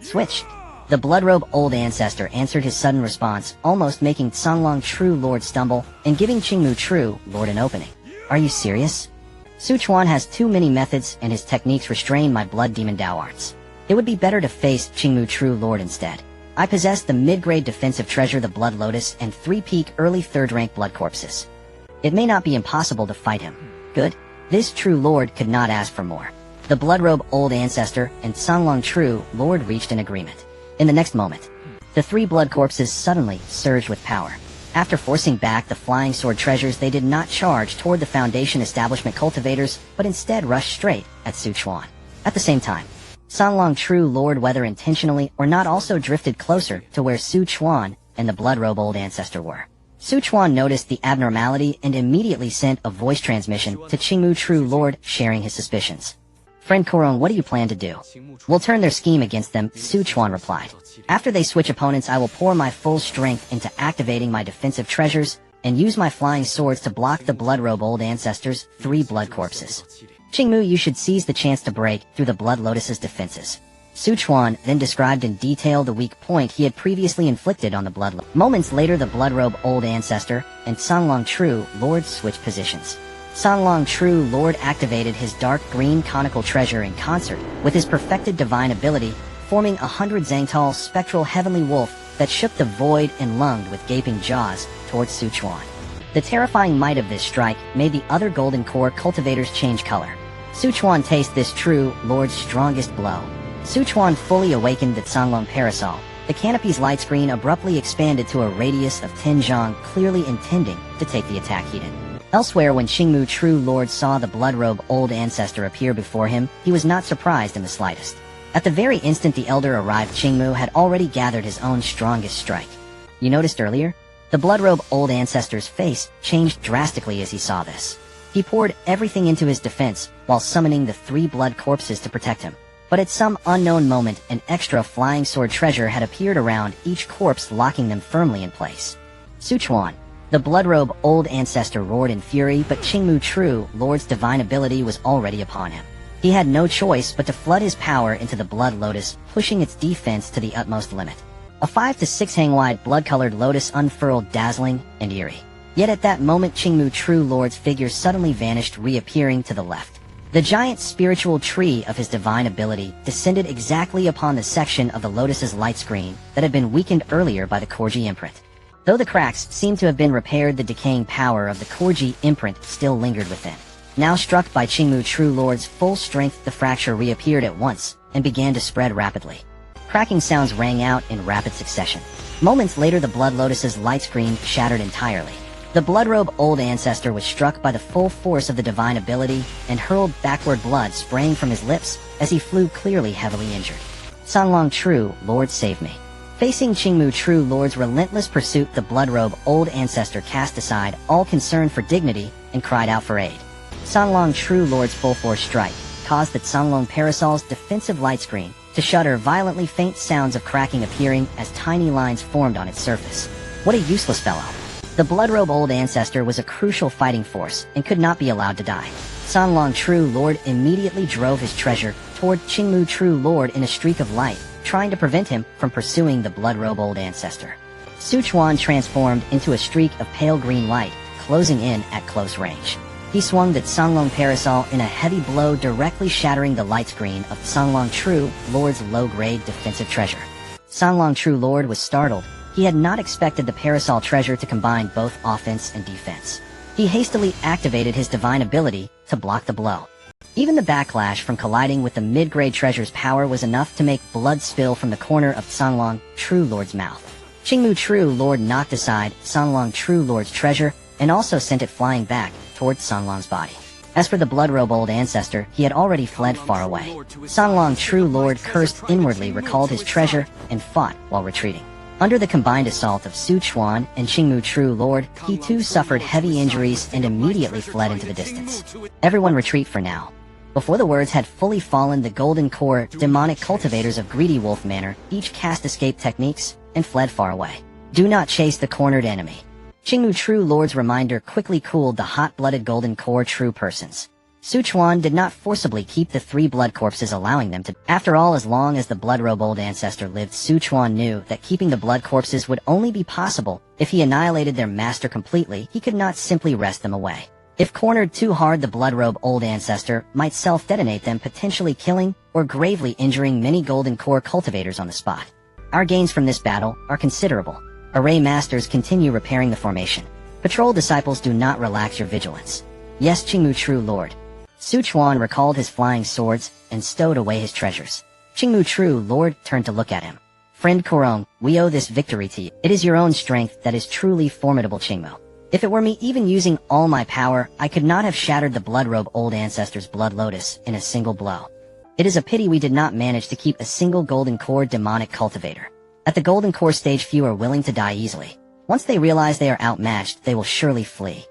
Switch. The Bloodrobe Old Ancestor answered his sudden response, almost making Songlong True Lord stumble and giving Qingmu True Lord an opening. Are you serious? Chuan has too many methods and his techniques restrain my Blood Demon Dao arts. It would be better to face Qingmu True Lord instead. I possess the mid-grade defensive treasure the Blood Lotus and 3-peak early 3rd-rank Blood Corpses. It may not be impossible to fight him. Good. This True Lord could not ask for more. The Bloodrobe Old Ancestor and Songlong True Lord reached an agreement. In the next moment, the 3 Blood Corpses suddenly surged with power. After forcing back the Flying Sword treasures, they did not charge toward the Foundation Establishment cultivators, but instead rushed straight at Chuan. At the same time, Songlong True Lord, whether intentionally or not, also drifted closer to where Chuan and the Bloodrobe Old Ancestor were. Chuan noticed the abnormality and immediately sent a voice transmission to Qingmu True Lord, sharing his suspicions. Friend Koron, what do you plan to do? We'll turn their scheme against them, Chuan replied. After they switch opponents, I will pour my full strength into activating my defensive treasures and use my flying swords to block the Bloodrobe Old Ancestor's 3 Blood Corpses. Qingmu, you should seize the chance to break through the Blood Lotus's defenses. Chuan then described in detail the weak point he had previously inflicted on the Blood Lotus. Moments later, the Bloodrobe Old Ancestor and Songlong True Lord switched positions. Songlong True Lord activated his dark green conical treasure in concert with his perfected divine ability, forming 100 Zangtal spectral heavenly wolf that shook the void and lunged with gaping jaws towards Chuan. The terrifying might of this strike made the other Golden Core cultivators change color. Chuan tasted this True Lord's strongest blow. Chuan fully awakened the Songlong Parasol. The canopy's light screen abruptly expanded to a radius of 10 zhang, clearly intending to take the attack heat in. Elsewhere, when Qingmu True Lord saw the Bloodrobe Old Ancestor appear before him, he was not surprised in the slightest. At the very instant the Elder arrived, Qingmu had already gathered his own strongest strike. You noticed earlier? The Bloodrobe Old Ancestor's face changed drastically as he saw this. He poured everything into his defense while summoning the 3 Blood Corpses to protect him. But at some unknown moment, an extra Flying Sword treasure had appeared around each corpse, locking them firmly in place. Chuan. The Bloodrobe Old Ancestor roared in fury, but Qingmu True Lord's divine ability was already upon him. He had no choice but to flood his power into the Blood Lotus, pushing its defense to the utmost limit. A 5 to 6 hang wide blood-colored lotus unfurled, dazzling and eerie. Yet at that moment, Qingmu True Lord's figure suddenly vanished, reappearing to the left. The giant spiritual tree of his divine ability descended exactly upon the section of the lotus's light screen that had been weakened earlier by the Korji imprint. Though the cracks seemed to have been repaired, the decaying power of the Korji imprint still lingered within. Now struck by Qingmu True Lord's full strength, the fracture reappeared at once and began to spread rapidly. Cracking sounds rang out in rapid succession. Moments later, the Blood Lotus's light screen shattered entirely. The Bloodrobe Old Ancestor was struck by the full force of the divine ability and hurled backward, blood spraying from his lips as he flew, clearly heavily injured. Songlong True Lord, save me. Facing Qingmu True Lord's relentless pursuit, the Bloodrobe Old Ancestor cast aside all concern for dignity and cried out for aid. Songlong True Lord's full force strike caused the Songlong Parasol's defensive light screen to shudder, violently, faint sounds of cracking appearing as tiny lines formed on its surface. What a useless fellow. The Bloodrobe Old Ancestor was a crucial fighting force and could not be allowed to die. Songlong True Lord immediately drove his treasure toward Qingmu True Lord in a streak of light, trying to prevent him from pursuing the Bloodrobe Old Ancestor. Chuan transformed into a streak of pale green light, closing in at close range. He swung the Songlong Parasol in a heavy blow, directly shattering the light screen of Songlong True Lord's low-grade defensive treasure. Songlong True Lord was startled. He had not expected the Parasol treasure to combine both offense and defense. He hastily activated his divine ability to block the blow. Even the backlash from colliding with the mid-grade treasure's power was enough to make blood spill from the corner of Songlong True Lord's mouth. Qingmu True Lord knocked aside Songlong True Lord's treasure and also sent it flying back towards Songlong's body. As for the Bloodrobe Old Ancestor, he had already fled far away. Songlong True Lord cursed inwardly, recalled his treasure, and fought while retreating. Under the combined assault of Chuan and Qingmu True Lord, he too suffered heavy injuries and immediately fled into the distance. Everyone retreat for now. Before the words had fully fallen, the Golden Core demonic cultivators of Greedy Wolf Manor each cast escape techniques and fled far away. Do not chase the cornered enemy. Qingmu True Lord's reminder quickly cooled the hot-blooded Golden Core true persons. Chuan did not forcibly keep the 3 blood corpses, allowing them to. After all, as long as the blood robe old ancestor lived, Chuan knew that keeping the blood corpses would only be possible if he annihilated their master completely. He could not simply wrest them away. If cornered too hard, the blood robe old ancestor might self-detonate them, potentially killing or gravely injuring many golden core cultivators on the spot. Our gains from this battle are considerable. Array masters continue repairing the formation. Patrol disciples, do not relax your vigilance. Yes, Qingmu true lord. Chuan recalled his flying swords and stowed away his treasures. Qingmu true lord turned to look at him. Friend Kurong, we owe this victory to you. It is your own strength that is truly formidable, Qingmu. If it were me, even using all my power, I could not have shattered the blood robe old ancestor's blood lotus in a single blow. It is a pity we did not manage to keep a single golden core demonic cultivator. At the golden core stage, few are willing to die easily. Once they realize they are outmatched, they will surely flee.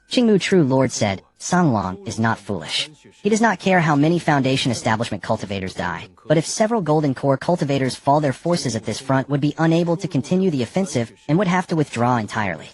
Qingmu true lord said, Songlong is not foolish. He does not care how many foundation establishment cultivators die, but if several golden core cultivators fall, their forces at this front would be unable to continue the offensive and would have to withdraw entirely.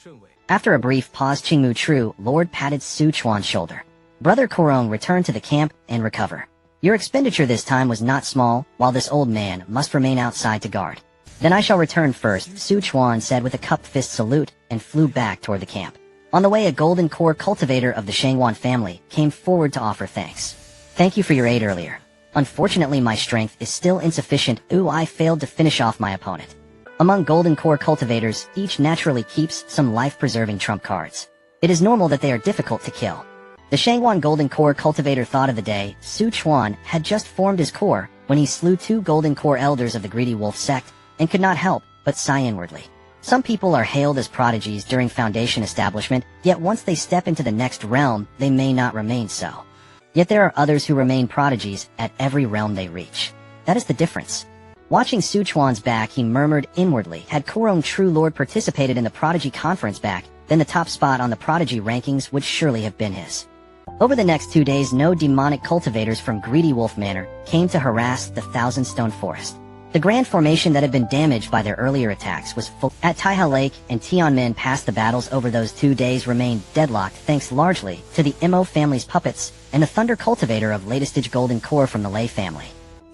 After a brief pause, Qingmu true lord patted Chuan's shoulder. Brother Kurong, return to the camp and recover. Your expenditure this time was not small, while this old man must remain outside to guard. Then I shall return first, Chuan said with a cupped fist salute and flew back toward the camp. On the way, a golden core cultivator of the Shangwan family came forward to offer thanks. Thank you for your aid earlier. Unfortunately, my strength is still insufficient. I failed to finish off my opponent. Among golden core cultivators, each naturally keeps some life-preserving trump cards. It is normal that they are difficult to kill. The Shangwan golden core cultivator thought of the day Chuan had just formed his core when he slew 2 golden core elders of the greedy wolf sect and could not help but sigh inwardly. Some people are hailed as prodigies during foundation establishment, yet once they step into the next realm, they may not remain so. Yet there are others who remain prodigies at every realm they reach. That is the difference. Watching Chuan's back, he murmured inwardly, had Kurong true lord participated in the prodigy conference back, then the top spot on the prodigy rankings would surely have been his. Over the next 2 days, no demonic cultivators from Greedy Wolf Manor came to harass the Thousand Stone Forest. The grand formation that had been damaged by their earlier attacks was full. At Taiha Lake and Tianmen Pass, the battles over those 2 days remained deadlocked thanks largely to the Mo family's puppets and the Thunder Cultivator of latestage Golden Core from the Lei family.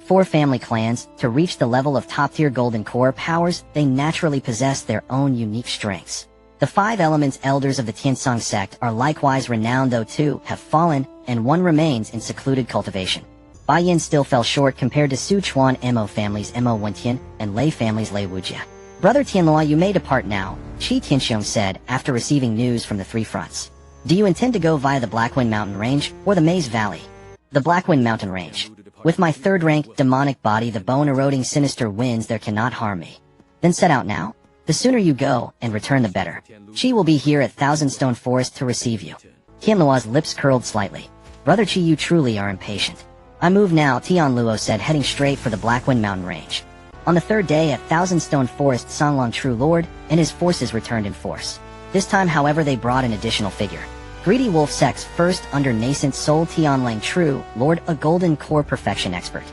4 family clans, to reach the level of top-tier Golden Core powers, they naturally possess their own unique strengths. The 5 elements elders of the Tiansong sect are likewise renowned, though 2 have fallen and 1 remains in secluded cultivation. Bai Yin still fell short compared to Chuan Mo family's Mo Wentian and Lei family's Lei Wujia. Brother Tianluo, you may depart now, Qi Tianxiong said after receiving news from the 3 fronts. Do you intend to go via the Blackwind Mountain Range or the Maze Valley? The Blackwind Mountain Range. With my 3rd rank demonic body, the bone-eroding sinister winds, there cannot harm me. Then set out now. The sooner you go and return, the better. Qi will be here at Thousand Stone Forest to receive you. Tianluo's lips curled slightly. Brother Qi, you truly are impatient. I move now, Tianluo said, heading straight for the Blackwind Mountain Range. On the 3rd day at Thousand Stone Forest, Songlong True Lord and his forces returned in force. This time, however, they brought an additional figure. Greedy Wolf Sect's first under nascent soul Tianlang True Lord, a Golden Core Perfection expert.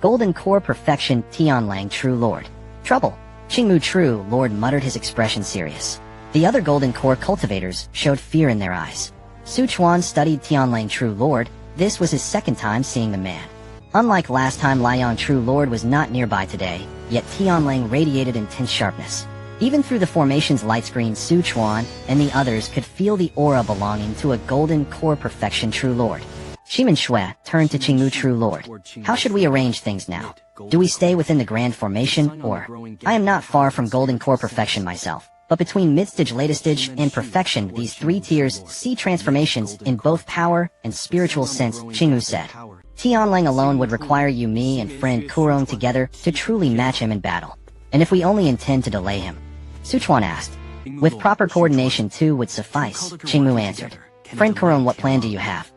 Golden Core Perfection, Tianlang True Lord. Trouble. Qingmu True Lord muttered, his expression serious. The other Golden Core cultivators showed fear in their eyes. Chuan studied Tianlang True Lord. This was his 2nd time seeing the man. Unlike last time, Liang True Lord was not nearby today, yet Tianlang radiated intense sharpness. Even through the formation's light screen, Chuan and the others could feel the aura belonging to a Golden Core Perfection True Lord. Shimen Shui turned to Qingmu True Lord. How should we arrange things now? Do we stay within the grand formation, or? I am not far from Golden Core Perfection myself. But between mid-stage, latest stage, and perfection, these 3 tiers see transformations in both power and spiritual sense, Qingmu said. Tianlang alone would require you, me, and friend Kurong together to truly match him in battle. And if we only intend to delay him? Chuan asked. With proper coordination, 2 would suffice, Qingmu answered. Friend Kurong, what plan do you have?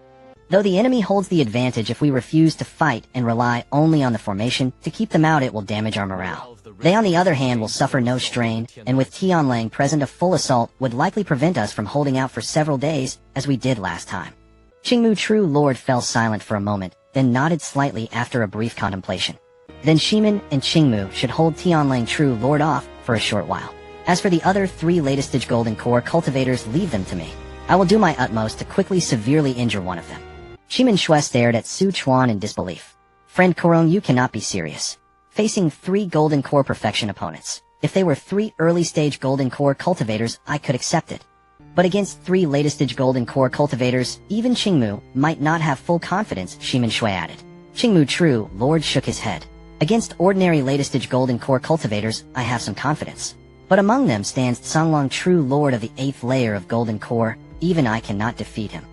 Though the enemy holds the advantage, if we refuse to fight and rely only on the formation to keep them out, it will damage our morale. They, on the other hand, will suffer no strain, and with Tianlang present, a full assault would likely prevent us from holding out for several days, as we did last time. Qingmu True Lord fell silent for a moment, then nodded slightly after a brief contemplation. Then Shimen and Qingmu should hold Tianlang True Lord off for a short while. As for the other 3 latest Golden Core cultivators, leave them to me. I will do my utmost to quickly severely injure one of them. Shimin Shui stared at Su Chuan in disbelief. Friend Kurong, you cannot be serious. Facing 3 golden core perfection opponents, if they were 3 early-stage golden core cultivators, I could accept it. But against 3 latest-stage golden core cultivators, even Qingmu might not have full confidence, Shimin Shui added. Qingmu True Lord shook his head. Against ordinary latest-stage golden core cultivators, I have some confidence. But among them stands Songlong True Lord of the 8th layer of golden core, even I cannot defeat him.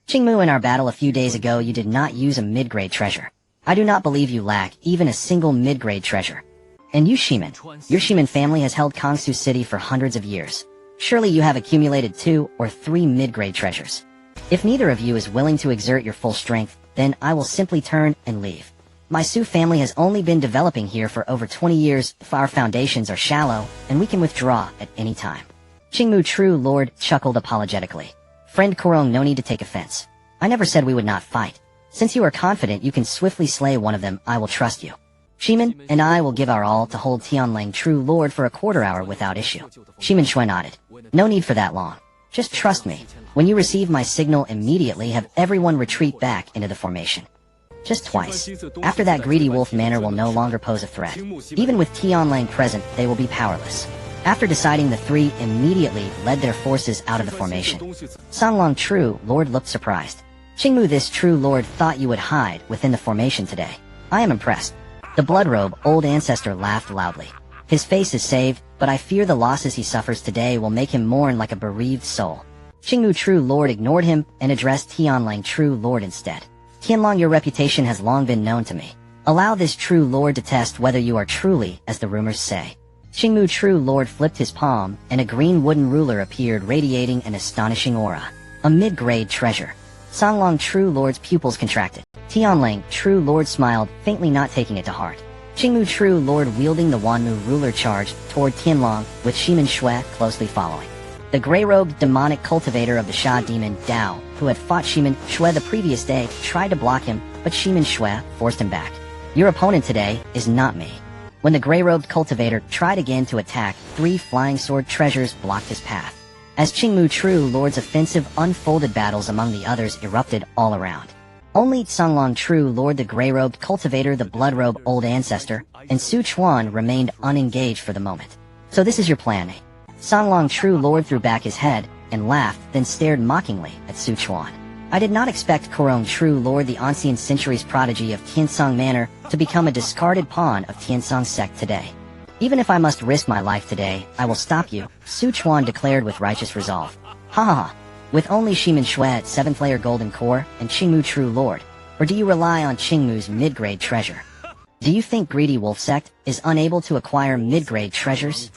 Qingmu, in our battle a few days ago, you did not use a mid-grade treasure. I do not believe you lack even a single mid-grade treasure. And you, Shimin, your Shimin family has held Kangsu City for hundreds of years. Surely you have accumulated 2 or 3 mid-grade treasures. If neither of you is willing to exert your full strength, then I will simply turn and leave. My Su family has only been developing here for over 20 years. If our foundations are shallow, and we can withdraw at any time. Qingmu True Lord chuckled apologetically. Friend Kurong, no need to take offense. I never said we would not fight. Since you are confident you can swiftly slay one of them, I will trust you. Shimin and I will give our all to hold Tianlang True Lord for a quarter hour without issue. Shimin Shui nodded. No need for that long. Just trust me. When you receive my signal, immediately have everyone retreat back into the formation. Just twice. After that, greedy wolf manor will no longer pose a threat. Even with Tianlang present, they will be powerless. After deciding, the 3 immediately led their forces out of the formation. Songlong True Lord looked surprised. Qingmu, this True Lord thought you would hide within the formation today. I am impressed. The blood-robe old ancestor laughed loudly. His face is saved, but I fear the losses he suffers today will make him mourn like a bereaved soul. Qingmu True Lord ignored him and addressed Tianlang True Lord instead. Tianlang, your reputation has long been known to me. Allow this True Lord to test whether you are truly as the rumors say. Qingmu True Lord flipped his palm, and a green wooden ruler appeared, radiating an astonishing aura. A mid-grade treasure. Songlong True Lord's pupils contracted. Tianlang True Lord smiled, faintly, not taking it to heart. Qingmu True Lord wielding the Wanmu ruler charged toward Tianlang, with Shimin Shui closely following. The gray-robed demonic cultivator of the Sha demon, Dao, who had fought Shimin Shui the previous day, tried to block him, but Shimin Shui forced him back. Your opponent today is not me. When the gray-robed cultivator tried again to attack, 3 flying sword treasures blocked his path. As Qingmu True Lord's offensive unfolded, battles among the others erupted all around. Only Songlong True Lord, the gray-robed cultivator, the blood-robe old ancestor, and Su Chuan remained unengaged for the moment. So this is your plan, eh? Songlong True Lord threw back his head and laughed, then stared mockingly at Su Chuan. I did not expect Kurong True Lord, the ancient centuries prodigy of Tiansong Manor, to become a discarded pawn of Tiansong sect today. Even if I must risk my life today, I will stop you, Su Chuan declared with righteous resolve. Ha ha ha. With only Shimin Shui at 7th layer golden core and Qingmu True Lord, or do you rely on Qingmu's mid-grade treasure? Do you think greedy wolf sect is unable to acquire mid-grade treasures?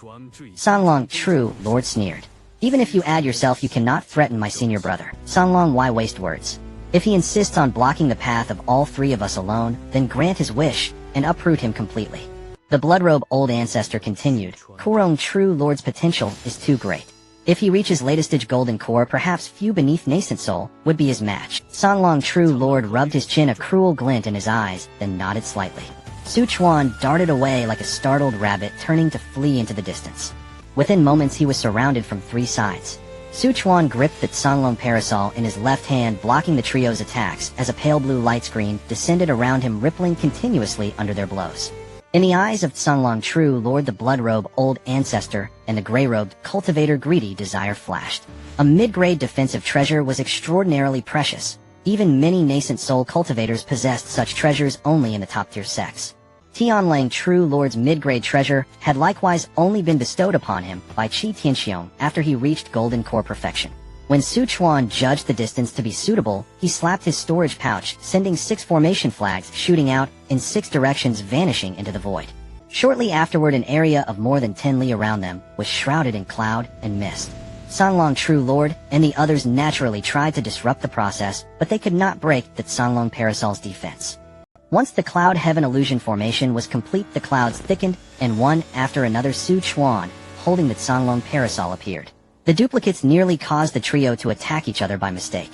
Songlong True Lord sneered. Even if you add yourself, you cannot threaten my senior brother. Songlong, why waste words? If he insists on blocking the path of all 3 of us alone, then grant his wish and uproot him completely. The bloodrobe old ancestor continued. Kurong True Lord's potential is too great. If he reaches latest stage golden core, perhaps few beneath nascent soul would be his match. Songlong True Lord rubbed his chin, a cruel glint in his eyes, then nodded slightly. Su Chuan darted away like a startled rabbit, turning to flee into the distance. Within moments, he was surrounded from 3 sides. Su Chuan gripped the Songlong parasol in his left hand, blocking the trio's attacks as a pale blue light screen descended around him, rippling continuously under their blows. In the eyes of Songlong True Lord, the blood-robe old ancestor, and the gray-robed cultivator, greedy desire flashed. A mid-grade defensive treasure was extraordinarily precious. Even many nascent soul cultivators possessed such treasures only in the top-tier sects. Tianlang True Lord's mid-grade treasure had likewise only been bestowed upon him by Qi Tianxiong after he reached golden core perfection. When Su Chuan judged the distance to be suitable, he slapped his storage pouch, sending 6 formation flags shooting out in 6 directions, vanishing into the void. Shortly afterward, an area of more than 10 li around them was shrouded in cloud and mist. Songlong True Lord and the others naturally tried to disrupt the process, but they could not break the Songlong Parasol's defense. Once the cloud heaven illusion formation was complete, the clouds thickened, and one after another Su Chuan, holding the Songlong Parasol, appeared. The duplicates nearly caused the trio to attack each other by mistake.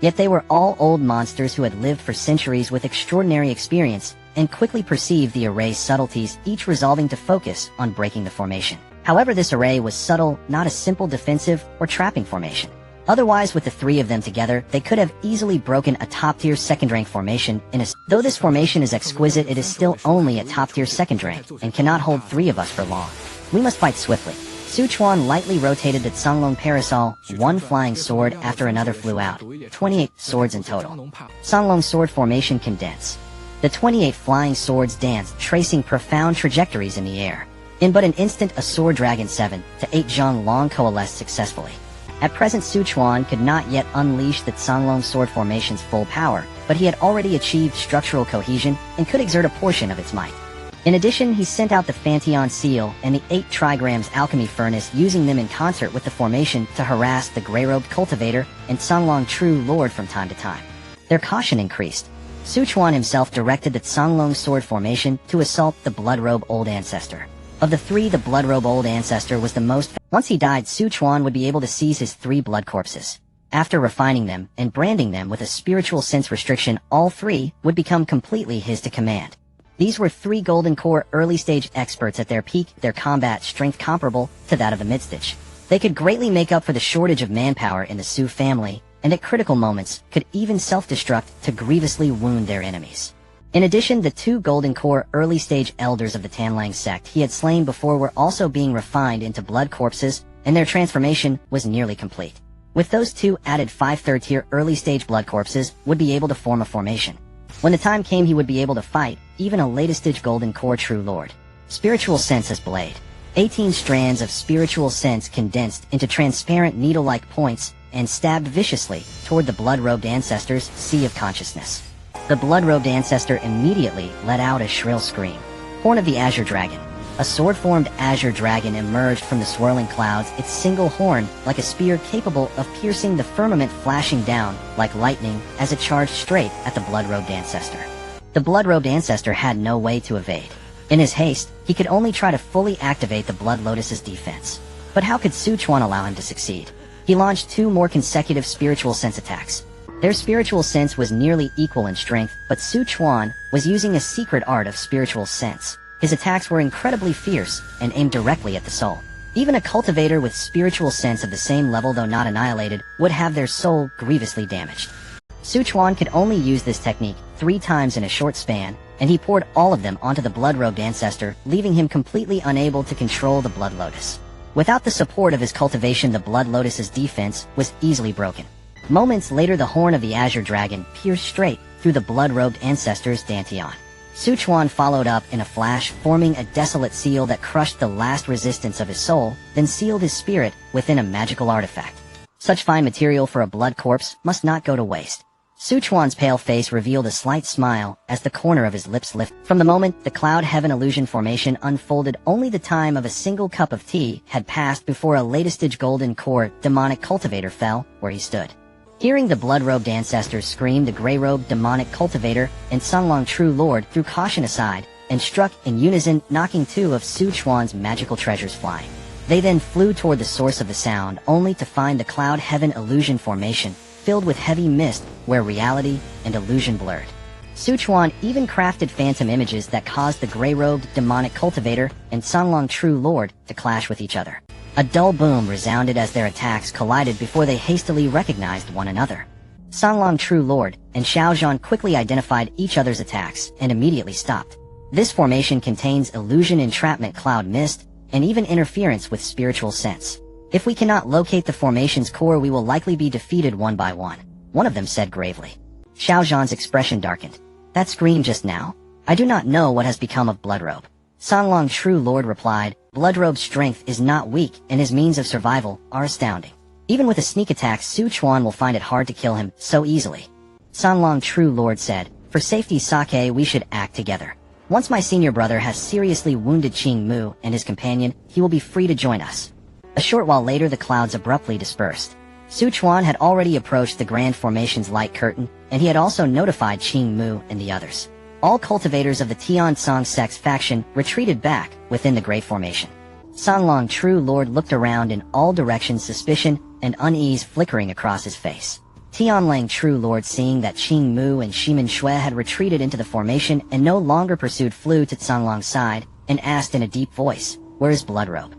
Yet they were all old monsters who had lived for centuries with extraordinary experience, and quickly perceived the array's subtleties, each resolving to focus on breaking the formation. However, this array was subtle, not a simple defensive or trapping formation. Otherwise, with the three of them together, they could have easily broken a top-tier second-rank formation though this formation is exquisite, it is still only a top-tier second rank, and cannot hold three of us for long. We must fight swiftly. Su Chuan lightly rotated the Songlong parasol, one flying sword after another flew out. 28 swords in total. Songlong sword formation condense. The 28 flying swords danced, tracing profound trajectories in the air. In but an instant, a sword dragon 7 to 8 zhang long coalesced successfully. At present, Su Chuan could not yet unleash the Songlong sword formation's full power, but he had already achieved structural cohesion and could exert a portion of its might. In addition, he sent out the Fanteon seal and the 8 trigrams alchemy furnace, using them in concert with the formation to harass the gray-robed cultivator and Songlong true lord from time to time. Their caution increased. Su Chuan himself directed the Songlong sword formation to assault the blood-robe old ancestor. Of the three, the blood-robe old ancestor was the most. Once he died, Su Chuan would be able to seize his 3 blood corpses. After refining them and branding them with a spiritual sense restriction, all 3 would become completely his to command. These were 3 golden core early-stage experts at their peak, their combat strength comparable to that of the mid-stage. They could greatly make up for the shortage of manpower in the Su family, and at critical moments could even self-destruct to grievously wound their enemies. In addition, the 2 golden core early-stage elders of the Tanlang sect he had slain before were also being refined into blood corpses, and their transformation was nearly complete. With those 2 added, 5 third-tier early-stage blood corpses would be able to form a formation. When the time came, he would be able to fight even a latest-stage golden core true lord. Spiritual sense as blade. 18 strands of spiritual sense condensed into transparent needle-like points and stabbed viciously toward the blood-robed ancestor's sea of consciousness. The blood-robed ancestor immediately let out a shrill scream. Horn of the Azure Dragon. A sword-formed azure dragon emerged from the swirling clouds, its single horn like a spear capable of piercing the firmament, flashing down like lightning as it charged straight at the blood-robed ancestor. The blood-robed ancestor had no way to evade. In his haste, he could only try to fully activate the Blood Lotus's defense. But how could Su Chuan allow him to succeed? He launched 2 more consecutive spiritual sense attacks. Their spiritual sense was nearly equal in strength, but Su Chuan was using a secret art of spiritual sense. His attacks were incredibly fierce and aimed directly at the soul. Even a cultivator with spiritual sense of the same level, though not annihilated, would have their soul grievously damaged. Su Chuan could only use this technique 3 times in a short span, and he poured all of them onto the blood-robed ancestor, leaving him completely unable to control the Blood Lotus. Without the support of his cultivation, the Blood Lotus's defense was easily broken. Moments later, the horn of the Azure Dragon pierced straight through the blood-robed ancestor's Dantian. Su Chuan followed up in a flash, forming a desolate seal that crushed the last resistance of his soul, then sealed his spirit within a magical artifact. Such fine material for a blood corpse must not go to waste. Su Chuan's pale face revealed a slight smile as the corner of his lips lifted. From the moment the Cloud Heaven illusion formation unfolded, only the time of a single cup of tea had passed before a latest-stage golden core demonic cultivator fell where he stood. Hearing the blood-robed ancestors scream, the gray-robed demonic cultivator and Songlong true lord threw caution aside and struck in unison, knocking 2 of Su Chuan's magical treasures flying. They then flew toward the source of the sound, only to find the Cloud Heaven illusion formation filled with heavy mist where reality and illusion blurred. Su Chuan even crafted phantom images that caused the gray-robed demonic cultivator and Songlong true lord to clash with each other. A dull boom resounded as their attacks collided before they hastily recognized one another. Songlong True Lord and Xiaozhan quickly identified each other's attacks and immediately stopped. This formation contains illusion, entrapment, cloud mist, and even interference with spiritual sense. If we cannot locate the formation's core, we will likely be defeated one by one, one of them said gravely. Xiaozhan's expression darkened. That scream just now? I do not know what has become of Bloodrobe. Songlong True Lord replied, Bloodrobe's strength is not weak, and his means of survival are astounding. Even with a sneak attack, Su Chuan will find it hard to kill him so easily. Songlong True Lord said, for safety's sake, we should act together. Once my senior brother has seriously wounded Qing Mu and his companion, he will be free to join us. A short while later, the clouds abruptly dispersed. Su Chuan had already approached the Grand Formation's light curtain, and he had also notified Qing Mu and the others. All cultivators of the Tian Song Sect's faction retreated back within the Great Formation. Songlong True Lord looked around in all directions, suspicion and unease flickering across his face. Tianlang True Lord, seeing that Qing Mu and Shimin Shui had retreated into the formation and no longer pursued, flew to Songlong's side and asked in a deep voice, where is Bloodrobe?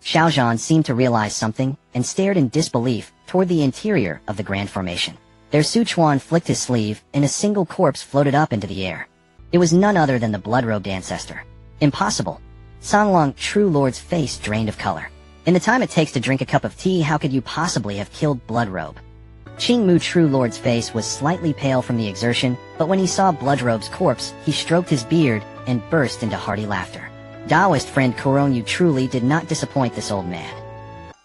Xiaozhan seemed to realize something and stared in disbelief toward the interior of the Grand Formation. There Chuan flicked his sleeve and a single corpse floated up into the air. It was none other than the blood-robed ancestor. Impossible. Songlong, True Lord's face drained of color. In the time it takes to drink a cup of tea, how could you possibly have killed Bloodrobe? Qingmu True Lord's face was slightly pale from the exertion, but when he saw Bloodrobe's corpse, he stroked his beard and burst into hearty laughter. Taoist friend Kurong, you truly did not disappoint this old man.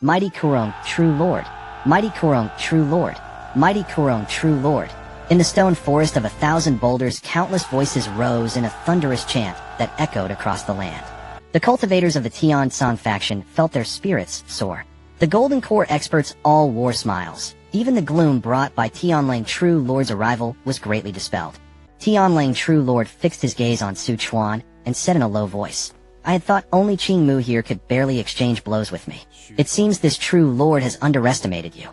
Mighty Kurong, True Lord. Mighty Kurong, True Lord. Mighty Kurong, True Lord. In the stone forest of 1,000 boulders, countless voices rose in a thunderous chant that echoed across the land. The cultivators of the Tian Song faction felt their spirits soar. The Golden Core experts all wore smiles. Even the gloom brought by Tianlang True Lord's arrival was greatly dispelled. Tianlang True Lord fixed his gaze on Chuan and said in a low voice, I had thought only Qingmu here could barely exchange blows with me. It seems this True Lord has underestimated you.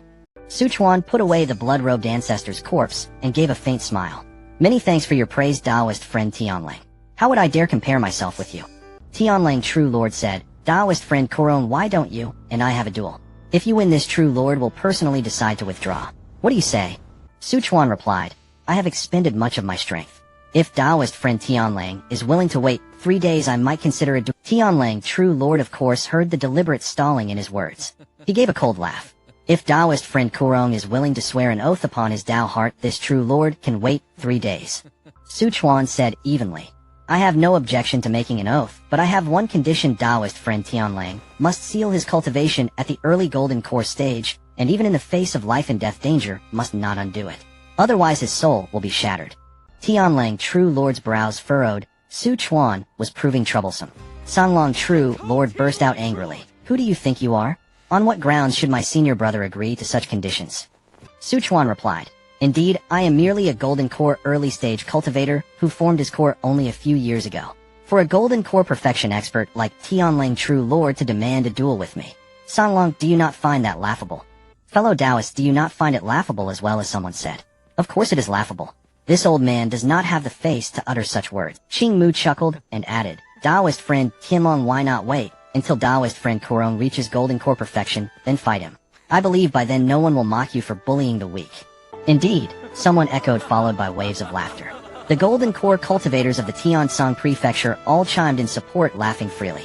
Chuan put away the blood-robed ancestor's corpse and gave a faint smile. Many thanks for your praise, Taoist friend Tianlang. How would I dare compare myself with you? Tianlang True Lord said, Taoist friend Kurong, why don't you and I have a duel? If you win, this True Lord will personally decide to withdraw. What do you say? Chuan replied, I have expended much of my strength. If Taoist friend Tianlang is willing to wait 3 days, I might consider a duel. Tianlang True Lord of course heard the deliberate stalling in his words. He gave a cold laugh. If Taoist friend Kurong is willing to swear an oath upon his Tao heart, this True Lord can wait 3 days. Chuan said evenly, I have no objection to making an oath, but I have one condition. Taoist friend Tianlang must seal his cultivation at the early Golden Core stage, and even in the face of life and death danger, must not undo it. Otherwise his soul will be shattered. Tianlang True Lord's brows furrowed. Chuan was proving troublesome. Songlong True Lord burst out angrily. Who do you think you are? On what grounds should my senior brother agree to such conditions? Chuan replied, Indeed, I am merely a Golden Core early-stage cultivator who formed his core only a few years ago. For a Golden Core perfection expert like Tianlang True Lord to demand a duel with me. Songlong, do you not find that laughable? Fellow Taoists, do you not find it laughable as well? As someone said. Of course it is laughable. This old man does not have the face to utter such words. Qingmu chuckled and added, Taoist friend Tianlang, why not wait until Taoist friend Kurong reaches Golden Core perfection, then fight him. I believe by then no one will mock you for bullying the weak. Indeed, someone echoed, followed by waves of laughter. The Golden Core cultivators of the Tiansong Prefecture all chimed in support, laughing freely.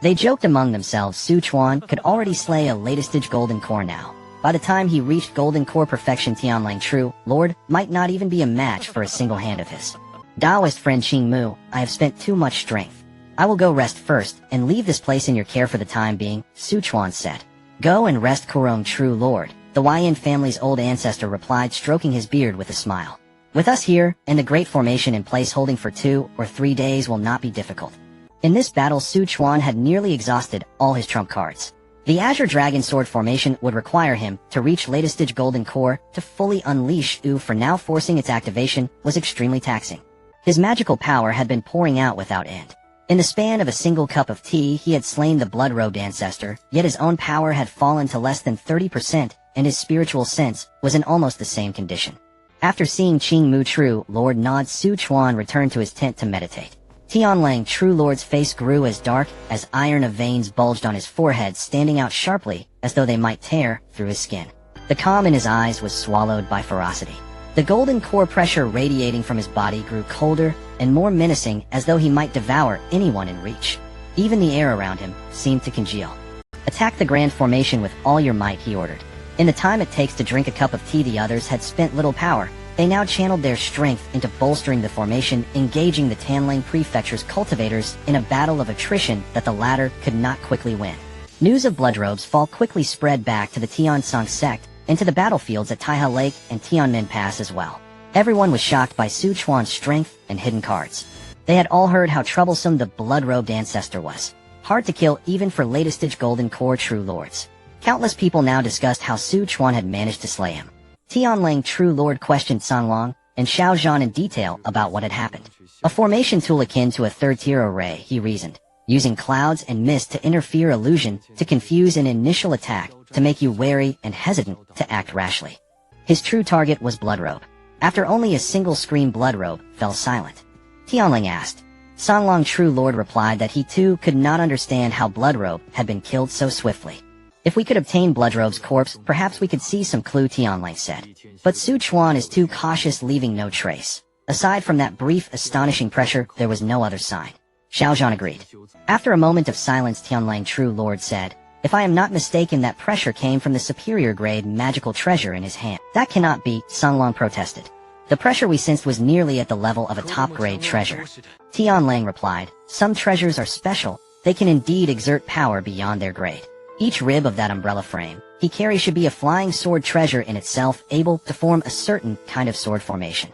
They joked among themselves Chuan could already slay a latest-stage Golden Core now. By the time he reached Golden Core perfection, Tianlang True Lord might not even be a match for a single hand of his. Taoist friend Qingmu, I have spent too much strength. I will go rest first and leave this place in your care for the time being, Chuan said. Go and rest, Kurong True Lord, the Yin family's old ancestor replied, stroking his beard with a smile. With us here, and the great formation in place, holding for 2 or 3 days will not be difficult. In this battle, Chuan had nearly exhausted all his trump cards. The Azure Dragon Sword formation would require him to reach latest stage Golden Core to fully unleash U, for now forcing its activation was extremely taxing. His magical power had been pouring out without end. In the span of a single cup of tea, he had slain the blood-robed ancestor, yet his own power had fallen to less than 30%, and his spiritual sense was in almost the same condition. After seeing Qingmu True Lord nod, Chuan returned to his tent to meditate. Tianlang True Lord's face grew as dark as iron, of veins bulged on his forehead, standing out sharply as though they might tear through his skin. The calm in his eyes was swallowed by ferocity. The Golden Core pressure radiating from his body grew colder and more menacing, as though he might devour anyone in reach. Even the air around him seemed to congeal. Attack the Grand Formation with all your might, he ordered. In the time it takes to drink a cup of tea, the others had spent little power. They now channeled their strength into bolstering the formation, engaging the Tanling Prefecture's cultivators in a battle of attrition that the latter could not quickly win. News of Bloodrobe's fall quickly spread back to the Tiansong sect and to the battlefields at Taiha Lake and Tianmen Pass as well. Everyone was shocked by Chuan's strength and hidden cards. They had all heard how troublesome the blood-robed ancestor was. Hard to kill even for latest-stage Golden Core True Lords. Countless people now discussed how Chuan had managed to slay him. Tianlang True Lord questioned Songlong and Xiaozhan in detail about what had happened. A formation tool akin to a third-tier array, he reasoned, using clouds and mist to interfere illusion, to confuse an initial attack, to make you wary and hesitant to act rashly. His true target was Bloodrobe. After only a single scream, Bloodrobe fell silent. Tianlang asked, Songlong True Lord replied that he too could not understand how Bloodrobe had been killed so swiftly. If we could obtain Bloodrobe's corpse, perhaps we could see some clue, Tianlang said. But Su Chuan is too cautious, leaving no trace. Aside from that brief, astonishing pressure, there was no other sign. Xiaozhan agreed. After a moment of silence, Tianlang True Lord said, "If I am not mistaken, that pressure came from the superior grade magical treasure in his hand." "That cannot be," Songlong protested. "The pressure we sensed was nearly at the level of a top-grade treasure." Tianlang replied, "Some treasures are special. They can indeed exert power beyond their grade. Each rib of that umbrella frame he carries should be a flying sword treasure in itself, able to form a certain kind of sword formation."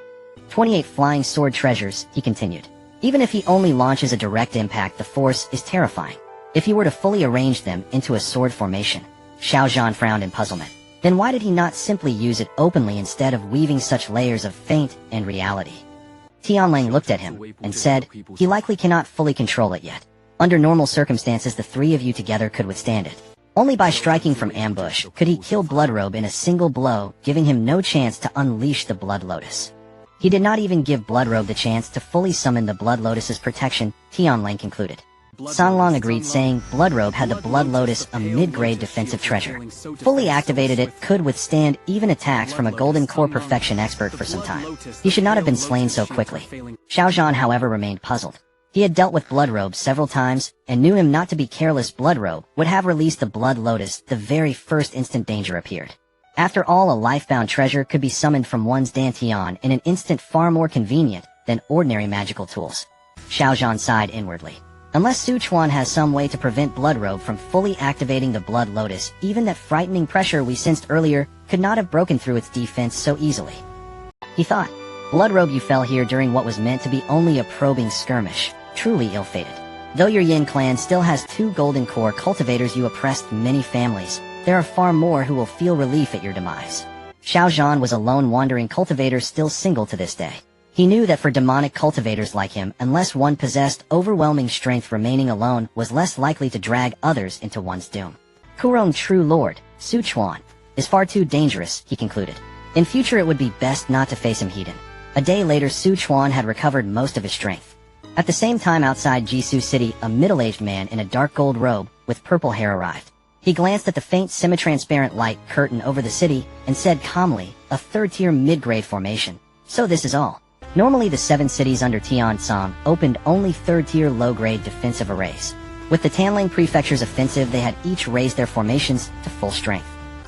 28 flying sword treasures, he continued. Even if he only launches a direct impact, the force is terrifying. If he were to fully arrange them into a sword formation, Xiaozhan frowned in puzzlement. Then why did he not simply use it openly instead of weaving such layers of feint and reality? Tianlang looked at him and said, "He likely cannot fully control it yet. Under normal circumstances, the three of you together could withstand it. Only by striking from ambush could he kill Bloodrobe in a single blow, giving him no chance to unleash the Blood Lotus." He did not even give Bloodrobe the chance to fully summon the Blood Lotus's protection, Tianlang concluded. Songlong agreed, saying Bloodrobe had the Blood Lotus, a mid-grade defensive treasure. Fully activated, it could withstand even attacks from a Golden Core Perfection expert for some time. He should not have been slain so quickly. Xiaozhan, however, remained puzzled. He had dealt with Bloodrobe several times, and knew him not to be careless. Bloodrobe would have released the Blood Lotus the very first instant danger appeared. After all, a life-bound treasure could be summoned from one's Dantian in an instant, far more convenient than ordinary magical tools. Xiaozhan sighed inwardly. Unless Su Chuan has some way to prevent Bloodrobe from fully activating the Blood Lotus, even that frightening pressure we sensed earlier could not have broken through its defense so easily. He thought, Bloodrobe, you fell here during what was meant to be only a probing skirmish, truly ill-fated. Though your Yin clan still has 2 Golden Core cultivators, you oppressed many families. There are far more who will feel relief at your demise. Xiaozhan was a lone wandering cultivator, still single to this day. He knew that for demonic cultivators like him, unless one possessed overwhelming strength, remaining alone was less likely to drag others into one's doom. Kurong True Lord, Su Chuan, is far too dangerous, he concluded. In future it would be best not to face him head-on. A day later, Su Chuan had recovered most of his strength. At the same time, outside Jisoo City, a middle-aged man in a dark gold robe with purple hair arrived. He glanced at the faint semi-transparent light curtain over the city and said calmly, "A third-tier mid-grade formation. So this is all." Normally the 7 cities under Tiansong opened only third-tier low-grade defensive arrays. With the Tanling Prefecture's offensive, they had each raised their formations to full strength.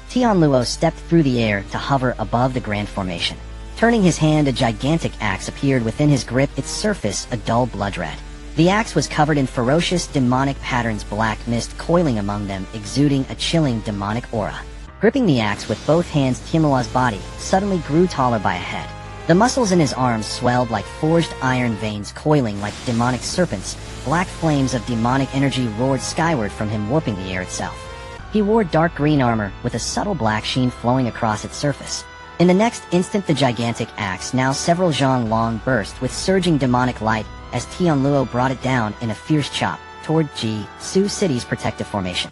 Tianluo stepped through the air to hover above the grand formation. Turning his hand, a gigantic axe appeared within his grip, its surface a dull blood red. The axe was covered in ferocious demonic patterns, black mist coiling among them, exuding a chilling demonic aura. Gripping the axe with both hands, Tianluo's body suddenly grew taller by a head. The muscles in his arms swelled like forged iron veins, coiling like demonic serpents. Black flames of demonic energy roared skyward from him, warping the air itself. He wore dark green armor with a subtle black sheen flowing across its surface. In the next instant, the gigantic axe, now several zhang long, burst with surging demonic light as Tianluo brought it down in a fierce chop toward Jisoo City's protective formation.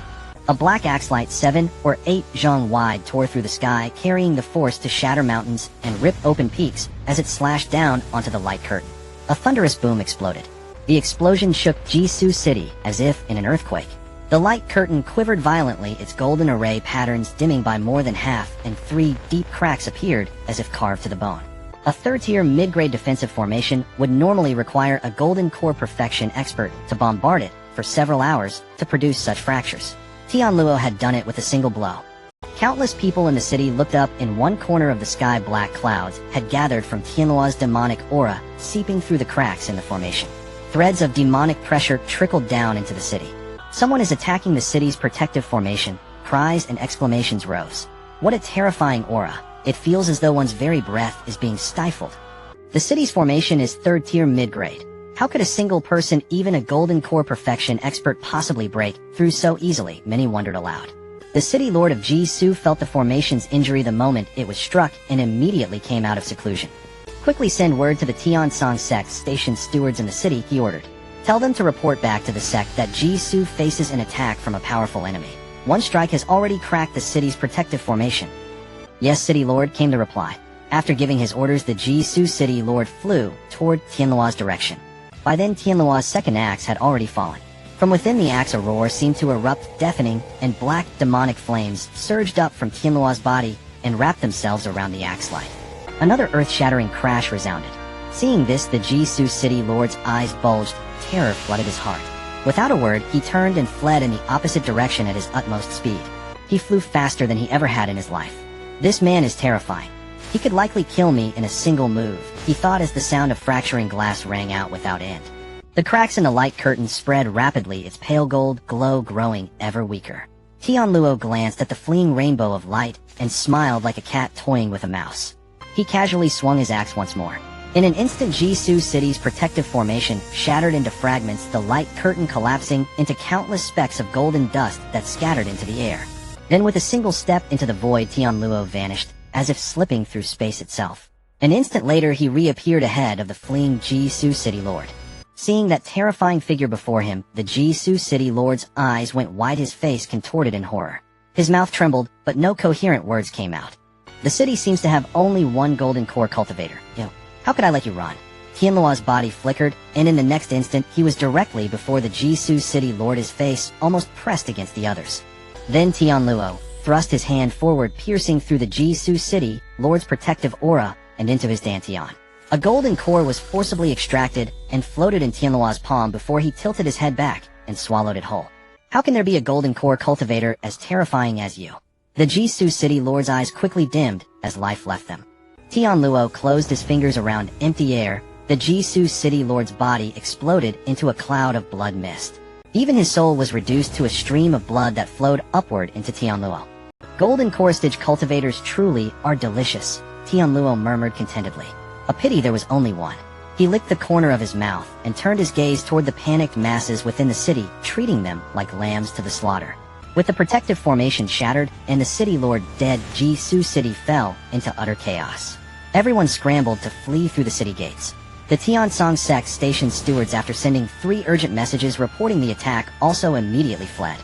A black axe light 7 or 8 zhang wide tore through the sky, carrying the force to shatter mountains and rip open peaks as it slashed down onto the light curtain. A thunderous boom exploded. The explosion shook Jisoo City as if in an earthquake. The light curtain quivered violently, its golden array patterns dimming by more than half, and 3 deep cracks appeared as if carved to the bone. A third-tier mid-grade defensive formation would normally require a Golden Core Perfection expert to bombard it for several hours to produce such fractures. Tianluo had done it with a single blow. Countless people in the city looked up. In one corner of the sky, black clouds had gathered from Tianluo's demonic aura, seeping through the cracks in the formation. Threads of demonic pressure trickled down into the city. Someone is attacking the city's protective formation. Cries and exclamations rose. What a terrifying aura. It feels as though one's very breath is being stifled. The city's formation is third-tier mid-grade. How could a single person, even a Golden Core Perfection expert, possibly break through so easily? Many wondered aloud. The city lord of Jisoo felt the formation's injury the moment it was struck and immediately came out of seclusion. Quickly send word to the Tiansong sect stationed stewards in the city, he ordered. Tell them to report back to the sect that Jisoo faces an attack from a powerful enemy. One strike has already cracked the city's protective formation. Yes, City Lord, came the reply. After giving his orders, the Jisoo City Lord flew toward Tianluo's direction. By then Tianluo's second axe had already fallen. From within the axe a roar seemed to erupt, deafening, and black demonic flames surged up from Tianluo's body and wrapped themselves around the axe light. Another earth-shattering crash resounded. Seeing this, the Jisoo City Lord's eyes bulged, terror flooded his heart. Without a word, he turned and fled in the opposite direction at his utmost speed. He flew faster than he ever had in his life. This man is terrifying. He could likely kill me in a single move, he thought as the sound of fracturing glass rang out without end. The cracks in the light curtain spread rapidly, its pale gold glow growing ever weaker. Tianluo glanced at the fleeing rainbow of light and smiled like a cat toying with a mouse. He casually swung his axe once more. In an instant, Jisoo City's protective formation shattered into fragments, the light curtain collapsing into countless specks of golden dust that scattered into the air. Then with a single step into the void, Tianluo vanished, as if slipping through space itself. An instant later, he reappeared ahead of the fleeing Jisoo City Lord. Seeing that terrifying figure before him, the Jisoo City Lord's eyes went wide, his face contorted in horror. His mouth trembled, but no coherent words came out. The city seems to have only one golden core cultivator. How could I let you run? Tianluo's body flickered, and in the next instant, he was directly before the Jisoo City Lord, his face almost pressed against the others. Then Tianluo thrust his hand forward, piercing through the Jisoo City Lord's protective aura and into his dantian. A golden core was forcibly extracted and floated in Tianluo's palm before he tilted his head back and swallowed it whole. How can there be a golden core cultivator as terrifying as you? The Jisoo City Lord's eyes quickly dimmed as life left them. Tianluo closed his fingers around empty air. The Jisoo City Lord's body exploded into a cloud of blood mist. Even his soul was reduced to a stream of blood that flowed upward into Tianluo. Golden core stage cultivators truly are delicious, Tianluo murmured contentedly. A pity there was only one. He licked the corner of his mouth and turned his gaze toward the panicked masses within the city, treating them like lambs to the slaughter. With the protective formation shattered and the city lord dead, Jisoo City fell into utter chaos. Everyone scrambled to flee through the city gates. The Tiansong sect stationed stewards, after sending 3 urgent messages reporting the attack, also immediately fled.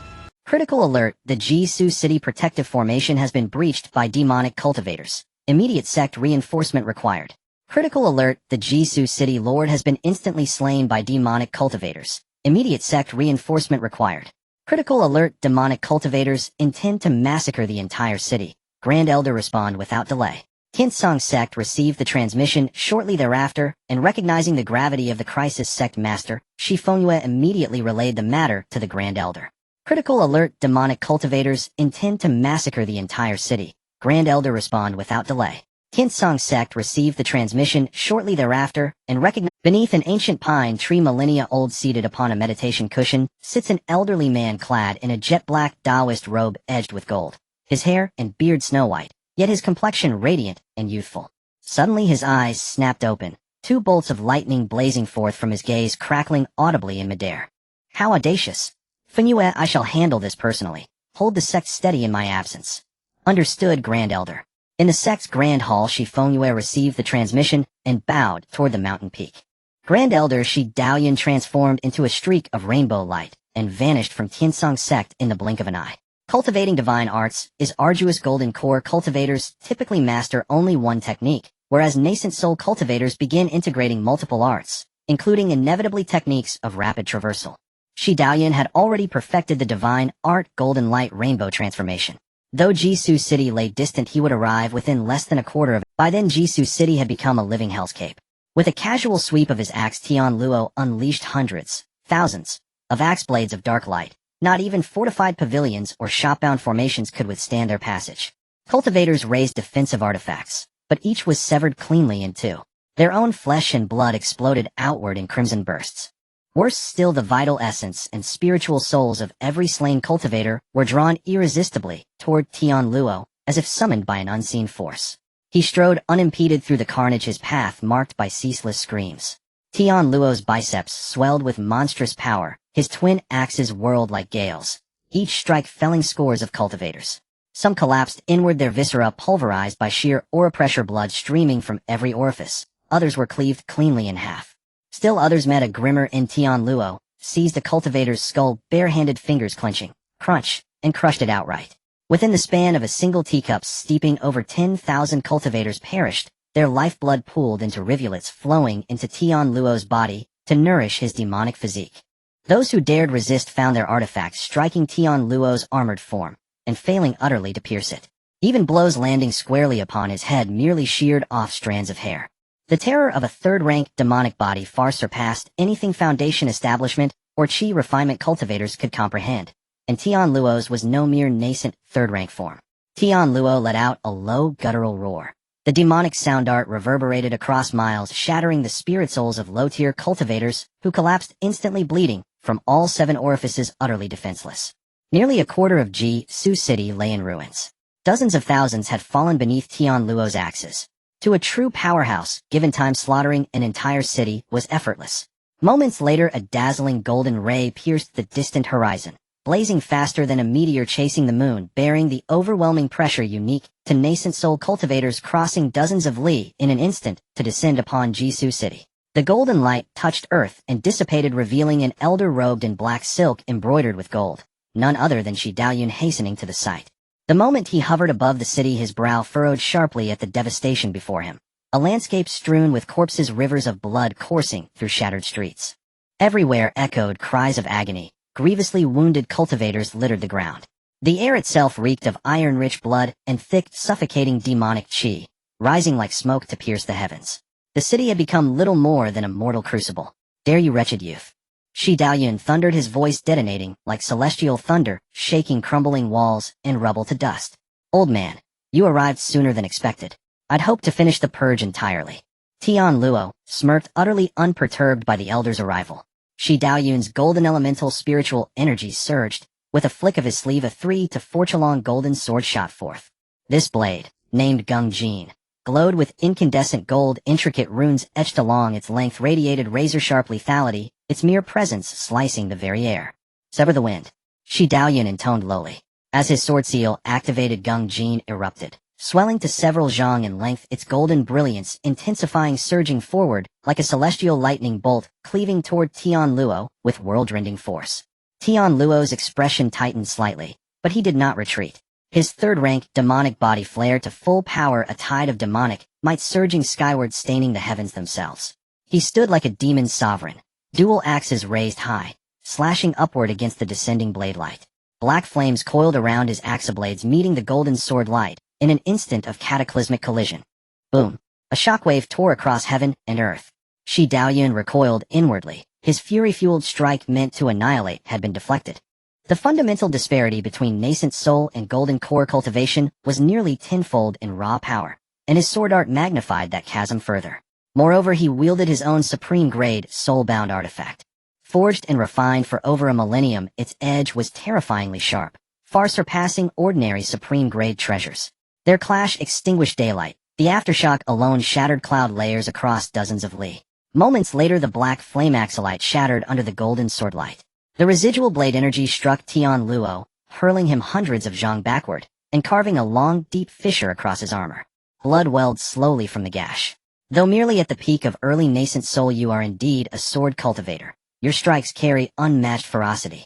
Critical alert, the Jisoo City protective formation has been breached by demonic cultivators. Immediate sect reinforcement required. Critical alert, the Jisoo City Lord has been instantly slain by demonic cultivators. Immediate sect reinforcement required. Critical alert, demonic cultivators intend to massacre the entire city. Grand Elder respond without delay. Tiansong sect received the transmission shortly thereafter, and recognizing the gravity of the crisis, sect master Shi Fengyue immediately relayed the matter to the Grand Elder. Critical alert, demonic cultivators intend to massacre the entire city. Grand Elder respond without delay. Tiansong sect received the transmission shortly thereafter, and recognized beneath an ancient pine tree millennia old, seated upon a meditation cushion, sits an elderly man clad in a jet-black Taoist robe edged with gold. His hair and beard snow-white, yet his complexion radiant and youthful. Suddenly his eyes snapped open, 2 bolts of lightning blazing forth from his gaze, crackling audibly in midair. How audacious! Fengyue, I shall handle this personally. Hold the sect steady in my absence. Understood, Grand Elder. In the sect's grand hall, Shi Fengyue received the transmission and bowed toward the mountain peak. Grand Elder Shi Daoyan transformed into a streak of rainbow light and vanished from Tiansong sect in the blink of an eye. Cultivating divine arts is arduous. Golden core cultivators typically master only one technique, whereas nascent soul cultivators begin integrating multiple arts, including inevitably techniques of rapid traversal. Shi Daoyan had already perfected the divine art golden light rainbow transformation. Though Jisoo City lay distant, he would arrive within less than a quarter of it. By then Jisoo City had become a living hellscape. With a casual sweep of his axe, Tianluo unleashed hundreds, thousands, of axe blades of dark light. Not even fortified pavilions or shop-bound formations could withstand their passage. Cultivators raised defensive artifacts, but each was severed cleanly in 2. Their own flesh and blood exploded outward in crimson bursts. Worse still, the vital essence and spiritual souls of every slain cultivator were drawn irresistibly toward Tianluo, as if summoned by an unseen force. He strode unimpeded through the carnage, his path marked by ceaseless screams. Tianluo's biceps swelled with monstrous power, his twin axes whirled like gales, each strike felling scores of cultivators. Some collapsed inward, their viscera pulverized by sheer aura pressure, blood streaming from every orifice. Others were cleaved cleanly in half. Still others met a grimmer end. Tianluo seized a cultivator's skull, bare-handed fingers clenching, crunch, and crushed it outright. Within the span of a single teacup steeping, over 10,000 cultivators perished, their lifeblood pooled into rivulets flowing into Tianluo's body, to nourish his demonic physique. Those who dared resist found their artifacts striking Tian Luo's armored form, and failing utterly to pierce it. Even blows landing squarely upon his head merely sheared off strands of hair. The terror of a third-rank demonic body far surpassed anything Foundation establishment or Qi refinement cultivators could comprehend, and Tian Luo's was no mere nascent third-rank form. Tian Luo let out a low guttural roar. The demonic sound dart reverberated across miles, shattering the spirit souls of low-tier cultivators who collapsed instantly bleeding from all 7 orifices utterly defenseless. Nearly a quarter of Ji-Su City lay in ruins. Dozens of thousands had fallen beneath Tian Luo's axes. To a true powerhouse, given time slaughtering an entire city was effortless. Moments later a dazzling golden ray pierced the distant horizon, blazing faster than a meteor chasing the moon, bearing the overwhelming pressure unique to nascent soul cultivators crossing dozens of li in an instant to descend upon Ji-Su City. The golden light touched earth and dissipated, revealing an elder robed in black silk embroidered with gold, none other than Shi Daoyun hastening to the site. The moment he hovered above the city, his brow furrowed sharply at the devastation before him. A landscape strewn with corpses, rivers of blood coursing through shattered streets. Everywhere echoed cries of agony. Grievously wounded cultivators littered the ground. The air itself reeked of iron-rich blood and thick, suffocating demonic qi, rising like smoke to pierce the heavens. The city had become little more than a mortal crucible. Dare you, wretched youth? Shi Daoyun thundered, his voice detonating like celestial thunder, shaking crumbling walls and rubble to dust. Old man, you arrived sooner than expected. I'd hoped to finish the purge entirely. Tian Luo smirked, utterly unperturbed by the elder's arrival. Shi Daoyun's golden elemental spiritual energy surged. With a flick of his sleeve, a 3 to 4-chelong golden sword shot forth. This blade, named Gung Jin, glowed with incandescent gold, intricate runes etched along its length radiated razor-sharp lethality, its mere presence slicing the very air. Sever the wind. Shi Daoyun intoned lowly. As his sword seal activated, Gung Jin erupted, swelling to several zhang in length, its golden brilliance intensifying, surging forward like a celestial lightning bolt, cleaving toward Tian Luo with world-rending force. Tian Luo's expression tightened slightly, but he did not retreat. His third-rank demonic body flared to full power, a tide of demonic might surging skyward, staining the heavens themselves. He stood like a demon sovereign, dual axes raised high, slashing upward against the descending blade light. Black flames coiled around his axe blades, meeting the golden sword light in an instant of cataclysmic collision. Boom! A shockwave tore across heaven and earth. Shi Daoyun recoiled inwardly. His fury-fueled strike meant to annihilate had been deflected. The fundamental disparity between nascent soul and golden core cultivation was nearly tenfold in raw power, and his sword art magnified that chasm further. Moreover, he wielded his own supreme-grade, soul-bound artifact. Forged and refined for over a millennium, its edge was terrifyingly sharp, far surpassing ordinary supreme-grade treasures. Their clash extinguished daylight. The aftershock alone shattered cloud layers across dozens of li. Moments later, the black flame axolite shattered under the golden sword light. The residual blade energy struck Tian Luo, hurling him hundreds of zhang backward, and carving a long, deep fissure across his armor. Blood welled slowly from the gash. Though merely at the peak of early nascent soul, you are indeed a sword cultivator. Your strikes carry unmatched ferocity.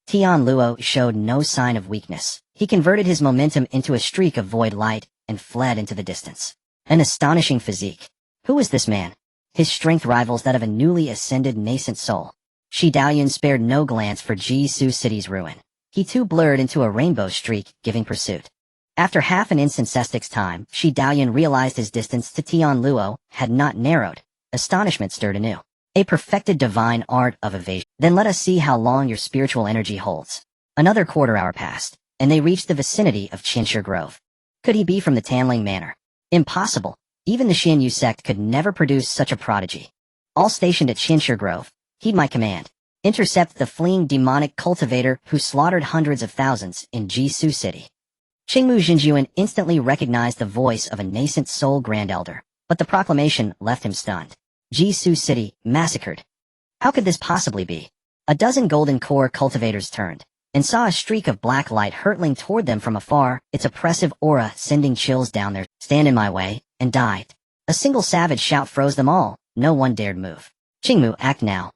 Tian Luo showed no sign of weakness. He converted his momentum into a streak of void light and fled into the distance. An astonishing physique. Who was this man? His strength rivals that of a newly ascended nascent soul. Shi Daoyun spared no glance for Ji-Su City's ruin. He too blurred into a rainbow streak, giving pursuit. After half an instant's time, Shi Daoyun realized his distance to Tian Luo had not narrowed. Astonishment stirred anew. A perfected divine art of evasion. Then let us see how long your spiritual energy holds. Another quarter hour passed, and they reached the vicinity of Qinshe Grove. Could he be from the Tanling Manor? Impossible. Even the Xianyu sect could never produce such a prodigy. All stationed at Qinshe Grove, heed my command. Intercept the fleeing demonic cultivator who slaughtered hundreds of thousands in Ji-Su City. Qingmu Jinjuan instantly recognized the voice of a nascent soul grand elder, but the proclamation left him stunned. Ji-Su City, massacred. How could this possibly be? A dozen golden core cultivators turned, and saw a streak of black light hurtling toward them from afar, its oppressive aura sending chills down their stand in my way, and died. A single savage shout froze them all. No one dared move. Qingmu, act now.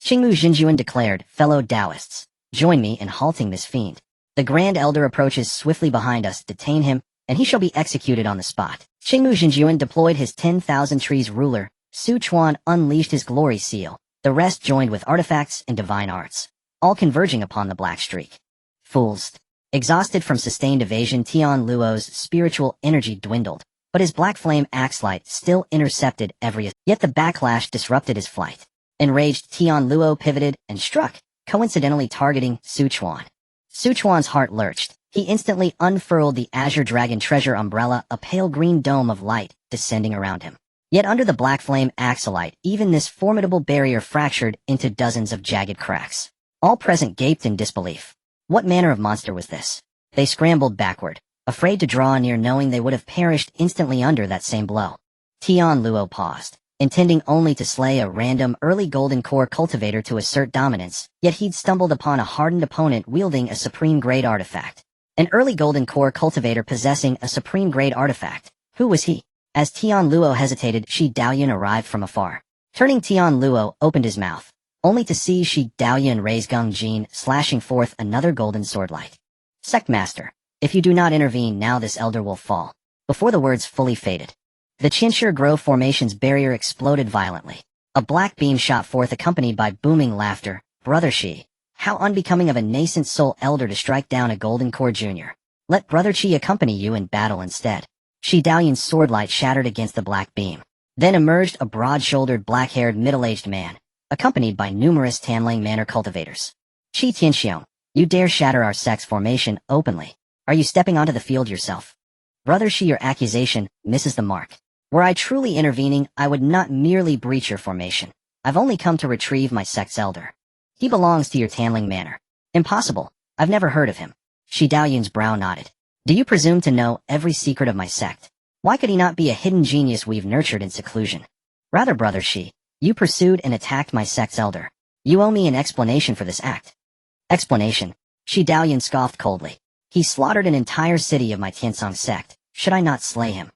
Qingmu Jinjuan declared, fellow Taoists, join me in halting this fiend. The Grand Elder approaches swiftly behind us, detain him, and he shall be executed on the spot. Qingmu Jinjuan deployed his 10,000 trees ruler. Chuan unleashed his glory seal, The rest joined with artifacts and divine arts, all converging upon the black streak. Fools. Exhausted from sustained evasion, Tian Luo's spiritual energy dwindled, but his black flame axe light still intercepted every. Yet the backlash disrupted his flight. Enraged, Tian Luo pivoted and struck, coincidentally targeting Chuan. Chuan's heart lurched. He instantly unfurled the azure dragon treasure umbrella, a pale green dome of light descending around him. Yet under the black flame axolite, even this formidable barrier fractured into dozens of jagged cracks. All present gaped in disbelief. What manner of monster was this? They scrambled backward, afraid to draw near, knowing they would have perished instantly under that same blow. Tian Luo paused, intending only to slay a random early golden core cultivator to assert dominance, yet he'd stumbled upon a hardened opponent wielding a supreme-grade artifact. An early golden core cultivator possessing a supreme-grade artifact. Who was he? As Tian Luo hesitated, Shi Daoyuan arrived from afar. Turning, Tian Luo opened his mouth, only to see Shi Daoyuan raise Gung Jin, slashing forth another golden swordlight. Sectmaster, if you do not intervene now, this elder will fall. Before the words fully faded, the Qinshe Grove formation's barrier exploded violently. A black beam shot forth, accompanied by booming laughter. Brother Shi, how unbecoming of a nascent soul elder to strike down a golden core junior. Let Brother Qi accompany you in battle instead. Shi Daoyuan's swordlight shattered against the black beam. Then emerged a broad-shouldered, black-haired, middle-aged man, accompanied by numerous Tanling Manor cultivators. Qi Tianxiong, you dare shatter our sect's formation openly. Are you stepping onto the field yourself? Brother Shi, your accusation misses the mark. Were I truly intervening, I would not merely breach your formation. I've only come to retrieve my sect's elder. He belongs to your Tanling Manor. Impossible. I've never heard of him. Shi Daoyuan's brow nodded. Do you presume to know every secret of my sect? Why could he not be a hidden genius we've nurtured in seclusion? Rather, Brother Shi, you pursued and attacked my sect's elder. You owe me an explanation for this act. Explanation? Shi Daoyuan scoffed coldly. He slaughtered an entire city of my Tiansong sect. Should I not slay him?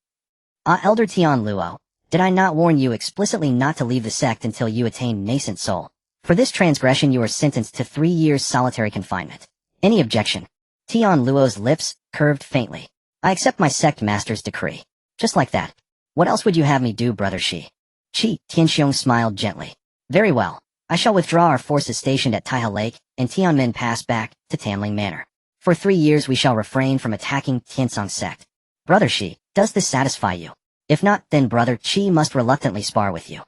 Elder Tian Luo, did I not warn you explicitly not to leave the sect until you attain nascent soul? For this transgression you are sentenced to 3 years solitary confinement. Any objection? Tian Luo's lips curved faintly. I accept my sect master's decree. Just like that. What else would you have me do, Brother Shi? Qi Tianxiong smiled gently. Very well. I shall withdraw our forces stationed at Taihe Lake, and Tianmen pass back to Tanling Manor. For 3 years we shall refrain from attacking Tiansong sect. Brother Shi, does this satisfy you? If not, then Brother Qi must reluctantly spar with you.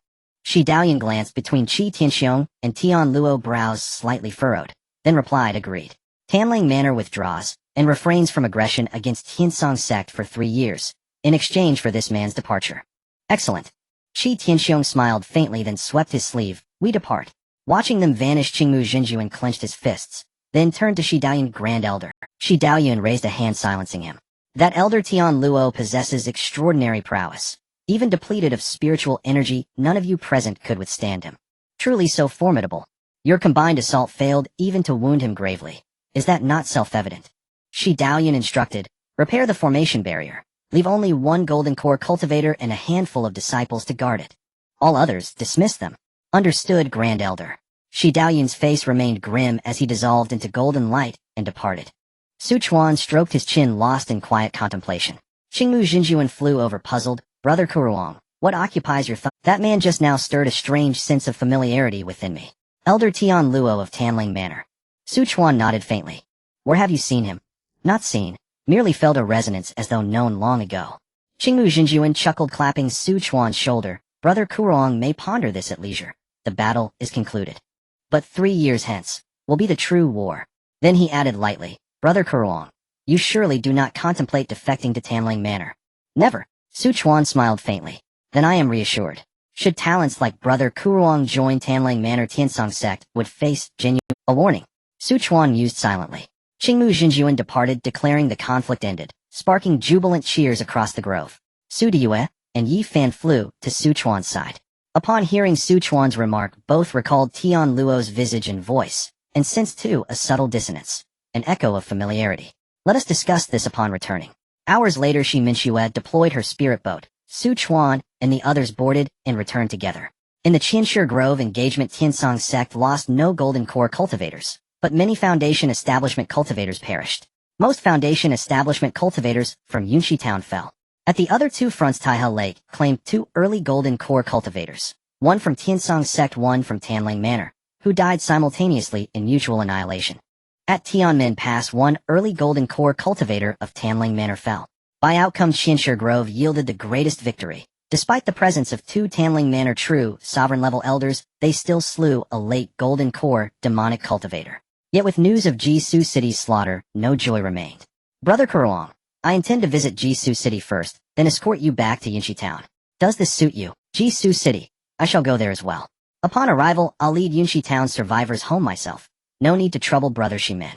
Shi Daoyuan glanced between Qi Tianxiong and Tian Luo, brows slightly furrowed, then replied, agreed. Tanling Manor withdraws and refrains from aggression against Tiansong sect for 3 years, in exchange for this man's departure. Excellent. Qi Tianxiong smiled faintly, then swept his sleeve. We depart. Watching them vanish, Qingmu Jinjuan clenched his fists, then turned to Shi Daoyuan, Grand Elder. Shi Daoyuan raised a hand, silencing him. That Elder Tian Luo possesses extraordinary prowess. Even depleted of spiritual energy, none of you present could withstand him. Truly so formidable. Your combined assault failed even to wound him gravely. Is that not self-evident? Shi Daoyuan instructed, repair the formation barrier. Leave only 1 golden core cultivator and a handful of disciples to guard it. All others, dismiss them. Understood, Grand Elder. Shi Daoyuan's face remained grim as he dissolved into golden light and departed. Chuan stroked his chin, lost in quiet contemplation. Qingmu Jinjuan flew over, puzzled. Brother Kuruong, what occupies your thought? That man just now stirred a strange sense of familiarity within me. Elder Tian Luo of Tanling Manor. Chuan nodded faintly. Where have you seen him? Not seen, merely felt a resonance as though known long ago. Qingmu Jinjuan chuckled, clapping Chuan's shoulder. Brother Kuruong may ponder this at leisure. The battle is concluded. But 3 years hence will be the true war. Then he added lightly, Brother Kuruong, you surely do not contemplate defecting to Tanling Manor. Never. Chuan smiled faintly. Then I am reassured. Should talents like Brother Kuruong join Tanling Manor, Tiansong sect would face genuine. A warning. Chuan mused silently. Qingmu Jinjuan departed, declaring the conflict ended, sparking jubilant cheers across the grove. Su Diyue and Yi Fan flew to Chuan's side. Upon hearing Chuan's remark, both recalled Tian Luo's visage and voice, and sensed too a subtle dissonance, an echo of familiarity. Let us discuss this upon returning. Hours later, Shi Minxue deployed her spirit boat. Chuan and the others boarded and returned together. In the Qinshe Grove engagement, Tiansong sect lost no golden core cultivators, but many Foundation establishment cultivators perished. Most Foundation establishment cultivators from Yunxi Town fell. At the other 2 fronts, Taihe Lake claimed 2 early golden core cultivators. one from Tiansong sect, one from Tanling Manor, who died simultaneously in mutual annihilation. At Tianmin Pass, one early golden core cultivator of Tanling Manor fell. By outcome, Qianshi Grove yielded the greatest victory. Despite the presence of two Tanling Manor true, sovereign-level elders, they still slew a late golden core demonic cultivator. Yet with news of Jisoo City's slaughter, no joy remained. Brother Kuruong, I intend to visit Jisoo City first, then escort you back to Yinshi Town. Does this suit you? Jisoo City. I shall go there as well. Upon arrival, I'll lead Yunshi Town survivors home myself. No need to trouble Brother Shimen.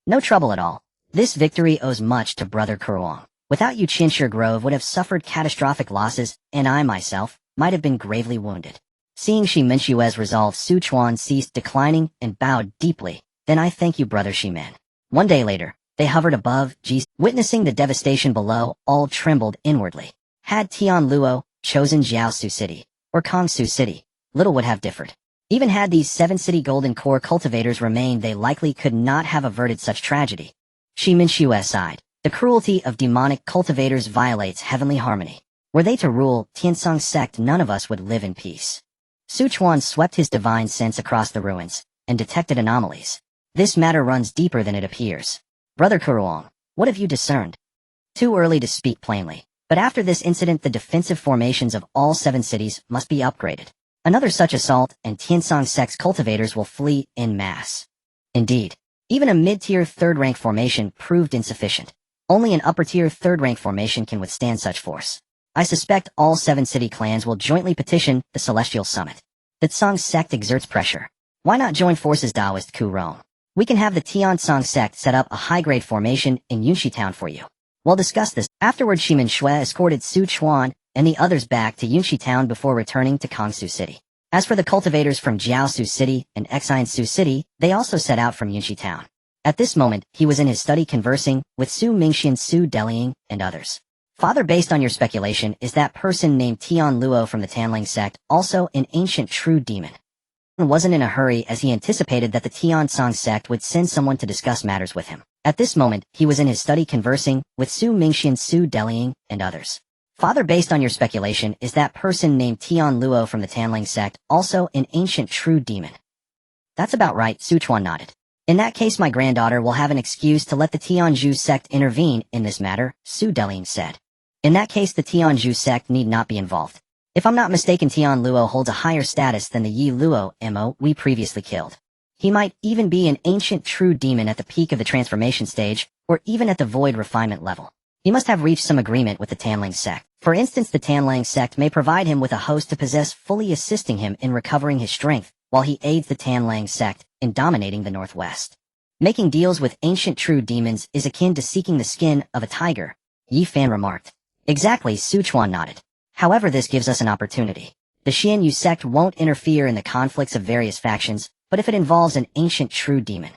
No trouble at all. This victory owes much to Brother Kuruong. Without you, Qianshi Grove would have suffered catastrophic losses, and I myself might have been gravely wounded. Seeing Shimen-Shue's resolve, Su Chuan ceased declining and bowed deeply. Then I thank you, Brother Shimen. One day later, they hovered above Ji. Witnessing the devastation below, all trembled inwardly. Had Tian Luo chosen Jiaosu City or Kangsu City, little would have differed. Even had these 7-city golden core cultivators remained, they likely could not have averted such tragedy. Shimen-Shue sighed. The cruelty of demonic cultivators violates heavenly harmony. Were they to rule Tiansong sect, none of us would live in peace. Su Chuan swept his divine sense across the ruins and detected anomalies. This matter runs deeper than it appears. Brother Kuruong, what have you discerned? Too early to speak plainly, but after this incident the defensive formations of all 7 cities must be upgraded. Another such assault and Tiansong sect's cultivators will flee en masse. Indeed, even a mid-tier 3rd-rank formation proved insufficient. Only an upper-tier 3rd-rank formation can withstand such force. I suspect all 7 city clans will jointly petition the Celestial Summit. The Tsong sect exerts pressure. Why not join forces, Taoist Kurong? We can have the Tiansong sect set up a high-grade formation in Yunshi Town for you. We'll discuss this. Afterward, Shimen-Shue escorted Su Chuan and the others back to Yunshi Town before returning to Kangsu City. As for the cultivators from Jiaosu City and Xiansu City, they also set out from Yunshi Town. At this moment, he was in his study conversing with Su Mingxian, Su Delying, and others. Father, based on your speculation, is that person named Tian Luo from the Tanling sect also an ancient true demon? He wasn't in a hurry as he anticipated that the Tiansong sect would send someone to discuss matters with him. At this moment, he was in his study conversing with Su Mingxian, Su Delying, and others. Father, based on your speculation, is that person named Tian Luo from the Tanling sect also an ancient true demon? That's about right, Su Chuan nodded. In that case, my granddaughter will have an excuse to let the Tianzhu sect intervene in this matter, Su Delying said. In that case, the Tianzhu sect need not be involved. If I'm not mistaken, Tian Luo holds a higher status than the Yi Luo Mo we previously killed. He might even be an ancient true demon at the peak of the transformation stage, or even at the void refinement level. He must have reached some agreement with the Tanling sect. For instance, the Tanling sect may provide him with a host to possess, fully assisting him in recovering his strength, while he aids the Tanling sect in dominating the Northwest. Making deals with ancient true demons is akin to seeking the skin of a tiger, Yi Fan remarked. Exactly, Su Chuan nodded. However, this gives us an opportunity. The Xianyu sect won't interfere in the conflicts of various factions, but if it involves an ancient true demon,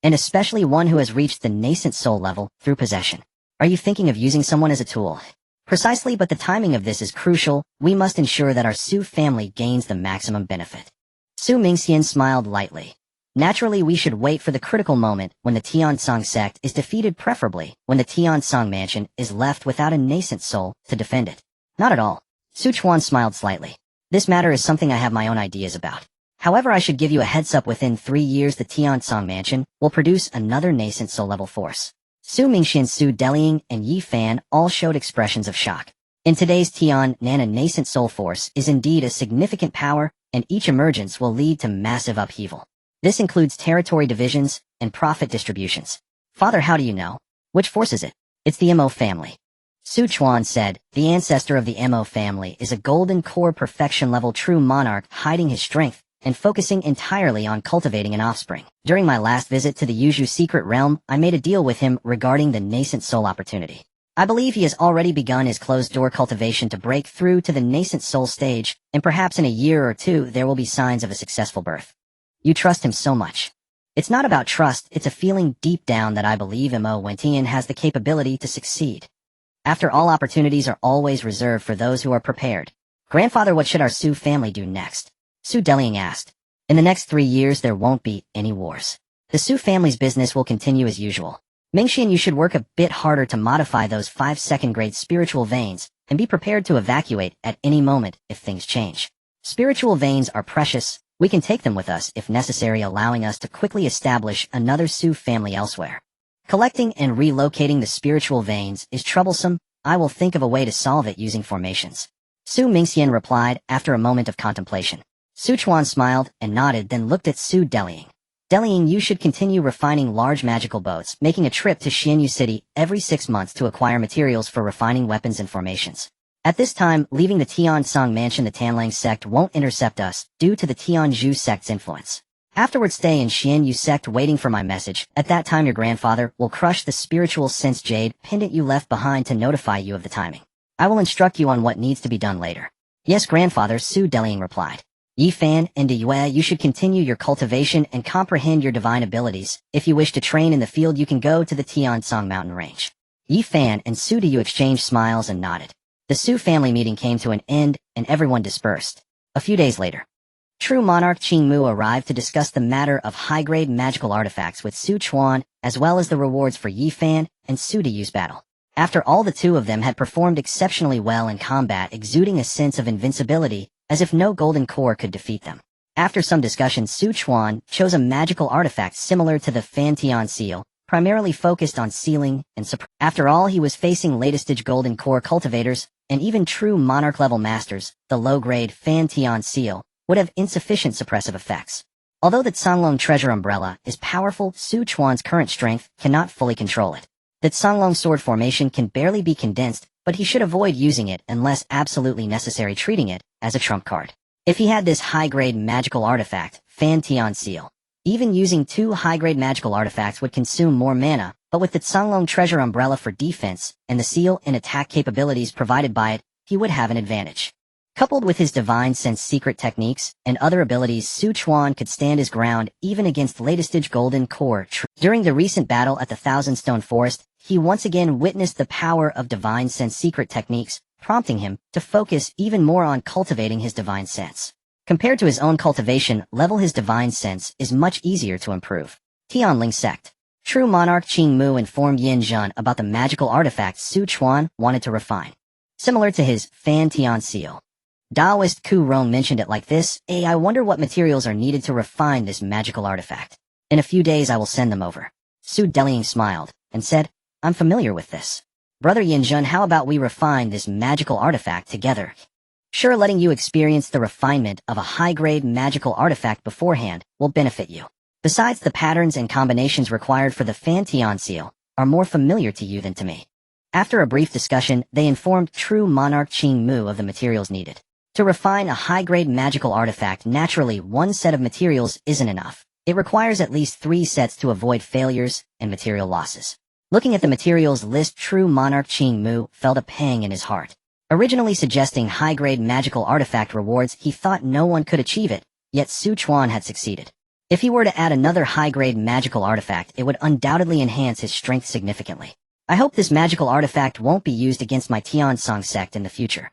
and especially one who has reached the nascent soul level through possession. Are you thinking of using someone as a tool? Precisely, but the timing of this is crucial. We must ensure that our Su family gains the maximum benefit. Su Mingxian smiled lightly. Naturally, we should wait for the critical moment when the Tiansong sect is defeated, preferably when the Tiansong mansion is left without a nascent soul to defend it. Not at all. Su Chuan smiled slightly. This matter is something I have my own ideas about. However, I should give you a heads up, within 3 years the Tiansong mansion will produce another nascent soul level force. Su Mingxian, Su Delying, and Yi Fan all showed expressions of shock. In today's Tian Nan, a nascent soul force is indeed a significant power, and each emergence will lead to massive upheaval. This includes territory divisions and profit distributions. Father, how do you know? Which force is it? It's the Mo family. Su Chuan said, the ancestor of the Mo family is a golden core perfection level true monarch, hiding his strength and focusing entirely on cultivating an offspring. During my last visit to the Yuzhu secret realm, I made a deal with him regarding the nascent soul opportunity. I believe he has already begun his closed-door cultivation to break through to the nascent soul stage, and perhaps in a year or two there will be signs of a successful birth. You trust him so much. It's not about trust, it's a feeling deep down that I believe Mo Wentian has the capability to succeed. After all, opportunities are always reserved for those who are prepared. Grandfather, what should our Su family do next? Su Delying asked. In the next 3 years there won't be any wars. The Su family's business will continue as usual. Mingxian, you should work a bit harder to modify those 5 second-grade spiritual veins, and be prepared to evacuate at any moment if things change. Spiritual veins are precious. We can take them with us if necessary, allowing us to quickly establish another Su family elsewhere. Collecting and relocating the spiritual veins is troublesome. I will think of a way to solve it using formations. Su Mingxian replied after a moment of contemplation. Su Chuan smiled and nodded, then looked at Su Delying. Delying, you should continue refining large magical boats, making a trip to Xianyu City every 6 months to acquire materials for refining weapons and formations. At this time, leaving the Tiansong mansion, the Tanlang sect won't intercept us, due to the Tianzhu sect's influence. Afterward, stay in Xianyu sect waiting for my message. At that time, your grandfather will crush the spiritual sense jade pendant you left behind to notify you of the timing. I will instruct you on what needs to be done later. Yes, grandfather, Su Delying replied. Yi Fan and Yue, you should continue your cultivation and comprehend your divine abilities. If you wish to train in the field, you can go to the Tiansong mountain range. Yi Fan and Su Deyu exchanged smiles and nodded. The Su family meeting came to an end, and everyone dispersed. A few days later, True Monarch Qingmu arrived to discuss the matter of high-grade magical artifacts with Su Chuan, as well as the rewards for Yi Fan and Su Deyu's battle. After all, the two of them had performed exceptionally well in combat, exuding a sense of invincibility, as if no golden core could defeat them. After some discussion, Su Chuan chose a magical artifact similar to the Fan Tian seal, primarily focused on sealing and suppression. After all, he was facing latest-stage golden core cultivators, and even true monarch-level masters. The low-grade Fan Tian seal would have insufficient suppressive effects. Although the Canglong treasure umbrella is powerful, Su Chuan's current strength cannot fully control it. The Canglong sword formation can barely be condensed, but he should avoid using it unless absolutely necessary, treating it as a trump card. If he had this high-grade magical artifact, Fan Tian seal, even using 2 high-grade magical artifacts would consume more mana, but with the Canglong treasure umbrella for defense and the seal and attack capabilities provided by it, he would have an advantage. Coupled with his divine sense secret techniques and other abilities, Su Chuan could stand his ground even against latest-stage golden core. During the recent battle at the Thousand Stone Forest, he once again witnessed the power of divine sense secret techniques, prompting him to focus even more on cultivating his divine sense. Compared to his own cultivation level, his divine sense is much easier to improve. Tianling sect. True Monarch Qingmu informed Yin Zhen about the magical artifact Su Chuan wanted to refine. Similar to his Fan Tian seal. Daoist Ku Rong mentioned it like this: I wonder what materials are needed to refine this magical artifact. In a few days I will send them over. Su Delying smiled and said, I'm familiar with this. Brother Yin Zhen, how about we refine this magical artifact together? Sure, letting you experience the refinement of a high-grade magical artifact beforehand will benefit you. Besides, the patterns and combinations required for the Fan Tian seal are more familiar to you than to me. After a brief discussion, they informed True Monarch Qingmu of the materials needed. To refine a high-grade magical artifact, naturally, one set of materials isn't enough. It requires at least 3 sets to avoid failures and material losses. Looking at the materials list, True Monarch Qingmu felt a pang in his heart. Originally suggesting high-grade magical artifact rewards, he thought no one could achieve it, yet Su Chuan had succeeded. If he were to add another high-grade magical artifact, it would undoubtedly enhance his strength significantly. I hope this magical artifact won't be used against my Tiansong sect in the future.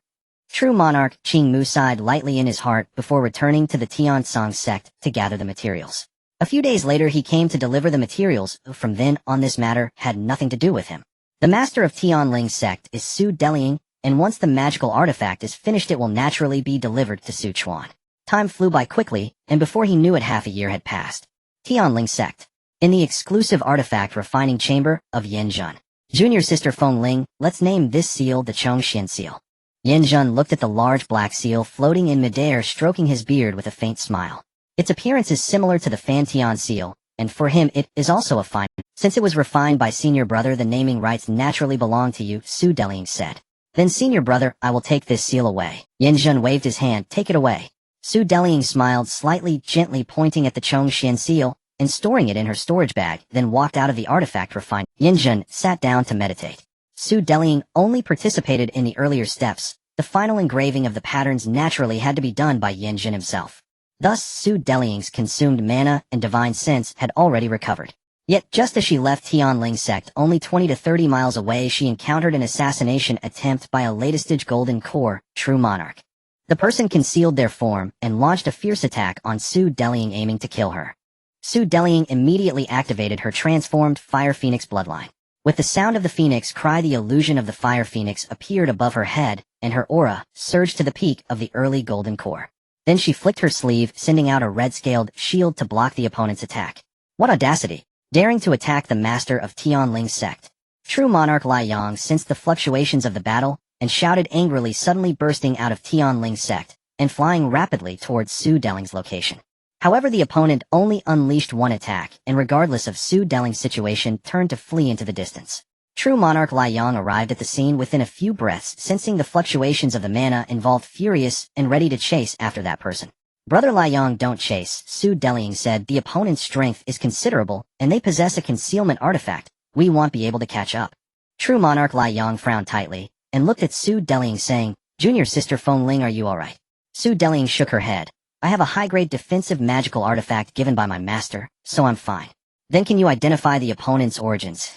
True Monarch Qingmu sighed lightly in his heart before returning to the Tiansong sect to gather the materials. A few days later he came to deliver the materials. From then on, this matter had nothing to do with him. The master of Tianling sect is Su Delying, and once the magical artifact is finished it will naturally be delivered to Su Chuan. Time flew by quickly, and before he knew it, half a year had passed. Tianling sect. In the exclusive artifact refining chamber of Yin Zhen. Junior sister Feng Ling, let's name this seal the Chongxian seal. Yin Zhen looked at the large black seal floating in midair, stroking his beard with a faint smile. Its appearance is similar to the Fan Tian seal, and for him it is also a fine. Since it was refined by senior brother, the naming rights naturally belong to you, Su Delying said. Then senior brother, I will take this seal away. Yin Zhen waved his hand. Take it away. Su Delying smiled slightly, gently pointing at the Chongxian seal and storing it in her storage bag, then walked out of the artifact refined. Yin Zhen sat down to meditate. Su Delying only participated in the earlier steps. The final engraving of the patterns naturally had to be done by Yin Zhen himself. Thus, Su Delying's consumed mana and divine sense had already recovered. Yet, just as she left Tianling sect only 20 to 30 miles away, she encountered an assassination attempt by a latest-stage golden core, True Monarch. The person concealed their form and launched a fierce attack on Su Delying, aiming to kill her. Su Delying immediately activated her transformed Fire Phoenix bloodline. With the sound of the phoenix cry, the illusion of the Fire Phoenix appeared above her head, and her aura surged to the peak of the early golden core. Then she flicked her sleeve, sending out a red-scaled shield to block the opponent's attack. What audacity! Daring to attack the master of Tianling's sect. True monarch Lai Yang sensed the fluctuations of the battle and shouted angrily, suddenly bursting out of Tianling's sect and flying rapidly towards Su Deling's location. However, the opponent only unleashed one attack, and regardless of Su Deling's situation, turned to flee into the distance. True monarch Lai Yang arrived at the scene within a few breaths, sensing the fluctuations of the mana involved, furious and ready to chase after that person. Brother Lai Yang, don't chase, Su Deling said. The opponent's strength is considerable, and they possess a concealment artifact. We won't be able to catch up. True monarch Lai Yang frowned tightly and looked at Su Deling, saying, Junior sister Feng Ling, are you alright? Su Deling shook her head. I have a high-grade defensive magical artifact given by my master, so I'm fine. Then can you identify the opponent's origins?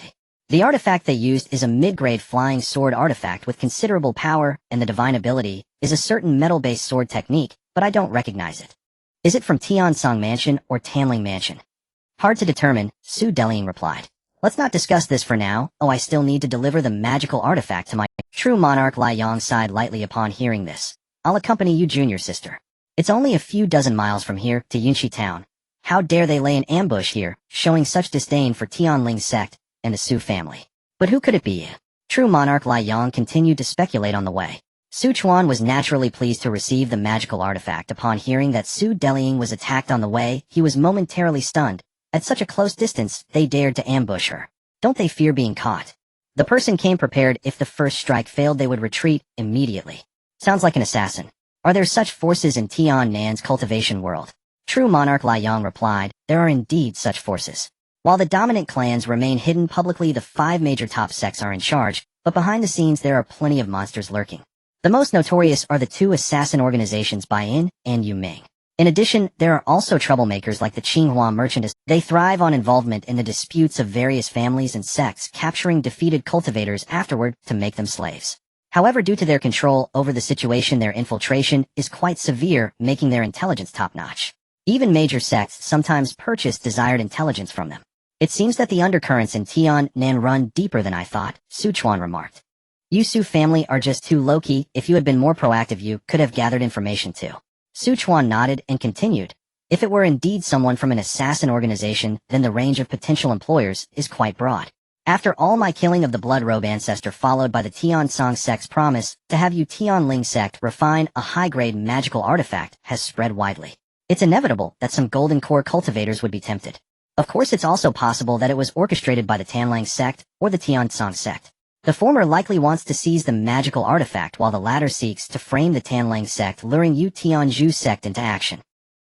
The artifact they used is a mid-grade flying sword artifact with considerable power, and the divine ability is a certain metal-based sword technique, but I don't recognize it. Is it from Tiansong Mansion or Tanling Mansion? Hard to determine, Su Deling replied. Let's not discuss this for now. Oh, I still need to deliver the magical artifact to my... True monarch Lai Yang sighed lightly upon hearing this. I'll accompany you, junior sister. It's only a few dozen miles from here to Yunshi Town. How dare they lay an ambush here, showing such disdain for Tianling's sect and the Su family. But who could it be? True monarch Lai Yang continued to speculate on the way. Su Chuan was naturally pleased to receive the magical artifact. Upon hearing that Su Deling was attacked on the way, he was momentarily stunned. At such a close distance, they dared to ambush her. Don't they fear being caught? The person came prepared. If the first strike failed, they would retreat immediately. Sounds like an assassin. Are there such forces in Tian Nan's cultivation world? True monarch Lai Yang replied, there are indeed such forces. While the dominant clans remain hidden publicly, the 5 major top sects are in charge, but behind the scenes there are plenty of monsters lurking. The most notorious are the 2 assassin organizations Baiyin and Yuming. In addition, there are also troublemakers like the Qinghua merchants. They thrive on involvement in the disputes of various families and sects, capturing defeated cultivators afterward to make them slaves. However, due to their control over the situation, their infiltration is quite severe, making their intelligence top-notch. Even major sects sometimes purchase desired intelligence from them. It seems that the undercurrents in Tian Nan run deeper than I thought, Su Chuan remarked. You Su family are just too low-key. If you had been more proactive, you could have gathered information too. Su Chuan nodded and continued. If it were indeed someone from an assassin organization, then the range of potential employers is quite broad. After all, my killing of the blood robe ancestor followed by the Tian Song sect's promise to have you Tianling sect refine a high-grade magical artifact has spread widely. It's inevitable that some golden core cultivators would be tempted. Of course, it's also possible that it was orchestrated by the Tanlang sect or the Tian Song sect. The former likely wants to seize the magical artifact, while the latter seeks to frame the Tanlang sect, luring you Tianzhu sect into action.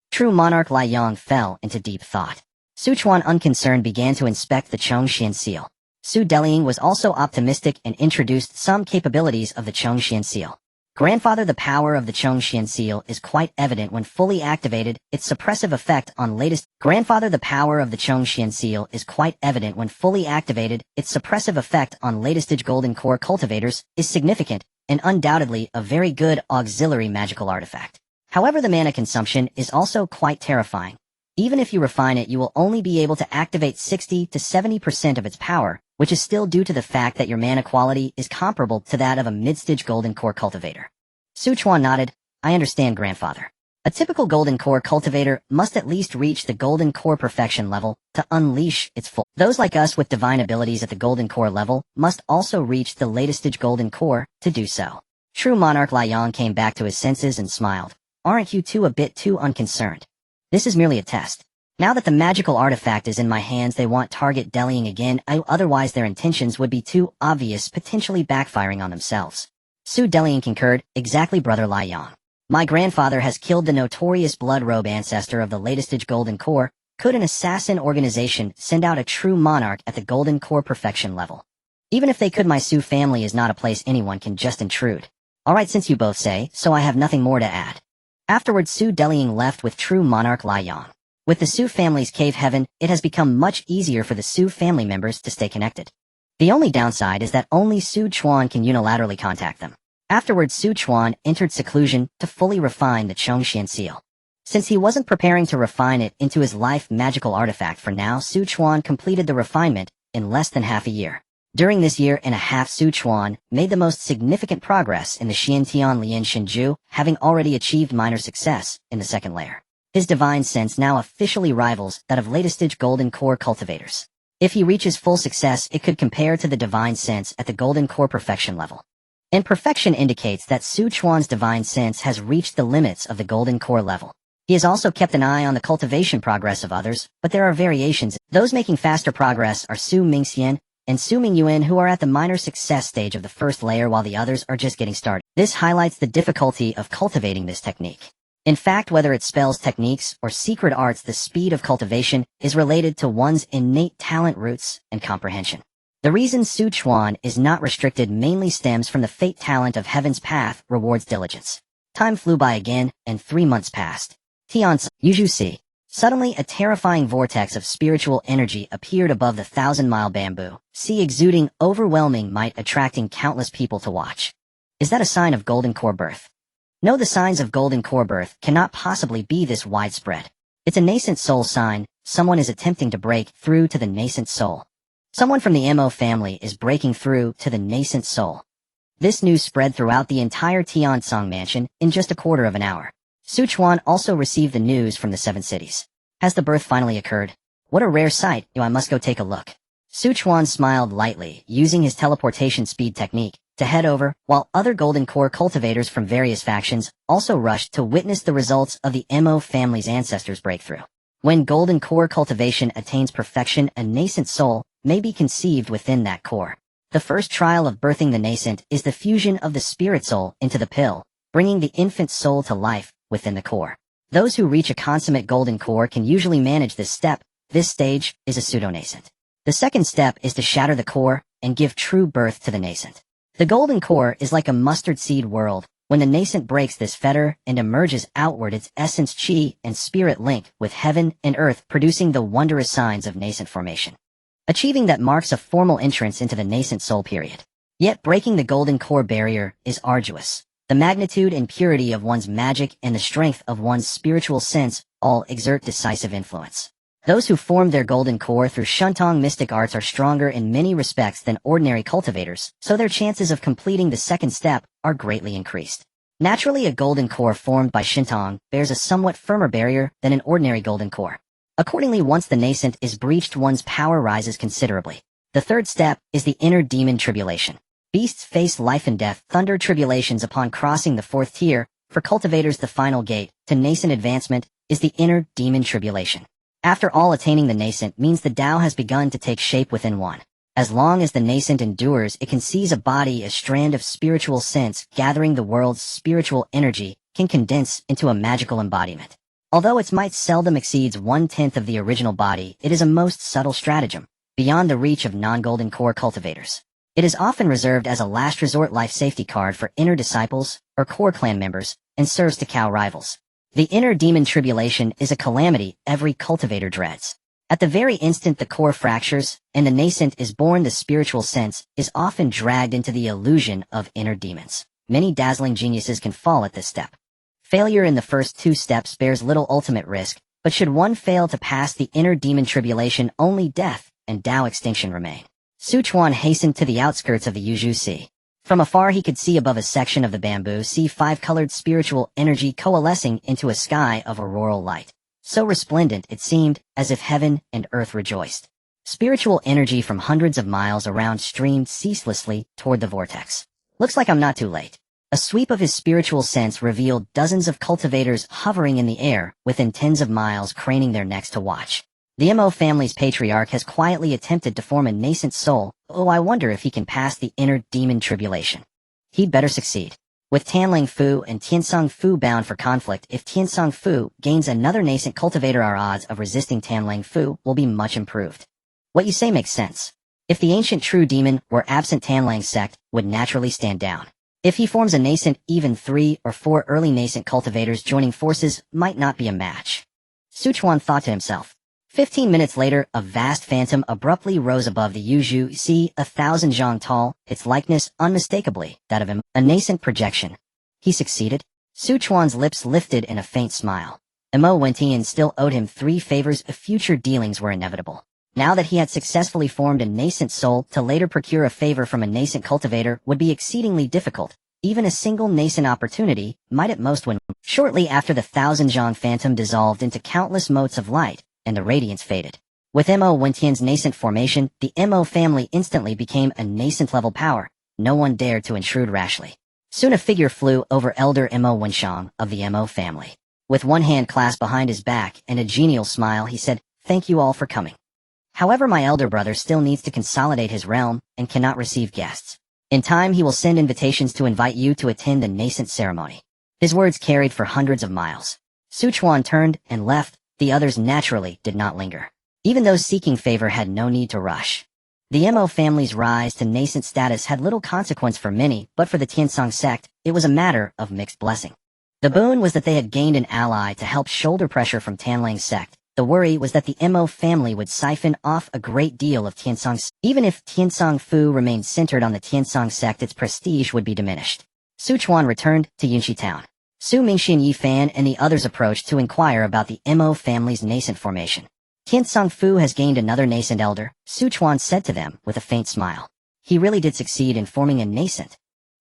True monarch Lai Yang fell into deep thought. Su Chuan, unconcerned, began to inspect the Chongxian seal. Su Deling was also optimistic and introduced some capabilities of the Chongxian seal. Grandfather, the power of the Chongxian seal is quite evident when fully activated. Its suppressive effect on latest Grandfather, the power of the Chongxian seal is quite evident when fully activated. Its suppressive effect on latest golden core cultivators is significant and undoubtedly a very good auxiliary magical artifact. However, the mana consumption is also quite terrifying. Even if you refine it, you will only be able to activate 60 to 70% of its power, which is still due to the fact that your mana quality is comparable to that of a mid-stage golden core cultivator. Su Chuan nodded. I understand, grandfather. A typical golden core cultivator must at least reach the golden core perfection level to unleash its full. Those like us with divine abilities at the golden core level must also reach the latest stage golden core to do so. True monarch Lai Yang came back to his senses and smiled. Aren't you two a bit too unconcerned? This is merely a test. Now that the magical artifact is in my hands, they won't target Deling again, otherwise their intentions would be too obvious, potentially backfiring on themselves. Su Deling concurred. Exactly, brother Lai Yang. My grandfather has killed the notorious blood robe ancestor of the latest stage golden core. Could an assassin organization send out a true monarch at the golden core perfection level? Even if they could, my Su family is not a place anyone can just intrude. Alright, since you both say so, I have nothing more to add. Afterwards, Su Deling left with true monarch Lai Yang. With the Su family's cave heaven, it has become much easier for the Su family members to stay connected. The only downside is that only Su Chuan can unilaterally contact them. Afterwards, Su Chuan entered seclusion to fully refine the Chongxian seal. Since he wasn't preparing to refine it into his life magical artifact for now, Su Chuan completed the refinement in less than half a year. During this year and a half, Chuan made the most significant progress in the Xiantian Lian Shinju, having already achieved minor success in the second layer. His divine sense now officially rivals that of latest-stage golden core cultivators. If he reaches full success, it could compare to the divine sense at the golden core perfection level. And perfection indicates that Chuan's divine sense has reached the limits of the golden core level. He has also kept an eye on the cultivation progress of others, but there are variations. Those making faster progress are Su Mingxian and Su Mingyuan, who are at the minor success stage of the first layer while the others are just getting started. This highlights the difficulty of cultivating this technique. In fact, whether it spells techniques or secret arts, the speed of cultivation is related to one's innate talent, roots, and comprehension. The reason Chuan is not restricted mainly stems from the fate talent of Heaven's Path rewards diligence. Time flew by again, and 3 months passed. Tian's Yuju. Suddenly, a terrifying vortex of spiritual energy appeared above the 1,000-mile bamboo, exuding overwhelming might, attracting countless people to watch. Is that a sign of golden core birth? No, the signs of golden core birth cannot possibly be this widespread. It's a nascent soul sign. Someone is attempting to break through to the nascent soul. Someone from the Mo family is breaking through to the nascent soul. This news spread throughout the entire Tiansong mansion in just a quarter of an hour. Chuan also received the news from the 7 cities. Has the birth finally occurred? What a rare sight. I must go take a look. Chuan smiled lightly, using his teleportation speed technique to head over, while other golden core cultivators from various factions also rushed to witness the results of the Mo family's ancestors' breakthrough. When golden core cultivation attains perfection, a nascent soul may be conceived within that core. The first trial of birthing the nascent is the fusion of the spirit soul into the pill, bringing the infant soul to life within the core. Those who reach a consummate golden core can usually manage this step. This stage is a pseudo-nascent. The second step is to shatter the core and give true birth to the nascent. The golden core is like a mustard seed world. When the nascent breaks this fetter and emerges outward, its essence, chi, and spirit link with heaven and earth, producing the wondrous signs of nascent formation. Achieving that marks a formal entrance into the nascent soul period. Yet breaking the golden core barrier is arduous. The magnitude and purity of one's magic and the strength of one's spiritual sense all exert decisive influence. Those who form their golden core through Shuntong mystic arts are stronger in many respects than ordinary cultivators, so their chances of completing the second step are greatly increased. Naturally, a golden core formed by Shuntong bears a somewhat firmer barrier than an ordinary golden core. Accordingly, once the nascent is breached, one's power rises considerably. The third step is the inner demon tribulation. Beasts face life and death, thunder tribulations upon crossing the fourth tier. For cultivators, the final gate to nascent advancement is the inner demon tribulation. After all, attaining the nascent means the Tao has begun to take shape within one. As long as the nascent endures, it can seize a body. A strand of spiritual sense, gathering the world's spiritual energy, can condense into a magical embodiment. Although its might seldom exceeds 1/10 of the original body, it is a most subtle stratagem, beyond the reach of non-golden core cultivators. It is often reserved as a last resort life safety card for inner disciples or core clan members, and serves to cow rivals. The inner demon tribulation is a calamity every cultivator dreads. At the very instant the core fractures and the nascent is born, the spiritual sense is often dragged into the illusion of inner demons. Many dazzling geniuses can fall at this step. Failure in the first 2 steps bears little ultimate risk, but should one fail to pass the inner demon tribulation, only death and Tao extinction remain. Chuan hastened to the outskirts of the Yuju Sea. From afar he could see above a section of the bamboo sea 5-colored spiritual energy coalescing into a sky of auroral light. So resplendent it seemed as if heaven and earth rejoiced. Spiritual energy from hundreds of miles around streamed ceaselessly toward the vortex. Looks like I'm not too late. A sweep of his spiritual sense revealed dozens of cultivators hovering in the air within tens of miles, craning their necks to watch. The Mo family's patriarch has quietly attempted to form a nascent soul. Oh, I wonder if he can pass the inner demon tribulation. He'd better succeed. With Tanlang Fu and Tiansong Fu bound for conflict, if Tiansong Fu gains another nascent cultivator, our odds of resisting Tanlang Fu will be much improved. What you say makes sense. If the ancient true demon were absent, Tanlang's sect would naturally stand down. If he forms a nascent, even 3 or 4 early nascent cultivators joining forces might not be a match. Chuan thought to himself. 15 minutes later, a vast phantom abruptly rose above the Yuju Sea, 1,000 zhang tall, its likeness unmistakably that of him, a nascent projection. He succeeded? Chuan's lips lifted in a faint smile. Mo Wentian still owed him 3 favors. Future dealings were inevitable. Now that he had successfully formed a nascent soul, to later procure a favor from a nascent cultivator would be exceedingly difficult. Even a single nascent opportunity might at most win. Shortly after, the Thousand Zhang Phantom dissolved into countless motes of light, and the radiance faded. With Mo Wentian's nascent formation, the Mo family instantly became a nascent-level power. No one dared to intrude rashly. Soon a figure flew over Elder Mo Wenshang of the Mo family. With one hand clasped behind his back and a genial smile, he said, "Thank you all for coming. However, my elder brother still needs to consolidate his realm and cannot receive guests. In time, he will send invitations to invite you to attend the nascent ceremony." His words carried for hundreds of miles. Chuan turned and left. The others naturally did not linger. Even those seeking favor had no need to rush. The Mo family's rise to nascent status had little consequence for many, but for the Tiansong sect, it was a matter of mixed blessing. The boon was that they had gained an ally to help shoulder pressure from Tanlang's sect. The worry was that the Mo family would siphon off a great deal of Tiansong's. Even if Tiansong Fu remained centered on the Tiansong sect, its prestige would be diminished. Chuan returned to Yunxi town. Su Mingxi and Yi Fan and the others approached to inquire about the Mo family's nascent formation. "Tiansong Fu has gained another nascent elder," Chuan said to them with a faint smile. "He really did succeed in forming a nascent."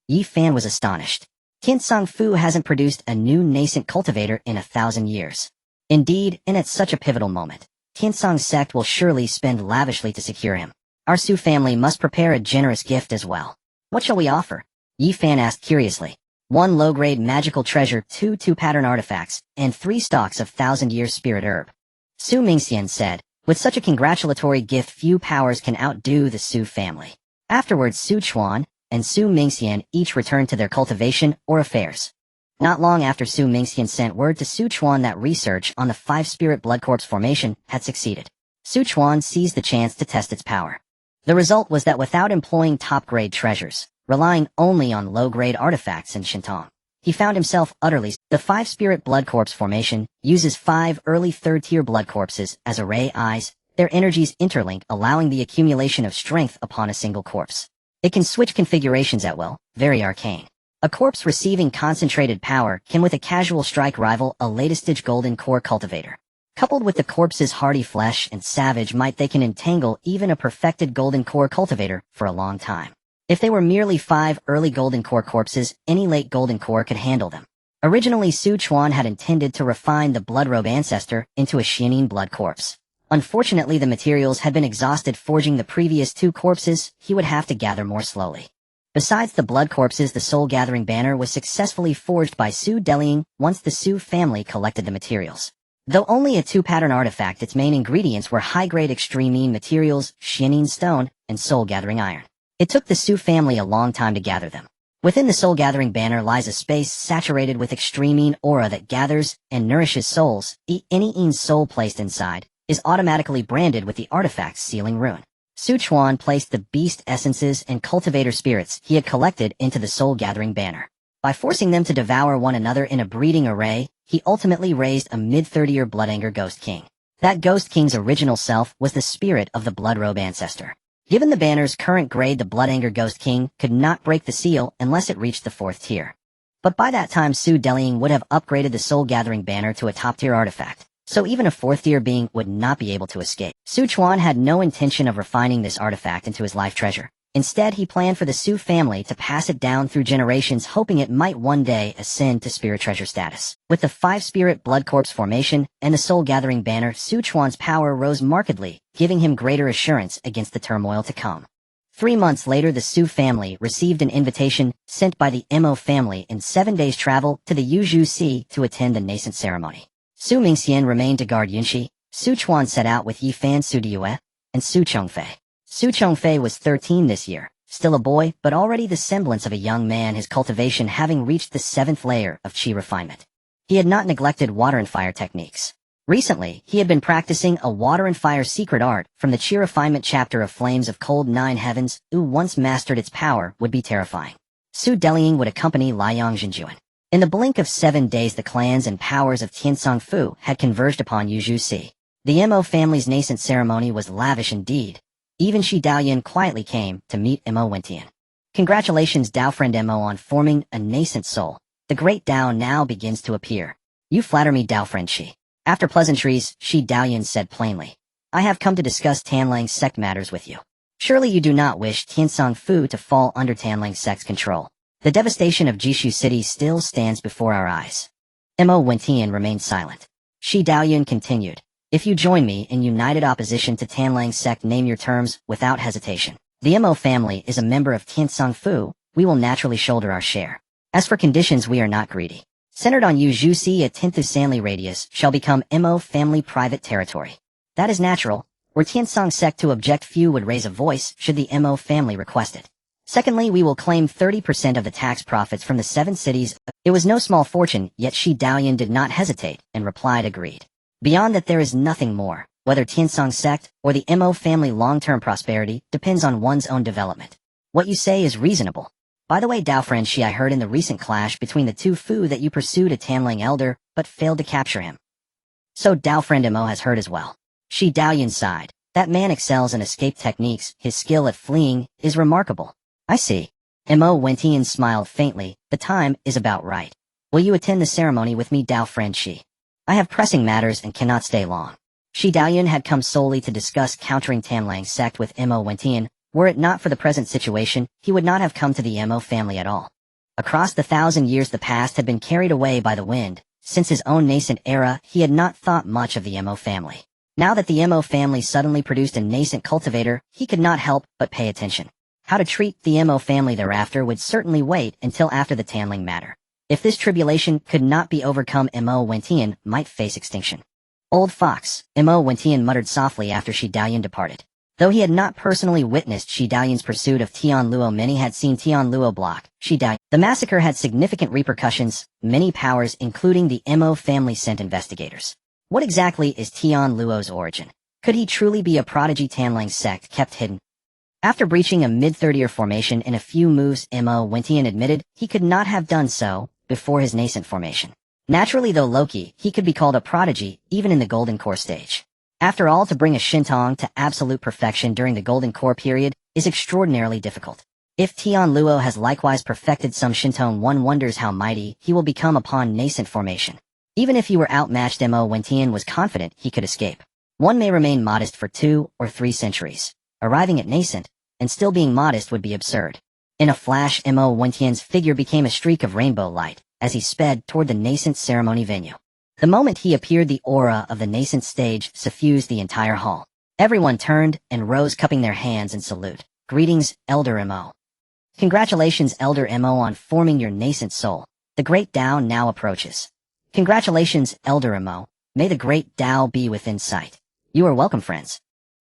Yi Fan was astonished. Tiansong Fu hasn't produced a new nascent cultivator in 1,000 years. Indeed, and at such a pivotal moment, Tiansong's sect will surely spend lavishly to secure him. Our Su family must prepare a generous gift as well. "What shall we offer?" Yi Fan asked curiously. "1 low-grade magical treasure, 2 two-pattern artifacts, and 3 stalks of 1,000-year spirit herb." Su Mingxian said, "With such a congratulatory gift, few powers can outdo the Su family." Afterwards, Su Chuan and Su Mingxian each returned to their cultivation or affairs. Not long after, Su Mingxian sent word to Su Chuan that research on the 5-spirit blood corpse formation had succeeded. Su Chuan seized the chance to test its power. The result was that without employing top-grade treasures, relying only on low-grade artifacts and Shintong, he found himself utterly. The 5-spirit blood corpse formation uses 5 early 3rd-tier blood corpses as array eyes. Their energies interlink, allowing the accumulation of strength upon a single corpse. It can switch configurations at will, very arcane. A corpse receiving concentrated power can with a casual strike rival a latest-stage golden core cultivator. Coupled with the corpse's hardy flesh and savage might, they can entangle even a perfected golden core cultivator for a long time. If they were merely 5 early golden core corpses, any late golden core could handle them. Originally, Su Chuan had intended to refine the bloodrobe ancestor into a Xianin blood corpse. Unfortunately, the materials had been exhausted forging the previous 2 corpses. He would have to gather more slowly. Besides the blood corpses, the soul-gathering banner was successfully forged by Su Delying once the Su family collected the materials. Though only a 2-pattern artifact, its main ingredients were high-grade extremine materials, Xianin stone, and soul-gathering iron. It took the Su family a long time to gather them. Within the soul-gathering banner lies a space saturated with extremine aura that gathers and nourishes souls. Any soul placed inside is automatically branded with the artifact's sealing rune. Su Chuan placed the beast essences and cultivator spirits he had collected into the soul-gathering banner. By forcing them to devour one another in a breeding array, he ultimately raised a mid-30-year Bloodanger Ghost King. That Ghost King's original self was the spirit of the Bloodrobe ancestor. Given the banner's current grade, the Bloodanger Ghost King could not break the seal unless it reached the 4th tier. But by that time, Su Delying would have upgraded the soul-gathering banner to a top-tier artifact, so even a 4th-tier being would not be able to escape. Su Chuan had no intention of refining this artifact into his life treasure. Instead, he planned for the Su family to pass it down through generations, hoping it might one day ascend to spirit treasure status. With the 5-spirit blood corpse formation and the soul-gathering banner, Su Chuan's power rose markedly, giving him greater assurance against the turmoil to come. 3 months later, the Su family received an invitation sent by the Mo family in 7 days' travel to the Yuzhu Sea to attend the nascent ceremony. Su Mingxian remained to guard Yunxi. Su Chuan set out with Yi Fan, Su Diyue, and Su Chongfei. Su Chongfei was 13 this year, still a boy, but already the semblance of a young man, his cultivation having reached the 7th layer of qi refinement. He had not neglected water and fire techniques. Recently, he had been practicing a water and fire secret art from the qi refinement chapter of Flames of Cold 9 Heavens. Who once mastered its power would be terrifying. Su Delying would accompany Liang Zhenjuan. In the blink of 7 days, the clans and powers of Tiansong Fu had converged upon Yuzhu Sea. The Mo family's nascent ceremony was lavish indeed. Even Shi Daoyan quietly came to meet Mo Wentian. "Congratulations, Dao friend Mo, on forming a nascent soul. The great Dao now begins to appear. You flatter me, Dao friend Shi." After pleasantries, Shi Daoyan said plainly. I have come to discuss Tanlang's sect matters with you. Surely you do not wish Tiansong Fu to fall under Tanlang's sect's control. The devastation of Jishu City still stands before our eyes. Mo Wentian remained silent. Shi Daoyun continued. If you join me in united opposition to Tanlang's sect, name your terms without hesitation. The Mo family is a member of Tiansong Fu. We will naturally shoulder our share. As for conditions, we are not greedy. Centered on you, Zhu, a 10th of Sanli radius shall become Mo family private territory. That is natural. Were Tiansong sect to object, few would raise a voice should the Mo family request it. Secondly, we will claim 30% of the tax profits from the 7 cities. It was no small fortune, yet Shi Daoyun did not hesitate and replied agreed. Beyond that there is nothing more. Whether Tiansong sect or the Mo family long-term prosperity depends on one's own development. What you say is reasonable. By the way, Dao friend Shi, I heard in the recent clash between the two Fu that you pursued a Tanlang elder, but failed to capture him. So Dao friend Mo has heard as well. Shi Daoyun sighed. That man excels in escape techniques. His skill at fleeing is remarkable. I see. Mo Wentian smiled faintly. The time is about right. Will you attend the ceremony with me, Dao friend Shi? I have pressing matters and cannot stay long. Shi Daoyun had come solely to discuss countering Tanlang's sect with Mo Wentian. Were it not for the present situation, he would not have come to the Mo family at all. Across the 1,000 years, the past had been carried away by the wind. Since his own nascent era, he had not thought much of the Mo family. Now that the Mo family suddenly produced a nascent cultivator, he could not help but pay attention. How to treat the Mo family thereafter would certainly wait until after the Tanling matter. If this tribulation could not be overcome, Mo Wentian might face extinction. Old fox, Mo Wentian muttered softly after Shi Daoyun departed. Though he had not personally witnessed Shi Daoyun's pursuit of Tian Luo, many had seen Tian Luo block Shi Daoyun. The massacre had significant repercussions. Many powers, including the Mo family, sent investigators. What exactly is Tian Luo's origin? Could he truly be a prodigy Tanlang sect kept hidden? After breaching a mid-30-year formation in a few moves, Mo Wentian admitted he could not have done so before his nascent formation. Naturally, though Loki, he could be called a prodigy even in the Golden Core stage. After all, to bring a Shintong to absolute perfection during the Golden Core period is extraordinarily difficult. If Tian Luo has likewise perfected some Shintong, one wonders how mighty he will become upon nascent formation. Even if he were outmatched, Mo Wentian was confident he could escape. One may remain modest for 2 or 3 centuries. Arriving at nascent and still being modest would be absurd. In a flash, Mo Wentian's figure became a streak of rainbow light as he sped toward the nascent ceremony venue. The moment he appeared, the aura of the nascent stage suffused the entire hall. Everyone turned and rose, cupping their hands in salute. Greetings, Elder Mo. Congratulations, Elder Mo, on forming your nascent soul. The great Tao now approaches. Congratulations, Elder Mo. May the great Tao be within sight. You are welcome, friends.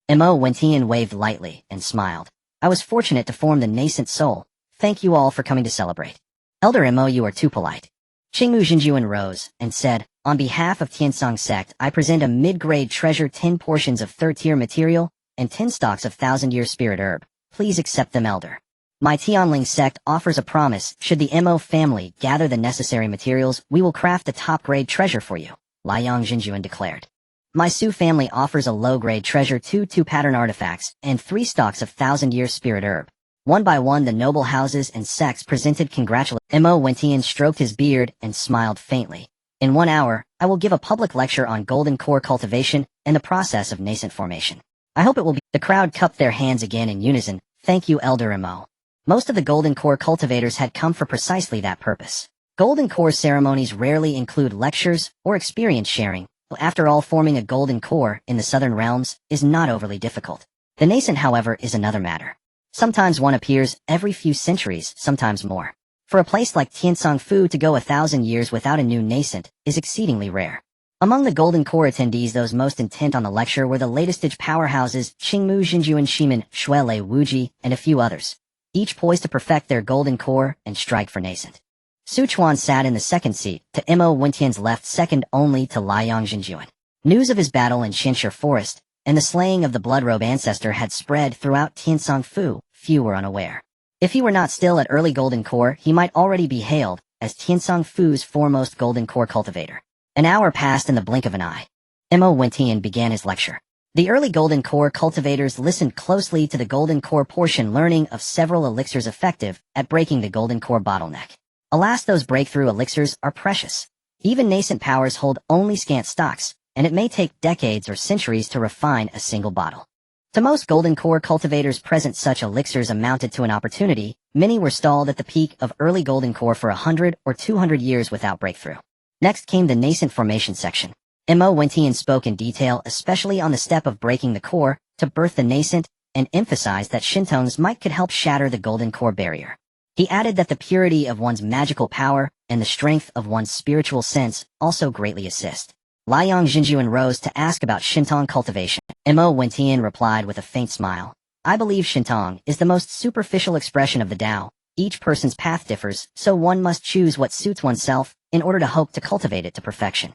Mo Wentian waved lightly and smiled. I was fortunate to form the nascent soul. Thank you all for coming to celebrate. Elder Mo, you are too polite. Qingmu Jinjuan rose and said, on behalf of Tiansong sect, I present a mid-grade treasure, 10 portions of 3rd-tier material and 10 stalks of 1,000-year spirit herb. Please accept them, Elder. My Tianling sect offers a promise. Should the Mo family gather the necessary materials, we will craft a top-grade treasure for you, Liang Jinjuan declared. My Su family offers a low-grade treasure, 2 pattern artifacts, and 3 stalks of 1,000-year spirit herb. One by one, the noble houses and sects presented congratulations. Mo Wentian stroked his beard and smiled faintly. In 1 hour, I will give a public lecture on Golden Core cultivation and the process of nascent formation. I hope it will be. The crowd cupped their hands again in unison. Thank you, Elder Mo. Most of the Golden Core cultivators had come for precisely that purpose. Golden Core ceremonies rarely include lectures or experience sharing. After all, forming a Golden Core in the Southern Realms is not overly difficult. The nascent, however, is another matter. Sometimes one appears every few centuries, sometimes more. For a place like Tiansong Fu to go 1,000 years without a new nascent is exceedingly rare. Among the Golden Core attendees, those most intent on the lecture were the latest-stage powerhouses Qingmu Jinjuan Shimen, Shuele Wuji, and a few others, each poised to perfect their Golden Core and strike for nascent. Chuan sat in the second seat, to Mo Wentian's left, second only to Liang Jinjuan. News of his battle in Xinshe Forest and the slaying of the Bloodrobe ancestor had spread throughout Tiansong Fu. Few were unaware. If he were not still at early Golden Core, he might already be hailed as Tiansong Fu's foremost Golden Core cultivator. An hour passed in the blink of an eye. Mo Wentian began his lecture. The early Golden Core cultivators listened closely to the Golden Core portion, learning of several elixirs effective at breaking the Golden Core bottleneck. Alas, those breakthrough elixirs are precious. Even nascent powers hold only scant stocks, and it may take decades or centuries to refine a single bottle. To most golden core cultivators present, such elixirs amounted to an opportunity. Many were stalled at the peak of early golden core for 100 or 200 years without breakthrough. Next came the nascent formation section. Mo spoke in detail, especially on the step of breaking the core, to birth the nascent, and emphasized that Shinton's might could help shatter the golden core barrier. He added that the purity of one's magical power and the strength of one's spiritual sense also greatly assist. Liang Jinjuan rose to ask about Shintong cultivation. Mo replied with a faint smile. I believe Shintong is the most superficial expression of the Tao. Each person's path differs, so one must choose what suits oneself in order to hope to cultivate it to perfection.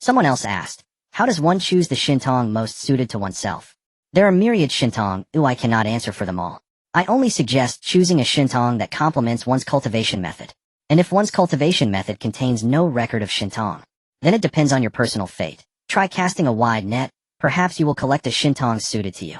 Someone else asked, how does one choose the Shintong most suited to oneself? There are myriad Shintong, I cannot answer for them all. I only suggest choosing a Shintong that complements one's cultivation method. And if one's cultivation method contains no record of Shintong, then it depends on your personal fate. Try casting a wide net, perhaps you will collect a Shintong suited to you.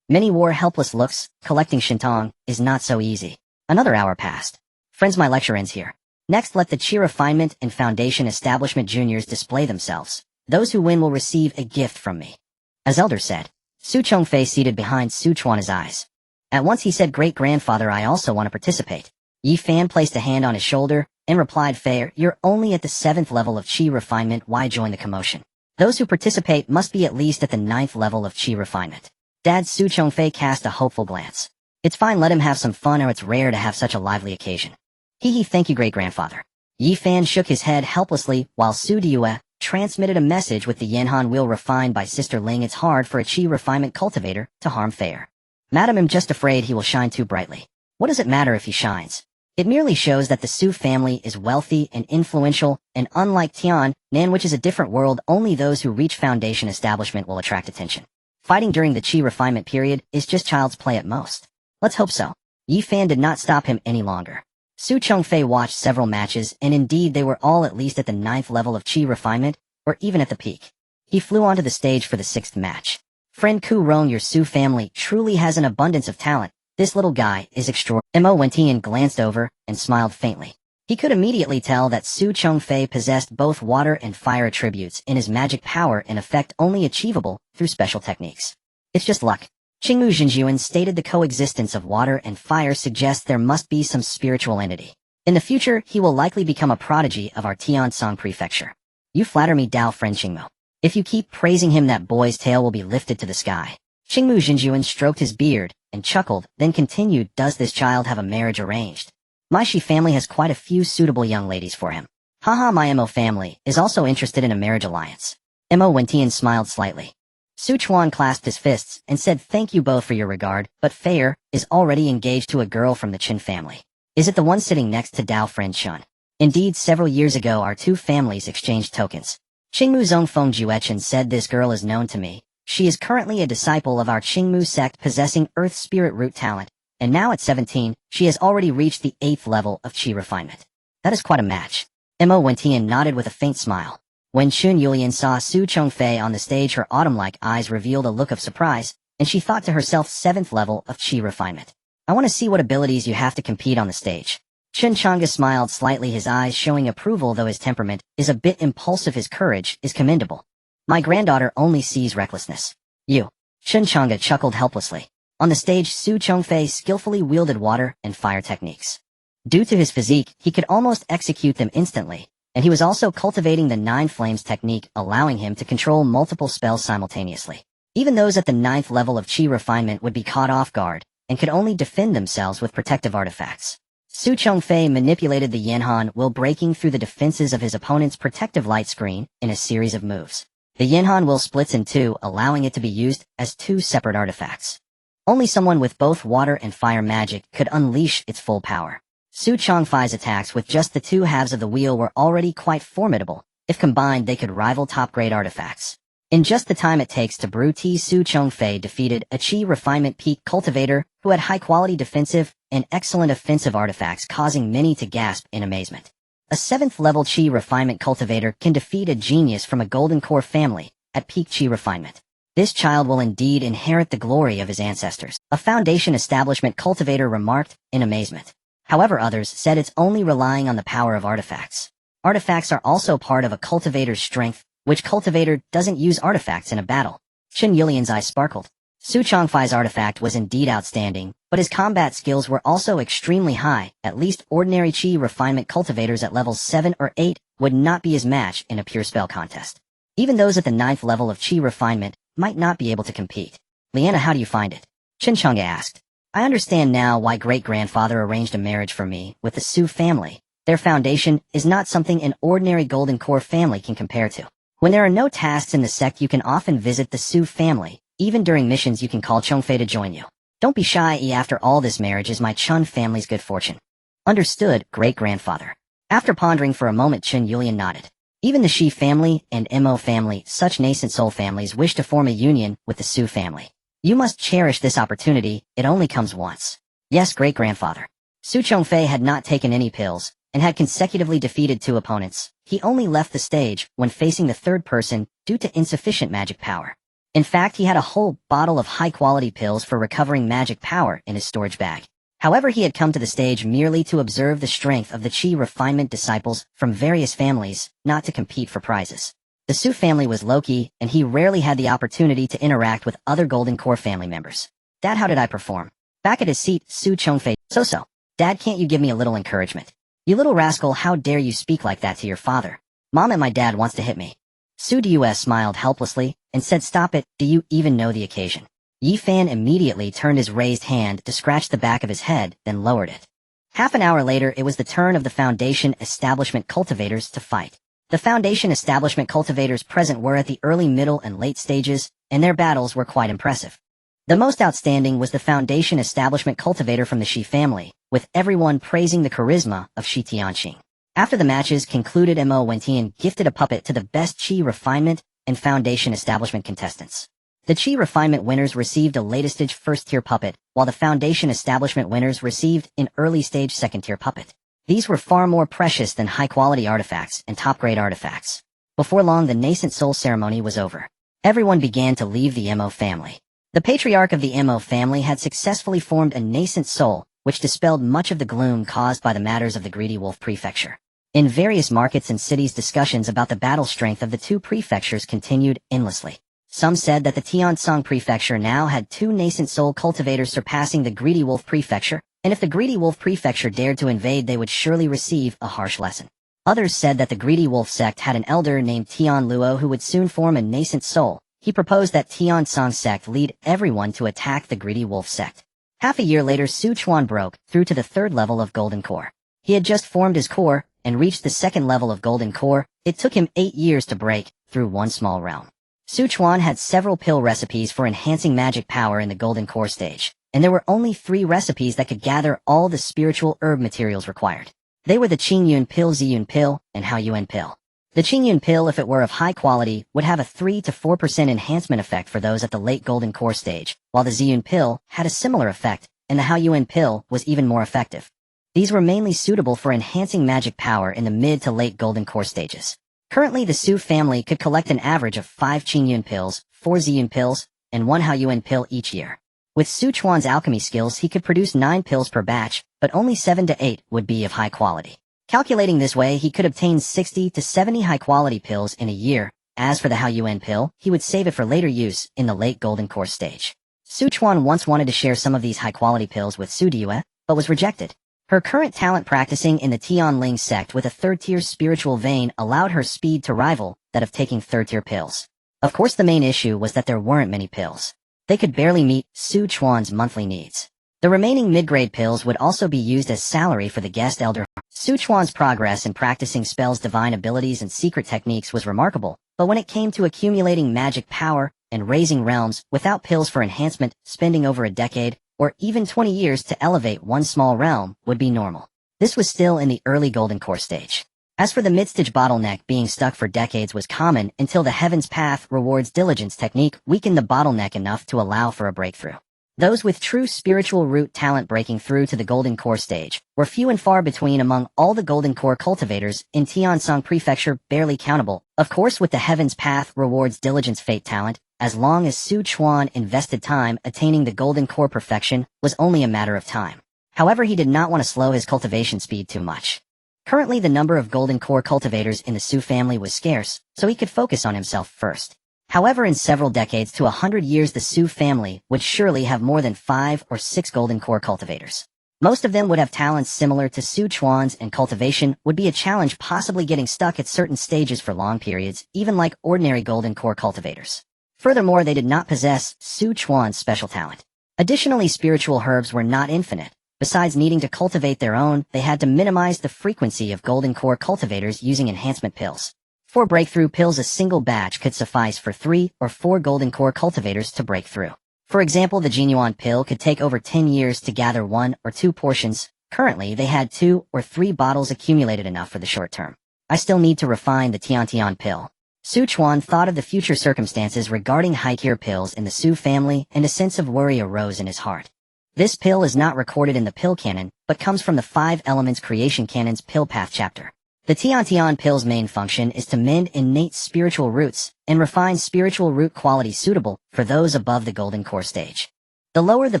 Many wore helpless looks. Collecting Shintong is not so easy. Another hour passed. Friends, my lecture ends here. Next, let the Chi Refinement and Foundation Establishment Juniors display themselves. Those who win will receive a gift from me. As Elder said, Su Chongfei seated behind Su Chuan's eyes. At once he said, Great-grandfather, I also want to participate. Yi Fan placed a hand on his shoulder and replied, Fair, you're only at the 7th level of Chi Refinement, why join the commotion? Those who participate must be at least at the 9th level of Chi Refinement. Dad Su Chongfei cast a hopeful glance. It's fine, let him have some fun, or it's rare to have such a lively occasion. Hee, thank you, great-grandfather. Yi Fan shook his head helplessly while Su Diyue transmitted a message with the Yanhan wheel refined by Sister Ling. It's hard for a Chi Refinement cultivator to harm Fair. Madam, I'm just afraid he will shine too brightly. What does it matter if he shines? It merely shows that the Su family is wealthy and influential, and unlike Tian, Nan, which is a different world, only those who reach foundation establishment will attract attention. Fighting during the Chi Refinement period is just child's play at most. Let's hope so. Yi Fan did not stop him any longer. Su Chongfei watched several matches, and indeed they were all at least at the 9th level of Chi Refinement, or even at the peak. He flew onto the stage for the 6th match. Friend Ku Rong, your Su family truly has an abundance of talent. This little guy is extraordinary. Mo Wentian glanced over and smiled faintly. He could immediately tell that Su Chongfei possessed both water and fire attributes in his magic power, an effect only achievable through special techniques. It's just luck. Qingmu Jinjuan stated the coexistence of water and fire suggests there must be some spiritual entity. In the future, he will likely become a prodigy of our Tiansong prefecture. You flatter me, Dao friend Qingmu. If you keep praising him, that boy's tail will be lifted to the sky. Qingmu Jinjuan stroked his beard and chuckled, then continued, does this child have a marriage arranged? My Shi family has quite a few suitable young ladies for him. Haha, my Mo family is also interested in a marriage alliance. Mo Wentian smiled slightly. Su Chuan clasped his fists and said, thank you both for your regard, but Fair is already engaged to a girl from the Chen family. Is it the one sitting next to Dao friend Chuan? Indeed, several years ago our two families exchanged tokens. Qingmu Zongfeng Juechen said, this girl is known to me. She is currently a disciple of our Qingmu sect possessing Earth Spirit Root talent, and now at 17, she has already reached the 8th level of Chi Refinement. That is quite a match. Mo Wentian nodded with a faint smile. When Chun Yulian saw Su Chongfei on the stage, her autumn-like eyes revealed a look of surprise, and she thought to herself, 7th level of Chi Refinement. I want to see what abilities you have to compete on the stage. Chun Changa smiled slightly, his eyes showing approval, though his temperament is a bit impulsive. His courage is commendable. My granddaughter only sees recklessness. You. Chun Changa chuckled helplessly. On the stage, Su Chongfei skillfully wielded water and fire techniques. Due to his physique, he could almost execute them instantly, and he was also cultivating the 9 Flames technique, allowing him to control multiple spells simultaneously. Even those at the 9th level of Chi Refinement would be caught off guard, and could only defend themselves with protective artifacts. Su Chongfei manipulated the Yanhan while breaking through the defenses of his opponent's protective light screen in a series of moves. The Yanhan will splits in two, allowing it to be used as 2 separate artifacts. Only someone with both water and fire magic could unleash its full power. Su Chongfei's attacks with just the 2 halves of the wheel were already quite formidable. If combined, they could rival top-grade artifacts. In just the time it takes to brew tea, Su Chongfei defeated a Chi Refinement Peak cultivator who had high-quality defensive and excellent offensive artifacts, causing many to gasp in amazement. A 7th level Chi Refinement cultivator can defeat a genius from a Golden Core family at peak Chi Refinement. This child will indeed inherit the glory of his ancestors, a Foundation Establishment cultivator remarked in amazement. However, others said it's only relying on the power of artifacts. Artifacts are also part of a cultivator's strength, Which cultivator doesn't use artifacts in a battle? Chen Yulian's eyes sparkled. Su Chongfei's artifact was indeed outstanding, but his combat skills were also extremely high. At least ordinary Qi refinement cultivators at levels 7 or 8 would not be his match in a pure spell contest. Even those at the 9th level of Qi refinement might not be able to compete. Liana, how do you find it? Chen Chang'e asked. I understand now why great-grandfather arranged a marriage for me with the Su family. Their foundation is not something an ordinary Golden Core family can compare to. When there are no tasks in the sect, you can often visit the Su family. Even during missions, you can call Chongfei to join you. Don't be shy. After all, this marriage is my Chun family's good fortune. Understood, great-grandfather. After pondering for a moment, Chen Yulian nodded. Even the Shi family and Mo family, such nascent soul families, wish to form a union with the Su family. You must cherish this opportunity. It only comes once. Yes, great-grandfather. Su Chongfei had not taken any pills and had consecutively defeated 2 opponents. He only left the stage when facing the third person due to insufficient magic power. In fact, he had a whole bottle of high-quality pills for recovering magic power in his storage bag. However, he had come to the stage merely to observe the strength of the Qi refinement disciples from various families, not to compete for prizes. The Su family was low-key, and he rarely had the opportunity to interact with other Golden Core family members. Dad, how did I perform? Back at his seat, Su Chongfei. So. Dad, can't you give me a little encouragement? You little rascal, how dare you speak like that to your father? Mom and my dad wants to hit me. Su Dus smiled helplessly and said, stop it, do you even know the occasion? Yi Fan immediately turned his raised hand to scratch the back of his head, then lowered it. Half an hour later, it was the turn of the Foundation Establishment cultivators to fight. The Foundation Establishment cultivators present were at the early, middle, and late stages, and their battles were quite impressive. The most outstanding was the Foundation Establishment cultivator from the Shi family, with everyone praising the charisma of Shi Tianqing. After the matches concluded, Mo Wentian gifted a puppet to the best Qi refinement and Foundation Establishment contestants. The Qi refinement winners received a latest-stage first-tier puppet, while the Foundation Establishment winners received an early-stage second-tier puppet. These were far more precious than high-quality artifacts and top-grade artifacts. Before long, the nascent soul ceremony was over. Everyone began to leave the Mo family. The patriarch of the Mo family had successfully formed a nascent soul, which dispelled much of the gloom caused by the matters of the Greedy Wolf Prefecture. In various markets and cities, discussions about the battle strength of the 2 prefectures continued endlessly. Some said that the Tiansong Prefecture now had 2 nascent soul cultivators surpassing the Greedy Wolf Prefecture, and if the Greedy Wolf Prefecture dared to invade, they would surely receive a harsh lesson. Others said that the Greedy Wolf sect had an elder named Tian Luo who would soon form a nascent soul. He proposed that Tiansong sect lead everyone to attack the Greedy Wolf sect. Half a year later, Su Chuan broke through to the 3rd level of Golden Core. He had just formed his core and reached the 2nd level of Golden Core. It took him 8 years to break through one small realm. Su Chuan had several pill recipes for enhancing magic power in the Golden Core stage, and there were only 3 recipes that could gather all the spiritual herb materials required. They were the Qingyun pill, Ziyun pill, and Haoyuan pill. The Qingyun pill, if it were of high quality, would have a 3 to 4% enhancement effect for those at the late Golden Core stage, while the Ziyun pill had a similar effect, and the Haoyuan pill was even more effective. These were mainly suitable for enhancing magic power in the mid to late Golden Core stages. Currently, the Su family could collect an average of 5 Qingyun pills, 4 Ziyun pills, and 1 Haoyuan pill each year. With Su Chuan's alchemy skills, he could produce 9 pills per batch, but only 7 to 8 would be of high quality. Calculating this way, he could obtain 60 to 70 high-quality pills in a year. As for the Haoyuan pill, he would save it for later use in the late Golden Core stage. Su Chuan once wanted to share some of these high-quality pills with Su Diyue, but was rejected. Her current talent practicing in the Tianling sect with a 3rd-tier spiritual vein allowed her speed to rival that of taking 3rd-tier pills. Of course, the main issue was that there weren't many pills. They could barely meet Su Chuan's monthly needs. The remaining mid-grade pills would also be used as salary for the guest elder. Su Chuan's progress in practicing spells, divine abilities, and secret techniques was remarkable, but when it came to accumulating magic power and raising realms without pills for enhancement, spending over a decade, or even 20 years to elevate one small realm would be normal. This was still in the early Golden Core stage. As for the mid-stage bottleneck, being stuck for decades was common until the Heaven's Path rewards diligence technique weakened the bottleneck enough to allow for a breakthrough. Those with true spiritual root talent breaking through to the Golden Core stage were few and far between among all the Golden Core cultivators in Tiansong Prefecture, barely countable. Of course, with the Heaven's Path rewards diligence fate talent, as long as Su Chuan invested time attaining the Golden Core perfection was only a matter of time. However, he did not want to slow his cultivation speed too much. Currently, the number of golden core cultivators in the Su family was scarce, so he could focus on himself first. However, in several decades to 100 years, the Su family would surely have more than 5 or 6 golden core cultivators. Most of them would have talents similar to Su Chuan's, and cultivation would be a challenge, possibly getting stuck at certain stages for long periods, even like ordinary golden core cultivators. Furthermore, they did not possess Su Chuan's special talent. Additionally, spiritual herbs were not infinite. Besides needing to cultivate their own, they had to minimize the frequency of golden core cultivators using enhancement pills. For breakthrough pills, a single batch could suffice for 3 or 4 golden core cultivators to break through. For example, the Jinyuan pill could take over 10 years to gather 1 or 2 portions. Currently, they had 2 or 3 bottles accumulated, enough for the short term. I still need to refine the Tian pill. Su Chuan thought of the future circumstances regarding high-tier pills in the Su family, and a sense of worry arose in his heart. This pill is not recorded in the pill canon, but comes from the 5 Elements Creation Canon's Pill Path chapter. The Tian pill's main function is to mend innate spiritual roots and refine spiritual root qualities suitable for those above the golden core stage. The lower the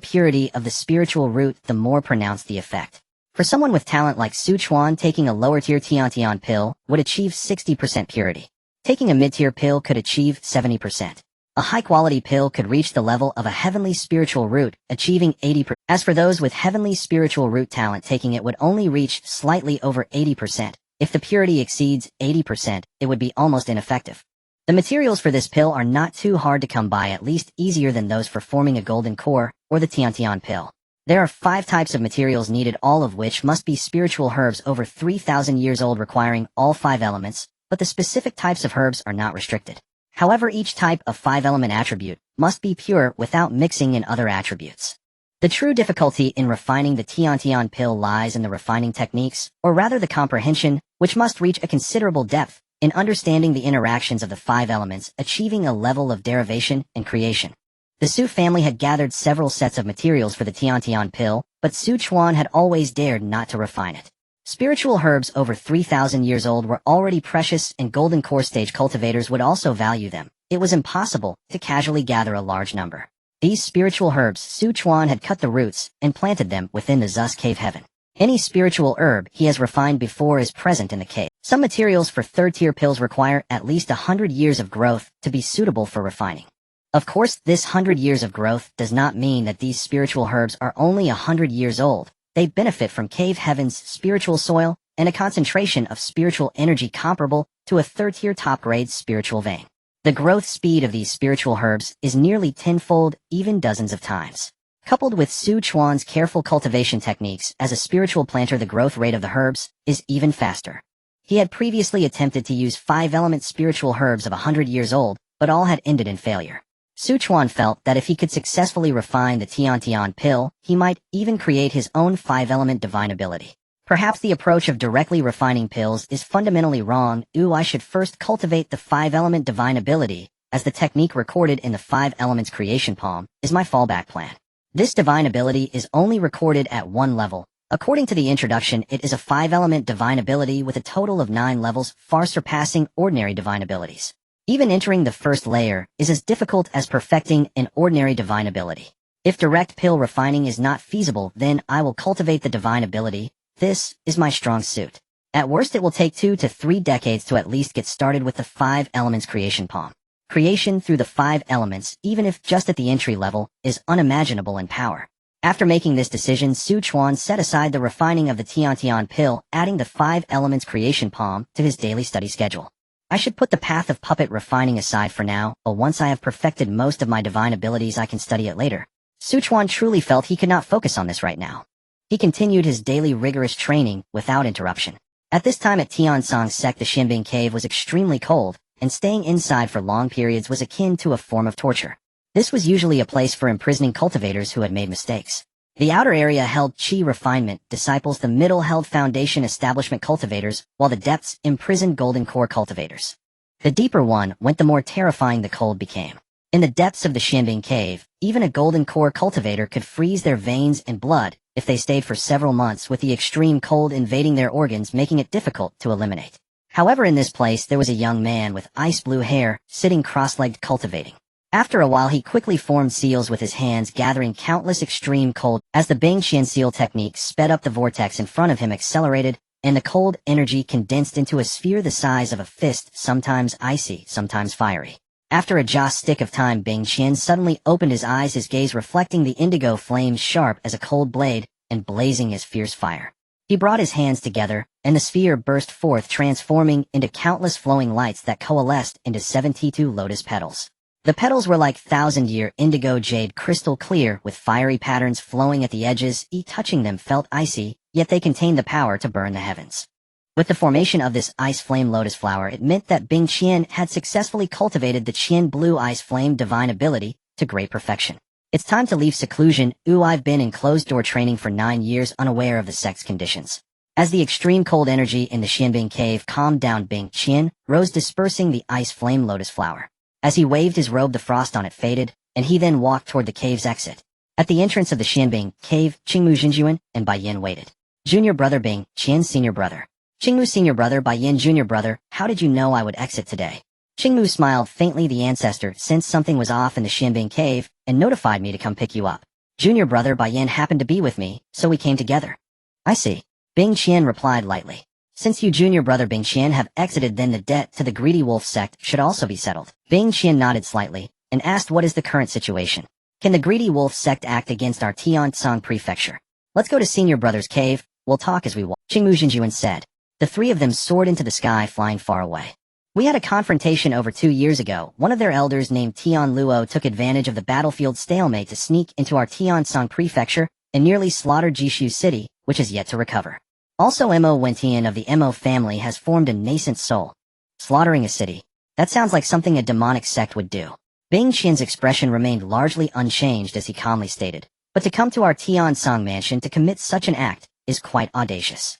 purity of the spiritual root, the more pronounced the effect. For someone with talent like Su Chuan, taking a lower-tier Tian pill would achieve 60% purity. Taking a mid-tier pill could achieve 70%. A high-quality pill could reach the level of a heavenly spiritual root, achieving 80%. As for those with heavenly spiritual root talent, taking it would only reach slightly over 80%. If the purity exceeds 80%, it would be almost ineffective. The materials for this pill are not too hard to come by, at least easier than those for forming a golden core or the Tian pill. There are 5 types of materials needed, all of which must be spiritual herbs over 3,000 years old, requiring all 5 elements, but the specific types of herbs are not restricted. However, each type of 5-element attribute must be pure without mixing in other attributes. The true difficulty in refining the Tian pill lies in the refining techniques, or rather the comprehension, which must reach a considerable depth in understanding the interactions of the 5 elements, achieving a level of derivation and creation. The Su family had gathered several sets of materials for the Tian pill, but Su Chuan had always dared not to refine it. Spiritual herbs over 3,000 years old were already precious, and golden core stage cultivators would also value them. It was impossible to casually gather a large number. These spiritual herbs, Su Chuan had cut the roots and planted them within the Zus cave heaven. Any spiritual herb he has refined before is present in the cave. Some materials for third-tier pills require at least 100 years of growth to be suitable for refining. Of course, this 100 years of growth does not mean that these spiritual herbs are only 100 years old. They benefit from cave heaven's spiritual soil and a concentration of spiritual energy comparable to a third-tier top-grade spiritual vein. The growth speed of these spiritual herbs is nearly tenfold, even dozens of times. Coupled with Su Chuan's careful cultivation techniques as a spiritual planter, the growth rate of the herbs is even faster. He had previously attempted to use 5-element spiritual herbs of 100 years old, but all had ended in failure. Su Chuan felt that if he could successfully refine the Tian pill, he might even create his own 5-element divine ability. Perhaps the approach of directly refining pills is fundamentally wrong. I should first cultivate the 5-element divine ability, as the technique recorded in the 5 Elements Creation Palm is my fallback plan. This divine ability is only recorded at 1 level. According to the introduction, it is a 5-element divine ability with a total of 9 levels, far surpassing ordinary divine abilities. Even entering the first layer is as difficult as perfecting an ordinary divine ability. If direct pill refining is not feasible, then I will cultivate the divine ability. This is my strong suit. At worst, it will take 2 to 3 decades to at least get started with the 5 Elements Creation Palm. Creation through the 5 elements, even if just at the entry level, is unimaginable in power. After making this decision, Su Chuan set aside the refining of the Tian pill, adding the 5 Elements Creation Palm to his daily study schedule. I should put the path of puppet refining aside for now, but once I have perfected most of my divine abilities, I can study it later. Su Chuan truly felt he could not focus on this right now. He continued his daily rigorous training without interruption. At this time at Tiansong's sect, the Xianbing cave was extremely cold, and staying inside for long periods was akin to a form of torture. This was usually a place for imprisoning cultivators who had made mistakes. The outer area held Qi refinement disciples, the middle held foundation establishment cultivators, while the depths imprisoned golden core cultivators. The deeper one went, the more terrifying the cold became. In the depths of the Xianbing cave, even a golden core cultivator could freeze their veins and blood if they stayed for several months, with the extreme cold invading their organs, making it difficult to eliminate. However, in this place there was a young man with ice blue hair, sitting cross-legged cultivating. After a while he quickly formed seals with his hands, gathering countless extreme cold. As the Bing Qian seal technique sped up, the vortex in front of him accelerated, and the cold energy condensed into a sphere the size of a fist, sometimes icy, sometimes fiery. After a joss stick of time, Bing Qian suddenly opened his eyes, his gaze reflecting the indigo flames sharp as a cold blade and blazing as fierce fire. He brought his hands together, and the sphere burst forth, transforming into countless flowing lights that coalesced into 72 lotus petals. The petals were like thousand-year indigo jade, crystal clear, with fiery patterns flowing at the edges. Each touching them felt icy, yet they contained the power to burn the heavens. With the formation of this ice flame lotus flower, it meant that Bing Qian had successfully cultivated the Qian blue ice flame divine ability to great perfection. It's time to leave seclusion. I've been in closed-door training for 9 years, unaware of the sect's conditions. As the extreme cold energy in the Xianbing cave calmed down, Bing Qian rose, dispersing the ice flame lotus flower. As he waved his robe, the frost on it faded, and he then walked toward the cave's exit. At the entrance of the Xianbing cave, Qingmu Jinjuan and Bai Yin waited. Junior brother Bing, Qian's senior brother. Qingmu senior brother, Bai Yin junior brother, how did you know I would exit today? Qingmu smiled faintly. The ancestor sensed something was off in the Xianbing cave and notified me to come pick you up. Junior brother Bai Yin happened to be with me, so we came together. I see. Bing Qian replied lightly. Since you junior brother Bing Qian have exited, then the debt to the greedy wolf sect should also be settled. Bing Qian nodded slightly and asked, what is the current situation? Can the greedy wolf sect act against our Tiansong prefecture? Let's go to senior brother's cave, we'll talk as we walk, Qingmu Jinjuan said. The three of them soared into the sky, flying far away. We had a confrontation over 2 years ago. One of their elders named Tian Luo took advantage of the battlefield stalemate to sneak into our Tiansong prefecture and nearly slaughtered Jishu City, which is yet to recover. Also, Mo Wentian of the Mo family has formed a nascent soul. Slaughtering a city. That sounds like something a demonic sect would do. Bing Qian's expression remained largely unchanged as he calmly stated, but to come to our Tiansong mansion to commit such an act is quite audacious.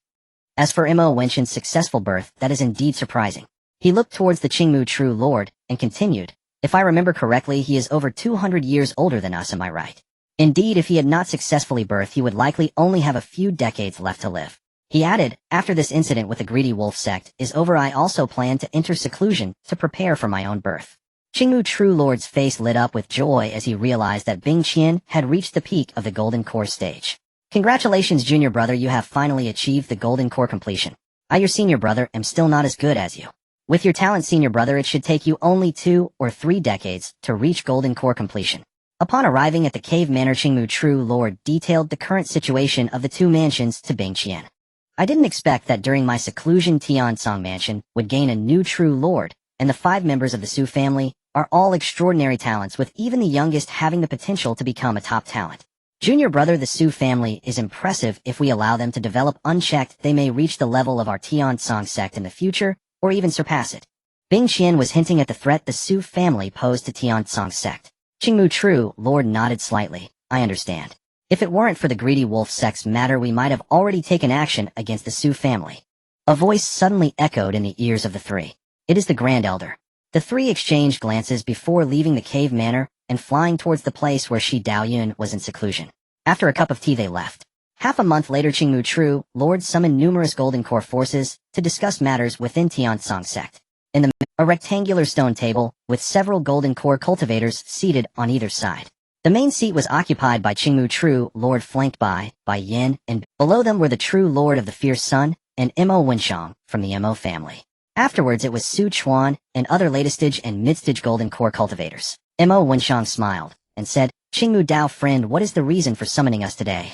As for Mo Wentian's successful birth, that is indeed surprising. He looked towards the Qingmu True Lord and continued, if I remember correctly, he is over 200 years older than us, am I right? Indeed, if he had not successfully birthed, he would likely only have a few decades left to live. He added, after this incident with the greedy wolf sect is over, I also plan to enter seclusion to prepare for my own birth. Qingmu True Lord's face lit up with joy as he realized that Bing Qian had reached the peak of the Golden Core stage. Congratulations, junior brother, you have finally achieved the Golden Core completion. I, your senior brother, am still not as good as you. With your talent, senior brother, it should take you only 2 or 3 decades to reach Golden Core completion. Upon arriving at the cave manor, Qingmu True Lord detailed the current situation of the 2 mansions to Bing Qian. I didn't expect that during my seclusion Tiansong mansion would gain a new True Lord, and the 5 members of the Su family are all extraordinary talents, with even the youngest having the potential to become a top talent. Junior brother, the Su family is impressive. If we allow them to develop unchecked, they may reach the level of our Tiansong sect in the future, or even surpass it. Bing Qian was hinting at the threat the Su family posed to Tiansong sect. Qingmu True Lord nodded slightly. I understand. If it weren't for the greedy wolf sect's matter, we might have already taken action against the Su family. A voice suddenly echoed in the ears of the 3. It is the Grand Elder. The 3 exchanged glances before leaving the cave manor and flying towards the place where Shi Daoyun was in seclusion. After a cup of tea, they left. Half a month later, Qingmu True Lord summoned numerous Golden Core forces to discuss matters within Tiansong sect. In the middle, a rectangular stone table with several Golden Core cultivators seated on either side. The main seat was occupied by Qingmu True Lord, flanked by Yin, and below them were the True Lord of the Fierce Sun and Mo Wenshang from the Mo family. Afterwards, it was Su Chuan and other latest-stage and mid-stage Golden Core cultivators. Mo Wenshang smiled and said, Qingmu Dao friend, what is the reason for summoning us today?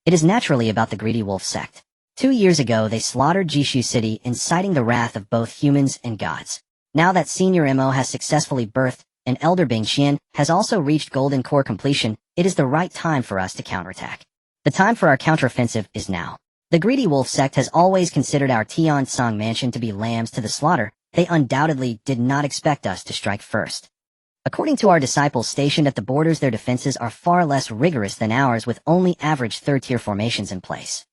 It is naturally about the greedy wolf sect. 2 years ago, they slaughtered Jishu City, inciting the wrath of both humans and gods. Now that Senior Mo has successfully birthed, and Elder Bing Qian has also reached Golden Core completion, it is the right time for us to counterattack. The time for our counteroffensive is now. The greedy wolf sect has always considered our Tiansong mansion to be lambs to the slaughter. They undoubtedly did not expect us to strike first. According to our disciples stationed at the borders, their defenses are far less rigorous than ours, with only average 3rd-tier formations in place.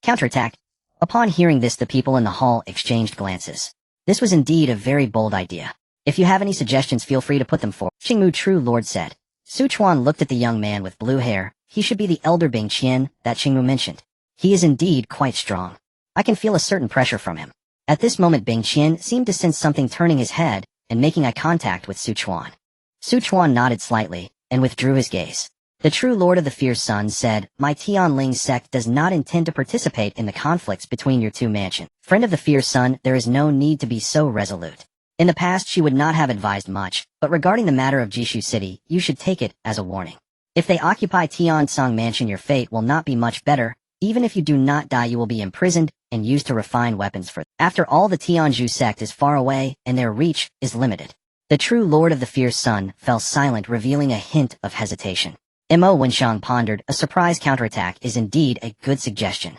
Counterattack. Upon hearing this, the people in the hall exchanged glances. This was indeed a very bold idea. If you have any suggestions, feel free to put them forward, Qingmu True Lord said. Su Chuan looked at the young man with blue hair. He should be the elder Bing Qian that Qingmu mentioned. He is indeed quite strong. I can feel a certain pressure from him. At this moment, Bing Qian seemed to sense something, turning his head and making eye contact with Su Chuan. Su Chuan nodded slightly and withdrew his gaze. The true Lord of the Fierce Sun said, "My Tianling sect does not intend to participate in the conflicts between your two mansions. Friend of the Fierce Sun, there is no need to be so resolute." In the past she would not have advised much, but regarding the matter of Jishu City, you should take it as a warning. If they occupy Tiansong Mansion, your fate will not be much better. Even if you do not die, you will be imprisoned and used to refine weapons for. After all, the Tianju sect is far away and their reach is limited. The true Lord of the Fierce Sun fell silent, revealing a hint of hesitation. Mo Wenshang pondered, a surprise counterattack is indeed a good suggestion.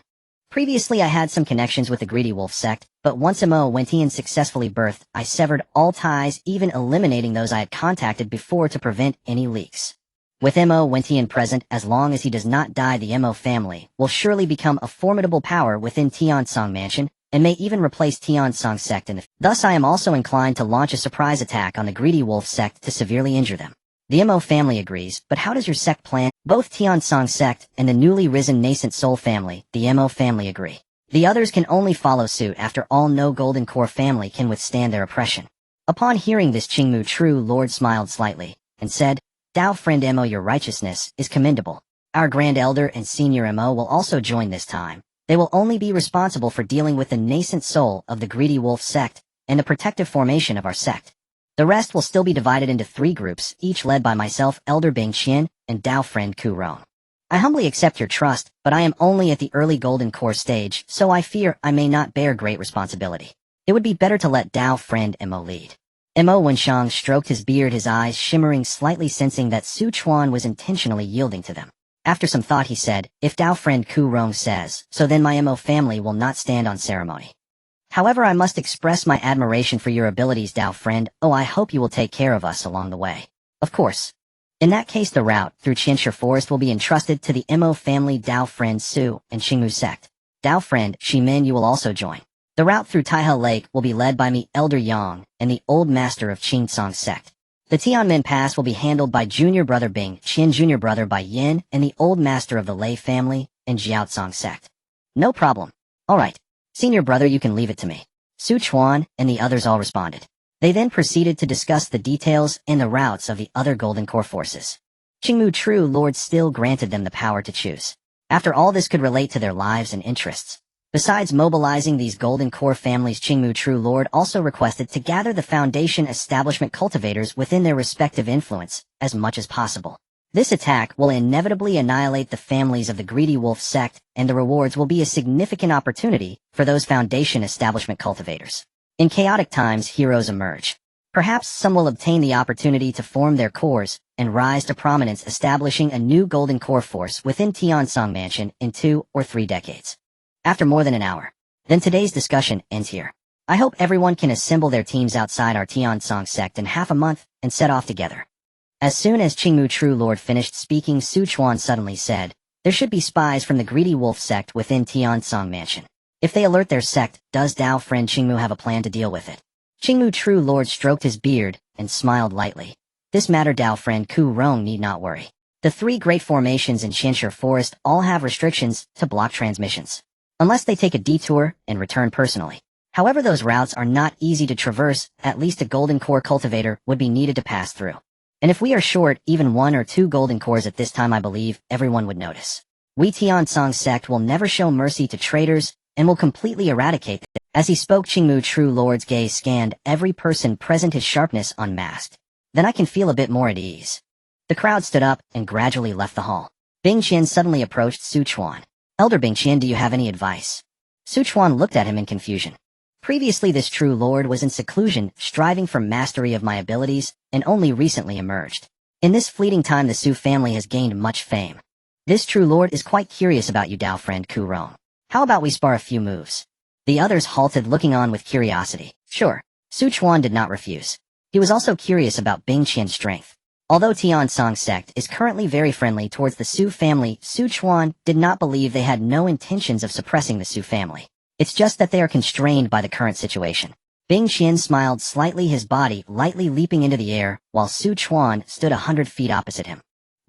Previously I had some connections with the Greedy Wolf sect, but once Mo Wentian successfully birthed, I severed all ties, even eliminating those I had contacted before to prevent any leaks. With Mo Wentian present, as long as he does not die, the Mo family will surely become a formidable power within Tiansong Mansion, and may even replace Tiansong sect in the. Thus I am also inclined to launch a surprise attack on the Greedy Wolf sect to severely injure them. The Mo family agrees, but how does your sect plan? Both Tiansong sect and the newly risen nascent soul family, the Mo family, agree. The others can only follow suit. After all, no golden core family can withstand their oppression. Upon hearing this, Qingmu True Lord smiled slightly, and said, "Dao friend Mo, your righteousness is commendable. Our Grand Elder and Senior Mo will also join this time. They will only be responsible for dealing with the nascent soul of the Greedy Wolf sect and the protective formation of our sect. The rest will still be divided into 3 groups, each led by myself, Elder Bing Qian, and Dao friend Ku Rong. I humbly accept your trust, but I am only at the early golden core stage, so I fear I may not bear great responsibility. It would be better to let Dao friend Mo lead." Mo Wenshang stroked his beard, his eyes shimmering slightly, sensing that Su Chuan was intentionally yielding to them. After some thought he said, "If Dao friend Ku Rong says, so then my Mo family will not stand on ceremony. However, I must express my admiration for your abilities, Dao friend. Oh, I hope you will take care of us along the way." "Of course. In that case, the route through Qianshi Forest will be entrusted to the Mo family, Dao friend Su, and Qingmu sect. Dao friend Shimin, you will also join. The route through Taihe Lake will be led by me, Elder Yang, and the old master of Qingsong sect. The Tianmen Pass will be handled by junior brother Bing, Qian junior brother by Yin, and the old master of the Lei family and Jiaotsong sect." "No problem. All right. Senior brother, you can leave it to me." Su Chuan and the others all responded. They then proceeded to discuss the details and the routes of the other Golden Core forces. Qingmu True Lord still granted them the power to choose. After all, this could relate to their lives and interests. Besides mobilizing these Golden Core families, Qingmu True Lord also requested to gather the Foundation establishment cultivators within their respective influence as much as possible. This attack will inevitably annihilate the families of the Greedy Wolf sect, and the rewards will be a significant opportunity for those Foundation establishment cultivators. In chaotic times, heroes emerge. Perhaps some will obtain the opportunity to form their cores and rise to prominence, establishing a new Golden Core force within Tiansong Mansion in 2 or 3 decades. After more than an hour. Then today's discussion ends here. I hope everyone can assemble their teams outside our Tiansong sect in half a month and set off together. As soon as Qingmu True Lord finished speaking, Su Chuan suddenly said, "There should be spies from the Greedy Wolf sect within Tiansong Mansion. If they alert their sect, does Dao friend Qingmu have a plan to deal with it?" Qingmu True Lord stroked his beard and smiled lightly. "This matter, Dao friend Ku Rong need not worry. The 3 great formations in Qianshi Forest all have restrictions to block transmissions, unless they take a detour and return personally. However, those routes are not easy to traverse. At least a Golden Core cultivator would be needed to pass through. And if we are short even 1 or 2 Golden Cores at this time, I believe everyone would notice. We Tiansong sect will never show mercy to traitors and will completely eradicate them." As he spoke, Qingmu True Lord's gaze scanned every person present, his sharpness unmasked. "Then I can feel a bit more at ease." The crowd stood up and gradually left the hall. Bing Qian suddenly approached Su Chuan. "Elder Bing Qian, do you have any advice?" Su Chuan looked at him in confusion. Previously, this True Lord was in seclusion, striving for mastery of my abilities, and only recently emerged. In this fleeting time, the Su family has gained much fame. This True Lord is quite curious about you, Dao friend Ku Rong. How about we spar a few moves? The others halted, looking on with curiosity. Sure. Su Chuan did not refuse. He was also curious about Bing Qian's strength. Although Tiansong sect is currently very friendly towards the Su family, Su Chuan did not believe they had no intentions of suppressing the Su family. It's just that they are constrained by the current situation. Bing Qian smiled slightly, his body lightly leaping into the air, while Su Chuan stood 100 feet opposite him.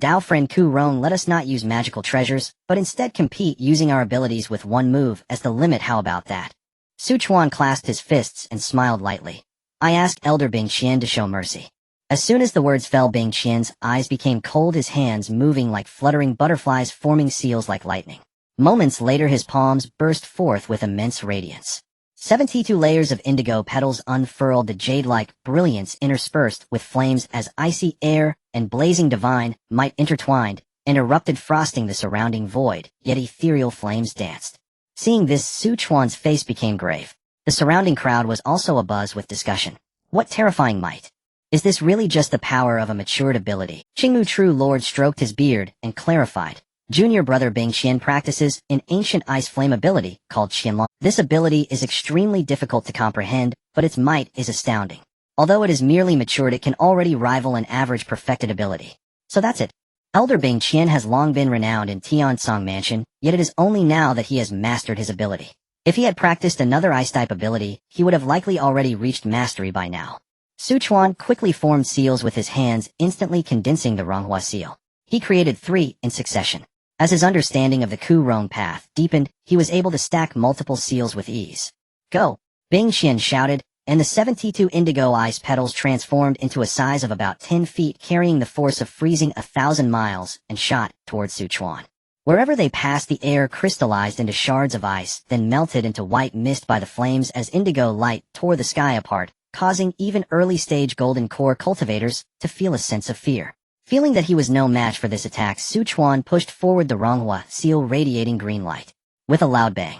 "Dao friend Ku Rong, let us not use magical treasures, but instead compete using our abilities with 1 move as the limit. How about that?" Su Chuan clasped his fists and smiled lightly. "I ask Elder Bing Qian to show mercy." As soon as the words fell, Bing Qian's eyes became cold, his hands moving like fluttering butterflies, forming seals like lightning. Moments later, his palms burst forth with immense radiance. 72 layers of indigo petals unfurled, the jade-like brilliance interspersed with flames as icy air and blazing divine might intertwined and erupted, frosting the surrounding void, yet ethereal flames danced. Seeing this, Su Chuan's face became grave. The surrounding crowd was also abuzz with discussion. What terrifying might! Is this really just the power of a matured ability? Qingmu True Lord stroked his beard and clarified. Junior brother Bing Qian practices an ancient ice flame ability called Qianlong. This ability is extremely difficult to comprehend, but its might is astounding. Although it is merely matured, it can already rival an average perfected ability. So that's it. Elder Bing Qian has long been renowned in Tiansong Mansion, yet it is only now that he has mastered his ability. If he had practiced another ice-type ability, he would have likely already reached mastery by now. Su Chuan quickly formed seals with his hands, instantly condensing the Ronghua seal. He created 3 in succession. As his understanding of the Ku Rong path deepened, he was able to stack multiple seals with ease. Go! Bing Qian shouted, and the 72 indigo ice petals transformed into a size of about 10 feet, carrying the force of freezing 1,000 miles, and shot towards Su Chuan. Wherever they passed, the air crystallized into shards of ice, then melted into white mist by the flames as indigo light tore the sky apart, causing even early-stage golden core cultivators to feel a sense of fear. Feeling that he was no match for this attack, Su Chuan pushed forward the Ronghua seal, radiating green light. With a loud bang,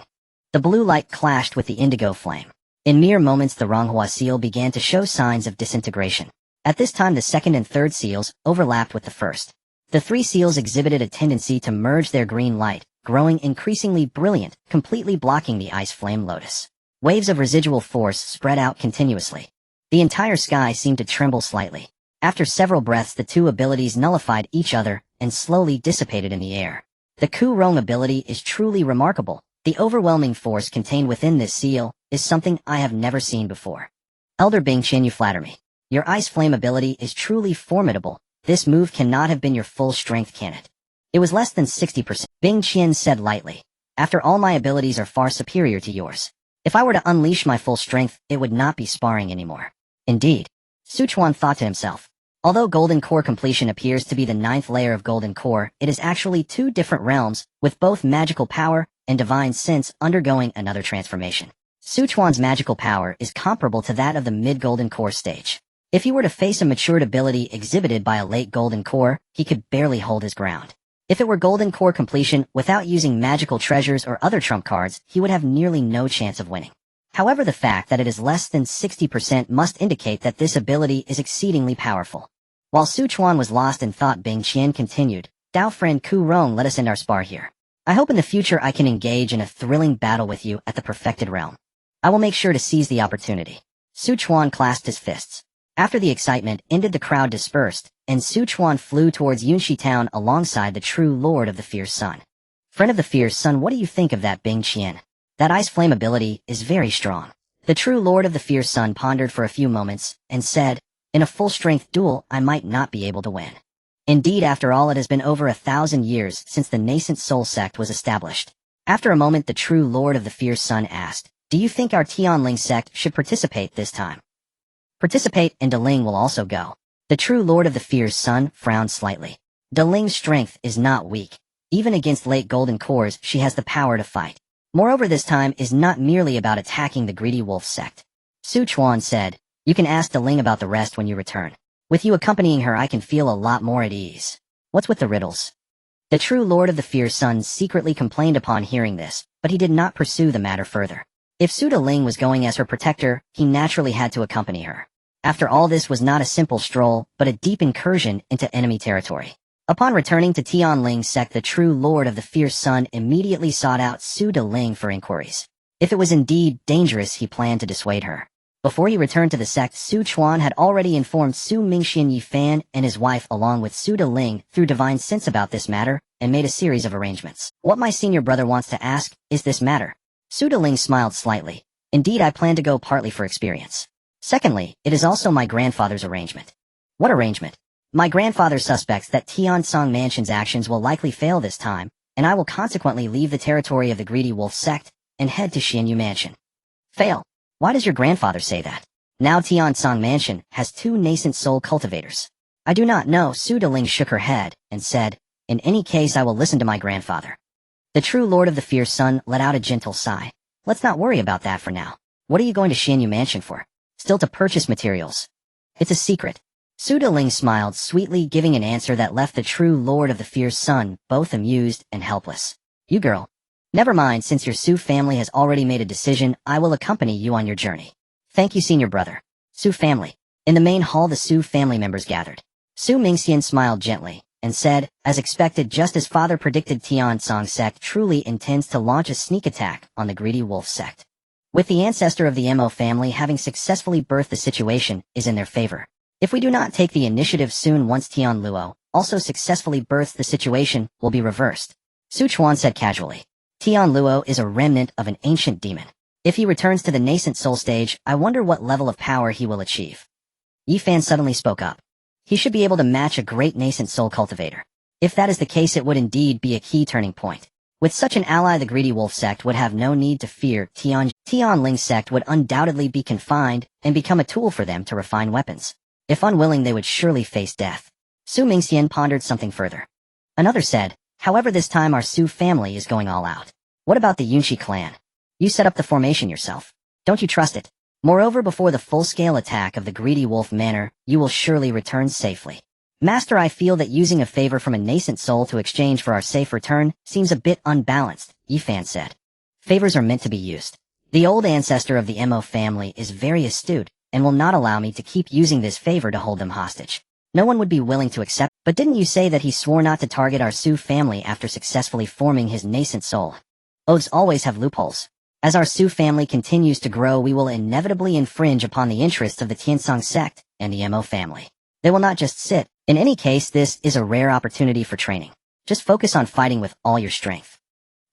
the blue light clashed with the indigo flame. In mere moments, the Ronghua seal began to show signs of disintegration. At this time, the second and third seals overlapped with the first. The 3 seals exhibited a tendency to merge their green light, growing increasingly brilliant, completely blocking the ice flame lotus. Waves of residual force spread out continuously. The entire sky seemed to tremble slightly. After several breaths, the 2 abilities nullified each other and slowly dissipated in the air. The Ku Rong ability is truly remarkable. The overwhelming force contained within this seal is something I have never seen before. Elder Bing Qian, you flatter me. Your ice flame ability is truly formidable. This move cannot have been your full strength, can it? It was less than 60%. Bing Qian said lightly. After all, my abilities are far superior to yours. If I were to unleash my full strength, it would not be sparring anymore. Indeed. Su Chuan thought to himself. Although Golden Core completion appears to be the 9th layer of Golden Core, it is actually 2 different realms, with both magical power and divine sense undergoing another transformation. Su Chuan's magical power is comparable to that of the mid-Golden Core stage. If he were to face a matured ability exhibited by a late Golden Core, he could barely hold his ground. If it were Golden Core completion without using magical treasures or other trump cards, he would have nearly no chance of winning. However, the fact that it is less than 60% must indicate that this ability is exceedingly powerful. While Su Chuan was lost in thought, Bing Qian continued, Dao friend Ku Rong, let us end our spar here. I hope in the future I can engage in a thrilling battle with you at the perfected realm. I will make sure to seize the opportunity. Su Chuan clasped his fists. After the excitement ended, the crowd dispersed, and Su Chuan flew towards Yunxi town alongside the true Lord of the Fierce Sun. Friend of the Fierce Sun, what do you think of that, Bing Qian? That ice flame ability is very strong. The true Lord of the Fierce Sun pondered for a few moments, and said, in a full-strength duel, I might not be able to win. Indeed, after all, it has been over 1,000 years since the nascent soul sect was established. After a moment, the true Lord of the Fierce Sun asked, do you think our Tianling sect should participate this time? Participate, and Deling will also go. The true Lord of the Fierce Sun frowned slightly. Deling's strength is not weak. Even against late Golden Cores, she has the power to fight. Moreover, this time is not merely about attacking the greedy wolf sect. Su Chuan said, you can ask Deling about the rest when you return. With you accompanying her, I can feel a lot more at ease. What's with the riddles? The true Lord of the Fierce Sun secretly complained upon hearing this, but he did not pursue the matter further. If Su Deling was going as her protector, he naturally had to accompany her. After all, this was not a simple stroll, but a deep incursion into enemy territory. Upon returning to Tianling's sect, the true Lord of the Fierce Sun immediately sought out Su Deling for inquiries. If it was indeed dangerous, he planned to dissuade her. Before he returned to the sect, Su Chuan had already informed Su Mingxian Yifan and his wife along with Su Deling through divine sense about this matter, and made a series of arrangements. What my senior brother wants to ask is this matter. Su Deling smiled slightly. Indeed, I plan to go partly for experience. Secondly, it is also my grandfather's arrangement. What arrangement? My grandfather suspects that Tiansong Mansion's actions will likely fail this time, and I will consequently leave the territory of the Greedy Wolf sect and head to Xianyu Mansion. Fail? Why does your grandfather say that? Now Tiansong Mansion has 2 nascent soul cultivators. I do not know. Su Deling shook her head and said, in any case I will listen to my grandfather. The true Lord of the Fierce Sun let out a gentle sigh. Let's not worry about that for now. What are you going to Shanyu Mansion for? Still to purchase materials. It's a secret. Su Deling smiled sweetly, giving an answer that left the true Lord of the Fierce Sun both amused and helpless. You girl. Never mind, since your Su family has already made a decision, I will accompany you on your journey. Thank you, senior brother. Su family. In the main hall the Su family members gathered. Su Mingxian smiled gently and said, as expected, just as father predicted, Tiansong sect truly intends to launch a sneak attack on the greedy wolf sect. With the ancestor of the Mo family having successfully birthed, the situation is in their favor. If we do not take the initiative soon, once Tian Luo also successfully births, the situation will be reversed. Su Chuan said casually. Tian Luo is a remnant of an ancient demon. If he returns to the nascent soul stage, I wonder what level of power he will achieve. Yi Fan suddenly spoke up. He should be able to match a great nascent soul cultivator. If that is the case, it would indeed be a key turning point. With such an ally, the greedy wolf sect would have no need to fear. Tianling sect would undoubtedly be confined and become a tool for them to refine weapons. If unwilling, they would surely face death. Su Mingxian pondered something further. Another said, however, this time our Su family is going all out. What about the Yunshi clan? You set up the formation yourself. Don't you trust it? Moreover, before the full-scale attack of the greedy wolf manor, you will surely return safely. Master, I feel that using a favor from a nascent soul to exchange for our safe return seems a bit unbalanced, Yi Fan said. Favors are meant to be used. The old ancestor of the Mo family is very astute and will not allow me to keep using this favor to hold them hostage. No one would be willing to accept. But didn't you say that he swore not to target our Su family after successfully forming his nascent soul? Oaths always have loopholes. As our Su family continues to grow, we will inevitably infringe upon the interests of the Tiansong sect and the Mo family. They will not just sit. In any case, this is a rare opportunity for training. Just focus on fighting with all your strength.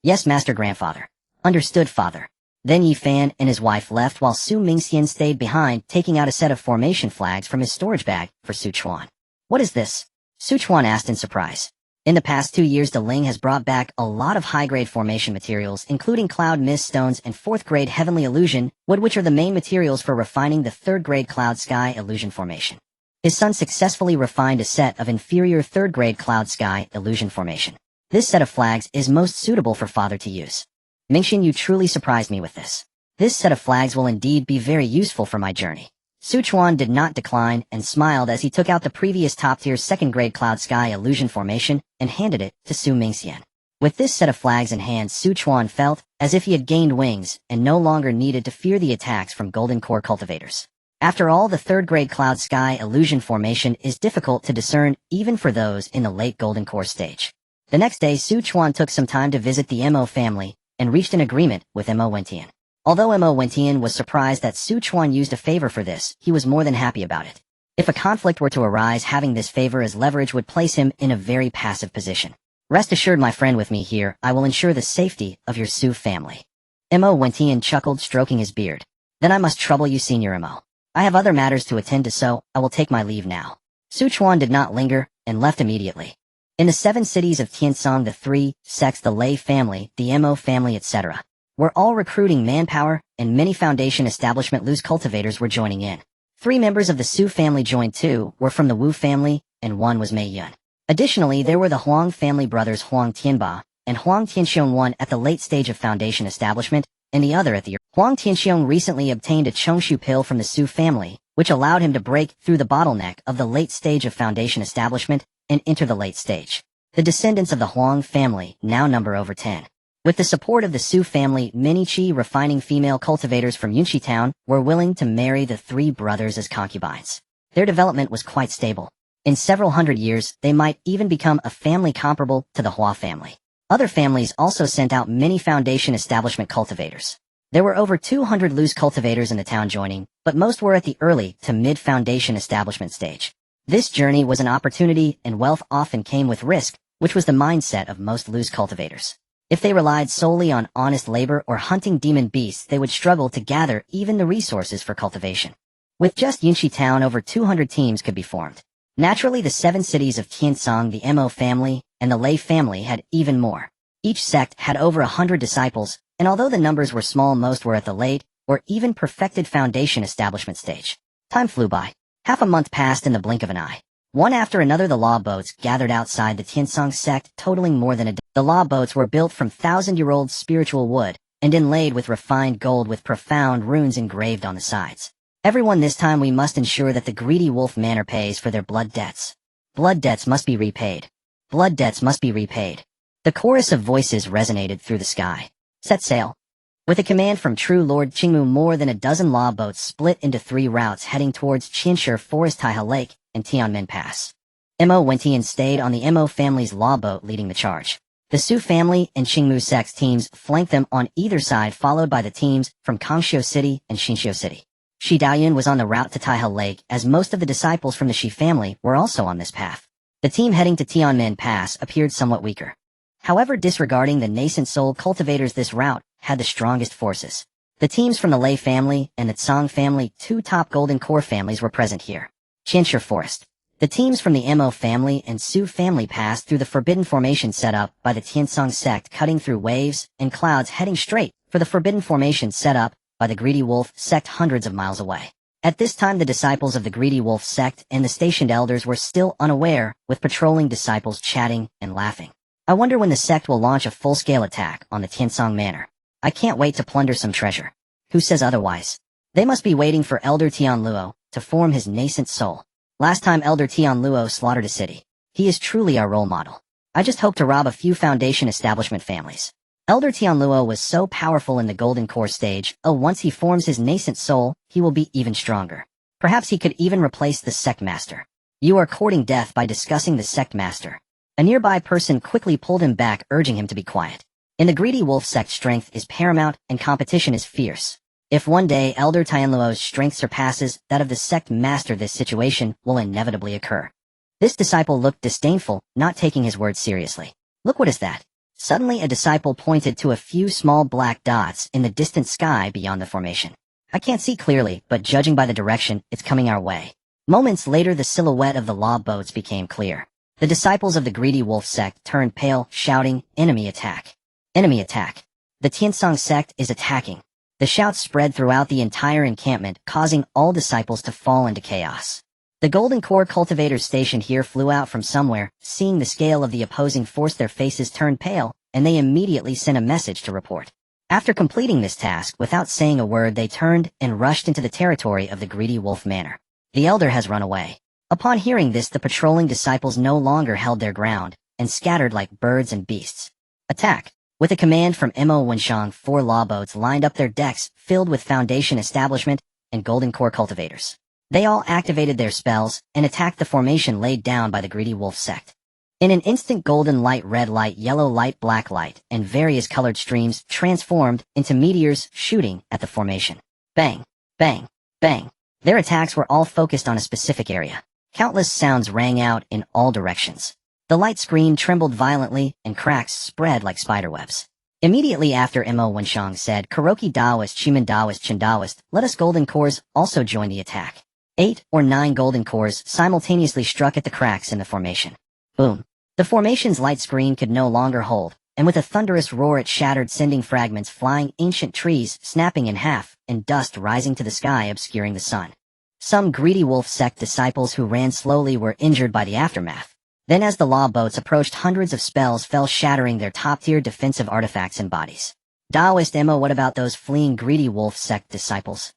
Yes, Master Grandfather. Understood, Father. Then Yi Fan and his wife left while Su Mingxian stayed behind, taking out a set of formation flags from his storage bag for Su Chuan. What is this? Su Chuan asked in surprise. In the past 2 years, Deling has brought back a lot of high-grade formation materials, including cloud mist stones and 4th-grade heavenly illusion wood, which are the main materials for refining the 3rd-grade cloud sky illusion formation. His son successfully refined a set of inferior 3rd-grade cloud sky illusion formation. This set of flags is most suitable for father to use. Mingxian, you truly surprised me with this. This set of flags will indeed be very useful for my journey. Su Chuan did not decline and smiled as he took out the previous top-tier 2nd-grade cloud sky illusion formation and handed it to Su Mingxian. With this set of flags in hand, Su Chuan felt as if he had gained wings and no longer needed to fear the attacks from Golden Core cultivators. After all, the 3rd-grade cloud sky illusion formation is difficult to discern even for those in the late Golden Core stage. The next day, Su Chuan took some time to visit the Mo family and reached an agreement with Mo Wentian. Although Mo Wentian was surprised that Su Chuan used a favor for this, he was more than happy about it. If a conflict were to arise, having this favor as leverage would place him in a very passive position. Rest assured, my friend, with me here, I will ensure the safety of your Su family. Mo Wentian chuckled, stroking his beard. Then I must trouble you, Senior Mo. I have other matters to attend to, so I will take my leave now. Su Chuan did not linger and left immediately. In the 7 cities of Tiansong, the 3 sects, the Lei family, the Mo family, etc., were all recruiting manpower, and many foundation establishment loose cultivators were joining in. 3 members of the Su family joined, 2 were from the Wu family, and 1 was Mei Yun. Additionally, there were the Huang family brothers Huang Tianba and Huang Tianxiong, one at the late stage of foundation establishment, and the other at the Huang Tianxiong recently obtained a Chongshu pill from the Su family, which allowed him to break through the bottleneck of the late stage of foundation establishment and enter the late stage. The descendants of the Huang family now number over 10. With the support of the Su family, many Qi refining female cultivators from Yunshi town were willing to marry the 3 brothers as concubines. Their development was quite stable. In several hundred years, they might even become a family comparable to the Hua family. Other families also sent out many foundation establishment cultivators. There were over 200 loose cultivators in the town joining, but most were at the early to mid-foundation establishment stage. This journey was an opportunity, and wealth often came with risk, which was the mindset of most loose cultivators. If they relied solely on honest labor or hunting demon beasts, they would struggle to gather even the resources for cultivation. With just Yunshi town, over 200 teams could be formed. Naturally, the 7 cities of Tiansong, the Mo family, and the Lei family had even more. Each sect had over 100 disciples, and although the numbers were small, most were at the late or even perfected foundation establishment stage. Time flew by. Half a month passed in the blink of an eye. One after another the law boats gathered outside the Tiansong sect, totaling more than The law boats were built from thousand-year-old spiritual wood, and inlaid with refined gold with profound runes engraved on the sides. Everyone this time we must ensure that the greedy wolf manor pays for their blood debts. Blood debts must be repaid. Blood debts must be repaid. The chorus of voices resonated through the sky. Set sail. With a command from True Lord Qingmu, more than a dozen law boats split into 3 routes heading towards Qianshi Forest, Taihe Lake, and Tianmen Pass. Mo Wentian stayed on the Mo family's law boat leading the charge. The Su family and Qingmu sect's teams flanked them on either side, followed by the teams from Kangxiu City and Xinxiu City. Shi Daoyun was on the route to Taihe Lake, as most of the disciples from the Shi family were also on this path. The team heading to Tianmen Pass appeared somewhat weaker. However, disregarding the nascent soul cultivators, this route had the strongest forces. The teams from the Lei family and the Tsang family, 2 top golden core families, were present here. Qianshi Forest. The teams from the Mo family and Su family passed through the forbidden formation set up by the Tiansong sect, cutting through waves and clouds, heading straight for the forbidden formation set up by the Greedy Wolf sect hundreds of miles away. At this time the disciples of the Greedy Wolf sect and the stationed elders were still unaware, with patrolling disciples chatting and laughing. I wonder when the sect will launch a full-scale attack on the Tiansong manor. I can't wait to plunder some treasure. Who says otherwise? They must be waiting for Elder Tianluo to form his nascent soul. Last time Elder Tianluo slaughtered a city. He is truly our role model. I just hope to rob a few foundation establishment families. Elder Tianluo was so powerful in the Golden Core stage. Once he forms his nascent soul, he will be even stronger. Perhaps he could even replace the sect master. You are courting death by discussing the sect master. A nearby person quickly pulled him back, urging him to be quiet. In the Greedy Wolf sect, strength is paramount and competition is fierce. If one day Elder Tianluo's strength surpasses that of the sect master, this situation will inevitably occur. This disciple looked disdainful, not taking his words seriously. Look, what is that? Suddenly a disciple pointed to a few small black dots in the distant sky beyond the formation. I can't see clearly, but judging by the direction, it's coming our way. Moments later the silhouette of the law boats became clear. The disciples of the Greedy Wolf sect turned pale, shouting, "Enemy attack! Enemy attack!" The Tiansong sect is attacking. The shouts spread throughout the entire encampment, causing all disciples to fall into chaos. The Golden Core cultivators stationed here flew out from somewhere. Seeing the scale of the opposing force, their faces turned pale, and they immediately sent a message to report. After completing this task, without saying a word, they turned and rushed into the territory of the Greedy Wolf Manor. The elder has run away. Upon hearing this, the patrolling disciples no longer held their ground, and scattered like birds and beasts. Attack! With a command from Mo Wenshang, 4 lawboats lined up their decks, filled with Foundation Establishment and Golden Core cultivators. They all activated their spells and attacked the formation laid down by the Greedy Wolf sect. In an instant, golden light, red light, yellow light, black light, and various colored streams transformed into meteors shooting at the formation. Bang! Bang! Bang! Their attacks were all focused on a specific area. Countless sounds rang out in all directions. The light screen trembled violently, and cracks spread like spiderwebs. Immediately after, Mo Wenshang said, "Kuroki Daoist, Shiman Daoist, Chen Daoist, let us Golden Cores also join the attack." 8 or 9 Golden Cores simultaneously struck at the cracks in the formation. Boom. The formation's light screen could no longer hold, and with a thunderous roar it shattered, sending fragments flying, ancient trees snapping in half, and dust rising to the sky, obscuring the sun. Some Greedy Wolf sect disciples who ran slowly were injured by the aftermath. Then as the law boats approached, hundreds of spells fell, shattering their top-tier defensive artifacts and bodies. Daoist Mo, what about those fleeing Greedy Wolf sect disciples?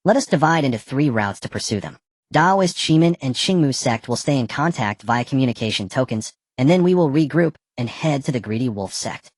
Let us divide into 3 routes to pursue them. Daoist, Shiman, and Qingmu sect will stay in contact via communication tokens, and then we will regroup and head to the Greedy Wolf sect.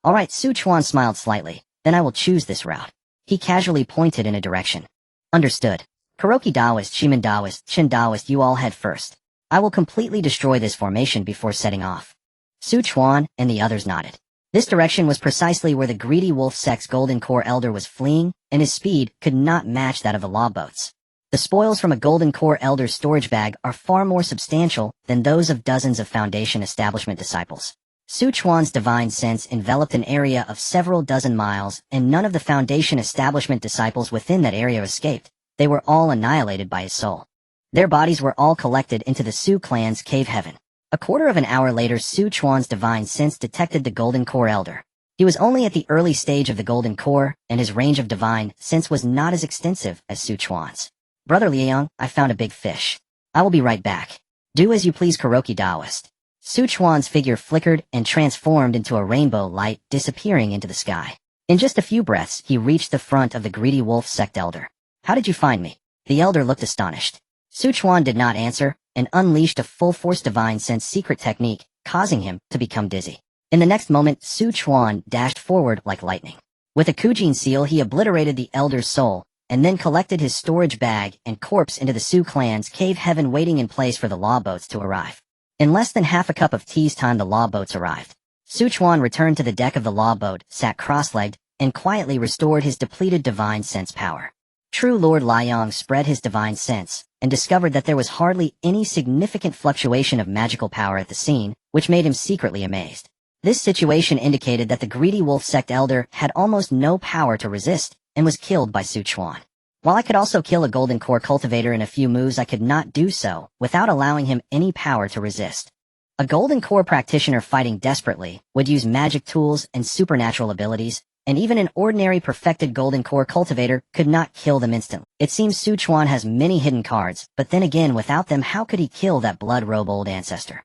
Alright, Chuan smiled slightly. Then I will choose this route. He casually pointed in a direction. Understood. Kuroki Daoist, Shiman Daoist, Chen Daoist, you all head first. I will completely destroy this formation before setting off. Chuan and the others nodded. This direction was precisely where the Greedy Wolf sect's Golden Core Elder was fleeing, and his speed could not match that of the law boats. The spoils from a Golden Core Elder's storage bag are far more substantial than those of dozens of Foundation Establishment disciples. Chuan's divine sense enveloped an area of several dozen miles, and none of the Foundation Establishment disciples within that area escaped. They were all annihilated by his soul. Their bodies were all collected into the Su clan's cave heaven. A quarter of an hour later, Chuan's divine sense detected the Golden Core Elder. He was only at the early stage of the Golden Core, and his range of divine sense was not as extensive as Su Chuan's. Brother Liang, I found a big fish. I will be right back. Do as you please, Kuroki Taoist. Su Chuan's figure flickered and transformed into a rainbow light, disappearing into the sky. In just a few breaths, he reached the front of the greedy wolf sect elder. How did you find me? The elder looked astonished. Su Chuan did not answer, and unleashed a full-force divine sense secret technique, causing him to become dizzy. In the next moment, Su Chuan dashed forward like lightning. With a Kujin seal, he obliterated the elder's soul, and then collected his storage bag and corpse into the Su clan's cave heaven, waiting in place for the law boats to arrive. In less than half a cup of tea's time, the law boats arrived. Su Chuan returned to the deck of the law boat, sat cross-legged, and quietly restored his depleted divine sense power. True Lord Liang spread his divine sense, and discovered that there was hardly any significant fluctuation of magical power at the scene, which made him secretly amazed. This situation indicated that the greedy wolf sect elder had almost no power to resist, and was killed by Su Chuan. While I could also kill a golden core cultivator in a few moves, I could not do so without allowing him any power to resist. A golden core practitioner fighting desperately would use magic tools and supernatural abilities, and even an ordinary perfected golden core cultivator could not kill them instantly. It seems Su Chuan has many hidden cards, but then again, without them, how could he kill that blood-robe old ancestor?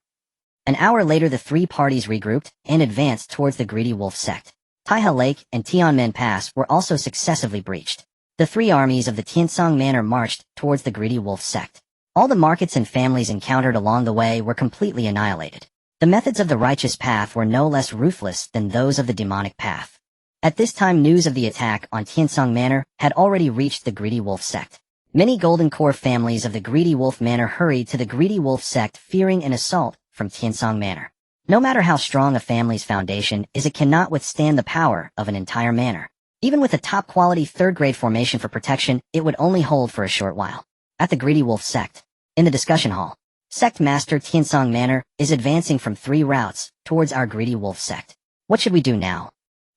An hour later, the three parties regrouped and advanced towards the greedy wolf sect. Taiha Lake and Tianmen Pass were also successively breached. The three armies of the Tiansong Manor marched towards the greedy wolf sect. All the markets and families encountered along the way were completely annihilated. The methods of the righteous path were no less ruthless than those of the demonic path. At this time, news of the attack on Tiansong Manor had already reached the greedy wolf sect. Many golden core families of the greedy wolf manor hurried to the greedy wolf sect, fearing an assault from Tiansong Manor. No matter how strong a family's foundation is, it cannot withstand the power of an entire manor. Even with a top-quality third-grade formation for protection, it would only hold for a short while. At the greedy wolf sect, in the discussion hall, Sect Master Tiansong Manor is advancing from 3 routes towards our greedy wolf sect. What should we do now?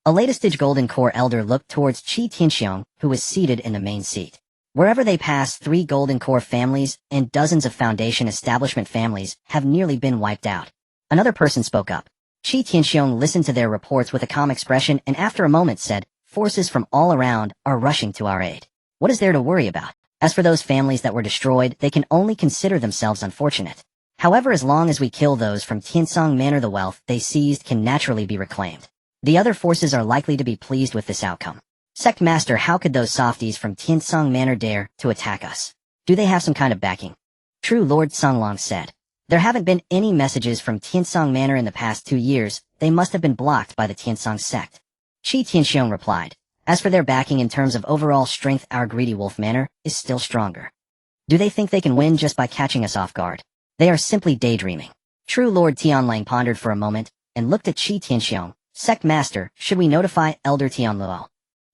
A late-stage golden core elder looked towards Qi Tianxiong, who was seated in the main seat. Wherever they pass, 3 golden core families and dozens of foundation establishment families have nearly been wiped out. Another person spoke up. Qi Tianxiong listened to their reports with a calm expression, and after a moment said, "Forces from all around are rushing to our aid. What is there to worry about? As for those families that were destroyed, they can only consider themselves unfortunate. However, as long as we kill those from Tiansong Manor, the wealth they seized can naturally be reclaimed. The other forces are likely to be pleased with this outcome. Sect Master, how could those softies from Tiansong Manor dare to attack us? Do they have some kind of backing?" True Lord Songlong said. "There haven't been any messages from Tiansong Manor in the past 2 years. They must have been blocked by the Tiansong sect." Qi Tianxiong replied. "As for their backing in terms of overall strength, our greedy wolf manor is still stronger. Do they think they can win just by catching us off guard? They are simply daydreaming." True Lord Tianlang pondered for a moment, and looked at Qi Tianxiong. "Sect Master, should we notify Elder Tianluo?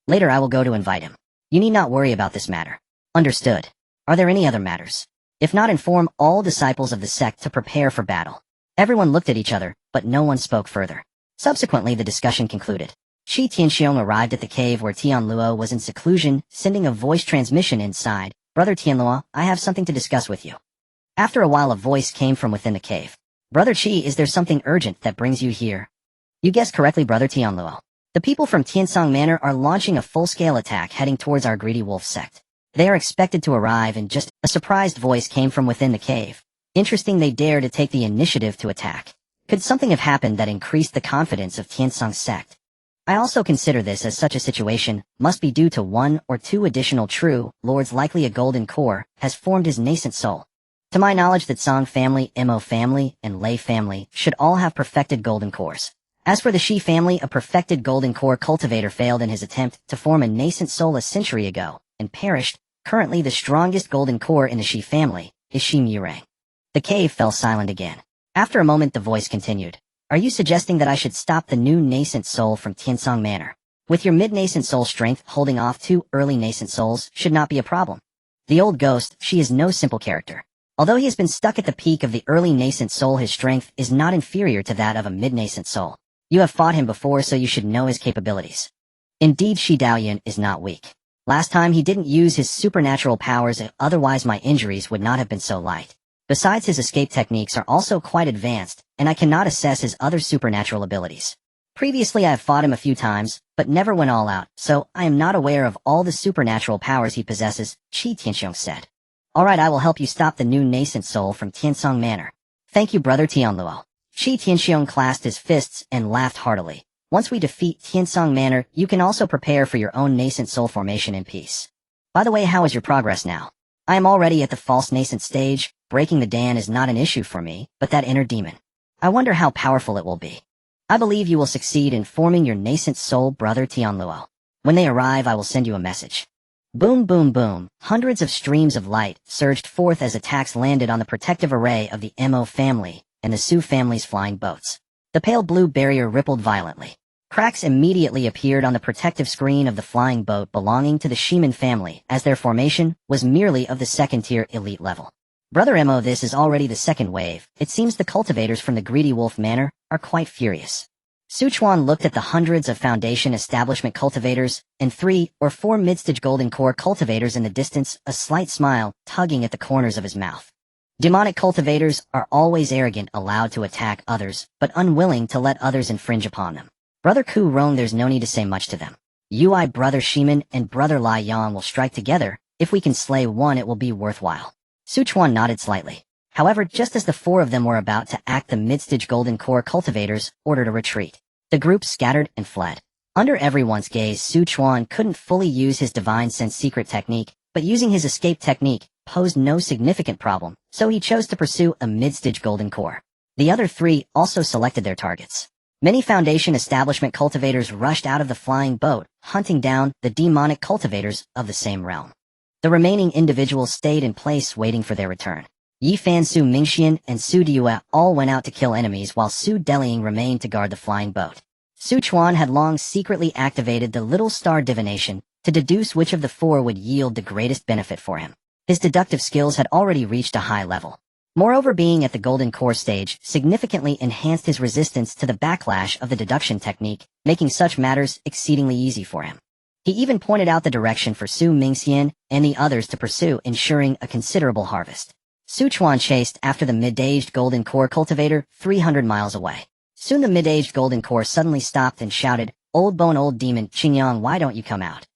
Later I will go to invite him. You need not worry about this matter." "Understood. Are there any other matters? If not, inform all disciples of the sect to prepare for battle." Everyone looked at each other, but no one spoke further. Subsequently, the discussion concluded. Qi Tianxiong arrived at the cave where Tianluo was in seclusion, sending a voice transmission inside. "Brother Tianluo, I have something to discuss with you." After a while, a voice came from within the cave. "Brother Qi, is there something urgent that brings you here?" "You guessed correctly, Brother Tianluo. The people from Tiansong Manor are launching a full-scale attack heading towards our greedy wolf sect. They are expected to arrive in just..." A surprised voice came from within the cave. "Interesting, they dare to take the initiative to attack. Could something have happened that increased the confidence of Tiansong's sect? I also consider this as such a situation must be due to 1 or 2 additional true lords, likely a golden core, has formed his nascent soul. To my knowledge, that Song family, Mo family, and Lei family should all have perfected golden cores. As for the Shi family, a perfected golden core cultivator failed in his attempt to form a nascent soul a century ago, and perished. Currently, the strongest golden core in the Shi family is Shi Murang." The cave fell silent again. After a moment, the voice continued. "Are you suggesting that I should stop the new nascent soul from Tiansong Manor? With your mid-nascent soul strength, holding off 2 early nascent souls should not be a problem. The old ghost, she is no simple character. Although he has been stuck at the peak of the early nascent soul, his strength is not inferior to that of a mid-nascent soul. You have fought him before, so you should know his capabilities. Indeed, Shi Daoyan is not weak. Last time he didn't use his supernatural powers, otherwise my injuries would not have been so light. Besides, his escape techniques are also quite advanced, and I cannot assess his other supernatural abilities. Previously I have fought him a few times, but never went all out, so I am not aware of all the supernatural powers he possesses, Qi Tianxiong said. Alright, I will help you stop the new nascent soul from Tiansong Manor. Thank you, brother Tianluo. Qi Tianxiong clasped his fists and laughed heartily. Once we defeat Tiansong Manor, you can also prepare for your own nascent soul formation in peace. By the way, how is your progress now? I am already at the false nascent stage. Breaking the Dan is not an issue for me, but that inner demon. I wonder how powerful it will be. I believe you will succeed in forming your nascent soul, brother Tianluo. When they arrive, I will send you a message. Boom, boom, boom. Hundreds of streams of light surged forth as attacks landed on the protective array of the Mo family and the Su family's flying boats. The pale blue barrier rippled violently. Cracks immediately appeared on the protective screen of the flying boat belonging to the Shiman family, as their formation was merely of the second-tier elite level. Brother Mo, this is already the second wave. It seems the cultivators from the Greedy Wolf Manor are quite furious. Chuan looked at the hundreds of Foundation establishment cultivators and 3 or 4 mid-stage golden core cultivators in the distance, a slight smile tugging at the corners of his mouth. Demonic cultivators are always arrogant, allowed to attack others, but unwilling to let others infringe upon them. Brother Ku Rong, there's no need to say much to them. Brother Shiman and Brother Lai Yang will strike together. If we can slay one, it will be worthwhile. Chuan nodded slightly. However, just as the 4 of them were about to act, the mid-stage golden core cultivators ordered a retreat. The group scattered and fled. Under everyone's gaze, Chuan couldn't fully use his divine sense secret technique, but using his escape technique posed no significant problem, so he chose to pursue a mid-stage golden core. The other 3 also selected their targets. Many Foundation establishment cultivators rushed out of the flying boat, hunting down the demonic cultivators of the same realm. The remaining individuals stayed in place waiting for their return. Yifan, Su Mingxian, and Su Diue all went out to kill enemies while Su Delying remained to guard the flying boat. Chuan had long secretly activated the Little Star Divination to deduce which of the 4 would yield the greatest benefit for him. His deductive skills had already reached a high level. Moreover, being at the Golden Core stage significantly enhanced his resistance to the backlash of the deduction technique, making such matters exceedingly easy for him. He even pointed out the direction for Su Mingxian and the others to pursue, ensuring a considerable harvest. Chuan chased after the mid-aged Golden Core cultivator 300 miles away. Soon the mid-aged Golden Core suddenly stopped and shouted, "Old bone, old demon, Qingyang, why don't you come out?"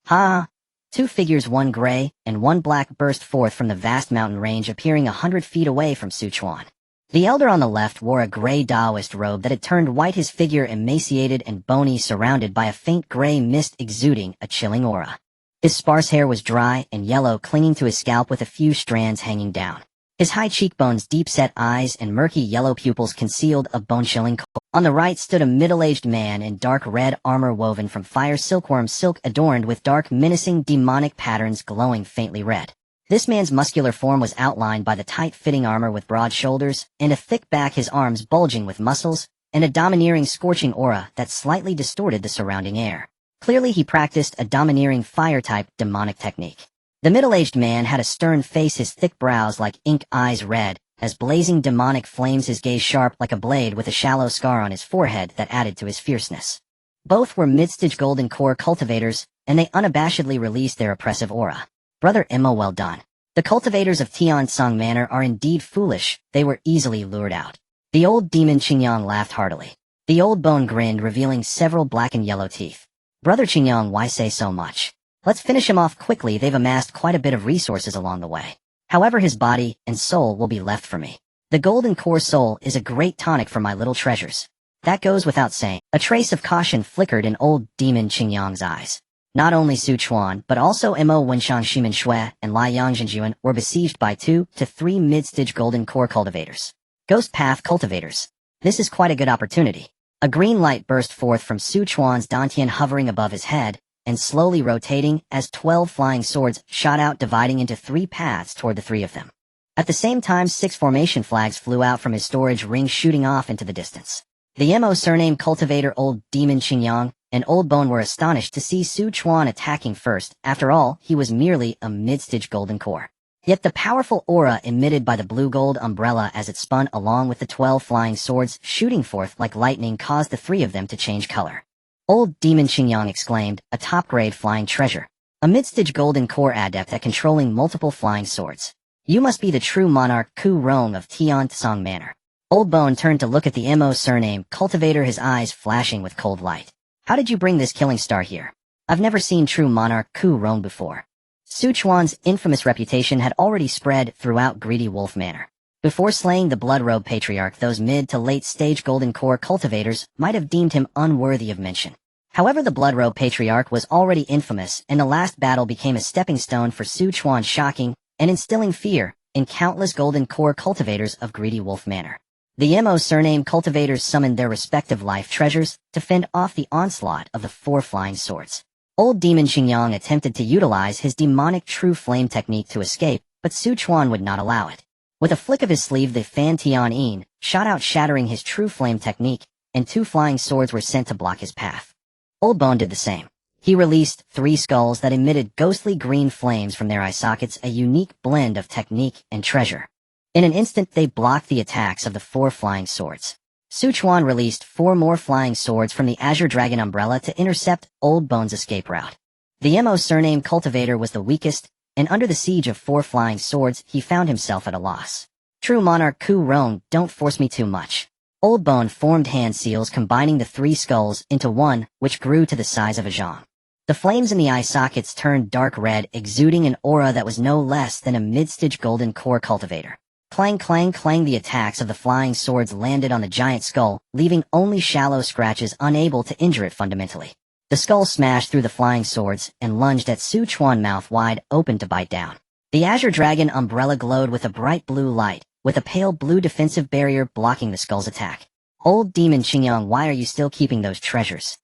Ha! 2 figures, 1 gray and 1 black, burst forth from the vast mountain range, appearing 100 feet away from Chuan. The elder on the left wore a gray Taoist robe that had turned white, his figure emaciated and bony, surrounded by a faint gray mist exuding a chilling aura. His sparse hair was dry and yellow, clinging to his scalp with a few strands hanging down. His high cheekbones, deep-set eyes, and murky yellow pupils concealed a bone-chilling cold. On the right stood a middle-aged man in dark red armor woven from fire silkworm silk, adorned with dark, menacing, demonic patterns glowing faintly red. This man's muscular form was outlined by the tight-fitting armor with broad shoulders and a thick back, his arms bulging with muscles, and a domineering, scorching aura that slightly distorted the surrounding air. Clearly he practiced a domineering fire-type demonic technique. The middle-aged man had a stern face, his thick brows like ink, eyes red, as blazing demonic flames, his gaze sharp like a blade, with a shallow scar on his forehead that added to his fierceness. Both were mid-stage Golden Core cultivators, and they unabashedly released their oppressive aura. Brother Mo, well done. The cultivators of Tiansong Manor are indeed foolish. They were easily lured out. The old demon Qingyang laughed heartily. The old bone grinned, revealing several black and yellow teeth. Brother Qingyang, why say so much? Let's finish him off quickly. They've amassed quite a bit of resources along the way. However, his body and soul will be left for me. The Golden Core soul is a great tonic for my little treasures. That goes without saying. A trace of caution flickered in old demon Qingyang's eyes. Not only Chuan, but also Mo Wenshang, Shiman Shui, and Lai Yang Zhenjuan were besieged by 2 to 3 mid-stage Golden Core cultivators. Ghost Path cultivators. This is quite a good opportunity. A green light burst forth from Chuan's dantian, hovering above his head, and slowly rotating as 12 flying swords shot out, dividing into 3 paths toward the 3 of them. At the same time, 6 formation flags flew out from his storage ring, shooting off into the distance. The Mo surname cultivator, old demon Qingyang, and Old Bone were astonished to see Chuan attacking first. After all, he was merely a mid-stage Golden Core. Yet the powerful aura emitted by the blue-gold umbrella as it spun along with the 12 flying swords shooting forth like lightning caused the 3 of them to change color. Old Demon Qingyang exclaimed, a top-grade flying treasure. A mid-stage Golden Core adept at controlling multiple flying swords. You must be the true monarch Ku Rong of Tiansong Manor. Old Bone turned to look at the MO surname cultivator, his eyes flashing with cold light. How did you bring this killing star here? I've never seen true monarch Ku roam before. Su Chuan's infamous reputation had already spread throughout Greedy Wolf Manor. Before slaying the Bloodrobe Patriarch, those mid to late stage Golden Core cultivators might have deemed him unworthy of mention. However, the Bloodrobe Patriarch was already infamous, and the last battle became a stepping stone for Su Chuan, shocking and instilling fear in countless Golden Core cultivators of Greedy Wolf Manor. The MO surname cultivators summoned their respective life treasures to fend off the onslaught of the 4 flying swords. Old Demon Xingyang attempted to utilize his demonic True Flame technique to escape, but Su Chuan would not allow it. With a flick of his sleeve, the Fan Tian Yin shot out, shattering his True Flame technique, and 2 flying swords were sent to block his path. Old Bone did the same. He released 3 skulls that emitted ghostly green flames from their eye sockets, a unique blend of technique and treasure. In an instant, they blocked the attacks of the 4 flying swords. Su Chuan released 4 more flying swords from the Azure Dragon umbrella to intercept Old Bone's escape route. The MO surname cultivator was the weakest, and under the siege of 4 flying swords, he found himself at a loss. True monarch Ku Rong, don't force me too much. Old Bone formed hand seals, combining the 3 skulls into one, which grew to the size of a zhang. The flames in the eye sockets turned dark red, exuding an aura that was no less than a mid-stage Golden Core cultivator. Clang, clang, clang, the attacks of the flying swords landed on the giant skull, leaving only shallow scratches, unable to injure it fundamentally. The skull smashed through the flying swords and lunged at Su Chuan, mouth wide open to bite down. The Azure Dragon umbrella glowed with a bright blue light, with a pale blue defensive barrier blocking the skull's attack. Old Demon Xingyang, why are you still keeping those treasures?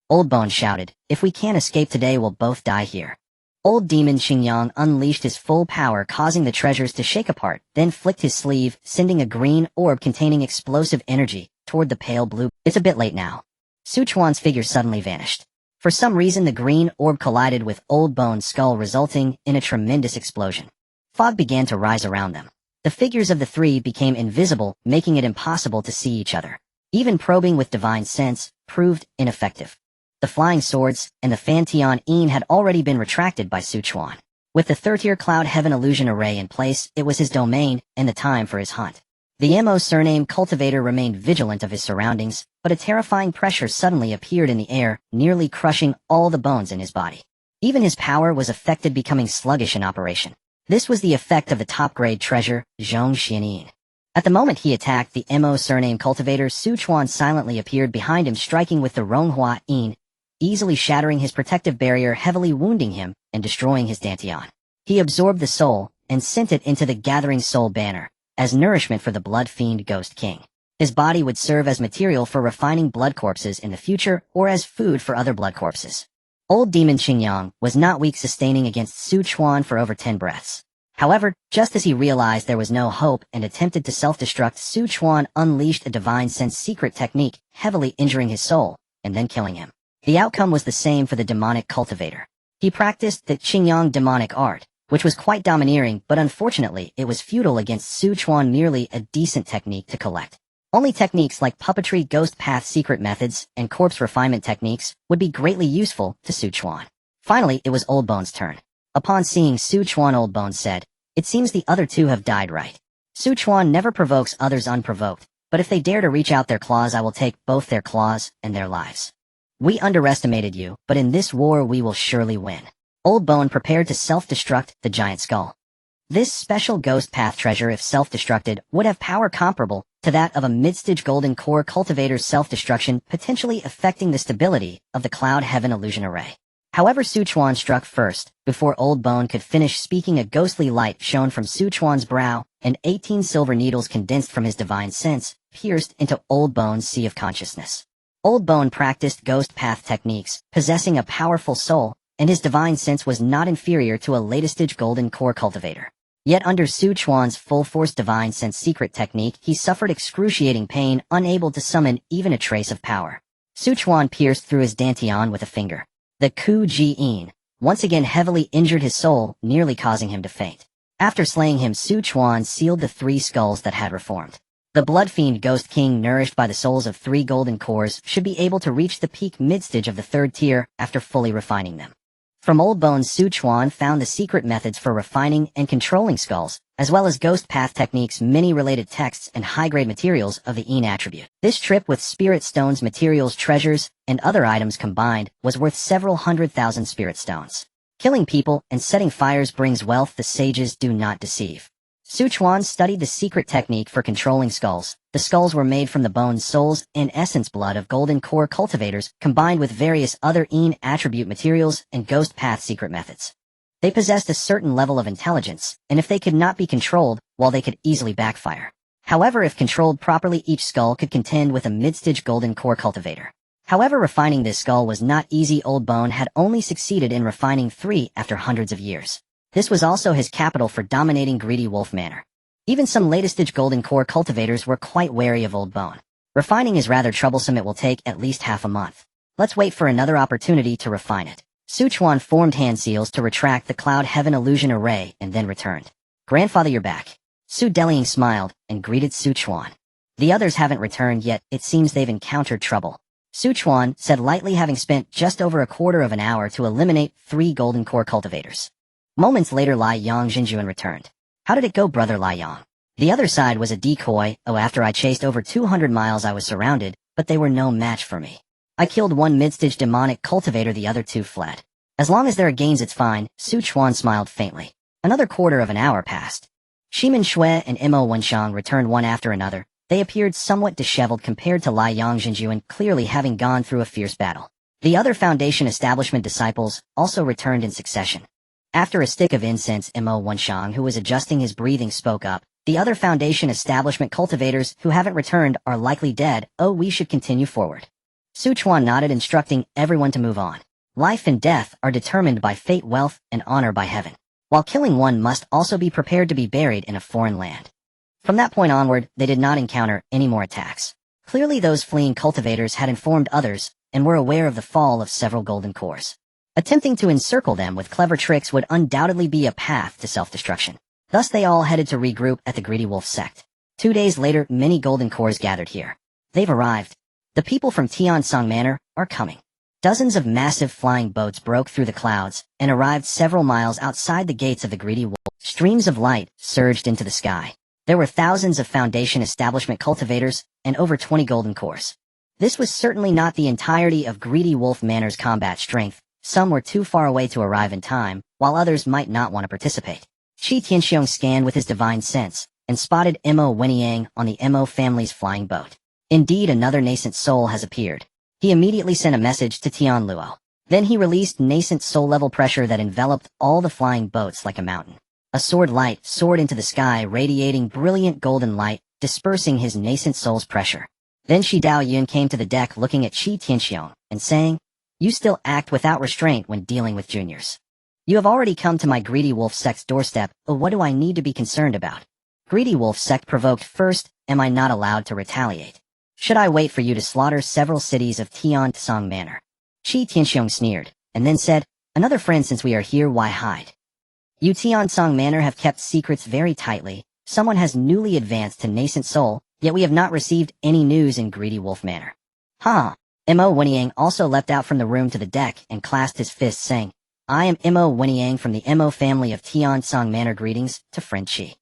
Old Bone shouted, if we can't escape today, we'll both die here. Old Demon Xingyang unleashed his full power, causing the treasures to shake apart, then flicked his sleeve, sending a green orb containing explosive energy toward the pale blue. It's a bit late now. Su Chuan's figure suddenly vanished. For some reason, the green orb collided with Old Bone's skull, resulting in a tremendous explosion. Fog began to rise around them. The figures of the 3 became invisible, making it impossible to see each other. Even probing with divine sense proved ineffective. The flying swords and the Fan Tian Yin had already been retracted by Su Chuan. With the 3rd-tier Cloud Heaven illusion array in place, it was his domain and the time for his hunt. The MO surname cultivator remained vigilant of his surroundings, but a terrifying pressure suddenly appeared in the air, nearly crushing all the bones in his body. Even his power was affected, becoming sluggish in operation. This was the effect of the top-grade treasure, Zhong Xianyin. At the moment he attacked the MO surname cultivator, Su Chuan silently appeared behind him, striking with the Ronghua Yin, easily shattering his protective barrier, heavily wounding him and destroying his Dantian. He absorbed the soul and sent it into the Gathering Soul banner as nourishment for the Blood Fiend Ghost King. His body would serve as material for refining blood corpses in the future, or as food for other blood corpses. Old Demon Xingyang was not weak, sustaining against Su Chuan for over 10 breaths. However, just as he realized there was no hope and attempted to self-destruct, Su Chuan unleashed a divine sense secret technique, heavily injuring his soul and then killing him. The outcome was the same for the demonic cultivator. He practiced the Xingyang demonic art, which was quite domineering, but unfortunately it was futile against Su Chuan, merely a decent technique to collect. Only techniques like puppetry, ghost path secret methods, and corpse refinement techniques would be greatly useful to Su Chuan. Finally, it was Old Bone's turn. Upon seeing Su Chuan, Old Bone said, it seems the other 2 have died, right? Su Chuan never provokes others unprovoked, but if they dare to reach out their claws, I will take both their claws and their lives. We underestimated you, but in this war we will surely win. Old Bone prepared to self-destruct the giant skull. This special ghost path treasure, if self-destructed, would have power comparable to that of a mid-stage Golden Core cultivator's self-destruction, potentially affecting the stability of the Cloud Heaven illusion array. However, Su Chuan struck first. Before Old Bone could finish speaking, a ghostly light shone from Su Chuan's brow, and 18 silver needles condensed from his divine sense pierced into Old Bone's sea of consciousness. Old Bone practiced ghost path techniques, possessing a powerful soul, and his divine sense was not inferior to a latest-stage Golden Core cultivator. Yet under Su Chuan's full-force divine sense secret technique, he suffered excruciating pain, unable to summon even a trace of power. Su Chuan pierced through his Dantian with a finger. The Ku Ji Yin once again heavily injured his soul, nearly causing him to faint. After slaying him, Su Chuan sealed the 3 skulls that had reformed. The Blood Fiend Ghost King, nourished by the souls of 3 golden cores, should be able to reach the peak mid-stage of the 3rd tier after fully refining them. From old bones, Su Chuan found the secret methods for refining and controlling skulls, as well as ghost path techniques, many related texts, and high-grade materials of the Yin attribute. This trip with spirit stones, materials, treasures, and other items combined was worth several 100,000 spirit stones. Killing people and setting fires brings wealth. The sages do not deceive. Su Chuan studied the secret technique for controlling skulls. The skulls were made from the bones, souls, and essence blood of golden core cultivators, combined with various other Yin attribute materials and ghost path secret methods. They possessed a certain level of intelligence, and if they could not be controlled, well, they could easily backfire. However, if controlled properly, each skull could contend with a mid-stage golden core cultivator. However, refining this skull was not easy. Old Bone had only succeeded in refining 3 after hundreds of years. This was also his capital for dominating Greedy Wolf Manor. Even some latest-stage golden core cultivators were quite wary of Old Bone. Refining is rather troublesome. It will take at least half a month. Let's wait for another opportunity to refine it. Su Chuan formed hand seals to retract the Cloud Heaven illusion array and then returned. Grandfather, you're back. Su Deliang smiled and greeted Su Chuan. The others haven't returned yet. It seems they've encountered trouble. Su Chuan said lightly, having spent just over a quarter of an hour to eliminate 3 golden core cultivators. Moments later, Lai Yang Jinjuan returned. How did it go, brother Lai Yang? The other side was a decoy. After I chased over 200 miles I was surrounded, but they were no match for me. I killed 1 mid-stage demonic cultivator, the other 2 fled. As long as there are gains, it's fine. Su Chuan smiled faintly. Another quarter of an hour passed. Shimin Shui and Mo Wenshang returned one after another. They appeared somewhat disheveled compared to Lai Yang Jinjuan, clearly having gone through a fierce battle. The other Foundation establishment disciples also returned in succession. After a stick of incense, Mo Wenshang, who was adjusting his breathing, spoke up. The other Foundation establishment cultivators who haven't returned are likely dead. We should continue forward. Su Chuan nodded, instructing everyone to move on. Life and death are determined by fate, wealth, and honor by heaven. While killing one must also be prepared to be buried in a foreign land. From that point onward, they did not encounter any more attacks. Clearly those fleeing cultivators had informed others and were aware of the fall of several golden cores. Attempting to encircle them with clever tricks would undoubtedly be a path to self-destruction. Thus they all headed to regroup at the Greedy Wolf sect. 2 days later, many golden cores gathered here. They've arrived. The people from Tiansong Manor are coming. Dozens of massive flying boats broke through the clouds and arrived several miles outside the gates of the Greedy Wolf. Streams of light surged into the sky. There were thousands of Foundation establishment cultivators and over 20 golden cores. This was certainly not the entirety of Greedy Wolf Manor's combat strength. Some were too far away to arrive in time, while others might not want to participate. Qi Tianxiong scanned with his divine sense and spotted Mo Wenyang on the Mo family's flying boat. Indeed, another nascent soul has appeared. He immediately sent a message to Tian Luo. Then he released nascent soul level pressure that enveloped all the flying boats like a mountain. A sword light soared into the sky, radiating brilliant golden light, dispersing his nascent soul's pressure. Then Shi Daoyun came to the deck, looking at Qi Tianxiong and saying, "You still act without restraint when dealing with juniors. You have already come to my Greedy Wolf sect's doorstep. What do I need to be concerned about? Greedy Wolf sect provoked first. Am I not allowed to retaliate? Should I wait for you to slaughter several cities of Tiansong Manor?" Qi Tianxiong sneered, and then said, "Another friend, since we are here, why hide? You Tiansong Manor have kept secrets very tightly. Someone has newly advanced to nascent soul, yet we have not received any news in Greedy Wolf Manor." Mo Wenyang also leapt out from the room to the deck and clasped his fists, saying, "I am Mo Wenyang from the Mo family of Tiansong Manor. Greetings to friend Qi."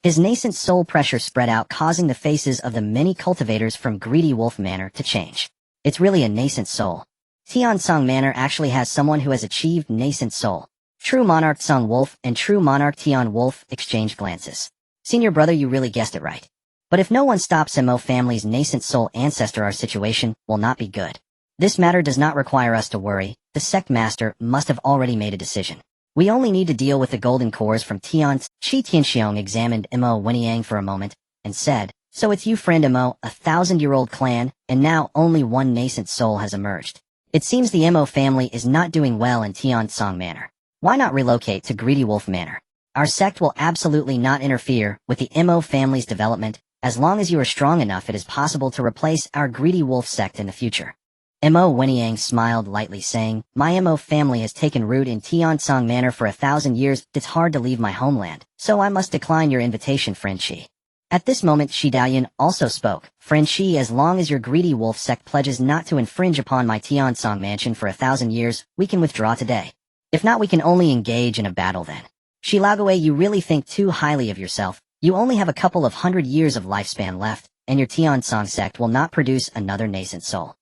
His nascent soul pressure spread out, causing the faces of the many cultivators from Greedy Wolf Manor to change. It's really a nascent soul. Tiansong Manor actually has someone who has achieved nascent soul. True Monarch Song Wolf and True Monarch Tian Wolf exchanged glances. "Senior brother, you really guessed it right. But if no one stops Mo family's nascent soul ancestor, our situation will not be good. This matter does not require us to worry. The sect master must have already made a decision. We only need to deal with the golden cores from Tian's." Qi Tianxiong examined Mo Wenyang for a moment and said, "So it's you, friend Mo, a 1,000-year-old clan, and now only one nascent soul has emerged. It seems the Mo family is not doing well in Tiansong Manor. Why not relocate to Greedy Wolf Manor? Our sect will absolutely not interfere with the Mo family's development. As long as you are strong enough, it is possible to replace our Greedy Wolf sect in the future." Mo Wenyang smiled lightly, saying, "My Mo family has taken root in Tiansong Manor for 1,000 years. It's hard to leave my homeland, so I must decline your invitation, friend Qi." At this moment, Shi Daoyun also spoke. "Friend Qi, as long as your Greedy Wolf sect pledges not to infringe upon my Tiansong mansion for 1,000 years, we can withdraw today. If not, we can only engage in a battle then. Shilagwe, you really think too highly of yourself. You only have a couple of 100 years of lifespan left, and your Tian Song sect will not produce another nascent soul.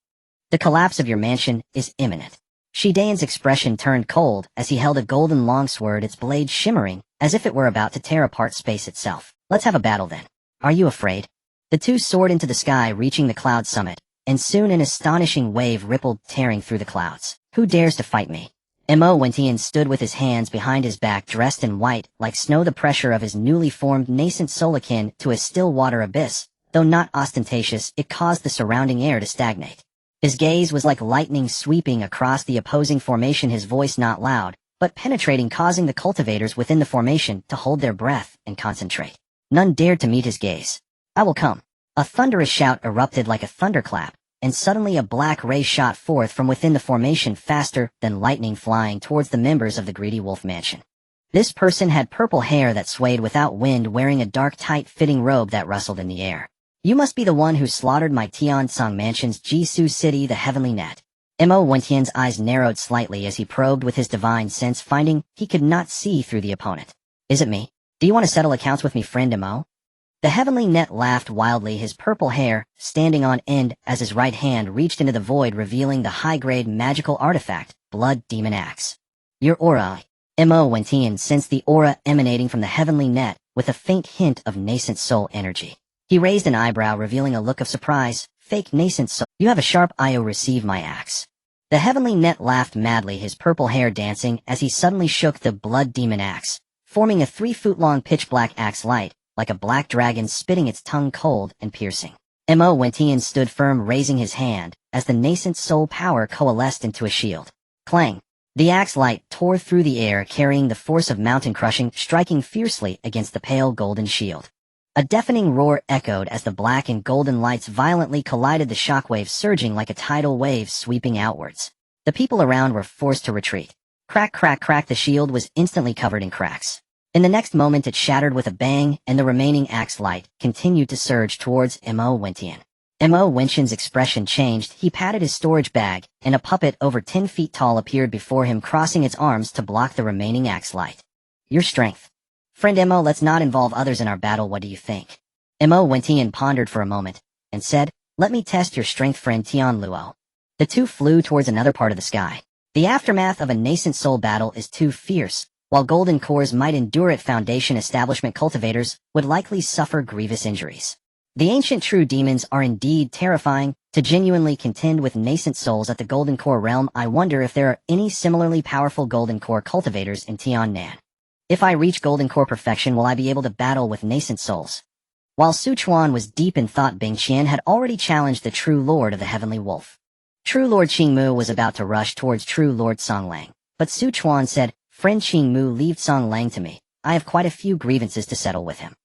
The collapse of your mansion is imminent. Shidayan's expression turned cold as he held a golden longsword, its blade shimmering as if it were about to tear apart space itself. Let's have a battle then. Are you afraid? The two soared into the sky, reaching the cloud summit, and soon an astonishing wave rippled, tearing through the clouds. Who dares to fight me? Mo Wentian stood with his hands behind his back, dressed in white, like snow, the pressure of his newly formed nascent soul akin to a still water abyss. Though not ostentatious, it caused the surrounding air to stagnate. His gaze was like lightning sweeping across the opposing formation, his voice not loud, but penetrating, causing the cultivators within the formation to hold their breath and concentrate. None dared to meet his gaze. I will come. A thunderous shout erupted like a thunderclap, and suddenly a black ray shot forth from within the formation, faster than lightning, flying towards the members of the Greedy Wolf Mansion. This person had purple hair that swayed without wind, wearing a dark, tight-fitting robe that rustled in the air. You must be the one who slaughtered my Tian Song Mansion's Jisoo City, the Heavenly Net. Mo Wentian's eyes narrowed slightly as he probed with his divine sense, finding he could not see through the opponent. Is it me? Do you want to settle accounts with me, friend Mo? The Heavenly Net laughed wildly, his purple hair standing on end as his right hand reached into the void, revealing the high-grade magical artifact, Blood Demon Axe. Your aura. Mo Wentian sensed the aura emanating from the Heavenly Net with a faint hint of nascent soul energy. He raised an eyebrow, revealing a look of surprise. Fake nascent soul. You have a sharp eye. Receive my axe. The Heavenly Net laughed madly, his purple hair dancing as he suddenly shook the Blood Demon Axe, forming a 3-foot-long pitch-black axe, light, like a black dragon, spitting its tongue cold and piercing. Mo Wentian stood firm, raising his hand as the nascent soul power coalesced into a shield. Clang! The axe light tore through the air, carrying the force of mountain crushing, striking fiercely against the pale golden shield. A deafening roar echoed as the black and golden lights violently collided, the shockwave surging like a tidal wave sweeping outwards. The people around were forced to retreat. Crack, crack, crack, the shield was instantly covered in cracks. In the next moment it shattered with a bang, and the remaining axe light continued to surge towards Mo Wentian. Mo Wentian's expression changed. He patted his storage bag, and a puppet over 10 feet tall appeared before him, crossing its arms to block the remaining axe light. Your strength. Friend Mo, let's not involve others in our battle. What do you think? Mo Wentian pondered for a moment, and said, let me test your strength, friend Tian Luo. The two flew towards another part of the sky. The aftermath of a nascent soul battle is too fierce. While golden cores might endure it, Foundation establishment cultivators would likely suffer grievous injuries. The ancient true demons are indeed terrifying. To genuinely contend with nascent souls at the golden core realm, I wonder if there are any similarly powerful golden core cultivators in Tiannan. If I reach golden core perfection, will I be able to battle with nascent souls? While Chuan was deep in thought, Bing Qian had already challenged the true lord of the Heavenly Wolf. True Lord Qingmu was about to rush towards True Lord Songlang, but Chuan said, Friend Qingmu, leave Songlang to me. I have quite a few grievances to settle with him.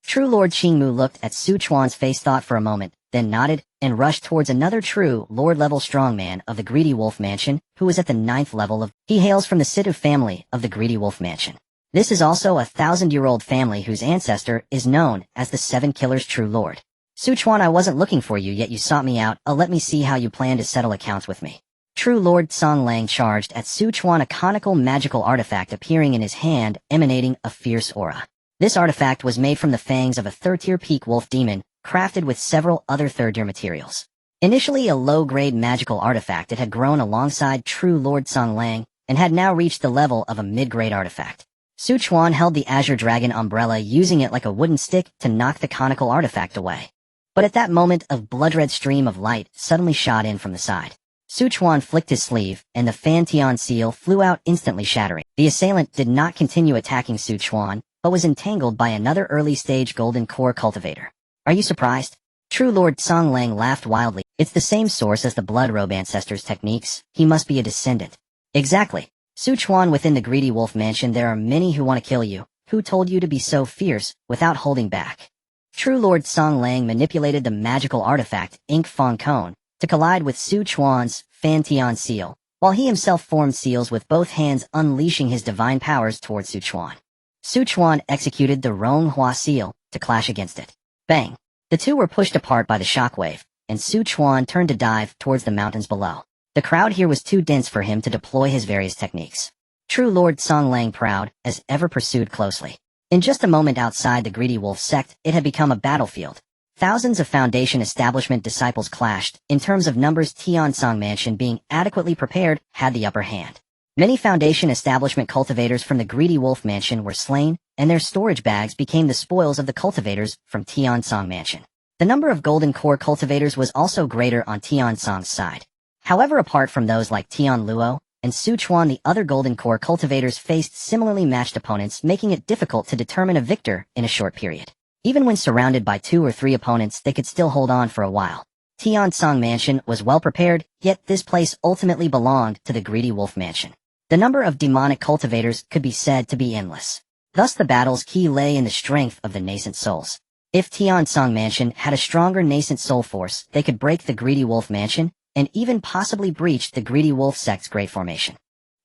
True Lord Qingmu looked at Chuan's face, thought for a moment, then nodded, and rushed towards another True Lord-level strongman of the Greedy Wolf Mansion, who was at the 9th level of... He hails from the Situ family of the Greedy Wolf Mansion. This is also a 1,000-year-old family whose ancestor is known as the 7 Killers True Lord. Chuan, I wasn't looking for you, yet you sought me out. Let me see how you plan to settle accounts with me. True Lord Songlang charged at Chuan, a conical magical artifact appearing in his hand, emanating a fierce aura. This artifact was made from the fangs of a 3rd-tier peak wolf demon, crafted with several other 3rd-tier materials. Initially a low-grade magical artifact, it had grown alongside True Lord Songlang, and had now reached the level of a mid-grade artifact. Chuan held the Azure Dragon umbrella, using it like a wooden stick to knock the conical artifact away. But at that moment, a blood-red stream of light suddenly shot in from the side. Chuan flicked his sleeve, and the Fantian seal flew out, instantly shattering. The assailant did not continue attacking Chuan, but was entangled by another early-stage golden core cultivator. Are you surprised? True Lord Songlang laughed wildly. It's the same source as the Blood Robe ancestors' techniques. He must be a descendant. Exactly. Chuan, within the Greedy Wolf Mansion there are many who want to kill you. Who told you to be so fierce, without holding back? True Lord Songlang manipulated the magical artifact, Ink Fong Cone, to collide with Chuan's Fantian seal, while he himself formed seals with both hands, unleashing his divine powers towards Chuan. Chuan executed the Ronghua seal to clash against it. Bang! The two were pushed apart by the shockwave, and Chuan turned to dive towards the mountains below. The crowd here was too dense for him to deploy his various techniques. True Lord Songlang proud, as ever pursued closely. In just a moment outside the greedy wolf sect, it had become a battlefield. Thousands of Foundation establishment disciples clashed. In terms of numbers, Tiansong Mansion being adequately prepared had the upper hand. Many Foundation establishment cultivators from the greedy wolf mansion were slain, and their storage bags became the spoils of the cultivators from Tiansong Mansion. The number of golden core cultivators was also greater on Tiansong's side. However, apart from those like Tian Luo and Su Chuan, the other golden core cultivators faced similarly matched opponents, making it difficult to determine a victor in a short period. Even when surrounded by 2 or 3 opponents, they could still hold on for a while. Tiansong Mansion was well prepared, yet this place ultimately belonged to the greedy wolf mansion. The number of demonic cultivators could be said to be endless. Thus the battle's key lay in the strength of the nascent souls. If Tiansong Mansion had a stronger nascent soul force, they could break the greedy wolf mansion, and even possibly breach the greedy wolf sect's great formation.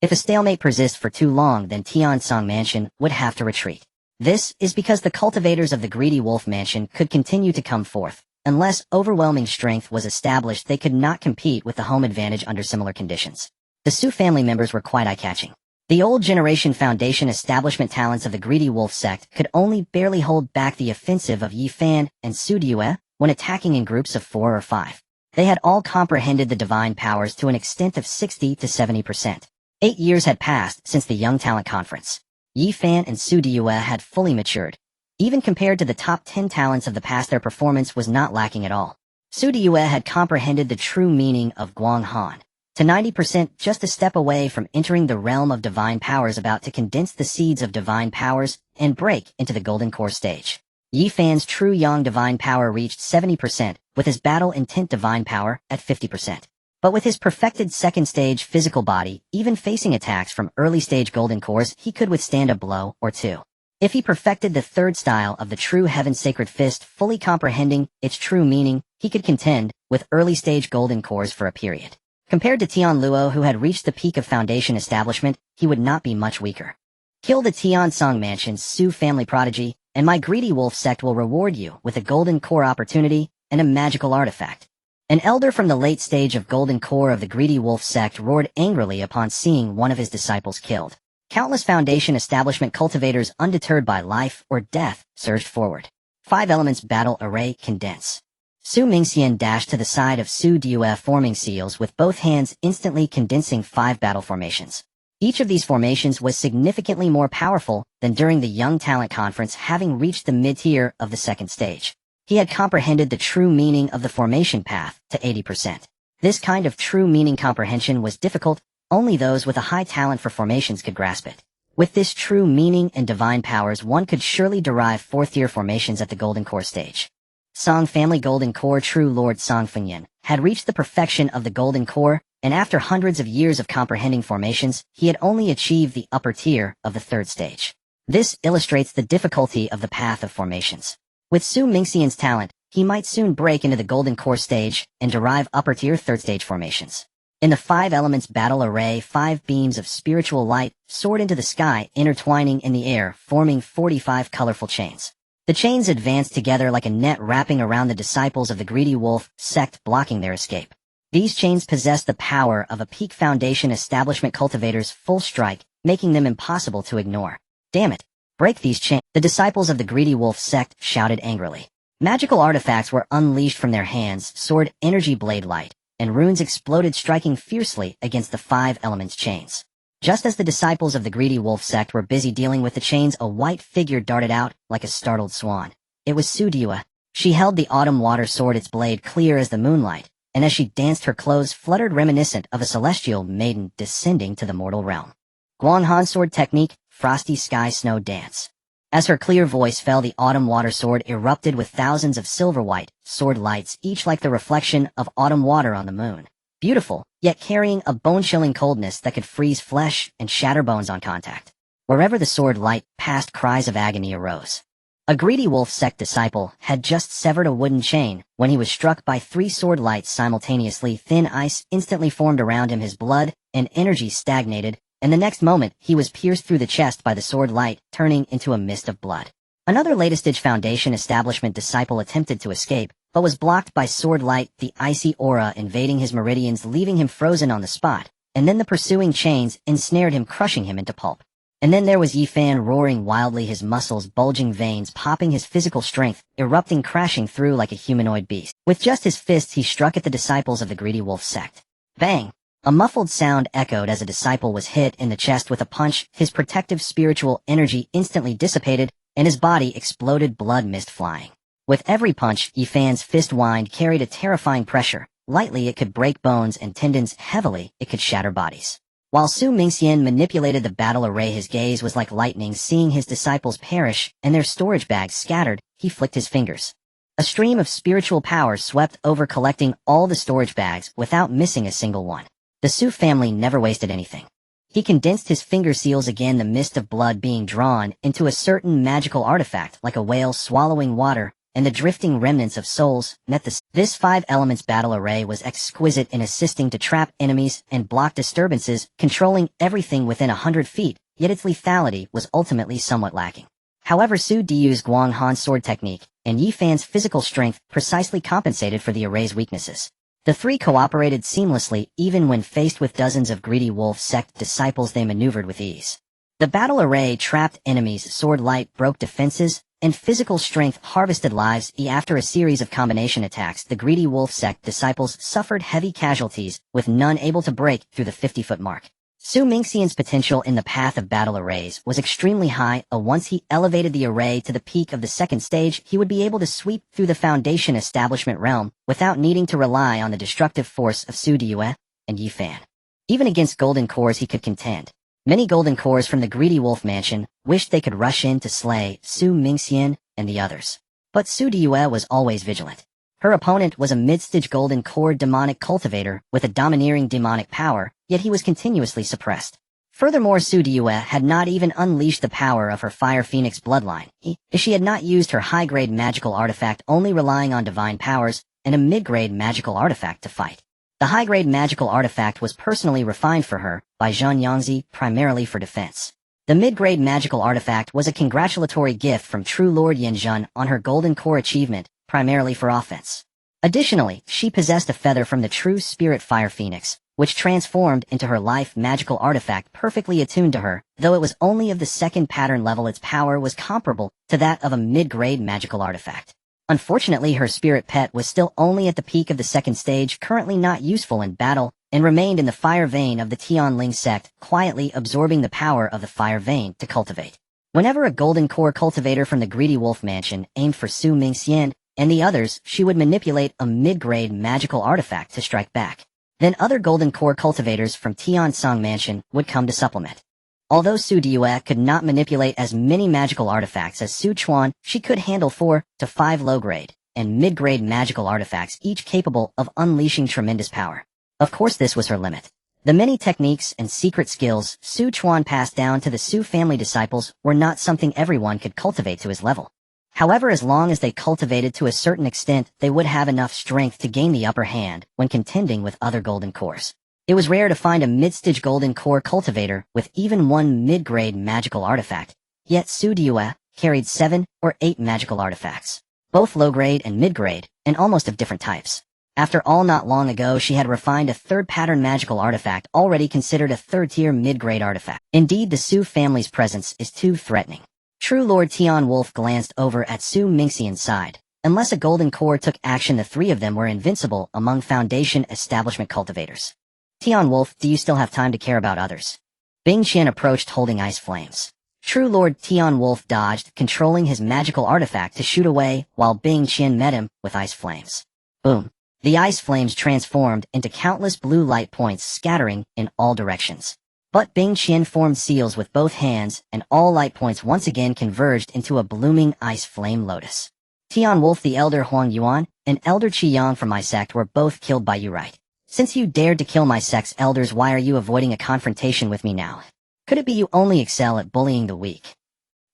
If a stalemate persists for too long, then Tiansong Mansion would have to retreat. This is because the cultivators of the greedy wolf mansion could continue to come forth. Unless overwhelming strength was established, they could not compete with the home advantage under similar conditions. The Su family members were quite eye-catching. The old generation Foundation establishment talents of the greedy wolf sect could only barely hold back the offensive of Yi Fan and Su Due when attacking in groups of 4 or 5. They had all comprehended the divine powers to an extent of 60 to 70%. 8 years had passed since the Young Talent Conference. Yi Fan and Su Due had fully matured. Even compared to the top 10 talents of the past, their performance was not lacking at all. Su Due had comprehended the true meaning of Guang Han to 90%, just a step away from entering the realm of divine powers, about to condense the seeds of divine powers and break into the golden core stage. Yi Fan's true yang divine power reached 70%, with his battle intent divine power at 50%. But with his perfected second stage physical body, even facing attacks from early stage golden cores, he could withstand a blow or two. If he perfected the third style of the true heaven sacred fist, fully comprehending its true meaning, he could contend with early stage golden cores for a period. Compared to Tian Luo, who had reached the peak of Foundation establishment, he would not be much weaker. Kill the Tiansong Mansion's Su family prodigy, and my greedy wolf sect will reward you with a golden core opportunity and a magical artifact. An elder from the late stage of golden core of the greedy wolf sect roared angrily upon seeing one of his disciples killed. Countless Foundation establishment cultivators, undeterred by life or death, surged forward. 5 elements battle array condense. Su Mingxian dashed to the side of Su Due, forming seals with both hands, instantly condensing 5 battle formations. Each of these formations was significantly more powerful than during the Young Talent Conference, having reached the mid-tier of the second stage. He had comprehended the true meaning of the formation path to 80%. This kind of true meaning comprehension was difficult. Only those with a high talent for formations could grasp it. With this true meaning and divine powers, one could surely derive 4th-tier formations at the golden core stage. Song family golden core true Lord Song Fengyan had reached the perfection of the golden core, and after hundreds of years of comprehending formations, he had only achieved the upper tier of the 3rd stage. This illustrates the difficulty of the path of formations. With Su Mingxian's talent, he might soon break into the golden core stage and derive upper tier 3rd stage formations. In the 5 elements battle array, 5 beams of spiritual light soared into the sky, intertwining in the air, forming 45 colorful chains. The chains advanced together like a net, wrapping around the disciples of the greedy wolf sect, blocking their escape. These chains possessed the power of a peak Foundation establishment cultivator's full strike, making them impossible to ignore. Damn it! Break these chains! The disciples of the greedy wolf sect shouted angrily. Magical artifacts were unleashed from their hands, sword, energy blade light, and runes exploded, striking fiercely against the 5 elements chains. Just as the disciples of the greedy wolf sect were busy dealing with the chains, a white figure darted out like a startled swan. It was Su Due. She held the autumn water sword, its blade clear as the moonlight, and as she danced, her clothes fluttered reminiscent of a celestial maiden descending to the mortal realm. Guang Han sword technique, frosty sky snow dance. As her clear voice fell, the autumn water sword erupted with thousands of silver-white sword lights, each like the reflection of autumn water on the moon. Beautiful, yet carrying a bone-chilling coldness that could freeze flesh and shatter bones on contact. Wherever the sword light passed, cries of agony arose. A greedy wolf sect disciple had just severed a wooden chain when he was struck by 3 sword lights simultaneously. Thin ice instantly formed around him, his blood and energy stagnated, and the next moment he was pierced through the chest by the sword light, turning into a mist of blood. Another latest-stage Foundation establishment disciple attempted to escape, but was blocked by sword light, the icy aura invading his meridians, leaving him frozen on the spot, and then the pursuing chains ensnared him, crushing him into pulp. And then there was Yifan roaring wildly, his muscles bulging, veins popping, his physical strength erupting, crashing through like a humanoid beast. With just his fists he struck at the disciples of the greedy wolf sect. Bang! A muffled sound echoed as a disciple was hit in the chest with a punch. His protective spiritual energy instantly dissipated, and his body exploded, blood mist flying. With every punch, Yifan's fist wind carried a terrifying pressure. Lightly it could break bones and tendons, heavily it could shatter bodies. While Su Mingxian manipulated the battle array, his gaze was like lightning, seeing his disciples perish and their storage bags scattered. He flicked his fingers. A stream of spiritual power swept over, collecting all the storage bags without missing a single one. The Su family never wasted anything. He condensed his finger seals again, the mist of blood being drawn into a certain magical artifact like a whale swallowing water, and the drifting remnants of souls met This 5 elements battle array was exquisite in assisting to trap enemies and block disturbances, controlling everything within 100 feet, yet its lethality was ultimately somewhat lacking. However, Su Diu's Guang Han sword technique and Yifan's physical strength precisely compensated for the array's weaknesses. The three cooperated seamlessly. Even when faced with dozens of greedy wolf sect disciples, they maneuvered with ease. The battle array trapped enemies, sword light broke defenses, and physical strength harvested lives. After a series of combination attacks, the greedy wolf sect disciples suffered heavy casualties, with none able to break through the 50-foot mark. Su Mingxian's potential in the path of battle arrays was extremely high. Once he elevated the array to the peak of the second stage, he would be able to sweep through the Foundation establishment realm without needing to rely on the destructive force of Su Diu and Yifan. Even against golden cores he could contend. Many golden cores from the greedy wolf mansion wished they could rush in to slay Su Mingxian and the others. But Su Diu was always vigilant. Her opponent was a mid-stage golden core demonic cultivator with a domineering demonic power, yet he was continuously suppressed. Furthermore, Su Diu had not even unleashed the power of her Fire Phoenix bloodline. She had not used her high-grade magical artifact, only relying on divine powers and a mid-grade magical artifact to fight. The high-grade magical artifact was personally refined for her by Zhang Yangzi, primarily for defense. The mid-grade magical artifact was a congratulatory gift from True Lord Yanzhen on her golden core achievement, primarily for offense. Additionally, she possessed a feather from the True Spirit Fire Phoenix, which transformed into her life magical artifact, perfectly attuned to her. Though it was only of the second pattern level, its power was comparable to that of a mid-grade magical artifact. Unfortunately, her spirit pet was still only at the peak of the second stage, currently not useful in battle, and remained in the fire vein of the Tianling sect, quietly absorbing the power of the fire vein to cultivate. Whenever a golden core cultivator from the greedy wolf mansion aimed for Su Mingxian and the others, she would manipulate a mid-grade magical artifact to strike back. Then other golden core cultivators from Tiansong mansion would come to supplement. Although Su Diu could not manipulate as many magical artifacts as Su Chuan, she could handle 4 to 5 low-grade and mid-grade magical artifacts, each capable of unleashing tremendous power. Of course, this was her limit. The many techniques and secret skills Su Chuan passed down to the Su family disciples were not something everyone could cultivate to his level. However, as long as they cultivated to a certain extent, they would have enough strength to gain the upper hand when contending with other golden cores. It was rare to find a mid-stage golden core cultivator with even one mid-grade magical artifact, yet Su Diu carried 7 or 8 magical artifacts, both low-grade and mid-grade, and almost of different types. After all, not long ago she had refined a third pattern magical artifact, already considered a third-tier mid-grade artifact. Indeed, the Su family's presence is too threatening. True Lord Tian Wolf glanced over at Su Mingxian's side. Unless a golden core took action, the three of them were invincible among Foundation establishment cultivators. Tian Wolf, do you still have time to care about others? Bing Qian approached holding ice flames. True Lord Tian Wolf dodged, controlling his magical artifact to shoot away, while Bing Qian met him with ice flames. Boom. The ice flames transformed into countless blue light points, scattering in all directions. But Bing Qian formed seals with both hands, and all light points once again converged into a blooming ice flame lotus. Tian Wolf, the elder Huang Yuan, and elder Qi Yang from my sect were both killed by you, right? Since you dared to kill my sect's elders, why are you avoiding a confrontation with me now? Could it be you only excel at bullying the weak?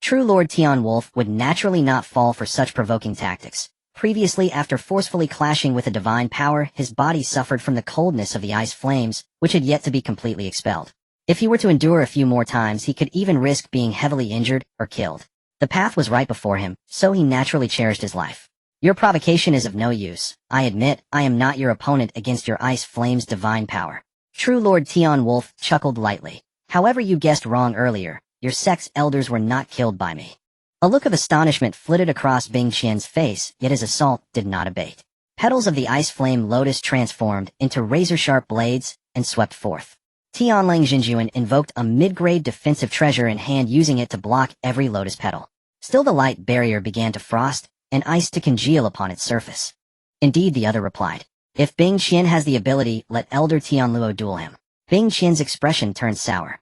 True Lord Tian Wolf would naturally not fall for such provoking tactics. Previously, after forcefully clashing with a divine power, his body suffered from the coldness of the ice flames, which had yet to be completely expelled. If he were to endure a few more times, he could even risk being heavily injured or killed. The path was right before him, so he naturally cherished his life. Your provocation is of no use. I admit, I am not your opponent against your ice flame's divine power. True Lord Tian Wolf chuckled lightly. However, you guessed wrong earlier. Your sect's elders were not killed by me. A look of astonishment flitted across Bing Qian's face, yet his assault did not abate. Petals of the ice flame lotus transformed into razor-sharp blades and swept forth. Tianlang Jinjuan invoked a mid-grade defensive treasure in hand, using it to block every lotus petal. Still, the light barrier began to frost, and ice to congeal upon its surface. Indeed, the other replied. If Bing Qian has the ability, let Elder Tianluo duel him. Bing Qian's expression turned sour.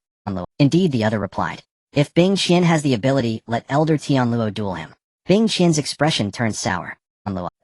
Indeed, the other replied. If Bing Qian has the ability, let Elder Tianluo duel him. Bing Qian's expression turned sour.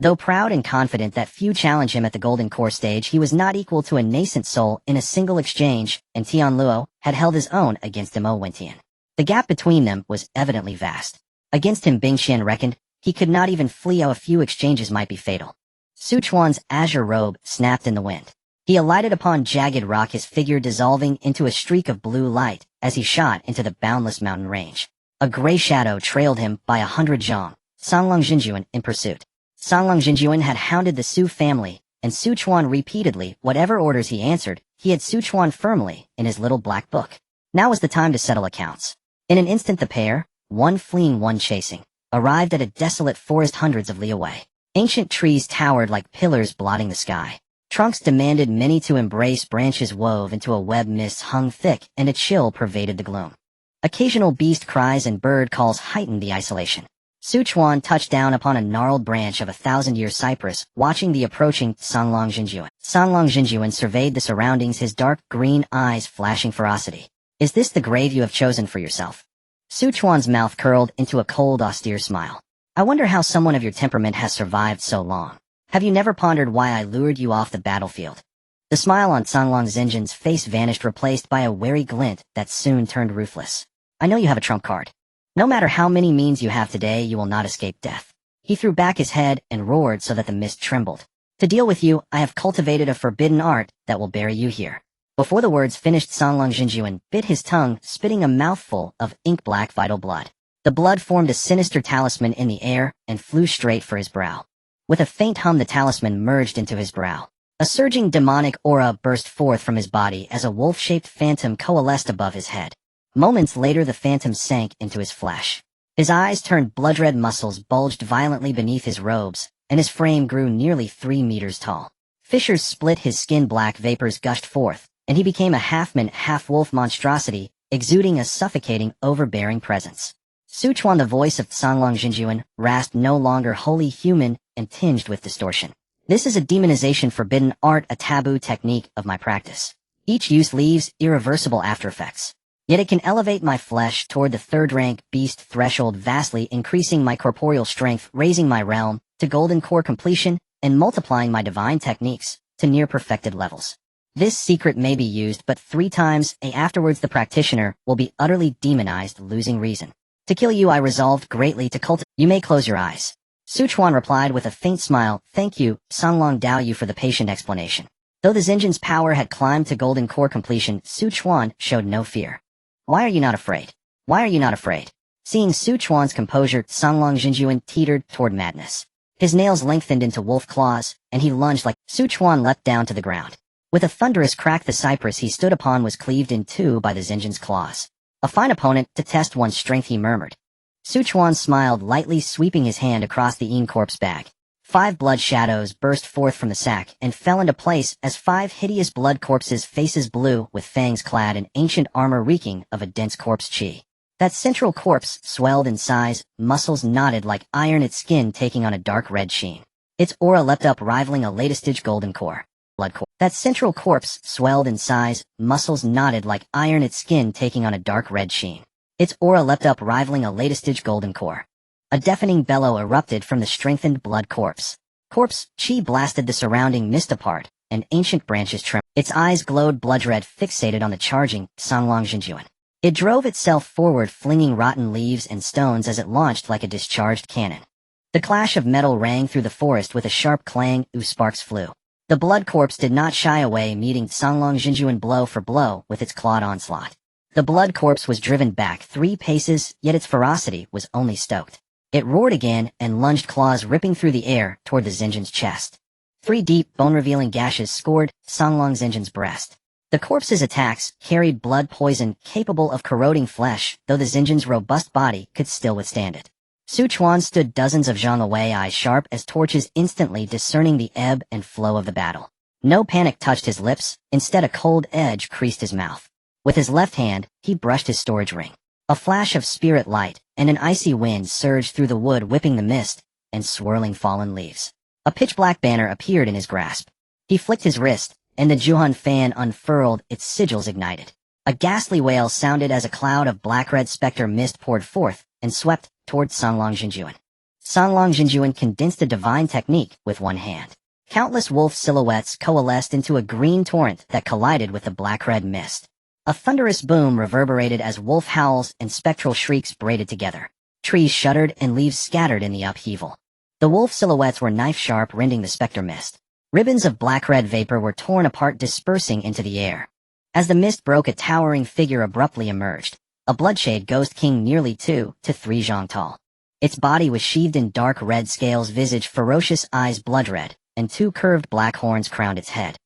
Though proud and confident that few challenge him at the Golden Core stage, he was not equal to a nascent soul in a single exchange, and Tianluo had held his own against Mo Wentian. The gap between them was evidently vast. Against him, Bing Qian reckoned, he could not even flee. A few exchanges might be fatal. Su Chuan's azure robe snapped in the wind. He alighted upon jagged rock, his figure dissolving into a streak of blue light as he shot into the boundless mountain range. A gray shadow trailed him by 100 zhang, Songlong Jinjuan in pursuit. Songlong Jinjuan had hounded the Su family, and Su Chuan repeatedly, whatever orders he answered, he had Su Chuan firmly in his little black book. Now was the time to settle accounts. In an instant the pair, one fleeing, one chasing, arrived at a desolate forest hundreds of li away. Ancient trees towered like pillars blotting the sky. Trunks demanded many to embrace, branches wove into a web, mist hung thick, and a chill pervaded the gloom. Occasional beast cries and bird calls heightened the isolation. Su Chuan touched down upon a gnarled branch of a 1,000-year cypress, watching the approaching Songlong Jinjuan. Songlong Jinjuan surveyed the surroundings, his dark green eyes flashing ferocity. Is this the grave you have chosen for yourself? Su Chuan's mouth curled into a cold, austere smile. I wonder how someone of your temperament has survived so long. Have you never pondered why I lured you off the battlefield? The smile on Songlong Jinjuan's face vanished, replaced by a wary glint that soon turned ruthless. I know you have a trump card. No matter how many means you have today, you will not escape death. He threw back his head and roared so that the mist trembled. To deal with you, I have cultivated a forbidden art that will bury you here. Before the words finished, Songlong Jinjuan bit his tongue, spitting a mouthful of ink-black vital blood. The blood formed a sinister talisman in the air and flew straight for his brow. With a faint hum, the talisman merged into his brow. A surging demonic aura burst forth from his body as a wolf-shaped phantom coalesced above his head. Moments later, the phantom sank into his flesh. His eyes turned blood-red, muscles bulged violently beneath his robes, and his frame grew nearly 3 meters tall. Fissures split his skin, black vapors gushed forth, and he became a half-man, half-wolf monstrosity, exuding a suffocating, overbearing presence. Su Chuan, the voice of Songlong Jinjuan, rasped, no longer wholly human and tinged with distortion. This is a demonization forbidden art, a taboo technique of my practice. Each use leaves irreversible aftereffects. Yet it can elevate my flesh toward the third-rank beast threshold, vastly increasing my corporeal strength, raising my realm to golden core completion, and multiplying my divine techniques to near-perfected levels. This secret may be used but 3 times, afterwards the practitioner will be utterly demonized, losing reason. To kill you I resolved greatly to cultivate. You may close your eyes. Su Chuan replied with a faint smile. Thank you, Songlong Dao Yu, for the patient explanation. Though the Xinjian's power had climbed to golden core completion, Su Chuan showed no fear. Why are you not afraid? Why are you not afraid? Seeing Su Chuan's composure, Songlong Jinjuan teetered toward madness. His nails lengthened into wolf claws, and he lunged like Su Chuan leapt down to the ground. With a thunderous crack, the cypress he stood upon was cleaved in 2 by the Xinjian's claws. A fine opponent to test one's strength, he murmured. Su Chuan smiled lightly, sweeping his hand across the Yin corpse bag. 5 blood shadows burst forth from the sack and fell into place as 5 hideous blood corpses, faces blue, with fangs clad in ancient armor reeking of a dense corpse chi. That central corpse swelled in size, muscles knotted like iron, its skin taking on a dark red sheen. Its aura leapt up, rivaling a latest golden core. Blood core. That central corpse swelled in size, muscles knotted like iron, its skin taking on a dark red sheen. Its aura leapt up, rivaling a latest golden core. A deafening bellow erupted from the strengthened blood corpse. Corpse chi blasted the surrounding mist apart, and ancient branches trembled. Its eyes glowed blood-red, fixated on the charging Songlong Jinjuan. It drove itself forward, flinging rotten leaves and stones as it launched like a discharged cannon. The clash of metal rang through the forest with a sharp clang. Sparks flew. The blood corpse did not shy away, meeting Songlong Jinjuan blow for blow with its clawed onslaught. The blood corpse was driven back 3 paces, yet its ferocity was only stoked. It roared again and lunged, claws ripping through the air toward the Xinjian's chest. 3 deep, bone-revealing gashes scored Songlong Xinjian's breast. The corpse's attacks carried blood poison capable of corroding flesh, though the Xinjian's robust body could still withstand it. Su Chuan stood dozens of zhang away, eyes sharp as torches, instantly discerning the ebb and flow of the battle. No panic touched his lips, instead a cold edge creased his mouth. With his left hand, he brushed his storage ring. A flash of spirit light, and an icy wind surged through the wood, whipping the mist and swirling fallen leaves. A pitch-black banner appeared in his grasp. He flicked his wrist, and the Zhuhan fan unfurled, its sigils ignited. A ghastly wail sounded as a cloud of black-red specter mist poured forth and swept toward Songlong Jinjuan. Songlong Jinjuan condensed a divine technique with one hand. Countless wolf silhouettes coalesced into a green torrent that collided with the black-red mist. A thunderous boom reverberated as wolf howls and spectral shrieks braided together. Trees shuddered and leaves scattered in the upheaval. The wolf silhouettes were knife-sharp, rending the specter mist. Ribbons of black-red vapor were torn apart, dispersing into the air. As the mist broke, a towering figure abruptly emerged, a bloodshade ghost king nearly 2 to 3 zhang tall. Its body was sheathed in dark red scales, visage ferocious, eyes blood red, and 2 curved black horns crowned its head.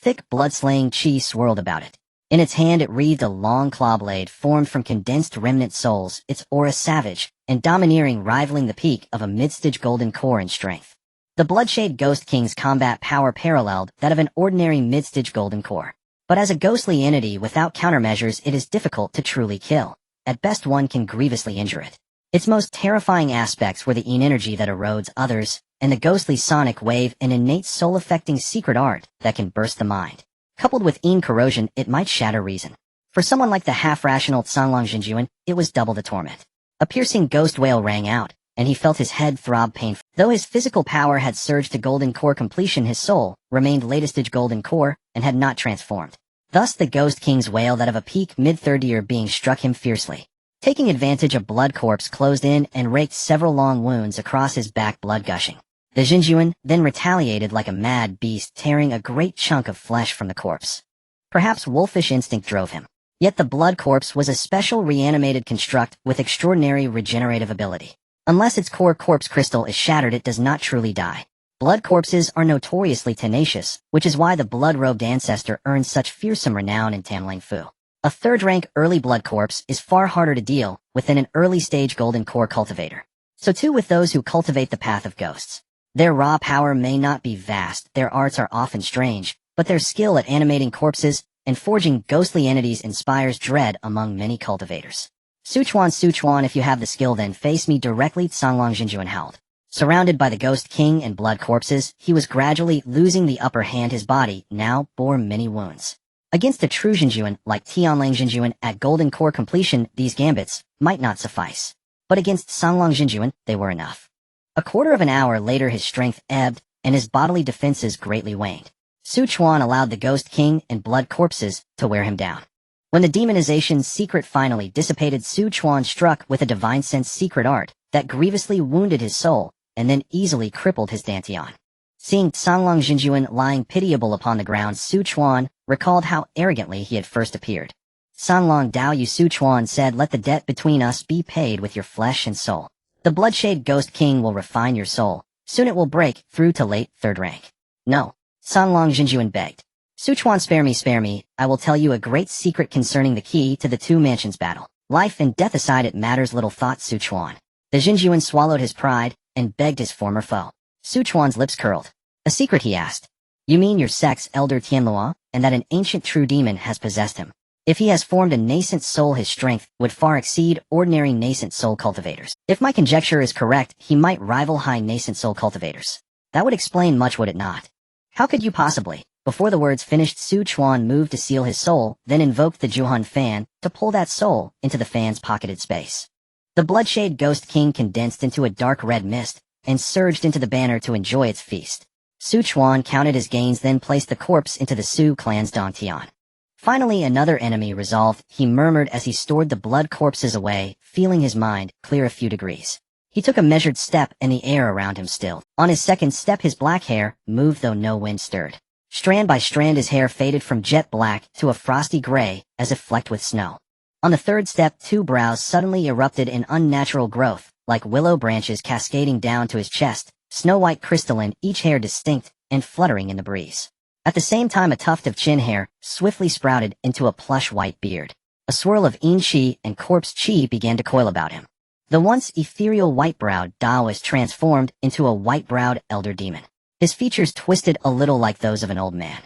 Thick blood-slaying chi swirled about it. In its hand it wreathed a long claw blade formed from condensed remnant souls, its aura savage and domineering, rivaling the peak of a mid-stage golden core in strength. The Bloodshade Ghost King's combat power paralleled that of an ordinary mid-stage golden core. But as a ghostly entity without countermeasures, it is difficult to truly kill. At best, one can grievously injure it. Its most terrifying aspects were the energy that erodes others, and the ghostly sonic wave, an innate soul-affecting secret art that can burst the mind. Coupled with corrosion, it might shatter reason. For someone like the half-rational Songlong Jinjuan, it was double the torment. A piercing ghost wail rang out, and he felt his head throb painfully. Though his physical power had surged to golden core completion, his soul remained latest-stage golden core and had not transformed. Thus the Ghost King's wail, that of a peak mid-third-year being, struck him fiercely. Taking advantage, a blood corpse closed in and raked several long wounds across his back, blood gushing. The Jinjuan then retaliated like a mad beast, tearing a great chunk of flesh from the corpse. Perhaps wolfish instinct drove him. Yet the blood corpse was a special reanimated construct with extraordinary regenerative ability. Unless its core corpse crystal is shattered, it does not truly die. Blood corpses are notoriously tenacious, which is why the blood-robed ancestor earned such fearsome renown in Tamlang Fu. A third-rank early blood corpse is far harder to deal with than an early-stage golden core cultivator. So too with those who cultivate the path of ghosts. Their raw power may not be vast, their arts are often strange, but their skill at animating corpses and forging ghostly entities inspires dread among many cultivators. Su Chuan, if you have the skill, then face me directly, Songlong Jinjuan howled. Surrounded by the Ghost King and blood corpses, he was gradually losing the upper hand. His body now bore many wounds. Against a true Jinjuan like Tianlang Jinjuan at golden core completion, these gambits might not suffice. But against Songlong Jinjuan, they were enough. A quarter of an hour later, his strength ebbed, and his bodily defenses greatly waned. Su Chuan allowed the Ghost King and blood corpses to wear him down. When the demonization's secret finally dissipated, Su Chuan struck with a divine sense secret art that grievously wounded his soul and then easily crippled his dantian. Seeing Songlong Jinjuan lying pitiable upon the ground, Su Chuan recalled how arrogantly he had first appeared. Songlong Dao Yu, Su Chuan said, let the debt between us be paid with your flesh and soul. The Bloodshade Ghost King will refine your soul. Soon it will break through to late third rank. No, Songlong Jinjuan begged. Su Chuan, spare me, I will tell you a great secret concerning the key to the two mansions battle. Life and death aside, it matters little, thought Su Chuan. The Jinjuan swallowed his pride and begged his former foe. Su Chuan's lips curled. A secret, he asked. You mean your sex, Elder Tianluo, and that an ancient true demon has possessed him? If he has formed a nascent soul, his strength would far exceed ordinary nascent soul cultivators. If my conjecture is correct, he might rival high nascent soul cultivators. That would explain much, would it not? How could you possibly? Before the words finished, Su Chuan moved to seal his soul, then invoked the Zhuhan fan to pull that soul into the fan's pocketed space. The Bloodshade Ghost King condensed into a dark red mist and surged into the banner to enjoy its feast. Su Chuan counted his gains, then placed the corpse into the Su clan's dantian. Finally, another enemy resolved, he murmured as he stored the blood corpses away, feeling his mind clear a few degrees. He took a measured step, and the air around him stilled. On his second step, his black hair moved though no wind stirred. Strand by strand, his hair faded from jet black to a frosty gray, as if flecked with snow. On the third step, two brows suddenly erupted in unnatural growth, like willow branches cascading down to his chest, snow-white crystalline, each hair distinct and fluttering in the breeze. At the same time, a tuft of chin hair swiftly sprouted into a plush white beard. A swirl of yin qi and corpse qi began to coil about him. The once ethereal white-browed Taoist transformed into a white-browed elder demon. His features twisted a little like those of an old man.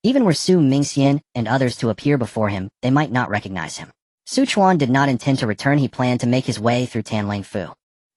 Even were Su Mingxian and others to appear before him, they might not recognize him. Su Chuan did not intend to return. He planned to make his way through Tanling Fu.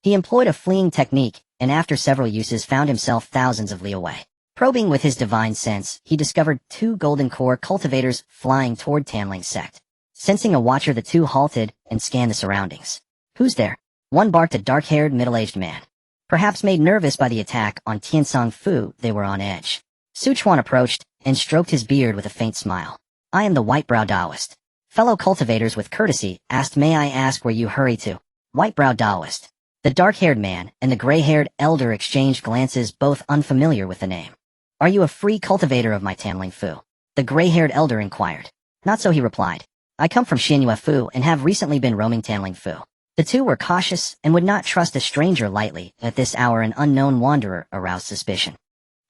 He employed a fleeing technique, and after several uses found himself thousands of li away. Probing with his divine sense, he discovered 2 golden core cultivators flying toward Tanling's sect. Sensing a watcher, the 2 halted and scanned the surroundings. "Who's there?" One barked, a dark-haired, middle-aged man. Perhaps made nervous by the attack on Tiansong Fu, they were on edge. Su Chuan approached and stroked his beard with a faint smile. "I am the white-browed Taoist." Fellow cultivators with courtesy asked, "May I ask where you hurry to?" White-browed Taoist. The dark-haired man and the gray-haired elder exchanged glances, both unfamiliar with the name. "Are you a free cultivator of my Tanling Fu?" The gray-haired elder inquired. "Not so," he replied. "I come from Xianyue Fu and have recently been roaming Tanling Fu." The 2 were cautious and would not trust a stranger lightly. At this hour, an unknown wanderer aroused suspicion.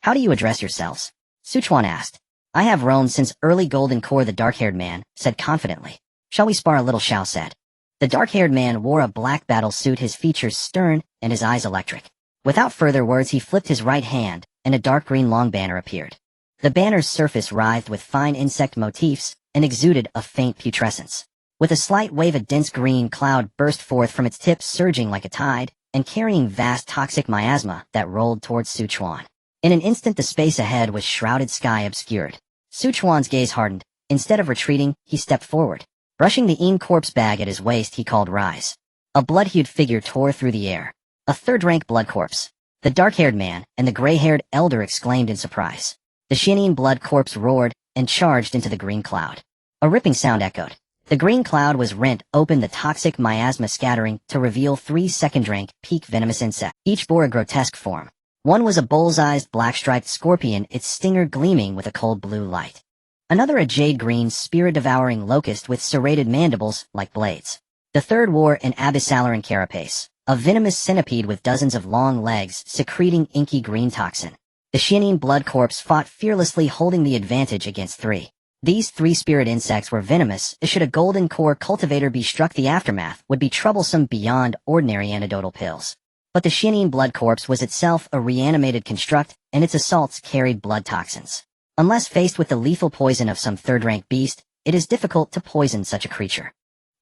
"How do you address yourselves?" Su Chuan asked. "I have roamed since early Golden Core," the dark-haired man said confidently. "Shall we spar a little?" Xiao said. The dark-haired man wore a black battle suit, his features stern and his eyes electric. Without further words, he flipped his right hand, and a dark green long banner appeared. The banner's surface writhed with fine insect motifs and exuded a faint putrescence. With a slight wave, a dense green cloud burst forth from its tip, surging like a tide, and carrying vast toxic miasma that rolled towards Su Chuan. In an instant, the space ahead was shrouded sky obscured. Su Chuan's gaze hardened. Instead of retreating, he stepped forward. Brushing the Yin corpse bag at his waist, he called, "Rise." A blood-hued figure tore through the air. A third-rank blood corpse. The dark-haired man and the gray-haired elder exclaimed in surprise. The Xianying blood corpse roared and charged into the green cloud. A ripping sound echoed. The green cloud was rent open, the toxic miasma scattering to reveal 3 second-rank peak venomous insects. Each bore a grotesque form. One was a bull's-eyed black-striped scorpion, its stinger gleaming with a cold blue light. Another a jade-green spirit-devouring locust with serrated mandibles like blades. The third wore an abyssalaran carapace, a venomous centipede with dozens of long legs secreting inky green toxin. The Xianying blood corpse fought fearlessly, holding the advantage against 3. These 3 spirit insects were venomous. Should a golden core cultivator be struck, the aftermath would be troublesome beyond ordinary antidotal pills. But the Xianying blood corpse was itself a reanimated construct, and its assaults carried blood toxins. Unless faced with the lethal poison of some third-rank beast, it is difficult to poison such a creature.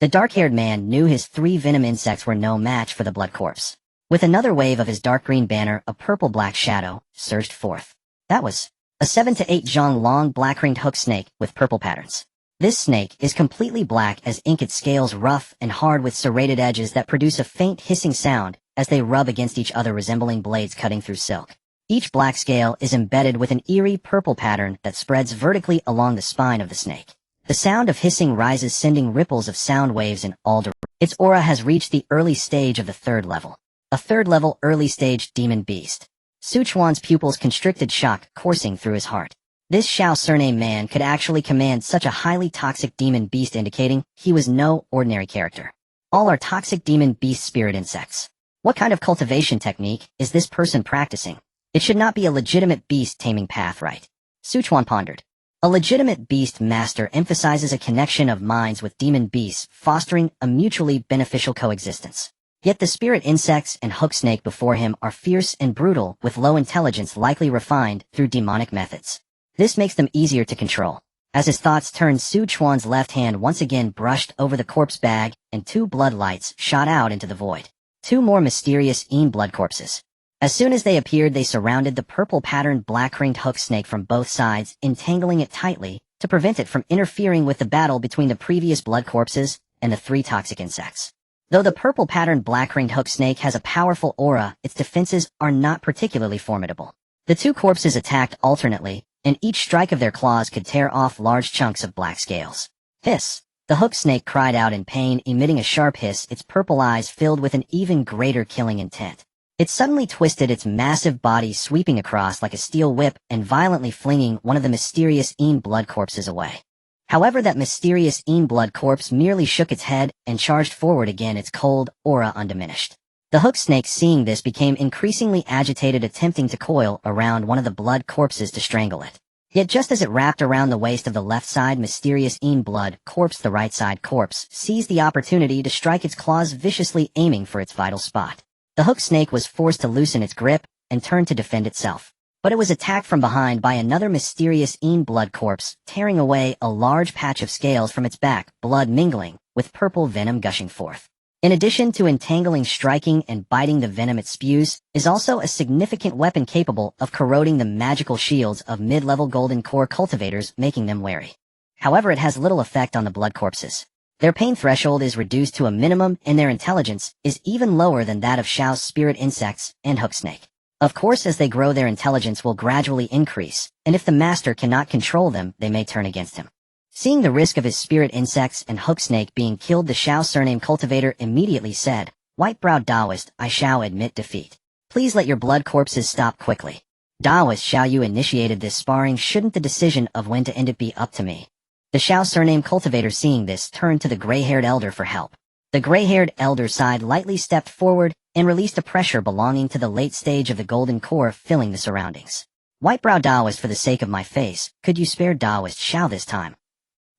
The dark-haired man knew his 3 venom insects were no match for the blood corpse. With another wave of his dark green banner, a purple-black shadow surged forth. That was a 7 to 8 zhang long black-ringed hook snake with purple patterns. This snake is completely black as ink, its scales rough and hard with serrated edges that produce a faint hissing sound as they rub against each other, resembling blades cutting through silk. Each black scale is embedded with an eerie purple pattern that spreads vertically along the spine of the snake. The sound of hissing rises, sending ripples of sound waves in all directions. Its aura has reached the early stage of the 3rd level. A 3rd level early stage demon beast. Su Chuan's pupils constricted, shock coursing through his heart. This Xiao surname man could actually command such a highly toxic demon beast, indicating he was no ordinary character. All are toxic demon beast spirit insects. What kind of cultivation technique is this person practicing? It should not be a legitimate beast taming path, right? Su Chuan pondered. A legitimate beast master emphasizes a connection of minds with demon beasts, fostering a mutually beneficial coexistence. Yet the spirit insects and hook snake before him are fierce and brutal, with low intelligence, likely refined through demonic methods. This makes them easier to control. As his thoughts turned, Su Chuan's left hand once again brushed over the corpse bag, and 2 blood lights shot out into the void. 2 more mysterious Yin blood corpses. As soon as they appeared, they surrounded the purple-patterned black-ringed hook snake from both sides, entangling it tightly to prevent it from interfering with the battle between the previous blood corpses and the 3 toxic insects. Though the purple-patterned black-ringed hook snake has a powerful aura, its defenses are not particularly formidable. The 2 corpses attacked alternately, and each strike of their claws could tear off large chunks of black scales. Hiss! The hook snake cried out in pain, emitting a sharp hiss, its purple eyes filled with an even greater killing intent. It suddenly twisted its massive body, sweeping across like a steel whip and violently flinging one of the mysterious Yin blood corpses away. However, that mysterious Yin blood corpse merely shook its head and charged forward again, its cold aura undiminished. The hook snake, seeing this, became increasingly agitated, attempting to coil around one of the blood corpses to strangle it. Yet just as it wrapped around the waist of the left side mysterious blood corpse, the right side corpse seized the opportunity to strike its claws viciously, aiming for its vital spot. The hook snake was forced to loosen its grip and turn to defend itself. But it was attacked from behind by another mysterious blood corpse, tearing away a large patch of scales from its back, blood mingling with purple venom gushing forth. In addition to entangling, striking, and biting the venom it spews, is also a significant weapon capable of corroding the magical shields of mid-level golden core cultivators, making them wary. However, it has little effect on the blood corpses. Their pain threshold is reduced to a minimum, and their intelligence is even lower than that of Xiao's spirit insects and hook snake. Of course, as they grow, their intelligence will gradually increase, and if the master cannot control them, they may turn against him. Seeing the risk of his spirit insects and hook snake being killed, the Xiao surname cultivator immediately said, "White-browed Taoist, I shall admit defeat. Please let your blood corpses stop quickly. Taoist Xiao, you initiated this sparring. Shouldn't the decision of when to end it be up to me?" The Xiao surname cultivator, seeing this, turned to the gray-haired elder for help. The gray-haired elder sighed lightly, stepped forward, and released a pressure belonging to the late stage of the golden core, filling the surroundings. "White-browed Taoist, for the sake of my face, could you spare Taoist Xiao this time?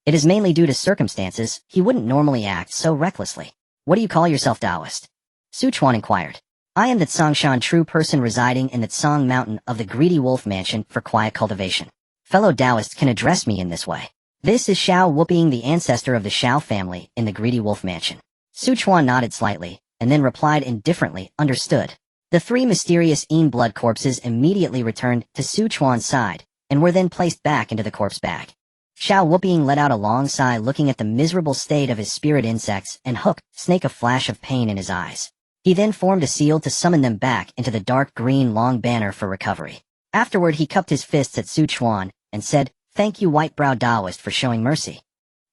It is mainly due to circumstances. He wouldn't normally act so recklessly." "What do you call yourself, Taoist?" Chuan inquired. "I am the Tsongshan, true person residing in the Tsong Mountain of the Greedy Wolf Mansion for quiet cultivation. Fellow Taoists can address me in this way. This is Xiao Whooping, the ancestor of the Xiao family in the Greedy Wolf Mansion." Chuan nodded slightly, and then replied indifferently, "Understood." The three mysterious blood corpses immediately returned to Chuan's side, and were then placed back into the corpse bag. Xiao Whooping let out a long sigh, looking at the miserable state of his spirit insects and hook snake, a flash of pain in his eyes. He then formed a seal to summon them back into the dark green long banner for recovery. Afterward, he cupped his fists at Chuan and said, "Thank you, white-browed Taoist, for showing mercy."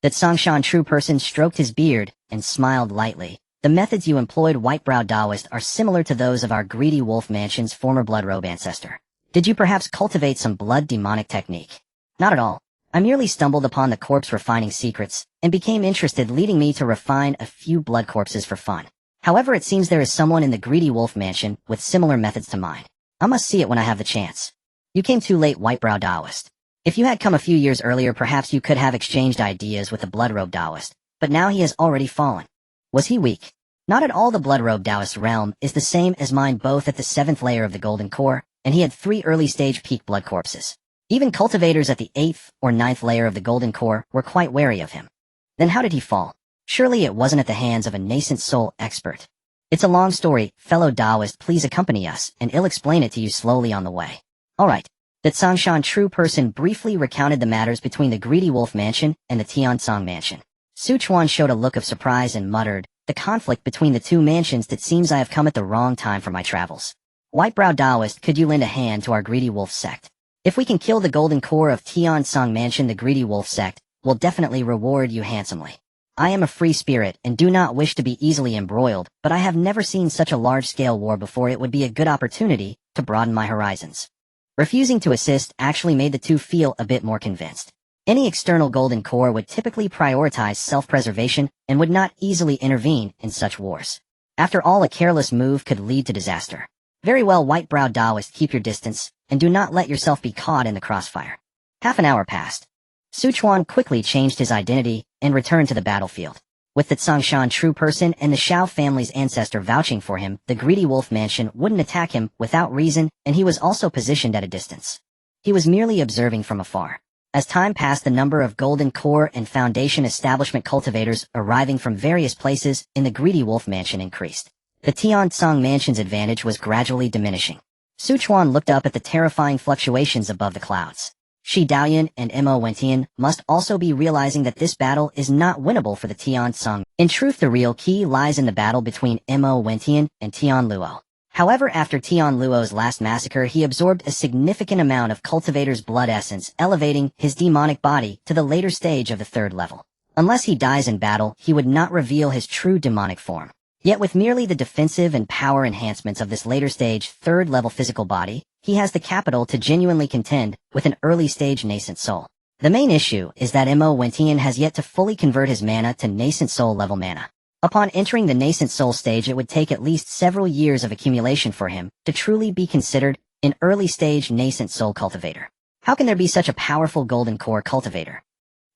The Tsongshan true person stroked his beard and smiled lightly. "The methods you employed, white-browed Taoist, are similar to those of our Greedy Wolf Mansion's former blood robe ancestor. Did you perhaps cultivate some blood demonic technique?" "Not at all. I merely stumbled upon the corpse refining secrets and became interested, leading me to refine a few blood corpses for fun. However, it seems there is someone in the Greedy Wolf Mansion with similar methods to mine. I must see it when I have the chance." "You came too late, white-browed Taoist. If you had come a few years earlier, perhaps you could have exchanged ideas with the blood-robe Taoist, but now he has already fallen." "Was he weak?" "Not at all. The blood-robe Taoist realm is the same as mine, both at the 7th layer of the golden core, and he had 3 early-stage peak blood corpses. Even cultivators at the 8th or 9th layer of the golden core were quite wary of him." "Then how did he fall? Surely it wasn't at the hands of a nascent soul expert." "It's a long story, fellow Taoist. Please accompany us, and I'll explain it to you slowly on the way." "All right." The Tsongshan true person briefly recounted the matters between the Greedy Wolf Mansion and the Tianzong Mansion. Chuan showed a look of surprise and muttered, "The conflict between the two mansions. It seems I have come at the wrong time for my travels. White-browed Taoist, could you lend a hand to our Greedy Wolf sect? If we can kill the golden core of Tianzong Mansion, the Greedy Wolf sect will definitely reward you handsomely. I am a free spirit and do not wish to be easily embroiled, but I have never seen such a large-scale war before. It would be a good opportunity to broaden my horizons." Refusing to assist actually made the two feel a bit more convinced. Any external golden core would typically prioritize self-preservation and would not easily intervene in such wars. After all, a careless move could lead to disaster. "Very well, white-browed Taoist, keep your distance, and do not let yourself be caught in the crossfire." Half an hour passed. Chuan quickly changed his identity and returned to the battlefield. With the Tsongshan true person and the Xiao family's ancestor vouching for him, the Greedy Wolf Mansion wouldn't attack him without reason, and he was also positioned at a distance. He was merely observing from afar. As time passed, the number of Golden Core and Foundation establishment cultivators arriving from various places in the Greedy Wolf Mansion increased. The Tianzong Mansion's advantage was gradually diminishing. Chuan looked up at the terrifying fluctuations above the clouds. Shi Daoyan and Mo Wentian must also be realizing that this battle is not winnable for the Tianzong. In truth, the real key lies in the battle between Mo Wentian and Tian Luo. However, after Tian Luo's last massacre, he absorbed a significant amount of cultivator's blood essence, elevating his demonic body to the later stage of the 3rd level. Unless he dies in battle, he would not reveal his true demonic form. Yet with merely the defensive and power enhancements of this later stage 3rd level physical body, he has the capital to genuinely contend with an early stage nascent soul. The main issue is that Mo Wentian has yet to fully convert his mana to nascent soul level mana. Upon entering the nascent soul stage, it would take at least several years of accumulation for him to truly be considered an early stage nascent soul cultivator. How can there be such a powerful golden core cultivator?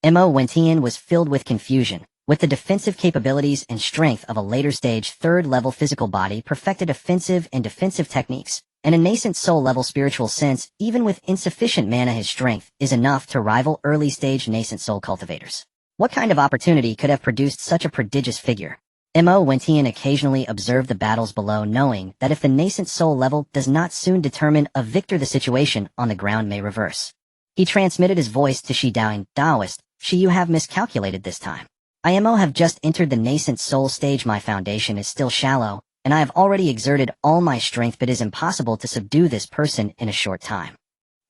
Mo Wentian was filled with confusion. With the defensive capabilities and strength of a later-stage third-level physical body perfected offensive and defensive techniques, and a nascent soul-level spiritual sense, even with insufficient mana his strength is enough to rival early-stage nascent soul cultivators. What kind of opportunity could have produced such a prodigious figure? Mo Wentian occasionally observed the battles below, knowing that if the nascent soul level does not soon determine a victor, the situation on the ground may reverse. He transmitted his voice to Shi Daoing, Taoist, Shi, you have miscalculated this time. I have just entered the nascent soul stage. My foundation is still shallow, and I have already exerted all my strength, but it is impossible to subdue this person in a short time.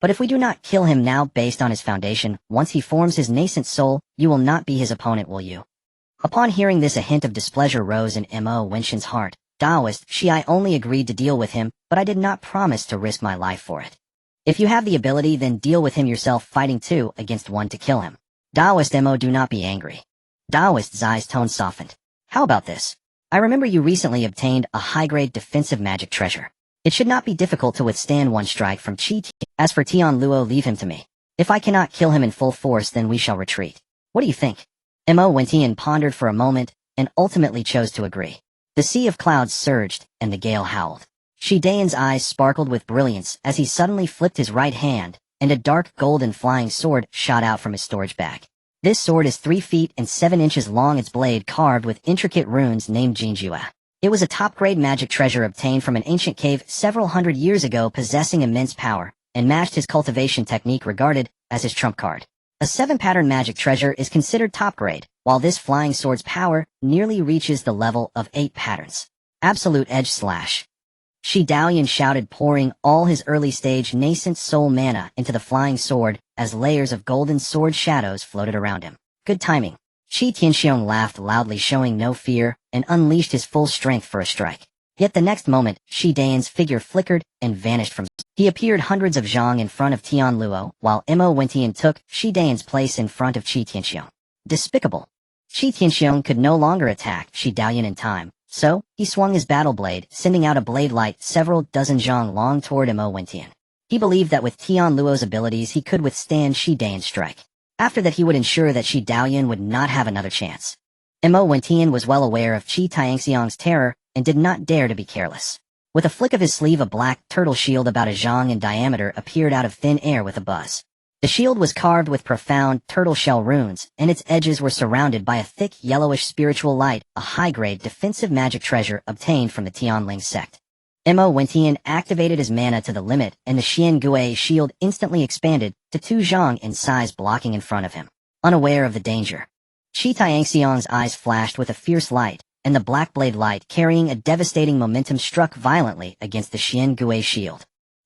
But if we do not kill him now based on his foundation, once he forms his nascent soul, you will not be his opponent, will you? Upon hearing this, a hint of displeasure rose in Mo Wentian's heart. Taoist, Shi, I only agreed to deal with him, but I did not promise to risk my life for it. If you have the ability, then deal with him yourself, fighting 2 against 1 to kill him. Taoist, Mo, do not be angry. Taoist's eyes tone softened. How about this? I remember you recently obtained a high-grade defensive magic treasure. It should not be difficult to withstand one strike from Qi Tian. As for Tian Luo, leave him to me. If I cannot kill him in full force, then we shall retreat. What do you think? Mo Wentian pondered for a moment, and ultimately chose to agree. The sea of clouds surged, and the gale howled. Shi Daoing's eyes sparkled with brilliance as he suddenly flipped his right hand, and a dark golden flying sword shot out from his storage bag. This sword is 3 feet and 7 inches long, its blade carved with intricate runes named Jinjua. It was a top-grade magic treasure obtained from an ancient cave several hundred years ago, possessing immense power, and matched his cultivation technique, regarded as his trump card. A 7-pattern magic treasure is considered top-grade, while this flying sword's power nearly reaches the level of 8 patterns. Absolute edge slash. Shi Daoing shouted, pouring all his early-stage nascent soul mana into the flying sword as layers of golden sword shadows floated around him. Good timing. Shi Tianxiong laughed loudly, showing no fear, and unleashed his full strength for a strike. Yet the next moment, Shi Daoing's figure flickered and vanished from sight. He appeared hundreds of zhang in front of Tian Luo, while Mo Wentian took Shi Daoing's place in front of Shi Tianxiong. Despicable. Shi Tianxiong could no longer attack Shi Daoing in time, so he swung his battle blade, sending out a blade light several dozen zhang long toward Mo Wentian. He believed that with Tian Luo's abilities he could withstand Shi Daoing's strike. After that, he would ensure that Shi Daoing would not have another chance. Mo Wentian was well aware of Qi Tianxiong's terror and did not dare to be careless. With a flick of his sleeve, a black turtle shield about a zhang in diameter appeared out of thin air with a buzz. The shield was carved with profound turtle shell runes, and its edges were surrounded by a thick yellowish spiritual light, a high-grade defensive magic treasure obtained from the Tianling sect. Mo Wentian activated his mana to the limit, and the Xian Gui shield instantly expanded to 2 zhang in size, blocking in front of him. Unaware of the danger, Qi Tianxiong's eyes flashed with a fierce light, and the black blade light, carrying a devastating momentum, struck violently against the Xian Gui shield.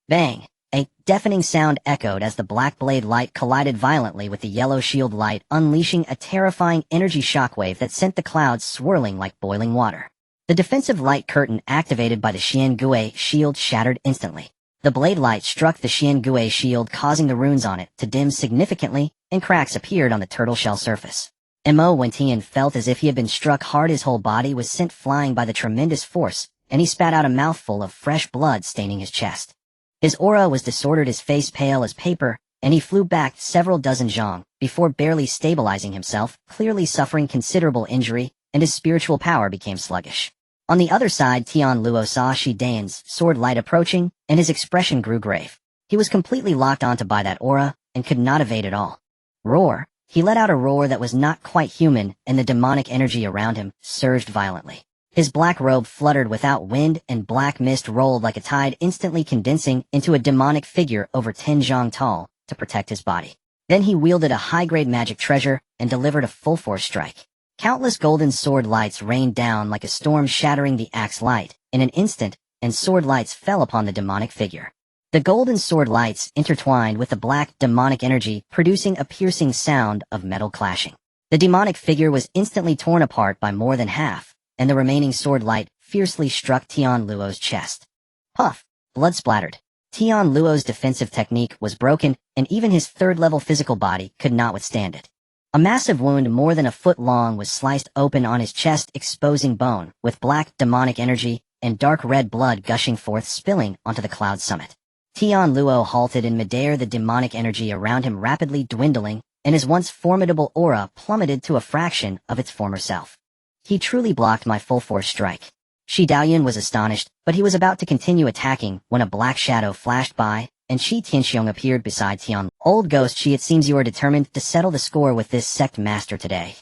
Bang! A deafening sound echoed as the black blade light collided violently with the yellow shield light, unleashing a terrifying energy shockwave that sent the clouds swirling like boiling water. The defensive light curtain activated by the Xian Gui shield shattered instantly. The blade light struck the Xian Gui shield, causing the runes on it to dim significantly, and cracks appeared on the turtle shell surface. Mo Wentian felt as if he had been struck hard. His whole body was sent flying by the tremendous force, and he spat out a mouthful of fresh blood, staining his chest. His aura was disordered, his face pale as paper, and he flew back several dozen zhang before barely stabilizing himself, clearly suffering considerable injury, and his spiritual power became sluggish. On the other side, Tian Luo saw Shi Daoing's sword light approaching, and his expression grew grave. He was completely locked onto by that aura, and could not evade it all. Roar! He let out a roar that was not quite human, and the demonic energy around him surged violently. His black robe fluttered without wind, and black mist rolled like a tide, instantly condensing into a demonic figure over 10 zhang tall to protect his body. Then he wielded a high-grade magic treasure and delivered a full-force strike. Countless golden sword lights rained down like a storm, shattering the axe light in an instant, and sword lights fell upon the demonic figure. The golden sword lights intertwined with the black demonic energy, producing a piercing sound of metal clashing. The demonic figure was instantly torn apart by more than half, and the remaining sword light fiercely struck Tian Luo's chest. Puff! Blood splattered. Tian Luo's defensive technique was broken, and even his third-level physical body could not withstand it. A massive wound more than a foot long was sliced open on his chest, exposing bone, with black demonic energy and dark red blood gushing forth, spilling onto the cloud summit. Tian Luo halted in midair, the demonic energy around him rapidly dwindling, and his once formidable aura plummeted to a fraction of its former self. He truly blocked my full-force strike. Shi Daoyun was astonished, but he was about to continue attacking when a black shadow flashed by, and Shi Tianxiong appeared beside Tian. Old Ghost Shi, it seems you are determined to settle the score with this sect master today.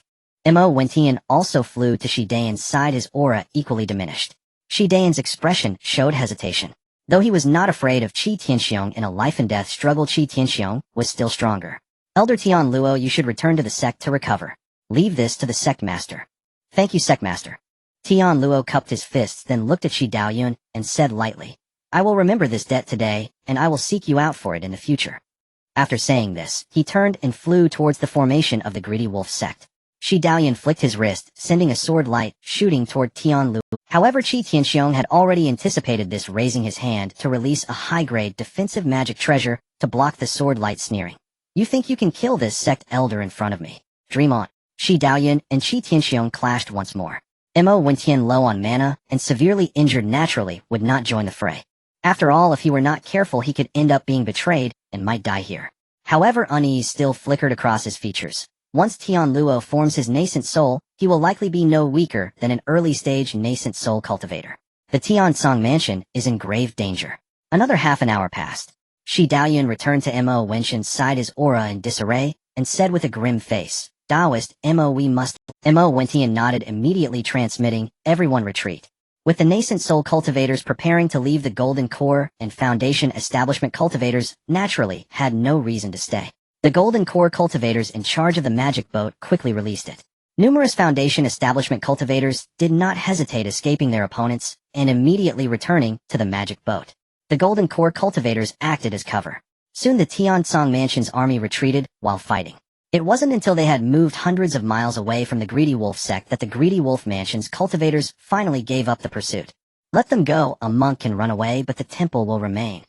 Mo Wentian also flew to Shi Daoyun's side, his aura equally diminished. Shi Daoyun's expression showed hesitation. Though he was not afraid of Shi Tianxiong in a life-and-death struggle, Shi Tianxiong was still stronger. Elder Tian Luo, you should return to the sect to recover. Leave this to the sect master. Thank you, sect master. Tian Luo cupped his fists, then looked at Shi Daoyun and said lightly, I will remember this debt today, and I will seek you out for it in the future. After saying this, he turned and flew towards the formation of the Greedy Wolf sect. Shi Daoyun flicked his wrist, sending a sword light shooting toward Tian Luo. However, Shi Tianxiong had already anticipated this, raising his hand to release a high-grade defensive magic treasure to block the sword light, sneering. You think you can kill this sect elder in front of me? Dream on. Shi Daoyun and Shi Tianxiong clashed once more. Mo Wentian, low on mana and severely injured naturally, would not join the fray. After all, if he were not careful, he could end up being betrayed and might die here. However, unease still flickered across his features. Once Tian Luo forms his nascent soul, he will likely be no weaker than an early-stage nascent soul cultivator. The Tian Song mansion is in grave danger. Another half an hour passed. Shi Daoyun returned to Mo Wentian's side, his aura in disarray, and said with a grim face, Taoist, we must. Mo Wentian nodded, immediately transmitting, everyone retreat. With the nascent soul cultivators preparing to leave, the Golden Core and Foundation establishment cultivators naturally had no reason to stay. The Golden Core cultivators in charge of the magic boat quickly released it. Numerous Foundation establishment cultivators did not hesitate escaping their opponents and immediately returning to the magic boat. The Golden Core cultivators acted as cover. Soon the Tian Song mansion's army retreated while fighting. It wasn't until they had moved hundreds of miles away from the Greedy Wolf sect that the Greedy Wolf mansion's cultivators finally gave up the pursuit. Let them go, a monk can run away, but the temple will remain.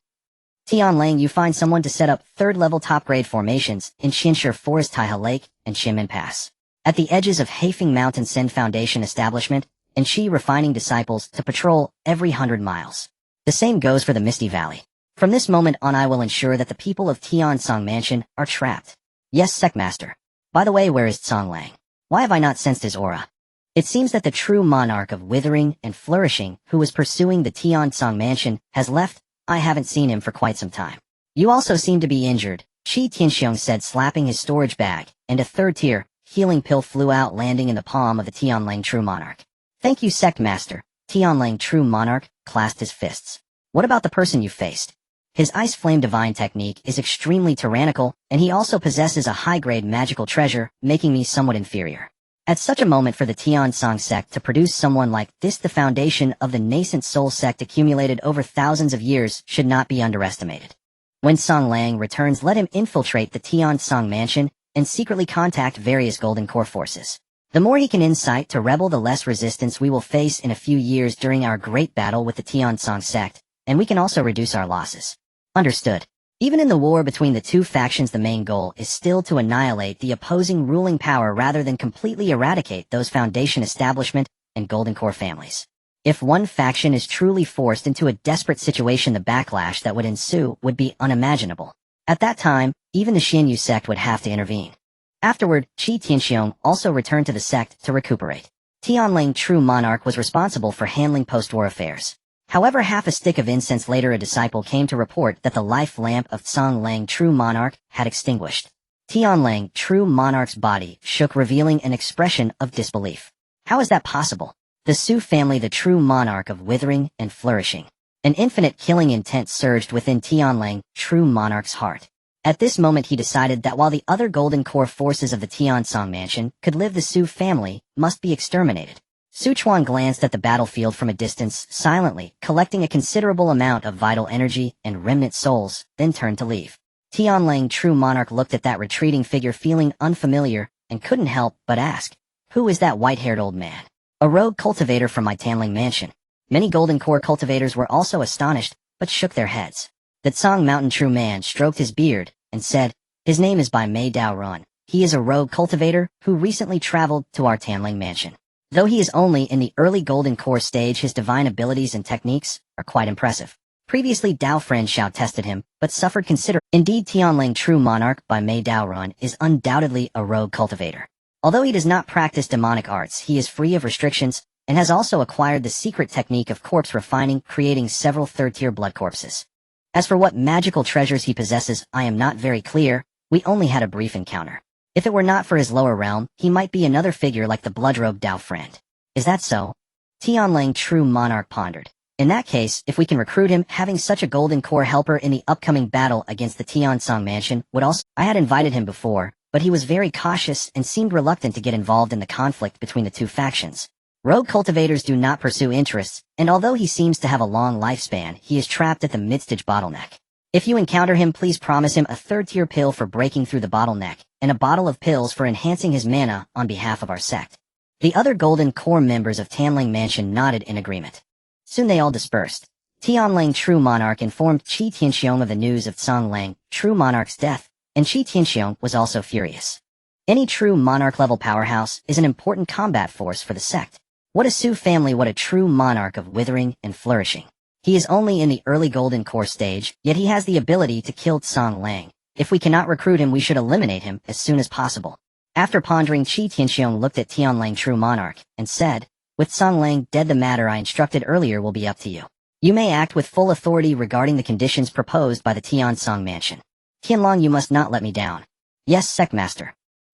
Tianlang, you find someone to set up third-level top-grade formations in Xinshe Forest, Taihe Lake, and Ximen Pass. At the edges of Haifeng Mountain, send Foundation establishment and Shi refining disciples to patrol every 100 miles. The same goes for the Misty Valley. From this moment on, I will ensure that the people of Tian Song Mansion are trapped. Yes, Sectmaster. By the way, where is Tsonglang? Why have I not sensed his aura? It seems that the true monarch of withering and flourishing, who was pursuing the Tian Song mansion, has left. I haven't seen him for quite some time. You also seem to be injured, Shi Tianxiong said, slapping his storage bag, and a third-tier healing pill flew out, landing in the palm of the Tianlang True Monarch. Thank you, Sectmaster. Tianlang True Monarch clasped his fists. What about the person you faced? His Ice Flame Divine technique is extremely tyrannical, and he also possesses a high-grade magical treasure, making me somewhat inferior. At such a moment for the Tian Song sect to produce someone like this, the foundation of the nascent soul sect accumulated over thousands of years, should not be underestimated. When Song Lang returns, let him infiltrate the Tian Song mansion and secretly contact various Golden Core forces. The more he can incite to rebel, the less resistance we will face in a few years during our great battle with the Tian Song sect, and we can also reduce our losses. Understood. Even in the war between the two factions, the main goal is still to annihilate the opposing ruling power rather than completely eradicate those Foundation establishment and Golden Core families. If one faction is truly forced into a desperate situation, the backlash that would ensue would be unimaginable. At that time, even the Xinyu sect would have to intervene. Afterward, Shi Tianxiong also returned to the sect to recuperate. Tianlang True Monarch was responsible for handling post-war affairs. However, half a stick of incense later, a disciple came to report that the life lamp of Tsonglang True Monarch had extinguished. Tianlang True Monarch's body shook, revealing an expression of disbelief. How is that possible? The Su family, the true monarch of withering and flourishing. An infinite killing intent surged within Tianlang True Monarch's heart. At this moment he decided that while the other Golden Core forces of the Tian Song mansion could live, the Su family must be exterminated. Su Chuan glanced at the battlefield from a distance, silently, collecting a considerable amount of vital energy and remnant souls, then turned to leave. Tianlang True Monarch looked at that retreating figure, feeling unfamiliar, and couldn't help but ask, who is that white-haired old man? A rogue cultivator from my Tanling mansion. Many Golden Core cultivators were also astonished, but shook their heads. The Tsong Mountain True Man stroked his beard, and said, his name is Bai Mei Dao Run. He is a rogue cultivator who recently traveled to our Tanling mansion. Though he is only in the early Golden Core stage, his divine abilities and techniques are quite impressive. Previously Dao friend Xiao tested him, but suffered considerably. Indeed, Tianling True Monarch by Mei Dao Run is undoubtedly a rogue cultivator. Although he does not practice demonic arts, he is free of restrictions, and has also acquired the secret technique of corpse refining, creating several third-tier blood corpses. As for what magical treasures he possesses, I am not very clear. We only had a brief encounter. If it were not for his lower realm, he might be another figure like the blood-robed Dao friend. Is that so? Tianlang True Monarch pondered. In that case, if we can recruit him, having such a golden core helper in the upcoming battle against the Tiansong Mansion would also— I had invited him before, but he was very cautious and seemed reluctant to get involved in the conflict between the two factions. Rogue cultivators do not pursue interests, and although he seems to have a long lifespan, he is trapped at the mid-stage bottleneck. If you encounter him, please promise him a third-tier pill for breaking through the bottleneck, and a bottle of pills for enhancing his mana on behalf of our sect. The other Golden Core members of Tanling Mansion nodded in agreement. Soon they all dispersed. Tianlang True Monarch informed Qi Tianxiong of the news of Tsonglang True Monarch's death, and Qi Tianxiong was also furious. Any true monarch-level powerhouse is an important combat force for the sect. What a Su family, what a true monarch of withering and flourishing. He is only in the early Golden Core stage, yet he has the ability to kill Tsonglang. If we cannot recruit him, we should eliminate him as soon as possible. After pondering, Qi Tianxiong looked at Tianlang True Monarch and said, with Tsonglang dead, the matter I instructed earlier will be up to you. You may act with full authority regarding the conditions proposed by the Tiansong Mansion. Tianlang, you must not let me down. Yes, Sectmaster.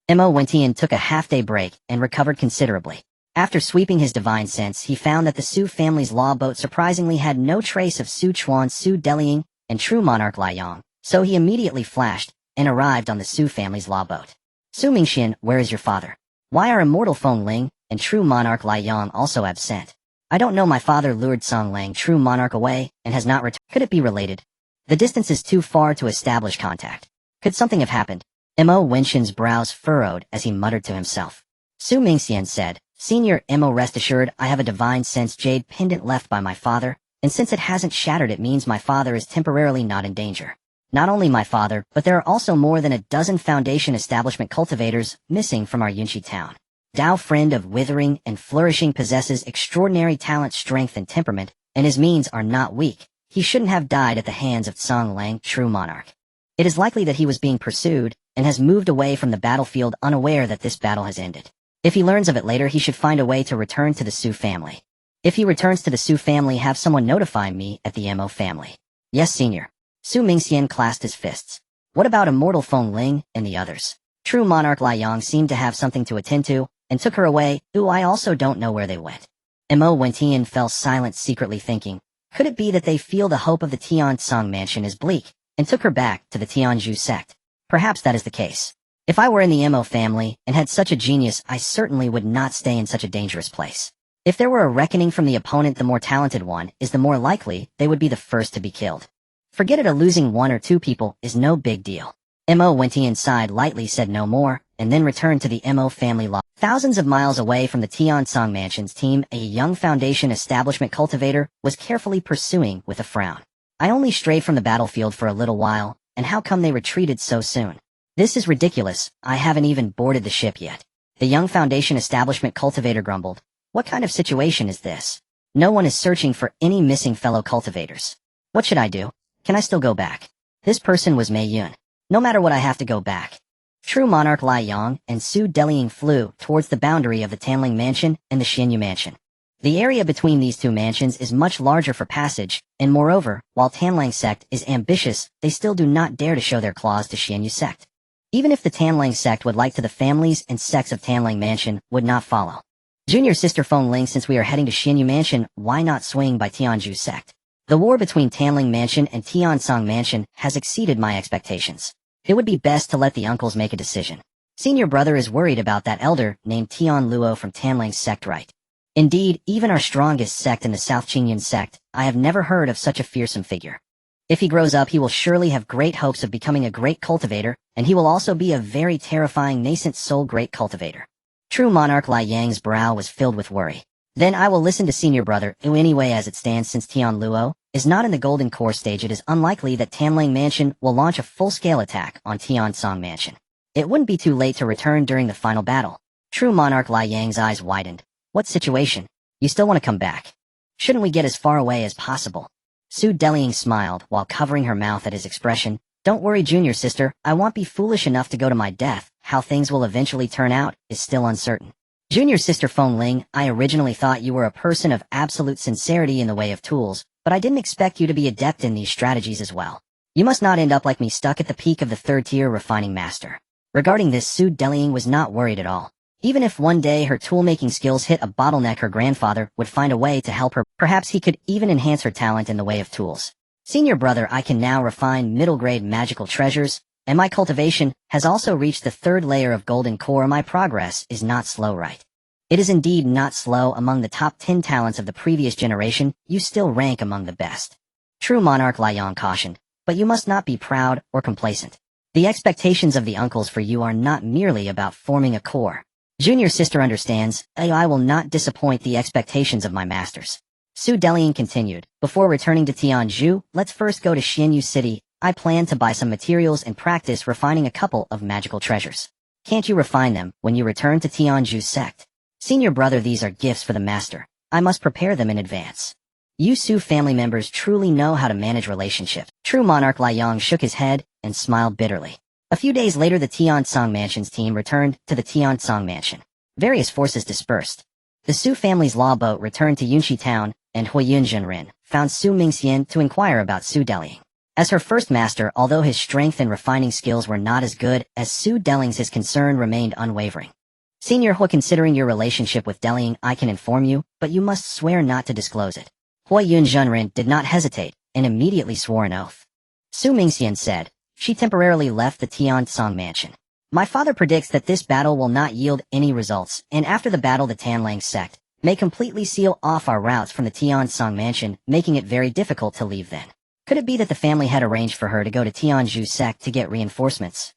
Mo Wentian took a half-day break and recovered considerably. After sweeping his divine sense, he found that the Su family's law boat surprisingly had no trace of Su Chuan, Su Delying, and True Monarch Lai Yang, so he immediately flashed and arrived on the Su family's law boat. Su Mingxian, where is your father? Why are Immortal Feng Ling and True Monarch Lai Yang also absent? I don't know, my father lured Tsonglang True Monarch away and has not returned. Could it be related? The distance is too far to establish contact. Could something have happened? Mo Wenxian's brows furrowed as he muttered to himself. Su Mingxian said, Senior Mo, rest assured, I have a divine sense jade pendant left by my father, and since it hasn't shattered, it means my father is temporarily not in danger. Not only my father, but there are also more than a dozen Foundation establishment cultivators missing from our Yunshi town. Dao friend of withering and flourishing possesses extraordinary talent, strength, and temperament, and his means are not weak. He shouldn't have died at the hands of Tsonglang True Monarch. It is likely that he was being pursued and has moved away from the battlefield unaware that this battle has ended. If he learns of it later, he should find a way to return to the Su family. If he returns to the Su family, have someone notify me at the Mo family. Yes, Senior. Su Mingxian clasped his fists. What about Immortal Feng Ling and the others? True Monarch Lai Yang seemed to have something to attend to, and took her away. I also don't know where they went. Mo Wentian fell silent, secretly thinking, could it be that they feel the hope of the Tiansong Mansion is bleak, and took her back to the Tianzhu sect? Perhaps that is the case. If I were in the Mo family and had such a genius, I certainly would not stay in such a dangerous place. If there were a reckoning from the opponent, the more talented one is the more likely they would be the first to be killed. Forget it, a losing one or two people is no big deal. Mo Wentian sighed lightly, said no more, and then returned to the Mo family law. Thousands of miles away from the Tiansong Mansion's team, a young Foundation establishment cultivator was carefully pursuing with a frown. I only strayed from the battlefield for a little while, and how come they retreated so soon? This is ridiculous, I haven't even boarded the ship yet. The young Foundation establishment cultivator grumbled. What kind of situation is this? No one is searching for any missing fellow cultivators. What should I do? Can I still go back? This person was Mei Yun. No matter what, I have to go back. True Monarch Lai Yang and Su Delying flew towards the boundary of the Tanling Mansion and the Xianyu Mansion. The area between these two mansions is much larger for passage, and moreover, while Tanlang sect is ambitious, they still do not dare to show their claws to Xianyu sect. Even if the Tanlang sect would like to, the families and sects of Tanlang Mansion would not follow. Junior Sister Feng Ling, since we are heading to Xianyu Mansion, why not swing by Tianzhu sect? The war between Tanling Mansion and Tiansong Mansion has exceeded my expectations. It would be best to let the uncles make a decision. Senior brother is worried about that elder named Tian Luo from Tanlang's sect, right? Indeed, even our strongest sect in the South Qingyun sect, I have never heard of such a fearsome figure. If he grows up, he will surely have great hopes of becoming a great cultivator, and he will also be a very terrifying nascent soul great cultivator. True Monarch Lai Yang's brow was filled with worry. Then I will listen to senior brother. Anyway, as it stands, since Tian Luo is not in the Golden Core stage, it is unlikely that Tanling Mansion will launch a full-scale attack on Tiansong Mansion. It wouldn't be too late to return during the final battle. True Monarch Lai Yang's eyes widened. What situation? You still want to come back? Shouldn't we get as far away as possible? Su Delying smiled while covering her mouth at his expression. Don't worry, junior sister, I won't be foolish enough to go to my death. How things will eventually turn out is still uncertain. Junior sister Feng Ling, I originally thought you were a person of absolute sincerity in the way of tools, but I didn't expect you to be adept in these strategies as well. You must not end up like me, stuck at the peak of the third-tier refining master. Regarding this, Su Delying was not worried at all. Even if one day her tool-making skills hit a bottleneck, her grandfather would find a way to help her. Perhaps he could even enhance her talent in the way of tools. Senior brother, I can now refine middle-grade magical treasures, and my cultivation has also reached the third layer of golden core. My progress is not slow, right? It is indeed not slow. Among the top 10 talents of the previous generation, you still rank among the best. True monarch Liang cautioned, but you must not be proud or complacent. The expectations of the uncles for you are not merely about forming a core. Junior sister understands, I will not disappoint the expectations of my masters. Su Delying continued, before returning to Tianzhu, let's first go to Xianyu City. I plan to buy some materials and practice refining a couple of magical treasures. Can't you refine them when you return to Tianzhu's sect? Senior brother, these are gifts for the master. I must prepare them in advance. You Su family members truly know how to manage relationships. True monarch Liang shook his head and smiled bitterly. A few days later, the Tiansong Mansion's team returned to the Tiansong Mansion. Various forces dispersed. The Su family's law boat returned to Yunxi Town, and Huiyun Zhenren found Su Mingxian to inquire about Su Delying. As her first master, although his strength and refining skills were not as good as Su Deling's, his concern remained unwavering. Senior Hui, considering your relationship with Delying, I can inform you, but you must swear not to disclose it. Huiyun Zhenren did not hesitate, and immediately swore an oath. Su Mingxian said, she temporarily left the Tiansong Mansion. My father predicts that this battle will not yield any results, and after the battle the Tanlang sect may completely seal off our routes from the Tiansong Mansion, making it very difficult to leave then. Could it be that the family had arranged for her to go to Tianzhu sect to get reinforcements?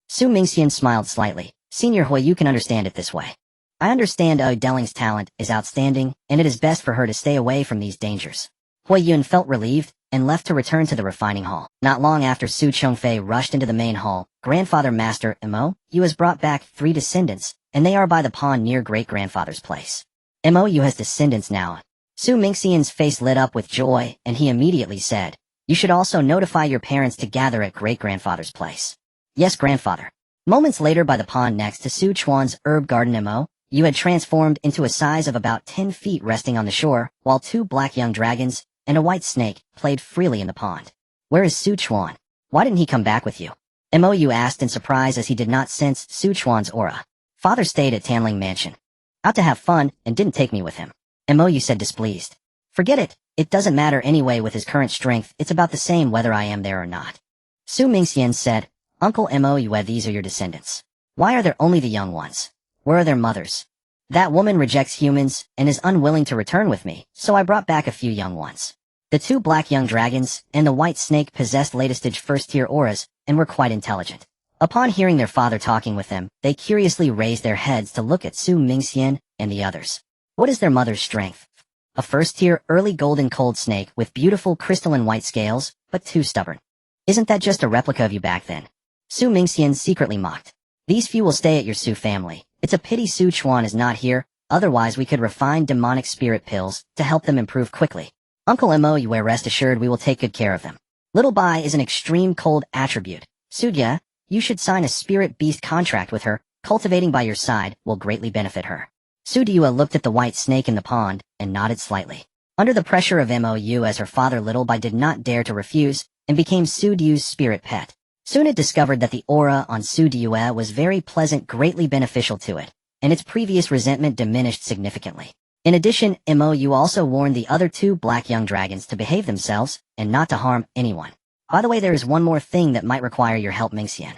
Su Mingxian smiled slightly. Senior Hui, you can understand it this way. I understand Deling's talent is outstanding, and it is best for her to stay away from these dangers. Huiyun felt relieved and left to return to the refining hall. Not long after, Su Chongfei rushed into the main hall. Grandfather Master Mo, you has brought back 3 descendants, and they are by the pond near great-grandfather's place. Mo, you has descendants now. Su Mingxian's face lit up with joy, and he immediately said, you should also notify your parents to gather at great-grandfather's place. Yes, grandfather. Moments later, by the pond next to Su Chuan's herb garden, Mo, you had transformed into a size of about 10 feet, resting on the shore, while 2 black young dragons and a white snake played freely in the pond. Where is Su Chuan? Why didn't he come back with you? Mou asked in surprise, as he did not sense Su Chuan's aura. Father stayed at Tanling Mansion. Out to have fun, and didn't take me with him. Mou said, displeased. Forget it. It doesn't matter anyway. With his current strength, it's about the same whether I am there or not. Su Mingxian said, Uncle Mou, these are your descendants. Why are there only the young ones? Where are their mothers? That woman rejects humans and is unwilling to return with me, so I brought back a few young ones. The 2 black young dragons and the white snake possessed latest-stage first-tier auras and were quite intelligent. Upon hearing their father talking with them, they curiously raised their heads to look at Su Mingxian and the others. What is their mother's strength? A first-tier early golden cold snake with beautiful crystalline white scales, but too stubborn. Isn't that just a replica of you back then? Su Mingxian secretly mocked. These few will stay at your Su family. It's a pity Su Chuan is not here, otherwise we could refine demonic spirit pills to help them improve quickly. Uncle Mou, rest assured we will take good care of them. Little Bai is an extreme cold attribute. Sudya, you should sign a spirit beast contract with her. Cultivating by your side will greatly benefit her. Sudya looked at the white snake in the pond and nodded slightly. Under the pressure of Mou, as her father Little Bai did not dare to refuse, and became Sudya's spirit pet. Soon it discovered that the aura on Sudya was very pleasant, greatly beneficial to it, and its previous resentment diminished significantly. In addition, Mou also warned the other 2 black young dragons to behave themselves and not to harm anyone. By the way, there is one more thing that might require your help, Mingxian.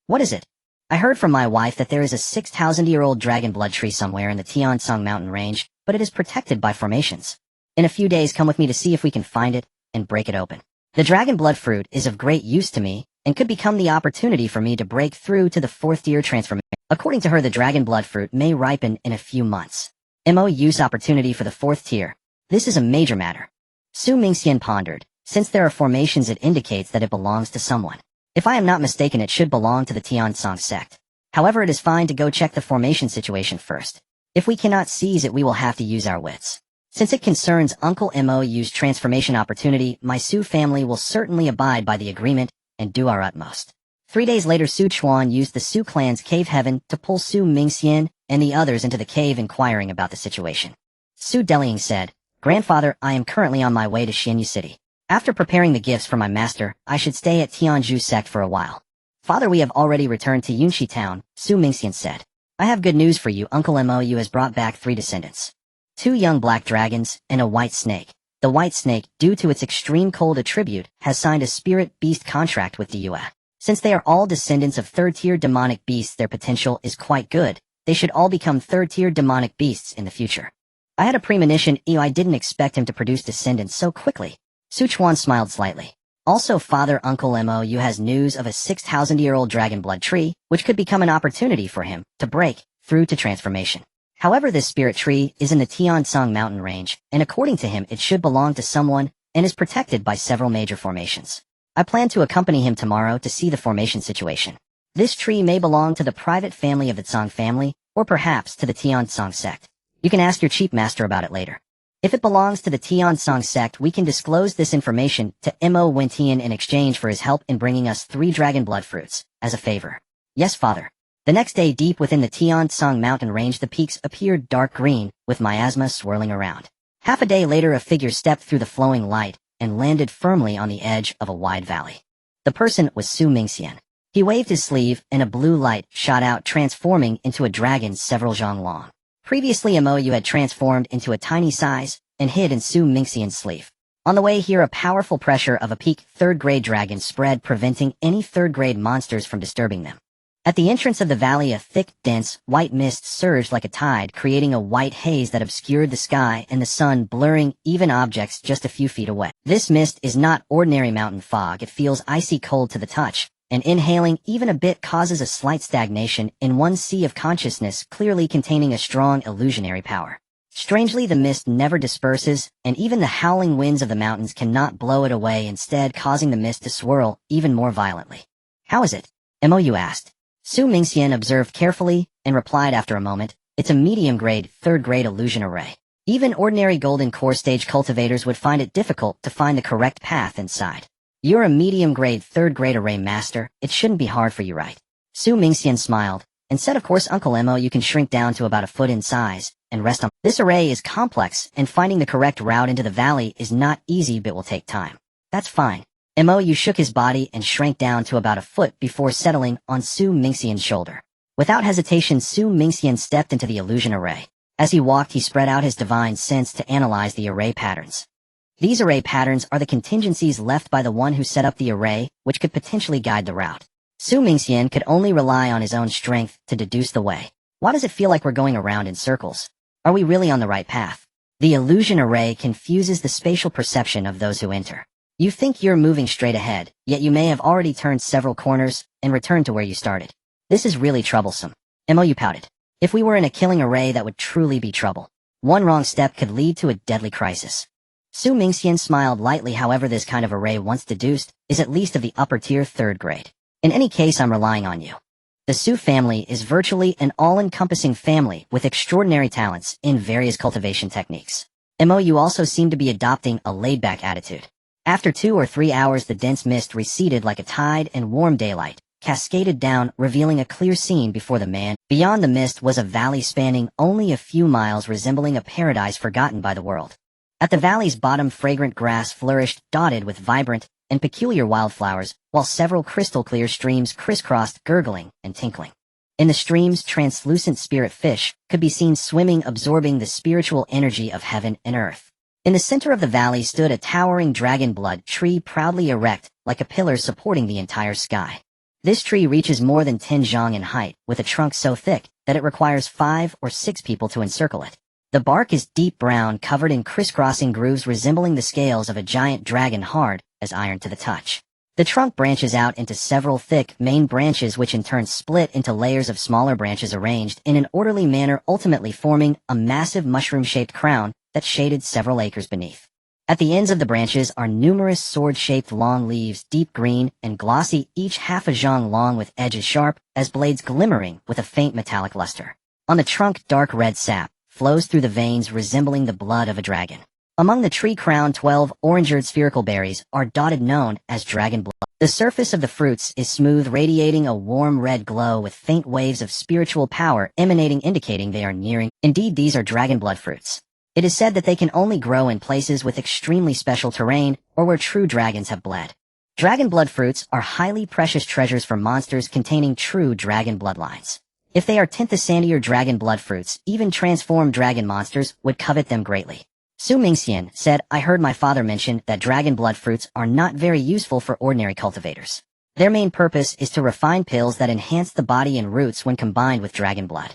What is it? I heard from my wife that there is a 6,000-year-old dragon blood tree somewhere in the Tiansong mountain range, but it is protected by formations. In a few days, come with me to see if we can find it and break it open. The dragon blood fruit is of great use to me, and could become the opportunity for me to break through to the 4th-tier transformation. According to her, the dragon blood fruit may ripen in a few months. Mou's opportunity for the 4th tier. This is a major matter. Su Mingxian pondered. Since there are formations, it indicates that it belongs to someone. If I am not mistaken, it should belong to the Tiansong sect. However, it is fine to go check the formation situation first. If we cannot seize it, we will have to use our wits. Since it concerns Uncle Mo's transformation opportunity, my Su family will certainly abide by the agreement and do our utmost. 3 days later, Su Chuan used the Su clan's cave heaven to pull Su Mingxian and the others into the cave inquiring about the situation. Su Delying said, "Grandfather, I am currently on my way to Xianyu City. After preparing the gifts for my master, I should stay at Tianzhu sect for a while." "Father, we have already returned to Yunxi town," Su Mingxian said. "I have good news for you. Uncle Mo has brought back 3 descendants. 2 young black dragons and a white snake. The white snake, due to its extreme cold attribute, has signed a spirit beast contract with the Yue. Since they are all descendants of 3rd-tier demonic beasts, their potential is quite good. They should all become 3rd-tier demonic beasts in the future." "I had a premonition. I didn't expect him to produce descendants so quickly." Su Chuan smiled slightly. "Also, Father, Uncle Mo has news of a 6,000-year-old dragon blood tree, which could become an opportunity for him to break through to transformation. However, this spirit tree is in the Tiansong mountain range, and according to him it should belong to someone and is protected by several major formations. I plan to accompany him tomorrow to see the formation situation. This tree may belong to the private family of the Tsong family, or perhaps to the Tiansong sect. You can ask your chief master about it later. If it belongs to the Tiansong sect, we can disclose this information to Mo Wentian in exchange for his help in bringing us 3 dragon blood fruits, as a favor." "Yes, Father." The next day, deep within the Tiansong mountain range, the peaks appeared dark green, with miasma swirling around. Half a day later, a figure stepped through the flowing light and landed firmly on the edge of a wide valley. The person was Su Mingxian. He waved his sleeve, and a blue light shot out, transforming into a dragon several zhang long. Previously, Mo had transformed into a tiny size and hid in Su Mingxian's sleeve. On the way here, a powerful pressure of a peak 3rd-grade dragon spread, preventing any 3rd-grade monsters from disturbing them. At the entrance of the valley, a thick, dense, white mist surged like a tide, creating a white haze that obscured the sky and the sun, blurring even objects just a few feet away. This mist is not ordinary mountain fog. It feels icy cold to the touch, and inhaling even a bit causes a slight stagnation in one sea of consciousness, clearly containing a strong illusionary power. Strangely, the mist never disperses, and even the howling winds of the mountains cannot blow it away, instead causing the mist to swirl even more violently. "How is it?" Mo asked. Su Mingxian observed carefully and replied after a moment, "It's a medium-grade, 3rd-grade illusion array. Even ordinary golden core stage cultivators would find it difficult to find the correct path inside. You're a medium-grade, 3rd-grade array master. It shouldn't be hard for you, right?" Su Mingxian smiled and said, "Of course, Uncle Mo, you can shrink down to about a foot in size and rest on." "This array is complex, and finding the correct route into the valley is not easy, but will take time." "That's fine." Mo shook his body and shrank down to about a foot before settling on Su Mingxian's shoulder. Without hesitation, Su Mingxian stepped into the illusion array. As he walked, he spread out his divine sense to analyze the array patterns. These array patterns are the contingencies left by the one who set up the array, which could potentially guide the route. Su Mingxian could only rely on his own strength to deduce the way. Why does it feel like we're going around in circles? Are we really on the right path? The illusion array confuses the spatial perception of those who enter. You think you're moving straight ahead, yet you may have already turned several corners and returned to where you started. This is really troublesome. Mo pouted. If we were in a killing array, that would truly be trouble. One wrong step could lead to a deadly crisis. Su Mingxian smiled lightly. However, this kind of array, once deduced, is at least of the upper tier 3rd grade. In any case, I'm relying on you. The Su family is virtually an all-encompassing family with extraordinary talents in various cultivation techniques. Mo also seem to be adopting a laid-back attitude. After 2 or 3 hours, the dense mist receded like a tide, and warm daylight cascaded down, revealing a clear scene before the man. Beyond the mist was a valley spanning only a few miles, resembling a paradise forgotten by the world. At the valley's bottom, fragrant grass flourished, dotted with vibrant and peculiar wildflowers, while several crystal-clear streams crisscrossed, gurgling and tinkling. In the streams, translucent spirit fish could be seen swimming, absorbing the spiritual energy of heaven and earth. In the center of the valley stood a towering dragon blood tree, proudly erect, like a pillar supporting the entire sky. This tree reaches more than 10 zhang in height, with a trunk so thick that it requires 5 or 6 people to encircle it. The bark is deep brown, covered in crisscrossing grooves resembling the scales of a giant dragon, hard as iron to the touch. The trunk branches out into several thick main branches, which in turn split into layers of smaller branches arranged in an orderly manner, ultimately forming a massive mushroom-shaped crown that shaded several acres beneath. At the ends of the branches are numerous sword-shaped long leaves, deep green and glossy, each half a zhang long, with edges sharp as blades glimmering with a faint metallic luster. On the trunk, dark red sap flows through the veins resembling the blood of a dragon. Among the tree-crowned 12 orange-eared spherical berries are dotted known as dragon blood. The surface of the fruits is smooth, radiating a warm red glow with faint waves of spiritual power emanating, indicating they are nearing. Indeed, these are dragon blood fruits. It is said that they can only grow in places with extremely special terrain or where true dragons have bled. Dragon blood fruits are highly precious treasures for monsters containing true dragon bloodlines. If they are Tinthasandi or dragon blood fruits, even transformed dragon monsters would covet them greatly. Su Mingxian said, I heard my father mention that dragon blood fruits are not very useful for ordinary cultivators. Their main purpose is to refine pills that enhance the body and roots when combined with dragon blood.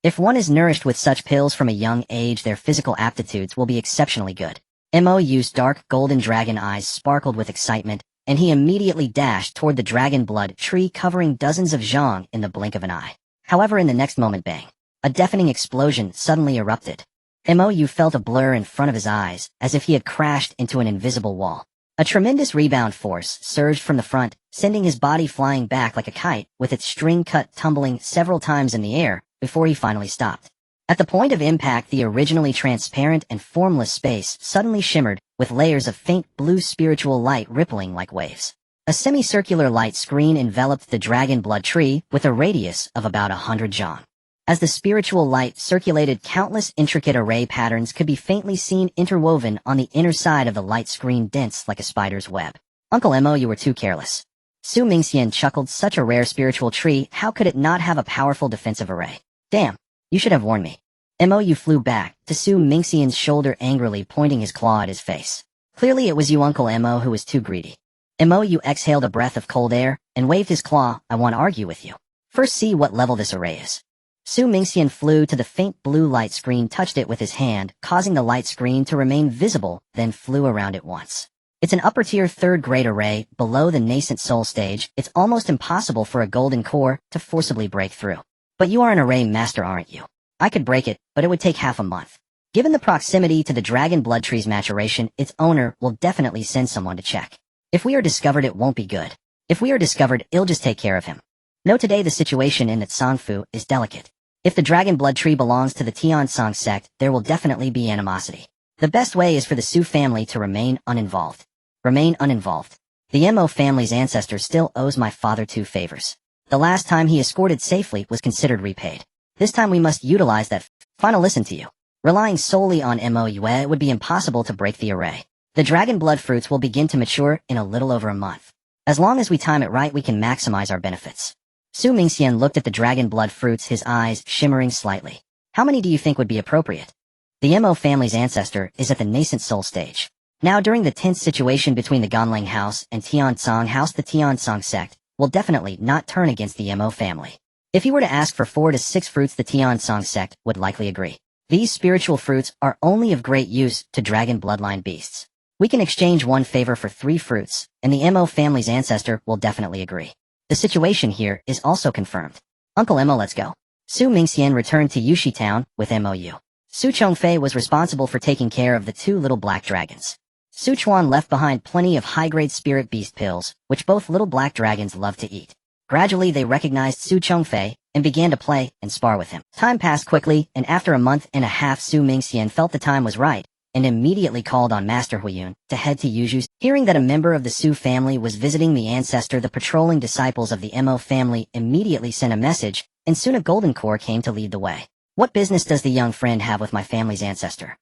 If one is nourished with such pills from a young age, their physical aptitudes will be exceptionally good. Mo's dark golden dragon eyes sparkled with excitement, and he immediately dashed toward the dragon blood tree, covering dozens of zhang in the blink of an eye. However, in the next moment, bang! A deafening explosion suddenly erupted. Mou felt a blur in front of his eyes, as if he had crashed into an invisible wall. A tremendous rebound force surged from the front, sending his body flying back like a kite, with its string cut tumbling several times in the air, before he finally stopped. At the point of impact, the originally transparent and formless space suddenly shimmered, with layers of faint blue spiritual light rippling like waves. A semicircular light screen enveloped the dragon blood tree, with a radius of about 100 zhang. As the spiritual light circulated, countless intricate array patterns could be faintly seen interwoven on the inner side of the light screen, dense like a spider's web. Uncle Mo, you were too careless. Su Mingxian chuckled. Such a rare spiritual tree, how could it not have a powerful defensive array? Damn, you should have warned me. Mou flew back to Su Mingxian's shoulder, angrily pointing his claw at his face. Clearly it was you, Uncle Mo, who was too greedy. Mou exhaled a breath of cold air and waved his claw. I want to argue with you. First, see what level this array is. Su Mingxian flew to the faint blue light screen, touched it with his hand, causing the light screen to remain visible, then flew around it once. It's an upper-tier third-grade array, below the nascent soul stage. It's almost impossible for a golden core to forcibly break through. But you are an array master, aren't you? I could break it, but it would take half a month. Given the proximity to the dragon blood tree's maturation, its owner will definitely send someone to check. If we are discovered, it won't be good. If we are discovered, it'll just take care of him. No, today the situation in Songfu is delicate. If the dragon blood tree belongs to the Tiansong sect, there will definitely be animosity. The best way is for the Su family to remain uninvolved. Remain uninvolved. The Mo family's ancestor still owes my father 2 favors. The last time he escorted safely was considered repaid. This time we must utilize that. Final, listen to you. Relying solely on Mo Yue, it would be impossible to break the array. The dragon blood fruits will begin to mature in a little over a month. As long as we time it right, we can maximize our benefits. Su Mingxian looked at the dragon blood fruits, his eyes shimmering slightly. How many do you think would be appropriate? The Mo family's ancestor is at the nascent soul stage. Now, during the tense situation between the Ganling house and Tiansong house, the Tiansong sect will definitely not turn against the Mo family. If he were to ask for 4 to 6 fruits, the Tiansong sect would likely agree. These spiritual fruits are only of great use to dragon bloodline beasts. We can exchange 1 favor for 3 fruits, and the Mo family's ancestor will definitely agree. The situation here is also confirmed. Uncle Mo, let's go. Su Mingxian returned to Yushi Town with Mou. Su Chongfei was responsible for taking care of the 2 little black dragons. Su Chuan left behind plenty of high-grade spirit beast pills, which both little black dragons loved to eat. Gradually they recognized Su Chongfei and began to play and spar with him. Time passed quickly, and after a month and a half, Su Mingxian felt the time was right, and immediately called on Master Huiyun to head to Yuju's. Hearing that a member of the Su family was visiting the ancestor, the patrolling disciples of the Mo family immediately sent a message, and soon a golden core came to lead the way. What business does the young friend have with my family's ancestor?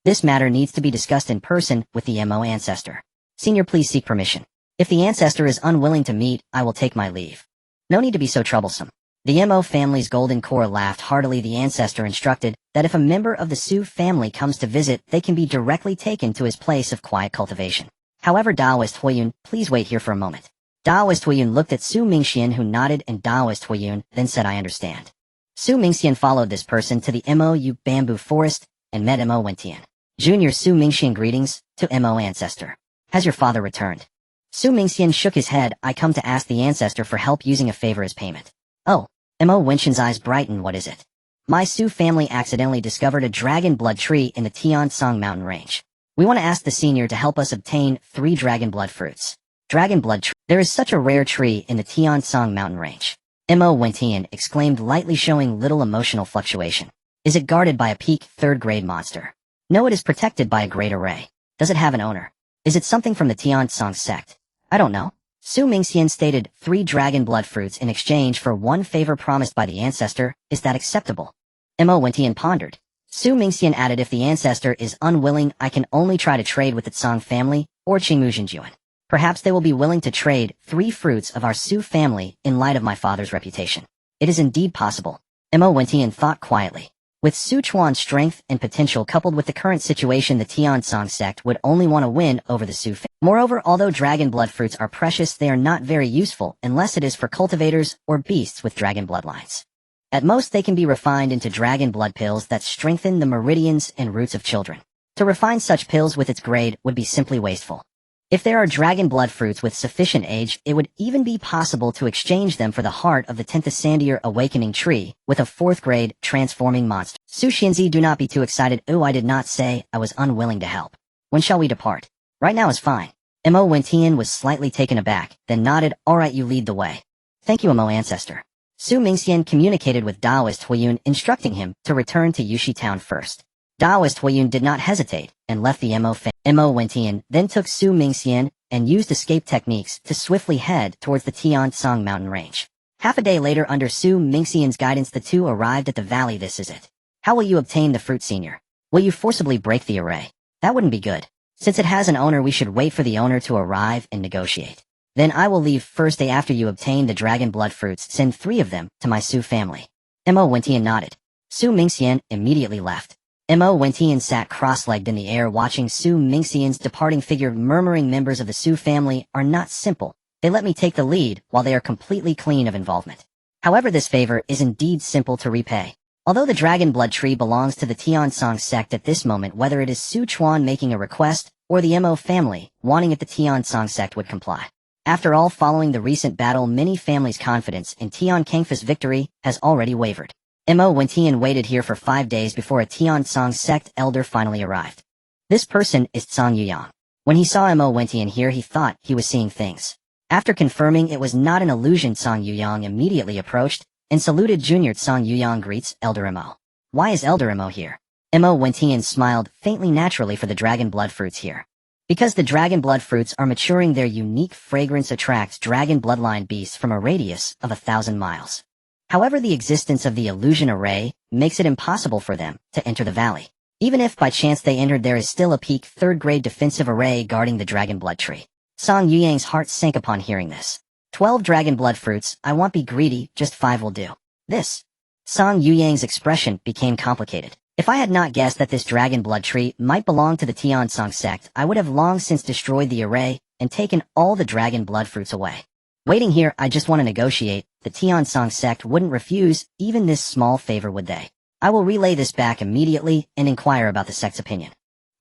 This matter needs to be discussed in person with the Mo ancestor. Senior, please seek permission. If the ancestor is unwilling to meet, I will take my leave. No need to be so troublesome. The Mo family's golden core laughed heartily. The ancestor instructed that if a member of the Su family comes to visit, they can be directly taken to his place of quiet cultivation. However, Daoist Huiyun, please wait here for a moment. Daoist Huiyun looked at Su Mingxian, who nodded, and Daoist Huiyun then said, I understand. Su Mingxian followed this person to the Mou bamboo forest and met Mo Wentian. Junior Su Mingxian, greetings to Mo ancestor. Has your father returned? Su Mingxian shook his head. I come to ask the ancestor for help using a favor as payment. Oh. Mo Wenqian's eyes brightened. What is it? My Su family accidentally discovered a dragon blood tree in the Tiansong mountain range. We want to ask the senior to help us obtain 3 dragon blood fruits. Dragon blood tree. There is such a rare tree in the Tiansong mountain range. Mo Wentian exclaimed, lightly showing little emotional fluctuation. Is it guarded by a peak third-grade monster? No, it is protected by a great array. Does it have an owner? Is it something from the Tiansong sect? I don't know. Su Mingxian stated 3 dragon blood fruits in exchange for 1 favor promised by the ancestor. Is that acceptable? Mo Wentian pondered. Su Mingxian added, if the ancestor is unwilling, I can only try to trade with the Tsang family or Qingmu Jinjuan. Perhaps they will be willing to trade 3 fruits of our Su family in light of my father's reputation. It is indeed possible. Mo Wentian thought quietly. With Su Chuan's strength and potential coupled with the current situation, the Tiansong sect would only want to win over the Su family. Moreover, although dragon blood fruits are precious, they are not very useful unless it is for cultivators or beasts with dragon bloodlines. At most, they can be refined into dragon blood pills that strengthen the meridians and roots of children. To refine such pills with its grade would be simply wasteful. If there are dragon blood fruits with sufficient age, it would even be possible to exchange them for the heart of the 10th Sandier awakening tree with a 4th grade transforming monster. Su Xianzi, do not be too excited. Oh, I did not say I was unwilling to help. When shall we depart? Right now is fine. Mo Wentian was slightly taken aback, then nodded. All right, you lead the way. Thank you, Mo Ancestor. Su Mingxian communicated with Daoist Huiyun, instructing him to return to Yushi Town first. Daoist Huiyun did not hesitate and left the Mo Wentian then took Su Mingxian and used escape techniques to swiftly head towards the Tiansong mountain range. Half a day later, under Su Mingxian's guidance, the two arrived at the valley. This is it. How will you obtain the fruit, senior? Will you forcibly break the array? That wouldn't be good. Since it has an owner, we should wait for the owner to arrive and negotiate. Then I will leave first day after you obtain the dragon blood fruits. Send 3 of them to my Su family. Mo Wentian nodded. Su Mingxian immediately left. Mo Wentian sat cross-legged in the air watching Su Mingxian's departing figure, murmuring, members of the Su family are not simple. They let me take the lead while they are completely clean of involvement. However, this favor is indeed simple to repay. Although the dragon blood tree belongs to the Tiansong sect at this moment, whether it is Su Chuan making a request or the Mo family wanting it, the Tiansong sect would comply. After all, following the recent battle, many families' confidence in Tian Kangfa's victory has already wavered. Mo Wentian waited here for 5 days before a Tiansong sect elder finally arrived. This person is Tsang Yuyang. When he saw Mo Wentian here, he thought he was seeing things. After confirming it was not an illusion, Tsang Yuyang immediately approached and saluted. Junior Tsang Yuyang greets Elder Mo. Why is Elder Mo here? Mo Wentian smiled faintly. Naturally, for the dragon blood fruits here. Because the dragon blood fruits are maturing, their unique fragrance attracts dragon bloodline beasts from a radius of 1,000 miles. However, the existence of the illusion array makes it impossible for them to enter the valley. Even if by chance they entered, there is still a peak 3rd grade defensive array guarding the dragon blood tree. Tsang Yuyang's heart sank upon hearing this. 12 dragon blood fruits, I won't be greedy, just 5 will do. This. Tsang Yuyang's expression became complicated. If I had not guessed that this dragon blood tree might belong to the Tiansong sect, I would have long since destroyed the array and taken all the dragon blood fruits away. Waiting here, I just want to negotiate. The Tiansong sect wouldn't refuse even this small favor, would they? I will relay this back immediately and inquire about the sect's opinion.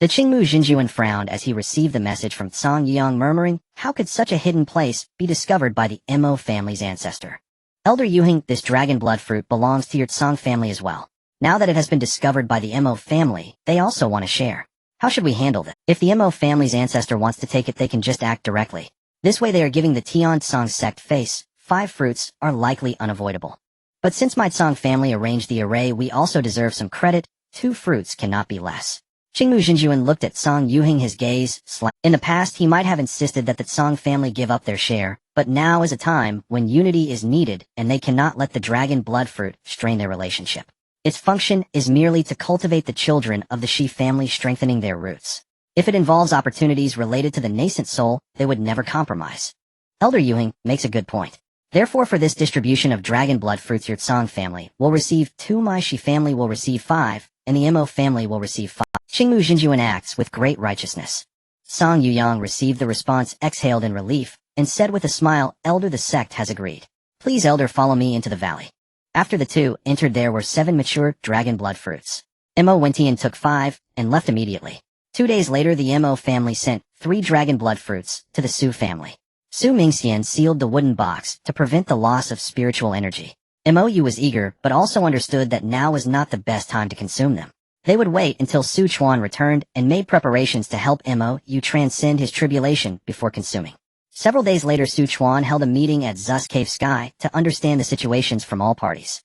The Qingmu Jinjuan frowned as he received the message from Tsang Yuyang, murmuring, how could such a hidden place be discovered by the Mo family's ancestor? Elder Yuhing, this dragon blood fruit belongs to your Tsang family as well. Now that it has been discovered by the Mo family, they also want to share. How should we handle this? If the Mo family's ancestor wants to take it, they can just act directly. This way they are giving the Tiansong sect face. 5 fruits are likely unavoidable. But since my Tsang family arranged the array, we also deserve some credit. 2 fruits cannot be less. Qingmu Jinjuan looked at Tsang Yuhing, his gaze slapped. In the past, he might have insisted that the Tsang family give up their share, but now is a time when unity is needed and they cannot let the dragon blood fruit strain their relationship. Its function is merely to cultivate the children of the Shi family, strengthening their roots. If it involves opportunities related to the nascent soul, they would never compromise. Elder Yuhing makes a good point. Therefore, for this distribution of dragon blood fruits, your Tsang family will receive 2, my Shi family will receive 5, and the Mo family will receive 5. Qingmu Jinjuan acts with great righteousness. Tsang Yuyang received the response, exhaled in relief, and said with a smile, Elder, the sect has agreed. Please, Elder, follow me into the valley. After the 2 entered, there were 7 mature dragon blood fruits. Mo Wentian took 5 and left immediately. 2 days later, the Mo family sent 3 dragon blood fruits to the Su family. Su Mingxian sealed the wooden box to prevent the loss of spiritual energy. Mou was eager, but also understood that now was not the best time to consume them. They would wait until Su Chuan returned and made preparations to help Mou transcend his tribulation before consuming. Several days later, Su Chuan held a meeting at Zus Cave Sky to understand the situations from all parties.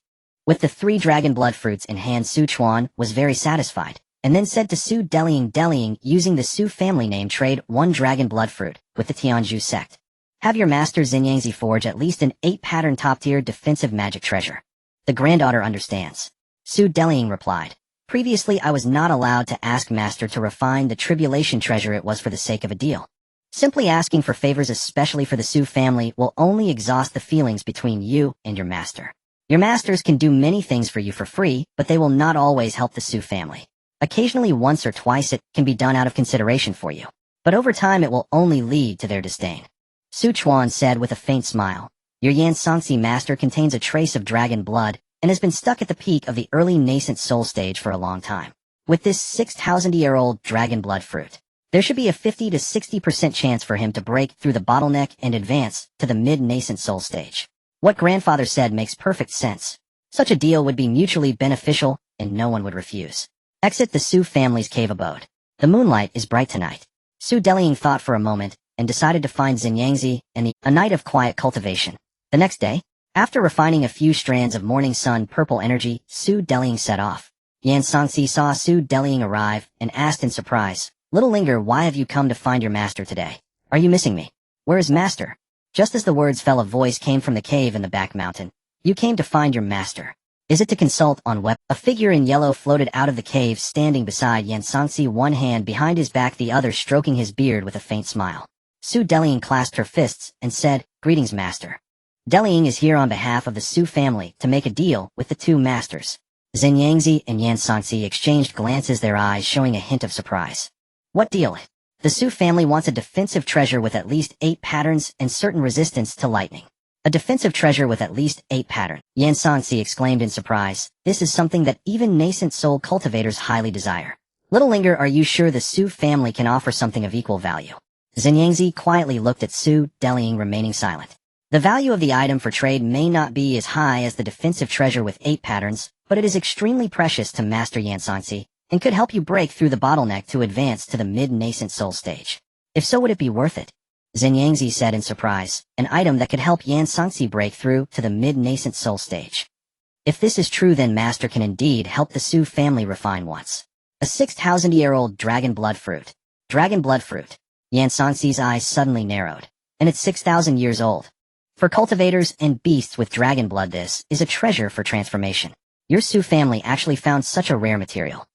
With the 3 dragon blood fruits in hand, Chuan was very satisfied, and then said to Su Delying using the Su family name, trade 1 dragon blood fruit with the Tianzhu sect. Have your master Xinyangzi forge at least an 8-pattern top-tier defensive magic treasure. The granddaughter understands. Su Delying replied. Previously I was not allowed to ask master to refine the tribulation treasure. It was for the sake of a deal. Simply asking for favors, especially for the Su family, will only exhaust the feelings between you and your master. Your masters can do many things for you for free, but they will not always help the Su family. Occasionally, once or twice, it can be done out of consideration for you. But over time it will only lead to their disdain. Su Chuan said with a faint smile. Your Yan Songxi master contains a trace of dragon blood, and has been stuck at the peak of the early nascent soul stage for a long time. With this 6,000-year-old dragon blood fruit, there should be a 50 to 60% chance for him to break through the bottleneck and advance to the mid-nascent soul stage. What grandfather said makes perfect sense. Such a deal would be mutually beneficial, and no one would refuse. Exit the Su family's cave abode. The moonlight is bright tonight. Su Delying thought for a moment, and decided to find Xinyangzi and a night of quiet cultivation. The next day, after refining a few strands of morning sun purple energy, Su Delying set off. Yan Songxi saw Su Delying arrive, and asked in surprise, Little Linger, why have you come to find your master today? Are you missing me? Where is master? Just as the words fell, a voice came from the cave in the back mountain. You came to find your master. Is it to consult on weapons? A figure in yellow floated out of the cave, standing beside Yan Songxi, one hand behind his back, the other stroking his beard with a faint smile. Su Delying clasped her fists and said, Greetings, master. Delying is here on behalf of the Su family to make a deal with the 2 masters. Xinyangzi and Yan Songxi exchanged glances, their eyes showing a hint of surprise. What deal? The Su family wants a defensive treasure with at least 8 patterns and certain resistance to lightning. A defensive treasure with at least 8 patterns. Yan Songxi exclaimed in surprise. This is something that even nascent soul cultivators highly desire. Little Linger, are you sure the Su family can offer something of equal value? Xinyangzi quietly looked at Su Delying, remaining silent. The value of the item for trade may not be as high as the defensive treasure with 8 patterns, but it is extremely precious to Master Yan Songxi, and could help you break through the bottleneck to advance to the mid-nascent soul stage. If so, would it be worth it? Xinyangzi said in surprise, an item that could help Yan Songxi break through to the mid-nascent soul stage. If this is true, then master can indeed help the Su family refine once. A 6,000-year-old dragon blood fruit. Dragon blood fruit. Yan Songxi's eyes suddenly narrowed. And it's 6,000 years old. For cultivators and beasts with dragon blood, this is a treasure for transformation. Your Su family actually found such a rare material.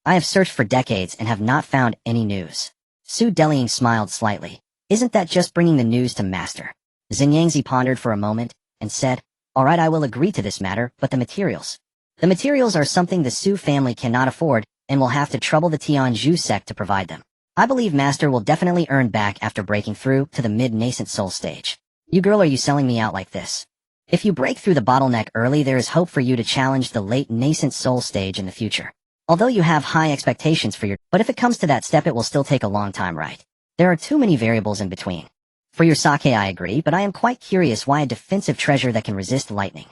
I have searched for decades and have not found any news. Su Delying smiled slightly. Isn't that just bringing the news to master? Xinyangzi pondered for a moment, and said, All right, I will agree to this matter, but the materials. The materials are something the Su family cannot afford, and will have to trouble the Tianzhu sect to provide them. I believe master will definitely earn back after breaking through to the mid-nascent soul stage. You girl, are you selling me out like this? If you break through the bottleneck early, there is hope for you to challenge the late nascent soul stage in the future. Although you have high expectations for but if it comes to that step, it will still take a long time, right? There are too many variables in between. For your sake, I agree, but I am quite curious why a defensive treasure that can resist lightning.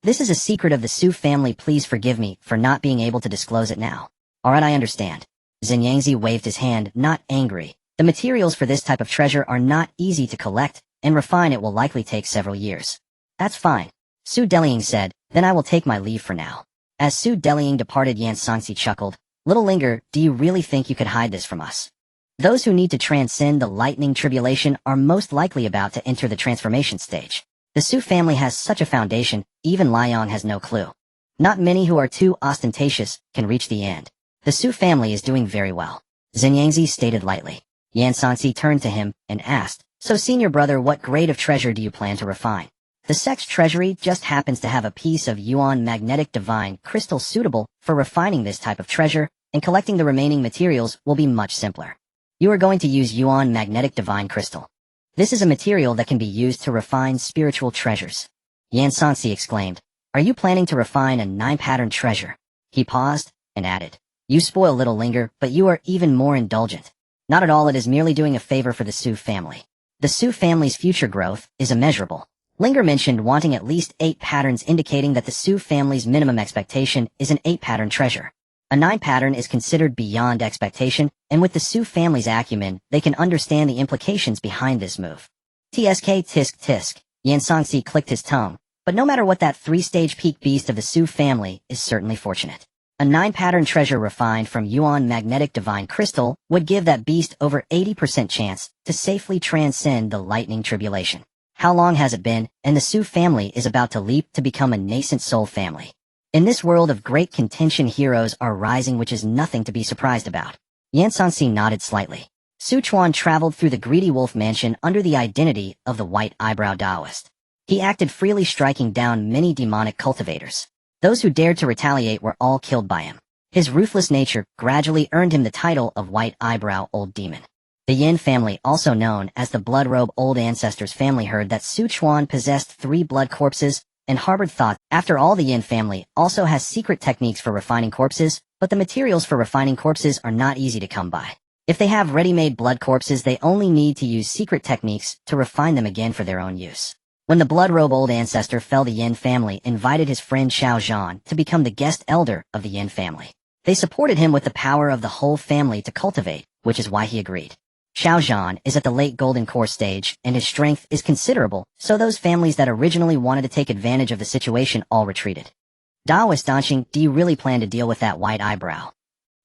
This is a secret of the Su family. Please forgive me for not being able to disclose it now. Alright, I understand. Xinyangzi waved his hand, not angry. The materials for this type of treasure are not easy to collect, and refine it will likely take several years. That's fine. Su Delying said, then I will take my leave for now. As Su Delying departed, Yan Songxi chuckled. Little Linger, do you really think you could hide this from us? Those who need to transcend the lightning tribulation are most likely about to enter the transformation stage. The Su family has such a foundation, even Liang has no clue. Not many who are too ostentatious can reach the end. The Su family is doing very well. Xinyangzi stated lightly. Yan Songxi turned to him and asked, So senior brother, what grade of treasure do you plan to refine? The sect's treasury just happens to have a piece of Yuan magnetic divine crystal suitable for refining this type of treasure, and collecting the remaining materials will be much simpler. You are going to use Yuan magnetic divine crystal. This is a material that can be used to refine spiritual treasures. Yan Songxi exclaimed, Are you planning to refine a 9-pattern treasure? He paused and added, You spoil Little Linger, but you are even more indulgent. Not at all, it is merely doing a favor for the Su family. The Su family's future growth is immeasurable. Linger mentioned wanting at least 8 patterns, indicating that the Su family's minimum expectation is an 8-pattern treasure. A 9-pattern is considered beyond expectation, and with the Su family's acumen, they can understand the implications behind this move. Tsk tisk tisk, Yan Songxi clicked his tongue, But no matter what, that 3-stage peak beast of the Su family is certainly fortunate. A 9-pattern treasure refined from Yuan magnetic divine crystal would give that beast over 80% chance to safely transcend the lightning tribulation. How long has it been, and the Su family is about to leap to become a nascent soul family. In this world of great contention, heroes are rising, which is nothing to be surprised about. Yan Sanxi nodded slightly. Su Chuan traveled through the greedy wolf mansion under the identity of the White Eyebrow Taoist. He acted freely, striking down many demonic cultivators. Those who dared to retaliate were all killed by him. His ruthless nature gradually earned him the title of White Eyebrow Old Demon. The Yin family, also known as the Blood Robe Old Ancestors family, heard that Su Chuan possessed 3 blood corpses and harbored thought. After all, the Yin family also has secret techniques for refining corpses, but the materials for refining corpses are not easy to come by. If they have ready-made blood corpses, they only need to use secret techniques to refine them again for their own use. When the Blood Robe Old Ancestor fell, the Yin family invited his friend Xiao Zhan to become the guest elder of the Yin family. They supported him with the power of the whole family to cultivate, which is why he agreed. Xiao Zhan is at the late Golden Core stage, and his strength is considerable, so those families that originally wanted to take advantage of the situation all retreated. Daoist Danxing, do you really plan to deal with that white eyebrow?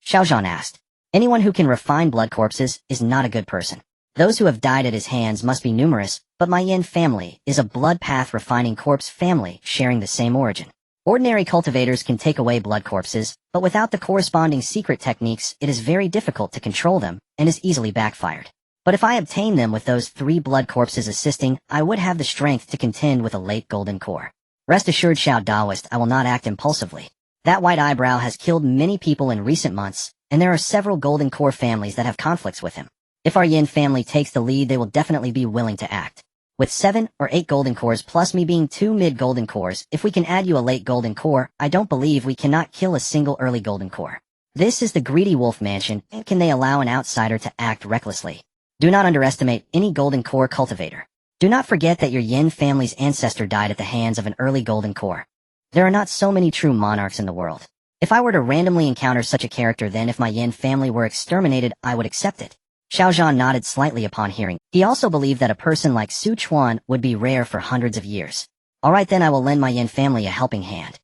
Xiao Zhan asked. Anyone who can refine blood corpses is not a good person. Those who have died at his hands must be numerous, but my Yin family is a blood path refining corpse family sharing the same origin. Ordinary cultivators can take away blood corpses, but without the corresponding secret techniques, it is very difficult to control them and is easily backfired. But if I obtain them with those 3 blood corpses assisting, I would have the strength to contend with a late Golden Core. Rest assured, Xiao Daoist, I will not act impulsively. That white eyebrow has killed many people in recent months, and there are several Golden Core families that have conflicts with him. If our Yin family takes the lead, they will definitely be willing to act. With 7 or 8 Golden Cores plus me being 2 mid-Golden Cores, if we can add you a late Golden Core, I don't believe we cannot kill a single early Golden Core. This is the greedy wolf mansion, and can they allow an outsider to act recklessly? Do not underestimate any Golden Core cultivator. Do not forget that your Yin family's ancestor died at the hands of an early Golden Core. There are not so many true monarchs in the world. If I were to randomly encounter such a character, then if my Yin family were exterminated, I would accept it. Xiao Zhan nodded slightly upon hearing. He also believed that a person like Su Chuan would be rare for hundreds of years. Alright then, I will lend my Yin family a helping hand.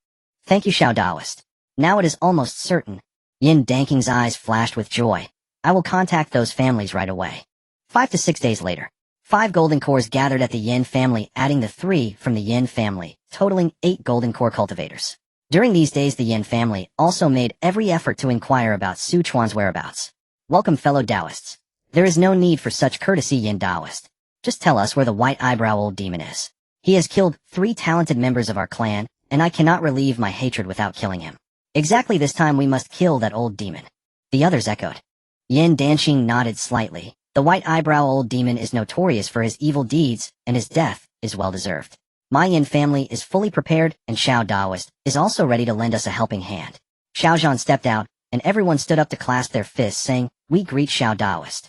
Thank you, Xiao Daoist. Now it is almost certain. Yin Danxing's eyes flashed with joy. I will contact those families right away. 5 to 6 days later. 5 Golden Cores gathered at the Yin family, adding the 3 from the Yin family, totaling 8 Golden Core cultivators. During these days, the Yin family also made every effort to inquire about Su Chuan's whereabouts. Welcome, fellow Taoists. There is no need for such courtesy, Yin Taoist. Just tell us where the White Eyebrow Old Demon is. He has killed 3 talented members of our clan, and I cannot relieve my hatred without killing him. Exactly this time we must kill that old demon. The others echoed. Yin Danxing nodded slightly. The White Eyebrow Old Demon is notorious for his evil deeds, and his death is well-deserved. My Yin family is fully prepared, and Xiao Daoist is also ready to lend us a helping hand. Xiao Zhan stepped out, and everyone stood up to clasp their fists, saying, "We greet Xiao Daoist."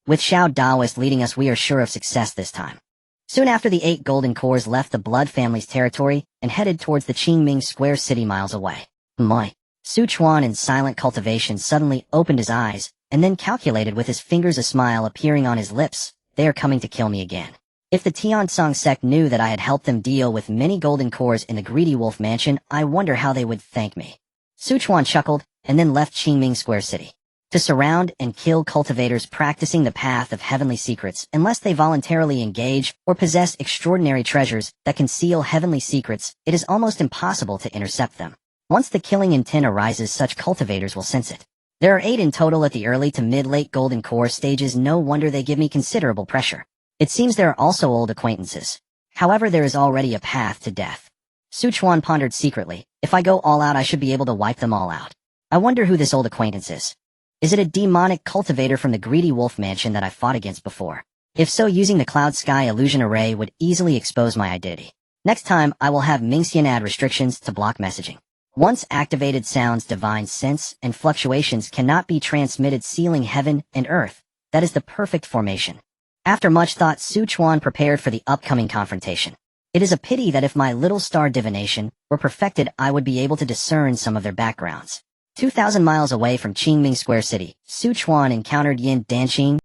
With Xiao Daoist leading us, we are sure of success this time. Soon after, the 8 Golden Cores left the Blood family's territory and headed towards the Qingming Square city miles away. My. Su Chuan in silent cultivation suddenly opened his eyes, and then calculated with his fingers, a smile appearing on his lips. They are coming to kill me again. If the Tiansong sect knew that I had helped them deal with many Golden Cores in the Greedy Wolf Mansion, I wonder how they would thank me. Su Chuan chuckled, and then left Qingming Square City to surround and kill cultivators practicing the path of heavenly secrets unless they voluntarily engage or possess extraordinary treasures that conceal heavenly secrets. It is almost impossible to intercept them. Once the killing intent arises, such cultivators will sense it. There are 8 in total at the early to mid-late Golden Core stages. No wonder they give me considerable pressure. It seems there are also old acquaintances. However, there is already a path to death. Su Chuan pondered secretly. If I go all out, I should be able to wipe them all out. I wonder who this old acquaintance is. Is it a demonic cultivator from the Greedy Wolf Mansion that I fought against before? If so, using the Cloud Sky Illusion Array would easily expose my identity. Next time, I will have Mingxian add restrictions to block messaging. Once activated, sounds, divine sense, and fluctuations cannot be transmitted, sealing heaven and earth. That is the perfect formation. After much thought, Su Chuan prepared for the upcoming confrontation. It is a pity that if my little star divination were perfected, I would be able to discern some of their backgrounds. 2,000 miles away from Qingming Square City, Su Chuan encountered Yin Danxing,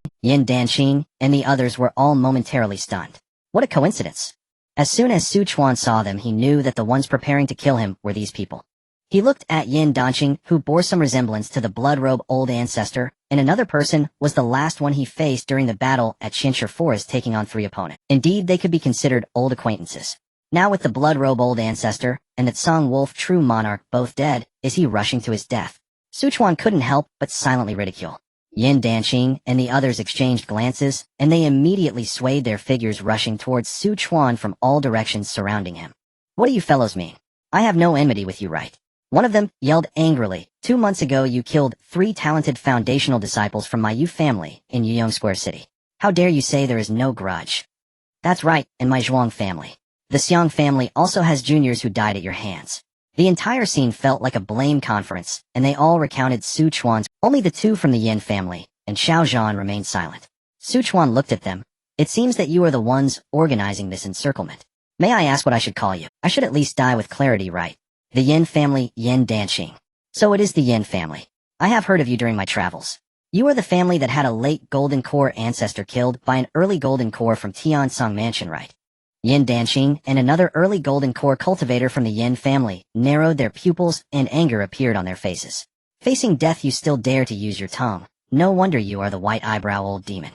and the others were all momentarily stunned. What a coincidence. As soon as Su Chuan saw them, he knew that the ones preparing to kill him were these people. He looked at Yin Danqing, who bore some resemblance to the blood-robe old ancestor, and another person was the last one he faced during the battle at Qianshi Forest, taking on 3 opponents. Indeed, they could be considered old acquaintances. Now with the blood-robe old ancestor and the Tsang Wolf true monarch both dead, is he rushing to his death? Su Chuan couldn't help but silently ridicule. Yin Danqing and the others exchanged glances, and they immediately swayed their figures, rushing towards Su Chuan from all directions surrounding him. What do you fellows mean? I have no enmity with you, right? One of them yelled angrily. 2 months ago you killed 3 talented foundational disciples from my Yu family in Yuyong Square City. How dare you say there is no grudge? That's right, and my Zhuang family. The Xiang family also has juniors who died at your hands. The entire scene felt like a blame conference, and they all recounted Su Chuan's. Only the 2 from the Yin family and Xiao Zhan remained silent. Su Chuan looked at them. It seems that you are the ones organizing this encirclement. May I ask what I should call you? I should at least die with clarity, right? The Yin family, Yin Danqing. So it is the Yin family. I have heard of you during my travels. You are the family that had a late Golden Core ancestor killed by an early Golden Core from Tiansong Mansion, right? Yin Danqing and another early Golden Core cultivator from the Yin family narrowed their pupils, and anger appeared on their faces. Facing death, you still dare to use your tongue. No wonder you are the white eyebrow old demon.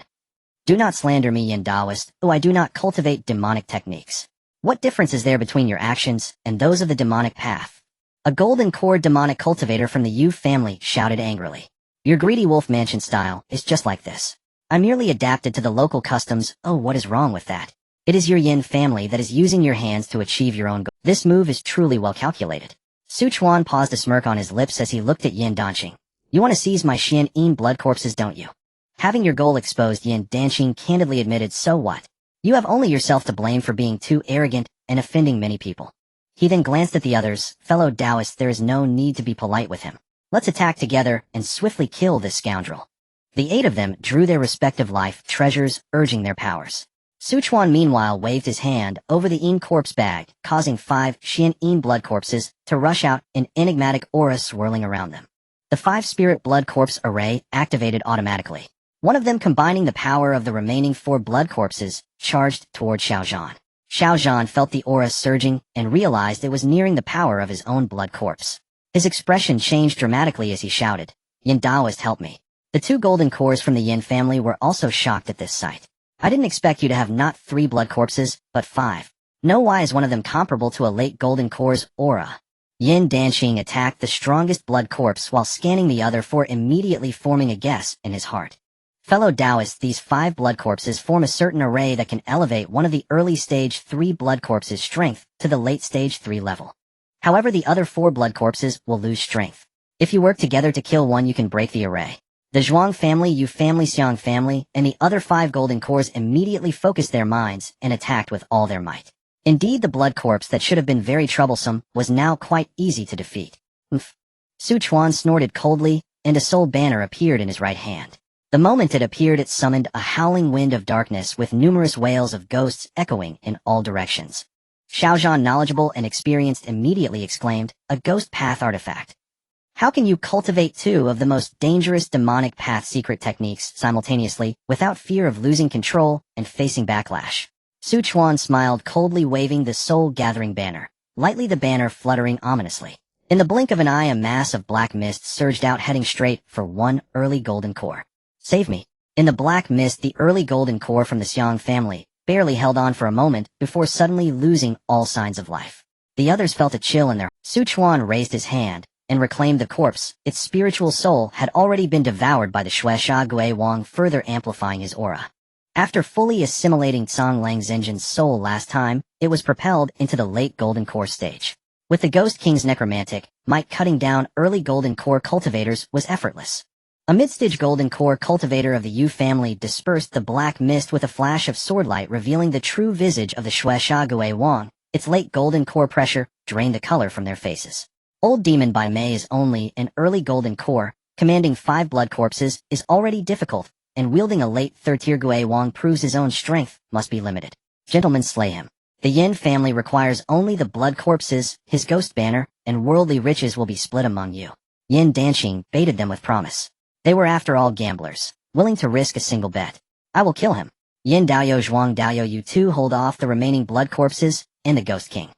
Do not slander me, Yin Taoist, though I do not cultivate demonic techniques. What difference is there between your actions and those of the demonic path? A Golden Core demonic cultivator from the Yu family shouted angrily. Your greedy wolf mansion style is just like this. I merely adapted to the local customs. Oh, what is wrong with that? It is your Yin family that is using your hands to achieve your own goal. This move is truly well calculated. Su Chuan paused, a smirk on his lips as he looked at Yin Danqing. You want to seize my Xian Yin blood corpses, don't you? Having your goal exposed, Yin Danqing candidly admitted, so what? You have only yourself to blame for being too arrogant and offending many people. He then glanced at the others. Fellow Taoists, there is no need to be polite with him. Let's attack together and swiftly kill this scoundrel. The 8 of them drew their respective life treasures, urging their powers. Su Chuan meanwhile waved his hand over the Yin corpse bag, causing 5 Xian Yin blood corpses to rush out, an enigmatic aura swirling around them. The 5 spirit blood corpse array activated automatically. One of them, combining the power of the remaining 4 blood corpses, charged toward Xiao Zhan. Xiao Zhan felt the aura surging and realized it was nearing the power of his own blood corpse. His expression changed dramatically as he shouted, Yin Taoist, help me. The 2 golden cores from the Yin family were also shocked at this sight. I didn't expect you to have not 3 blood corpses, but 5. No, why is one of them comparable to a late golden core's aura? Yin Danqing attacked the strongest blood corpse while scanning the other 4, immediately forming a guess in his heart. Fellow Taoists, these 5 blood corpses form a certain array that can elevate one of the early stage 3 blood corpses' strength to the late stage 3 level. However, the other 4 blood corpses will lose strength. If you work together to kill one, you can break the array. The Zhuang family, Yu family, Xiang family, and the other 5 golden cores immediately focused their minds and attacked with all their might. Indeed, the blood corpse that should have been very troublesome was now quite easy to defeat. Su Chuan snorted coldly, and a soul banner appeared in his right hand. The moment it appeared, it summoned a howling wind of darkness with numerous wails of ghosts echoing in all directions. Xiao Zhan, knowledgeable and experienced, immediately exclaimed, a ghost path artifact. How can you cultivate 2 of the most dangerous demonic path secret techniques simultaneously without fear of losing control and facing backlash? Su Chuan smiled coldly, waving the soul-gathering banner, lightly the banner fluttering ominously. In the blink of an eye, a mass of black mist surged out, heading straight for one early golden core. Save me. In the black mist, the early golden core from the Xiang family barely held on for a moment before suddenly losing all signs of life. The others felt a chill in their... Su Chuan raised his hand and reclaimed the corpse. Its spiritual soul had already been devoured by the Shui Sha Gui Wang, further amplifying his aura. After fully assimilating Tsang Lang Zhenjin's soul last time, it was propelled into the late Golden Core stage. With the Ghost King's necromantic might, cutting down early Golden Core cultivators was effortless. A mid-stage Golden Core cultivator of the Yu family dispersed the black mist with a flash of swordlight, revealing the true visage of the Shui Sha Gui Wang. Its late Golden Core pressure drained the color from their faces. Old Demon by Mei is only an early Golden Core. Commanding 5 blood corpses is already difficult, and wielding a late 3rd-tier Gui Wang proves his own strength must be limited. Gentlemen, slay him. The Yin family requires only the blood corpses, his ghost banner, and worldly riches will be split among you. Yin Danqing baited them with promise. They were after all gamblers, willing to risk a single bet. I will kill him. Yin Daoyo Zhuang Daoyo you two hold off the remaining blood corpses and the Ghost King.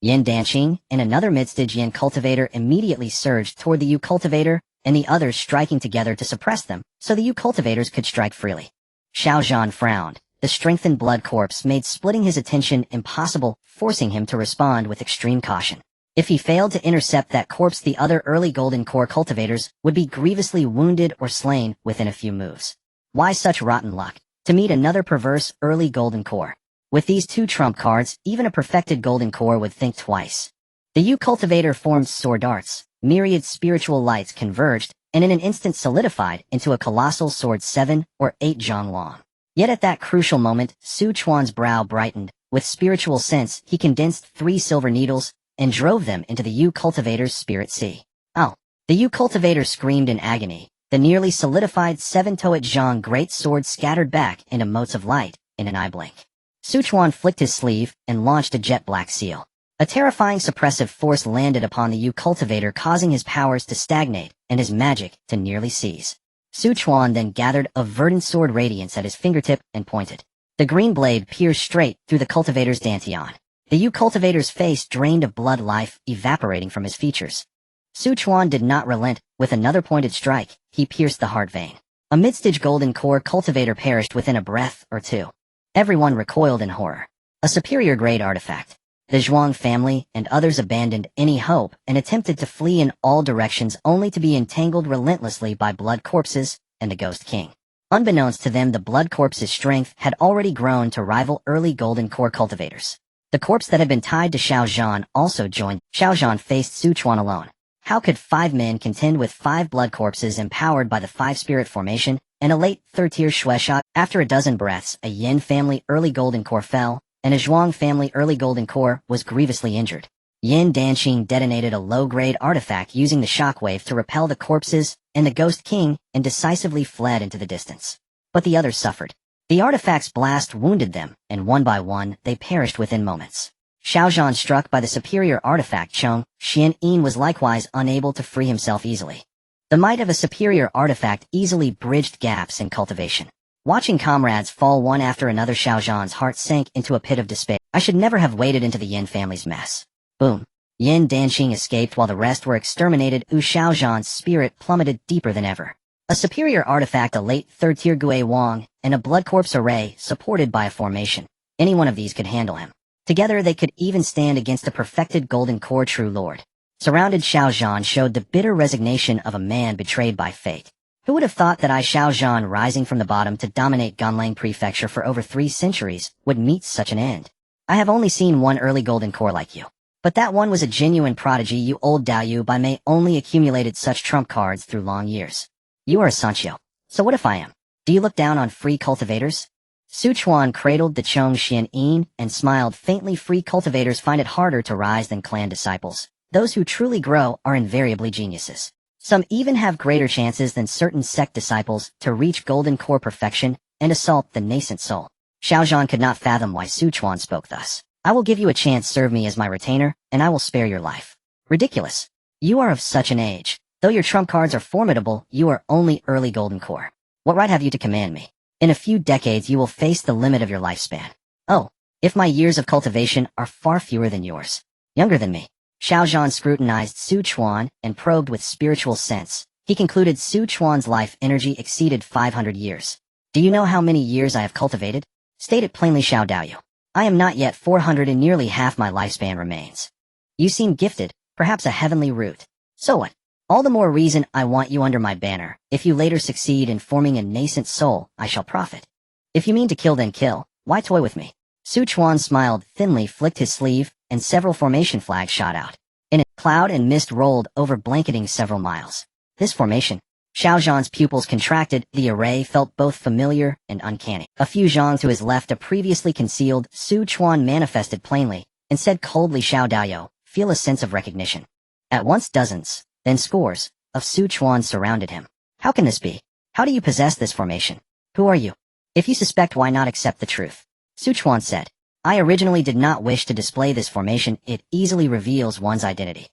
Yin Danqing and another mid-stage Yin cultivator immediately surged toward the Yu cultivator and the others striking together to suppress them so the Yu cultivators could strike freely. Xiao Zhan frowned. The strengthened blood corpse made splitting his attention impossible, forcing him to respond with extreme caution. If he failed to intercept that corpse, the other early Golden Core cultivators would be grievously wounded or slain within a few moves. Why such rotten luck? To meet another perverse early Golden Core. With these two trump cards, even a perfected Golden Core would think twice. The Yu cultivator formed sword darts. Myriad spiritual lights converged, and in an instant solidified into a colossal sword 7 or 8 zhang long. Yet at that crucial moment, Su Chuan's brow brightened. With spiritual sense, he condensed 3 silver needles and drove them into the Yu cultivator's spirit sea. Oh! The Yu cultivator screamed in agony. The nearly solidified 7-toed zhang great sword scattered back into motes of light in an eye blink. Su Chuan flicked his sleeve and launched a jet black seal. A terrifying suppressive force landed upon the Yu cultivator, causing his powers to stagnate and his magic to nearly cease. Su Chuan then gathered a verdant sword radiance at his fingertip and pointed. The green blade pierced straight through the cultivator's dantian. The Yu cultivator's face drained of blood life evaporating from his features. Su Chuan did not relent. With another pointed strike, he pierced the heart vein. A mid-stage Golden Core cultivator perished within a breath or two. Everyone recoiled in horror. A superior grade artifact. The Zhuang family and others abandoned any hope and attempted to flee in all directions, only to be entangled relentlessly by blood corpses and the Ghost King. Unbeknownst to them, the blood corpse's strength had already grown to rival early Golden Core cultivators. The corpse that had been tied to Xiao Zhan also joined. Xiao Zhan faced Su Chuan alone. How could 5 men contend with 5 blood corpses empowered by the 5-spirit formation and a late 3rd-tier Shui shot? After a dozen breaths, a Yin family early Golden Core fell, and a Zhuang family early Golden Core was grievously injured. Yin Danqing detonated a low-grade artifact using the shockwave to repel the corpses and the Ghost King and decisively fled into the distance. But the others suffered. The artifact's blast wounded them, and one by one, they perished within moments. Xiao Zhan, struck by the superior artifact Chong, Xian-Yin was likewise unable to free himself easily. The might of a superior artifact easily bridged gaps in cultivation. Watching comrades fall one after another, Xiao Zhan's heart sank into a pit of despair. I should never have waded into the Yin family's mess. Boom. Yin Danqing escaped while the rest were exterminated. Xiao Zhan's spirit plummeted deeper than ever. A superior artifact, a late 3rd-tier Gui Wang, and a blood corpse array supported by a formation. Any one of these could handle him. Together they could even stand against a perfected Golden Core True Lord. Surrounded, Xiao Zhan showed the bitter resignation of a man betrayed by fate. Who would have thought that I, Xiao Zhan, rising from the bottom to dominate Ganlang Prefecture for over 3 centuries, would meet such an end? I have only seen one early Golden Core like you. But that one was a genuine prodigy. You old Daoyu by May only accumulated such trump cards through long years. You are a Sanchio. So what if I am? Do you look down on free cultivators? Su Chuan cradled the Chong Xian-Yin and smiled faintly. Free cultivators find it harder to rise than clan disciples. Those who truly grow are invariably geniuses. Some even have greater chances than certain sect disciples to reach Golden Core perfection and assault the nascent soul. Xiao Zhan could not fathom why Su Chuan spoke thus. I will give you a chance. Serve me as my retainer, and I will spare your life. Ridiculous. You are of such an age. Though your trump cards are formidable, you are only early Golden Core. What right have you to command me? In a few decades you will face the limit of your lifespan. Oh, if my years of cultivation are far fewer than yours. Younger than me. Xiao Zhan scrutinized Su Chuan and probed with spiritual sense. He concluded Su Chuan's life energy exceeded 500 years. Do you know how many years I have cultivated? State it plainly, Xiao Daoyu. I am not yet 400 and nearly half my lifespan remains. You seem gifted, perhaps a heavenly root. So what? All the more reason I want you under my banner. If you later succeed in forming a nascent soul, I shall profit. If you mean to kill, then kill. Why toy with me? Su Chuan smiled thinly, flicked his sleeve, and several formation flags shot out. In it, cloud and mist rolled over, blanketing several miles. This formation. Xiao Zhan's pupils contracted. The array felt both familiar and uncanny. A few zhang to his left, a previously concealed Su Chuan manifested plainly, and said coldly, Xiao Daoyu, feel a sense of recognition. At once dozens, then scores, of Su Chuan surrounded him. How can this be? How do you possess this formation? Who are you? If you suspect, why not accept the truth? Su Chuan said. I originally did not wish to display this formation. It easily reveals one's identity.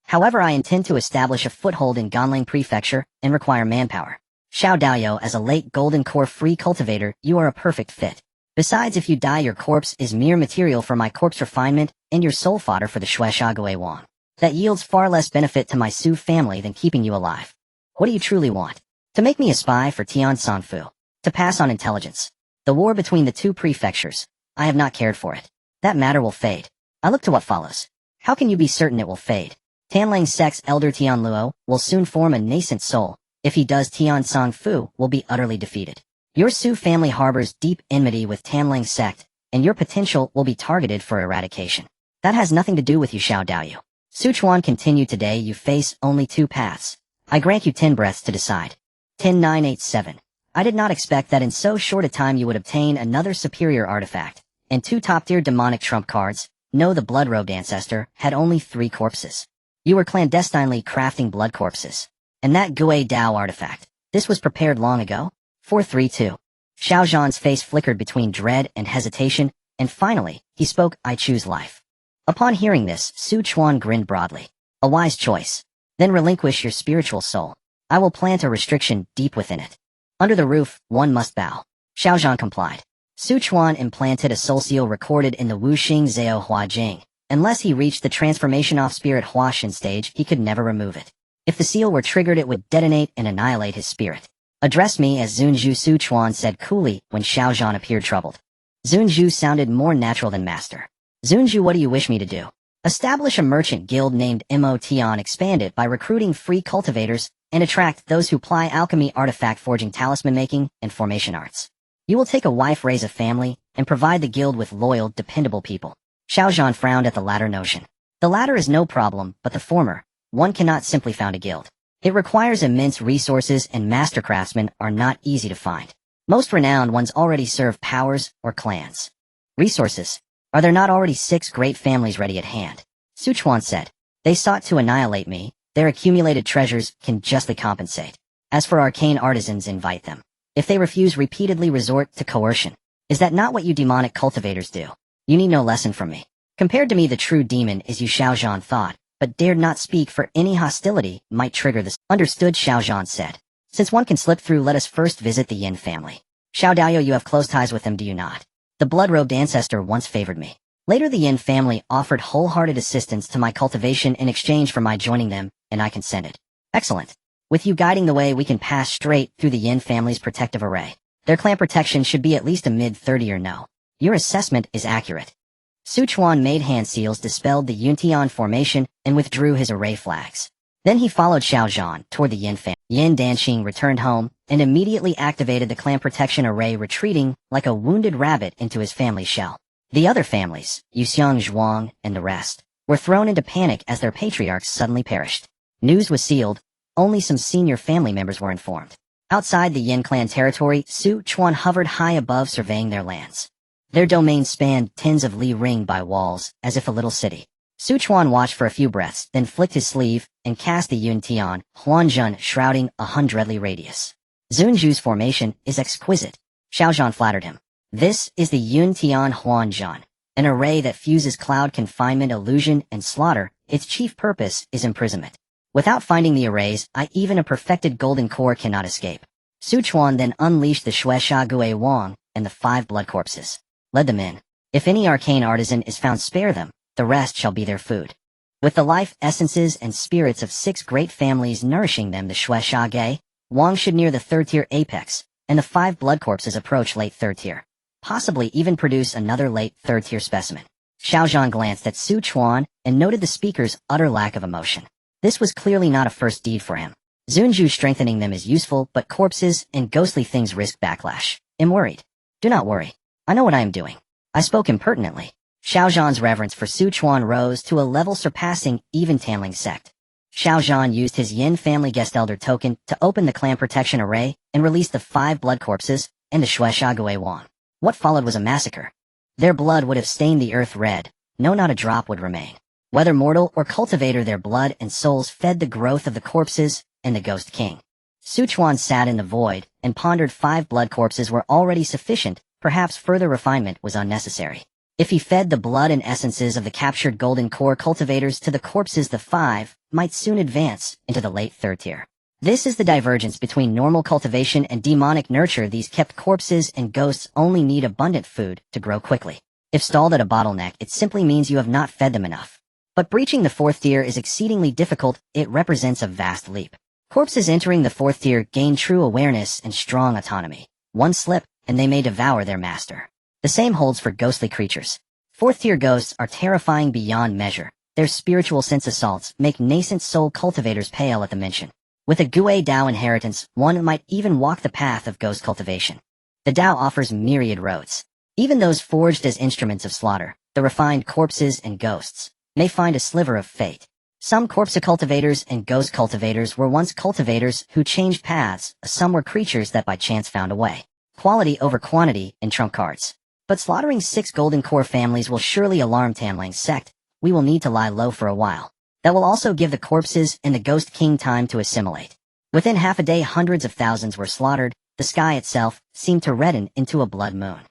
However, I intend to establish a foothold in Ganlang Prefecture and require manpower. Xiao Daoyu, as a late Golden Core free cultivator, you are a perfect fit. Besides, if you die, your corpse is mere material for my corpse refinement and your soul fodder for the Shueshague Wang. That yields far less benefit to my Su family than keeping you alive. What do you truly want? To make me a spy for Tian Sanfu? To pass on intelligence? The war between the two prefectures. I have not cared for it. That matter will fade. I look to what follows. How can you be certain it will fade? Tanlang Sek's elder Tian Luo will soon form a nascent soul. If he does, Tian Sangfu will be utterly defeated. Your Su family harbors deep enmity with Tanlang sect, and your potential will be targeted for eradication. That has nothing to do with you, Xiao Daoyu. Su Chuan continued. Today you face only two paths. I grant you 10 breaths to decide. 10987. I did not expect that in so short a time you would obtain another superior artifact, and 2 top-tier demonic trump cards. No, the blood-robed ancestor had only 3 corpses. You were clandestinely crafting blood corpses. And that Gui Dao artifact, this was prepared long ago? 432. Xiao Zhan's face flickered between dread and hesitation, and finally, he spoke, I choose life. Upon hearing this, Su Chuan grinned broadly. A wise choice. Then relinquish your spiritual soul. I will plant a restriction deep within it. Under the roof, one must bow. Xiao Zhan complied. Su Chuan implanted a soul seal recorded in the Wuxing Zhao Hua Jing. Unless he reached the transformation off spirit Huashan stage, he could never remove it. If the seal were triggered, it would detonate and annihilate his spirit. Address me as Zunju, Su Chuan said coolly when Xiao Zhan appeared troubled. Zunju sounded more natural than master. Zunju, what do you wish me to do? Establish a merchant guild named Motion, expand it by recruiting free cultivators, and attract those who ply alchemy, artifact forging, talisman making, and formation arts. You will take a wife, raise a family, and provide the guild with loyal, dependable people. Xiao Zhan frowned at the latter notion. The latter is no problem, but the former, one cannot simply found a guild. It requires immense resources, and master craftsmen are not easy to find. Most renowned ones already serve powers or clans. Resources. Are there not already 6 great families ready at hand? Su Chuan said. They sought to annihilate me. Their accumulated treasures can justly compensate. As for arcane artisans, invite them. If they refuse, repeatedly resort to coercion. Is that not what you demonic cultivators do? You need no lesson from me. Compared to me, the true demon is you, Xiao Zhan thought, but dared not speak for any hostility might trigger this. Understood, Xiao Zhan said. Since one can slip through, let us first visit the Yin family. Xiao Daoyu, you have close ties with them, do you not? The blood-robed ancestor once favored me. Later, the Yin family offered wholehearted assistance to my cultivation in exchange for my joining them, and I consented. Excellent. With you guiding the way, we can pass straight through the Yin family's protective array. Their clan protection should be at least a mid-30 or no. Your assessment is accurate. Su Chuan made hand seals, dispelled the Yuntian formation, and withdrew his array flags. Then he followed Xiao Zhan toward the Yin family. Yin Danxing returned home and immediately activated the clan protection array, retreating like a wounded rabbit into his family shell. The other families, Yuxiang Zhuang and the rest, were thrown into panic as their patriarchs suddenly perished. News was sealed. Only some senior family members were informed. Outside the Yin clan territory, Su Chuan hovered high above, surveying their lands. Their domain spanned tens of li ringed by walls, as if a little city. Su Chuan watched for a few breaths, then flicked his sleeve and cast the Yun Tian, Huanzhen, shrouding 100 li radius. Zunju's formation is exquisite. Xiao Zhan flattered him. This is the Yun Tian Huanzhen, an array that fuses cloud confinement, illusion, and slaughter. Its chief purpose is imprisonment. Without finding the arrays, even a perfected golden core cannot escape. Su Chuan then unleashed the Shueshague Wang and the 5 blood corpses. Led them in. If any arcane artisan is found, spare them. The rest shall be their food. With the life essences and spirits of 6 great families nourishing them, the Shueshage Wang should near the 3rd tier apex, and the 5 blood corpses approach late 3rd tier. Possibly even produce another late 3rd tier specimen. Xiao Zhan glanced at Su Chuan and noted the speaker's utter lack of emotion. This was clearly not a first deed for him. Zunju strengthening them is useful, but corpses and ghostly things risk backlash. I'm worried. Do not worry. I know what I am doing. I spoke impertinently. Xiao Zhan's reverence for Su Chuan rose to a level surpassing even Tanling sect. Xiao Zhan used his Yin family guest elder token to open the clan protection array and release the 5 blood corpses and the Shueshague Wang. What followed was a massacre. Their blood would have stained the earth red. No, not a drop would remain. Whether mortal or cultivator, their blood and souls fed the growth of the corpses and the Ghost King. Su Chuan sat in the void and pondered. 5 blood corpses were already sufficient. Perhaps further refinement was unnecessary. If he fed the blood and essences of the captured golden core cultivators to the corpses, the 5 might soon advance into the late 3rd tier. This is the divergence between normal cultivation and demonic nurture. These kept corpses and ghosts only need abundant food to grow quickly. If stalled at a bottleneck, it simply means you have not fed them enough. But breaching the fourth tier is exceedingly difficult. It represents a vast leap. Corpses entering the fourth tier gain true awareness and strong autonomy. One slip, and they may devour their master. The same holds for ghostly creatures. Fourth tier ghosts are terrifying beyond measure. Their spiritual sense assaults make nascent soul cultivators pale at the mention. With a Gui Dao inheritance, one might even walk the path of ghost cultivation. The Dao offers myriad roads. Even those forged as instruments of slaughter, the refined corpses and ghosts, may find a sliver of fate. Some corpse cultivators and ghost cultivators were once cultivators who changed paths. Some were creatures that by chance found a way. Quality over quantity in trump cards. But slaughtering 6 golden core families will surely alarm Tamlang's sect. We will need to lie low for a while. That will also give the corpses and the Ghost King time to assimilate. Within half a day, hundreds of thousands were slaughtered. The sky itself seemed to redden into a blood moon.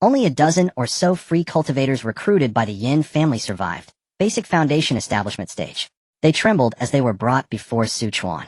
Only a dozen or so free cultivators recruited by the Yin family survived. Basic foundation establishment stage. They trembled as they were brought before Su Chuan.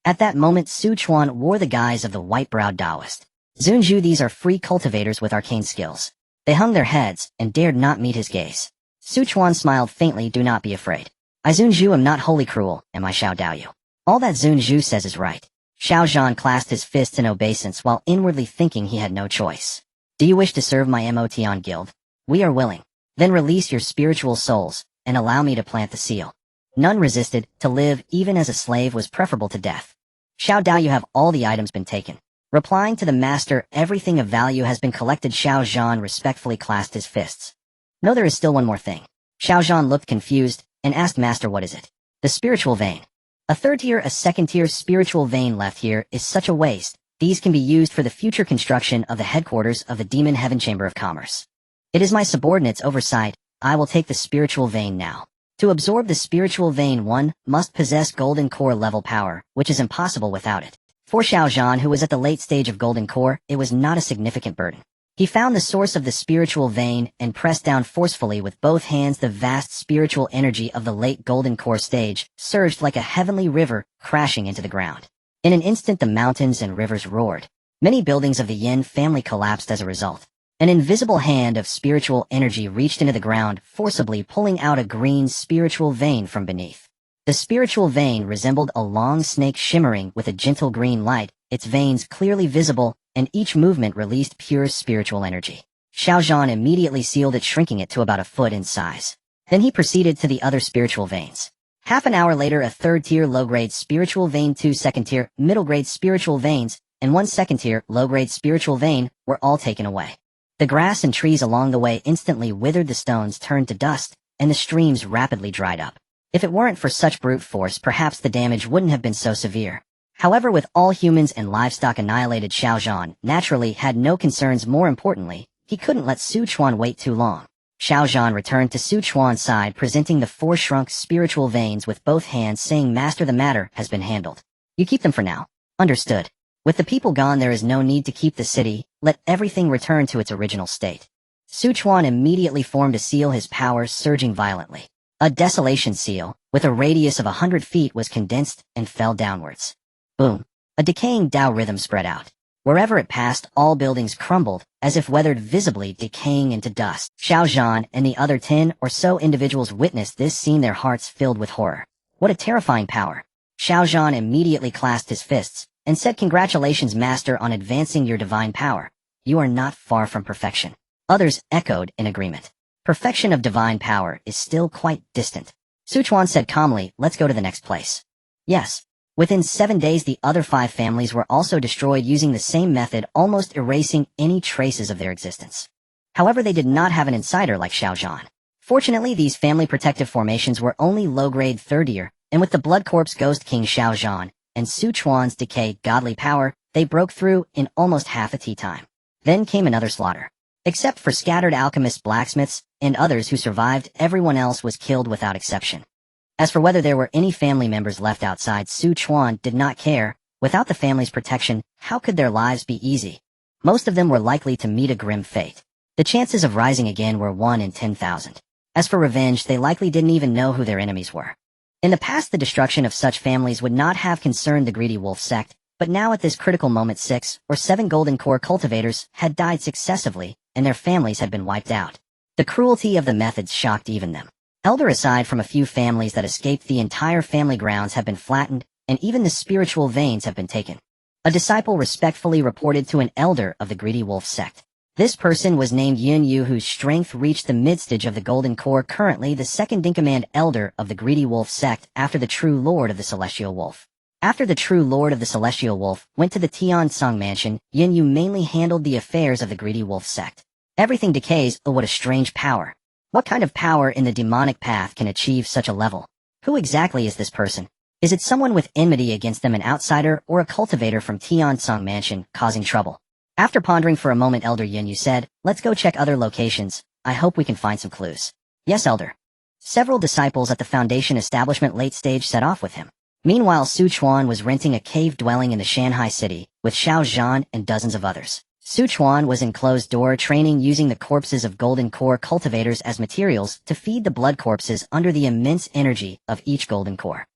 At that moment, Su Chuan wore the guise of the white-browed Taoist. Zunju, these are free cultivators with arcane skills. They hung their heads and dared not meet his gaze. Su Chuan smiled faintly. Do not be afraid. I Zunju am not wholly cruel, am I Xiao Daoyu? All that Zunju says is right. Xiao Zhan clasped his fists in obeisance while inwardly thinking he had no choice. Do you wish to serve my Motion guild? We are willing. Then release your spiritual souls, and allow me to plant the seal. None resisted. To live, even as a slave, was preferable to death. Xiao Daoyu, have all the items been taken? Replying to the master, everything of value has been collected. Xiao Zhan respectfully clasped his fists. No, there is still one more thing. Xiao Zhan looked confused and asked, Master, what is it? The spiritual vein. A third tier, a second tier spiritual vein left here is such a waste. These can be used for the future construction of the headquarters of the Demon Heaven Chamber of Commerce. It is my subordinate's oversight. I will take the spiritual vein now. To absorb the spiritual vein, one must possess golden core level power, which is impossible without it. For Xiao Zhan, who was at the late stage of golden core, it was not a significant burden. He found the source of the spiritual vein and pressed down forcefully with both hands. The vast spiritual energy of the late golden core stage surged like a heavenly river, crashing into the ground. In an instant, the mountains and rivers roared. Many buildings of the Yin family collapsed as a result. An invisible hand of spiritual energy reached into the ground, forcibly pulling out a green spiritual vein from beneath. The spiritual vein resembled a long snake shimmering with a gentle green light, its veins clearly visible, and each movement released pure spiritual energy. Xiao Zhan immediately sealed it, shrinking it to about a foot in size. Then he proceeded to the other spiritual veins. Half an hour later, a third-tier low-grade spiritual vein, 2 second-tier middle-grade spiritual veins, and 1 second-tier low-grade spiritual vein were all taken away. The grass and trees along the way instantly withered, the stones turned to dust, and the streams rapidly dried up. If it weren't for such brute force, perhaps the damage wouldn't have been so severe. However, with all humans and livestock annihilated, Xiao Zhan naturally had no concerns. More importantly, he couldn't let Su Chuan wait too long. Xiao Zhan returned to Su Chuan's side, presenting the 4 shrunk spiritual veins with both hands, saying, Master, the matter has been handled. You keep them for now. Understood. With the people gone, there is no need to keep the city. Let everything return to its original state. Su Chuan immediately formed a seal, his powers surging violently. A desolation seal, with a radius of 100 feet, was condensed and fell downwards. Boom. A decaying Dao rhythm spread out. Wherever it passed, all buildings crumbled, as if weathered, visibly decaying into dust. Xiao Zhan and the other 10 or so individuals witnessed this scene, their hearts filled with horror. What a terrifying power. Xiao Zhan immediately clasped his fists, and said, Congratulations, Master, on advancing your divine power. You are not far from perfection. Others echoed in agreement. Perfection of divine power is still quite distant. Su Chuan said calmly, Let's go to the next place. Yes. Within 7 days, the other 5 families were also destroyed using the same method, almost erasing any traces of their existence. However, they did not have an insider like Xiao Zhan. Fortunately, these family protective formations were only low-grade third tier, and with the Blood Corpse Ghost King Xiao Zhan and Su Chuan's decay godly power, they broke through in almost half a tea time. Then came another slaughter. Except for scattered alchemists, blacksmiths, and others who survived, everyone else was killed without exception. As for whether there were any family members left outside, Su Chuan did not care. Without the family's protection, how could their lives be easy? Most of them were likely to meet a grim fate. The chances of rising again were 1 in 10,000. As for revenge, they likely didn't even know who their enemies were. In the past, the destruction of such families would not have concerned the greedy wolf sect, but now at this critical moment 6 or 7 golden core cultivators had died successively, and their families had been wiped out. The cruelty of the methods shocked even them. Elder, aside from a few families that escaped, the entire family grounds have been flattened, and even the spiritual veins have been taken. A disciple respectfully reported to an elder of the greedy wolf sect. This person was named Yun Yu, whose strength reached the midstage of the golden core, currently the second-in-command elder of the greedy wolf sect after the true lord of the celestial wolf. After the true lord of the celestial wolf went to the Tian Sung mansion, Yun Yu mainly handled the affairs of the greedy wolf sect. Everything decays. Oh, what a strange power. What kind of power in the demonic path can achieve such a level? Who exactly is this person? Is it someone with enmity against them, an outsider, or a cultivator from Tian Sung mansion causing trouble? After pondering for a moment, Elder Yun Yu said, "Let's go check other locations. I hope we can find some clues." "Yes, Elder." Several disciples at the Foundation establishment late stage set off with him. Meanwhile, Su Chuan was renting a cave dwelling in the Shanghai city, with Xiao Zhan and dozens of others. Su Chuan was in closed-door training, using the corpses of golden core cultivators as materials to feed the blood corpses under the immense energy of each golden core.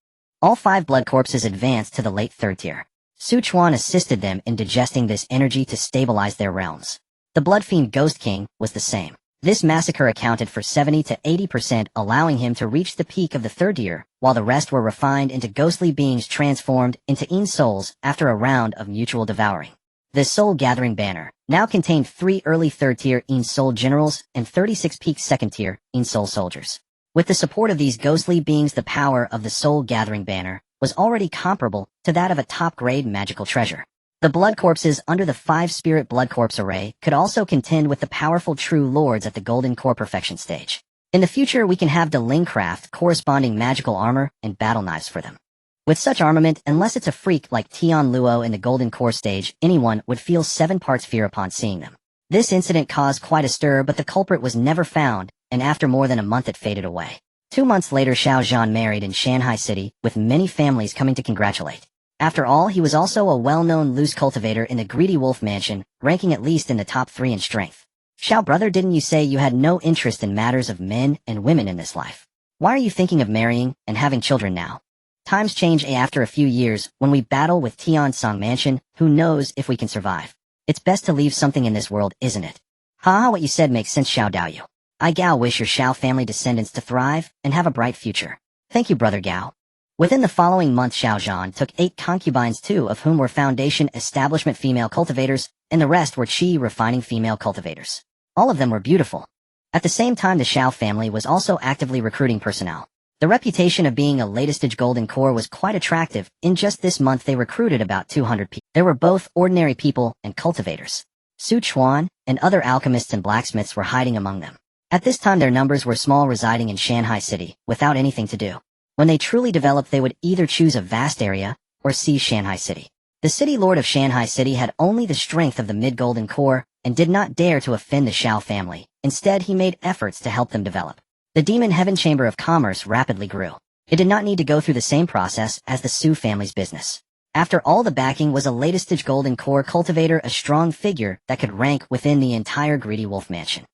All 5 blood corpses advanced to the late 3rd tier. Su Chuan assisted them in digesting this energy to stabilize their realms. The Blood Fiend Ghost King was the same. This massacre accounted for 70 to 80%, allowing him to reach the peak of the 3rd tier, while the rest were refined into ghostly beings transformed into Yin souls after a round of mutual devouring. The Soul Gathering banner now contained 3 early 3rd tier Yin soul generals and 36 peak 2nd tier Yin soul soldiers. With the support of these ghostly beings, the power of the Soul Gathering banner was already comparable to that of a top-grade magical treasure. The blood corpses under the 5-spirit blood corpse array could also contend with the powerful true lords at the golden core perfection stage. In the future, we can have the Ling craft corresponding magical armor and battle knives for them. With such armament, unless it's a freak like Tian Luo in the golden core stage, anyone would feel 7 parts fear upon seeing them. This incident caused quite a stir, but the culprit was never found, and after more than a month it faded away. 2 months later, Xiao Zhan married in Shanghai City, with many families coming to congratulate. After all, he was also a well-known loose cultivator in the Greedy Wolf Mansion, ranking at least in the top 3 in strength. "Xiao brother, didn't you say you had no interest in matters of men and women in this life? Why are you thinking of marrying and having children now?" Times change. After a few years, when we battle with Tian Sung Mansion, who knows if we can survive? It's best to leave something in this world, isn't it? Ha, what you said makes sense, Xiao Daoyu. I Gao wish your Xiao family descendants to thrive and have a bright future. Thank you, Brother Gao. Within the following month, Xiao Zhan took 8 concubines, 2 of whom were Foundation establishment female cultivators, and the rest were Qi refining female cultivators. All of them were beautiful. At the same time, the Xiao family was also actively recruiting personnel. The reputation of being a latest-stage golden core was quite attractive. In just this month, they recruited about 200 people. There were both ordinary people and cultivators. Su Chuan and other alchemists and blacksmiths were hiding among them. At this time, their numbers were small, residing in Shanghai City, without anything to do. When they truly developed, they would either choose a vast area or seize Shanghai City. The city lord of Shanghai City had only the strength of the mid-golden core and did not dare to offend the Xiao family. Instead, he made efforts to help them develop. The Demon Heaven Chamber of Commerce rapidly grew. It did not need to go through the same process as the Su family's business. After all, the backing was a latest-stage golden core cultivator, a strong figure that could rank within the entire Greedy Wolf Mansion.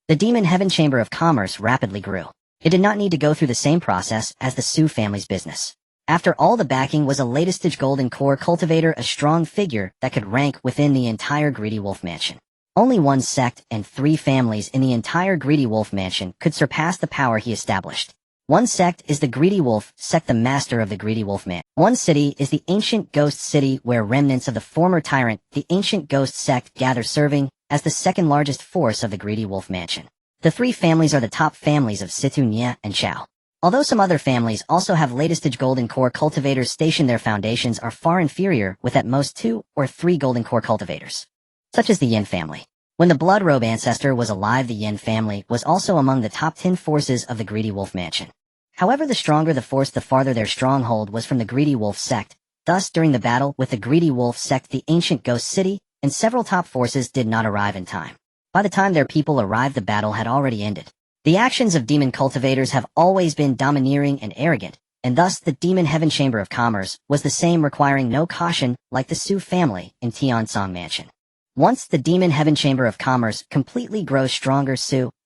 The Demon Heaven Chamber of Commerce rapidly grew. It did not need to go through the same process as the Su family's business. After all, the backing was a latest-stage golden core cultivator, a strong figure that could rank within the entire Greedy Wolf Mansion. Only one sect and 3 families in the entire Greedy Wolf Mansion could surpass the power he established. One sect is the Greedy Wolf sect, the master of the Greedy Wolf Man. One city is the Ancient Ghost City, where remnants of the former tyrant, the Ancient Ghost sect, gather, serving as the second largest force of the Greedy Wolf Mansion. The 3 families are the top families of Situ, Nia, and Chao. Although some other families also have latest-stage golden core cultivators stationed, their foundations are far inferior, with at most 2 or 3 golden core cultivators. Such as the Yin family. When the Blood Robe ancestor was alive, the Yin family was also among the top 10 forces of the Greedy Wolf Mansion. However, the stronger the force, the farther their stronghold was from the Greedy Wolf sect. Thus, during the battle with the Greedy Wolf sect, the Ancient Ghost City and several top forces did not arrive in time. By the time their people arrived, the battle had already ended. The actions of demon cultivators have always been domineering and arrogant, and thus the Demon Heaven Chamber of Commerce was the same, requiring no caution like the Su family in Tiansong Mansion. Once the Demon Heaven Chamber of Commerce completely grows stronger,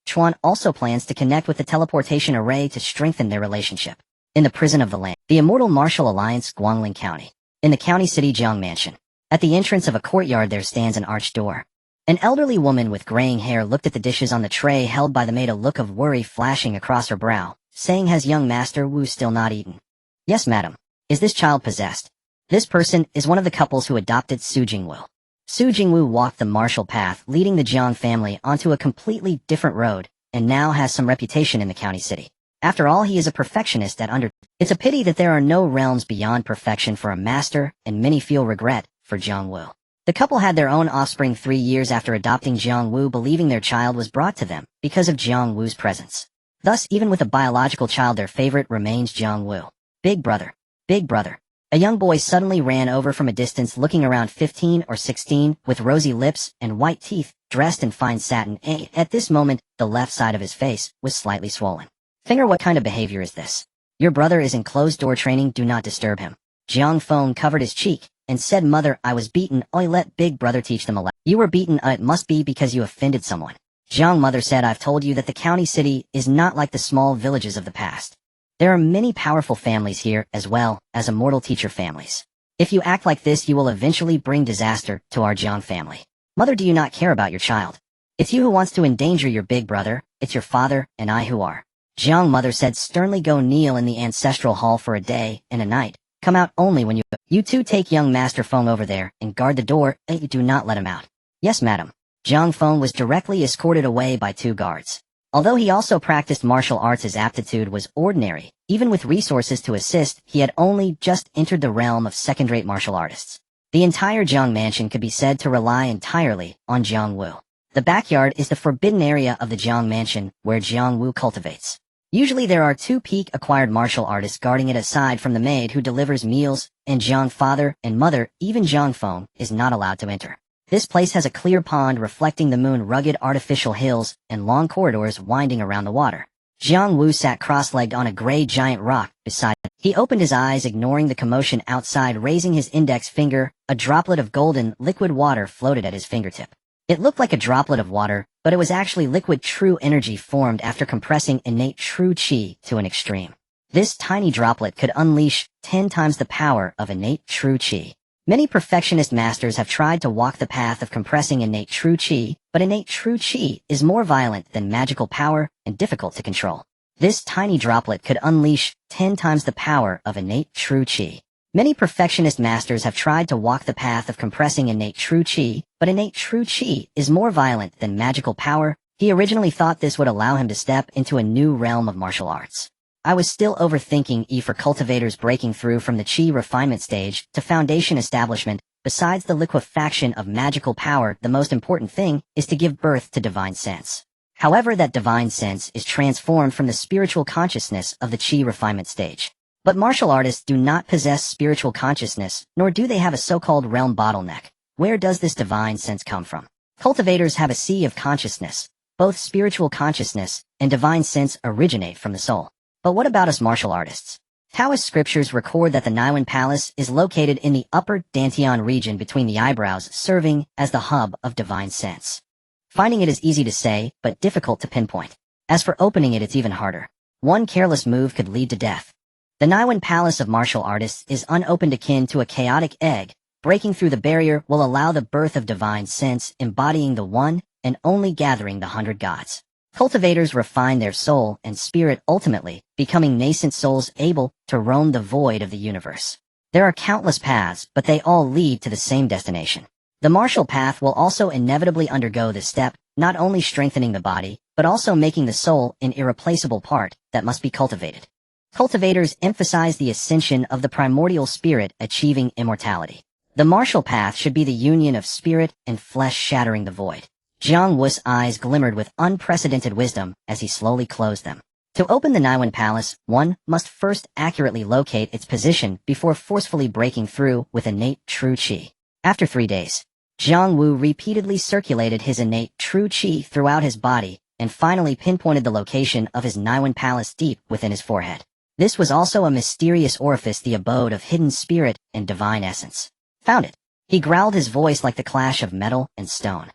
Chuan also plans to connect with the teleportation array to strengthen their relationship. In the prison of the land, the Immortal Martial Alliance, Guangling County. In the county city Jiang Mansion. At the entrance of a courtyard there stands an arched door. An elderly woman with graying hair looked at the dishes on the tray held by the maid, a look of worry flashing across her brow, saying, "Has young Master Wu still not eaten?" "Yes, madam." "Is this child possessed?" "This person is one of the couples who adopted Su Jingwu." Su Jingwu walked the martial path leading the Jiang family onto a completely different road, and now has some reputation in the county city. After all, he is a perfectionist at under. It's a pity that there are no realms beyond perfection for a master, and many feel regret for Jiang Wu. The couple had their own offspring 3 years after adopting Jiang Wu, believing their child was brought to them because of Jiang Wu's presence. Thus, even with a biological child, their favorite remains Jiang Wu. Big brother. Big brother. A young boy suddenly ran over from a distance, looking around 15 or 16, with rosy lips and white teeth, dressed in fine satin. At this moment, the left side of his face was slightly swollen. "Finger, what kind of behavior is this? Your brother is in closed-door training, do not disturb him." Jiang Feng covered his cheek and said, "Mother, I was beaten. Let big brother teach them a lesson." "You were beaten? It must be because you offended someone." Jiang mother said, "I've told you that the county city is not like the small villages of the past. There are many powerful families here, as well as immortal teacher families. If you act like this, you will eventually bring disaster to our Jiang family." "Mother, do you not care about your child? It's you who wants to endanger your big brother. It's your father and I who are." Jiang mother said sternly, "Go kneel in the ancestral hall for a day and a night. Come out only when you two take young Master Feng over there and guard the door. Do not let him out." "Yes, madam." Jiang Feng was directly escorted away by 2 guards. Although he also practiced martial arts, his aptitude was ordinary. Even with resources to assist, he had only just entered the realm of second-rate martial artists. The entire Jiang Mansion could be said to rely entirely on Jiang Wu. The backyard is the forbidden area of the Jiang Mansion, where Jiang Wu cultivates. Usually there are 2 peak-acquired martial artists guarding it, aside from the maid who delivers meals, and Jiang father and mother. Even Jiang Feng is not allowed to enter. This place has a clear pond reflecting the moon, rugged artificial hills, and long corridors winding around the water. Jiang Wu sat cross-legged on a gray giant rock beside it. He opened his eyes, ignoring the commotion outside, raising his index finger. A droplet of golden, liquid water floated at his fingertip. It looked like a droplet of water, but it was actually liquid true energy formed after compressing innate true qi to an extreme. This tiny droplet could unleash 10 times the power of innate true qi. Many perfectionist masters have tried to walk the path of compressing innate true qi, but innate true qi is more violent than magical power and difficult to control. This tiny droplet could unleash 10 times the power of innate true qi. Many perfectionist masters have tried to walk the path of compressing innate true qi, but innate true qi is more violent than magical power. He originally thought this would allow him to step into a new realm of martial arts. I was still overthinking for cultivators breaking through from the qi refinement stage to foundation establishment. Besides the liquefaction of magical power, the most important thing is to give birth to divine sense. However, that divine sense is transformed from the spiritual consciousness of the qi refinement stage. But martial artists do not possess spiritual consciousness, nor do they have a so-called realm bottleneck. Where does this divine sense come from? Cultivators have a sea of consciousness. Both spiritual consciousness and divine sense originate from the soul. But what about us martial artists? Taoist scriptures record that the Niwen Palace is located in the upper Dantian region between the eyebrows, serving as the hub of divine sense. Finding it is easy to say, but difficult to pinpoint. As for opening it, it's even harder. One careless move could lead to death. The Niwen Palace of martial artists is unopened, akin to a chaotic egg. Breaking through the barrier will allow the birth of divine sense, embodying the one and only gathering the 100 gods. Cultivators refine their soul and spirit, ultimately becoming nascent souls able to roam the void of the universe. There are countless paths, but they all lead to the same destination. The martial path will also inevitably undergo this step, not only strengthening the body, but also making the soul an irreplaceable part that must be cultivated. Cultivators emphasize the ascension of the primordial spirit, achieving immortality. The martial path should be the union of spirit and flesh, shattering the void. Jiang Wu's eyes glimmered with unprecedented wisdom as he slowly closed them. To open the Niwen Palace, one must first accurately locate its position before forcefully breaking through with innate true qi. After 3 days, Jiang Wu repeatedly circulated his innate true qi throughout his body and finally pinpointed the location of his Niwen Palace deep within his forehead. This was also a mysterious orifice, the abode of hidden spirit and divine essence. Found it. He growled, his voice like the clash of metal and stone.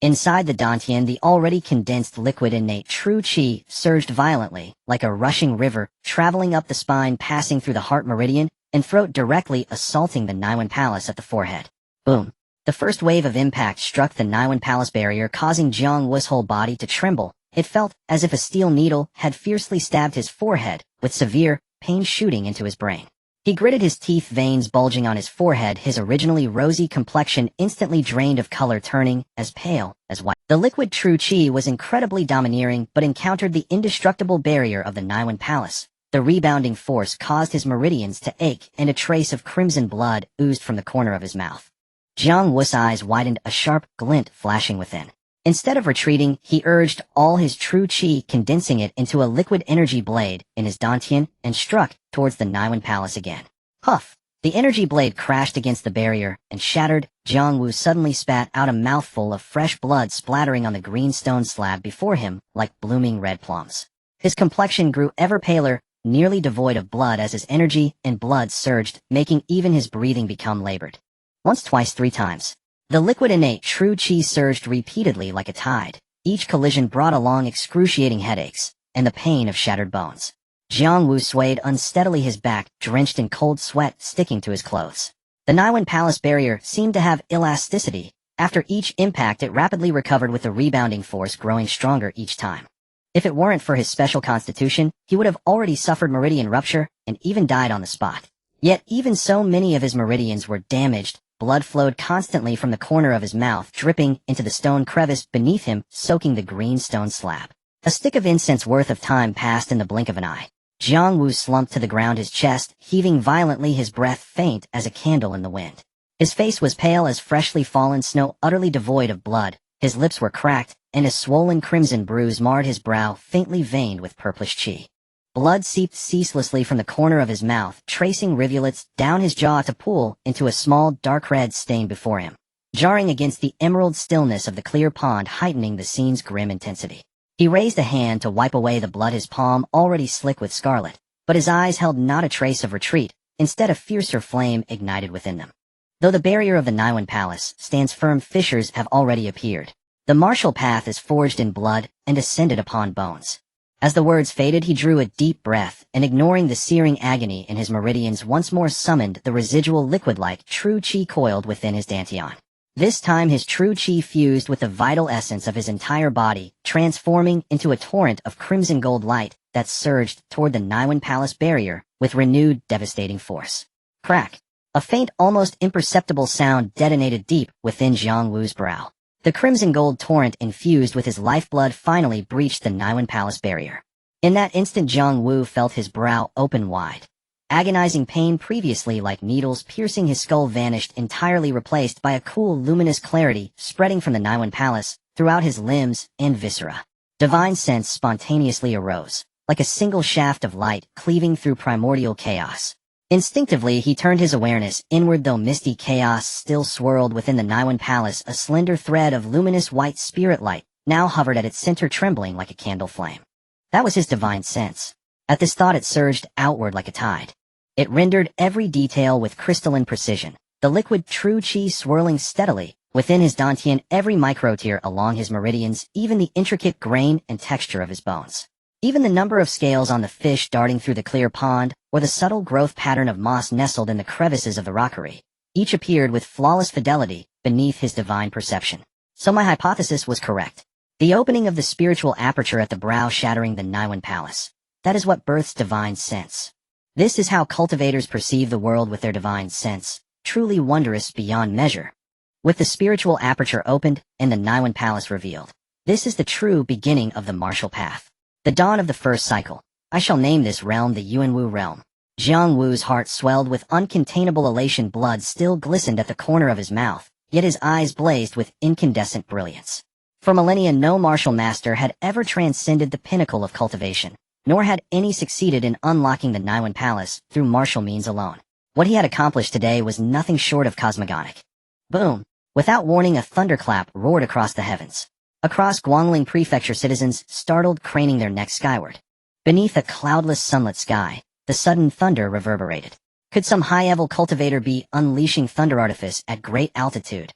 Inside the dantian, the already condensed liquid innate true qi surged violently, like a rushing river, traveling up the spine, passing through the heart meridian, and throat, directly assaulting the Niwen Palace at the forehead. Boom. The first wave of impact struck the Niwen Palace barrier, causing Jiang Wu's whole body to tremble. It felt as if a steel needle had fiercely stabbed his forehead, with severe pain shooting into his brain. He gritted his teeth, veins bulging on his forehead, his originally rosy complexion instantly drained of color, turning as pale as white. The liquid true qi was incredibly domineering, but encountered the indestructible barrier of the Niwen Palace. The rebounding force caused his meridians to ache, and a trace of crimson blood oozed from the corner of his mouth. Jiang Wu's eyes widened, a sharp glint flashing within. Instead of retreating, he urged all his true qi, condensing it into a liquid energy blade in his dantian, and struck towards the Niwen Palace again. Puff! The energy blade crashed against the barrier and shattered. Jiang Wu suddenly spat out a mouthful of fresh blood, splattering on the green stone slab before him like blooming red plums. His complexion grew ever paler, nearly devoid of blood, as his energy and blood surged, making even his breathing become labored. Once, twice, three times. The liquid innate true qi surged repeatedly like a tide. Each collision brought along excruciating headaches and the pain of shattered bones. Jiang Wu swayed unsteadily, his back drenched in cold sweat sticking to his clothes. The Niwen Palace barrier seemed to have elasticity. After each impact, it rapidly recovered, with the rebounding force growing stronger each time. If it weren't for his special constitution, he would have already suffered meridian rupture and even died on the spot. Yet even so, many of his meridians were damaged. Blood flowed constantly from the corner of his mouth, dripping into the stone crevice beneath him, soaking the green stone slab. A stick of incense worth of time passed in the blink of an eye. Jiang Wu slumped to the ground, his chest heaving violently, his breath faint as a candle in the wind. His face was pale as freshly fallen snow, utterly devoid of blood. His lips were cracked, and a swollen crimson bruise marred his brow, faintly veined with purplish qi. Blood seeped ceaselessly from the corner of his mouth, tracing rivulets down his jaw to pool into a small dark red stain before him, jarring against the emerald stillness of the clear pond, heightening the scene's grim intensity. He raised a hand to wipe away the blood, his palm already slick with scarlet, but his eyes held not a trace of retreat, instead a fiercer flame ignited within them. Though the barrier of the Niwen Palace stands firm, fissures have already appeared. The martial path is forged in blood and ascended upon bones. As the words faded, he drew a deep breath, and ignoring the searing agony in his meridians, once more summoned the residual liquid-like true qi coiled within his dantian. This time his true qi fused with the vital essence of his entire body, transforming into a torrent of crimson gold light that surged toward the Niwen Palace barrier with renewed devastating force. Crack! A faint, almost imperceptible sound detonated deep within Jiang Wu's brow. The crimson gold torrent infused with his lifeblood finally breached the Niwen Palace barrier. In that instant, Jiang Wu felt his brow open wide. Agonizing pain, previously like needles piercing his skull, vanished entirely, replaced by a cool, luminous clarity spreading from the Niwen Palace throughout his limbs and viscera. Divine sense spontaneously arose, like a single shaft of light cleaving through primordial chaos. Instinctively, he turned his awareness inward. Though misty chaos still swirled within the Niwen Palace, a slender thread of luminous white spirit light now hovered at its center, trembling like a candle flame. That was his divine sense. At this thought, it surged outward like a tide. It rendered every detail with crystalline precision, the liquid true qi swirling steadily within his dantian, every microtear along his meridians, even the intricate grain and texture of his bones. Even the number of scales on the fish darting through the clear pond, or the subtle growth pattern of moss nestled in the crevices of the rockery, each appeared with flawless fidelity beneath his divine perception. So my hypothesis was correct. The opening of the spiritual aperture at the brow shattering the Niwen Palace. That is what births divine sense. This is how cultivators perceive the world with their divine sense, truly wondrous beyond measure. With the spiritual aperture opened and the Niwen Palace revealed, this is the true beginning of the martial path. The dawn of the first cycle. I shall name this realm the Yuanwu realm. Jiang Wu's heart swelled with uncontainable elation. Blood still glistened at the corner of his mouth, yet his eyes blazed with incandescent brilliance. For millennia, no martial master had ever transcended the pinnacle of cultivation, nor had any succeeded in unlocking the Niwen Palace through martial means alone. What he had accomplished today was nothing short of cosmogonic. Boom! Without warning, a thunderclap roared across the heavens. Across Guangling Prefecture, citizens startled, craning their necks skyward. Beneath a cloudless sunlit sky, the sudden thunder reverberated. Could some high-level cultivator be unleashing thunder artifice at great altitude?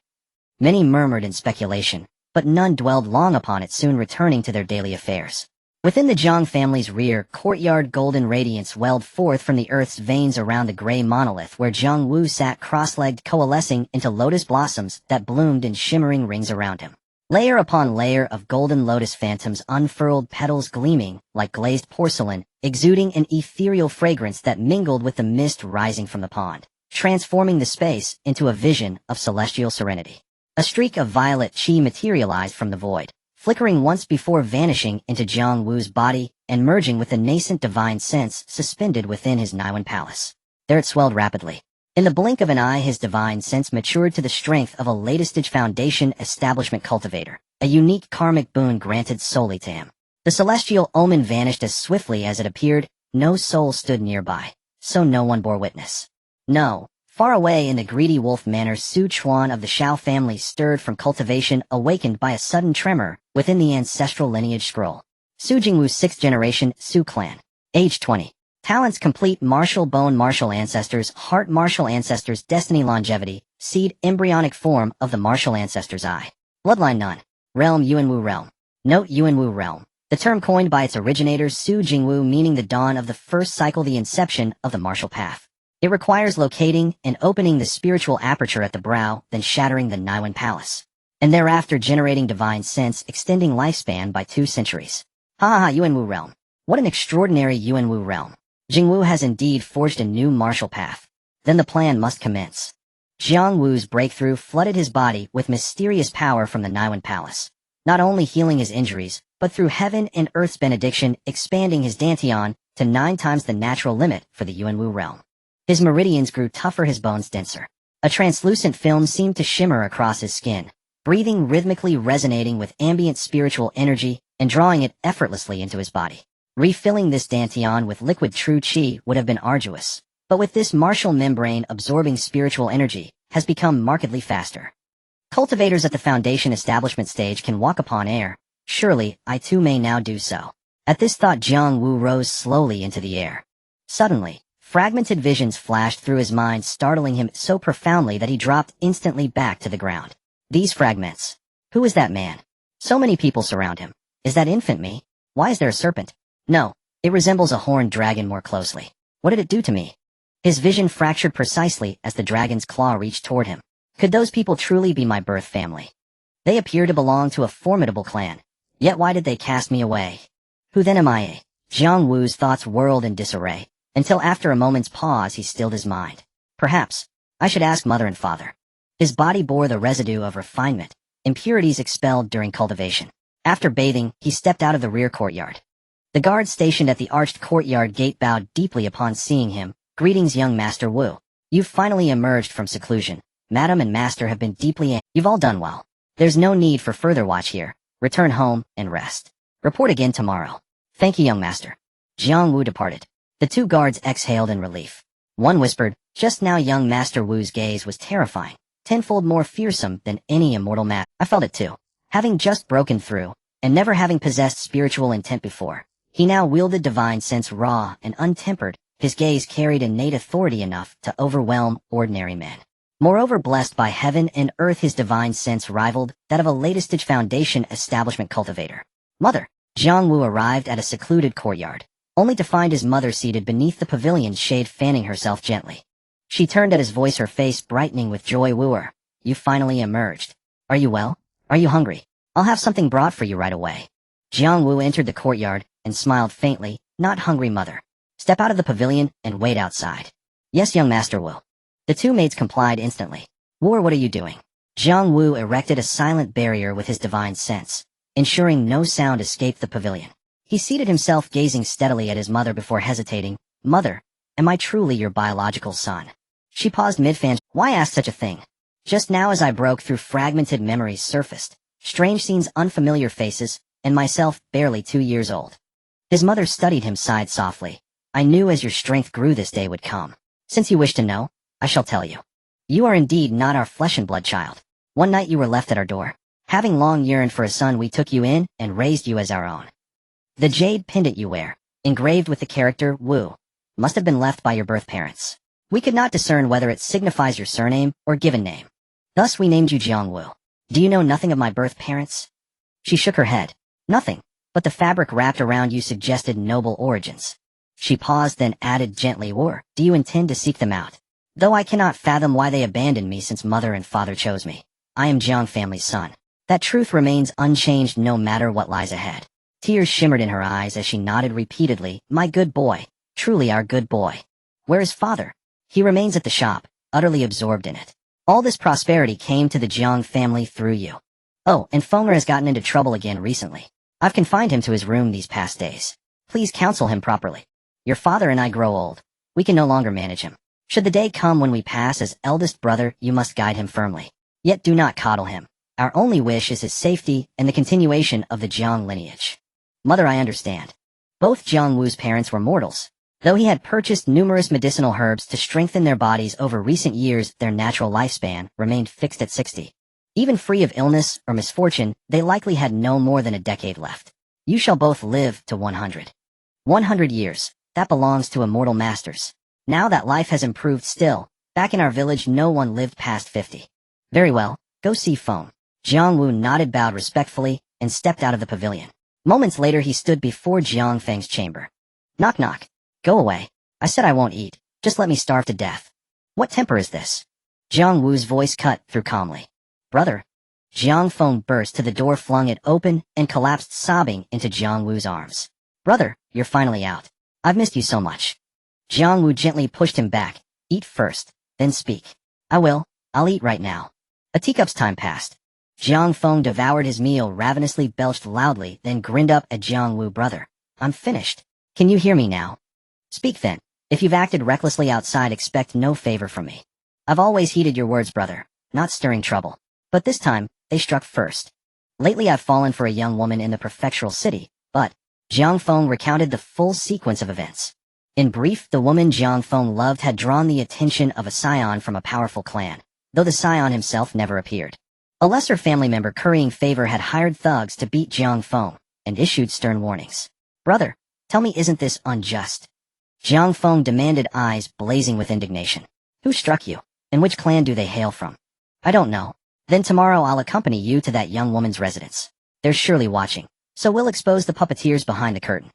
Many murmured in speculation, but none dwelled long upon it, soon returning to their daily affairs. Within the Zhang family's rear courtyard, golden radiance welled forth from the earth's veins around the gray monolith where Zhang Wu sat cross-legged, coalescing into lotus blossoms that bloomed in shimmering rings around him. Layer upon layer of golden lotus phantoms unfurled, petals gleaming like glazed porcelain, exuding an ethereal fragrance that mingled with the mist rising from the pond, transforming the space into a vision of celestial serenity. A streak of violet qi materialized from the void, flickering once before vanishing into Jiang Wu's body and merging with the nascent divine sense suspended within his Niwen palace. There it swelled rapidly. In the blink of an eye, his divine sense matured to the strength of a latest-stage foundation establishment cultivator, a unique karmic boon granted solely to him. The celestial omen vanished as swiftly as it appeared. No soul stood nearby, so no one bore witness. No. Far away in the greedy wolf manor, Su Chuan of the Shao family stirred from cultivation, awakened by a sudden tremor within the ancestral lineage scroll. Su Jingwu, 6th generation, Su clan. Age 20. Talents complete, martial bone, martial ancestors, heart, martial ancestors, destiny, longevity, seed, embryonic form of the martial ancestors' eye. Bloodline none. Realm, Yuanwu realm. Note, Yuanwu realm. The term coined by its originators, Su Jingwu, meaning the dawn of the first cycle, the inception of the martial path. It requires locating and opening the spiritual aperture at the brow, then shattering the Niwen palace, and thereafter generating divine sense, extending lifespan by 2 centuries. Yuanwu realm. What an extraordinary Yuanwu realm. Jingwu has indeed forged a new martial path. Then the plan must commence. Jiang Wu's breakthrough flooded his body with mysterious power from the Niwen palace, not only healing his injuries, but through heaven and earth's benediction, expanding his dantian to 9 times the natural limit for the Yuanwu realm. His meridians grew tougher, his bones denser. A translucent film seemed to shimmer across his skin, breathing rhythmically, resonating with ambient spiritual energy and drawing it effortlessly into his body. Refilling this dantian with liquid true qi would have been arduous, but with this martial membrane absorbing spiritual energy has become markedly faster. Cultivators at the foundation establishment stage can walk upon air. Surely, I too may now do so. At this thought, Jiang Wu rose slowly into the air. Suddenly, fragmented visions flashed through his mind, startling him so profoundly that he dropped instantly back to the ground. These fragments. Who is that man? So many people surround him. Is that infant me? Why is there a serpent? No, it resembles a horned dragon more closely. What did it do to me? His vision fractured precisely as the dragon's claw reached toward him. Could those people truly be my birth family? They appear to belong to a formidable clan. Yet why did they cast me away? Who then am I? Jiang Wu's thoughts whirled in disarray, until after a moment's pause he stilled his mind. Perhaps I should ask mother and father. His body bore the residue of refinement, impurities expelled during cultivation. After bathing, he stepped out of the rear courtyard. The guards stationed at the arched courtyard gate bowed deeply upon seeing him. Greetings, young Master Wu. You've finally emerged from seclusion. Madam and Master have been deeply You've all done well. There's no need for further watch here. Return home and rest. Report again tomorrow. Thank you, young Master. Jiang Wu departed. The 2 guards exhaled in relief. One whispered, just now young Master Wu's gaze was terrifying, tenfold more fearsome than any immortal man. I felt it too. Having just broken through, and never having possessed spiritual intent before, he now wielded divine sense raw and untempered. His gaze carried innate authority enough to overwhelm ordinary men. Moreover, blessed by heaven and earth, his divine sense rivaled that of a latest-stage foundation establishment cultivator. Mother. Jiang Wu arrived at a secluded courtyard, only to find his mother seated beneath the pavilion's shade, fanning herself gently. She turned at his voice, her face brightening with joy. Wooer, you finally emerged. Are you well? Are you hungry? I'll have something brought for you right away. Jiang Wu entered the courtyard and smiled faintly. Not hungry, mother. Step out of the pavilion and wait outside. Yes, young Master Wu. The 2 maids complied instantly. Wooer, what are you doing? Jiang Wu erected a silent barrier with his divine sense, ensuring no sound escaped the pavilion. He seated himself, gazing steadily at his mother before hesitating. Mother, am I truly your biological son? She paused mid-fan. Why ask such a thing? Just now as I broke through, fragmented memories surfaced, strange scenes, unfamiliar faces, and myself, barely 2 years old. His mother studied him, sighed softly. I knew as your strength grew this day would come. Since you wish to know, I shall tell you. You are indeed not our flesh and blood child. One night you were left at our door. Having long yearned for a son, we took you in and raised you as our own. The jade pendant you wear, engraved with the character Wu, must have been left by your birth parents. We could not discern whether it signifies your surname or given name. Thus we named you Jiang Wu. Do you know nothing of my birth parents? She shook her head. Nothing, but the fabric wrapped around you suggested noble origins. She paused, then added gently, or do you intend to seek them out? Though I cannot fathom why they abandoned me since mother and father chose me. I am Jiang family's son. That truth remains unchanged no matter what lies ahead. Tears shimmered in her eyes as she nodded repeatedly, my good boy, truly our good boy. Where is father? He remains at the shop, utterly absorbed in it. All this prosperity came to the Jiang family through you. Oh, and Fenger has gotten into trouble again recently. I've confined him to his room these past days. Please counsel him properly. Your father and I grow old. We can no longer manage him. Should the day come when we pass as eldest brother, you must guide him firmly. Yet do not coddle him. Our only wish is his safety and the continuation of the Jiang lineage. Mother, I understand. Both Jiang Wu's parents were mortals. Though he had purchased numerous medicinal herbs to strengthen their bodies over recent years, their natural lifespan remained fixed at 60. Even free of illness or misfortune, they likely had no more than a decade left. You shall both live to 100. 100 years, that belongs to immortal masters. Now that life has improved still, back in our village no one lived past 50. Very well, go see Feng. Jiang Wu nodded, bowed respectfully, and stepped out of the pavilion. Moments later he stood before Jiang Feng's chamber. Knock knock. Go away. I said I won't eat. Just let me starve to death. What temper is this? Jiang Wu's voice cut through calmly. Brother. Jiang Feng burst to the door, flung it open, and collapsed sobbing into Jiang Wu's arms. Brother, you're finally out. I've missed you so much. Jiang Wu gently pushed him back. Eat first, then speak. I will. I'll eat right now. A teacup's time passed. Jiang Feng devoured his meal, ravenously belched loudly, then grinned up at Jiang Wu. Brother, I'm finished. Can you hear me now? Speak then. If you've acted recklessly outside, expect no favor from me. I've always heeded your words, brother, not stirring trouble. But this time, they struck first. Lately I've fallen for a young woman in the prefectural city, but Jiang Feng recounted the full sequence of events. In brief, the woman Jiang Feng loved had drawn the attention of a scion from a powerful clan, though the scion himself never appeared. A lesser family member currying favor had hired thugs to beat Jiang Feng, and issued stern warnings. Brother, tell me, isn't this unjust? Jiang Feng demanded, eyes blazing with indignation. Who struck you? And which clan do they hail from? I don't know. Then tomorrow I'll accompany you to that young woman's residence. They're surely watching, so we'll expose the puppeteers behind the curtain.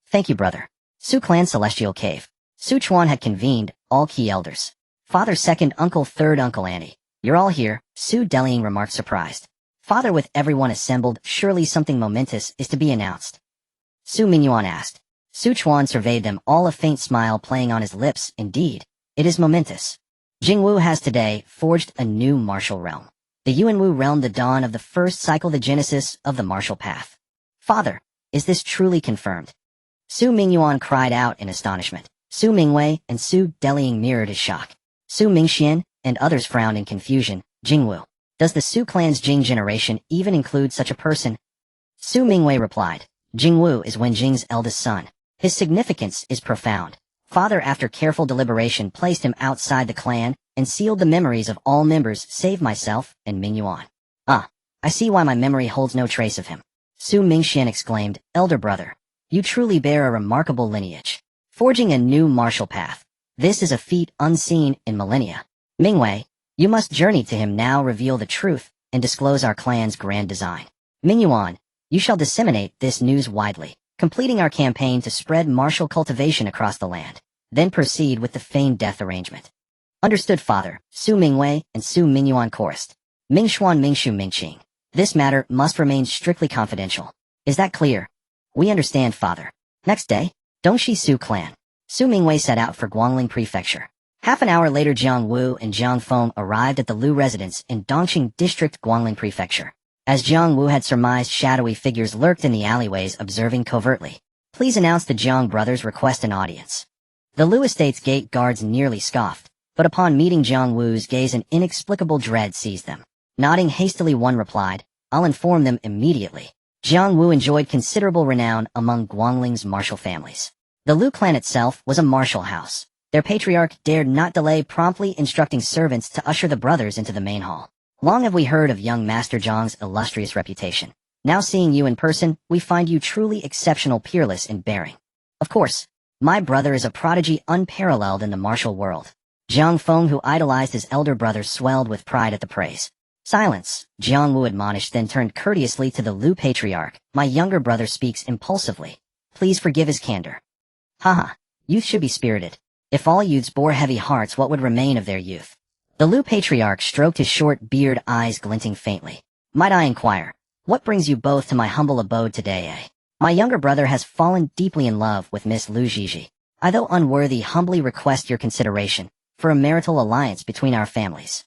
Thank you, brother. Su Clan Celestial Cave. Su Chuan had convened, all key elders. Father, second uncle, third uncle, Annie. You're all here, Su Delying remarked, surprised. Father, with everyone assembled, surely something momentous is to be announced. Su Mingyuan asked. Su Chuan surveyed them all, a faint smile playing on his lips. Indeed, it is momentous. Jingwu has today forged a new martial realm. The Yuanwu realm, the dawn of the first cycle, the genesis of the martial path. Father, is this truly confirmed? Su Mingyuan cried out in astonishment. Su Mingwei and Su Delying mirrored his shock. Su Mingxian and others frowned in confusion. Jingwu. Does the Su clan's Jing generation even include such a person? Su Mingwei replied. Jingwu is Wen Jing's eldest son. His significance is profound. Father, after careful deliberation, placed him outside the clan and sealed the memories of all members save myself and Mingyuan. Ah, I see why my memory holds no trace of him. Su Mingxian exclaimed, Elder brother, you truly bear a remarkable lineage. Forging a new martial path. This is a feat unseen in millennia. Mingwei, you must journey to him now, reveal the truth, and disclose our clan's grand design. Mingyuan, you shall disseminate this news widely, completing our campaign to spread martial cultivation across the land. Then proceed with the feigned death arrangement. Understood, Father. Su Mingwei and Su Mingyuan chorused. Mingshuan Mingshu Mingqing. This matter must remain strictly confidential. Is that clear? We understand, Father. Next day, Dongshi Su clan. Su Mingwei set out for Guangling Prefecture. Half an hour later, Jiang Wu and Jiang Feng arrived at the Lu residence in Dongqing District, Guangling Prefecture. As Jiang Wu had surmised, shadowy figures lurked in the alleyways, observing covertly. Please announce the Jiang brothers request an audience. The Lu estate's gate guards nearly scoffed, but upon meeting Jiang Wu's gaze an inexplicable dread seized them. Nodding hastily, one replied, I'll inform them immediately. Jiang Wu enjoyed considerable renown among Guangling's martial families. The Lu clan itself was a martial house. Their patriarch dared not delay, promptly instructing servants to usher the brothers into the main hall. Long have we heard of young Master Zhang's illustrious reputation. Now seeing you in person, we find you truly exceptional, peerless in bearing. Of course, my brother is a prodigy unparalleled in the martial world. Jiang Feng, who idolized his elder brother, swelled with pride at the praise. Silence, Jiang Wu admonished, then turned courteously to the Lu patriarch. My younger brother speaks impulsively. Please forgive his candor. Haha, youth should be spirited. If all youths bore heavy hearts, what would remain of their youth? The Lu patriarch stroked his short beard, eyes glinting faintly. Might I inquire, what brings you both to my humble abode today, eh? My younger brother has fallen deeply in love with Miss Lu Jiji. I, though unworthy, humbly request your consideration for a marital alliance between our families.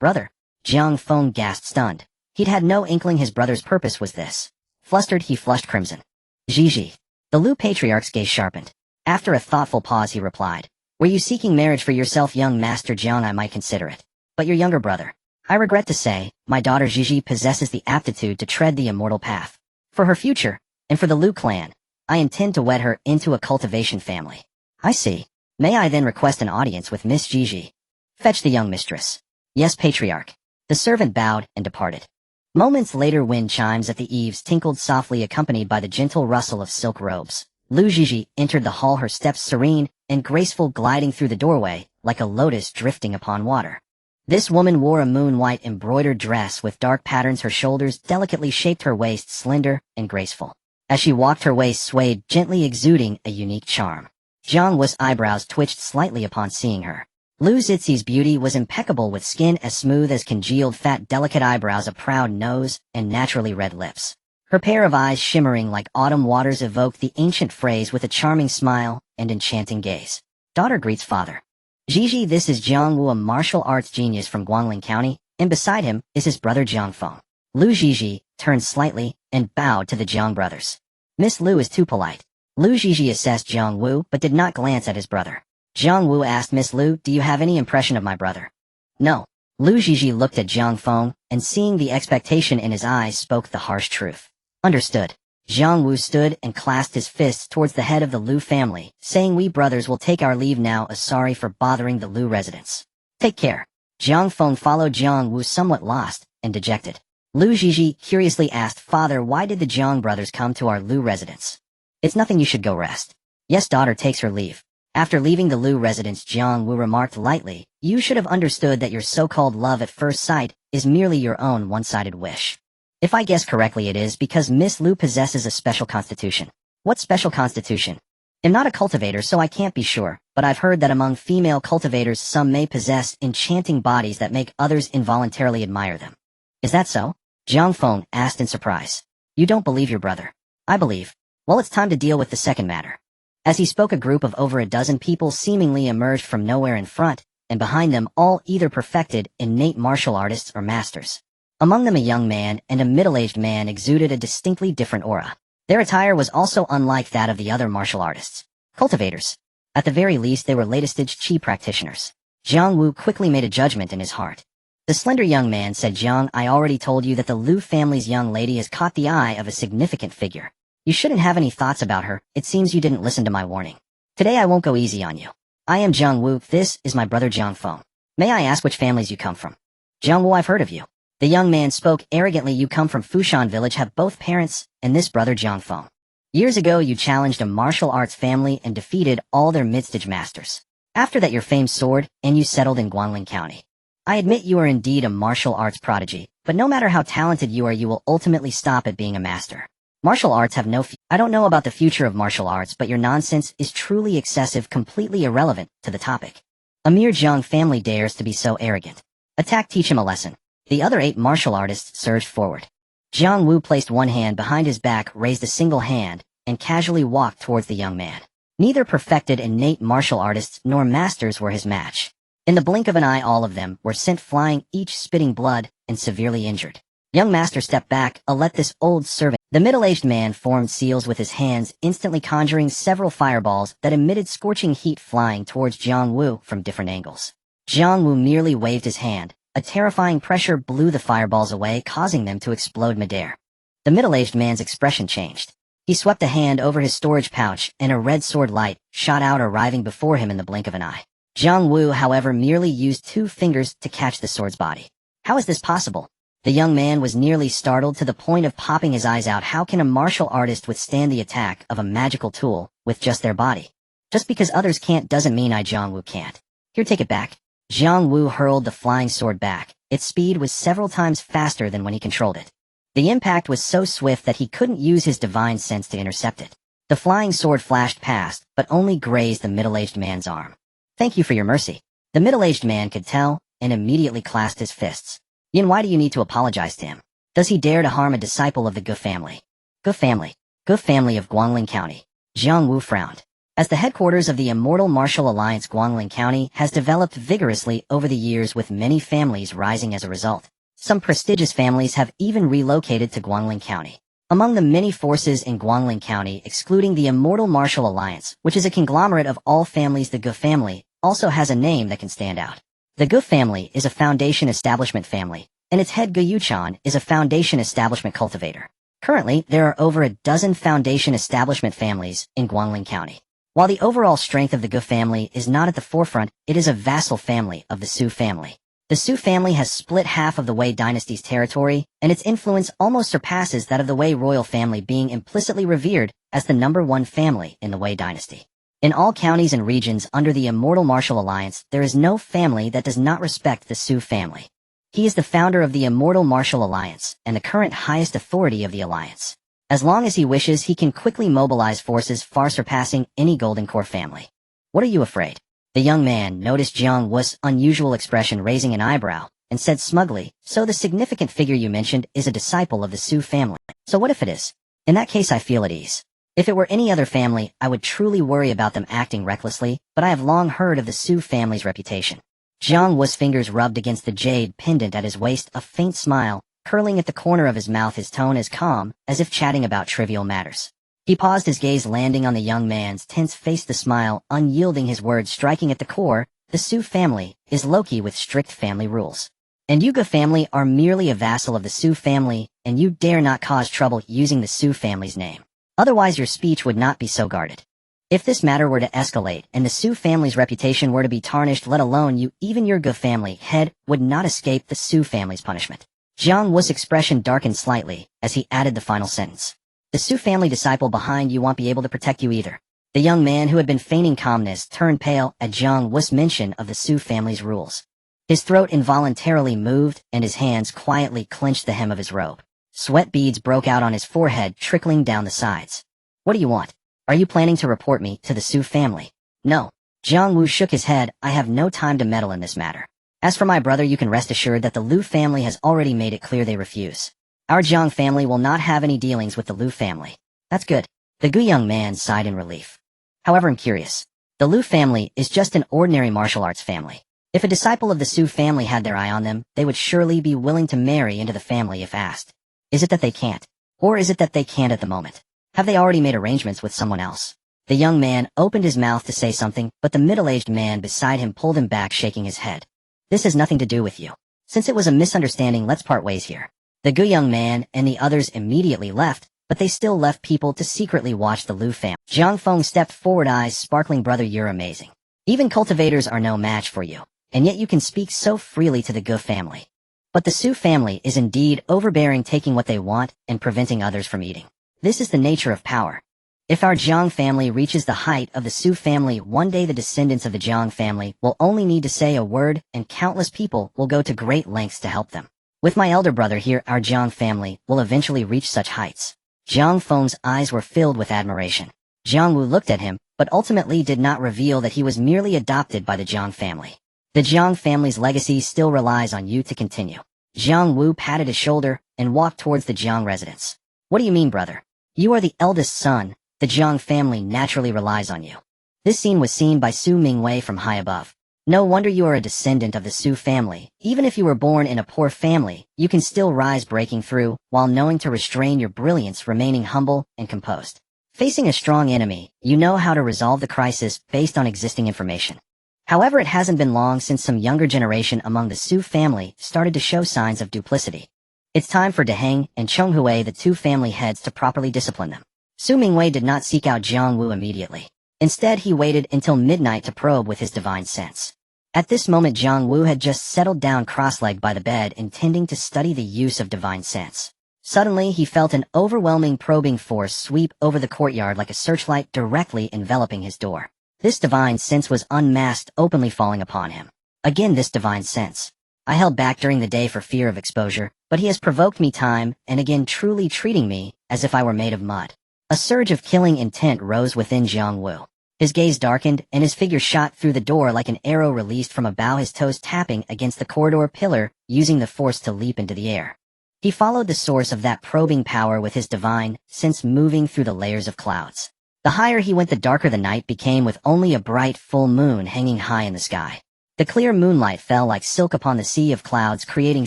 Brother? Jiang Feng gasped, stunned. He'd had no inkling his brother's purpose was this. Flustered, he flushed crimson. Jiji. The Lu patriarch's gaze sharpened. After a thoughtful pause, he replied. Were you seeking marriage for yourself, young Master Jiang? I might consider it. But your younger brother. I regret to say, my daughter Jiji possesses the aptitude to tread the immortal path. For her future, and for the Lu clan, I intend to wed her into a cultivation family. I see. May I then request an audience with Miss Jiji? Fetch the young mistress. Yes, patriarch. The servant bowed and departed. Moments later, wind chimes at the eaves tinkled softly, accompanied by the gentle rustle of silk robes. Lu Jiji entered the hall, her steps serene and graceful, gliding through the doorway like a lotus drifting upon water. This woman wore a moon-white embroidered dress with dark patterns. Her shoulders delicately shaped, her waist slender and graceful. As she walked, her waist swayed, gently exuding a unique charm. Jiang Wu's eyebrows twitched slightly upon seeing her. Lu Zixi's beauty was impeccable, with skin as smooth as congealed fat, delicate eyebrows, a proud nose, and naturally red lips. Her pair of eyes, shimmering like autumn waters, evoked the ancient phrase with a charming smile and enchanting gaze. Daughter greets father. Jiji, this is Jiang Wu, a martial arts genius from Guangling County, and beside him is his brother Jiang Feng. Lu Jiji turned slightly and bowed to the Jiang brothers. Miss Lu is too polite. Lu Jiji assessed Jiang Wu but did not glance at his brother. Jiang Wu asked Miss Lu, do you have any impression of my brother? No. Lu Jiji looked at Jiang Feng, and seeing the expectation in his eyes, spoke the harsh truth. Understood. Jiang Wu stood and clasped his fists towards the head of the Lu family, saying, we brothers will take our leave now, sorry for bothering the Lu residents. Take care. Jiang Feng followed Jiang Wu, somewhat lost and dejected. Lu Jiji curiously asked, Father, why did the Jiang brothers come to our Lu residence? It's nothing, you should go rest. Yes, daughter takes her leave. After leaving the Lu residence, Jiang Wu remarked lightly, you should have understood that your so-called love at first sight is merely your own one-sided wish. If I guess correctly, it is because Miss Lu possesses a special constitution. What special constitution? I'm not a cultivator, so I can't be sure, but I've heard that among female cultivators some may possess enchanting bodies that make others involuntarily admire them. Is that so? Jiang Feng asked in surprise. You don't believe your brother? I believe. Well, it's time to deal with the second matter. As he spoke, a group of over a dozen people seemingly emerged from nowhere in front, and behind them all either perfected, innate martial artists or masters. Among them a young man and a middle-aged man exuded a distinctly different aura. Their attire was also unlike that of the other martial artists. Cultivators. At the very least, they were latest-stage chi practitioners. Jiang Wu quickly made a judgment in his heart. The slender young man said, Jiang, I already told you that the Lu family's young lady has caught the eye of a significant figure. You shouldn't have any thoughts about her. It seems you didn't listen to my warning. Today I won't go easy on you. I am Jiang Wu. This is my brother Jiang Feng. May I ask which families you come from? Jiang Wu, I've heard of you. The young man spoke arrogantly. You come from Fushan village, have both parents, and this brother Jiang Feng. Years ago you challenged a martial arts family and defeated all their mid-stage masters. After that your fame soared, and you settled in Guangling County. I admit you are indeed a martial arts prodigy, but no matter how talented you are, you will ultimately stop at being a master. Martial arts have no I don't know about the future of martial arts, but your nonsense is truly excessive, completely irrelevant to the topic. A mere Jiang family dares to be so arrogant. Attack, teach him a lesson. The other 8 martial artists surged forward. Jiang Wu placed one hand behind his back, raised a single hand, and casually walked towards the young man. Neither perfected innate martial artists nor masters were his match. In the blink of an eye all of them were sent flying, each spitting blood and severely injured. Young master stepped back, let this old servant. The middle-aged man formed seals with his hands, instantly conjuring several fireballs that emitted scorching heat, flying towards Jiang Wu from different angles. Jiang Wu merely waved his hand. A terrifying pressure blew the fireballs away, causing them to explode midair. The middle-aged man's expression changed. He swept a hand over his storage pouch, and a red sword light shot out, arriving before him in the blink of an eye. Jiang Wu, however, merely used 2 fingers to catch the sword's body. How is this possible? The young man was nearly startled to the point of popping his eyes out. How can a martial artist withstand the attack of a magical tool with just their body? Just because others can't doesn't mean I, Jiang Wu, can't. Here, take it back. Jiang Wu hurled the flying sword back. Its speed was several times faster than when he controlled it. The impact was so swift that he couldn't use his divine sense to intercept it. The flying sword flashed past, but only grazed the middle-aged man's arm. "Thank you for your mercy." The middle-aged man could tell, and immediately clasped his fists. "Yin, why do you need to apologize to him? Does he dare to harm a disciple of the Gu family?" "Gu family? Gu family of Guangling County." Jiang Wu frowned. As the headquarters of the Immortal Martial Alliance, Guangling County has developed vigorously over the years, with many families rising as a result. Some prestigious families have even relocated to Guangling County. Among the many forces in Guangling County, excluding the Immortal Martial Alliance, which is a conglomerate of all families, the Gu family also has a name that can stand out. The Gu family is a foundation establishment family, and its head Gu Chuan is a foundation establishment cultivator. Currently, there are over a dozen foundation establishment families in Guangling County. While the overall strength of the Gu family is not at the forefront, it is a vassal family of the Su family. The Su family has split half of the Wei dynasty's territory, and its influence almost surpasses that of the Wei royal family, being implicitly revered as the #1 family in the Wei dynasty. In all counties and regions under the Immortal Martial Alliance, there is no family that does not respect the Su family. He is the founder of the Immortal Martial Alliance, and the current highest authority of the alliance. As long as he wishes, he can quickly mobilize forces far surpassing any Golden Core family. "What are you afraid?" The young man noticed Jiang Wu's unusual expression, raising an eyebrow, and said smugly, "So the significant figure you mentioned is a disciple of the Su family. So what if it is? In that case, I feel at ease. If it were any other family, I would truly worry about them acting recklessly, but I have long heard of the Su family's reputation." Jiang Wu's fingers rubbed against the jade pendant at his waist, a faint smile curling at the corner of his mouth, his tone as calm as if chatting about trivial matters. He paused, his gaze landing on the young man's tense face, the smile unyielding, his words striking at the core. "The Su family is Loki with strict family rules. And you Gu family are merely a vassal of the Su family, and you dare not cause trouble using the Su family's name. Otherwise your speech would not be so guarded. If this matter were to escalate and the Su family's reputation were to be tarnished, let alone you, even your Gu family head would not escape the Su family's punishment." Jiang Wu's expression darkened slightly as he added the final sentence. "The Su family disciple behind you won't be able to protect you either." The young man, who had been feigning calmness, turned pale at Jiang Wu's mention of the Su family's rules. His throat involuntarily moved, and his hands quietly clenched the hem of his robe. Sweat beads broke out on his forehead, trickling down the sides. "What do you want? Are you planning to report me to the Su family?" "No." Jiang Wu shook his head. "I have no time to meddle in this matter. As for my brother, you can rest assured that the Liu family has already made it clear they refuse. Our Jiang family will not have any dealings with the Liu family." "That's good." The Gu young man sighed in relief. "However, I'm curious. The Liu family is just an ordinary martial arts family. If a disciple of the Su family had their eye on them, they would surely be willing to marry into the family if asked. Is it that they can't? Or is it that they can't at the moment? Have they already made arrangements with someone else?" The young man opened his mouth to say something, but the middle-aged man beside him pulled him back, shaking his head. "This has nothing to do with you. Since it was a misunderstanding, let's part ways here." The Gu young man and the others immediately left, but they still left people to secretly watch the Liu family. Jiang Feng stepped forward, eyes sparkling. "Brother, you're amazing. Even cultivators are no match for you, and yet you can speak so freely to the Gu family. But the Su family is indeed overbearing, taking what they want and preventing others from eating. This is the nature of power. If our Jiang family reaches the height of the Su family, one day the descendants of the Jiang family will only need to say a word, and countless people will go to great lengths to help them. With my elder brother here, our Jiang family will eventually reach such heights." Jiang Feng's eyes were filled with admiration. Jiang Wu looked at him, but ultimately did not reveal that he was merely adopted by the Jiang family. "The Jiang family's legacy still relies on you to continue." Jiang Wu patted his shoulder and walked towards the Jiang residence. "What do you mean, brother? You are the eldest son. The Jiang family naturally relies on you." This scene was seen by Su Mingwei from high above. "No wonder you are a descendant of the Su family. Even if you were born in a poor family, you can still rise, breaking through, while knowing to restrain your brilliance, remaining humble and composed. Facing a strong enemy, you know how to resolve the crisis based on existing information. However, it hasn't been long since some younger generation among the Su family started to show signs of duplicity. It's time for Deheng and Chonghui, the two family heads, to properly discipline them." Su Mingwei did not seek out Jiang Wu immediately. Instead, he waited until midnight to probe with his divine sense. At this moment, Jiang Wu had just settled down cross-legged by the bed, intending to study the use of divine sense. Suddenly, he felt an overwhelming probing force sweep over the courtyard like a searchlight, directly enveloping his door. This divine sense was unmasked, openly falling upon him. Again this divine sense. I held back during the day for fear of exposure, but he has provoked me time and again, truly treating me as if I were made of mud. A surge of killing intent rose within Jiang Wu. His gaze darkened, and his figure shot through the door like an arrow released from a bow, his toes tapping against the corridor pillar, using the force to leap into the air. He followed the source of that probing power with his divine sense, moving through the layers of clouds. The higher he went, the darker the night became, with only a bright full moon hanging high in the sky. The clear moonlight fell like silk upon the sea of clouds, creating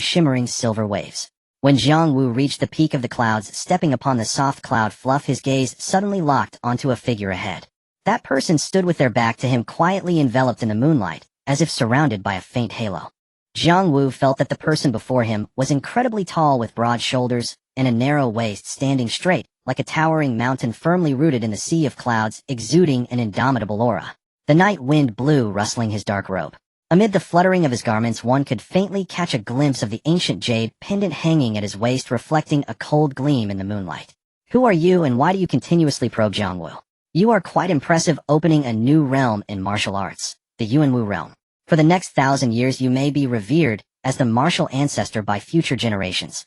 shimmering silver waves. When Jiang Wu reached the peak of the clouds, stepping upon the soft cloud fluff, his gaze suddenly locked onto a figure ahead. That person stood with their back to him, quietly enveloped in the moonlight, as if surrounded by a faint halo. Jiang Wu felt that the person before him was incredibly tall, with broad shoulders and a narrow waist, standing straight, like a towering mountain firmly rooted in the sea of clouds, exuding an indomitable aura. The night wind blew, rustling his dark robe. Amid the fluttering of his garments, one could faintly catch a glimpse of the ancient jade pendant hanging at his waist, reflecting a cold gleam in the moonlight. Who are you, and why do you continuously probe Jiang Wu? You are quite impressive, opening a new realm in martial arts, the Yuanwu realm. For the next 1,000 years you may be revered as the martial ancestor by future generations.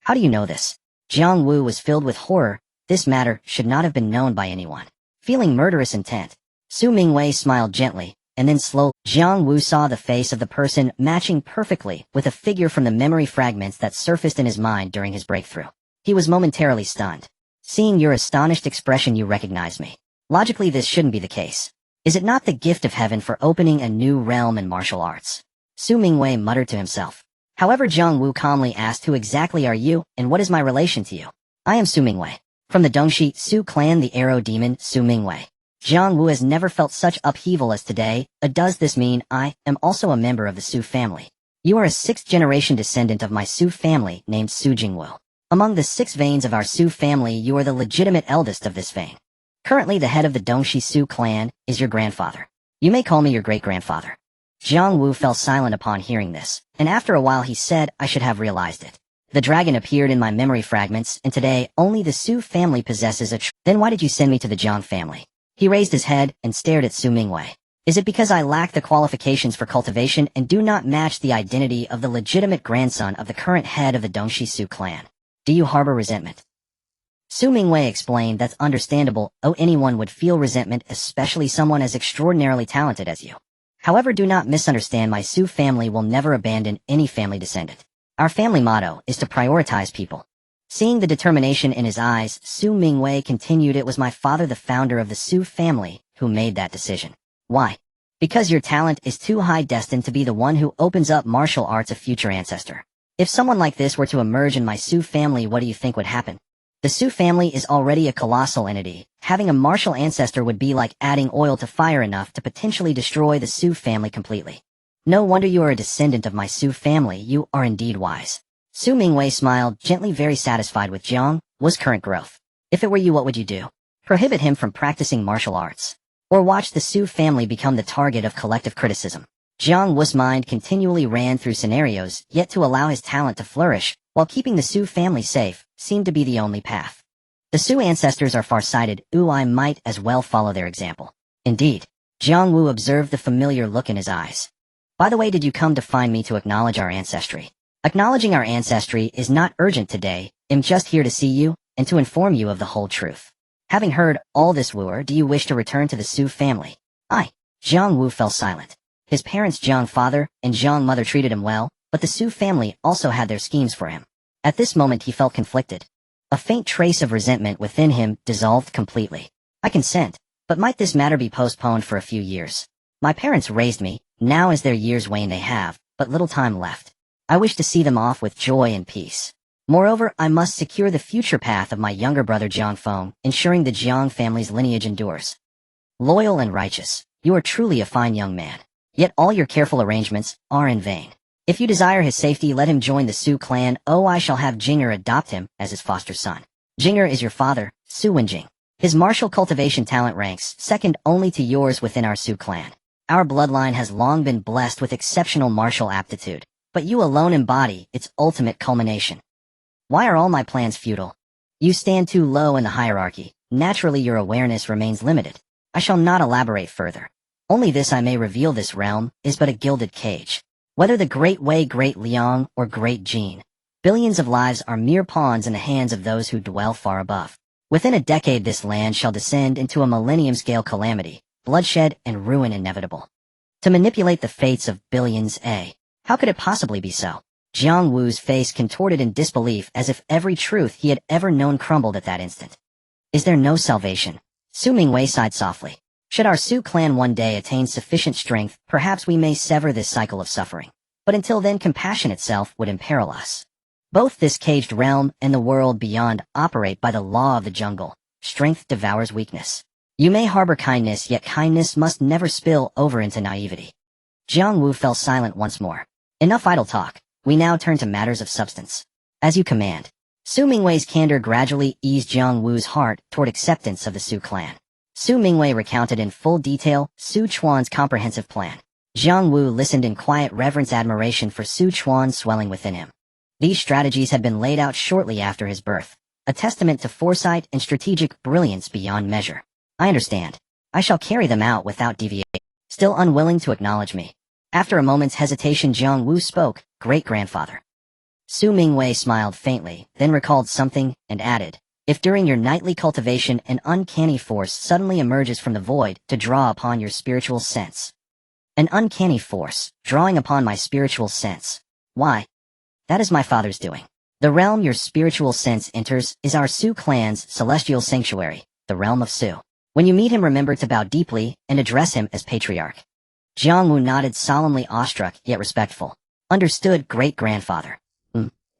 How do you know this? Jiang Wu was filled with horror. This matter should not have been known by anyone. Feeling murderous intent, Su Mingwei smiled gently, and then slowly, Jiang Wu saw the face of the person matching perfectly with a figure from the memory fragments that surfaced in his mind during his breakthrough. He was momentarily stunned. Seeing your astonished expression, you recognize me. Logically, this shouldn't be the case. Is it not the gift of heaven for opening a new realm in martial arts? Su Mingwei muttered to himself. However, Jiang Wu calmly asked, who exactly are you, and what is my relation to you? I am Su Mingwei. From the Dongxi Su clan, the arrow demon, Su Mingwei. Jiang Wu has never felt such upheaval as today. Does this mean I am also a member of the Su family? You are a 6th-generation descendant of my Su family, named Su Jingwu. Among the 6 veins of our Su family, you are the legitimate eldest of this vein. Currently the head of the Dongxi Su clan is your grandfather. You may call me your great-grandfather. Jiang Wu fell silent upon hearing this, and after a while he said, I should have realized it. The dragon appeared in my memory fragments, and today only the Su family possesses a Then why did you send me to the Jiang family? He raised his head and stared at Su Mingwei. Is it because I lack the qualifications for cultivation and do not match the identity of the legitimate grandson of the current head of the Dongxi Su clan? Do you harbor resentment? Su Mingwei explained, that's understandable. Anyone would feel resentment, especially someone as extraordinarily talented as you. However, do not misunderstand, my Su family will never abandon any family descendant. Our family motto is to prioritize people. Seeing the determination in his eyes, Su Mingwei continued, it was my father, the founder of the Su family, who made that decision. Why? Because your talent is too high, destined to be the one who opens up martial arts, a future ancestor. If someone like this were to emerge in my Su family, what do you think would happen? The Su family is already a colossal entity. Having a martial ancestor would be like adding oil to fire, enough to potentially destroy the Su family completely. No wonder you are a descendant of my Su family. You are indeed wise. Su Mingwei smiled gently, very satisfied with Jiang Wu's current growth. If it were you, what would you do? Prohibit him from practicing martial arts? Or watch the Su family become the target of collective criticism? Jiang Wu's mind continually ran through scenarios, yet to allow his talent to flourish while keeping the Su family safe seemed to be the only path. The Su ancestors are far-sighted. I might as well follow their example. Indeed. Jiang Wu observed the familiar look in his eyes. By the way, did you come to find me to acknowledge our ancestry? Acknowledging our ancestry is not urgent today. I'm just here to see you and to inform you of the whole truth. Having heard all this, Wuer, do you wish to return to the Su family? Jiang Wu fell silent. His parents, Jiang father and Jiang mother, treated him well, but the Su family also had their schemes for him. At this moment he felt conflicted. A faint trace of resentment within him dissolved completely. I consent, but might this matter be postponed for a few years? My parents raised me. Now as their years wane, they have but little time left. I wish to see them off with joy and peace. Moreover, I must secure the future path of my younger brother Jiang Feng, ensuring the Jiang family's lineage endures. Loyal and righteous, you are truly a fine young man. Yet all your careful arrangements are in vain. If you desire his safety, let him join the Su clan. I shall have Jing'er adopt him as his foster son. Jing'er is your father, Su Wenjing. His martial cultivation talent ranks second only to yours within our Su clan. Our bloodline has long been blessed with exceptional martial aptitude, but you alone embody its ultimate culmination. Why are all my plans futile? You stand too low in the hierarchy. Naturally, your awareness remains limited. I shall not elaborate further. Only this I may reveal this realm is but a gilded cage. Whether the Great Wei, Great Liang, or Great Jin, billions of lives are mere pawns in the hands of those who dwell far above. Within a decade this land shall descend into a millennium-scale calamity, bloodshed and ruin inevitable. To manipulate the fates of billions, how could it possibly be so? Jiang Wu's face contorted in disbelief as if every truth he had ever known crumbled at that instant. Is there no salvation? Su Mingwei sighed softly. Should our Su clan one day attain sufficient strength, perhaps we may sever this cycle of suffering. But until then, compassion itself would imperil us. Both this caged realm and the world beyond operate by the law of the jungle. Strength devours weakness. You may harbor kindness, yet kindness must never spill over into naivety. Jiang Wu fell silent once more. Enough idle talk. We now turn to matters of substance. As you command. Su Mingwei's candor gradually eased Jiang Wu's heart toward acceptance of the Su clan. Su Mingwei recounted in full detail Su Chuan's comprehensive plan. Jiang Wu listened in quiet reverence, admiration for Su Chuan swelling within him. These strategies had been laid out shortly after his birth, a testament to foresight and strategic brilliance beyond measure. I understand. I shall carry them out without deviation. Still unwilling to acknowledge me. After a moment's hesitation, Jiang Wu spoke, Great-grandfather. Su Mingwei smiled faintly, then recalled something, and added, if during your nightly cultivation an uncanny force suddenly emerges from the void to draw upon your spiritual sense. An uncanny force, drawing upon my spiritual sense. Why? That is my father's doing. The realm your spiritual sense enters is our Su clan's celestial sanctuary, the realm of Su. When you meet him, remember to bow deeply and address him as patriarch. Jiang Wu nodded, solemnly awestruck yet respectful. Understood, great-grandfather.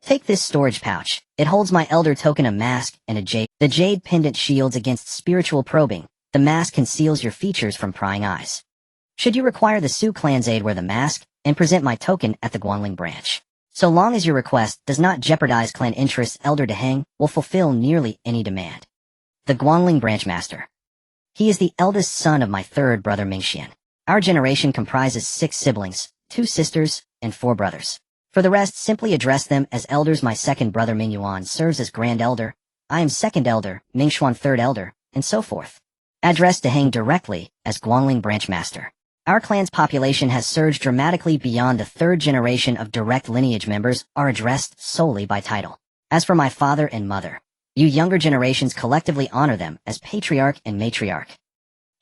Take this storage pouch. It holds my elder token, a mask, and a jade. The jade pendant shields against spiritual probing. The mask conceals your features from prying eyes. Should you require the Su clan's aid, wear the mask, and present my token at the Guangling branch. So long as your request does not jeopardize clan interests, Elder Deheng will fulfill nearly any demand. The Guangling branch master. He is the eldest son of my third brother Mingxian. Our generation comprises 6 siblings, 2 sisters, and 4 brothers. For the rest, simply address them as elders. My second brother Mingyuan serves as Grand Elder, I am Second Elder, Mingxuan Third Elder, and so forth. Address Deheng directly as Guangling Branch Master. Our clan's population has surged dramatically beyond the 3rd generation of direct lineage members are addressed solely by title. As for my father and mother, you younger generations collectively honor them as patriarch and matriarch.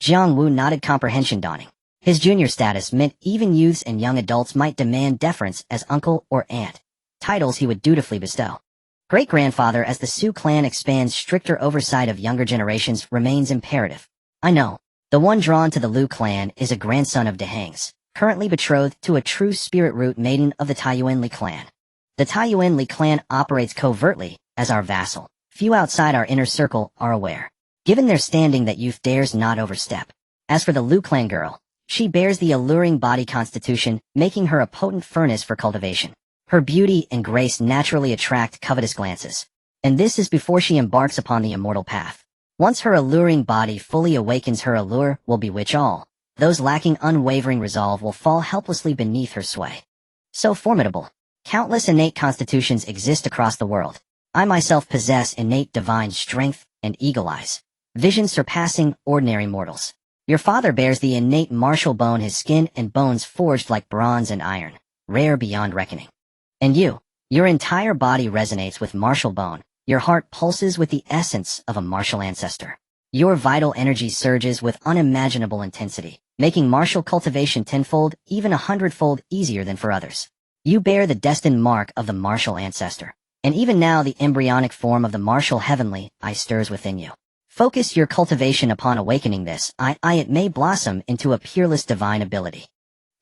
Jiang Wu nodded, comprehension dawning. His junior status meant even youths and young adults might demand deference as uncle or aunt, titles he would dutifully bestow. Great-grandfather, as the Su clan expands, stricter oversight of younger generations remains imperative. I know. The one drawn to the Lu clan is a grandson of Deheng's, currently betrothed to a true spirit root maiden of the Taiyuan Li clan. The Taiyuan Li clan operates covertly as our vassal. Few outside our inner circle are aware. Given their standing, that youth dares not overstep. As for the Lu clan girl, she bears the alluring body constitution, making her a potent furnace for cultivation. Her beauty and grace naturally attract covetous glances. And this is before she embarks upon the immortal path. Once her alluring body fully awakens, her allure will bewitch all. Those lacking unwavering resolve will fall helplessly beneath her sway. So formidable. Countless innate constitutions exist across the world. I myself possess innate divine strength and eagle eyes. Vision surpassing ordinary mortals. Your father bears the innate martial bone, his skin and bones forged like bronze and iron, rare beyond reckoning. And you, your entire body resonates with martial bone, your heart pulses with the essence of a martial ancestor. Your vital energy surges with unimaginable intensity, making martial cultivation tenfold, even 100-fold easier than for others. You bear the destined mark of the martial ancestor, and even now the embryonic form of the martial heavenly eye stirs within you. Focus your cultivation upon awakening this it may blossom into a peerless divine ability.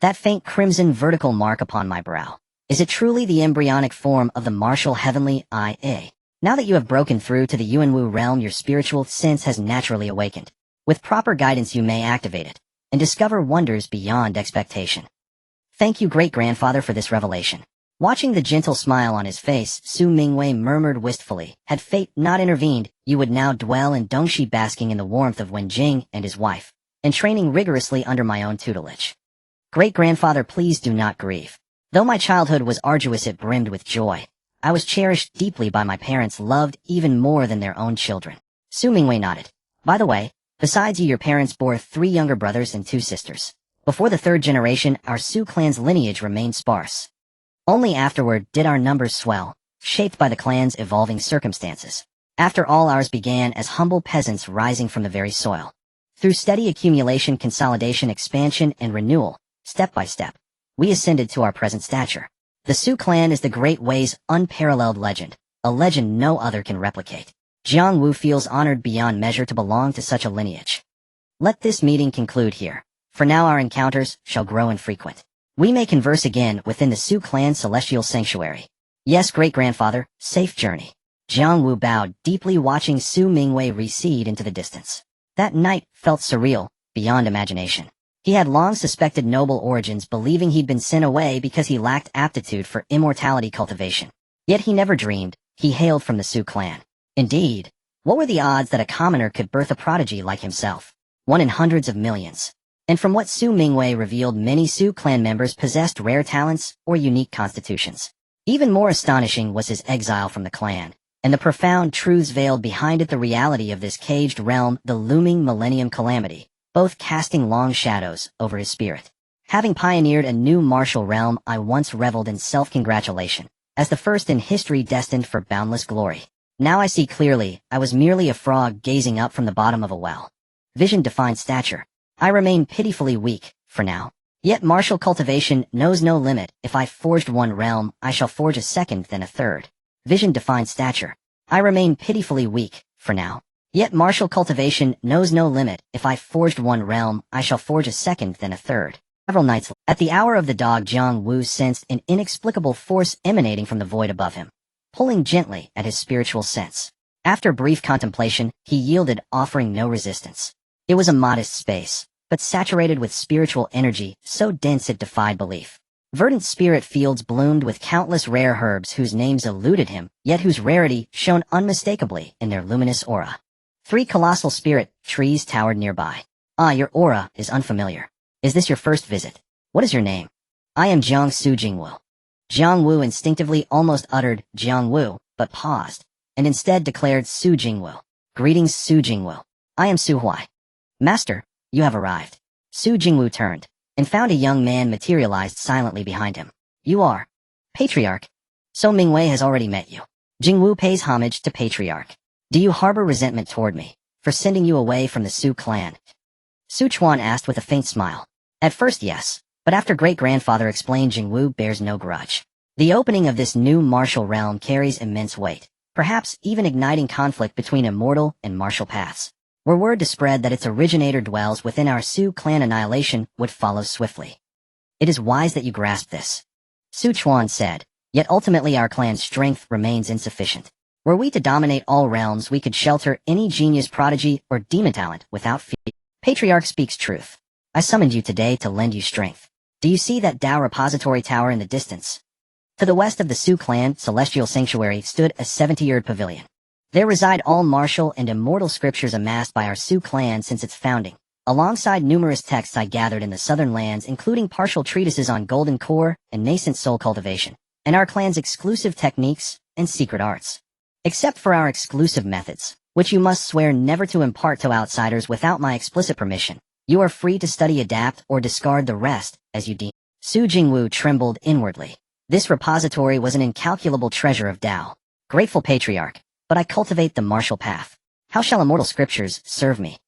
That faint crimson vertical mark upon my brow, is it truly the embryonic form of the martial heavenly eye? Now that you have broken through to the Yuanwu realm, your spiritual sense has naturally awakened. With proper guidance you may activate it, and discover wonders beyond expectation. Thank you, great-grandfather, for this revelation. Watching the gentle smile on his face, Su Mingwei murmured wistfully, had fate not intervened, you would now dwell in Dongxi, basking in the warmth of Wenjing and his wife, and training rigorously under my own tutelage. Great-grandfather, please do not grieve. Though my childhood was arduous, it brimmed with joy. I was cherished deeply by my parents, loved even more than their own children. Su Mingwei nodded. By the way, Besides you, your parents bore 3 younger brothers and 2 sisters. Before the 3rd generation, our Sioux clan's lineage remained sparse. Only afterward did our numbers swell, shaped by the clan's evolving circumstances. After all, ours began as humble peasants rising from the very soil. Through steady accumulation, consolidation, expansion, and renewal, step by step, we ascended to our present stature. The Sioux clan is the Great Way's unparalleled legend, a legend no other can replicate. Jiang Wu feels honored beyond measure to belong to such a lineage. Let this meeting conclude here. For now our encounters shall grow infrequent. We may converse again within the Sioux clan celestial sanctuary. Yes, great-grandfather, safe journey. Jiang Wu bowed, deeply watching Su Mingwei recede into the distance. That night felt surreal, beyond imagination. He had long suspected noble origins, believing he'd been sent away because he lacked aptitude for immortality cultivation. Yet he never dreamed he hailed from the Sioux clan. Indeed, what were the odds that a commoner could birth a prodigy like himself? 1 in hundreds of millions. And from what Su Mingwei revealed, many Sioux clan members possessed rare talents or unique constitutions. Even more astonishing was his exile from the clan, and the profound truths veiled behind it, the reality of this caged realm, the looming millennium calamity, both casting long shadows over his spirit. Having pioneered a new martial realm, I once reveled in self-congratulation, as the first in history destined for boundless glory. Now I see clearly, I was merely a frog gazing up from the bottom of a well. Vision defined stature. I remain pitifully weak, for now. Yet martial cultivation knows no limit. If I forged 1 realm, I shall forge a 2nd, then a 3rd. Vision defined stature. I remain pitifully weak, for now. Yet martial cultivation knows no limit. If I forged 1 realm, I shall forge a 2nd, then a 3rd. Several nights at the hour of the dog, Jiang Wu sensed an inexplicable force emanating from the void above him, pulling gently at his spiritual sense. After brief contemplation, he yielded, offering no resistance. It was a modest space, but saturated with spiritual energy so dense it defied belief. Verdant spirit fields bloomed with countless rare herbs whose names eluded him, yet whose rarity shone unmistakably in their luminous aura. 3 colossal spirit trees towered nearby. Ah, your aura is unfamiliar. Is this your first visit? What is your name? I am Jiang Su Jingwu. Jiang Wu instinctively almost uttered Jiang Wu, but paused, and instead declared Su Jingwu. Greetings, Su Jingwu. I am Su Huai. Master, you have arrived. Su Jingwu turned, and found a young man materialized silently behind him. You are Patriarch. So Mingwei has already met you. Jingwu pays homage to Patriarch. Do you harbor resentment toward me for sending you away from the Sioux clan? Su Chuan asked with a faint smile. At first, yes, but after great-grandfather explained, Jingwu bears no grudge. The opening of this new martial realm carries immense weight, perhaps even igniting conflict between immortal and martial paths. Were word to spread that its originator dwells within our Sioux clan, annihilation would follow swiftly. It is wise that you grasp this, Su Chuan said, yet ultimately our clan's strength remains insufficient. Were we to dominate all realms, we could shelter any genius, prodigy, or demon talent without fear. Patriarch speaks truth. I summoned you today to lend you strength. Do you see that Tao repository tower in the distance? To the west of the Sioux clan celestial sanctuary stood a 70-year pavilion. There reside all martial and immortal scriptures amassed by our Sioux clan since its founding, alongside numerous texts I gathered in the southern lands, including partial treatises on golden core and nascent soul cultivation, and our clan's exclusive techniques and secret arts. Except for our exclusive methods, which you must swear never to impart to outsiders without my explicit permission, you are free to study, adapt, or discard the rest as you deem. Su Jingwu trembled inwardly. This repository was an incalculable treasure of Tao. Grateful Patriarch, but I cultivate the martial path. How shall immortal scriptures serve me?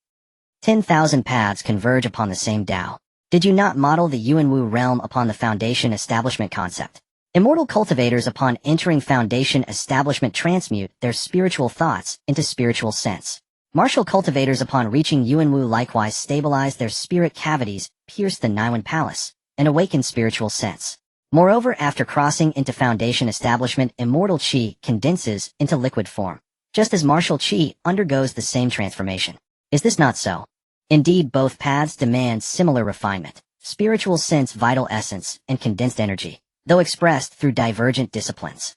10,000 paths converge upon the same Tao. Did you not model the Yuanwu realm upon the foundation establishment concept? Immortal cultivators upon entering foundation establishment transmute their spiritual thoughts into spiritual sense. Martial cultivators upon reaching Yuanwu likewise stabilize their spirit cavities, pierce the Niwen palace, and awaken spiritual sense. Moreover, after crossing into foundation establishment, immortal chi condenses into liquid form, just as martial chi undergoes the same transformation. Is this not so? Indeed, both paths demand similar refinement, spiritual sense, vital essence, and condensed energy, though expressed through divergent disciplines.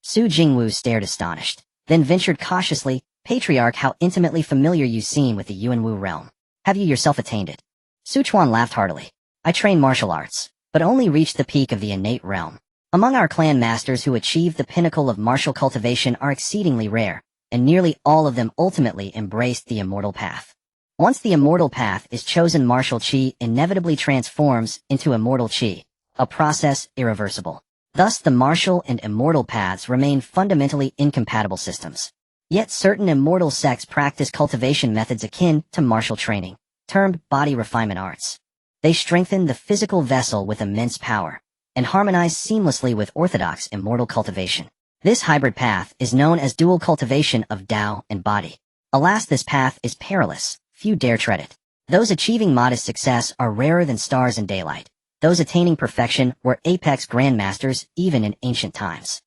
Su Jingwu stared astonished, then ventured cautiously, Patriarch, how intimately familiar you seem with the Yuanwu realm. Have you yourself attained it? Su Chuan laughed heartily. I train martial arts, but only reached the peak of the innate realm. Among our clan masters who achieve the pinnacle of martial cultivation are exceedingly rare, and nearly all of them ultimately embraced the immortal path. Once the immortal path is chosen, martial chi inevitably transforms into immortal chi, a process irreversible. Thus, the martial and immortal paths remain fundamentally incompatible systems. Yet certain immortal sects practice cultivation methods akin to martial training, termed body refinement arts. They strengthen the physical vessel with immense power, and harmonize seamlessly with orthodox immortal cultivation. This hybrid path is known as dual cultivation of Tao and body. Alas, this path is perilous. Few dare tread it. Those achieving modest success are rarer than stars in daylight. Those attaining perfection were apex grandmasters even in ancient times.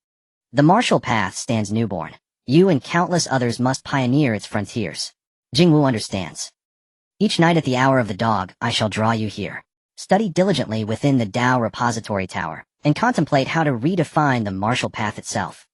The martial path stands newborn. You and countless others must pioneer its frontiers. Jingwu understands. Each night at the hour of the dog, I shall draw you here. Study diligently within the Tao Repository Tower, and contemplate how to redefine the martial path itself.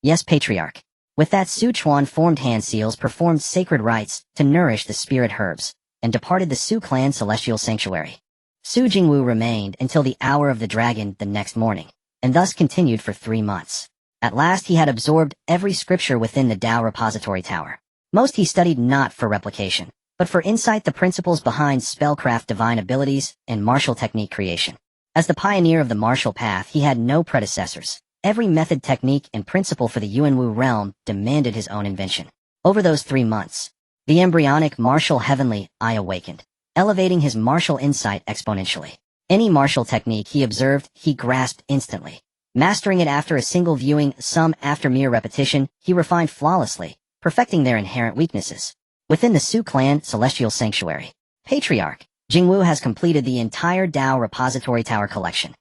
Yes, Patriarch. With that, Chuan formed hand seals, performed sacred rites to nourish the spirit herbs, and departed the Su clan celestial sanctuary. Su Jingwu remained until the hour of the dragon the next morning, and thus continued for 3 months. At last he had absorbed every scripture within the Tao Repository Tower. Most he studied not for replication, but for insight, the principles behind spellcraft, divine abilities, and martial technique creation. As the pioneer of the martial path, he had no predecessors. Every method, technique, and principle for the Yuanwu realm demanded his own invention. Over those 3 months, the embryonic martial heavenly eye awakened, elevating his martial insight exponentially. Any martial technique he observed, he grasped instantly. Mastering it after a single viewing, some after mere repetition, he refined flawlessly, perfecting their inherent weaknesses. Within the Su clan celestial sanctuary, Patriarch Jingwu has completed the entire Tao Repository Tower collection.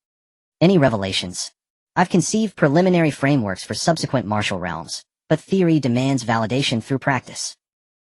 Any revelations? I've conceived preliminary frameworks for subsequent martial realms, but theory demands validation through practice.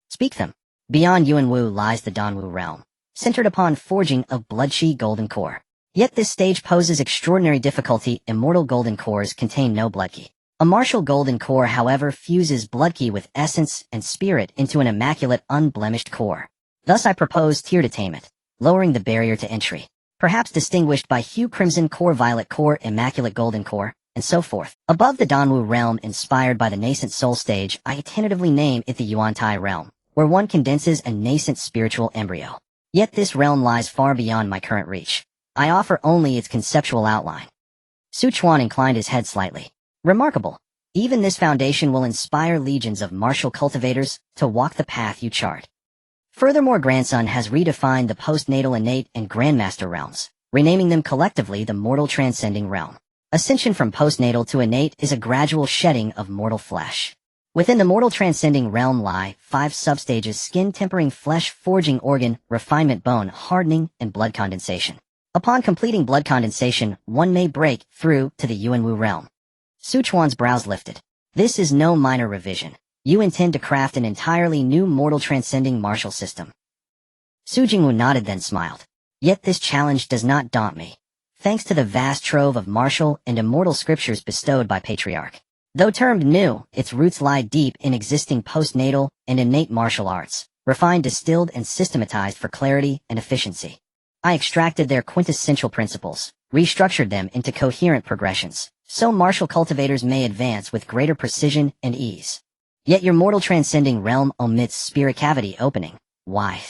Speak them. Beyond Yuanwu lies the Danwu realm, centered upon forging of blood chi golden core. Yet this stage poses extraordinary difficulty. Immortal golden cores contain no blood chi. A martial golden core, however, fuses blood chi with essence and spirit into an immaculate, unblemished core. Thus I propose tiered attainment, lowering the barrier to entry. Perhaps distinguished by hue crimson core, violet core, immaculate golden core, and so forth. Above the Danwu realm, inspired by the nascent soul stage, I tentatively name it the Yuan-Tai realm, where one condenses a nascent spiritual embryo. Yet this realm lies far beyond my current reach. I offer only its conceptual outline. Chuan inclined his head slightly. Remarkable. Even this foundation will inspire legions of martial cultivators to walk the path you chart. Furthermore, grandson has redefined the postnatal, innate, and grandmaster realms, renaming them collectively the mortal transcending realm. Ascension from postnatal to innate is a gradual shedding of mortal flesh. Within the mortal transcending realm lie 5 substages: skin tempering, flesh forging, organ refinement, bone hardening, and blood condensation. Upon completing blood condensation, one may break through to the Yuanwu realm. Chuan's brows lifted. This is no minor revision. You intend to craft an entirely new mortal transcending martial system. Su Jingwu nodded, then smiled. Yet this challenge does not daunt me, thanks to the vast trove of martial and immortal scriptures bestowed by Patriarch. Though termed new, its roots lie deep in existing postnatal and innate martial arts, refined, distilled, and systematized for clarity and efficiency. I extracted their quintessential principles, restructured them into coherent progressions, so martial cultivators may advance with greater precision and ease. Yet your mortal transcending realm omits spirit cavity opening. Why?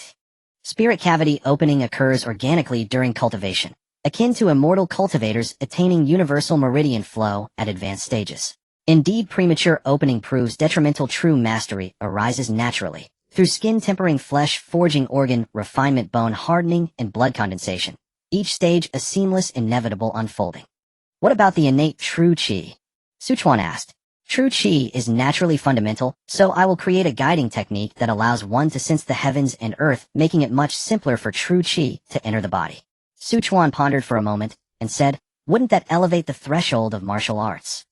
Spirit cavity opening occurs organically during cultivation, akin to immortal cultivators attaining universal meridian flow at advanced stages. Indeed, premature opening proves detrimental. True mastery arises naturally, through skin tempering, flesh forging, organ refinement, bone hardening, and blood condensation. Each stage a seamless, inevitable unfolding. What about the innate true chi? Chuan asked. True chi is naturally fundamental, so I will create a guiding technique that allows one to sense the heavens and earth, making it much simpler for true chi to enter the body. Chuan pondered for a moment, and said, wouldn't that elevate the threshold of martial arts?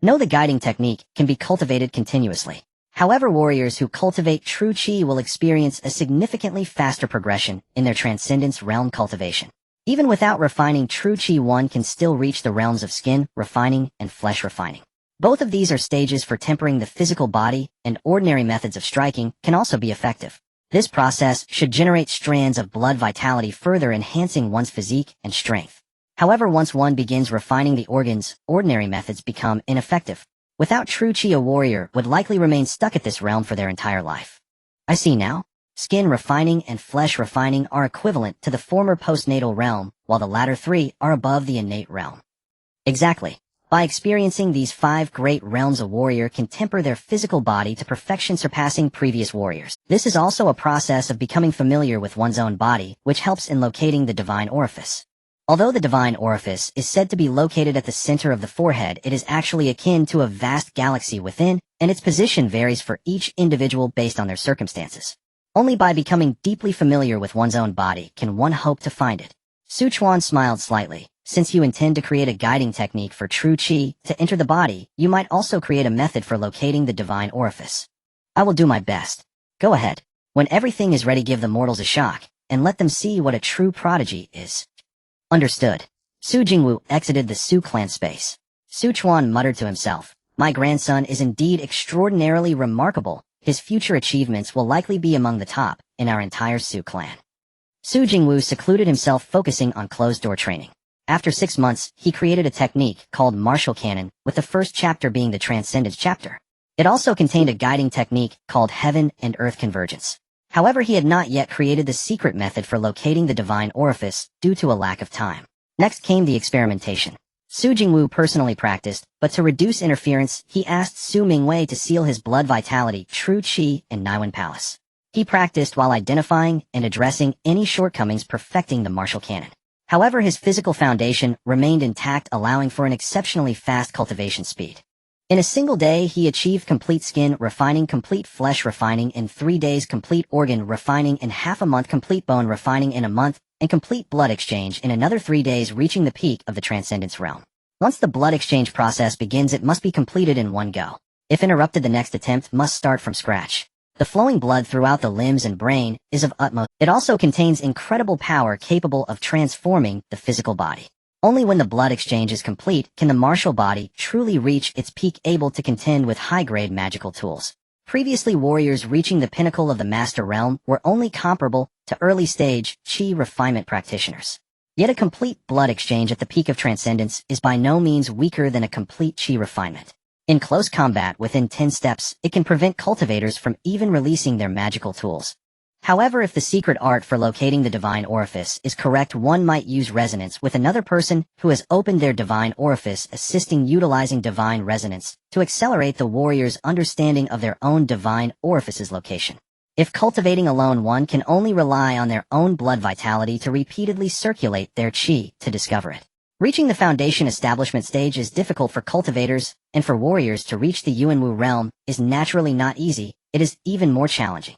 No, the guiding technique can be cultivated continuously. However, warriors who cultivate true chi will experience a significantly faster progression in their transcendence realm cultivation. Even without refining true chi, one can still reach the realms of skin refining and flesh refining. Both of these are stages for tempering the physical body, and ordinary methods of striking can also be effective. This process should generate strands of blood vitality, further enhancing one's physique and strength. However, once one begins refining the organs, ordinary methods become ineffective. Without true chi, a warrior would likely remain stuck at this realm for their entire life. I see now. Skin refining and flesh refining are equivalent to the former postnatal realm, while the latter three are above the innate realm. Exactly. By experiencing these 5 great realms, a warrior can temper their physical body to perfection, surpassing previous warriors. This is also a process of becoming familiar with one's own body, which helps in locating the divine orifice. Although the divine orifice is said to be located at the center of the forehead, it is actually akin to a vast galaxy within, and its position varies for each individual based on their circumstances. Only by becoming deeply familiar with one's own body can one hope to find it. Chuan smiled slightly. Since you intend to create a guiding technique for true qi to enter the body, you might also create a method for locating the divine orifice. I will do my best. Go ahead. When everything is ready, give the mortals a shock, and let them see what a true prodigy is. Understood. Su Jingwu exited the Su clan space. Chuan muttered to himself, my grandson is indeed extraordinarily remarkable. His future achievements will likely be among the top in our entire Su clan. Su Jingwu secluded himself, focusing on closed-door training. After 6 months, he created a technique called martial canon, with the first chapter being the Transcendence chapter. It also contained a guiding technique called Heaven and Earth Convergence. However, he had not yet created the secret method for locating the divine orifice due to a lack of time. Next came the experimentation. Su Jingwu personally practiced, but to reduce interference, he asked Su Mingwei to seal his blood vitality, true qi, in Niwen Palace. He practiced while identifying and addressing any shortcomings, perfecting the martial canon. However, his physical foundation remained intact, allowing for an exceptionally fast cultivation speed. In a single day, he achieved complete skin refining, complete flesh refining in 3 days, complete organ refining in half a month, complete bone refining in a month, and complete blood exchange in another 3 days, reaching the peak of the Transcendence realm. Once the blood exchange process begins, it must be completed in one go. If interrupted, the next attempt must start from scratch. The flowing blood throughout the limbs and brain is of utmost. It also contains incredible power capable of transforming the physical body. Only when the blood exchange is complete can the martial body truly reach its peak, able to contend with high-grade magical tools. Previously, warriors reaching the pinnacle of the master realm were only comparable to early-stage qi refinement practitioners. Yet a complete blood exchange at the peak of transcendence is by no means weaker than a complete qi refinement. In close combat within 10 steps, it can prevent cultivators from even releasing their magical tools. However, if the secret art for locating the divine orifice is correct, one might use resonance with another person who has opened their divine orifice, assisting utilizing divine resonance to accelerate the warrior's understanding of their own divine orifice's location. If cultivating alone, one can only rely on their own blood vitality to repeatedly circulate their qi to discover it. Reaching the foundation establishment stage is difficult for cultivators, and for warriors to reach the Yuanwu realm is naturally not easy. It is even more challenging.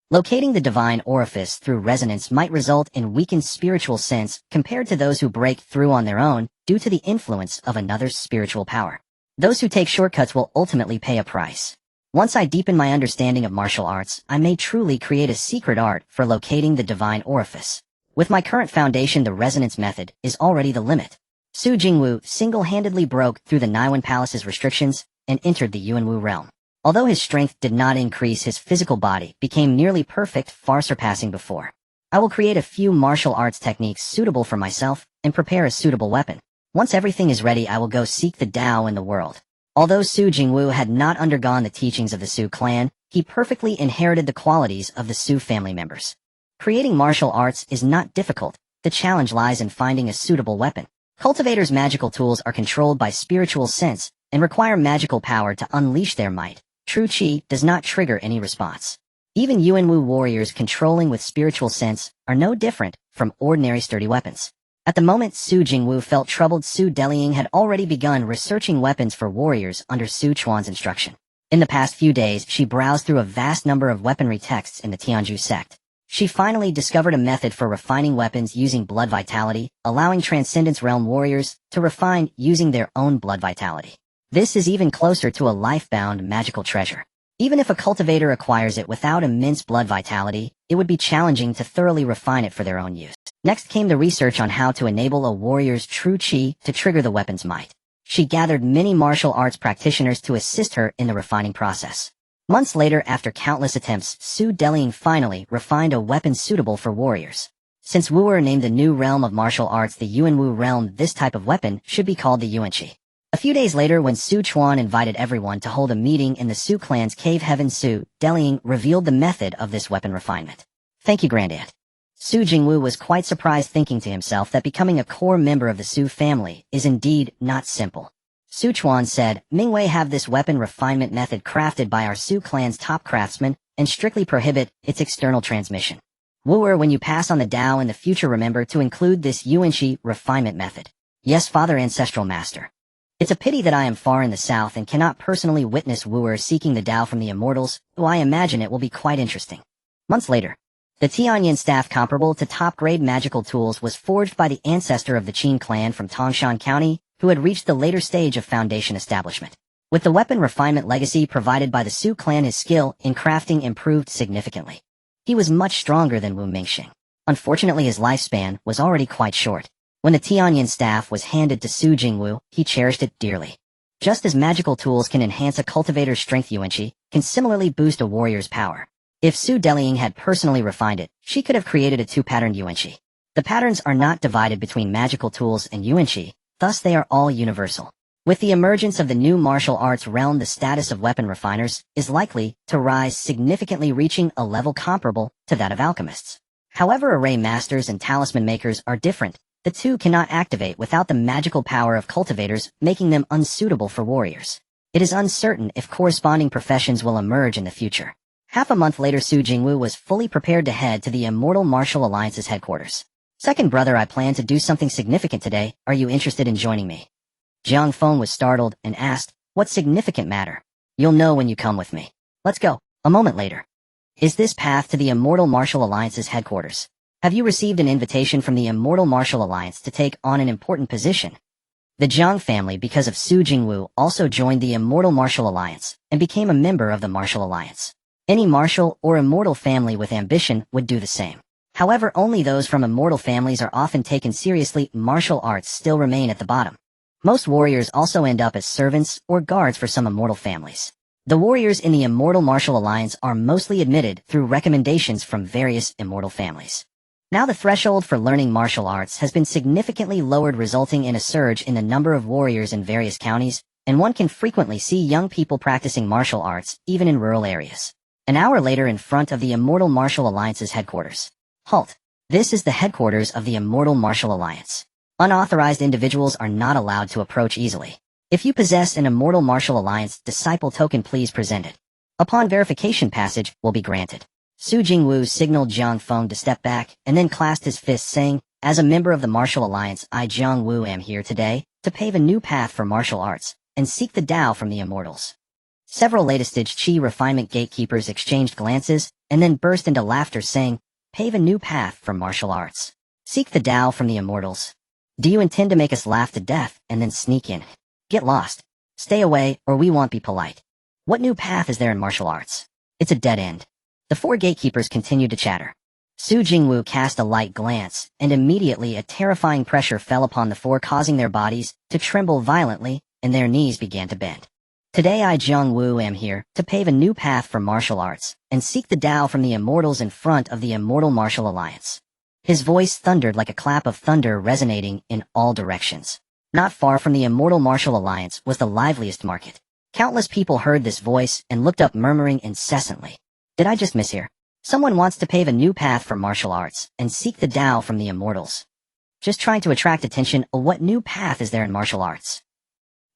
Locating the divine orifice through resonance might result in weakened spiritual sense compared to those who break through on their own due to the influence of another's spiritual power. Those who take shortcuts will ultimately pay a price. Once I deepen my understanding of martial arts, I may truly create a secret art for locating the divine orifice. With my current foundation, the resonance method is already the limit. Su Jingwu single-handedly broke through the Niwen Palace's restrictions and entered the Yuanwu realm. Although his strength did not increase, his physical body became nearly perfect, far surpassing before. I will create a few martial arts techniques suitable for myself and prepare a suitable weapon. Once everything is ready, I will go seek the Tao in the world. Although Su Jingwu had not undergone the teachings of the Su clan, he perfectly inherited the qualities of the Su family members. Creating martial arts is not difficult. The challenge lies in finding a suitable weapon. Cultivators' magical tools are controlled by spiritual sense and require magical power to unleash their might. True qi does not trigger any response. Even Yuanwu warriors controlling with spiritual sense are no different from ordinary sturdy weapons. At the moment Su Jingwu felt troubled, Su Delying had already begun researching weapons for warriors under Su Chuan's instruction. In the past few days, she browsed through a vast number of weaponry texts in the Tianju sect. She finally discovered a method for refining weapons using blood vitality, allowing Transcendence Realm warriors to refine using their own blood vitality. This is even closer to a life-bound magical treasure. Even if a cultivator acquires it without immense blood vitality, it would be challenging to thoroughly refine it for their own use. Next came the research on how to enable a warrior's true qi to trigger the weapon's might. She gathered many martial arts practitioners to assist her in the refining process. Months later, after countless attempts, Su Delying finally refined a weapon suitable for warriors. Since Wu'er named the new realm of martial arts the Yuanwu realm, this type of weapon should be called the Yuanqi. A few days later, when Su Chuan invited everyone to hold a meeting in the Su clan's cave, Heaven Su Delying revealed the method of this weapon refinement. Thank you, Grandaunt. Su Jingwu was quite surprised, thinking to himself that becoming a core member of the Su family is indeed not simple. Su Chuan said, Mingwei have this weapon refinement method crafted by our Su clan's top craftsmen and strictly prohibit its external transmission. Wooer, when you pass on the Dao in the future, remember to include this Yuanqi refinement method. Yes, Father Ancestral Master. It's a pity that I am far in the south and cannot personally witness Wooer seeking the Dao from the Immortals, though I imagine it will be quite interesting. Months later, the Tianyin staff comparable to top-grade magical tools was forged by the ancestor of the Qin clan from Tangshan County, who had reached the later stage of foundation establishment. With the weapon refinement legacy provided by the Su clan, his skill in crafting improved significantly. He was much stronger than Wu Mingxing. Unfortunately, his lifespan was already quite short. When the Tianyin staff was handed to Su Jingwu, he cherished it dearly. Just as magical tools can enhance a cultivator's strength, Yuanqi can similarly boost a warrior's power. If Su Delying had personally refined it, she could have created a two-patterned Yuanqi. The patterns are not divided between magical tools and Yuanqi, thus they are all universal. With the emergence of the new martial arts realm, the status of weapon refiners is likely to rise significantly, reaching a level comparable to that of alchemists. However, array masters and talisman makers are different. The two cannot activate without the magical power of cultivators, making them unsuitable for warriors. It is uncertain if corresponding professions will emerge in the future. Half a month later, Su Jingwu was fully prepared to head to the Immortal Martial Alliance's headquarters. Second brother, I plan to do something significant today. Are you interested in joining me? Jiang Feng was startled and asked, what significant matter? You'll know when you come with me. Let's go. A moment later. Is this path to the Immortal Martial Alliance's headquarters? Have you received an invitation from the Immortal Martial Alliance to take on an important position? The Jiang family, because of Su Jingwu, also joined the Immortal Martial Alliance and became a member of the Martial Alliance. Any martial or immortal family with ambition would do the same. However, only those from immortal families are often taken seriously. Martial arts still remain at the bottom. Most warriors also end up as servants or guards for some immortal families. The warriors in the Immortal Martial Alliance are mostly admitted through recommendations from various immortal families. Now the threshold for learning martial arts has been significantly lowered, resulting in a surge in the number of warriors in various counties, and one can frequently see young people practicing martial arts, even in rural areas. An hour later, in front of the Immortal Martial Alliance's headquarters. Halt. This is the headquarters of the Immortal Martial Alliance. Unauthorized individuals are not allowed to approach easily. If you possess an Immortal Martial Alliance disciple token, please present it. Upon verification, passage will be granted. Su Jingwu signaled Jiang Feng to step back and then clasped his fists, saying, as a member of the Martial Alliance, I Jiang Wu am here today to pave a new path for martial arts and seek the Dao from the Immortals. Several latest-stage Qi refinement gatekeepers exchanged glances and then burst into laughter, saying, pave a new path for martial arts. Seek the Dao from the Immortals. Do you intend to make us laugh to death and then sneak in? Get lost. Stay away, or we won't be polite. What new path is there in martial arts? It's a dead end. The four gatekeepers continued to chatter. Su Jingwu cast a light glance, and immediately a terrifying pressure fell upon the four, causing their bodies to tremble violently, and their knees began to bend. Today I Jiang Wu am here to pave a new path for martial arts, and seek the Dao from the Immortals in front of the Immortal Martial Alliance. His voice thundered like a clap of thunder, resonating in all directions. Not far from the Immortal Martial Alliance was the liveliest market. Countless people heard this voice and looked up, murmuring incessantly. Did I just mishear? Someone wants to pave a new path for martial arts and seek the Dao from the Immortals. Just trying to attract attention. What new path is there in martial arts?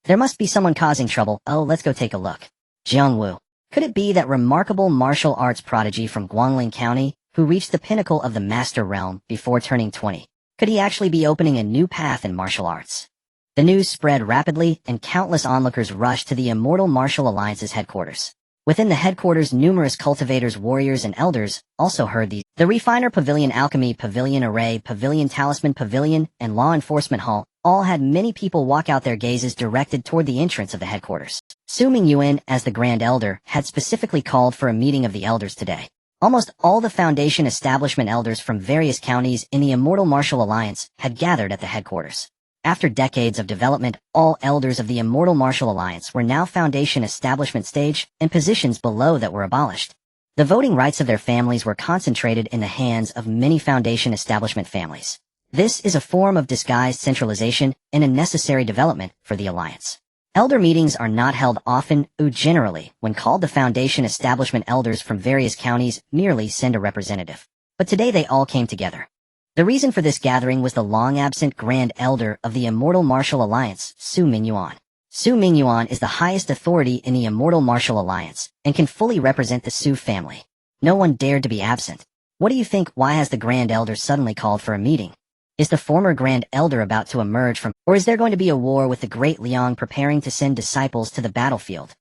There must be someone causing trouble. Oh, let's go take a look. Jiang Wu. Could it be that remarkable martial arts prodigy from Guangling County who reached the pinnacle of the master realm before turning 20? Could he actually be opening a new path in martial arts? The news spread rapidly, and countless onlookers rushed to the Immortal Martial Alliance's headquarters. Within the headquarters, numerous cultivators, warriors, and elders also heard these. The Refiner Pavilion, Alchemy Pavilion, Array Pavilion, Talisman Pavilion, and Law Enforcement Hall all had many people walk out, their gazes directed toward the entrance of the headquarters. Su Mingyuan, as the Grand Elder, had specifically called for a meeting of the elders today. Almost all the Foundation establishment elders from various counties in the Immortal Martial Alliance had gathered at the headquarters. After decades of development, all elders of the Immortal Martial Alliance were now Foundation establishment stage, and positions below that were abolished. The voting rights of their families were concentrated in the hands of many Foundation establishment families. This is a form of disguised centralization and a necessary development for the Alliance. Elder meetings are not held often, generally, when called, the Foundation establishment elders from various counties merely send a representative. But today they all came together. The reason for this gathering was the long-absent Grand Elder of the Immortal Martial Alliance, Su Mingyuan. Su Mingyuan is the highest authority in the Immortal Martial Alliance, and can fully represent the Su family. No one dared to be absent. What do you think? Why has the Grand Elder suddenly called for a meeting? Is the former Grand Elder about to emerge from, or is there going to be a war with the Great Liang preparing to send disciples to the battlefield?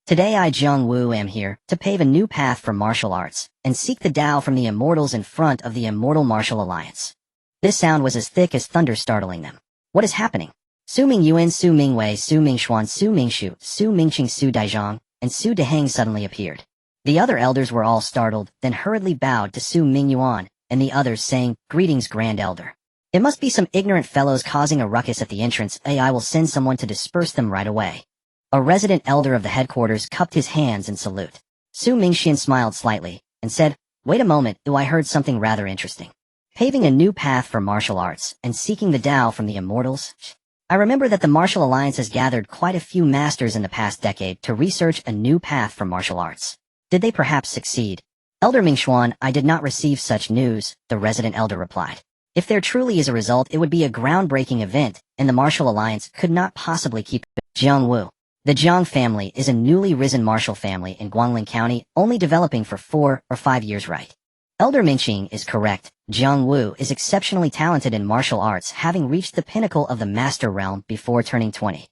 Today I, Jiang Wu, am here to pave a new path for martial arts, and seek the Tao from the Immortals in front of the Immortal Martial Alliance. This sound was as thick as thunder, startling them. What is happening? Su Mingyuan, Su Mingwei, Su Mingxuan, Su Mingshu, Su Mingqing, Su Daizhang, and Su Deheng suddenly appeared. The other elders were all startled, then hurriedly bowed to Su Mingyuan, and the others saying, "Greetings, Grand Elder." It must be some ignorant fellows causing a ruckus at the entrance. I will send someone to disperse them right away. A resident elder of the headquarters cupped his hands in salute. Su Mingxian smiled slightly, and said, "Wait a moment, I heard something rather interesting. Paving a new path for martial arts, and seeking the Tao from the Immortals? I remember that the Martial Alliance has gathered quite a few masters in the past decade to research a new path for martial arts. Did they perhaps succeed?" "Elder Mingxuan, I did not receive such news," the resident elder replied. "If there truly is a result, it would be a groundbreaking event, and the Martial Alliance could not possibly keep it." Jiang Wu. The Jiang family is a newly risen martial family in Guangling County, only developing for 4 or 5 years, right? Elder Mingqing is correct. Jiang Wu is exceptionally talented in martial arts, having reached the pinnacle of the master realm before turning 20.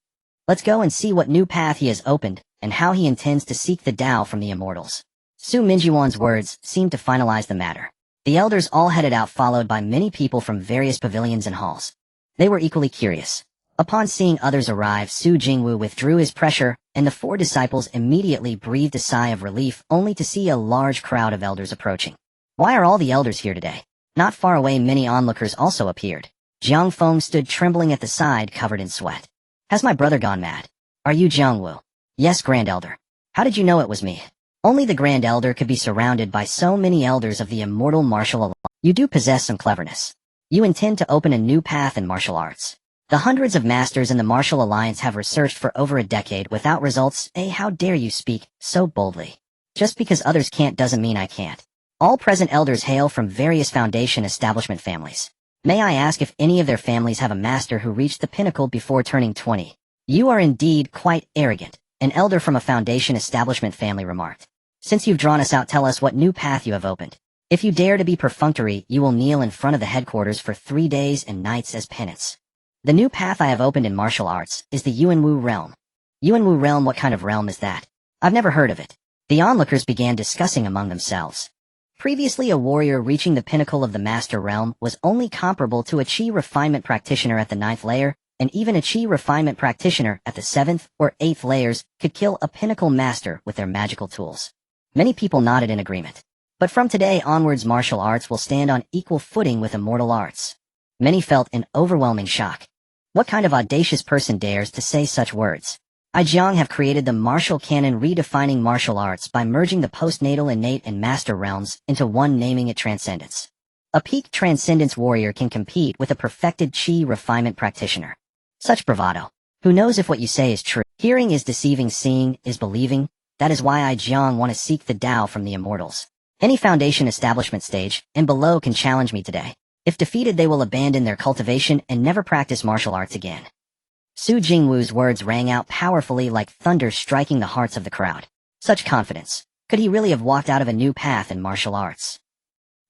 Let's go and see what new path he has opened, and how he intends to seek the Tao from the Immortals. Su Mingyuan's words seemed to finalize the matter. The elders all headed out, followed by many people from various pavilions and halls. They were equally curious. Upon seeing others arrive, Su Jingwu withdrew his pressure, and the 4 disciples immediately breathed a sigh of relief, only to see a large crowd of elders approaching. Why are all the elders here today? Not far away, many onlookers also appeared. Jiang Feng stood trembling at the side, covered in sweat. "Has my brother gone mad? Are you Jiang Wu?" "Yes, Grand Elder." "How did you know it was me?" Only the Grand Elder could be surrounded by so many elders of the Immortal Martial Alliance. "You do possess some cleverness. You intend to open a new path in martial arts. The hundreds of masters in the Martial Alliance have researched for over a decade without results. How dare you speak so boldly? Just because others can't doesn't mean I can't. All present elders hail from various foundation establishment families. May I ask if any of their families have a master who reached the pinnacle before turning 20? You are indeed quite arrogant," an elder from a foundation establishment family remarked. "Since you've drawn us out, tell us what new path you have opened. If you dare to be perfunctory, you will kneel in front of the headquarters for 3 days and nights as penance." "The new path I have opened in martial arts is the Yuanwu realm." "Yuanwu realm? What kind of realm is that? I've never heard of it." The onlookers began discussing among themselves. Previously, a warrior reaching the pinnacle of the master realm was only comparable to a Qi refinement practitioner at the 9th layer, and even a Qi refinement practitioner at the 7th or 8th layers could kill a pinnacle master with their magical tools. Many people nodded in agreement. But from today onwards, martial arts will stand on equal footing with immortal arts. Many felt an overwhelming shock. What kind of audacious person dares to say such words? I, Jiang, have created the martial canon, redefining martial arts by merging the postnatal, innate, and master realms into one, naming it Transcendence. A peak Transcendence warrior can compete with a perfected Qi refinement practitioner. Such bravado. Who knows if what you say is true? Hearing is deceiving, seeing is believing. That is why I, Jiang, want to seek the Tao from the Immortals. Any foundation establishment stage and below can challenge me today. If defeated, they will abandon their cultivation and never practice martial arts again. Su Jingwu's words rang out powerfully like thunder, striking the hearts of the crowd. Such confidence. Could he really have walked out of a new path in martial arts?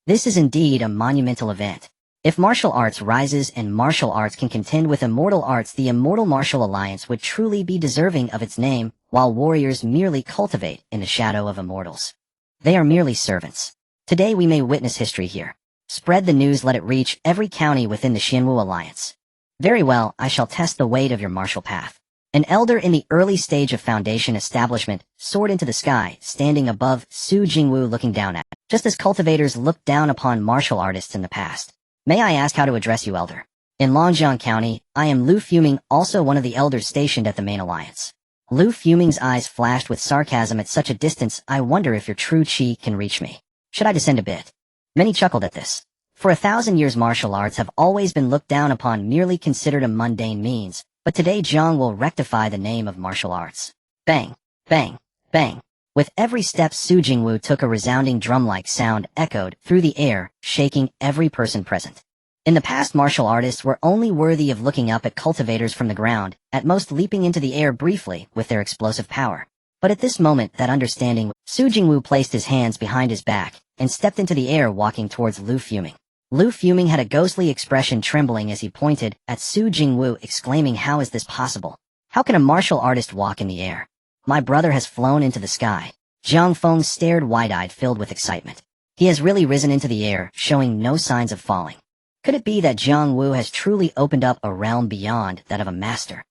This is indeed a monumental event. If martial arts rises and martial arts can contend with immortal arts, the Immortal Martial Alliance would truly be deserving of its name, while warriors merely cultivate in the shadow of immortals. They are merely servants. Today we may witness history here. Spread the news, let it reach every county within the Xianwu Alliance. Very well, I shall test the weight of your martial path. An elder in the early stage of foundation establishment soared into the sky, standing above Su Jingwu, looking down at him, just as cultivators looked down upon martial artists in the past. May I ask how to address you, elder? In Longjiang County, I am Lu Fuming, also one of the elders stationed at the main alliance. Lu Fuming's eyes flashed with sarcasm. At such a distance, I wonder if your true Qi can reach me. Should I descend a bit? Many chuckled at this. For 1,000 years, martial arts have always been looked down upon, merely considered a mundane means, but today Zhang will rectify the name of martial arts. Bang, bang, bang. With every step Su Jingwu took, a resounding drum-like sound echoed through the air, shaking every person present. In the past, martial artists were only worthy of looking up at cultivators from the ground, at most leaping into the air briefly with their explosive power. But at this moment, that understanding, Su Jingwu placed his hands behind his back and stepped into the air, walking towards Lu Fuming. Lu Fuming had a ghostly expression, trembling as he pointed at Su Jingwu, exclaiming, "How is this possible? How can a martial artist walk in the air? My brother has flown into the sky." Jiang Feng stared wide-eyed, filled with excitement. He has really risen into the air, showing no signs of falling. Could it be that Jiang Wu has truly opened up a realm beyond that of a master?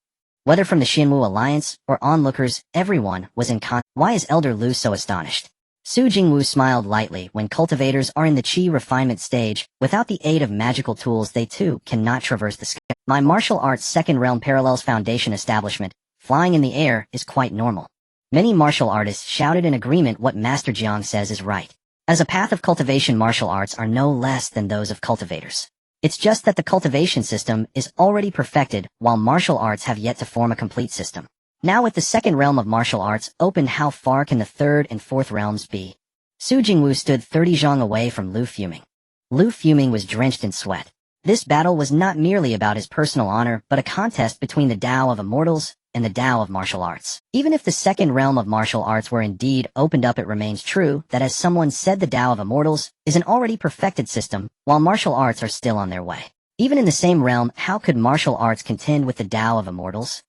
Whether from the Xinwu Alliance or onlookers, everyone was in con. Why is Elder Lu so astonished? Su Jingwu smiled lightly. When cultivators are in the Qi refinement stage, without the aid of magical tools they too cannot traverse the sky. My martial arts second realm parallels foundation establishment. Flying in the air is quite normal. Many martial artists shouted in agreement. What Master Jiang says is right. As a path of cultivation, martial arts are no less than those of cultivators. It's just that the cultivation system is already perfected, while martial arts have yet to form a complete system. Now with the second realm of martial arts opened, how far can the third and fourth realms be? Su Jingwu stood 30 zhang away from Lu Fuming. Lu Fuming was drenched in sweat. This battle was not merely about his personal honor, but a contest between the Tao of Immortals and the Tao of martial arts. Even if the second realm of martial arts were indeed opened up, it remains true that, as someone said, the Tao of Immortals is an already perfected system, while martial arts are still on their way. Even in the same realm, how could martial arts contend with the Tao of Immortals?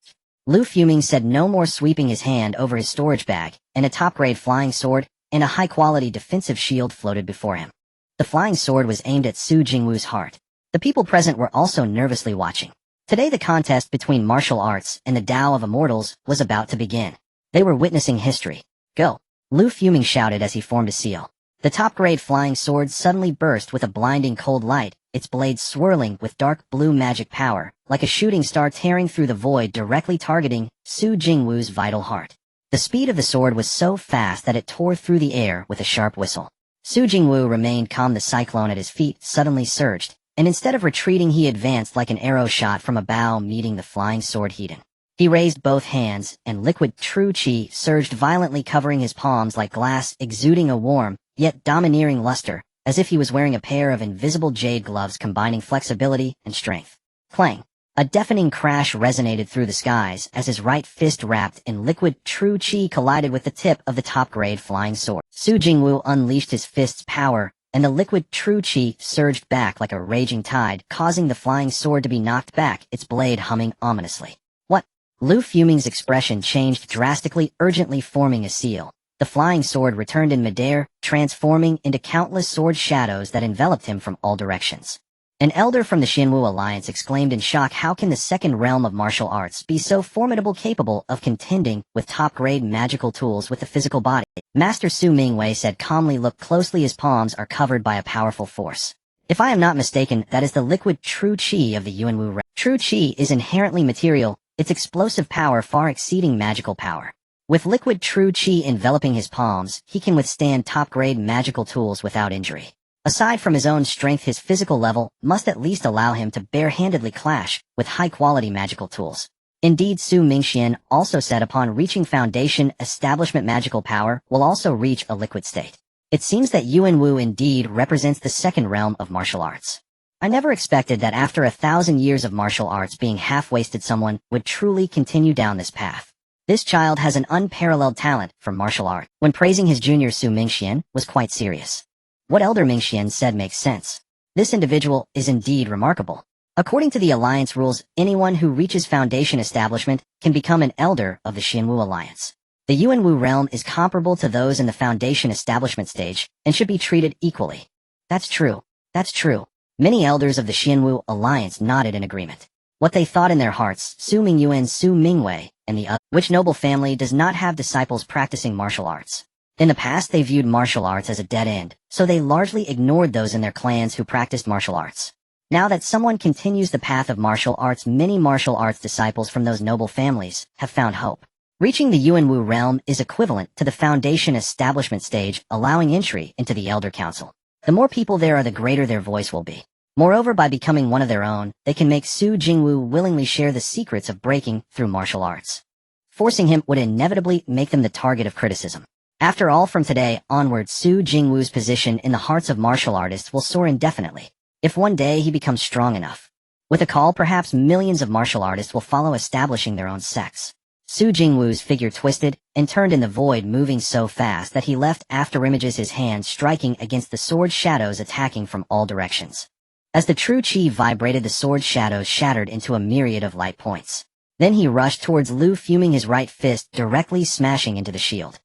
Lu Fuming said no more, sweeping his hand over his storage bag, and a top-grade flying sword and a high-quality defensive shield floated before him. The flying sword was aimed at Su Jingwu's heart. The people present were also nervously watching. Today the contest between martial arts and the Tao of Immortals was about to begin. They were witnessing history. Go! Lu Fuming shouted as he formed a seal. The top-grade flying sword suddenly burst with a blinding cold light, its blade swirling with dark blue magic power, like a shooting star tearing through the void, directly targeting Su Jingwu's vital heart. The speed of the sword was so fast that it tore through the air with a sharp whistle. Su Jingwu remained calm. The cyclone at his feet suddenly surged, and instead of retreating he advanced like an arrow shot from a bow, meeting the flying sword head. He raised both hands, and liquid true qi surged violently, covering his palms like glass, exuding a warm, yet domineering luster, as if he was wearing a pair of invisible jade gloves combining flexibility and strength. Clang! A deafening crash resonated through the skies as his right fist, wrapped in liquid true qi, collided with the tip of the top-grade flying sword. Su Jingwu unleashed his fist's power, and the liquid true qi surged back like a raging tide, causing the flying sword to be knocked back, its blade humming ominously. What? Lu Fuming's expression changed drastically, urgently forming a seal. The flying sword returned in midair, transforming into countless sword shadows that enveloped him from all directions. An elder from the Xinwu Alliance exclaimed in shock, how can the second realm of martial arts be so formidable, capable of contending with top-grade magical tools with the physical body? Master Su Mingwei said calmly, look closely, his palms are covered by a powerful force. If I am not mistaken, that is the liquid true qi of the Yuanwu realm. True qi is inherently material, its explosive power far exceeding magical power. With liquid true qi enveloping his palms, he can withstand top-grade magical tools without injury. Aside from his own strength, his physical level must at least allow him to bare-handedly clash with high-quality magical tools. Indeed, Su Mingxian also said upon reaching foundation establishment, magical power will also reach a liquid state. It seems that Yuanwu indeed represents the second realm of martial arts. I never expected that after 1,000 years of martial arts being half-wasted, someone would truly continue down this path. This child has an unparalleled talent for martial art. When praising his junior, Su Mingxian was quite serious. What Elder Mingxian said makes sense. This individual is indeed remarkable. According to the Alliance rules, anyone who reaches foundation establishment can become an elder of the Xinwu Alliance. The Yuanwu realm is comparable to those in the foundation establishment stage, and should be treated equally. That's true. That's true. Many elders of the Xinwu Alliance nodded in agreement. What they thought in their hearts, Su Mingyuan, Su Mingwei, and the other, which noble family does not have disciples practicing martial arts? In the past, they viewed martial arts as a dead end, so they largely ignored those in their clans who practiced martial arts. Now that someone continues the path of martial arts, many martial arts disciples from those noble families have found hope. Reaching the Yuanwu realm is equivalent to the foundation establishment stage, allowing entry into the Elder Council. The more people there are, the greater their voice will be. Moreover, by becoming one of their own, they can make Su Jingwu willingly share the secrets of breaking through martial arts. Forcing him would inevitably make them the target of criticism. After all, from today onward, Su Jingwu's position in the hearts of martial artists will soar indefinitely, if one day he becomes strong enough. With a call, perhaps millions of martial artists will follow, establishing their own sects. Su Jingwu's figure twisted and turned in the void, moving so fast that he left afterimages, his hands striking against the sword shadows attacking from all directions. As the true chi vibrated, the sword shadows shattered into a myriad of light points. Then he rushed towards Lu Fuming, his right fist directly smashing into the shield.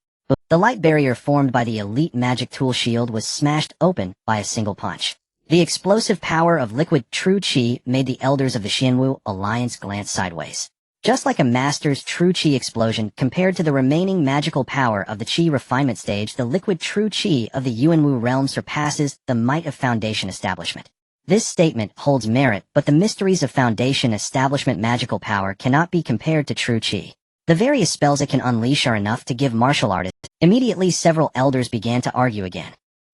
The light barrier formed by the elite magic tool shield was smashed open by a single punch. The explosive power of liquid true chi made the elders of the Xianwu alliance glance sideways. Just like a master's true chi explosion, compared to the remaining magical power of the chi refinement stage, the liquid true chi of the Yuanwu realm surpasses the might of Foundation establishment. This statement holds merit, but the mysteries of Foundation establishment magical power cannot be compared to true chi. The various spells it can unleash are enough to give martial artists. Immediately, several elders began to argue again.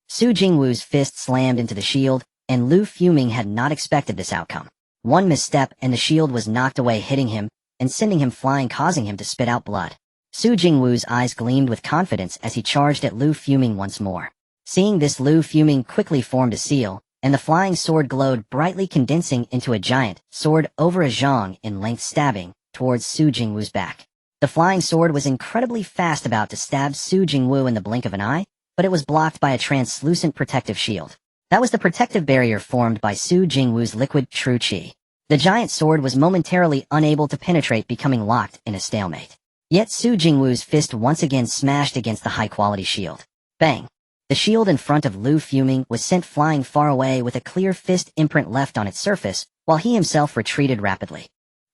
Su Jingwu's fist slammed into the shield, and Lu Fuming had not expected this outcome. One misstep and the shield was knocked away, hitting him and sending him flying, causing him to spit out blood. Su Jingwu's eyes gleamed with confidence as he charged at Lu Fuming once more. Seeing this, Lu Fuming quickly formed a seal, and the flying sword glowed brightly, condensing into a giant sword over a zhang in length, stabbing towards Su Jingwu's back. The flying sword was incredibly fast, about to stab Su Jingwu in the blink of an eye, but it was blocked by a translucent protective shield. That was the protective barrier formed by Su Jingwu's liquid true chi. The giant sword was momentarily unable to penetrate, becoming locked in a stalemate. Yet Su Jingwu's fist once again smashed against the high-quality shield. Bang! The shield in front of Lu Fuming was sent flying far away, with a clear fist imprint left on its surface, while he himself retreated rapidly.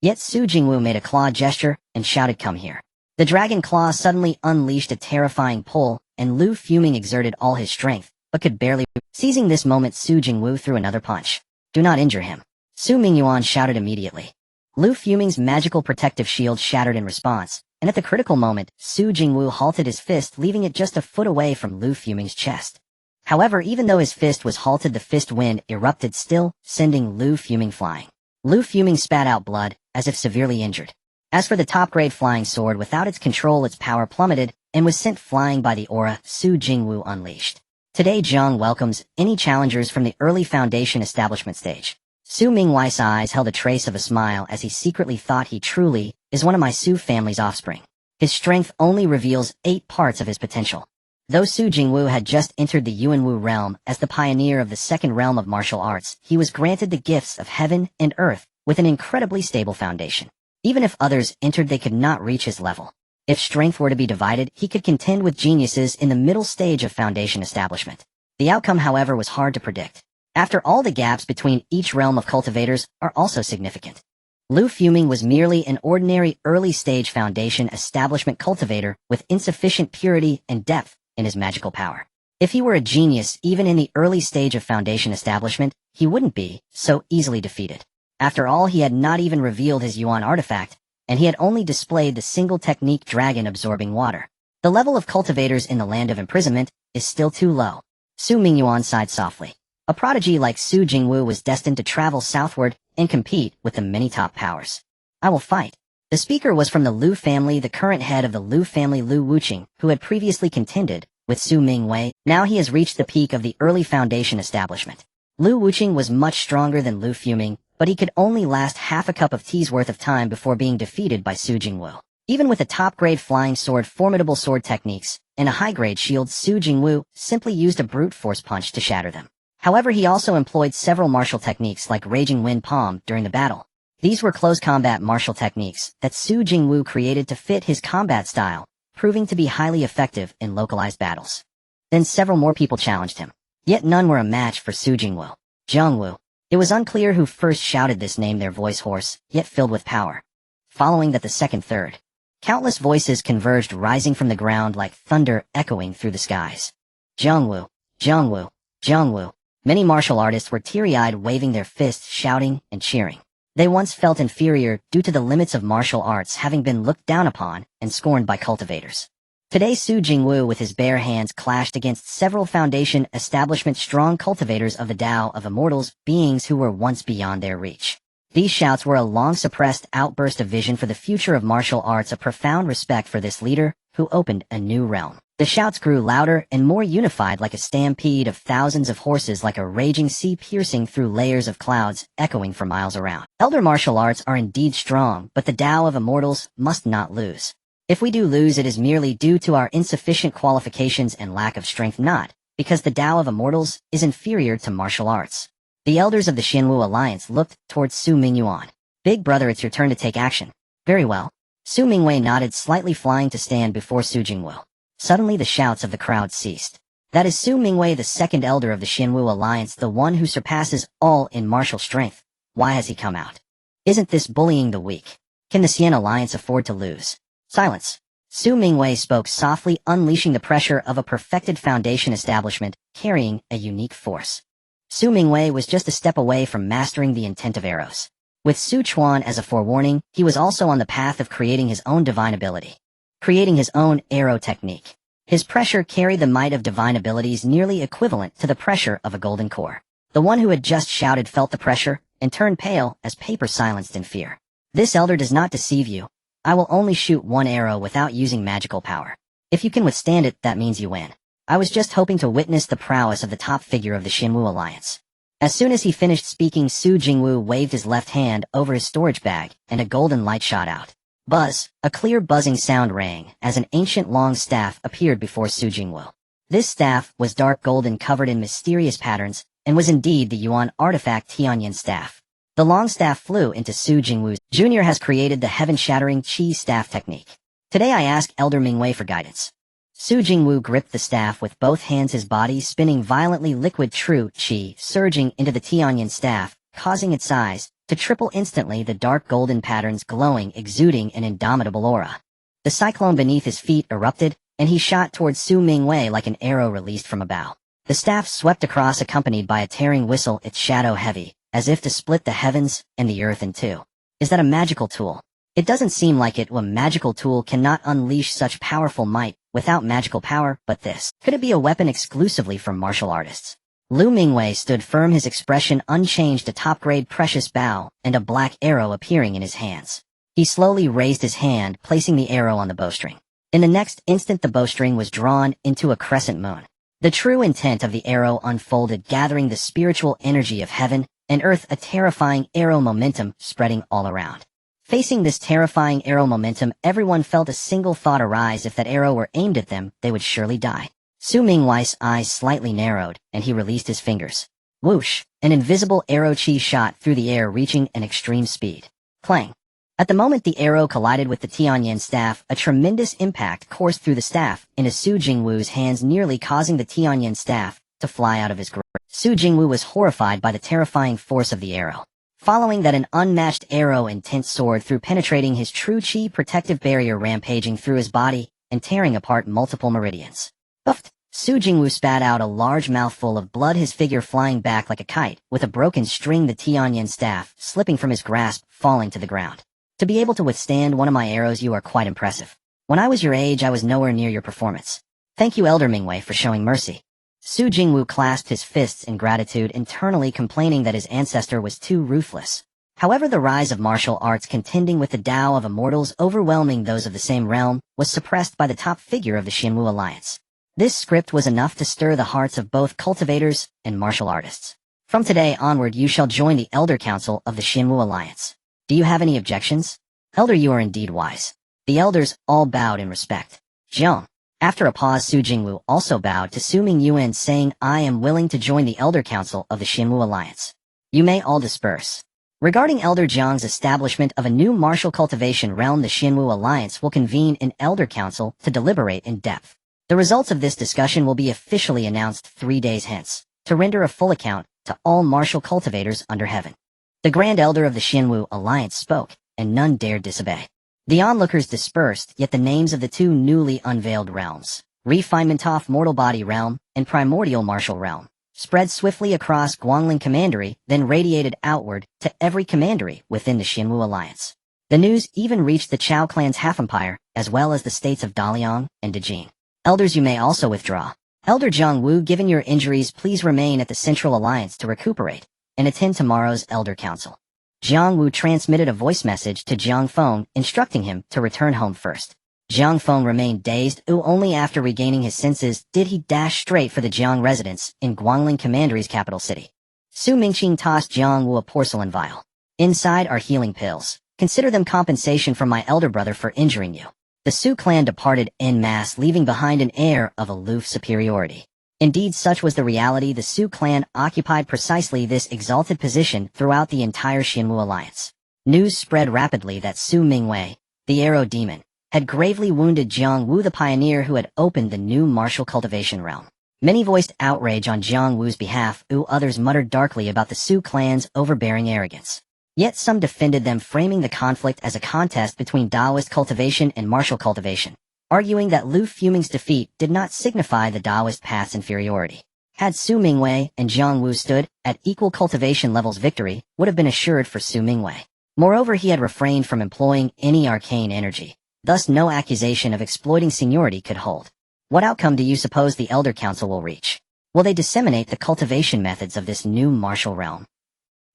Yet Su Jingwu made a claw gesture and shouted, "Come here." The dragon claw suddenly unleashed a terrifying pull, and Lu Fuming exerted all his strength, but could barely. Seizing this moment, Su Jingwu threw another punch. "Do not injure him," Su Mingyuan shouted immediately. Lu Fuming's magical protective shield shattered in response, and at the critical moment, Su Jingwu halted his fist, leaving it just a foot away from Lu Fuming's chest. However, even though his fist was halted, the fist wind erupted still, sending Lu Fuming flying. Lu Fuming spat out blood, as if severely injured. As for the top-grade flying sword, without its control, its power plummeted, and was sent flying by the aura Su Jingwu unleashed. Today, Zhang welcomes any challengers from the early Foundation establishment stage. Su Mingwei's eyes held a trace of a smile as he secretly thought he truly is one of my Su family's offspring. His strength only reveals 8 parts of his potential. Though Su Jingwu had just entered the Yuanwu realm as the pioneer of the second realm of martial arts, he was granted the gifts of heaven and earth with an incredibly stable foundation. Even if others entered, they could not reach his level. If strength were to be divided, he could contend with geniuses in the middle stage of Foundation establishment. The outcome, however, was hard to predict. After all, the gaps between each realm of cultivators are also significant. Lu Fuming was merely an ordinary early-stage Foundation establishment cultivator with insufficient purity and depth in his magical power. If he were a genius even in the early stage of Foundation establishment, he wouldn't be so easily defeated. After all, he had not even revealed his Yuan artifact, and he had only displayed the single technique dragon absorbing water. The level of cultivators in the land of imprisonment is still too low. Su Mingyuan sighed softly. A prodigy like Su Jingwu was destined to travel southward and compete with the many top powers. "I will fight." The speaker was from the Lu family, the current head of the Lu family, Lu Wuqing, who had previously contended with Su Mingwei. Now he has reached the peak of the early Foundation establishment. Lu Wuqing was much stronger than Lu Fuming, but he could only last half a cup of tea's worth of time before being defeated by Su Jingwu. Even with a top-grade flying sword, formidable sword techniques, and a high-grade shield, Su Jingwu simply used a brute force punch to shatter them. However, he also employed several martial techniques like Raging Wind Palm during the battle. These were close combat martial techniques that Su Jingwu created to fit his combat style, proving to be highly effective in localized battles. Then several more people challenged him. Yet none were a match for Su Jingwu. Zhangwu. It was unclear who first shouted this name, their voice hoarse, yet filled with power. Following that, the second, third. Countless voices converged, rising from the ground like thunder echoing through the skies. Zhangwu, Zhangwu, Zhangwu. Many martial artists were teary-eyed, waving their fists, shouting and cheering. They once felt inferior due to the limits of martial arts having been looked down upon and scorned by cultivators. Today, Su Jingwu with his bare hands clashed against several Foundation establishment strong cultivators of the Tao of Immortals, beings who were once beyond their reach. These shouts were a long-suppressed outburst of vision for the future of martial arts, a profound respect for this leader who opened a new realm. The shouts grew louder and more unified like a stampede of thousands of horses, like a raging sea piercing through layers of clouds, echoing for miles around. Elder martial arts are indeed strong, but the Tao of Immortals must not lose. If we do lose, it is merely due to our insufficient qualifications and lack of strength, not because the Tao of Immortals is inferior to martial arts. The elders of the Xinwu Alliance looked towards Su Mingyuan. Big brother, it's your turn to take action. Very well. Su Mingwei nodded, slightly flying to stand before Su Jingwu. Suddenly the shouts of the crowd ceased. That is Su Mingwei, the second elder of the Xinwu Alliance, the one who surpasses all in martial strength. Why has he come out? Isn't this bullying the weak? Can the Xian Alliance afford to lose? Silence. Su Mingwei spoke softly, unleashing the pressure of a perfected foundation establishment, carrying a unique force. Su Mingwei was just a step away from mastering the intent of arrows. With Su Chuan as a forewarning, he was also on the path of creating his own divine ability. Creating his own arrow technique. His pressure carried the might of divine abilities nearly equivalent to the pressure of a golden core. The one who had just shouted felt the pressure and turned pale as paper silenced in fear. This elder does not deceive you. I will only shoot one arrow without using magical power. If you can withstand it, that means you win. I was just hoping to witness the prowess of the top figure of the Xinwu Alliance. As soon as he finished speaking, Su Jingwu waved his left hand over his storage bag, and a golden light shot out. Buzz! A clear buzzing sound rang as an ancient long staff appeared before Su Jingwu. This staff was dark golden, covered in mysterious patterns, and was indeed the Yuan artifact Tianyan staff. The long staff flew into Su Jingwu. Junior has created the heaven-shattering Qi staff technique. Today I ask Elder Mingwei for guidance. Su Jingwu gripped the staff with both hands, his body spinning violently, liquid true Qi surging into the Tianyan staff, causing its size to triple instantly, the dark golden patterns glowing, exuding an indomitable aura. The cyclone beneath his feet erupted, and he shot towards Su Mingwei like an arrow released from a bow. The staff swept across, accompanied by a tearing whistle, its shadow heavy, as if to split the heavens and the earth in two. Is that a magical tool? It doesn't seem like it. A magical tool cannot unleash such powerful might without magical power, but this. Could it be a weapon exclusively for martial artists? Lu Mingwei stood firm, his expression unchanged, a top-grade precious bow and a black arrow appearing in his hands. He slowly raised his hand, placing the arrow on the bowstring. In the next instant, the bowstring was drawn into a crescent moon. The true intent of the arrow unfolded, gathering the spiritual energy of heaven and earth, a terrifying arrow momentum spreading all around. Facing this terrifying arrow momentum, everyone felt a single thought arise: if that arrow were aimed at them, they would surely die. Su Mingwei's eyes slightly narrowed, and he released his fingers. Whoosh! An invisible arrow Qi shot through the air, reaching an extreme speed. Clang! At the moment the arrow collided with the Tianyan staff, a tremendous impact coursed through the staff into Su Jingwu's hands, nearly causing the Tianyan staff to fly out of his grip. Su Jingwu was horrified by the terrifying force of the arrow. Following that, an unmatched arrow intent soared through, penetrating his true Qi protective barrier, rampaging through his body and tearing apart multiple meridians. Buffed! Su Jingwu spat out a large mouthful of blood, his figure flying back like a kite, with a broken string, the Tianyan staff slipping from his grasp, falling to the ground. To be able to withstand one of my arrows, you are quite impressive. When I was your age, I was nowhere near your performance. Thank you, Elder Mingwei, for showing mercy. Su Jingwu clasped his fists in gratitude, internally complaining that his ancestor was too ruthless. However, the rise of martial arts contending with the Tao of Immortals, overwhelming those of the same realm, was suppressed by the top figure of the Xinwu Alliance. This script was enough to stir the hearts of both cultivators and martial artists. From today onward, you shall join the Elder Council of the Xinwu Alliance. Do you have any objections? Elder, you are indeed wise. The elders all bowed in respect. Jiang. After a pause, Su Jingwu also bowed to Su Mingyuan, saying, I am willing to join the Elder Council of the Xinwu Alliance. You may all disperse. Regarding Elder Jiang's establishment of a new martial cultivation realm, the Xinwu Alliance will convene an Elder Council to deliberate in depth. The results of this discussion will be officially announced 3 days hence, to render a full account to all martial cultivators under heaven. The Grand Elder of the Xinwu Alliance spoke, and none dared disobey. The onlookers dispersed, yet the names of the two newly unveiled realms, Refinement of Mortal Body Realm and Primordial Martial Realm, spread swiftly across Guangling Commandery, then radiated outward to every commandery within the Xinwu Alliance. The news even reached the Chao clan's half-empire, as well as the states of Daliang and Dajing. Elders, you may also withdraw. Elder Jiang Wu, given your injuries, please remain at the Central Alliance to recuperate, and attend tomorrow's Elder Council. Jiang Wu transmitted a voice message to Jiang Feng, instructing him to return home first. Jiang Feng remained dazed, only after regaining his senses did he dash straight for the Jiang residence in Guangling Commandery's capital city. Su Mingqing tossed Jiang Wu a porcelain vial. Inside are healing pills. Consider them compensation from my elder brother for injuring you. The Su clan departed en masse, leaving behind an air of aloof superiority. Indeed, such was the reality. The Su clan occupied precisely this exalted position throughout the entire Xinwu alliance. News spread rapidly that Su Mingwei, the arrow demon, had gravely wounded Jiang Wu, the pioneer who had opened the new martial cultivation realm. Many voiced outrage on Jiang Wu's behalf, others muttered darkly about the Su clan's overbearing arrogance. Yet some defended them, framing the conflict as a contest between Taoist cultivation and martial cultivation, arguing that Lu Fuming's defeat did not signify the Taoist path's inferiority. Had Su Mingwei and Jiang Wu stood at equal cultivation levels, victory would have been assured for Su Mingwei. Moreover, he had refrained from employing any arcane energy. Thus no accusation of exploiting seniority could hold. What outcome do you suppose the Elder Council will reach? Will they disseminate the cultivation methods of this new martial realm?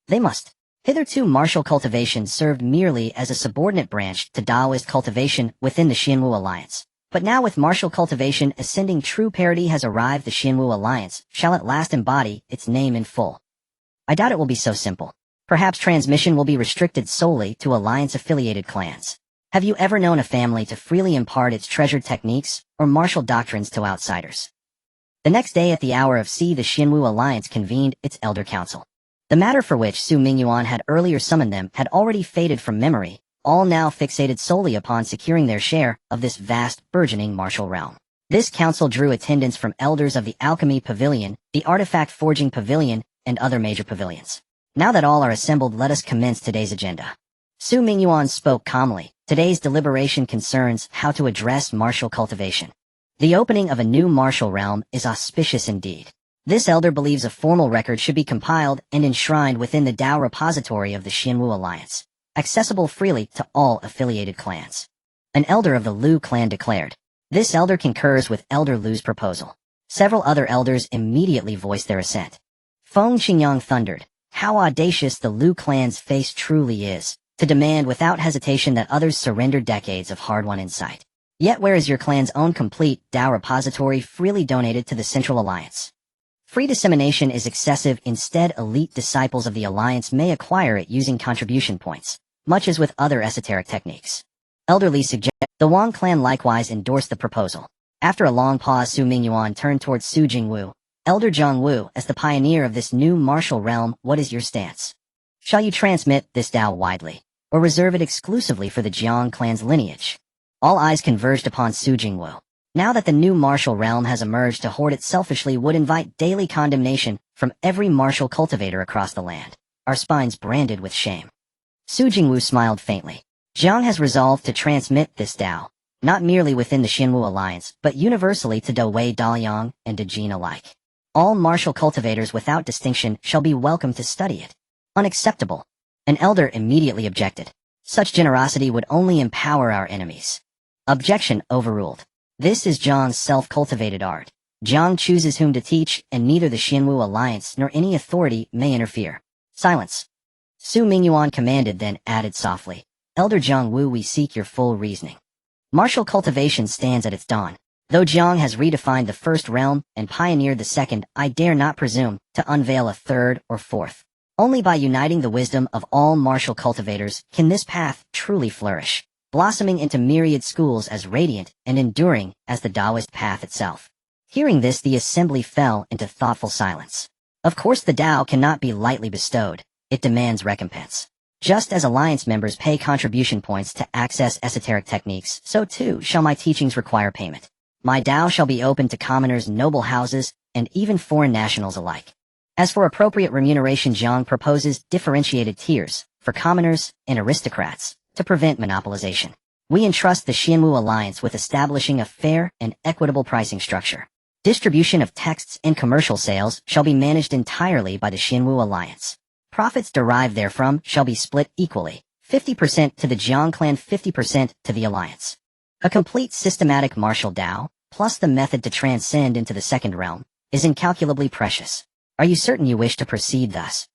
They must. Hitherto martial cultivation served merely as a subordinate branch to Taoist cultivation within the Xinwu Alliance. But now with martial cultivation ascending, true parity has arrived. The Xinwu Alliance shall at last embody its name in full. I doubt it will be so simple. Perhaps transmission will be restricted solely to Alliance-affiliated clans. Have you ever known a family to freely impart its treasured techniques or martial doctrines to outsiders? The next day at the hour of C, the Xinwu Alliance convened its Elder Council. The matter for which Su Mingyuan had earlier summoned them had already faded from memory, all now fixated solely upon securing their share of this vast, burgeoning martial realm. This council drew attendance from elders of the Alchemy Pavilion, the Artifact Forging Pavilion, and other major pavilions. Now that all are assembled, let us commence today's agenda. Su Mingyuan spoke calmly. Today's deliberation concerns how to address martial cultivation. The opening of a new martial realm is auspicious indeed. This elder believes a formal record should be compiled and enshrined within the Dao repository of the Xinwu Alliance, accessible freely to all affiliated clans. An elder of the Lu clan declared. This elder concurs with Elder Lu's proposal. Several other elders immediately voiced their assent. Feng Xingyang thundered. How audacious the Lu clan's face truly is, to demand without hesitation that others surrender decades of hard-won insight. Yet where is your clan's own complete Dao repository freely donated to the Central Alliance? Free dissemination is excessive. Instead, elite disciples of the Alliance may acquire it using contribution points, much as with other esoteric techniques. Elder Li suggested. The Wang clan likewise endorsed the proposal. After a long pause, Su Mingyuan turned towards Su Jingwu. Elder Jiang Wu, as the pioneer of this new martial realm, what is your stance? Shall you transmit this Dao widely, or reserve it exclusively for the Jiang clan's lineage? All eyes converged upon Su Jingwu. Now that the new martial realm has emerged, to hoard it selfishly would invite daily condemnation from every martial cultivator across the land, our spines branded with shame. Su Jingwu smiled faintly. Jiang has resolved to transmit this Dao, not merely within the Xinwu Alliance, but universally to Dawei Daliang and Dejin alike. All martial cultivators without distinction shall be welcome to study it. Unacceptable. An elder immediately objected. Such generosity would only empower our enemies. Objection overruled. This is Jiang's self-cultivated art. Jiang chooses whom to teach, and neither the Xinwu Alliance nor any authority may interfere. Silence. Su Mingyuan commanded, then added softly. Elder Jiang Wu, we seek your full reasoning. Martial cultivation stands at its dawn. Though Jiang has redefined the first realm and pioneered the second, I dare not presume to unveil a third or fourth. Only by uniting the wisdom of all martial cultivators can this path truly flourish, blossoming into myriad schools as radiant and enduring as the Taoist path itself. Hearing this, the assembly fell into thoughtful silence. Of course, the Tao cannot be lightly bestowed. It demands recompense. Just as Alliance members pay contribution points to access esoteric techniques, so too shall my teachings require payment. My Tao shall be open to commoners, noble houses, and even foreign nationals alike. As for appropriate remuneration, Jiang proposes differentiated tiers for commoners and aristocrats to prevent monopolization. We entrust the Xinwu Alliance with establishing a fair and equitable pricing structure. Distribution of texts and commercial sales shall be managed entirely by the Xinwu Alliance. Profits derived therefrom shall be split equally, 50% to the Jiang clan, 50% to the Alliance. A complete systematic martial Tao, plus the method to transcend into the second realm, is incalculably precious. Are you certain you wish to proceed thus?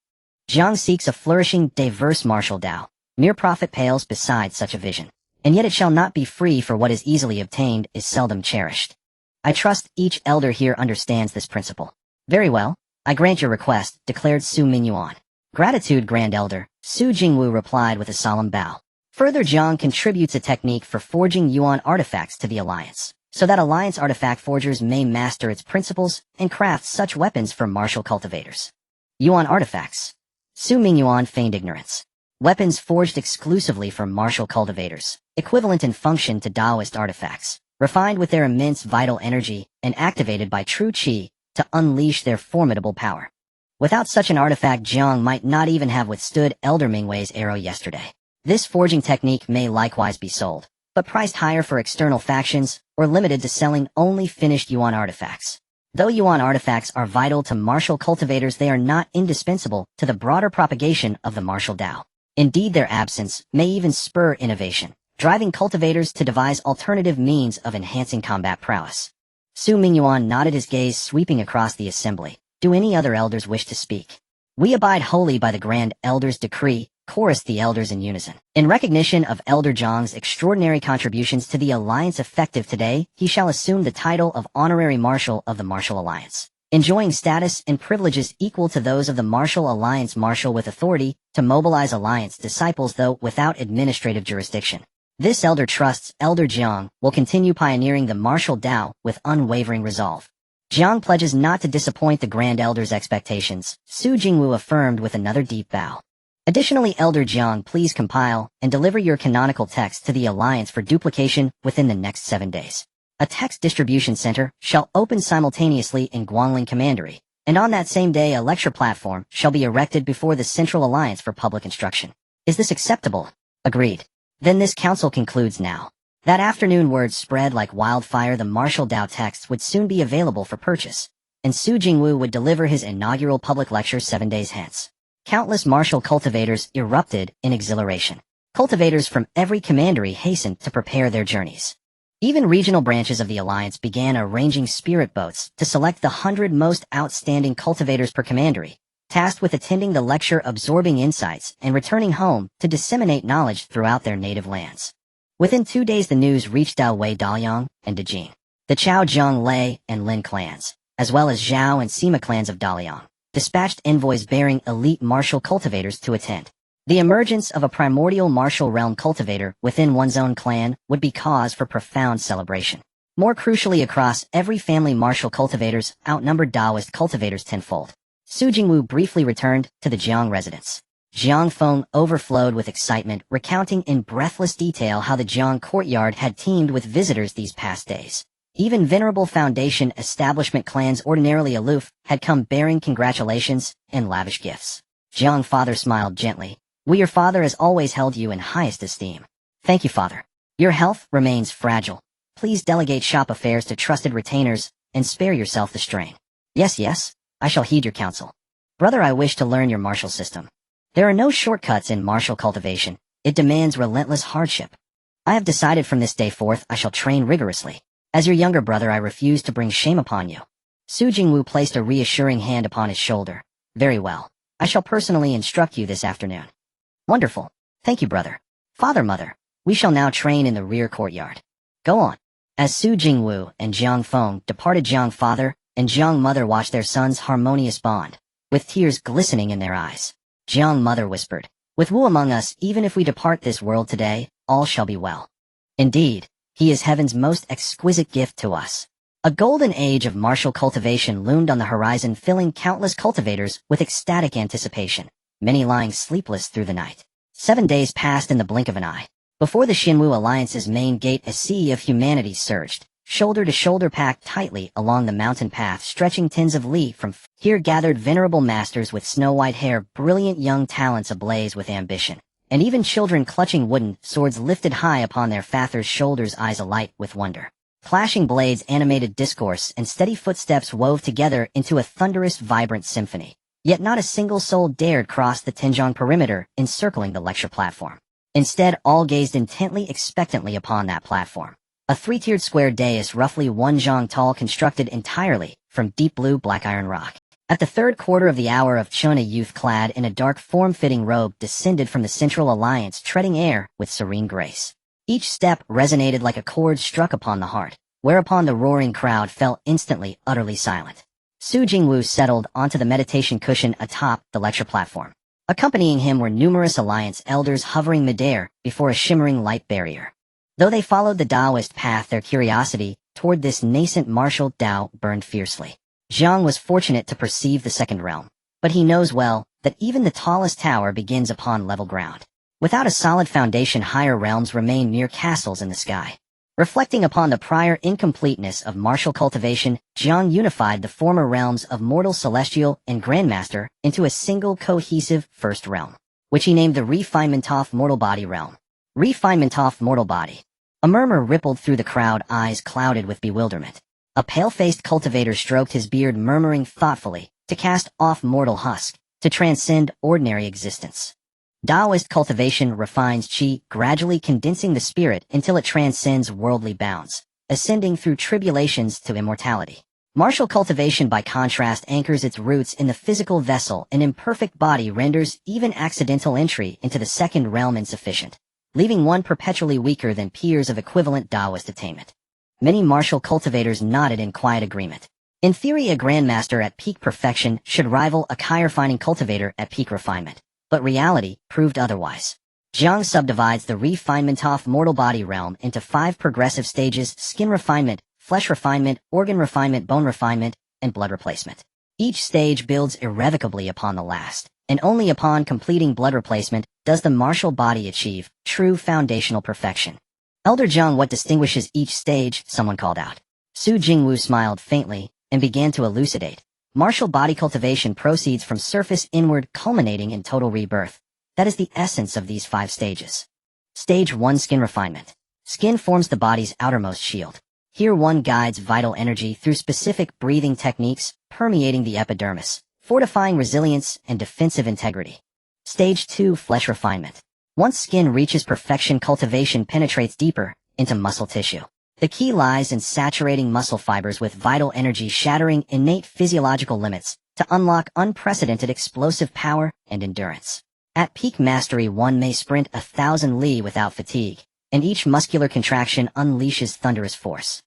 Jiang seeks a flourishing, diverse martial Tao. Mere profit pales beside such a vision. and yet it shall not be free, for what is easily obtained is seldom cherished. I trust each elder here understands this principle. Very well, I grant your request, declared Su Mingyuan. Gratitude, Grand Elder, Su Jingwu replied with a solemn bow. Further, Jiang contributes a technique for forging Yuan artifacts to the Alliance, so that Alliance artifact forgers may master its principles and craft such weapons for martial cultivators. Yuan artifacts. Su Mingyuan feigned ignorance. Weapons forged exclusively for martial cultivators, equivalent in function to Taoist artifacts, refined with their immense vital energy and activated by true qi to unleash their formidable power. Without such an artifact, Jiang might not even have withstood Elder Mingwei's arrow yesterday. This forging technique may likewise be sold, but priced higher for external factions or limited to selling only finished Yuan artifacts. Though Yuan artifacts are vital to martial cultivators, they are not indispensable to the broader propagation of the martial Tao. Indeed, their absence may even spur innovation, driving cultivators to devise alternative means of enhancing combat prowess. Su Mingyuan nodded, his gaze sweeping across the assembly. Do any other elders wish to speak? We abide wholly by the Grand Elder's decree, chorused the elders in unison. In recognition of Elder Zhang's extraordinary contributions to the Alliance effective today, he shall assume the title of Honorary Marshal of the Martial Alliance, enjoying status and privileges equal to those of the Martial Alliance Marshal, with authority to mobilize Alliance disciples, though without administrative jurisdiction. This elder trusts Elder Jiang will continue pioneering the martial Tao with unwavering resolve. Jiang pledges not to disappoint the Grand Elder's expectations, Su Jingwu affirmed with another deep bow. Additionally, Elder Jiang, please compile and deliver your canonical text to the Alliance for duplication within the next 7 days. A text distribution center shall open simultaneously in Guangling Commandery, and on that same day a lecture platform shall be erected before the Central Alliance for public instruction. Is this acceptable? Agreed. Then this council concludes now. That afternoon, word spread like wildfire. The martial Tao texts would soon be available for purchase, and Su Jingwu would deliver his inaugural public lecture 7 days hence. Countless martial cultivators erupted in exhilaration. Cultivators from every commandery hastened to prepare their journeys. Even regional branches of the Alliance began arranging spirit boats to select the 100 most outstanding cultivators per commandery, tasked with attending the lecture, absorbing insights, and returning home to disseminate knowledge throughout their native lands. Within 2 days the news reached Daowei Daliang and Dejing, the Chao Zhang Lei and Lin clans, as well as Zhao and Sima clans of Daliang, dispatched envoys bearing elite martial cultivators to attend. The emergence of a primordial martial realm cultivator within one's own clan would be cause for profound celebration. More crucially, across every family, martial cultivators outnumbered Taoist cultivators tenfold. Su Jingwu briefly returned to the Jiang residence. Jiang Feng overflowed with excitement, recounting in breathless detail how the Jiang courtyard had teemed with visitors these past days. Even venerable Foundation establishment clans ordinarily aloof had come bearing congratulations and lavish gifts. Jiang Father smiled gently. Your father has always held you in highest esteem. Thank you, Father. Your health remains fragile. Please delegate shop affairs to trusted retainers and spare yourself the strain. Yes, I shall heed your counsel. Brother, I wish to learn your martial system. There are no shortcuts in martial cultivation. It demands relentless hardship. I have decided from this day forth I shall train rigorously. As your younger brother, I refuse to bring shame upon you. Su Jingwu placed a reassuring hand upon his shoulder. Very well. I shall personally instruct you this afternoon. Wonderful. Thank you, brother. Father, mother, we shall now train in the rear courtyard. Go on. As Su Jingwu and Jiang Feng departed, Jiang Father and Jiang Mother watched their son's harmonious bond, with tears glistening in their eyes. Jiang Mother whispered, with Wu among us, even if we depart this world today, all shall be well. Indeed, he is heaven's most exquisite gift to us. A golden age of martial cultivation loomed on the horizon, filling countless cultivators with ecstatic anticipation, many lying sleepless through the night. 7 days passed in the blink of an eye. Before the Xinwu Alliance's main gate, a sea of humanity surged, shoulder to shoulder, packed tightly along the mountain path stretching tens of li from here gathered venerable masters with snow-white hair, brilliant young talents ablaze with ambition, and even children clutching wooden swords lifted high upon their fathers' shoulders, eyes alight with wonder. Clashing blades, animated discourse, and steady footsteps wove together into a thunderous, vibrant symphony. Yet not a single soul dared cross the Tianzhong perimeter encircling the lecture platform. Instead, all gazed intently, expectantly upon that platform. A 3-tiered square dais roughly 1 zhang tall, constructed entirely from deep blue black iron rock. At the third quarter of the hour of Chuan, a youth clad in a dark form-fitting robe descended from the Central Alliance, treading air with serene grace. Each step resonated like a chord struck upon the heart, whereupon the roaring crowd fell instantly utterly silent. Su Jingwu settled onto the meditation cushion atop the lecture platform. Accompanying him were numerous alliance elders hovering midair before a shimmering light barrier. Though they followed the Taoist path, their curiosity toward this nascent martial Tao burned fiercely. Zhang was fortunate to perceive the second realm, but he knows well that even the tallest tower begins upon level ground. Without a solid foundation, higher realms remain mere castles in the sky. Reflecting upon the prior incompleteness of martial cultivation, Zhang unified the former realms of mortal, celestial, and grandmaster into a single cohesive first realm, which he named the Refinement of Mortal Body realm. Refinement of Mortal Body. A murmur rippled through the crowd, eyes clouded with bewilderment. A pale-faced cultivator stroked his beard, murmuring thoughtfully, to cast off mortal husk, to transcend ordinary existence. Taoist cultivation refines qi, gradually condensing the spirit until it transcends worldly bounds, ascending through tribulations to immortality. Martial cultivation, by contrast, anchors its roots in the physical vessel. An imperfect body renders even accidental entry into the second realm insufficient, leaving one perpetually weaker than peers of equivalent Taoist attainment. Many martial cultivators nodded in quiet agreement. In theory, a grandmaster at peak perfection should rival a chi-refining cultivator at peak refinement. But reality proved otherwise. Zhang subdivides the Refinement of Mortal Body realm into 5 progressive stages: skin refinement, flesh refinement, organ refinement, bone refinement, and blood replacement. Each stage builds irrevocably upon the last, and only upon completing blood replacement does the martial body achieve true foundational perfection. Elder Zhang, what distinguishes each stage? Someone called out. Su Jingwu smiled faintly and began to elucidate. Martial body cultivation proceeds from surface inward, culminating in total rebirth. That is the essence of these 5 stages. Stage 1: Skin refinement. Skin forms the body's outermost shield. Here one guides vital energy through specific breathing techniques, permeating the epidermis, fortifying resilience and defensive integrity. Stage 2: Flesh refinement. Once skin reaches perfection, cultivation penetrates deeper into muscle tissue. The key lies in saturating muscle fibers with vital energy, shattering innate physiological limits to unlock unprecedented explosive power and endurance. At peak mastery, one may sprint 1,000 li without fatigue, and each muscular contraction unleashes thunderous force.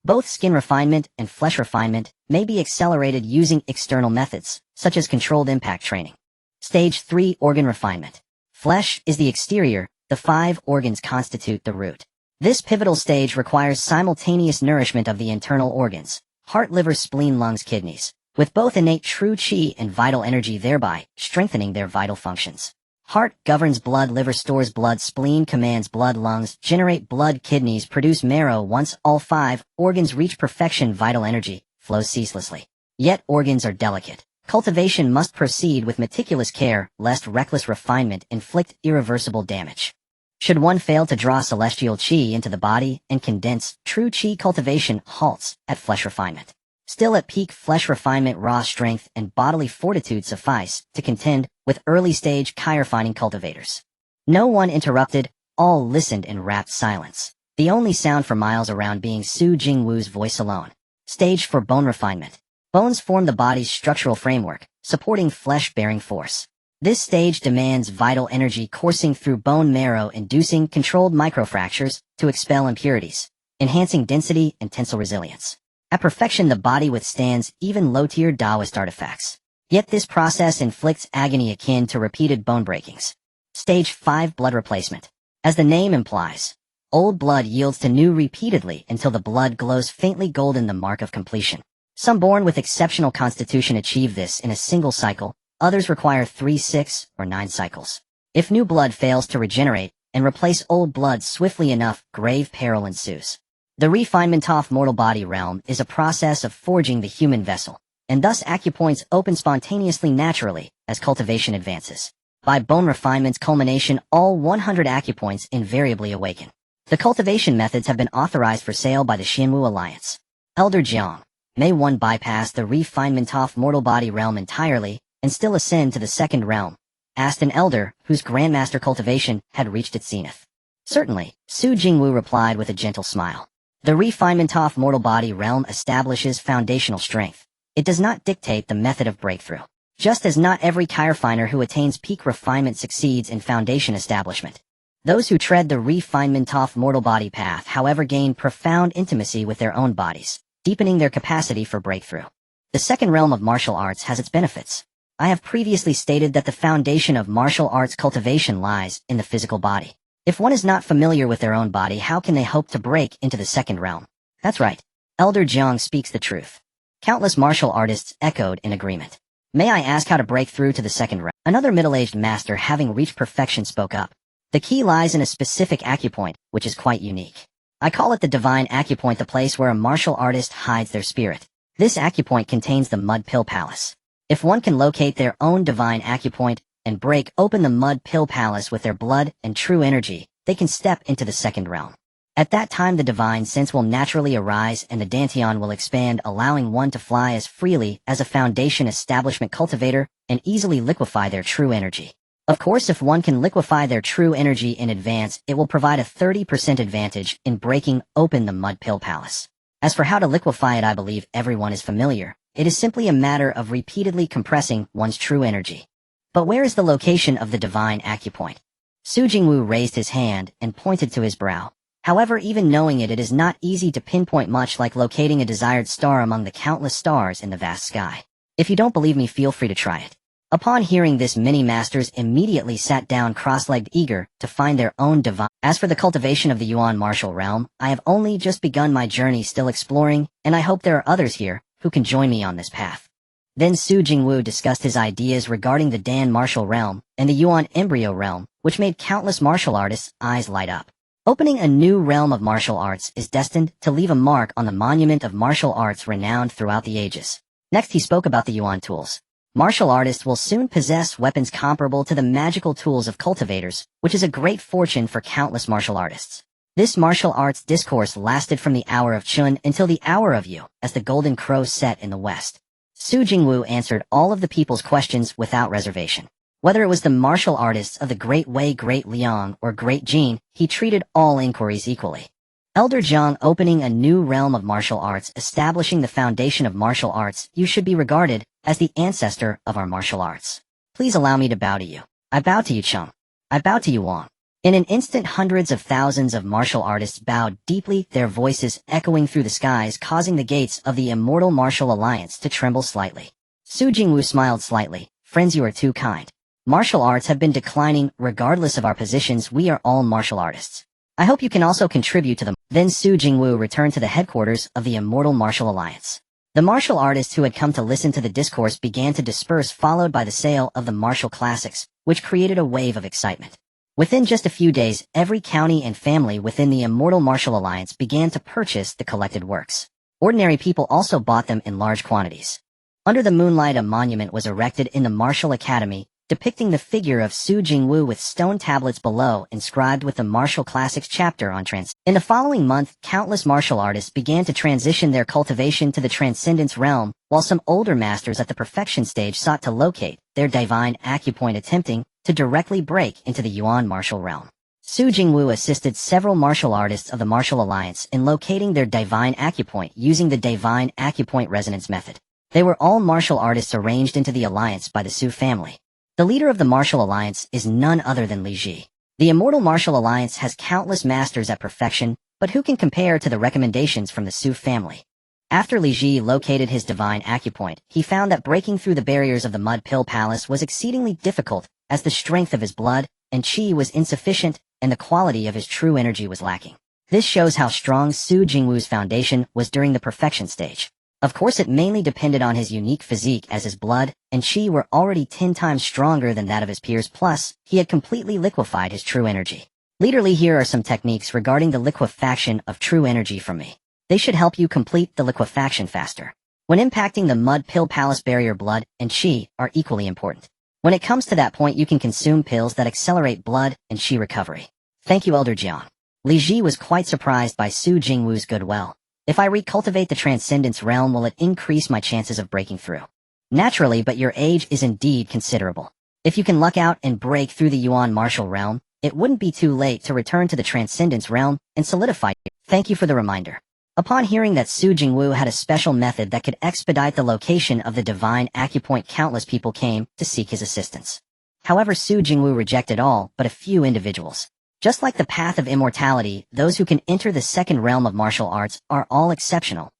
Both skin refinement and flesh refinement may be accelerated using external methods, such as controlled impact training. Stage 3: Organ refinement. Flesh is the exterior, the 5 organs constitute the root. This pivotal stage requires simultaneous nourishment of the internal organs, heart, liver, spleen, lungs, kidneys, with both innate true qi and vital energy, thereby strengthening their vital functions. Heart governs blood, liver stores blood, spleen commands blood, lungs generate blood, kidneys produce marrow. Once all 5 organs reach perfection, vital energy flows ceaselessly. Yet organs are delicate. Cultivation must proceed with meticulous care, lest reckless refinement inflict irreversible damage. Should one fail to draw celestial qi into the body and condense, true qi cultivation halts at flesh refinement. Still at peak flesh refinement, raw strength and bodily fortitude suffice to contend with early-stage chi-refining cultivators. No one interrupted, all listened in rapt silence, the only sound for miles around being Su Jingwu's voice alone. Stage 4: Bone refinement. Bones form the body's structural framework, supporting flesh-bearing force. This stage demands vital energy coursing through bone marrow, inducing controlled microfractures to expel impurities, enhancing density and tensile resilience. At perfection, the body withstands even low-tier Taoist artifacts. Yet this process inflicts agony akin to repeated bone breakings. Stage 5: Blood replacement. As the name implies, old blood yields to new repeatedly until the blood glows faintly golden, the mark of completion. Some born with exceptional constitution achieve this in a single cycle. Others require 3, 6, or 9 cycles. If new blood fails to regenerate and replace old blood swiftly enough, grave peril ensues. The Refinement of Mortal Body realm is a process of forging the human vessel, and thus acupoints open spontaneously naturally as cultivation advances. By bone refinement's culmination, all 100 acupoints invariably awaken. The cultivation methods have been authorized for sale by the Xianwu Alliance. Elder Jiang, may one bypass the Refinement of Mortal Body realm entirely and still ascend to the second realm? Asked an elder whose grandmaster cultivation had reached its zenith. Certainly, Su Jingwu replied with a gentle smile. The Refinement of Mortal Body realm establishes foundational strength. It does not dictate the method of breakthrough. Just as not every chi-refiner who attains peak refinement succeeds in foundation establishment. Those who tread the refinement of mortal body path, however, gain profound intimacy with their own bodies, deepening their capacity for breakthrough. The second realm of martial arts has its benefits. I have previously stated that the foundation of martial arts cultivation lies in the physical body. If one is not familiar with their own body, how can they hope to break into the second realm? That's right. Elder Jiang speaks the truth. Countless martial artists echoed in agreement. May I ask how to break through to the second realm? Another middle-aged master, having reached perfection, spoke up. The key lies in a specific acupoint, which is quite unique. I call it the divine acupoint, the place where a martial artist hides their spirit. This acupoint contains the mud pill palace. If one can locate their own divine acupoint and break open the mud pill palace with their blood and true energy, they can step into the second realm. At that time, the divine sense will naturally arise and the dantian will expand, allowing one to fly as freely as a foundation establishment cultivator and easily liquefy their true energy. Of course, if one can liquefy their true energy in advance, it will provide a 30% advantage in breaking open the mud pill palace. As for how to liquefy it, I believe everyone is familiar. It is simply a matter of repeatedly compressing one's true energy. But where is the location of the divine acupoint? Su Jingwu raised his hand and pointed to his brow. However, even knowing it, it is not easy to pinpoint, much like locating a desired star among the countless stars in the vast sky. If you don't believe me, feel free to try it. Upon hearing this, many masters immediately sat down cross-legged, eager to find their own divine. As for the cultivation of the Yuan martial realm, I have only just begun my journey, still exploring, and I hope there are others here who can join me on this path. Then Su Jingwu discussed his ideas regarding the Dan martial realm and the Yuan embryo realm, which made countless martial artists' eyes light up. Opening a new realm of martial arts is destined to leave a mark on the monument of martial arts renowned throughout the ages. Next, he spoke about the Yuan tools. Martial artists will soon possess weapons comparable to the magical tools of cultivators, which is a great fortune for countless martial artists. This martial arts discourse lasted from the hour of Chuan until the hour of Yu, as the golden crow set in the west. Su Jingwu answered all of the people's questions without reservation. Whether it was the martial artists of the Great Wei, Great Liang, or Great Jin, he treated all inquiries equally. Elder Jiang, opening a new realm of martial arts, establishing the foundation of martial arts, you should be regarded as the ancestor of our martial arts. Please allow me to bow to you. I bow to you, Cheng. I bow to you, Wang. In an instant, hundreds of thousands of martial artists bowed deeply, their voices echoing through the skies, causing the gates of the Immortal Martial Alliance to tremble slightly. Su Jingwu smiled slightly. Friends, you are too kind. Martial arts have been declining. Regardless of our positions, we are all martial artists. I hope you can also contribute to them. Then Su Jingwu returned to the headquarters of the Immortal Martial Alliance. The martial artists who had come to listen to the discourse began to disperse, followed by the sale of the martial classics, which created a wave of excitement. Within just a few days, every county and family within the Immortal Martial Alliance began to purchase the collected works. Ordinary people also bought them in large quantities. Under the moonlight, a monument was erected in the Martial Academy, depicting the figure of Su Jingwu with stone tablets below inscribed with the Martial Classics chapter on trans. In the following month, countless martial artists began to transition their cultivation to the Transcendence realm, while some older masters at the perfection stage sought to locate their divine acupoint, attempting to directly break into the Yuan martial realm. Su Jingwu assisted several martial artists of the Martial Alliance in locating their divine acupoint using the divine acupoint resonance method. They were all martial artists arranged into the alliance by the Su family. The leader of the Martial Alliance is none other than Li Ji. The Immortal Martial Alliance has countless masters at perfection, but who can compare to the recommendations from the Su family? After Li Ji located his divine acupoint, he found that breaking through the barriers of the Mud Pill Palace was exceedingly difficult, as the strength of his blood and chi was insufficient and the quality of his true energy was lacking. This shows how strong Su Jingwu's foundation was during the perfection stage. Of course, it mainly depended on his unique physique, as his blood and chi were already 10 times stronger than that of his peers, plus he had completely liquefied his true energy. Leader Li, here are some techniques regarding the liquefaction of true energy from me. They should help you complete the liquefaction faster. When impacting the Mud Pill Palace barrier, blood and chi are equally important. When it comes to that point, you can consume pills that accelerate blood and chi recovery. Thank you, Elder Jiang. Li Ji was quite surprised by Su Jingwu's goodwill. If I recultivate the Transcendence realm, will it increase my chances of breaking through? Naturally, but your age is indeed considerable. If you can luck out and break through the Yuan martial realm, it wouldn't be too late to return to the Transcendence realm and solidify it. Thank you for the reminder. Upon hearing that Su Jingwu had a special method that could expedite the location of the divine acupoint, countless people came to seek his assistance. However, Su Jingwu rejected all but a few individuals. Just like the path of immortality, those who can enter the second realm of martial arts are all exceptional.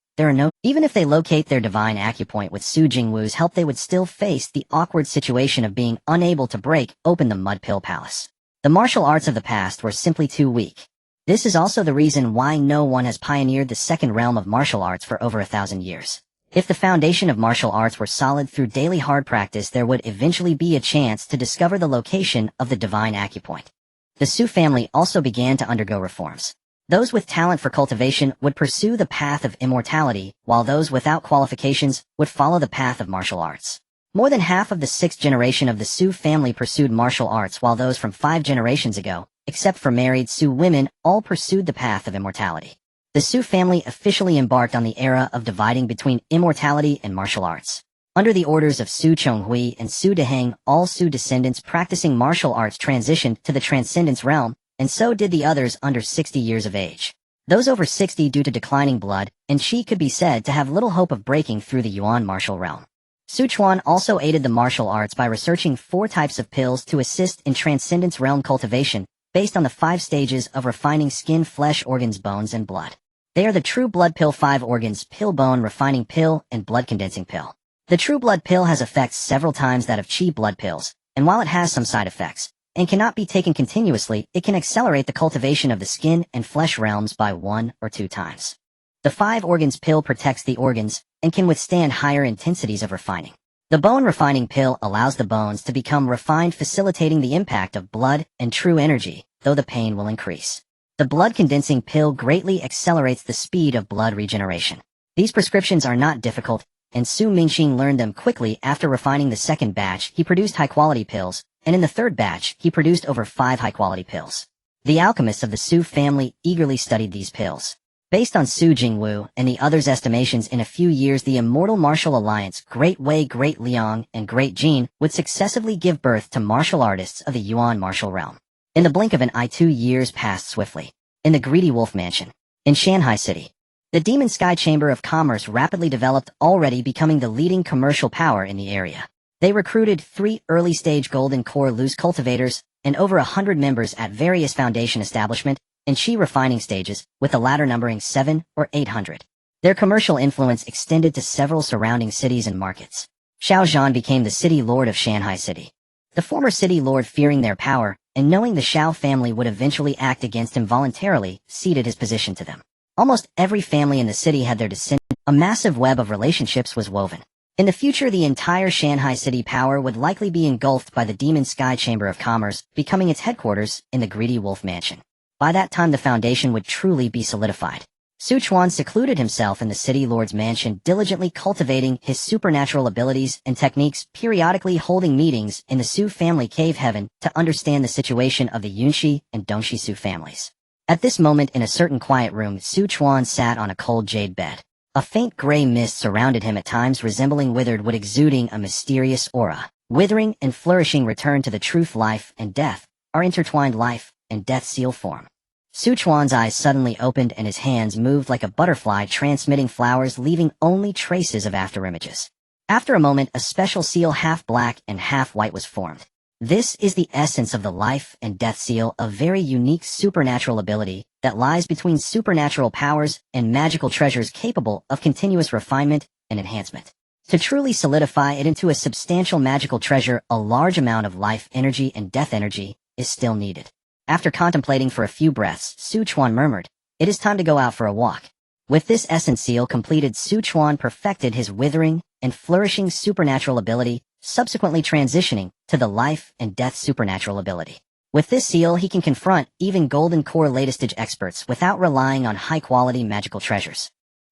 Even if they locate their divine acupoint with Su Jingwu's help, they would still face the awkward situation of being unable to break open the Mud Pill Palace. The martial arts of the past were simply too weak. This is also the reason why no one has pioneered the second realm of martial arts for over 1,000 years. If the foundation of martial arts were solid through daily hard practice, there would eventually be a chance to discover the location of the divine acupoint. The Su family also began to undergo reforms. Those with talent for cultivation would pursue the path of immortality, while those without qualifications would follow the path of martial arts. More than half of the sixth generation of the Su family pursued martial arts, while those from 5 generations ago, except for married Su women, all pursued the path of immortality. The Su family officially embarked on the era of dividing between immortality and martial arts. Under the orders of Su Chonghui and Su Deheng, all Su descendants practicing martial arts transitioned to the Transcendence realm, and so did the others under 60 years of age. Those over 60 due to declining blood and qi could be said to have little hope of breaking through the Yuan martial realm. Su Chuan also aided the martial arts by researching 4 types of pills to assist in Transcendence realm cultivation, based on the 5 stages of refining skin, flesh, organs, bones, and blood. They are the True Blood Pill, 5 organs pill, bone refining pill, and blood condensing pill. The True Blood Pill has effects several times that of qi blood pills, and while it has some side effects, and cannot be taken continuously, it can accelerate the cultivation of the skin and flesh realms by 1 or 2 times. The 5 organs pill protects the organs and can withstand higher intensities of refining. The bone refining pill allows the bones to become refined, facilitating the impact of blood and true energy, though the pain will increase. The blood condensing pill greatly accelerates the speed of blood regeneration. These prescriptions are not difficult, and Su Mingxing learned them quickly. After refining the second batch, he produced high-quality pills, and in the third batch, he produced over 5 high-quality pills. The alchemists of the Su family eagerly studied these pills. Based on Su Jingwu and the others' estimations, in a few years the Immortal Martial Alliance, Great Wei, Great Liang, and Great Jin would successively give birth to martial artists of the Yuan martial realm. In the blink of an eye, 2 years passed swiftly. In the Greedy Wolf Mansion, in Shanghai City, the Demon Sky Chamber of Commerce rapidly developed, already becoming the leading commercial power in the area. They recruited 3 early-stage golden core loose cultivators and over 100 members at various foundation establishments and qi refining stages, with the latter numbering 7 or 800. Their commercial influence extended to several surrounding cities and markets. Xiao Zhan became the city lord of Shanghai City. The former city lord, fearing their power and knowing the Xiao family would eventually act against him, voluntarily ceded his position to them. Almost every family in the city had their descendants. A massive web of relationships was woven. In the future, the entire Shanghai City power would likely be engulfed by the Demon Sky Chamber of Commerce, becoming its headquarters in the Greedy Wolf Mansion. By that time, the foundation would truly be solidified. Su Chuan secluded himself in the city lord's mansion, diligently cultivating his supernatural abilities and techniques, periodically holding meetings in the Su family cave heaven to understand the situation of the Yunxi and Dongxi Su families. At this moment, in a certain quiet room, Su Chuan sat on a cold jade bed. A faint gray mist surrounded him, at times resembling withered wood, exuding a mysterious aura. Withering and flourishing return to the truth. Life and death are intertwined. Life and death seal form. Su Chuan's eyes suddenly opened and his hands moved like a butterfly transmitting flowers, leaving only traces of afterimages. After a moment, a special seal, half black and half white, was formed. This is the essence of the life and death seal, a very unique supernatural ability that lies between supernatural powers and magical treasures, capable of continuous refinement and enhancement. To truly solidify it into a substantial magical treasure, a large amount of life energy and death energy is still needed. After contemplating for a few breaths, Su Chuan murmured, "It is time to go out for a walk." With this essence seal completed, Su Chuan perfected his withering and flourishing supernatural ability, subsequently transitioning to the life and death supernatural ability. With this seal, he can confront even golden core latest-stage experts without relying on high-quality magical treasures.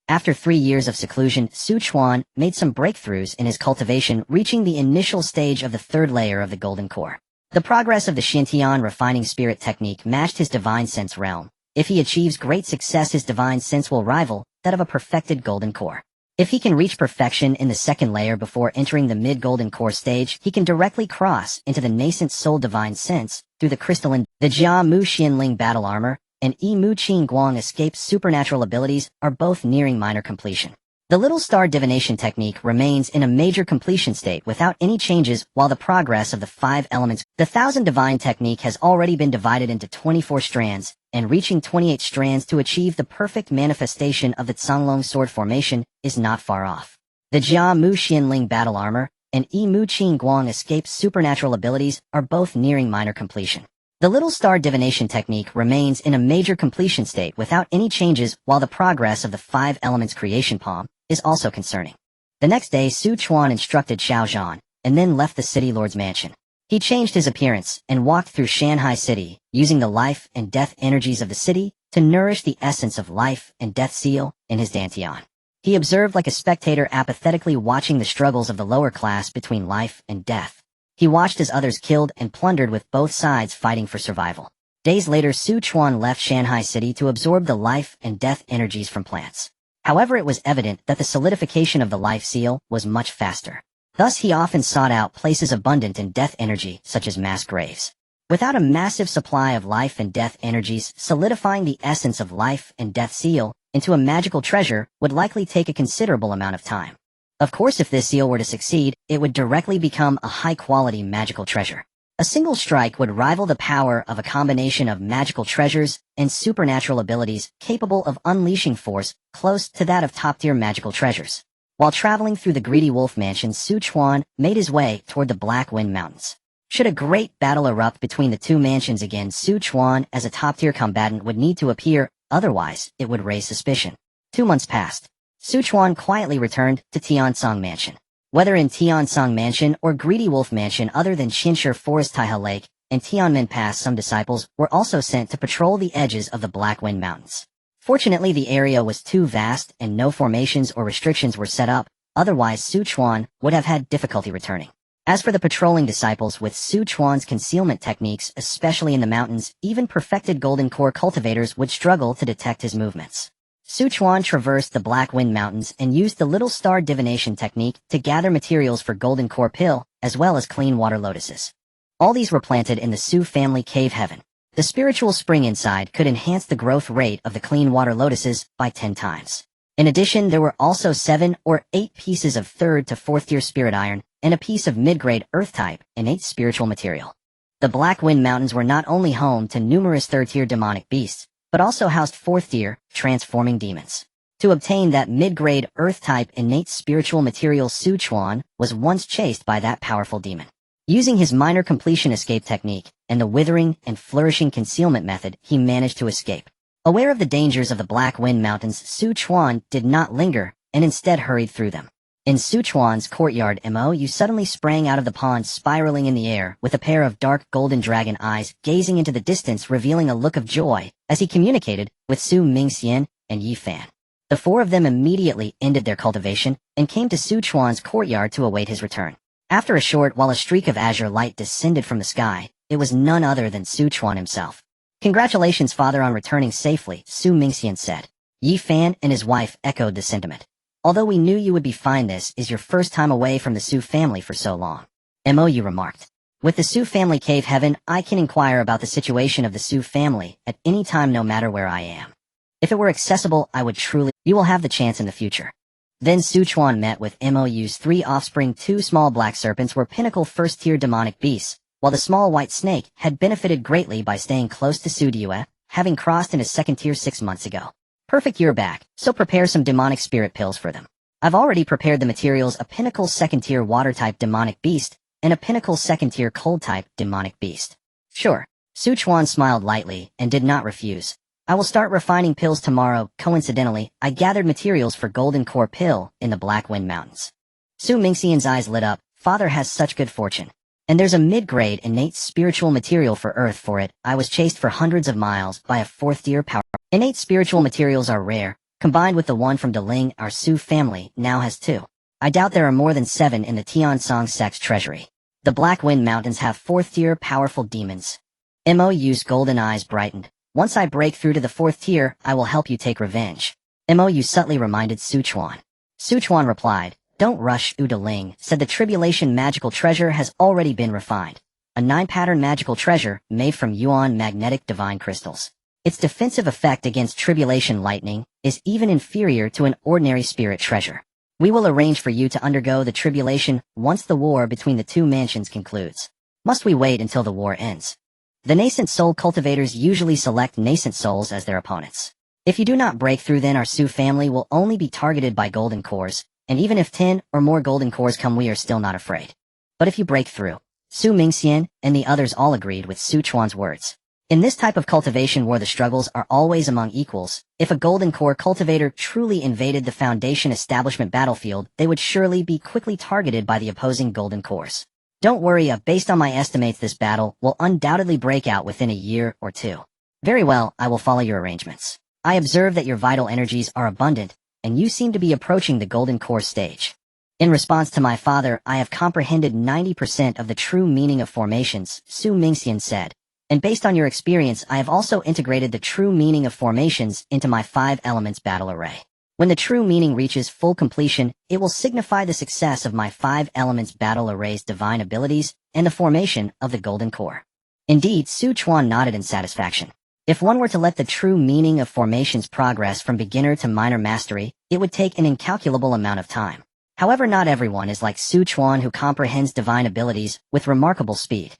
After 3 years of seclusion, Su Chuan made some breakthroughs in his cultivation, reaching the initial stage of the 3rd layer of the golden core. The progress of the Xintian refining spirit technique matched his divine sense realm. If he achieves great success, his divine sense will rival that of a perfected golden core. If he can reach perfection in the 2nd layer before entering the mid-golden core stage, he can directly cross into the nascent soul divine sense through the crystalline. The Jia Mu Xianling battle armor and Yi Mu Qing Guang escape supernatural abilities are both nearing minor completion. The little star divination technique remains in a major completion state without any changes while the progress of the 5 elements. The 1000 divine technique has already been divided into 24 strands, and reaching 28 strands to achieve the perfect manifestation of the Canglong sword formation is not far off. The Jia Mu Xianling battle armor and Yi Mu Qing Guang escape supernatural abilities are both nearing minor completion. The little star divination technique remains in a major completion state without any changes while the progress of the 5 elements creation palm is also concerning. The next day Chuan instructed Xiao Zhan, and then left the city lord's mansion. He changed his appearance and walked through Shanghai City, using the life and death energies of the city to nourish the essence of life and death seal in his dantian. He observed like a spectator apathetically watching the struggles of the lower class between life and death. He watched as others killed and plundered with both sides fighting for survival. Days later Chuan left Shanghai City to absorb the life and death energies from plants. However, it was evident that the solidification of the life seal was much faster. Thus he often sought out places abundant in death energy, such as mass graves. Without a massive supply of life and death energies, solidifying the essence of life and death seal into a magical treasure would likely take a considerable amount of time. Of course, if this seal were to succeed, it would directly become a high-quality magical treasure. A single strike would rival the power of a combination of magical treasures and supernatural abilities capable of unleashing force close to that of top-tier magical treasures. While traveling through the Greedy Wolf Mansion, Chuan made his way toward the Black Wind Mountains. Should a great battle erupt between the two mansions again, Chuan as a top-tier combatant would need to appear, otherwise it would raise suspicion. 2 months passed. Chuan quietly returned to Tiansong Mansion. Whether in Tiansong Mansion or Greedy Wolf Mansion other than Qinsher Forest Taihe Lake and Tianmen Pass, some disciples were also sent to patrol the edges of the Black Wind Mountains. Fortunately, the area was too vast and no formations or restrictions were set up, otherwise Chuan would have had difficulty returning. As for the patrolling disciples, with Chuan's concealment techniques, especially in the mountains, even perfected golden core cultivators would struggle to detect his movements. Chuan traversed the Black Wind Mountains and used the little star divination technique to gather materials for golden core pill, as well as clean water lotuses. All these were planted in the Su family cave heaven. The spiritual spring inside could enhance the growth rate of the clean water lotuses by 10 times. In addition, there were also 7 or 8 pieces of 3rd to 4th tier spirit iron and a piece of mid-grade earth type innate spiritual material. The Black Wind Mountains were not only home to numerous 3rd tier demonic beasts, but also housed 4th tier transforming demons. To obtain that mid-grade earth type innate spiritual material, Chuan was once chased by that powerful demon. Using his minor completion escape technique and the withering and flourishing concealment method, he managed to escape. Aware of the dangers of the Black Wind Mountains, Chuan did not linger and instead hurried through them. In Chuan's courtyard, Mo suddenly sprang out of the pond, spiraling in the air with a pair of dark golden dragon eyes gazing into the distance, revealing a look of joy as he communicated with Su Mingxian and Yi Fan. The 4 of them immediately ended their cultivation and came to Chuan's courtyard to await his return. After a short while, a streak of azure light descended from the sky. It was none other than Chuan himself. "Congratulations, father, on returning safely," Su Mingxian said. Yi Fan and his wife echoed the sentiment. "Although we knew you would be fine, this is your first time away from the Su family for so long," Mo remarked. "With the Su family cave heaven, I can inquire about the situation of the Su family at any time, no matter where I am. If it were accessible, I would truly. You will have the chance in the future." Then Chuan met with Mo's 3 offspring. 2 small black serpents were pinnacle 1st tier demonic beasts, while the small white snake had benefited greatly by staying close to Su Due, having crossed into 2nd tier 6 months ago. "Perfect, you're back, so prepare some demonic spirit pills for them. I've already prepared the materials: a pinnacle 2nd tier water type demonic beast and a pinnacle 2nd tier cold type demonic beast." "Sure." Chuan smiled lightly and did not refuse. "I will start refining pills tomorrow." Coincidentally, I gathered materials for golden core pill in the Black Wind Mountains. Su Mingxian's eyes lit up. "Father has such good fortune. And there's a mid-grade innate spiritual material for Earth for it. I was chased for hundreds of miles by a 4th tier power. Innate spiritual materials are rare. Combined with the one from Deling, our Su family now has 2. I doubt there are more than 7 in the Tiansong sect's treasury. The Black Wind Mountains have 4th tier powerful demons." Mo's golden eyes brightened. "Once I break through to the 4th tier, I will help you take revenge," Mo subtly reminded Chuan. Chuan replied, "Don't rush, Deling," said. "The tribulation magical treasure has already been refined. A 9-pattern magical treasure made from Yuan magnetic divine crystals. Its defensive effect against tribulation lightning is even inferior to an ordinary spirit treasure. We will arrange for you to undergo the tribulation once the war between the two mansions concludes. Must we wait until the war ends? The nascent soul cultivators usually select nascent souls as their opponents. If you do not break through, then our Su family will only be targeted by golden cores, and even if 10 or more golden cores come, we are still not afraid. But if you break through, Su Mingxian and the others all agreed with Su Chuan's words. In this type of cultivation where the struggles are always among equals, if a golden core cultivator truly invaded the Foundation establishment battlefield, they would surely be quickly targeted by the opposing golden cores. Don't worry, based on my estimates, this battle will undoubtedly break out within a year or two. Very well, I will follow your arrangements. I observe that your vital energies are abundant, and you seem to be approaching the golden core stage. In response to my father, I have comprehended 90% of the true meaning of formations, Su Mingxian said. And based on your experience, I have also integrated the true meaning of formations into my 5 elements battle array. When the true meaning reaches full completion, it will signify the success of my 5 elements battle array's divine abilities and the formation of the golden core. Indeed, Su Chuan nodded in satisfaction. If one were to let the true meaning of formations progress from beginner to minor mastery, it would take an incalculable amount of time. However, not everyone is like Su Chuan, who comprehends divine abilities with remarkable speed.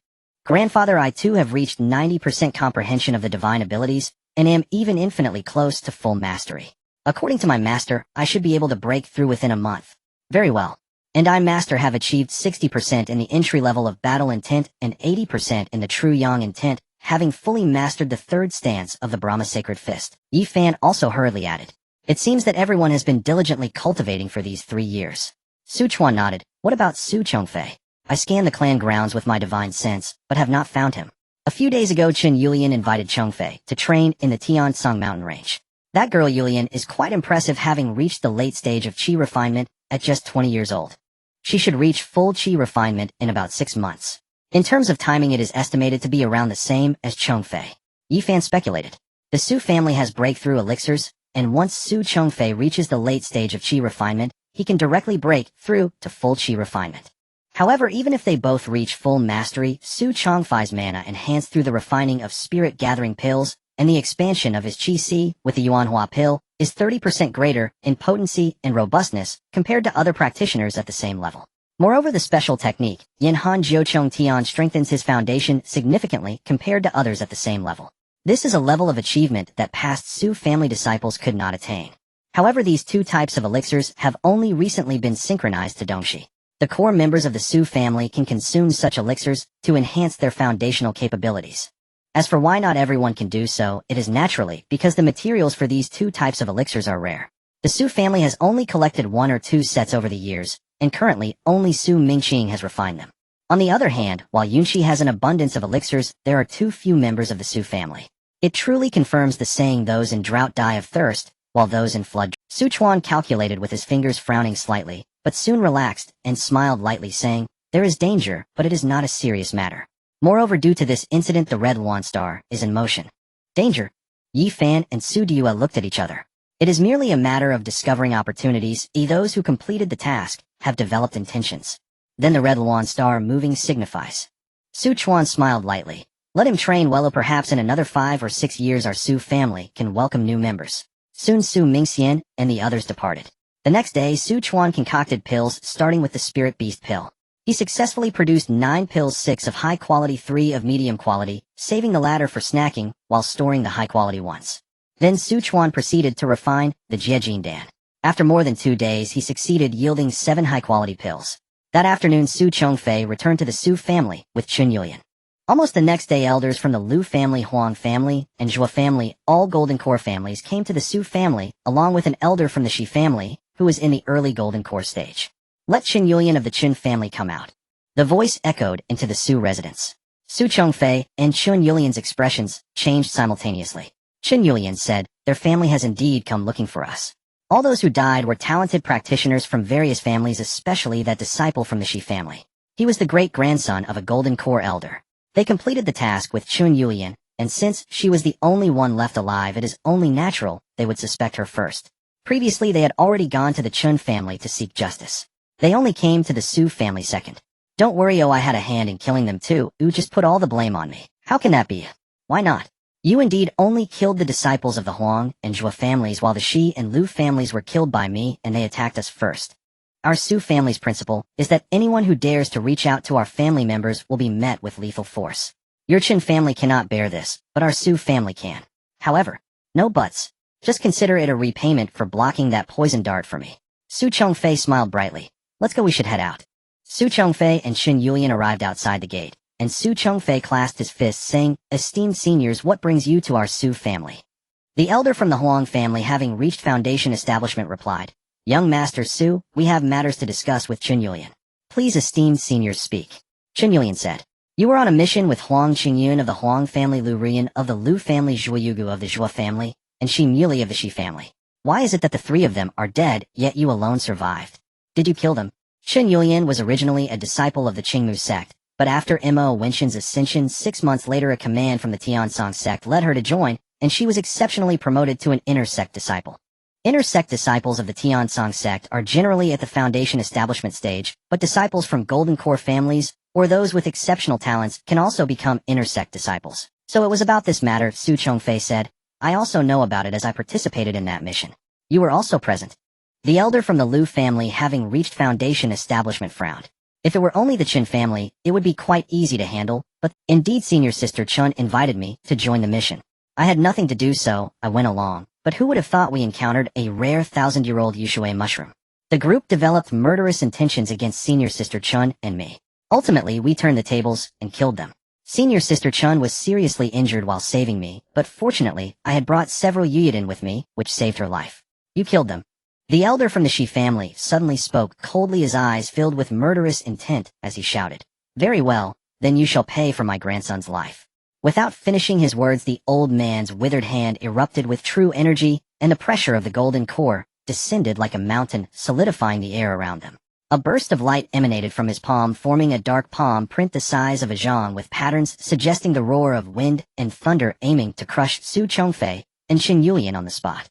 Grandfather, I too have reached 90% comprehension of the divine abilities, and am even infinitely close to full mastery. According to my master, I should be able to break through within a month. Very well. And I, master, have achieved 60% in the entry level of battle intent and 80% in the true yang intent, having fully mastered the 3rd stance of the Brahma Sacred Fist. Yi Fan also hurriedly added. It seems that everyone has been diligently cultivating for these 3 years. Su Chuan nodded. What about Su Chongfei? I scanned the clan grounds with my divine sense, but have not found him. A few days ago, Chen Yulian invited Chongfei to train in the Tiansong mountain range. That girl Yulian is quite impressive, having reached the late stage of Qi refinement at just 20 years old. She should reach full Qi refinement in about 6 months. In terms of timing, it is estimated to be around the same as Chongfei. Yi Fan speculated. The Su family has breakthrough elixirs, and once Su Chongfei reaches the late stage of Qi refinement, he can directly break through to full Qi refinement. However, even if they both reach full mastery, Su Chongfei's mana enhanced through the refining of spirit-gathering pills and the expansion of his Qi with the Yuanhua pill is 30% greater in potency and robustness compared to other practitioners at the same level. Moreover, the special technique, Yinhan Jiuchong Tian, strengthens his foundation significantly compared to others at the same level. This is a level of achievement that past Su family disciples could not attain. However, these 2 types of elixirs have only recently been synchronized to Dongxi. The core members of the Su family can consume such elixirs to enhance their foundational capabilities. As for why not everyone can do so, it is naturally because the materials for these 2 types of elixirs are rare. The Su family has only collected 1 or 2 sets over the years, and currently only Su Mingqing has refined them. On the other hand, while Yunxi has an abundance of elixirs, there are too few members of the Su family. It truly confirms the saying, those in drought die of thirst, while those in flood. Su Chuan calculated with his fingers, frowning slightly, but soon relaxed and smiled lightly, saying, there is danger, but it is not a serious matter. Moreover, due to this incident, the Red Luan Star is in motion. Danger? Yi Fan and Su Dua looked at each other. It is merely a matter of discovering opportunities. Those who completed the task have developed intentions. Then the Red Luan Star moving signifies. Su Chuan smiled lightly. Let him train well. Perhaps in another 5 or 6 years our Su family can welcome new members. Soon Su Mingxian and the others departed. The next day, Su Chuan concocted pills, starting with the Spirit Beast pill. He successfully produced 9 pills, 6 of high quality, 3 of medium quality, saving the latter for snacking while storing the high quality ones. Then Su Chuan proceeded to refine the Jiejin Dan. After more than 2 days, he succeeded, yielding 7 high-quality pills. That afternoon, Su Chongfei returned to the Su family with Chen Yulian. Almost the next day, elders from the Lu family, Huang family, and Zhua family, all Golden Core families, came to the Su family, along with an elder from the Shi family, who was in the early Golden Core stage. Let Chen Yulian of the Chen family come out. The voice echoed into the Su residence. Su Chongfei and Chen Yulian's expressions changed simultaneously. Chen Yulian said, their family has indeed come looking for us. All those who died were talented practitioners from various families, especially that disciple from the Shi family. He was the great-grandson of a Golden Core elder. They completed the task with Chen Yulian, and since she was the only one left alive, it is only natural they would suspect her first. Previously, they had already gone to the Chen family to seek justice. They only came to the Su family second. Don't worry, I had a hand in killing them too. Just put all the blame on me. How can that be? Why not? You indeed only killed the disciples of the Huang and Zhua families while the Shi and Lu families were killed by me and they attacked us first. Our Su family's principle is that anyone who dares to reach out to our family members will be met with lethal force. Your Chen family cannot bear this, but our Su family can. However, no buts. Just consider it a repayment for blocking that poison dart for me. Su Chongfei smiled brightly. Let's go, we should head out. Su Chongfei and Qin Yulian arrived outside the gate, and Su Chongfei clasped his fists saying, "Esteemed seniors, what brings you to our Su family?" The elder from the Huang family, having reached Foundation establishment, replied, "Young Master Su, we have matters to discuss with Qin Yulian." "Please, esteemed seniors, speak." Qin Yulian said, "You were on a mission with Huang Qingyun of the Huang family, Lu Rian of the Lu family, Zhua Yugu of the Zhua family, and Shi Muli of the Shi family. Why is it that the three of them are dead, yet you alone survived? Did you kill them?" Qin Yulian was originally a disciple of the Qingmu sect, but after Mo Wenshin's ascension 6 months later, a command from the Tiansong sect led her to join, and she was exceptionally promoted to an inner sect disciple. Inner sect disciples of the Tiansong sect are generally at the Foundation establishment stage, but disciples from Golden Core families, or those with exceptional talents, can also become inner sect disciples. So it was about this matter, Su Chongfei said. "I also know about it as I participated in that mission." "You were also present." The elder from the Lu family, having reached Foundation establishment, frowned. "If it were only the Qin family, it would be quite easy to handle, but indeed senior sister Chuan invited me to join the mission. I had nothing to do, so I went along, but who would have thought we encountered a rare 1,000-year-old Yushui mushroom? The group developed murderous intentions against senior sister Chuan and me. Ultimately, we turned the tables and killed them. Senior sister Chuan was seriously injured while saving me, but fortunately, I had brought several Yuyiden with me, which saved her life. You killed them." The elder from the Shi family suddenly spoke coldly, his eyes filled with murderous intent as he shouted, "Very well, then you shall pay for my grandson's life." Without finishing his words, the old man's withered hand erupted with true energy, and the pressure of the golden core descended like a mountain, solidifying the air around them. A burst of light emanated from his palm, forming a dark palm print the size of a zhang with patterns suggesting the roar of wind and thunder, aiming to crush Su Chongfei and Qin Yulian on the spot.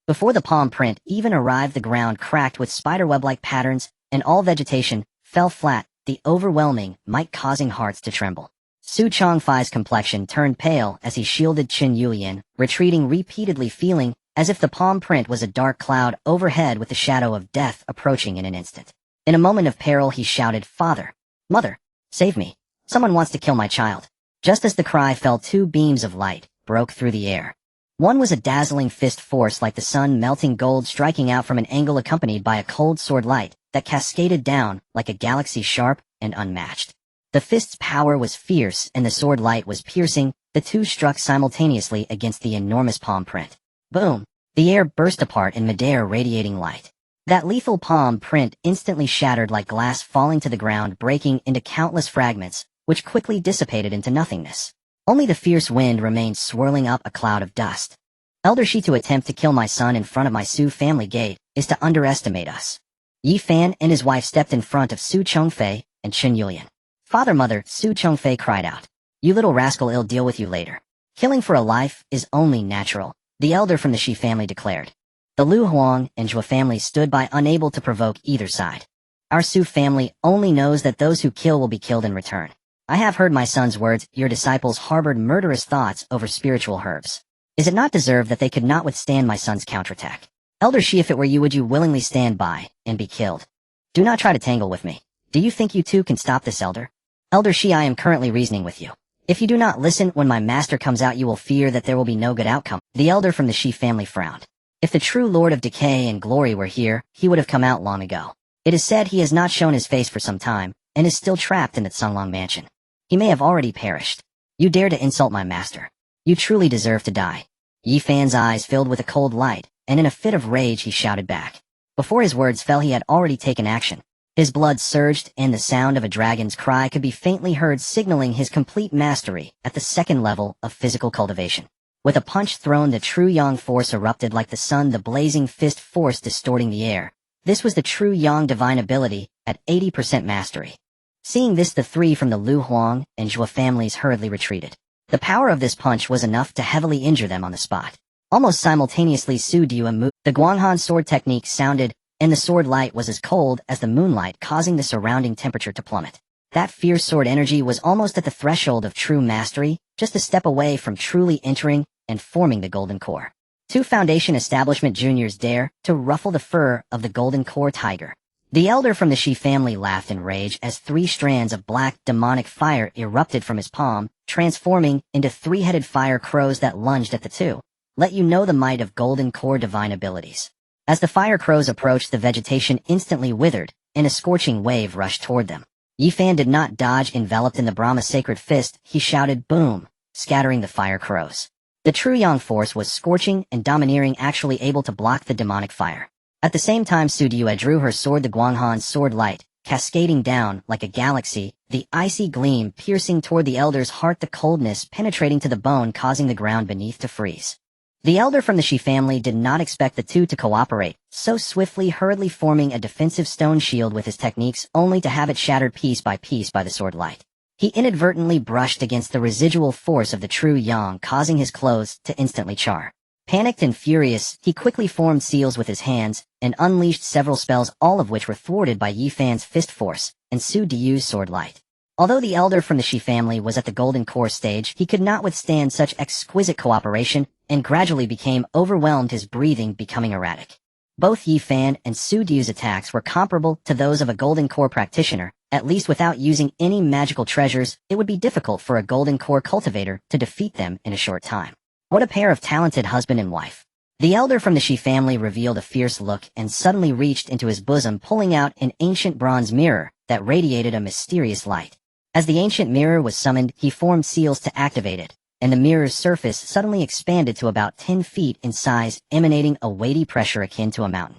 Before the palm print even arrived, the ground cracked with spiderweb-like patterns, and all vegetation fell flat, the overwhelming might causing hearts to tremble. Su Chongfei's complexion turned pale as he shielded Qin Yulian, retreating repeatedly, feeling as if the palm print was a dark cloud overhead with the shadow of death approaching in an instant. In a moment of peril, he shouted, "Father! Mother! Save me! Someone wants to kill my child!" Just as the cry fell, 2 beams of light broke through the air. One was a dazzling fist force like the sun melting gold, striking out from an angle, accompanied by a cold sword light that cascaded down like a galaxy, sharp and unmatched. The fist's power was fierce and the sword light was piercing. The two struck simultaneously against the enormous palm print. Boom! The air burst apart in midair, radiating light. That lethal palm print instantly shattered like glass, falling to the ground, breaking into countless fragments, which quickly dissipated into nothingness. Only the fierce wind remained, swirling up a cloud of dust. Elder Shi, to attempt to kill my son in front of my Su family gate is to underestimate us. Yi Fan and his wife stepped in front of Su Chongfei and Qin Yulian. "Father, mother," Su Chongfei cried out. "You little rascal, I'll deal with you later." "Killing for a life is only natural," the elder from the Shi family declared. The Lu Huang and Zhua families stood by, unable to provoke either side. "Our Su family only knows that those who kill will be killed in return. I have heard my son's words. Your disciples harbored murderous thoughts over spiritual herbs. Is it not deserved that they could not withstand my son's counterattack? Elder Shi, if it were you, would you willingly stand by and be killed? Do not try to tangle with me. Do you think you too can stop this, elder? Elder Shi, I am currently reasoning with you. If you do not listen when my master comes out, you will fear that there will be no good outcome." The elder from the Shi family frowned. If the true Lord of Decay and Glory were here, he would have come out long ago. It is said he has not shown his face for some time, and is still trapped in the Sunlong mansion. He may have already perished. You dare to insult my master. You truly deserve to die. Yi Fan's eyes filled with a cold light, and in a fit of rage he shouted back. Before his words fell, he had already taken action. His blood surged, and the sound of a dragon's cry could be faintly heard, signaling his complete mastery at the 2nd level of physical cultivation. With a punch thrown, the true Yang force erupted like the sun, the blazing fist force distorting the air. This was the true Yang divine ability at 80% mastery. Seeing this, the 3 from the Lu Huang and Zhua families hurriedly retreated. The power of this punch was enough to heavily injure them on the spot. Almost simultaneously, Su Dua moved. The Guanghan sword technique sounded, and the sword light was as cold as the moonlight, causing the surrounding temperature to plummet. That fierce sword energy was almost at the threshold of true mastery, just a step away from truly entering and forming the Golden Core. Two Foundation Establishment juniors dare to ruffle the fur of the Golden Core tiger. The elder from the Shi family laughed in rage as 3 strands of black demonic fire erupted from his palm, transforming into 3-headed fire crows that lunged at the two. Let you know the might of Golden Core divine abilities. As the fire crows approached, the vegetation instantly withered, and a scorching wave rushed toward them. Yifan did not dodge. Enveloped in the Brahma's sacred fist, he shouted boom, scattering the fire crows. The true yang force was scorching and domineering, actually able to block the demonic fire. At the same time, Su Diyue drew her sword, the Guanghan's sword light, cascading down like a galaxy, the icy gleam piercing toward the elder's heart, the coldness penetrating to the bone, causing the ground beneath to freeze. The elder from the Shi family did not expect the two to cooperate, so swiftly, hurriedly forming a defensive stone shield with his techniques, only to have it shattered piece by piece by the sword light. He inadvertently brushed against the residual force of the true yang, causing his clothes to instantly char. Panicked and furious, he quickly formed seals with his hands and unleashed several spells, all of which were thwarted by Yifan's fist force and Su Diyue's sword light. Although the elder from the Shi family was at the Golden Core stage, he could not withstand such exquisite cooperation and gradually became overwhelmed, his breathing becoming erratic. Both Yifan and Su Diyue's attacks were comparable to those of a Golden Core practitioner. At least without using any magical treasures, it would be difficult for a Golden Core cultivator to defeat them in a short time. What a pair of talented husband and wife. The elder from the Shi family revealed a fierce look and suddenly reached into his bosom, pulling out an ancient bronze mirror that radiated a mysterious light. As the ancient mirror was summoned, he formed seals to activate it, and the mirror's surface suddenly expanded to about 10 feet in size, emanating a weighty pressure akin to a mountain.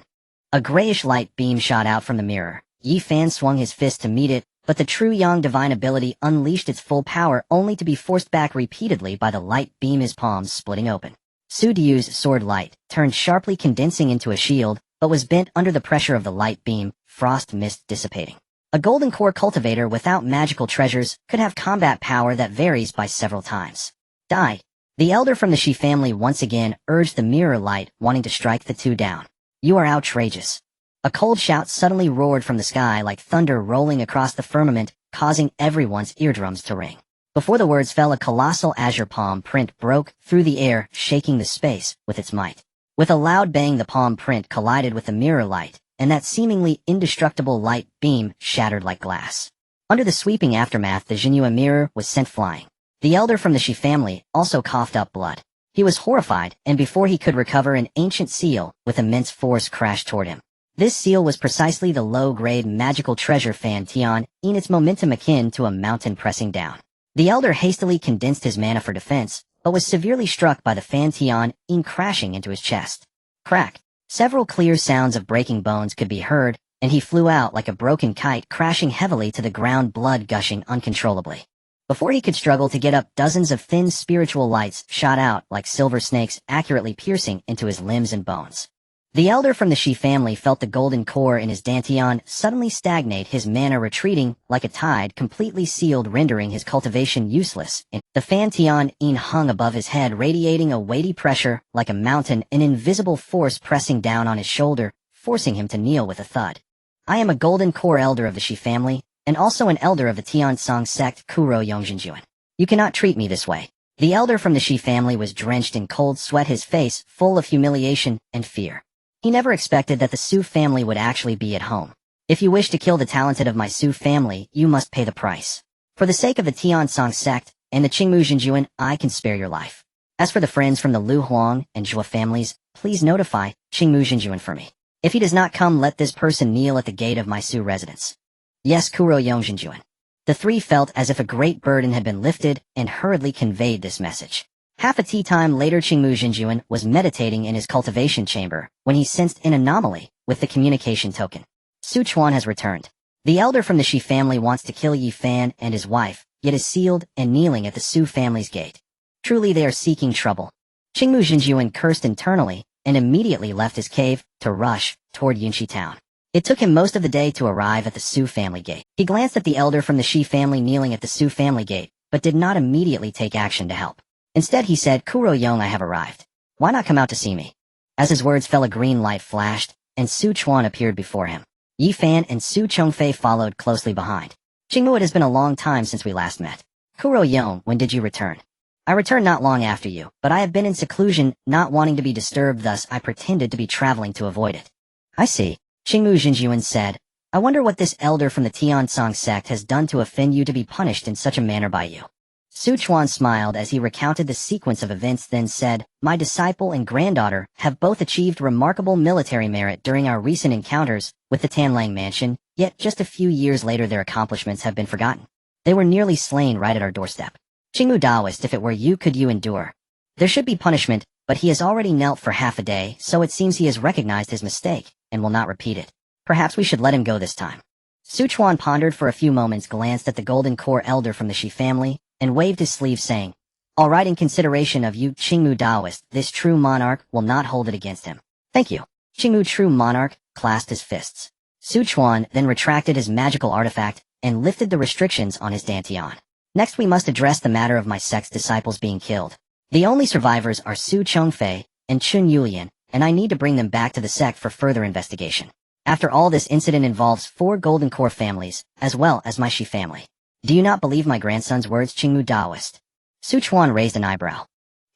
A grayish light beam shot out from the mirror. Yifan swung his fist to meet it, but the true yang divine ability unleashed its full power, only to be forced back repeatedly by the light beam, his palms splitting open. Su Diyue's sword light turned sharply, condensing into a shield, but was bent under the pressure of the light beam, frost mist dissipating. A Golden Core cultivator without magical treasures could have combat power that varies by several times. Die. The elder from the Shi family once again urged the mirror light, wanting to strike the two down. You are outrageous. A cold shout suddenly roared from the sky like thunder rolling across the firmament, causing everyone's eardrums to ring. Before the words fell, a colossal azure palm print broke through the air, shaking the space with its might. With a loud bang, the palm print collided with the mirror light, and that seemingly indestructible light beam shattered like glass. Under the sweeping aftermath, the Jinhua mirror was sent flying. The elder from the Shi family also coughed up blood. He was horrified, and before he could recover, an ancient seal with immense force crashed toward him. This seal was precisely the low-grade magical treasure Fan Tian, in its momentum akin to a mountain pressing down. The elder hastily condensed his mana for defense, but was severely struck by the Fan Tian, in crashing into his chest. Crack! Several clear sounds of breaking bones could be heard, and he flew out like a broken kite, crashing heavily to the ground, blood gushing uncontrollably. Before he could struggle to get up, dozens of thin spiritual lights shot out like silver snakes, accurately piercing into his limbs and bones. The elder from the Shi family felt the Golden Core in his dantian suddenly stagnate, his mana retreating like a tide, completely sealed, rendering his cultivation useless. The Fan Tian hung above his head, radiating a weighty pressure like a mountain, an invisible force pressing down on his shoulder, forcing him to kneel with a thud. I am a Golden Core elder of the Shi family, and also an elder of the Tiansong sect, Kuro Yongzhenjuan. You cannot treat me this way. The elder from the Shi family was drenched in cold sweat, his face full of humiliation and fear. He never expected that the Su family would actually be at home. If you wish to kill the talented of my Su family, you must pay the price. For the sake of the Tiansong sect and the Qingmu Zhenjuan, I can spare your life. As for the friends from the Lu Huang and Zhua families, please notify Qingmu Zhenjuan for me. If he does not come, let this person kneel at the gate of my Su residence. Yes, Kuro Yongzhenjuan. The three felt as if a great burden had been lifted and hurriedly conveyed this message. Half a tea time later, Qingmu Zhenjuan was meditating in his cultivation chamber when he sensed an anomaly with the communication token. Su Chuan has returned. The elder from the Shi family wants to kill Yifan and his wife, yet is sealed and kneeling at the Su family's gate. Truly they are seeking trouble. Qingmu Zhenjuan cursed internally and immediately left his cave to rush toward Yunxi town. It took him most of the day to arrive at the Su family gate. He glanced at the elder from the Shi family kneeling at the Su family gate, but did not immediately take action to help. Instead, he said, Kuro Yong, I have arrived. Why not come out to see me? As his words fell, a green light flashed, and Su Chuan appeared before him. Yifan and Su Chongfei followed closely behind. Qingmu, it has been a long time since we last met. Kuro Yong, when did you return? I returned not long after you, but I have been in seclusion, not wanting to be disturbed, thus I pretended to be traveling to avoid it. I see. Qingmu Jinjuan said, I wonder what this elder from the Tiansong sect has done to offend you to be punished in such a manner by you. Su Chuan smiled as he recounted the sequence of events, then said, My disciple and granddaughter have both achieved remarkable military merit during our recent encounters with the Tanlang mansion, yet just a few years later their accomplishments have been forgotten. They were nearly slain right at our doorstep. Qingmu Daoist, if it were you, could you endure? There should be punishment, but he has already knelt for half a day, so it seems he has recognized his mistake, and will not repeat it. Perhaps we should let him go this time. Su Chuan pondered for a few moments, glanced at the golden core elder from the Shi family, and waved his sleeve saying, All right, in consideration of you, Qingmu Daoist, this true monarch will not hold it against him. Thank you. Qingmu True Monarch clasped his fists. Su Chuan then retracted his magical artifact and lifted the restrictions on his dantian. Next we must address the matter of my sect's disciples being killed. The only survivors are Su Chongfei and Chun Yulian, and I need to bring them back to the sect for further investigation. After all, this incident involves 4 Golden Core families, as well as my Shi family. Do you not believe my grandson's words, Qingmu Daoist? Su Chuan raised an eyebrow.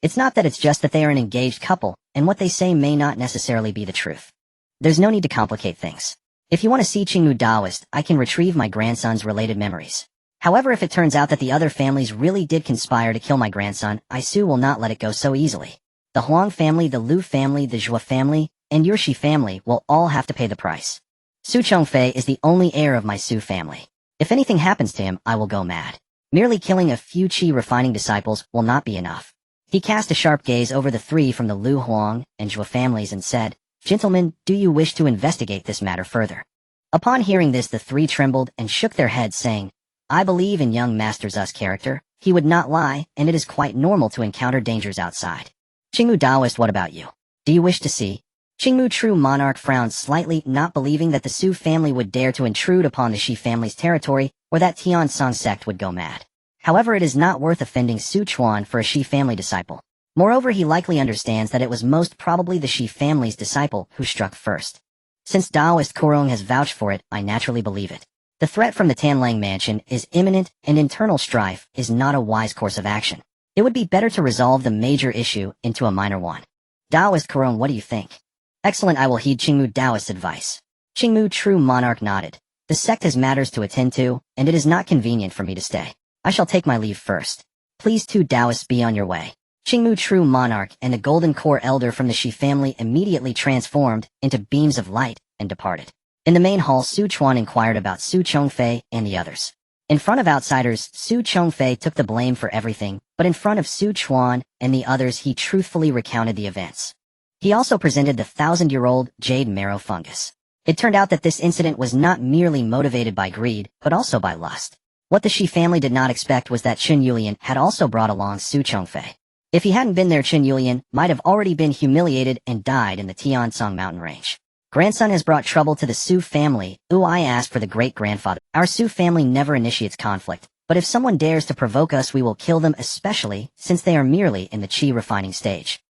It's not that, it's just that they are an engaged couple, and what they say may not necessarily be the truth. There's no need to complicate things. If you want to see Qingmu Daoist, I can retrieve my grandson's related memories. However, if it turns out that the other families really did conspire to kill my grandson, Su will not let it go so easily. The Huang family, the Lu family, the Zhua family, and your Shi family will all have to pay the price. Su Chongfei is the only heir of my Su family. If anything happens to him, I will go mad. Merely killing a few Qi refining disciples will not be enough. He cast a sharp gaze over the 3 from the Lu Huang and Zhua families and said, Gentlemen, do you wish to investigate this matter further? Upon hearing this, the 3 trembled and shook their heads, saying, I believe in young Master Zu's character. He would not lie, and it is quite normal to encounter dangers outside. Qingmu Daoist, what about you? Do you wish to see? Qingmu True Monarch frowned slightly, not believing that the Su family would dare to intrude upon the Shi family's territory, or that Tiansong sect would go mad. However, it is not worth offending Su Chuan for a Shi family disciple. Moreover, he likely understands that it was most probably the Shi family's disciple who struck first. Since Daoist Korong has vouched for it, I naturally believe it. The threat from the Tanlang mansion is imminent, and internal strife is not a wise course of action. It would be better to resolve the major issue into a minor one. Daoist Korong, what do you think? Excellent, I will heed Qingmu Daoist's advice. Qingmu True Monarch nodded. The sect has matters to attend to, and it is not convenient for me to stay. I shall take my leave first. Please 2 Daoists be on your way. Qingmu True Monarch and the Golden Core Elder from the Shi family immediately transformed into beams of light and departed. In the main hall, Su Chuan inquired about Su Chongfei and the others. In front of outsiders, Su Chongfei took the blame for everything, but in front of Su Chuan and the others he truthfully recounted the events. He also presented the 1,000-year-old jade marrow fungus. It turned out that this incident was not merely motivated by greed, but also by lust. What the Shi family did not expect was that Chun Yulian had also brought along Su Chongfei. If he hadn't been there, Chun Yulian might have already been humiliated and died in the Tiansong mountain range. Grandson has brought trouble to the Su family. I asked for the great-grandfather. Our Su family never initiates conflict, but if someone dares to provoke us, we will kill them, especially since they are merely in the Qi refining stage.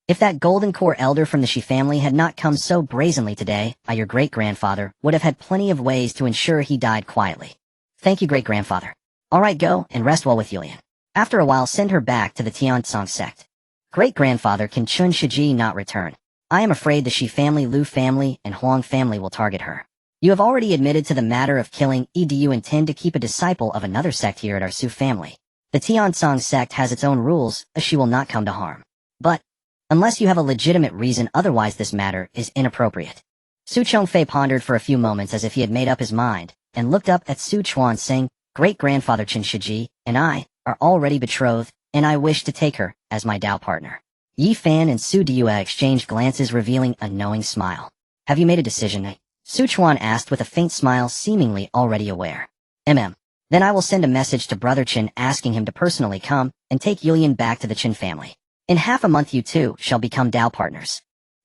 If that Golden Core Elder from the Shi family had not come so brazenly today, your great-grandfather would have had plenty of ways to ensure he died quietly. Thank you, great-grandfather. All right, go and rest well with Yulian. After a while, send her back to the Tiansong sect. Great-grandfather, can Chun Shiji not return? I am afraid the Shi family, Lu family, and Huang family will target her. You have already admitted to the matter of killing. Do you intend to keep a disciple of another sect here at our Su family? The Tiansong sect has its own rules, she will not come to harm. But, unless you have a legitimate reason, otherwise this matter is inappropriate. Su Chongfei pondered for a few moments as if he had made up his mind, and looked up at Su Chuan saying, Great-grandfather Qin Shiji and I are already betrothed, and I wish to take her as my Dao partner. Yi Fan and Su Diyue exchanged glances revealing a knowing smile. Have you made a decision? Su Chuan asked with a faint smile, seemingly already aware. Then I will send a message to Brother Qin asking him to personally come and take Yulian back to the Qin family. In half a month you two shall become Dao partners.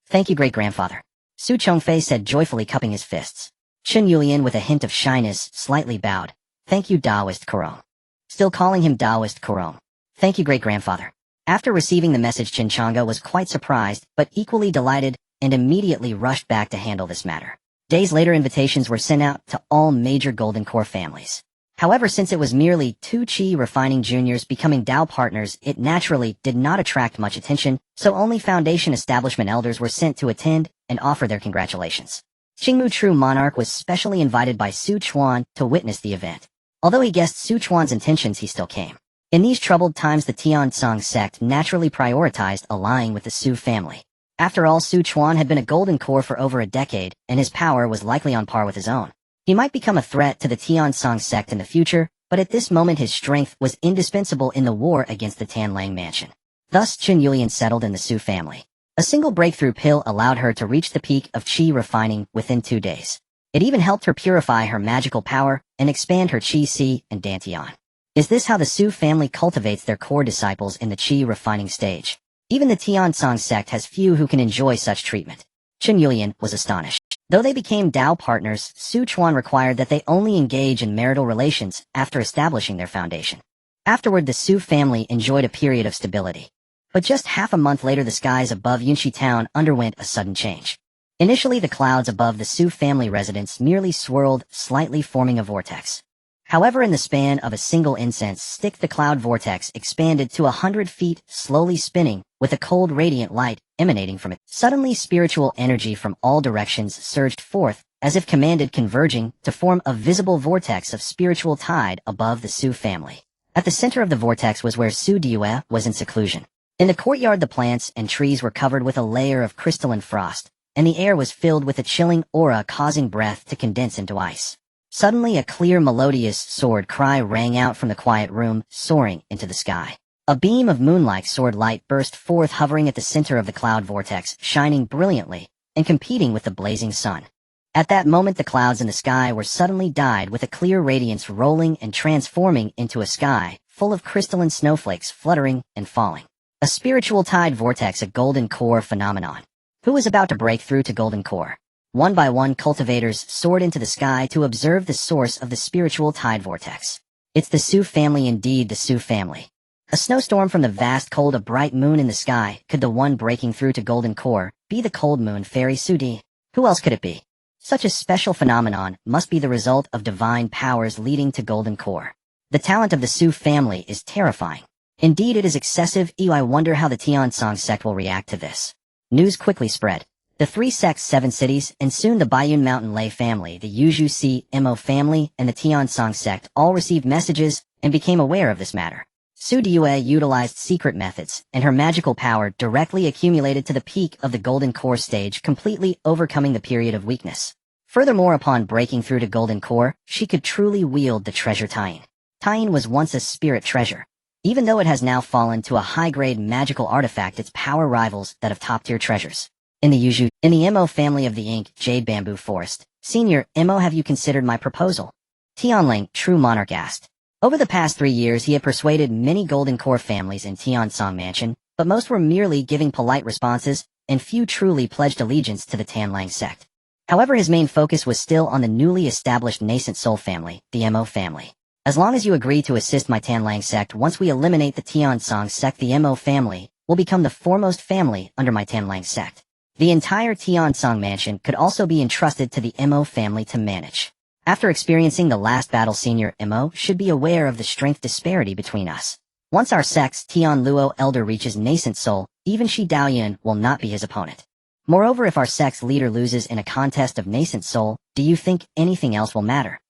Thank you, great-grandfather. Su Chongfei said joyfully, cupping his fists. Qin Yulian, with a hint of shyness, slightly bowed. Thank you, Daoist Korong. Still calling him Daoist Korong. Thank you, great-grandfather. After receiving the message, Qin Changa was quite surprised, but equally delighted, and immediately rushed back to handle this matter. Days later, invitations were sent out to all major Golden Core families. However, since it was merely two Qi refining juniors becoming Dao partners, it naturally did not attract much attention, so only Foundation establishment elders were sent to attend and offer their congratulations. Qingmu True Monarch was specially invited by Su Chuan to witness the event. Although he guessed Su Chuan's intentions, he still came. In these troubled times, the Tiansong sect naturally prioritized allying with the Su family. After all, Su Chuan had been a golden core for over a decade, and his power was likely on par with his own. He might become a threat to the Tiansong sect in the future, but at this moment his strength was indispensable in the war against the Tanlang mansion. Thus, Chen Yulian settled in the Su family. A single breakthrough pill allowed her to reach the peak of Qi refining within 2 days. It even helped her purify her magical power and expand her Qi Si and Dantian. Is this how the Su family cultivates their core disciples in the Qi refining stage? Even the Tiansong sect has few who can enjoy such treatment. Chen Yulian was astonished. Though they became Dao partners, Su Chuan required that they only engage in marital relations after establishing their foundation. Afterward, the Su family enjoyed a period of stability. But just half a month later, the skies above Yunxi town underwent a sudden change. Initially, the clouds above the Su family residence merely swirled, slightly forming a vortex. However, in the span of a single incense stick, the cloud vortex expanded to 100 feet, slowly spinning, with a cold radiant light emanating from it. Suddenly, spiritual energy from all directions surged forth, as if commanded, converging to form a visible vortex of spiritual tide above the Su family. At the center of the vortex was where Su Due was in seclusion. In the courtyard, the plants and trees were covered with a layer of crystalline frost, and the air was filled with a chilling aura causing breath to condense into ice. Suddenly, a clear, melodious sword cry rang out from the quiet room, soaring into the sky. A beam of moonlike sword light burst forth, hovering at the center of the cloud vortex, shining brilliantly and competing with the blazing sun. At that moment, the clouds in the sky were suddenly dyed with a clear radiance, rolling and transforming into a sky full of crystalline snowflakes fluttering and falling. A spiritual tide vortex, a golden core phenomenon. Who was about to break through to golden core? One by one, cultivators soared into the sky to observe the source of the spiritual tide vortex. It's the Su family, indeed, the Su family. A snowstorm from the vast cold, a bright moon in the sky. Could the one breaking through to golden core be the cold moon fairy Sudi? Who else could it be? Such a special phenomenon must be the result of divine powers leading to golden core. The talent of the Su family is terrifying. Indeed, it is excessive. I wonder how the Tiansong sect will react to this. News quickly spread. The 3 sects, 7 cities, and soon the Baiyun Mountain Lei family, the Yuzhu Si Mo family, and the Tiansong sect all received messages and became aware of this matter. Su Due utilized secret methods, and her magical power directly accumulated to the peak of the golden core stage, completely overcoming the period of weakness. Furthermore, upon breaking through to golden core, she could truly wield the treasure Taiyin. Taiyin was once a spirit treasure. Even though it has now fallen to a high-grade magical artifact, its power rivals that of top-tier treasures. In the Mo family of the Ink Jade Bamboo Forest, Senior Mo, have you considered my proposal? Tianling, True Monarch, asked. Over the past 3 years, he had persuaded many golden core families in Tiansong Mansion, but most were merely giving polite responses, and few truly pledged allegiance to the Tanlang sect. However, his main focus was still on the newly established nascent soul family, the Mo family. As long as you agree to assist my Tanlang sect, once we eliminate the Tiansong sect, the Mo family will become the foremost family under my Tanlang sect. The entire Tiansong mansion could also be entrusted to the Mo family to manage. After experiencing the last battle, Senior Mo should be aware of the strength disparity between us. Once our sect's Tian Luo elder reaches nascent soul, even Shi Daoyun will not be his opponent. Moreover, if our sect's leader loses in a contest of nascent soul, do you think anything else will matter?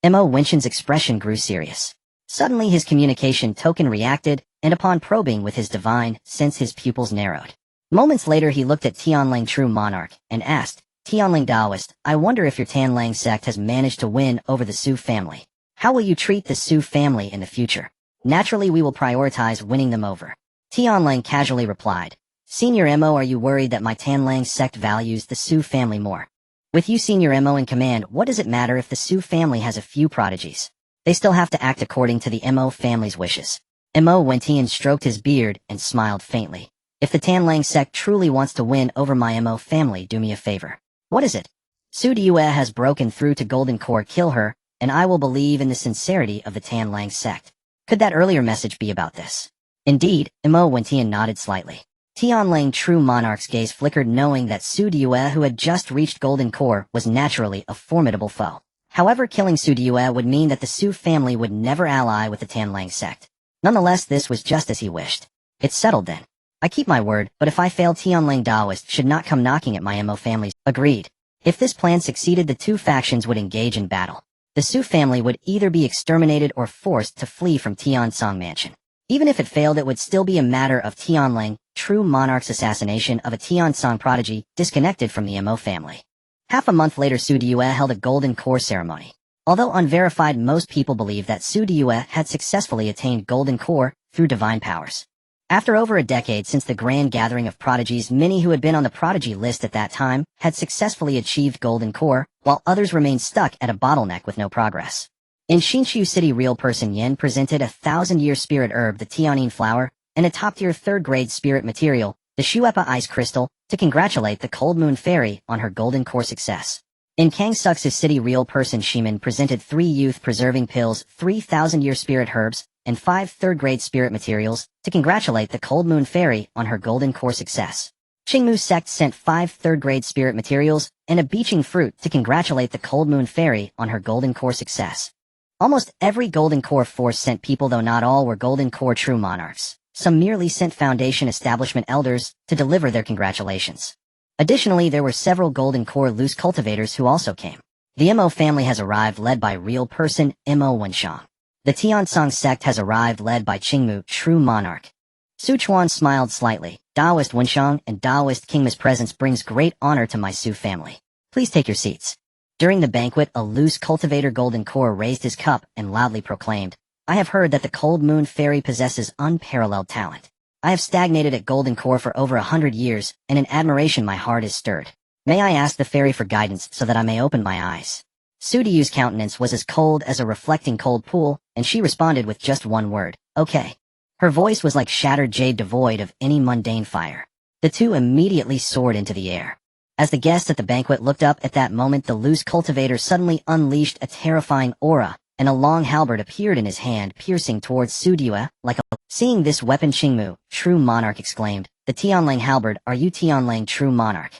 Mo Wenshin's expression grew serious. Suddenly his communication token reacted, and upon probing with his divine sense, his pupils narrowed. Moments later, he looked at Tianlang True Monarch and asked, Tianling Taoist, I wonder if your Tanlang sect has managed to win over the Su family. How will you treat the Su family in the future? Naturally, we will prioritize winning them over. Tianlang casually replied, Senior Mo, are you worried that my Tanlang sect values the Su family more? With you, Senior Mo, in command, what does it matter if the Su family has a few prodigies? They still have to act according to the Mo family's wishes. Mo Wentian stroked his beard and smiled faintly. If the Tanlang sect truly wants to win over my Mo family, do me a favor. What is it? Su Due has broken through to Golden Core. Kill her, and I will believe in the sincerity of the Tanlang sect. Could that earlier message be about this? Indeed, Mo Wentian nodded slightly. Tianlang True Monarch's gaze flickered, knowing that Su Due, who had just reached Golden Core, was naturally a formidable foe. However, killing Su Diyue would mean that the Su family would never ally with the Tianlang sect. Nonetheless, this was just as he wished. It's settled then. I keep my word, but if I fail, Tianlang Daoist should not come knocking at my Mo family's. Agreed. If this plan succeeded, the two factions would engage in battle. The Su family would either be exterminated or forced to flee from Tiansong Mansion. Even if it failed, it would still be a matter of Tianlang, true monarch's assassination of a Tiansong prodigy disconnected from the Mo family. Half a month later, Su Diyue held a golden core ceremony. Although unverified, most people believe that Su Diyue had successfully attained golden core through divine powers. After over a decade since the grand gathering of prodigies, many who had been on the prodigy list at that time had successfully achieved golden core, while others remained stuck at a bottleneck with no progress. In Xinqiu City, real person Yin presented a 1,000-year spirit herb, the Tianyin flower, and a top-tier third-grade spirit material, the Shuepa ice crystal, to congratulate the Cold Moon Fairy on her golden core success. In Kangsux's city, real person Shimin presented 3 youth-preserving pills, 3,000-year spirit herbs, and 5 third-grade spirit materials to congratulate the Cold Moon Fairy on her golden core success. Qingmu sect sent 5 third-grade spirit materials and a beeching fruit to congratulate the Cold Moon Fairy on her golden core success. Almost every golden core force sent people, though not all were golden core true monarchs. Some merely sent Foundation establishment elders to deliver their congratulations. Additionally, there were several golden core loose cultivators who also came. The Mo family has arrived, led by real person Mo Wenshang. The Tiansong sect has arrived, led by Qingmu, true monarch. Su Chuan smiled slightly. Daoist Wenshang and Daoist Qingmu's presence brings great honor to my Su family. Please take your seats. During the banquet, a loose cultivator golden core raised his cup and loudly proclaimed, I have heard that the Cold Moon Fairy possesses unparalleled talent. I have stagnated at golden core for over 100 years, and in admiration my heart is stirred. May I ask the fairy for guidance so that I may open my eyes? Su Diyue's countenance was as cold as a reflecting cold pool, and she responded with just one word, okay. Her voice was like shattered jade, devoid of any mundane fire. The two immediately soared into the air. As the guests at the banquet looked up at that moment, the loose cultivator suddenly unleashed a terrifying aura, and a long halberd appeared in his hand, piercing towards Su Diyue like a... Seeing this weapon, Qingmu, true monarch, exclaimed, the Tianlang halberd, are you Tianlang true monarch?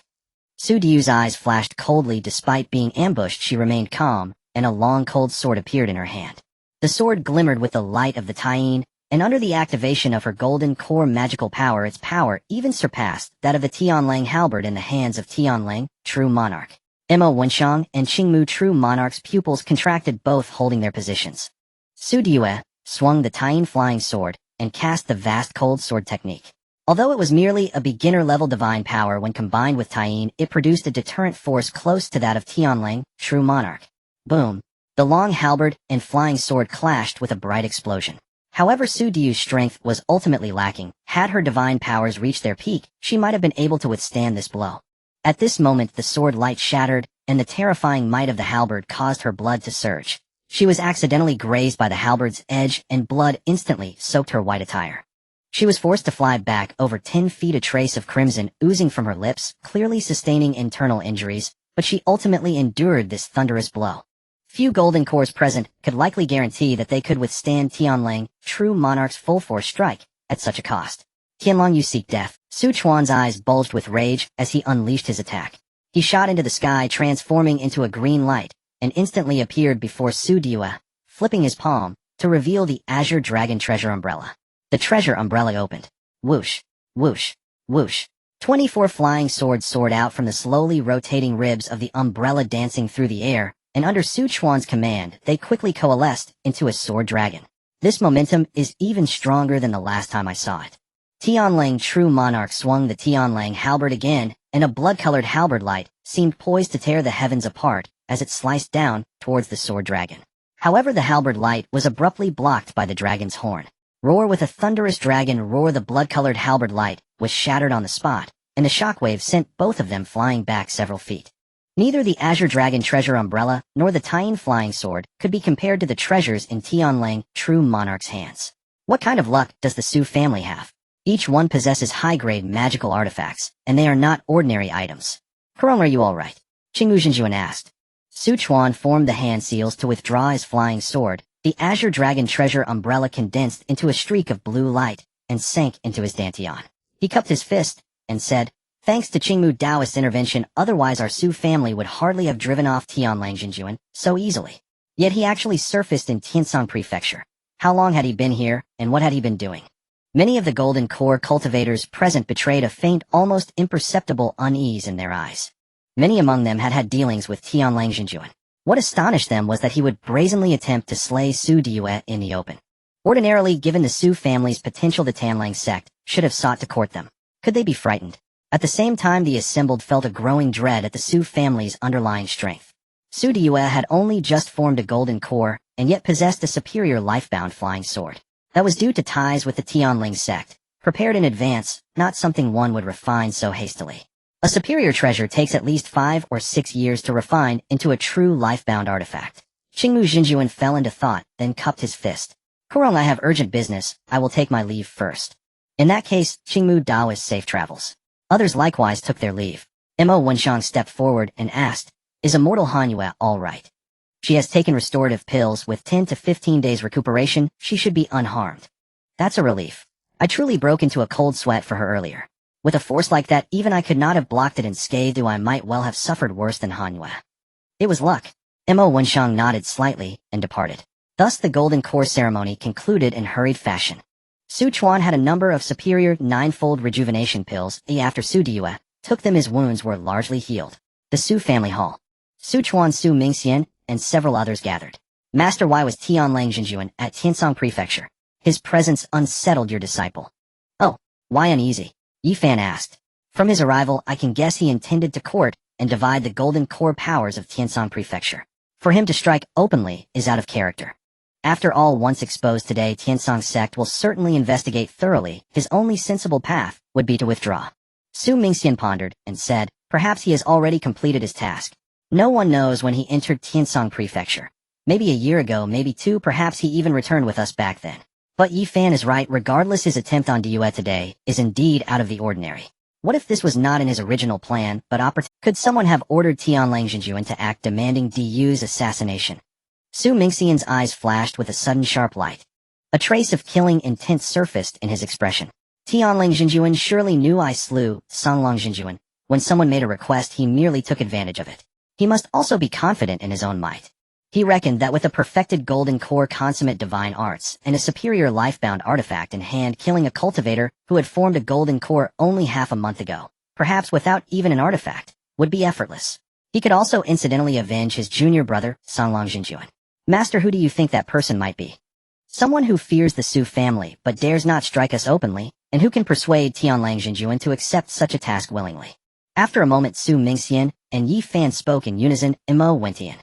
Su Diyue's eyes flashed coldly. Despite being ambushed, she remained calm, and a long cold sword appeared in her hand. The sword glimmered with the light of the Taiyin, and under the activation of her golden core magical power, its power even surpassed that of the Tianlang halberd in the hands of Tianlang, true monarch. Mo Wenshang and Qingmu, true monarch's pupils contracted, both holding their positions. Su Diyue swung the Taiyin flying sword and cast the vast cold sword technique. Although it was merely a beginner-level divine power, when combined with Taiyin, it produced a deterrent force close to that of Tianlang, true monarch. Boom! The long halberd and flying sword clashed with a bright explosion. However, Su Diyue's strength was ultimately lacking. Had her divine powers reached their peak, she might have been able to withstand this blow. At this moment, the sword light shattered, and the terrifying might of the halberd caused her blood to surge. She was accidentally grazed by the halberd's edge, and blood instantly soaked her white attire. She was forced to fly back over 10 feet, a trace of crimson oozing from her lips, clearly sustaining internal injuries, but she ultimately endured this thunderous blow. Few golden cores present could likely guarantee that they could withstand Tianlang, true monarch's full force strike, at such a cost. Tianlang, you seek death. Su Chuan's eyes bulged with rage as he unleashed his attack. He shot into the sky, transforming into a green light, and instantly appeared before Su Diyue, flipping his palm to reveal the Azure Dragon Treasure Umbrella. The treasure umbrella opened. Whoosh, whoosh, whoosh. 24 flying swords soared out from the slowly rotating ribs of the umbrella, dancing through the air, and under Su Chuan's command, they quickly coalesced into a sword dragon. This momentum is even stronger than the last time I saw it. Tianlang, true monarch, swung the Tianlang halberd again, and a blood-colored halberd light seemed poised to tear the heavens apart as it sliced down towards the sword dragon. However, the halberd light was abruptly blocked by the dragon's horn. Roar! With a thunderous dragon roar, the blood-colored halberd light was shattered on the spot, and a shockwave sent both of them flying back several feet. Neither the Azure Dragon Treasure Umbrella nor the Taiyin Flying Sword could be compared to the treasures in Tianlang, true monarch's hands. What kind of luck does the Su family have? Each one possesses high-grade magical artifacts, and they are not ordinary items. Kurong, are you all right? Qingmu Zhenjuan asked. Su Chuan formed the hand seals to withdraw his flying sword. The Azure Dragon Treasure Umbrella condensed into a streak of blue light and sank into his dantian. He cupped his fist and said, Thanks to Qingmu Taoist intervention, otherwise our Su family would hardly have driven off Tianlang Jinjuan so easily. Yet he actually surfaced in Tiansong Prefecture. How long had he been here, and what had he been doing? Many of the Golden Core cultivators present betrayed a faint, almost imperceptible unease in their eyes. Many among them had had dealings with Tianlang Jinjuan. What astonished them was that he would brazenly attempt to slay Su Diyue in the open. Ordinarily, given the Su family's potential, the Tanlang sect should have sought to court them. Could they be frightened? At the same time, the assembled felt a growing dread at the Su family's underlying strength. Su Diyue had only just formed a Golden Core, and yet possessed a superior life-bound flying sword. That was due to ties with the Tianling sect, prepared in advance, not something one would refine so hastily. A superior treasure takes at least 5 or 6 years to refine into a true life-bound artifact. Qingmu Jinjuan fell into thought, then cupped his fist. Kurong, I have urgent business, I will take my leave first. In that case, Qingmu Taoist safe travels. Others likewise took their leave. Mo Wenshang stepped forward and asked, is Immortal Hanyue all right? She has taken restorative pills with 10 to 15 days recuperation, she should be unharmed. That's a relief. I truly broke into a cold sweat for her earlier. With a force like that, even I could not have blocked it unscathed, though I might well have suffered worse than Hanyue. It was luck. Mo Wenshang nodded slightly and departed. Thus the Golden Core ceremony concluded in hurried fashion. Su Chuan had a number of superior 9-fold rejuvenation pills, after Su Diyue took them his wounds were largely healed. The Su family hall. Su Chuan, Su Mingxian, and several others gathered. Master, why was Tianlang Jinjuan at Tiansong Prefecture? His presence unsettled your disciple. Oh, why uneasy? Yi Fan asked. From his arrival, I can guess he intended to court and divide the Golden Core powers of Tiansong Prefecture. For him to strike openly is out of character. After all, once exposed today, Tiansong sect will certainly investigate thoroughly. His only sensible path would be to withdraw. Su Mingxian pondered and said, perhaps he has already completed his task. No one knows when he entered Tiansong Prefecture. Maybe a year ago, maybe 2, perhaps he even returned with us back then. But Yi Fan is right, regardless, his attempt on Diyue today is indeed out of the ordinary. What if this was not in his original plan, but could someone have ordered Tianlang Jinjuan to act demanding Diyue's assassination? Su Mingxian's eyes flashed with a sudden sharp light. A trace of killing intent surfaced in his expression. Tianlang Jinjuan surely knew I slew Songlong Jinjuan. When someone made a request, he merely took advantage of it. He must also be confident in his own might. He reckoned that with a perfected Golden Core, consummate divine arts, and a superior life-bound artifact in hand, killing a cultivator who had formed a Golden Core only half a month ago, perhaps without even an artifact, would be effortless. He could also incidentally avenge his junior brother, Songlong Jinjuan. Master, who do you think that person might be? Someone who fears the Su family but dares not strike us openly, and who can persuade Tianlang Jinjuan to accept such a task willingly. After a moment, Su Mingxian and Yi Fan spoke in unison. Mo Wentian.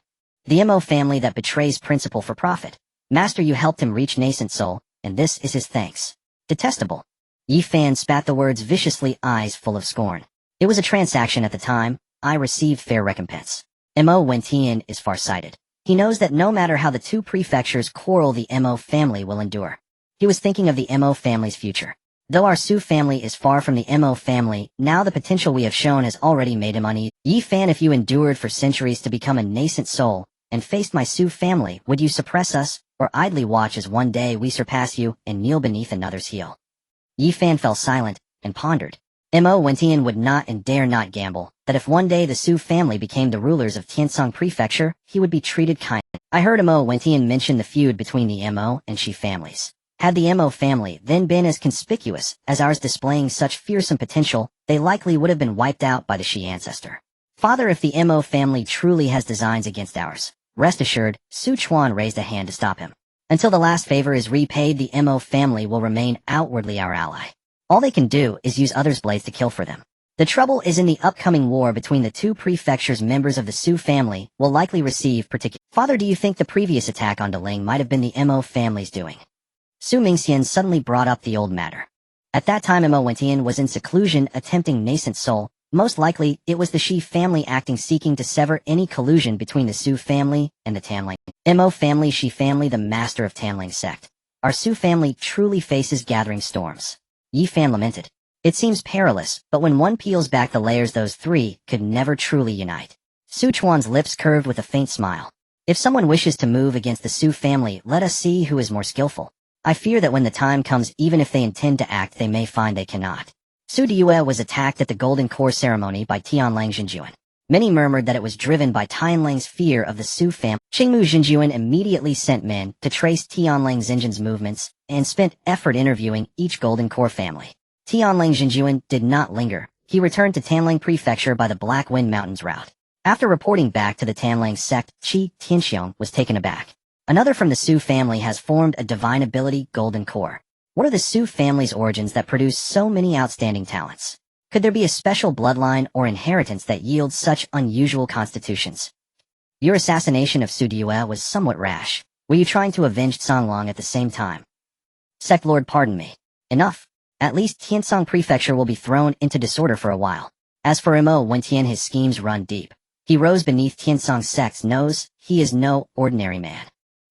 The Mo family that betrays principle for profit. Master, you helped him reach nascent soul, and this is his thanks. Detestable. Yi Fan spat the words viciously, eyes full of scorn. It was a transaction at the time. I received fair recompense. Mo Wentian is far-sighted. He knows that no matter how the 2 prefectures quarrel, the Mo family will endure. He was thinking of the Mo family's future. Though our Su family is far from the Mo family, now the potential we have shown has already made him uneasy. Yi Fan, if you endured for centuries to become a nascent soul, and faced my Su family, would you suppress us, or idly watch as one day we surpass you and kneel beneath another's heel? Yi Fan fell silent, and pondered. Mo Wentian would not and dare not gamble that if one day the Su family became the rulers of Tiansong Prefecture, he would be treated kindly. I heard Mo Wentian mention the feud between the Mo and Shi families. Had the Mo family then been as conspicuous as ours, displaying such fearsome potential, they likely would have been wiped out by the Shi ancestor. Father, if the Mo family truly has designs against ours, rest assured, Su Chuan raised a hand to stop him. Until the last favor is repaid, the Mo family will remain outwardly our ally. All they can do is use others' blades to kill for them. The trouble is in the upcoming war between the 2 prefectures. Members of the Su family will likely receive particular. Father, do you think the previous attack on Daling might have been the Mo family's doing? Su Mingxian suddenly brought up the old matter. At that time, Mo Wentian was in seclusion attempting nascent soul. Most likely, it was the Shi family acting, seeking to sever any collusion between the Su family and the Tanling. Mo family, Shi family, the master of Tanling sect. Our Su family truly faces gathering storms. Yi Fan lamented. It seems perilous, but when one peels back the layers, those 3 could never truly unite. Su Chuan's lips curved with a faint smile. If someone wishes to move against the Su family, let us see who is more skillful. I fear that when the time comes, even if they intend to act, they may find they cannot. Su Diyue was attacked at the Golden Core ceremony by Tianlang Xinjuan. Many murmured that it was driven by Tianlang's fear of the Su family. Qingmu Xinjuan immediately sent men to trace Tianlang Xinjuan's movements and spent effort interviewing each Golden Core family. Tianlang Xinjuan did not linger. He returned to Tanlang Prefecture by the Black Wind Mountains route. After reporting back to the Tanlang sect, Qi Tianxiong was taken aback. Another from the Su family has formed a divine ability Golden Core. What are the Su family's origins that produce so many outstanding talents? Could there be a special bloodline or inheritance that yields such unusual constitutions? Your assassination of Su Diyue was somewhat rash. Were you trying to avenge Songlong at the same time? Sect Lord, pardon me. Enough. At least Tiansong Prefecture will be thrown into disorder for a while. As for Imo Wentian, his schemes run deep. He rose beneath Tiansong's sect's nose. He is no ordinary man.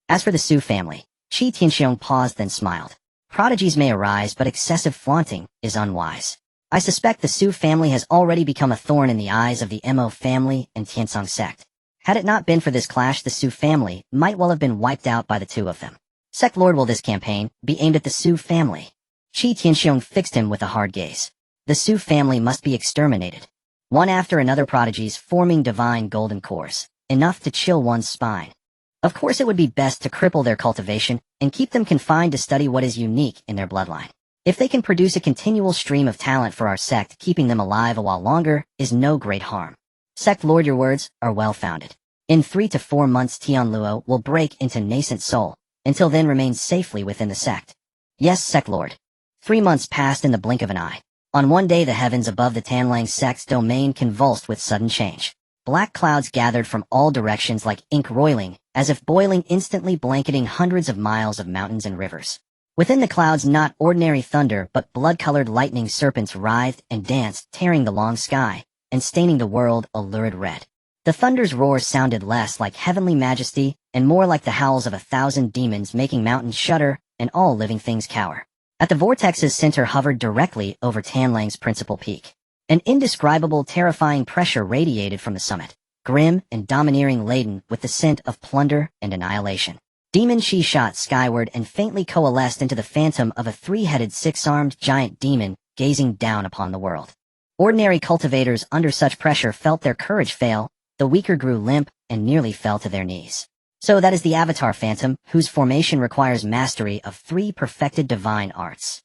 As for the Su family, Qi Tianxiong paused then smiled. Prodigies may arise, but excessive flaunting is unwise. I suspect the Su family has already become a thorn in the eyes of the Mo family and Tiansong sect. Had it not been for this clash, the Su family might well have been wiped out by the two of them. Sect Lord, will this campaign be aimed at the Su family? Qi Tianxiong fixed him with a hard gaze. The Su family must be exterminated. One after another, prodigies forming divine golden cores, enough to chill one's spine. Of course, it would be best to cripple their cultivation and keep them confined to study what is unique in their bloodline. If they can produce a continual stream of talent for our sect, keeping them alive a while longer is no great harm. Sect Lord, your words are well-founded. In 3 to 4 months, Tianluo will break into nascent soul. Until then, remain safely within the sect. Yes, Sect Lord. 3 months passed in the blink of an eye. On one day, the heavens above the Tanlang sect's domain convulsed with sudden change. Black clouds gathered from all directions like ink roiling, as if boiling, instantly blanketing hundreds of miles of mountains and rivers. Within the clouds, not ordinary thunder, but blood-colored lightning serpents writhed and danced, tearing the long sky and staining the world a lurid red. The thunder's roar sounded less like heavenly majesty and more like the howls of 1,000 demons, making mountains shudder and all living things cower. At the vortex's center hovered directly over Tanlang's principal peak. An indescribable, terrifying pressure radiated from the summit, grim and domineering, laden with the scent of plunder and annihilation. Demon Shi shot skyward and faintly coalesced into the phantom of a 3-headed, 6-armed giant demon gazing down upon the world. Ordinary cultivators under such pressure felt their courage fail, the weaker grew limp and nearly fell to their knees. So that is the Avatar Phantom, whose formation requires mastery of 3 perfected divine arts.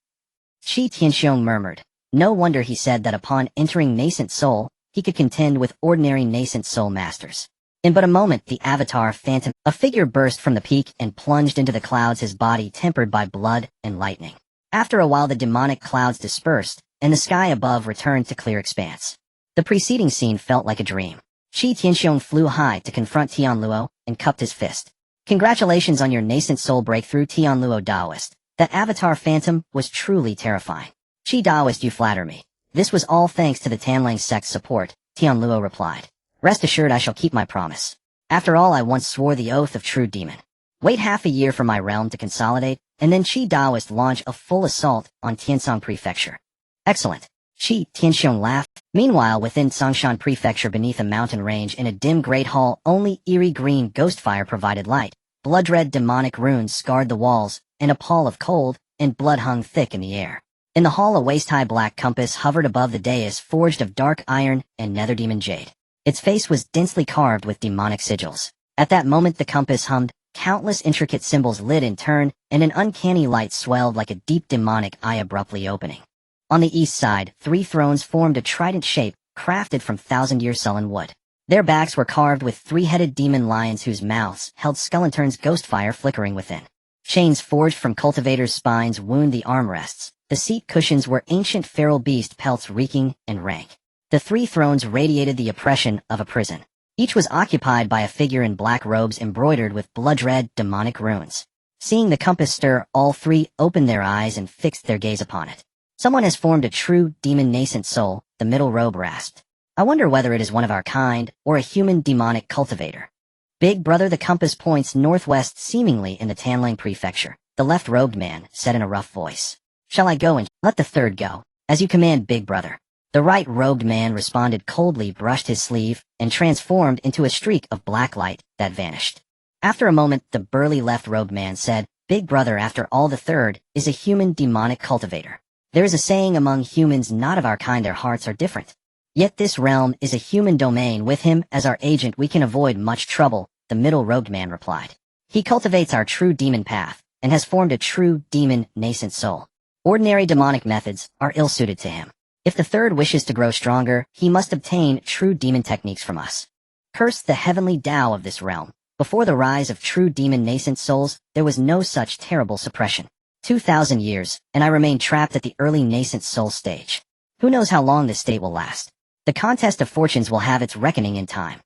Qi Tianxiong murmured. No wonder he said that upon entering nascent soul, he could contend with ordinary nascent soul masters. In but a moment, the Avatar Phantom, a figure, burst from the peak and plunged into the clouds, his body tempered by blood and lightning. After a while, the demonic clouds dispersed, and the sky above returned to clear expanse. The preceding scene felt like a dream. Qi Tianxiong flew high to confront Tianluo and cupped his fist. Congratulations on your nascent soul breakthrough, Tianluo Taoist. That Avatar Phantom was truly terrifying. Qi Taoist, you flatter me. This was all thanks to the Tanlang sect's support, Tianluo replied. Rest assured I shall keep my promise. After all, I once swore the oath of true demon. Wait half a year for my realm to consolidate, and then Qi Taoist launch a full assault on Tiansong Prefecture. Excellent. Qi Tianxiong laughed. Meanwhile, within Songshan Prefecture, beneath a mountain range in a dim great hall, only eerie green ghost fire provided light. Blood-red demonic runes scarred the walls, and a pall of cold and blood hung thick in the air. In the hall, a waist-high black compass hovered above the dais, forged of dark iron and nether demon jade. Its face was densely carved with demonic sigils. At that moment, the compass hummed, countless intricate symbols lit in turn, and an uncanny light swelled like a deep demonic eye abruptly opening. On the east side, 3 thrones formed a trident shape, crafted from 1,000-year sullen wood. Their backs were carved with 3-headed demon lions whose mouths held skeletons, ghost fire flickering within. Chains forged from cultivators' spines wound the armrests. The seat cushions were ancient feral beast pelts, reeking and rank. The 3 thrones radiated the oppression of a prison. Each was occupied by a figure in black robes embroidered with blood-red demonic runes. Seeing the compass stir, all 3 opened their eyes and fixed their gaze upon it. Someone has formed a true demon nascent soul, the middle robe rasped. I wonder whether it is one of our kind, or a human demonic cultivator. Big brother, the compass points northwest, seemingly in the Tanlang Prefecture. The left-robed man said in a rough voice. Shall I go and let the third go? As you command, big brother. The right-robed man responded coldly, brushed his sleeve, and transformed into a streak of black light that vanished. After a moment, the burly left-robed man said, Big brother, after all, the third is a human demonic cultivator. There is a saying among humans, not of our kind their hearts are different. Yet this realm is a human domain. With him as our agent we can avoid much trouble, the middle-robed man replied. He cultivates our true demon path, and has formed a true demon nascent soul. Ordinary demonic methods are ill-suited to him. If the third wishes to grow stronger, he must obtain true demon techniques from us. Cursed the heavenly Tao of this realm. Before the rise of true demon nascent souls, there was no such terrible suppression. 2,000 years, and I remain trapped at the early nascent soul stage. Who knows how long this state will last? The contest of fortunes will have its reckoning in time.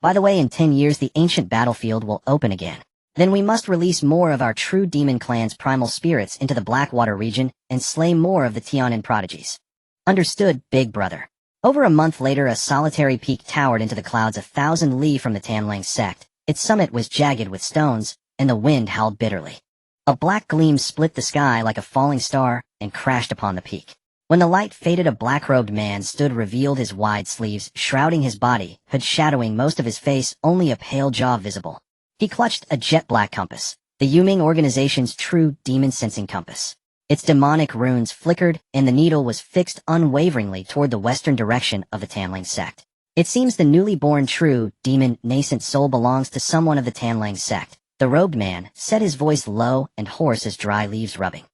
By the way, in 10 years the ancient battlefield will open again. Then we must release more of our true demon clan's primal spirits into the Blackwater region and slay more of the Tianan prodigies. Understood, big brother. Over a month later a solitary peak towered into the clouds 1,000 li from the Tanlang sect. Its summit was jagged with stones, and the wind howled bitterly. A black gleam split the sky like a falling star and crashed upon the peak. When the light faded a black-robed man stood, revealed his wide sleeves shrouding his body, hood shadowing most of his face, only a pale jaw visible. He clutched a jet-black compass, the Yuming organization's true demon-sensing compass. Its demonic runes flickered, and the needle was fixed unwaveringly toward the western direction of the Tanlang sect. It seems the newly born true demon nascent soul belongs to someone of the Tanlang sect. The robed man said, his voice low and hoarse as dry leaves rubbing.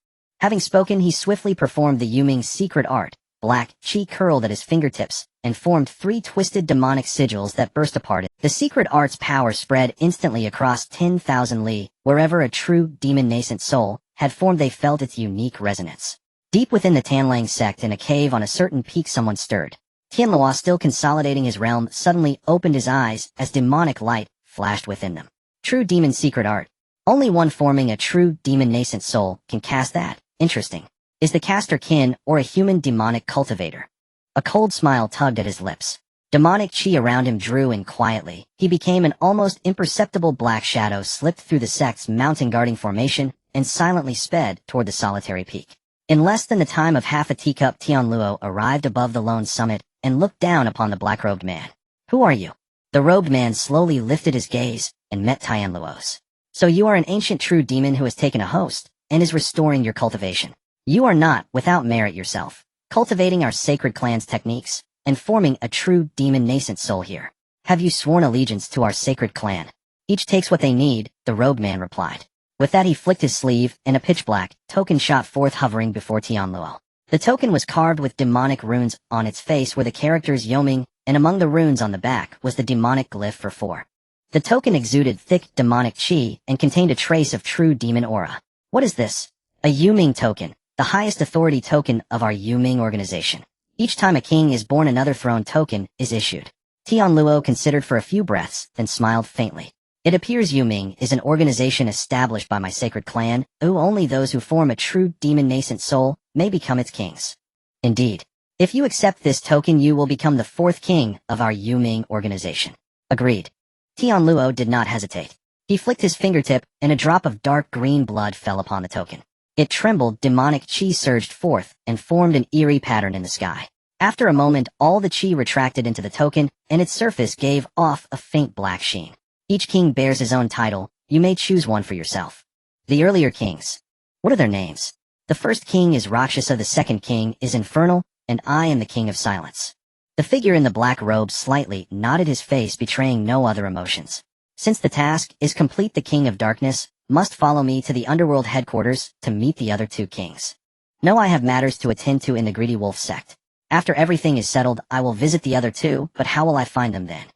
Having spoken, he swiftly performed the Yuming's secret art. Black chi curled at his fingertips and formed 3 twisted demonic sigils that burst apart. The secret art's power spread instantly across 10,000 li. Wherever a true demon nascent soul had formed, they felt its unique resonance. Deep within the Tanlang sect, in a cave on a certain peak, someone stirred. Tianlua, still consolidating his realm, suddenly opened his eyes as demonic light flashed within them. True demon secret art. Only one forming a true demon nascent soul can cast that. Interesting. Is the caster kin or a human demonic cultivator? A cold smile tugged at his lips. Demonic chi around him drew in quietly. He became an almost imperceptible black shadow, slipped through the sect's mountain guarding formation, and silently sped toward the solitary peak. In less than the time of half a teacup, Tianluo arrived above the lone summit and looked down upon the black-robed man. Who are you? The robed man slowly lifted his gaze and met Tianluo's. So you are an ancient true demon who has taken a host and is restoring your cultivation. You are not, without merit yourself, cultivating our sacred clan's techniques and forming a true demon nascent soul here. Have you sworn allegiance to our sacred clan? Each takes what they need, the robed man replied. With that he flicked his sleeve, and a pitch-black token shot forth, hovering before Tianluo. The token was carved with demonic runes. On its face were the characters Yoming, and among the runes on the back was the demonic glyph for 4. The token exuded thick demonic chi and contained a trace of true demon aura. What is this? A Yuming token, the highest authority token of our Yuming organization. Each time a king is born, another throne token is issued. Tianluo considered for a few breaths, then smiled faintly. It appears Yuming is an organization established by my sacred clan, who only those who form a true demon nascent soul may become its kings. Indeed. If you accept this token, you will become the 4th king of our Yuming organization. Agreed. Tianluo did not hesitate. He flicked his fingertip, and a drop of dark green blood fell upon the token. It trembled, demonic chi surged forth, and formed an eerie pattern in the sky. After a moment, all the chi retracted into the token, and its surface gave off a faint black sheen. Each king bears his own title. You may choose one for yourself. The earlier kings. What are their names? The first king is Rakshasa, the second king is Infernal, and I am the king of silence. The figure in the black robe slightly nodded his face, betraying no other emotions. Since the task is complete, the king of darkness must follow me to the underworld headquarters to meet the other 2 kings. No, I have matters to attend to in the Greedy Wolf sect. After everything is settled, I will visit the other 2, but how will I find them then?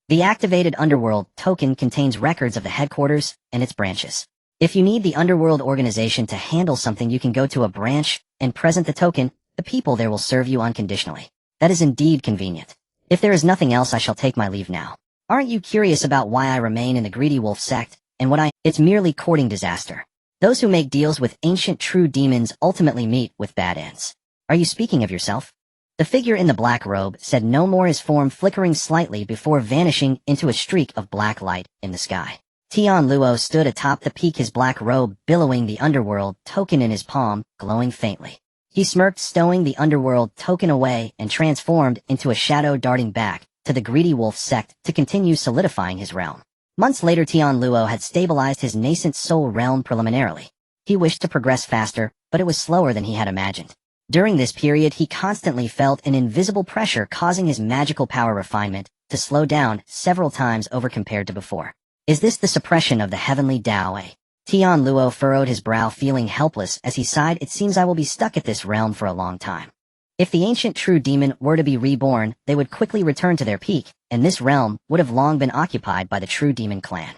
The activated underworld token contains records of the headquarters and its branches. If you need the underworld organization to handle something, you can go to a branch and present the token. The people there will serve you unconditionally. That is indeed convenient. If there is nothing else, I shall take my leave now. Aren't you curious about why I remain in the Greedy Wolf sect, and what it's merely courting disaster. Those who make deals with ancient true demons ultimately meet with bad ends. Are you speaking of yourself? The figure in the black robe said no more, his form flickering slightly before vanishing into a streak of black light in the sky. Tianluo stood atop the peak, his black robe billowing, the underworld token in his palm, glowing faintly. He smirked, stowing the underworld token away, and transformed into a shadow, darting back to the Greedy Wolf sect to continue solidifying his realm. Months later, Tianluo had stabilized his nascent soul realm preliminarily. He wished to progress faster, but it was slower than he had imagined. During this period, he constantly felt an invisible pressure causing his magical power refinement to slow down several times over compared to before. Is this the suppression of the heavenly Tao? Tian Luo furrowed his brow, feeling helpless as he sighed. It seems I will be stuck at this realm for a long time. If the ancient true demon were to be reborn, they would quickly return to their peak, and this realm would have long been occupied by the true demon clan.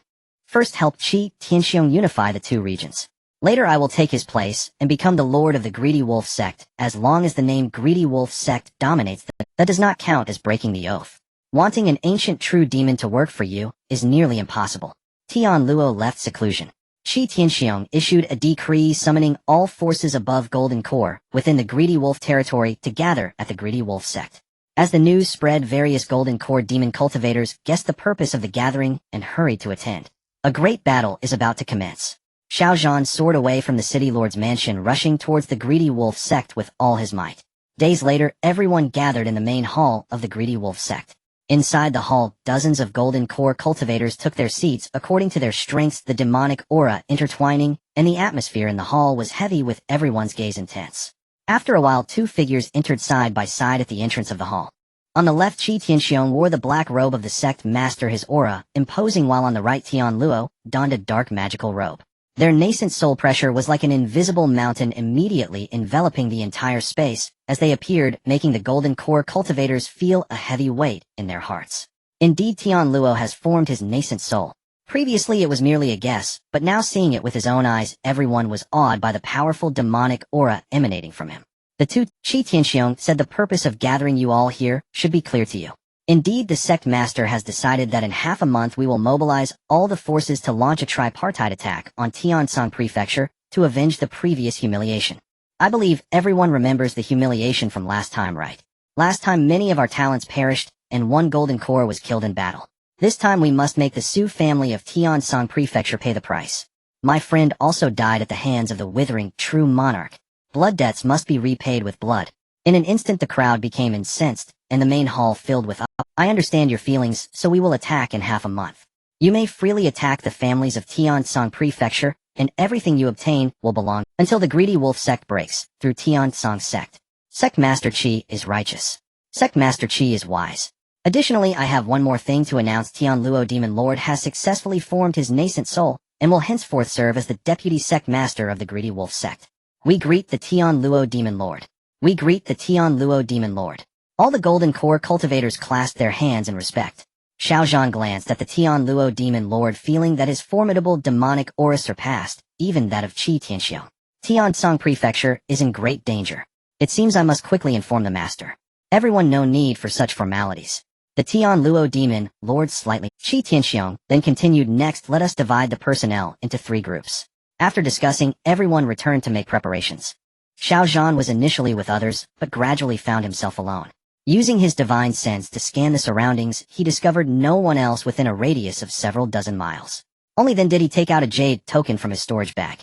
First help Qi Tianxiong unify the two regions. Later I will take his place and become the lord of the Greedy Wolf sect. As long as the name Greedy Wolf sect dominates them, that does not count as breaking the oath. Wanting an ancient true demon to work for you is nearly impossible. Tian Luo left seclusion. Qi Tianxiong issued a decree summoning all forces above Golden Core within the Greedy Wolf territory to gather at the Greedy Wolf sect. As the news spread, various Golden Core demon cultivators guessed the purpose of the gathering and hurried to attend. A great battle is about to commence. Xiao Zhan soared away from the city lord's mansion, rushing towards the Greedy Wolf sect with all his might. Days later, everyone gathered in the main hall of the Greedy Wolf sect. Inside the hall, dozens of Golden Core cultivators took their seats according to their strengths, the demonic aura intertwining, and the atmosphere in the hall was heavy with everyone's gaze intense. After a while, two figures entered side by side at the entrance of the hall. On the left, Qi Tianxiong wore the black robe of the sect master, his aura imposing, while on the right Tian Luo donned a dark magical robe. Their nascent soul pressure was like an invisible mountain immediately enveloping the entire space as they appeared, making the Golden Core cultivators feel a heavy weight in their hearts. Indeed, Tian Luo has formed his nascent soul. Previously it was merely a guess, but now seeing it with his own eyes, everyone was awed by the powerful demonic aura emanating from him. The two, Qi Tianxiong said, the purpose of gathering you all here should be clear to you. Indeed, the sect master has decided that in half a month we will mobilize all the forces to launch a tripartite attack on Tiansong Prefecture to avenge the previous humiliation. I believe everyone remembers the humiliation from last time, right? Last time many of our talents perished, and one Golden Core was killed in battle. This time we must make the Su family of Tiansong Prefecture pay the price. My friend also died at the hands of the withering true monarch. Blood debts must be repaid with blood. In an instant the crowd became incensed, and the main hall filled with I understand your feelings, so we will attack in half a month. You may freely attack the families of Tiansong Prefecture, and everything you obtain will belong until the Greedy Wolf sect breaks through Tiansong sect. Sect Master Qi is righteous. Sect Master Qi is wise. Additionally, I have one more thing to announce. Tian Luo Demon Lord has successfully formed his nascent soul, and will henceforth serve as the deputy sect master of the Greedy Wolf sect. We greet the Tian Luo Demon Lord. We greet the Tian Luo Demon Lord. All the Golden Core cultivators clasped their hands in respect. Xiao Zhan glanced at the Tian Luo Demon Lord, feeling that his formidable demonic aura surpassed even that of Qi Tianxiong. Tiansong Prefecture is in great danger. It seems I must quickly inform the master. Everyone, no need for such formalities. The Tian Luo Demon Lord slightly Qi Tianxiong then continued, next let us divide the personnel into 3 groups. After discussing, everyone returned to make preparations. Xiao Zhan was initially with others, but gradually found himself alone. Using his divine sense to scan the surroundings, he discovered no one else within a radius of several dozen miles. Only then did he take out a jade token from his storage bag.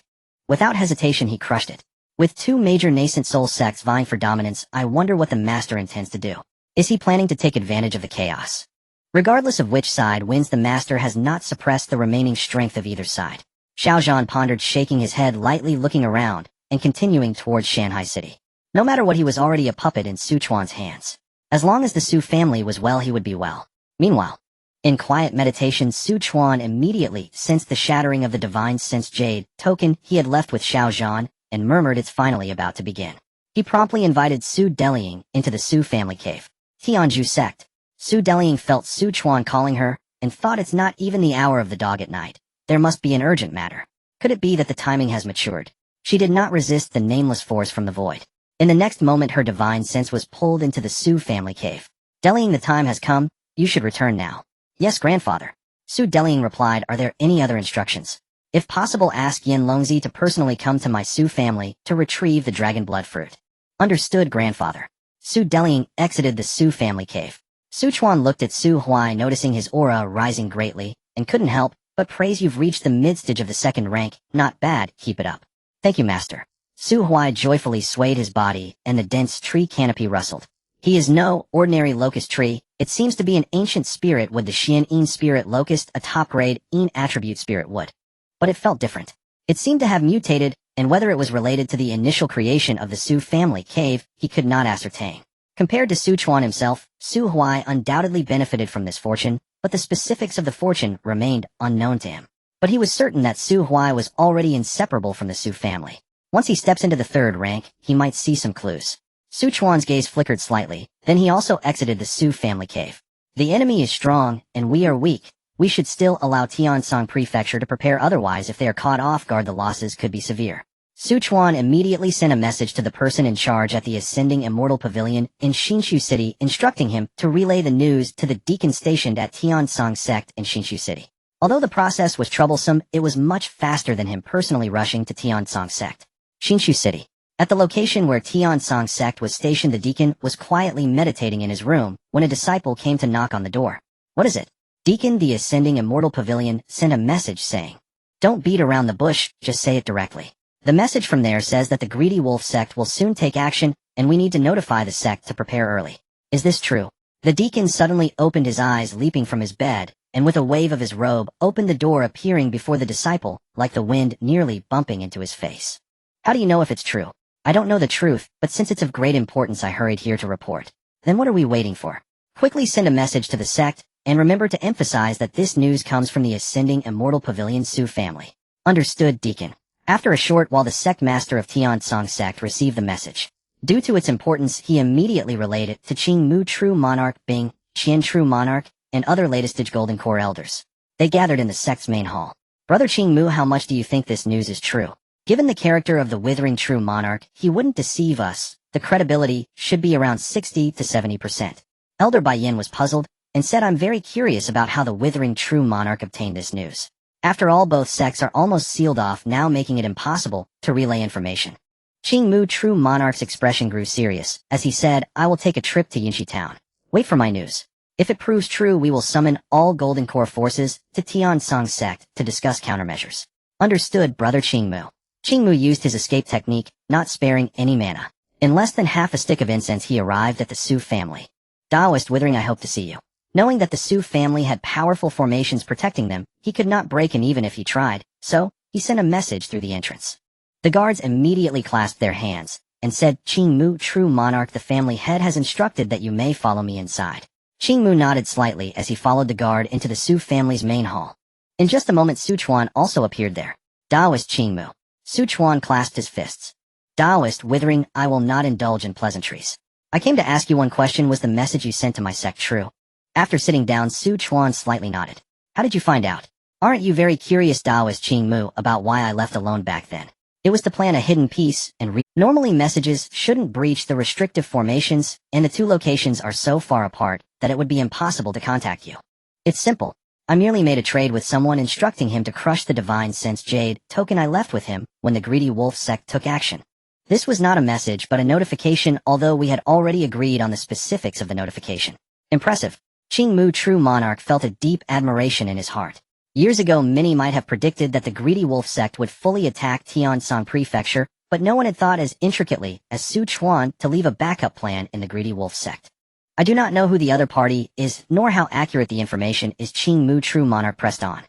Without hesitation he crushed it. With 2 major nascent soul sects vying for dominance, I wonder what the master intends to do. Is he planning to take advantage of the chaos? Regardless of which side wins, the master has not suppressed the remaining strength of either side. Xiao Zhan pondered, shaking his head lightly, looking around, and continuing towards Shanghai City. No matter what, he was already a puppet in Su Chuan's hands. As long as the Su family was well, he would be well. Meanwhile, in quiet meditation, Su Chuan immediately sensed the shattering of the divine sense jade token he had left with Xiao Zhan, and murmured, it's finally about to begin. He promptly invited Su Delying into the Su family cave. Tianju sect. Su Delying felt Su Chuan calling her, and thought, it's not even the hour of the dog at night. There must be an urgent matter. Could it be that the timing has matured? She did not resist the nameless force from the void. In the next moment her divine sense was pulled into the Su family cave. Delying, the time has come. You should return now. Yes, grandfather. Su Delying replied, are there any other instructions? If possible, ask Yin Longzi to personally come to my Su family to retrieve the dragon blood fruit. Understood, grandfather. Su Delying exited the Su family cave. Su Chuan looked at Su Huai, noticing his aura rising greatly, and couldn't help but praise, you've reached the mid-stage of the 2nd rank. Not bad, keep it up. Thank you, master. Su Huai joyfully swayed his body, and the dense tree canopy rustled. He is no ordinary locust tree. It seems to be an ancient spirit wood, the Xian Yin spirit locust, a top-grade Yin attribute spirit wood. But it felt different. It seemed to have mutated and whether it was related to the initial creation of the Su family cave, he could not ascertain. Compared to Su Chuan himself, Su Huai undoubtedly benefited from this fortune, but the specifics of the fortune remained unknown to him. But he was certain that Su Huai was already inseparable from the Su family. Once he steps into the third rank, he might see some clues. Su Chuan's gaze flickered slightly, then he also exited the Su family cave. The enemy is strong, and we are weak. We should still allow Tiansong Prefecture to prepare, otherwise if they are caught off guard the losses could be severe. Su Chuan immediately sent a message to the person in charge at the Ascending Immortal Pavilion in Xinshu City instructing him to relay the news to the deacon stationed at Tiansong Sect in Xinshu City. Although the process was troublesome, it was much faster than him personally rushing to Tiansong Sect. Xinshu City. At the location where Tiansong Sect was stationed, the deacon was quietly meditating in his room when a disciple came to knock on the door. What is it? Deacon, the Ascending Immortal Pavilion, sent a message saying, "Don't beat around the bush, just say it directly." The message from there says that the Greedy Wolf Sect will soon take action, and we need to notify the sect to prepare early. Is this true? The deacon suddenly opened his eyes, leaping from his bed, and with a wave of his robe, opened the door, appearing before the disciple, like the wind nearly bumping into his face. How do you know if it's true? I don't know the truth, but since it's of great importance I hurried here to report. Then what are we waiting for? Quickly send a message to the sect, and remember to emphasize that this news comes from the Ascending Immortal Pavilion Su family. Understood, Deacon. After a short while the sect master of Tiansong Sect received the message. Due to its importance, he immediately relayed it to Qing Mu True Monarch Bing, Qian True Monarch, and other latest Golden Core elders. They gathered in the sect's main hall. Brother Qing Mu, how much do you think this news is true? Given the character of the Withering True Monarch, he wouldn't deceive us. The credibility should be around 60 to 70%. Elder Bai Yin was puzzled, and said, "I'm very curious about how the Withering True Monarch obtained this news. After all, both sects are almost sealed off, now making it impossible to relay information." Qing Mu True Monarch's expression grew serious, as he said, "I will take a trip to Yinshi Town. Wait for my news. If it proves true, we will summon all Golden Core forces to Tiansong Sect to discuss countermeasures." Understood, Brother Qing Mu. Qing Mu used his escape technique, not sparing any mana. In less than half a stick of incense he arrived at the Su family. "Taoist Withering, I hope to see you." Knowing that the Su family had powerful formations protecting them, he could not break in even if he tried, so he sent a message through the entrance. The guards immediately clasped their hands, and said, "Qing Mu True Monarch, the family head has instructed that you may follow me inside." Qing Mu nodded slightly as he followed the guard into the Su family's main hall. In just a moment Su Chuan also appeared there. "Taoist Qing Mu." Su Chuan clasped his fists. "Taoist Withering, I will not indulge in pleasantries. I came to ask you one question. Was the message you sent to my sect true?" After sitting down, Su Chuan slightly nodded. "How did you find out? Aren't you very curious, Taoist Qing Mu, about why I left alone back then? It was to plan a hidden peace and normally messages shouldn't breach the restrictive formations, and the two locations are so far apart that it would be impossible to contact you. It's simple. I merely made a trade with someone instructing him to crush the Divine Sense Jade token I left with him when the Greedy Wolf Sect took action. This was not a message but a notification, although we had already agreed on the specifics of the notification." Impressive. Qing Mu True Monarch felt a deep admiration in his heart. Years ago many might have predicted that the Greedy Wolf Sect would fully attack Tiansong Prefecture, but no one had thought as intricately as Su Chuan to leave a backup plan in the Greedy Wolf Sect. "I do not know who the other party is, nor how accurate the information is," Qing Mu True Monarch pressed on.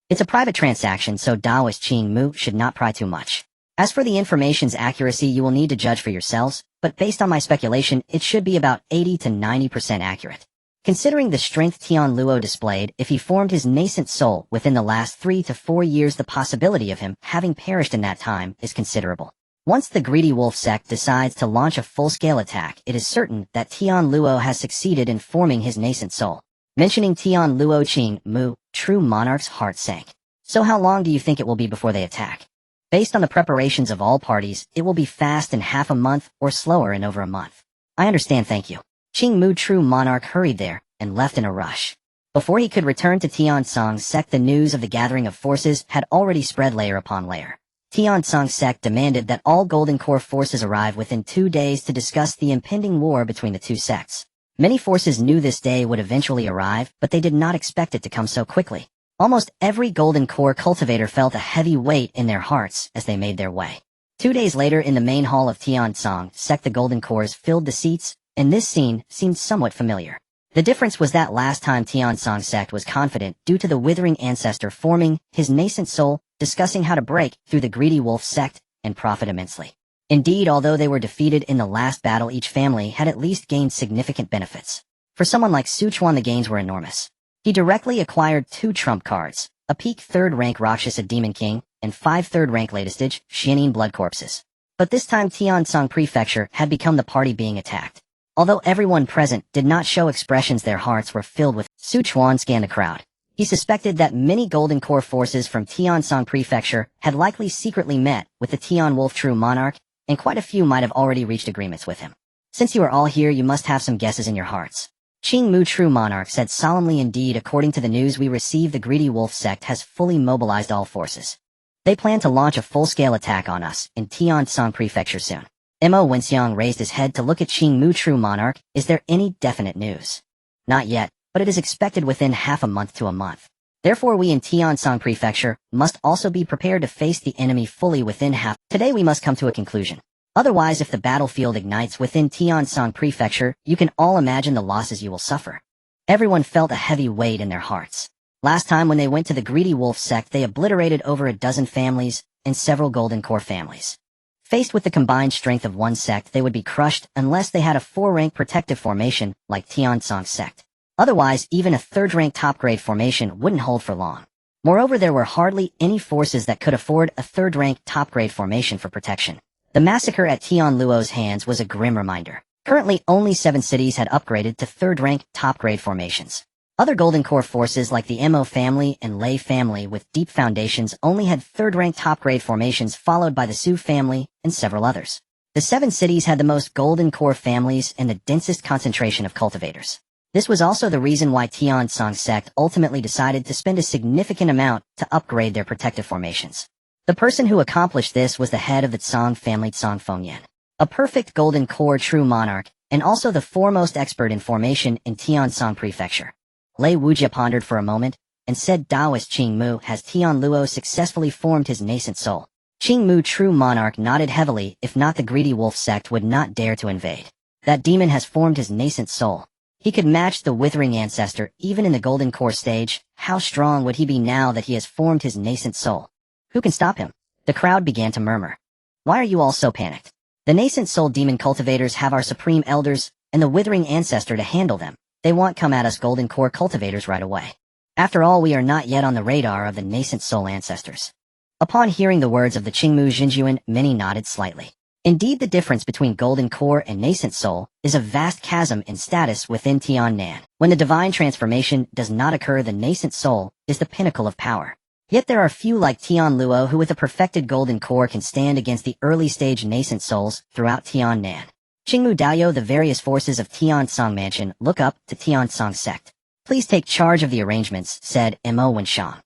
"It's a private transaction, so Taoist Qing Mu should not pry too much. As for the information's accuracy, you will need to judge for yourselves, but based on my speculation, it should be about 80 to 90% accurate. Considering the strength Tian Luo displayed, if he formed his nascent soul within the last 3 to 4 years, the possibility of him having perished in that time is considerable. Once the Greedy Wolf Sect decides to launch a full-scale attack, it is certain that Tian Luo has succeeded in forming his nascent soul." Mentioning Tian Luo, Qing Mu True Monarch's heart sank. "So how long do you think it will be before they attack?" "Based on the preparations of all parties, it will be fast in half a month or slower in over a month." "I understand, thank you." Qing Mu True Monarch hurried there and left in a rush. Before he could return to Tiansong Sect, the news of the gathering of forces had already spread layer upon layer. Tiansong Sect demanded that all Golden Core forces arrive within 2 days to discuss the impending war between the two sects. Many forces knew this day would eventually arrive, but they did not expect it to come so quickly. Almost every Golden Core cultivator felt a heavy weight in their hearts as they made their way. 2 days later, in the main hall of Tiansong Sect, the Golden Cores filled the seats, and this scene seemed somewhat familiar. The difference was that last time Tiansong Sect was confident due to the Withering Ancestor forming his nascent soul, discussing how to break through the Greedy Wolf Sect, and profit immensely. Indeed, although they were defeated in the last battle, each family had at least gained significant benefits. For someone like Chuan, the gains were enormous. He directly acquired 2 trump cards, a peak 3rd rank Rakshasa Demon King, and 5 3rd rank latestage, Xianin Blood Corpses. But this time Tiansong Prefecture had become the party being attacked. Although everyone present did not show expressions, their hearts were filled with. Chuan scanned the crowd. He suspected that many Golden Core forces from Tiansong Prefecture had likely secretly met with the Tian Wolf True Monarch, and quite a few might have already reached agreements with him. Since you are all here, you must have some guesses in your hearts. Qingmu True Monarch said solemnly, indeed, according to the news we received, the Greedy Wolf sect has fully mobilized all forces. They plan to launch a full-scale attack on us in Tiansong Prefecture soon. Mo Wenxiang raised his head to look at Qingmu True Monarch. Is there any definite news? Not yet, but it is expected within half a month to a month. Therefore we in Tiansong Prefecture must also be prepared to face the enemy fully within half. Today we must come to a conclusion. Otherwise, if the battlefield ignites within Tiansong Prefecture, you can all imagine the losses you will suffer. Everyone felt a heavy weight in their hearts. Last time when they went to the Greedy Wolf sect, they obliterated over a dozen families and several Golden Core families. Faced with the combined strength of one sect, they would be crushed unless they had a 4-rank protective formation like Tiansong sect. Otherwise, even a 3rd-rank top-grade formation wouldn't hold for long. Moreover, there were hardly any forces that could afford a 3rd-rank top-grade formation for protection. The massacre at Tian Luo's hands was a grim reminder. Currently, only 7 cities had upgraded to 3rd-rank top-grade formations. Other Golden Core forces like the Mo family and Lei family with deep foundations only had 3rd-rank top-grade formations, followed by the Su family and several others. The 7 cities had the most Golden Core families and the densest concentration of cultivators. This was also the reason why Tiansong sect ultimately decided to spend a significant amount to upgrade their protective formations. The person who accomplished this was the head of the Tsong family, Tsong Fengyan, a perfect Golden Core True Monarch, and also the foremost expert in formation in Tiansong Prefecture. Lei Wujia pondered for a moment, and said, Taoist Qingmu, has Tian Luo successfully formed his nascent soul? Qingmu True Monarch nodded heavily. If not, the Greedy Wolf sect would not dare to invade. That demon has formed his nascent soul. He could match the Withering Ancestor even in the Golden Core stage. How strong would he be now that he has formed his nascent soul? Who can stop him? The crowd began to murmur. Why are you all so panicked? The nascent soul demon cultivators have our supreme elders and the Withering Ancestor to handle them. They won't come at us Golden Core cultivators right away. After all, we are not yet on the radar of the nascent soul ancestors. Upon hearing the words of the Qingmu Jinjuan, many nodded slightly. Indeed, the difference between Golden Core and Nascent Soul is a vast chasm in status within Tian-Nan. When the divine transformation does not occur, the Nascent Soul is the pinnacle of power. Yet there are few like Tian Luo who with a perfected Golden Core can stand against the early-stage Nascent Souls throughout Tian-Nan. Qingmu Daoyo, the various forces of Tiansong Mansion, look up to Tiansong sect. Please take charge of the arrangements, said Mo Wenxiang.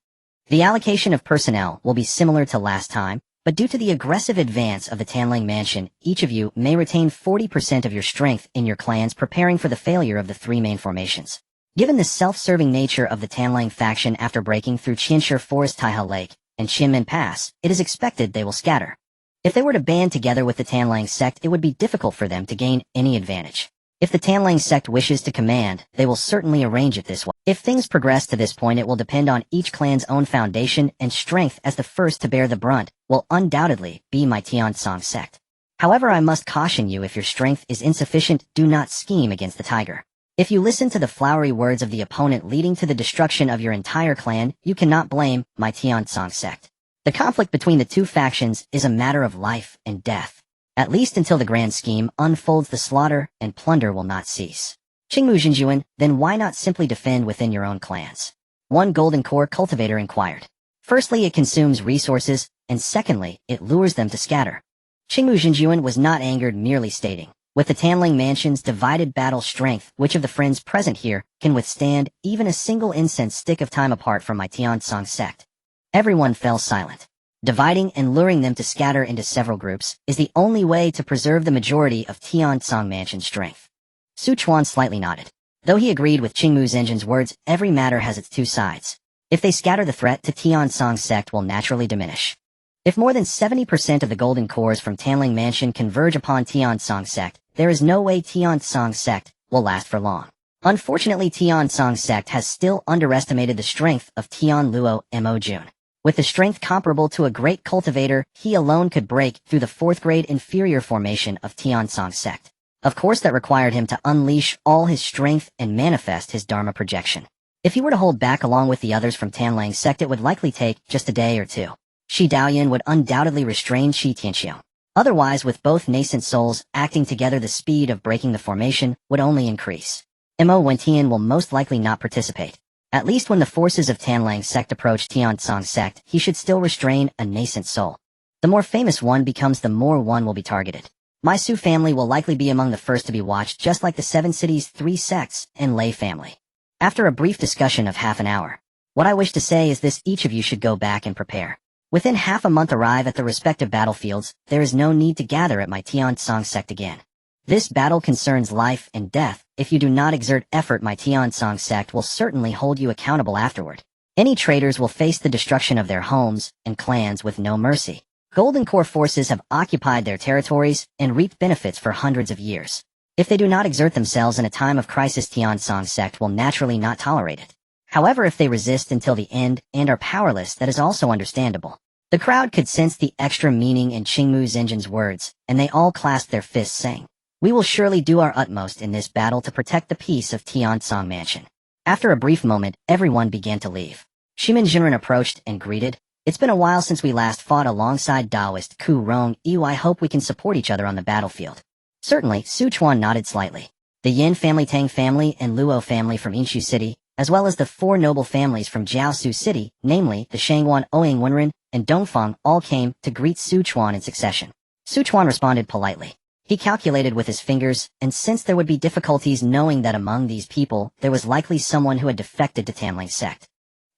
The allocation of personnel will be similar to last time, but due to the aggressive advance of the Tanling Mansion, each of you may retain 40% of your strength in your clans, preparing for the failure of the 3 main formations. Given the self-serving nature of the Tanling faction after breaking through Qianshi Forest, Taihe Lake, and Qianmen Pass, it is expected they will scatter. If they were to band together with the Tanling sect, it would be difficult for them to gain any advantage. If the Tanling sect wishes to command, they will certainly arrange it this way. If things progress to this point, it will depend on each clan's own foundation and strength, as the first to bear the brunt will undoubtedly be my Tiansong sect. However, I must caution you, if your strength is insufficient, do not scheme against the tiger. If you listen to the flowery words of the opponent leading to the destruction of your entire clan, you cannot blame my Tiansong sect. The conflict between the 2 factions is a matter of life and death. At least until the grand scheme unfolds, the slaughter and plunder will not cease. Qingmu Jinjuan, then why not simply defend within your own clans? One Golden Core cultivator inquired. Firstly, it consumes resources, and secondly, it lures them to scatter. Qingmu Jinjuan was not angered, merely stating, with the Tanling Mansion's divided battle strength, which of the friends present here can withstand even a single incense stick of time apart from my Tiansong sect? Everyone fell silent. Dividing and luring them to scatter into several groups is the only way to preserve the majority of Tiansong Mansion's strength. Chuan slightly nodded. Though he agreed with Qingmu Zhenjin's words, every matter has its 2 sides. If they scatter, the threat to Tiansong sect will naturally diminish. If more than 70% of the Golden Cores from Tanling Mansion converge upon Tiansong sect, there is no way Tiansong sect will last for long. Unfortunately, Tiansong sect has still underestimated the strength of Tian Luo Mo Jun. With the strength comparable to a great cultivator, he alone could break through the fourth-grade inferior formation of Tiansong's sect. Of course that required him to unleash all his strength and manifest his Dharma projection. If he were to hold back along with the others from Tanlang's sect, it would likely take just a day or two. Shi Daoyan would undoubtedly restrain Shi Tianxiang. Otherwise, with both nascent souls acting together, the speed of breaking the formation would only increase. Mo Wentian will most likely not participate. At least when the forces of Tanlang's sect approach Tiansong's sect, he should still restrain a nascent soul. The more famous one becomes, the more one will be targeted. My Su family will likely be among the first to be watched, just like the 7 cities' 3 sects and Lei family. After a brief discussion of half an hour, what I wish to say is this: each of you should go back and prepare. Within half a month arrive at the respective battlefields. There is no need to gather at my Tiansong sect again. This battle concerns life and death. If you do not exert effort, my Tiansong sect will certainly hold you accountable afterward. Any traitors will face the destruction of their homes and clans with no mercy. Golden Core forces have occupied their territories and reaped benefits for hundreds of years. If they do not exert themselves in a time of crisis, Tiansong sect will naturally not tolerate it. However, if they resist until the end and are powerless, that is also understandable. The crowd could sense the extra meaning in Qingmu Zhenjin's words, and they all clasped their fists, saying, "We will surely do our utmost in this battle to protect the peace of Tiansong Mansion." After a brief moment, everyone began to leave. Shimin Jinren approached and greeted, "It's been a while since we last fought alongside Taoist Ku Rong Yu. I hope we can support each other on the battlefield." "Certainly," Su Chuan nodded slightly. The Yin family, Tang family, and Luo family from Yinshu City, as well as the 4 noble families from Jiaosu City, namely the Shangguan, Oang Wenren, and Dongfang, all came to greet Su Chuan in succession. Su Chuan responded politely. He calculated with his fingers, and sensed there would be difficulties knowing that among these people there was likely someone who had defected to Tanlang's sect.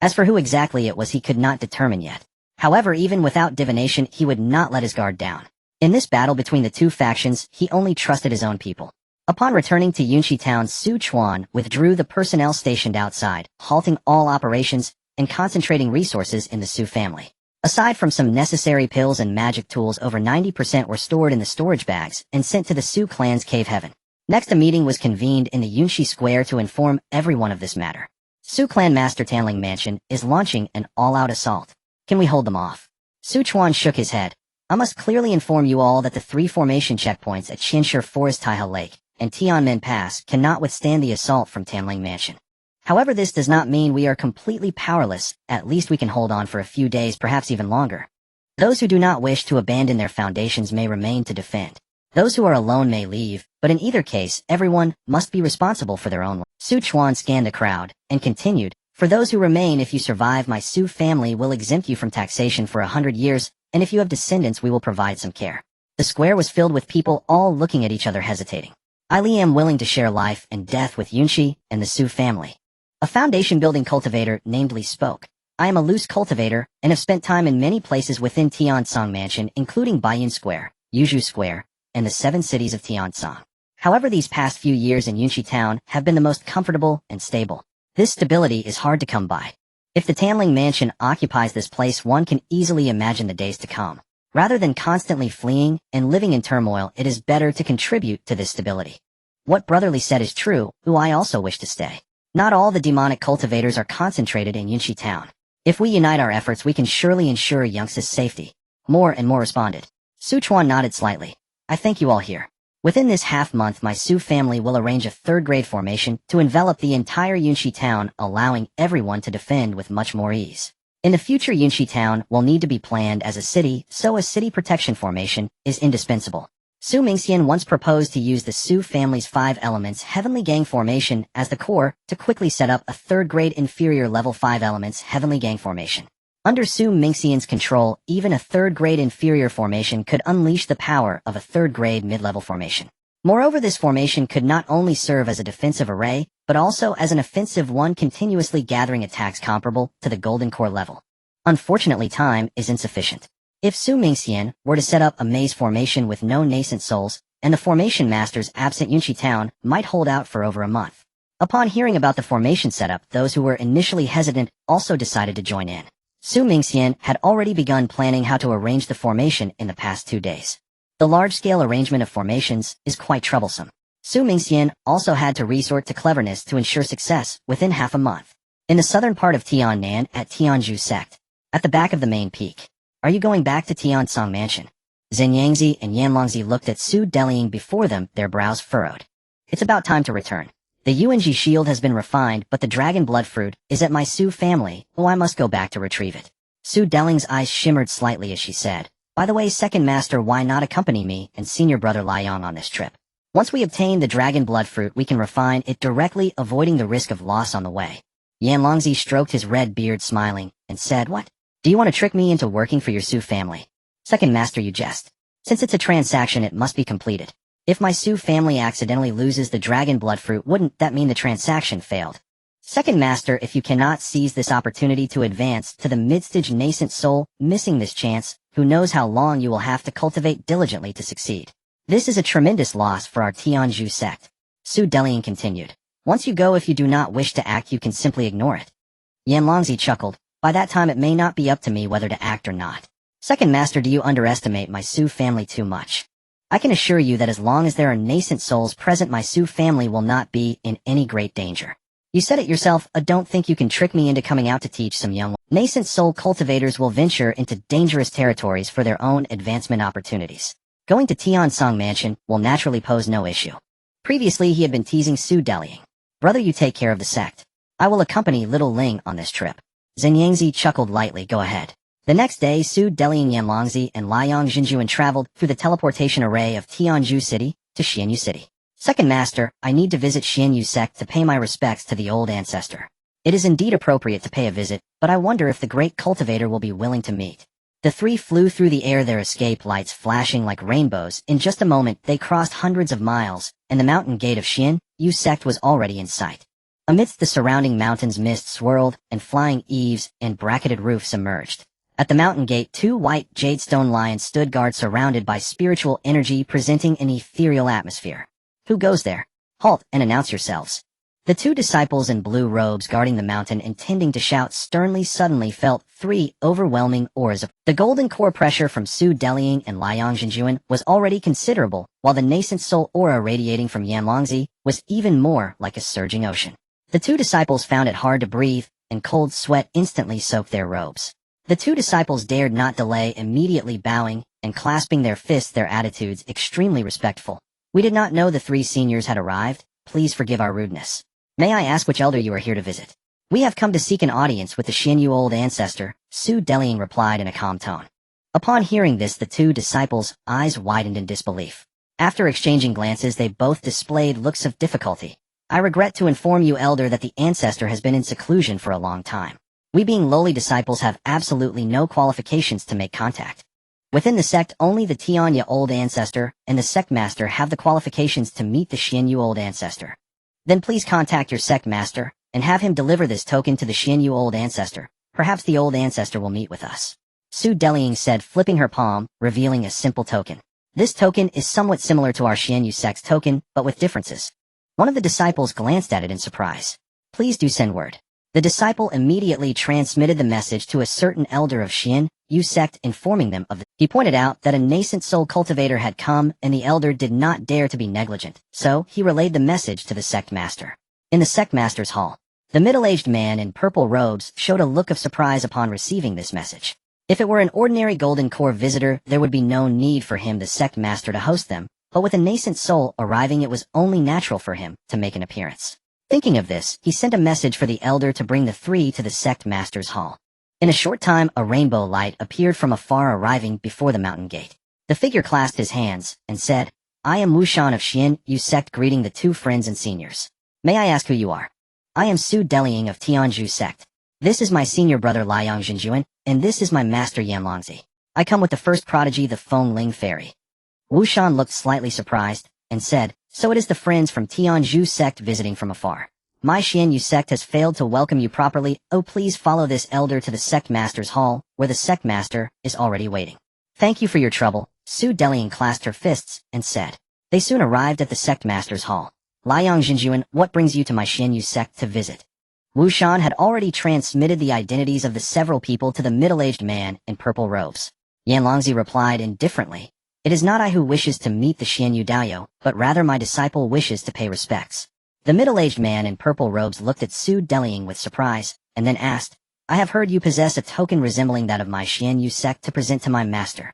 As for who exactly it was, he could not determine yet. However, even without divination, he would not let his guard down. In this battle between the 2 factions, he only trusted his own people. Upon returning to Yunshi town, Su Chuan withdrew the personnel stationed outside, halting all operations and concentrating resources in the Su family. Aside from some necessary pills and magic tools, over 90% were stored in the storage bags and sent to the Su clan's cave heaven. Next, a meeting was convened in the Yunshi Square to inform everyone of this matter. Su clan master Tanling Mansion is launching an all-out assault. Can we hold them off? Su Chuan shook his head. I must clearly inform you all that the 3 formation checkpoints at Qianshi Forest, Taihe Lake, and Tianmen Pass cannot withstand the assault from Tanling Mansion. However, this does not mean we are completely powerless. At least we can hold on for a few days, perhaps even longer. Those who do not wish to abandon their foundations may remain to defend. Those who are alone may leave, but in either case, everyone must be responsible for their own life. Su Chuan scanned the crowd and continued, "For those who remain, if you survive, my Su family will exempt you from taxation for 100 years, and if you have descendants, we will provide some care." The square was filled with people, all looking at each other, hesitating. I am willing to share life and death with Yunshi and the Su family. A foundation-building cultivator named Li spoke. I am a loose cultivator, and have spent time in many places within Tiansong Mansion, including Baiyin Square, Yuzhu Square, and the 7 cities of Tiansong. However, these past few years in Yunshi town have been the most comfortable and stable. This stability is hard to come by. If the Tanling Mansion occupies this place, one can easily imagine the days to come. Rather than constantly fleeing and living in turmoil, it is better to contribute to this stability. What Brotherly said is true, who I also wish to stay. Not all the demonic cultivators are concentrated in Yunshi town. If we unite our efforts, we can surely ensure Yunxi's safety. More and more responded. Su Chuan nodded slightly. I thank you all here. Within this half-month, my Su family will arrange a 3rd-grade formation to envelop the entire Yunshi town, allowing everyone to defend with much more ease. In the future, Yunshi town will need to be planned as a city, so a city protection formation is indispensable. Su Mingxian once proposed to use the Su family's 5 elements Heavenly Gang formation as the core to quickly set up a 3rd-grade inferior level 5 elements Heavenly Gang formation. Under Su Mingxian's control, even a 3rd-grade inferior formation could unleash the power of a 3rd-grade mid-level formation. Moreover, this formation could not only serve as a defensive array, but also as an offensive one, continuously gathering attacks comparable to the Golden Core level. Unfortunately, time is insufficient. If Su Mingxian were to set up a maze formation with no nascent souls, and the formation masters absent, Yunshi town might hold out for over a month. Upon hearing about the formation setup, those who were initially hesitant also decided to join in. Su Mingxian had already begun planning how to arrange the formation in the past 2 days. The large-scale arrangement of formations is quite troublesome. Su Mingxian also had to resort to cleverness to ensure success within half a month. In the southern part of Tiannan at Tianzhu sect, at the back of the main peak. Are you going back to Tiansong Mansion? Zhenyangzi and Yanlongzi looked at Su Delying before them, their brows furrowed. It's about time to return. The Yuanji shield has been refined, but the dragon blood fruit is at my Su family, oh I must go back to retrieve it. Su Deling's eyes shimmered slightly as she said, by the way, second master, why not accompany me and senior brother Liang on this trip? Once we obtain the dragon blood fruit, we can refine it directly, avoiding the risk of loss on the way. Yanlongzi stroked his red beard smiling, and said, what? Do you want to trick me into working for your Su family? Second master, you jest. Since it's a transaction, it must be completed. If my Su family accidentally loses the dragon blood fruit, wouldn't that mean the transaction failed? Second master, if you cannot seize this opportunity to advance to the mid-stage nascent soul, missing this chance, who knows how long you will have to cultivate diligently to succeed. This is a tremendous loss for our Tianzhu sect. Su Delying continued. Once you go, if you do not wish to act, you can simply ignore it. Yanlongzi chuckled. By that time it may not be up to me whether to act or not. Second master, do you underestimate my Su family too much? I can assure you that as long as there are nascent souls present, my Su family will not be in any great danger. You said it yourself, I don't think you can trick me into coming out to teach some young nascent soul cultivators will venture into dangerous territories for their own advancement opportunities. Going to Tiansong Mansion will naturally pose no issue. Previously he had been teasing Su Delying. Brother, you take care of the sect. I will accompany little Ling on this trip. Zhenyangzi chuckled lightly, go ahead. The next day, Su Delying, Yanlongzi, and Liang Jinjuan traveled through the teleportation array of Tianzhu City to Xianyu City. Second master, I need to visit Xianyu sect to pay my respects to the old ancestor. It is indeed appropriate to pay a visit, but I wonder if the great cultivator will be willing to meet. The three flew through the air, their escape lights flashing like rainbows. In just a moment, they crossed hundreds of miles, and the mountain gate of Xianyu sect was already in sight. Amidst the surrounding mountains, mist swirled, and flying eaves and bracketed roofs emerged. At the mountain gate, two white jadestone lions stood guard, surrounded by spiritual energy, presenting an ethereal atmosphere. Who goes there? Halt and announce yourselves. The two disciples in blue robes guarding the mountain, intending to shout sternly, suddenly felt three overwhelming auras of the golden core. Pressure from Su Delying and Liang Jinjuan was already considerable, while the nascent soul aura radiating from Yanlongzi was even more like a surging ocean. The two disciples found it hard to breathe, and cold sweat instantly soaked their robes. The two disciples dared not delay, immediately bowing and clasping their fists, their attitudes extremely respectful. We did not know the three seniors had arrived. Please forgive our rudeness. May I ask which elder you are here to visit? We have come to seek an audience with the Xianyu old ancestor, Su Delying replied in a calm tone. Upon hearing this, the two disciples' eyes widened in disbelief. After exchanging glances, they both displayed looks of difficulty. I regret to inform you, elder, that the ancestor has been in seclusion for a long time. We being lowly disciples have absolutely no qualifications to make contact. Within the sect, only the Tianya old ancestor and the sect master have the qualifications to meet the Xianyu old ancestor. Then please contact your sect master and have him deliver this token to the Xianyu old ancestor. Perhaps the old ancestor will meet with us. Su Delying said, flipping her palm, revealing a simple token. This token is somewhat similar to our Xianyu sect's token, but with differences. One of the disciples glanced at it in surprise. Please do send word. The disciple immediately transmitted the message to a certain elder of Xianyu sect, informing them of it. He pointed out that a nascent soul cultivator had come, and the elder did not dare to be negligent, so he relayed the message to the sect master. In the sect master's hall, the middle-aged man in purple robes showed a look of surprise upon receiving this message. If it were an ordinary golden core visitor, there would be no need for him, the sect master, to host them, but with a nascent soul arriving, it was only natural for him to make an appearance. Thinking of this, he sent a message for the elder to bring the three to the sect master's hall. In a short time, a rainbow light appeared from afar, arriving before the mountain gate. The figure clasped his hands and said, I am Wushan of Xianyu sect, greeting the two friends and seniors. May I ask who you are? I am Su Delying of Tianzhu sect. This is my senior brother Liang Jinjuan, and this is my master Yanlongzi. I come with the first prodigy, the Feng Ling fairy. Wushan looked slightly surprised and said, so it is the friends from Tianzhu sect visiting from afar. My Xianyu sect has failed to welcome you properly. Oh, please follow this elder to the sect master's hall, where the sect master is already waiting. Thank you for your trouble. Su Delying clasped her fists and said. They soon arrived at the sect master's hall. Liang Jinjuan, what brings you to my Xianyu sect to visit? Wushan had already transmitted the identities of the several people to the middle-aged man in purple robes. Yanlongzi replied indifferently. It is not I who wishes to meet the Xianyu Daoyo, but rather my disciple wishes to pay respects. The middle-aged man in purple robes looked at Su Delying with surprise, and then asked, I have heard you possess a token resembling that of my Xianyu sect to present to my master.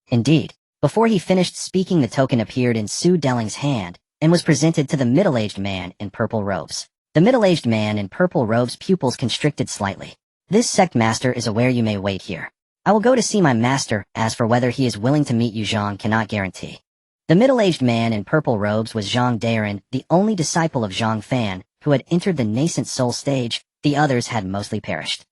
Indeed. Before he finished speaking, the token appeared in Su Deling's hand and was presented to the middle-aged man in purple robes. The middle-aged man in purple robes' pupils constricted slightly. This sect master is aware you may wait here. I will go to see my master. As for whether he is willing to meet you, Zhang cannot guarantee. The middle-aged man in purple robes was Zhang Daran, the only disciple of Zhang Fan, who had entered the nascent soul stage. The others had mostly perished.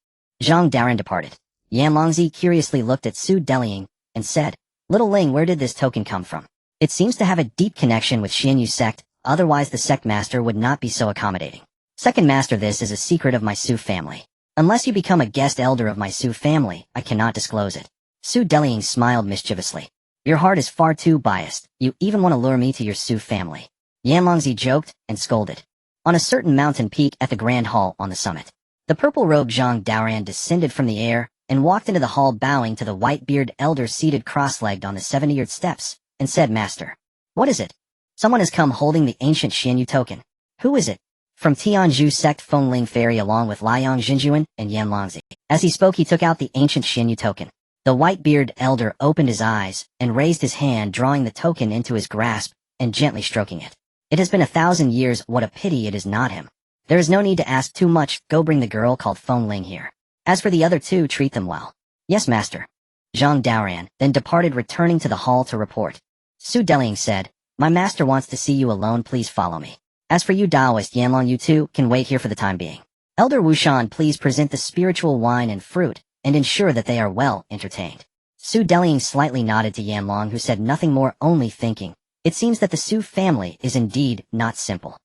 Zhang Daran departed. Yan Longzi curiously looked at Su Deling and said, Little Ling, where did this token come from? It seems to have a deep connection with Xianyu sect, otherwise the sect master would not be so accommodating. Second master, this is a secret of my Su family. Unless you become a guest elder of my Su family, I cannot disclose it. Su Deling smiled mischievously. Your heart is far too biased. You even want to lure me to your Su family. Yan Longzi joked and scolded. On a certain mountain peak at the Grand Hall on the summit, the purple-robed Zhang Daoran descended from the air and walked into the hall, bowing to the white-bearded elder seated cross-legged on the 70-yard steps, and said, Master, what is it? Someone has come holding the ancient Xianyu token. Who is it? From Tianzhu sect, Feng Ling Fairy, along with Liang Jinjuan and Yan Longzi. As he spoke, he took out the ancient Xianyu token. The white-bearded elder opened his eyes and raised his hand, drawing the token into his grasp and gently stroking it. It has been 1,000 years, what a pity it is not him. There is no need to ask too much, go bring the girl called Feng Ling here. As for the other two, treat them well. Yes, master. Zhang Daoran then departed, returning to the hall to report. Su Deling said, My master wants to see you alone, please follow me. As for you Taoist Yanlong, you two can wait here for the time being. Elder Wushan, please present the spiritual wine and fruit, and ensure that they are well entertained. Su Deling slightly nodded to Yanlong, who said nothing more, only thinking. It seems that the Su family is indeed not simple.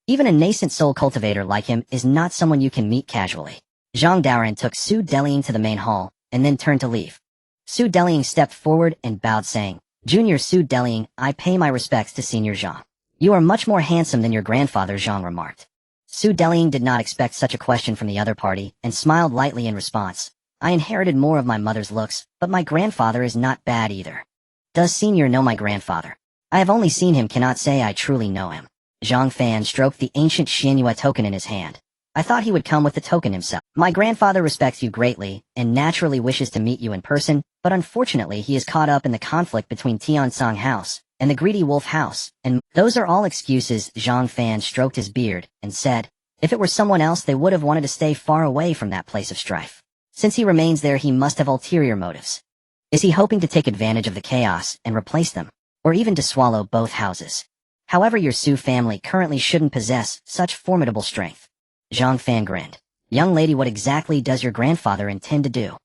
Even a nascent soul cultivator like him is not someone you can meet casually. Zhang Daoran took Su Deling to the main hall, and then turned to leave. Su Deling stepped forward and bowed, saying, Junior Su Deling, I pay my respects to Senior Zhang. You are much more handsome than your grandfather, Zhang remarked. Su Deling did not expect such a question from the other party, and smiled lightly in response. I inherited more of my mother's looks, but my grandfather is not bad either. Does Senior know my grandfather? I have only seen him, cannot say I truly know him. Zhang Fan stroked the ancient Xianyue token in his hand. I thought he would come with the token himself. My grandfather respects you greatly, and naturally wishes to meet you in person, but unfortunately he is caught up in the conflict between Tiansong House and the Greedy Wolf House, and those are all excuses. Zhang Fan stroked his beard and said, if it were someone else they would have wanted to stay far away from that place of strife. Since he remains there, he must have ulterior motives. Is he hoping to take advantage of the chaos and replace them, or even to swallow both houses? However, your Su family currently shouldn't possess such formidable strength. Zhang Fan grinned. Young lady, what exactly does your grandfather intend to do?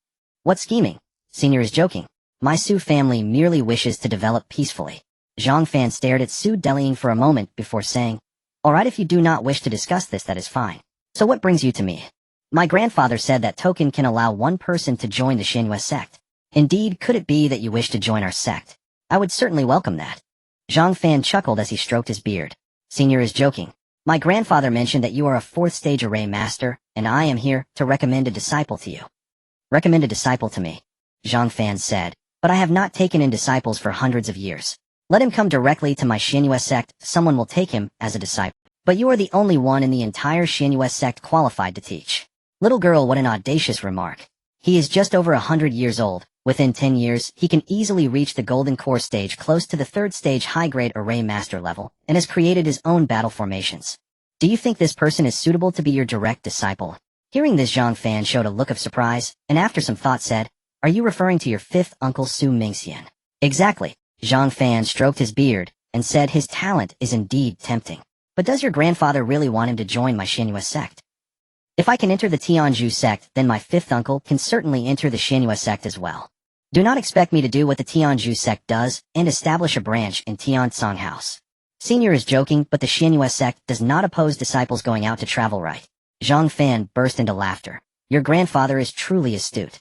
What scheming? Senior is joking. My Su family merely wishes to develop peacefully. Zhang Fan stared at Su Deling for a moment before saying, Alright, if you do not wish to discuss this, that is fine. So what brings you to me? My grandfather said that token can allow one person to join the Xianyue sect. Indeed, could it be that you wish to join our sect? I would certainly welcome that. Zhang Fan chuckled as he stroked his beard. Senior is joking. My grandfather mentioned that you are a 4th stage array master, and I am here to recommend a disciple to you. Recommend a disciple to me, Zhang Fan said, but I have not taken in disciples for hundreds of years. Let him come directly to my Xianyue sect, someone will take him as a disciple. But you are the only one in the entire Xianyue sect qualified to teach. Little girl, what an audacious remark. He is just over 100 years old. Within 10 years, he can easily reach the Golden Core stage, close to the 3rd stage high-grade array master level, and has created his own battle formations. Do you think this person is suitable to be your direct disciple? Hearing this, Zhang Fan showed a look of surprise, and after some thought said, Are you referring to your 5th uncle Su Mingxian? Exactly. Zhang Fan stroked his beard, and said his talent is indeed tempting. But does your grandfather really want him to join my Xianyue sect? If I can enter the Tianzhu sect, then my 5th uncle can certainly enter the Xianyue sect as well. Do not expect me to do what the Tianzhu sect does, and establish a branch in Tiansong House. Senior is joking, but the Xianyue sect does not oppose disciples going out to travel, right? Zhang Fan burst into laughter. Your grandfather is truly astute.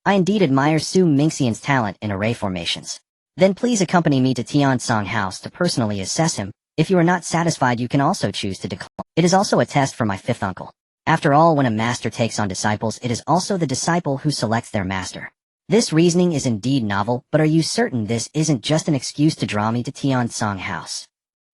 I indeed admire Su Mingxian's talent in array formations. Then please accompany me to Tiansong House to personally assess him. If you are not satisfied, you can also choose to decline. It is also a test for my 5th uncle. After all, when a master takes on disciples, it is also the disciple who selects their master. This reasoning is indeed novel, but are you certain this isn't just an excuse to draw me to Tiansong House?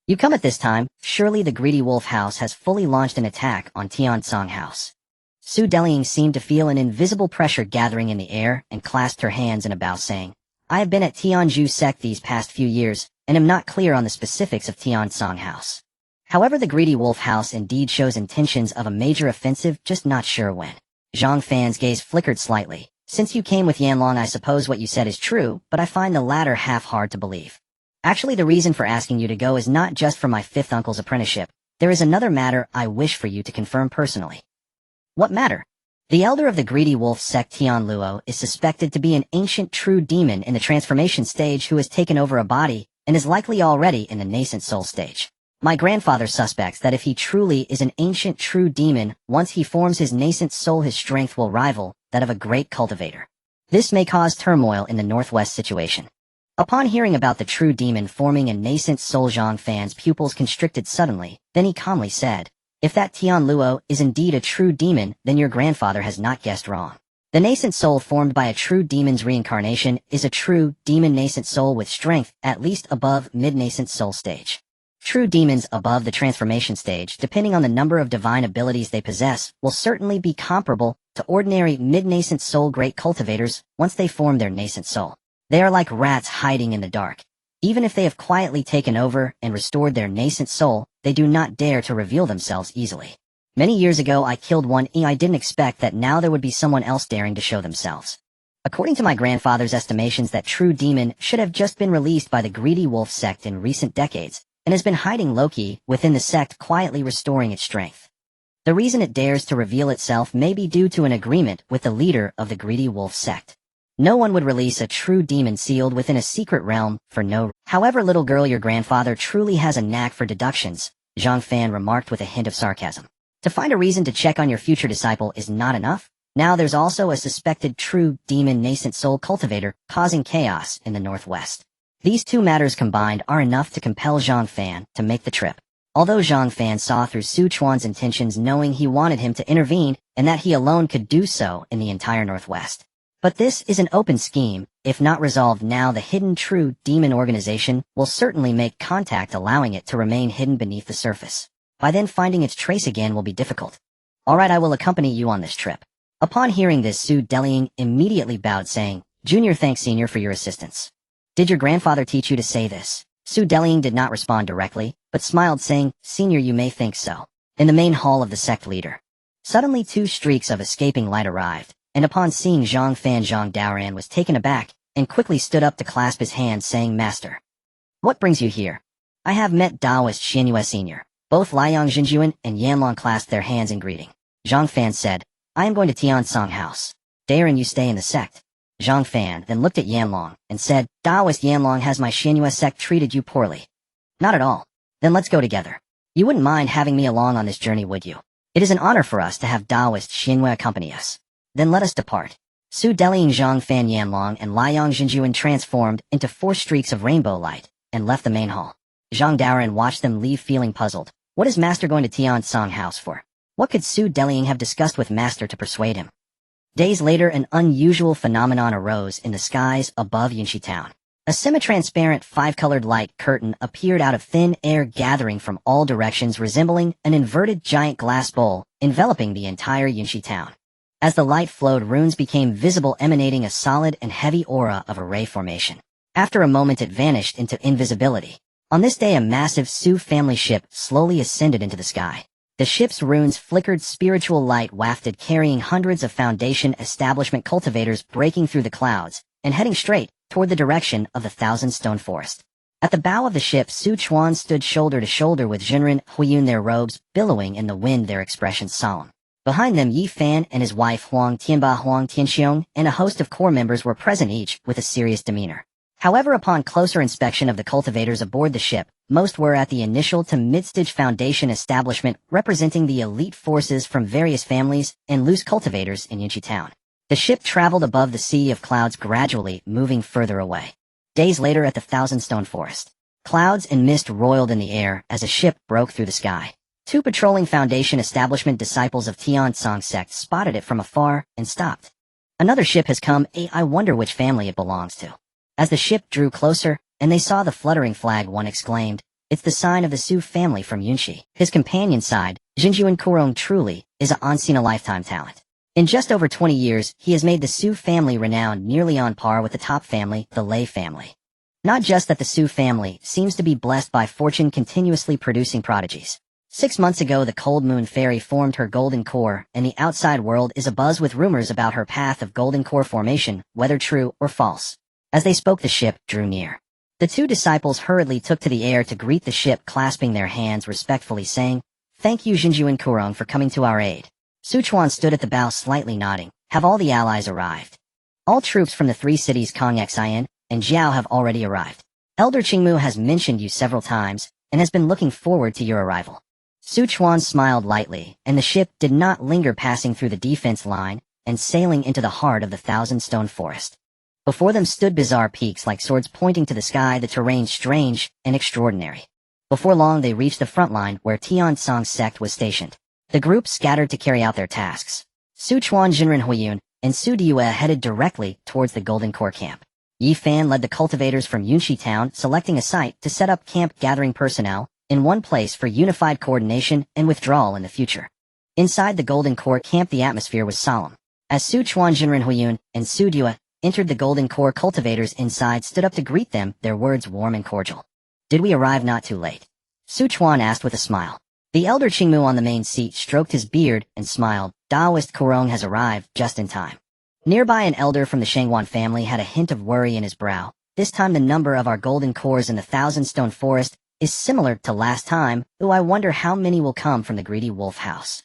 You come at this time, surely the Greedy Wolf House has fully launched an attack on Tiansong House. Su Delying seemed to feel an invisible pressure gathering in the air and clasped her hands in a bow saying, I have been at Tianju sect these past few years, and am not clear on the specifics of Tian Song House. However, the Greedy Wolf House indeed shows intentions of a major offensive, just not sure when. Zhang Fan's gaze flickered slightly. Since you came with Yanlong, I suppose what you said is true, but I find the latter half hard to believe. Actually, the reason for asking you to go is not just for my fifth uncle's apprenticeship. There is another matter I wish for you to confirm personally. What matter? The elder of the Greedy Wolf sect Tian Luo is suspected to be an ancient true demon in the transformation stage who has taken over a body and is likely already in the nascent soul stage. My grandfather suspects that if he truly is an ancient true demon, once he forms his nascent soul his strength will rival that of a great cultivator. This may cause turmoil in the Northwest situation. Upon hearing about the true demon forming a nascent soul, Zhang Fan's pupils constricted suddenly, then he calmly said, if that Tian Luo is indeed a true demon, then your grandfather has not guessed wrong. The nascent soul formed by a true demon's reincarnation is a true demon nascent soul with strength at least above mid-nascent soul stage. True demons above the transformation stage, depending on the number of divine abilities they possess, will certainly be comparable to ordinary mid-nascent soul great cultivators once they form their nascent soul. They are like rats hiding in the dark. Even if they have quietly taken over and restored their nascent soul, they do not dare to reveal themselves easily. Many years ago I killed one and I didn't expect that now there would be someone else daring to show themselves. According to my grandfather's estimations, that true demon should have just been released by the Greedy Wolf sect in recent decades, and has been hiding low-key within the sect, quietly restoring its strength. The reason it dares to reveal itself may be due to an agreement with the leader of the Greedy Wolf sect. No one would release a true demon sealed within a secret realm for no reason. However, little girl, your grandfather truly has a knack for deductions, Zhang Fan remarked with a hint of sarcasm. To find a reason to check on your future disciple is not enough. Now there's also a suspected true demon nascent soul cultivator causing chaos in the Northwest. These two matters combined are enough to compel Zhang Fan to make the trip. Although Zhang Fan saw through Su Chuan's intentions, knowing he wanted him to intervene and that he alone could do so in the entire Northwest. But this is an open scheme. If not resolved now, the hidden true demon organization will certainly make contact, allowing it to remain hidden beneath the surface. By then, finding its trace again will be difficult. Alright, I will accompany you on this trip. Upon hearing this, Su Delying immediately bowed, saying, Junior, thanks Senior for your assistance. Did your grandfather teach you to say this? Su Delying did not respond directly, but smiled, saying, Senior, you may think so. In the main hall of the sect leader. Suddenly 2 streaks of escaping light arrived, and upon seeing Zhang Fan, Zhang Daoran was taken aback, and quickly stood up to clasp his hand, saying, Master. What brings you here? I have met Taoist Xianyue Senior. Both Liang Jinjuan and Yanlong clasped their hands in greeting. Zhang Fan said, I am going to Tian Song House. Daoran, you stay in the sect. Zhang Fan then looked at Yanlong and said, Taoist Yanlong, has my Xianyue sect treated you poorly? Not at all. Then let's go together. You wouldn't mind having me along on this journey, would you? It is an honor for us to have Taoist Xianyue accompany us. Then let us depart. Su Delying, Zhang Fan, Yanlong, and Liang Jinjuan transformed into 4 streaks of rainbow light and left the main hall. Zhang Daoran watched them leave, feeling puzzled. What is Master going to Tian Song House for? What could Su Delying have discussed with Master to persuade him? Days later, an unusual phenomenon arose in the skies above Yunxi Town. A semi-transparent 5-colored light curtain appeared out of thin air, gathering from all directions, resembling an inverted giant glass bowl, enveloping the entire Yunxi Town. As the light flowed, runes became visible, emanating a solid and heavy aura of a ray formation. After a moment, it vanished into invisibility. On this day, a massive Su family ship slowly ascended into the sky. The ship's runes flickered, spiritual light wafted, carrying hundreds of Foundation establishment cultivators, breaking through the clouds and heading straight toward the direction of the Thousand Stone Forest. At the bow of the ship, Su Chuan stood shoulder to shoulder with Jinren Huiyun, their robes billowing in the wind, their expressions solemn. Behind them, Yi Fan and his wife Huang Tianba, Huang Tianxiong, and a host of core members were present, each with a serious demeanor. However, upon closer inspection of the cultivators aboard the ship, most were at the initial to mid-stage Foundation establishment, representing the elite forces from various families and loose cultivators in Yunxi Town. The ship traveled above the sea of clouds, gradually moving further away. Days later, at the Thousand Stone Forest, clouds and mist roiled in the air as a ship broke through the sky. 2 patrolling Foundation establishment disciples of Tian Song sect spotted it from afar and stopped. Another ship has come. I wonder which family it belongs to. As the ship drew closer and they saw the fluttering flag, one exclaimed, It's the sign of the Su family from Yunxi. His companion side, Jinjuan Kurong truly, is a once-in-a-lifetime talent. In just over 20 years, he has made the Su family renowned nearly on par with the top family, the Lei family. Not just that the Su family seems to be blessed by fortune continuously producing prodigies. 6 months ago the Cold Moon Fairy formed her golden core, and the outside world is abuzz with rumors about her path of golden core formation, whether true or false. As they spoke the ship drew near. The two disciples hurriedly took to the air to greet the ship, clasping their hands respectfully, saying, "Thank you Jinjuan Kurong for coming to our aid." Chuan stood at the bow slightly nodding. "Have all the allies arrived?" "All troops from the 3 cities Kongxian and Jiao have already arrived. Elder Qingmu has mentioned you several times, and has been looking forward to your arrival." Chuan smiled lightly, and the ship did not linger, passing through the defense line and sailing into the heart of the Thousand-Stone Forest. Before them stood bizarre peaks like swords pointing to the sky, the terrain strange and extraordinary. Before long they reached the front line where Tian Song's sect was stationed. The group scattered to carry out their tasks. Chuan, Jinren Huiyun, and Su Diyue headed directly towards the Golden Core camp. Yi Fan led the cultivators from Yunxi town, selecting a site to set up camp, gathering personnel in one place for unified coordination and withdrawal in the future. Inside the Golden Core camp the atmosphere was solemn. As Chuan, Jinren Huiyun, and Su Diyue entered the Golden Core, cultivators inside stood up to greet them, their words warm and cordial. "Did we arrive not too late?" Chuan asked with a smile. The elder Qingmu on the main seat stroked his beard and smiled. "Daoist Kurong has arrived just in time." Nearby an elder from the Shangwan family had a hint of worry in his brow. "This time the number of our golden cores in the Thousand-Stone Forest is similar to last time, though I wonder how many will come from the greedy wolf house."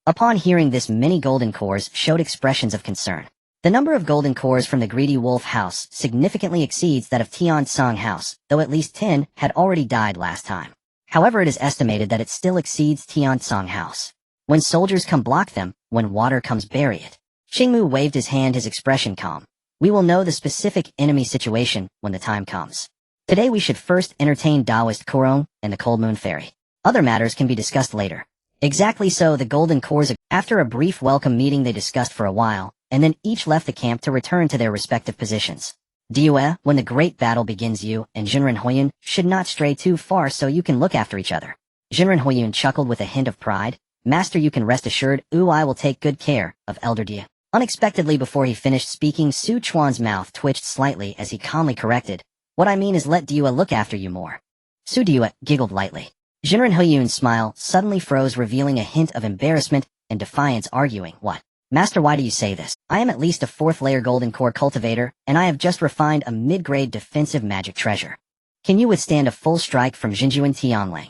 Upon hearing this, many golden cores showed expressions of concern. The number of golden cores from the greedy wolf house significantly exceeds that of Tian Song house, though at least 10 had already died last time. However, it is estimated that it still exceeds Tian Song house. "When soldiers come, block them. When water comes, bury it." Qingmu waved his hand, his expression calm. "We will know the specific enemy situation when the time comes. Today we should first entertain Daoist Kurong and the Cold Moon Fairy. Other matters can be discussed later." Exactly so, the Golden Cores. After a brief welcome meeting they discussed for a while, and then each left the camp to return to their respective positions. "Diyue, when the great battle begins, you and Jinren Huiyun should not stray too far so you can look after each other." Jinren Huiyun chuckled with a hint of pride. "Master, you can rest assured, I will take good care of Elder Diyue." Unexpectedly, before he finished speaking, Chuan's mouth twitched slightly as he calmly corrected, "What I mean is let Diyue look after you more." Su Diyue giggled lightly. Jinren Huiyun's smile suddenly froze, revealing a hint of embarrassment and defiance, arguing, "What? Master, why do you say this? I am at least a 4th-layer Golden Core cultivator, and I have just refined a mid-grade defensive magic treasure. Can you withstand a full strike from Jinjuan Tianling?"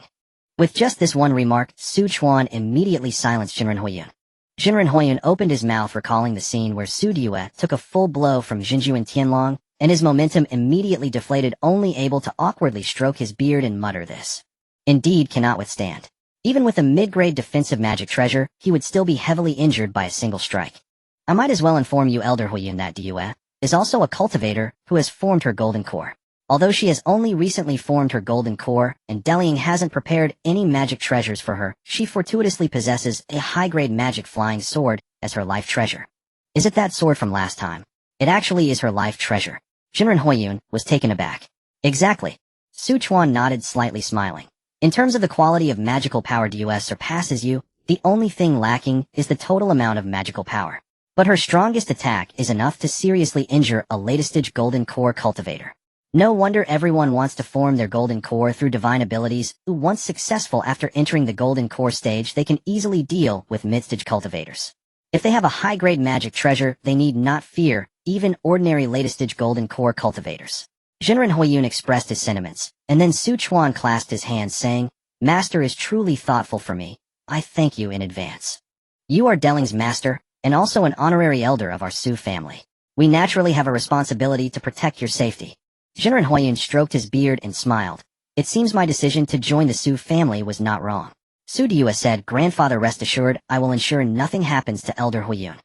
With just this one remark, Chuan immediately silenced Jinren Huiyun. Jinren Huiyun opened his mouth, recalling the scene where Su Diyue took a full blow from Jinjuan Tianlong, and his momentum immediately deflated, only able to awkwardly stroke his beard and mutter, "This indeed cannot withstand." Even with a mid-grade defensive magic treasure, he would still be heavily injured by a single strike. "I might as well inform you, Elder Huiyun, that Diyue is also a cultivator who has formed her golden core. Although she has only recently formed her golden core, and Delying hasn't prepared any magic treasures for her, she fortuitously possesses a high-grade magic flying sword as her life treasure." "Is it that sword from last time?" "It actually is her life treasure." Jinren Huiyun was taken aback. "Exactly." Chuan nodded, slightly smiling. "In terms of the quality of magical power, Diyue surpasses you. The only thing lacking is the total amount of magical power. But her strongest attack is enough to seriously injure a latest-stage golden core cultivator. No wonder everyone wants to form their golden core through divine abilities. Once successful after entering the golden core stage, they can easily deal with mid-stage cultivators. If they have a high-grade magic treasure, they need not fear even ordinary latest-stage golden core cultivators." Jinren Huiyun expressed his sentiments, and then Chuan clasped his hands, saying, "Master is truly thoughtful for me. I thank you in advance. You are Deling's master, and also an honorary elder of our Su family. We naturally have a responsibility to protect your safety." Jinren Huiyun stroked his beard and smiled. "It seems my decision to join the Su family was not wrong." Su Diyue said, "Grandfather, rest assured, I will ensure nothing happens to Elder Huiyun."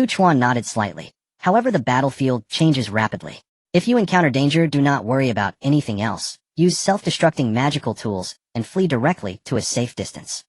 Chuan nodded slightly. "However, the battlefield changes rapidly. If you encounter danger, do not worry about anything else. Use self-destructing magical tools and flee directly to a safe distance."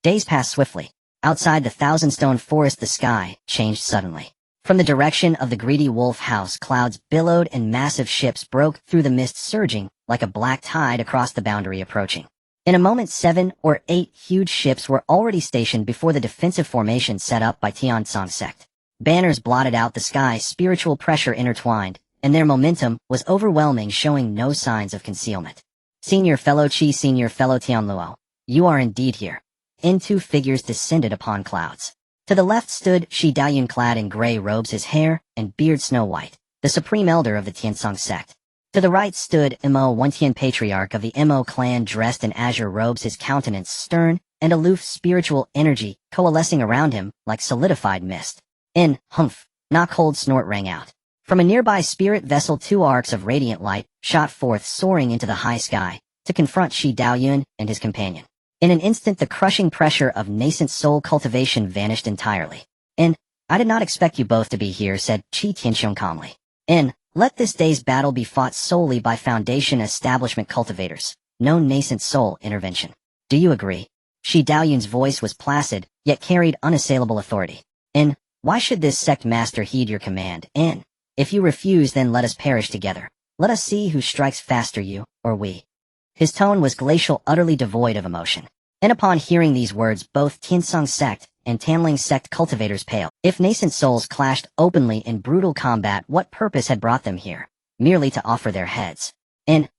Days passed swiftly. Outside the Thousand-Stone Forest, the sky changed suddenly. From the direction of the greedy wolf house, clouds billowed and massive ships broke through the mist, surging like a black tide across the boundary, approaching. In a moment, 7 or 8 huge ships were already stationed before the defensive formation set up by Tiansong sect. Banners blotted out the sky, spiritual pressure intertwined, and their momentum was overwhelming, showing no signs of concealment. Senior fellow Chi, senior fellow Tianluo, you are indeed here. Two figures descended upon clouds. To the left stood Shi Daoyun, clad in gray robes, his hair and beard snow white, the supreme elder of the Tiansong sect. To the right stood Mo Wentian, patriarch of the Mo clan, dressed in azure robes, his countenance stern and aloof, spiritual energy coalescing around him like solidified mist. Humph, not cold snort rang out. From a nearby spirit vessel, 2 arcs of radiant light shot forth, soaring into the high sky, to confront Shi Daoyun and his companion. In an instant, the crushing pressure of nascent soul cultivation vanished entirely. I did not expect you both to be here, said Qi Tianxiong calmly. Let this day's battle be fought solely by Foundation establishment cultivators, no nascent soul intervention. Do you agree? Shi Daoyun's voice was placid, yet carried unassailable authority. Why should this sect master heed your command? If you refuse, then let us perish together. Let us see who strikes faster, you or we. His tone was glacial, utterly devoid of emotion. Upon hearing these words, both Tiansong sect and Tanling sect cultivators paled. If nascent souls clashed openly in brutal combat, what purpose had brought them here? Merely to offer their heads.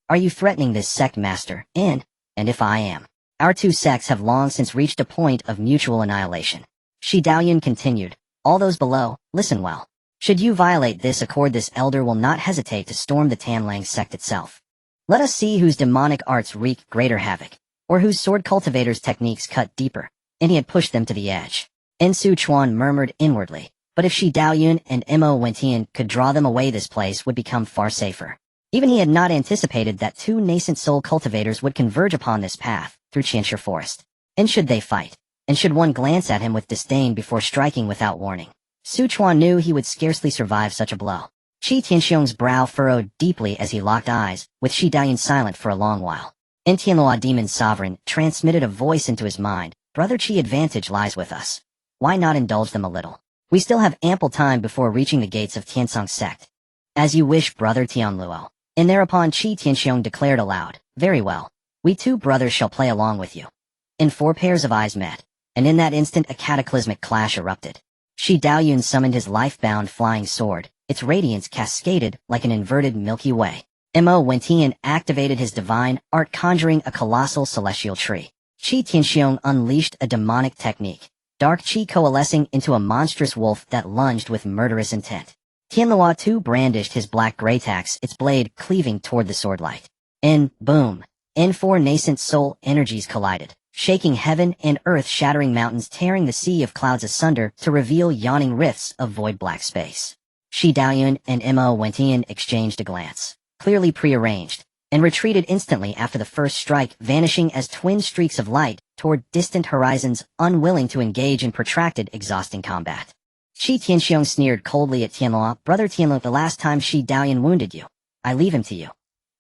Are you threatening this sect master? And if I am, our 2 sects have long since reached a point of mutual annihilation. Shi Daoyun continued, all those below, listen well. Should you violate this accord, this elder will not hesitate to storm the Tanlang sect itself. Let us see whose demonic arts wreak greater havoc, or whose sword cultivators' techniques cut deeper. And he had pushed them to the edge. Su Chuan murmured inwardly, but if Shi Daoyun and Mo Wentian could draw them away, this place would become far safer. Even he had not anticipated that 2 nascent soul cultivators would converge upon this path through Qianshi Forest. Should they fight? Should one glance at him with disdain before striking without warning? Su Chuan knew he would scarcely survive such a blow. Qi Tianxiong's brow furrowed deeply as he locked eyes, with Shi Daoyun silent for a long while. Tianluo, Demon Sovereign, transmitted a voice into his mind. Brother Qi, advantage lies with us. Why not indulge them a little? We still have ample time before reaching the gates of Tiansong sect. As you wish, Brother Tianluo. Thereupon Qi Tianxiong declared aloud, very well. We 2 brothers shall play along with you. 4 pairs of eyes met, and in that instant a cataclysmic clash erupted. Shi Daoyun summoned his life-bound flying sword. Its radiance cascaded like an inverted Milky Way. Mo Wentian activated his divine art, conjuring a colossal celestial tree. Qi Tianxiong unleashed a demonic technique, dark chi coalescing into a monstrous wolf that lunged with murderous intent. Tianluo too brandished his black greytax, its blade cleaving toward the swordlight. Boom. 4 nascent soul energies collided, shaking heaven and earth, shattering mountains, tearing the sea of clouds asunder to reveal yawning rifts of void black space. Shi Daoyun and Mo Wentian exchanged a glance, clearly prearranged, and retreated instantly after the first strike, vanishing as twin streaks of light toward distant horizons, unwilling to engage in protracted, exhausting combat. Qi Tianxiong sneered coldly at Tianluo. Brother Tianluo, the last time Shi Daoyun wounded you, I leave him to you.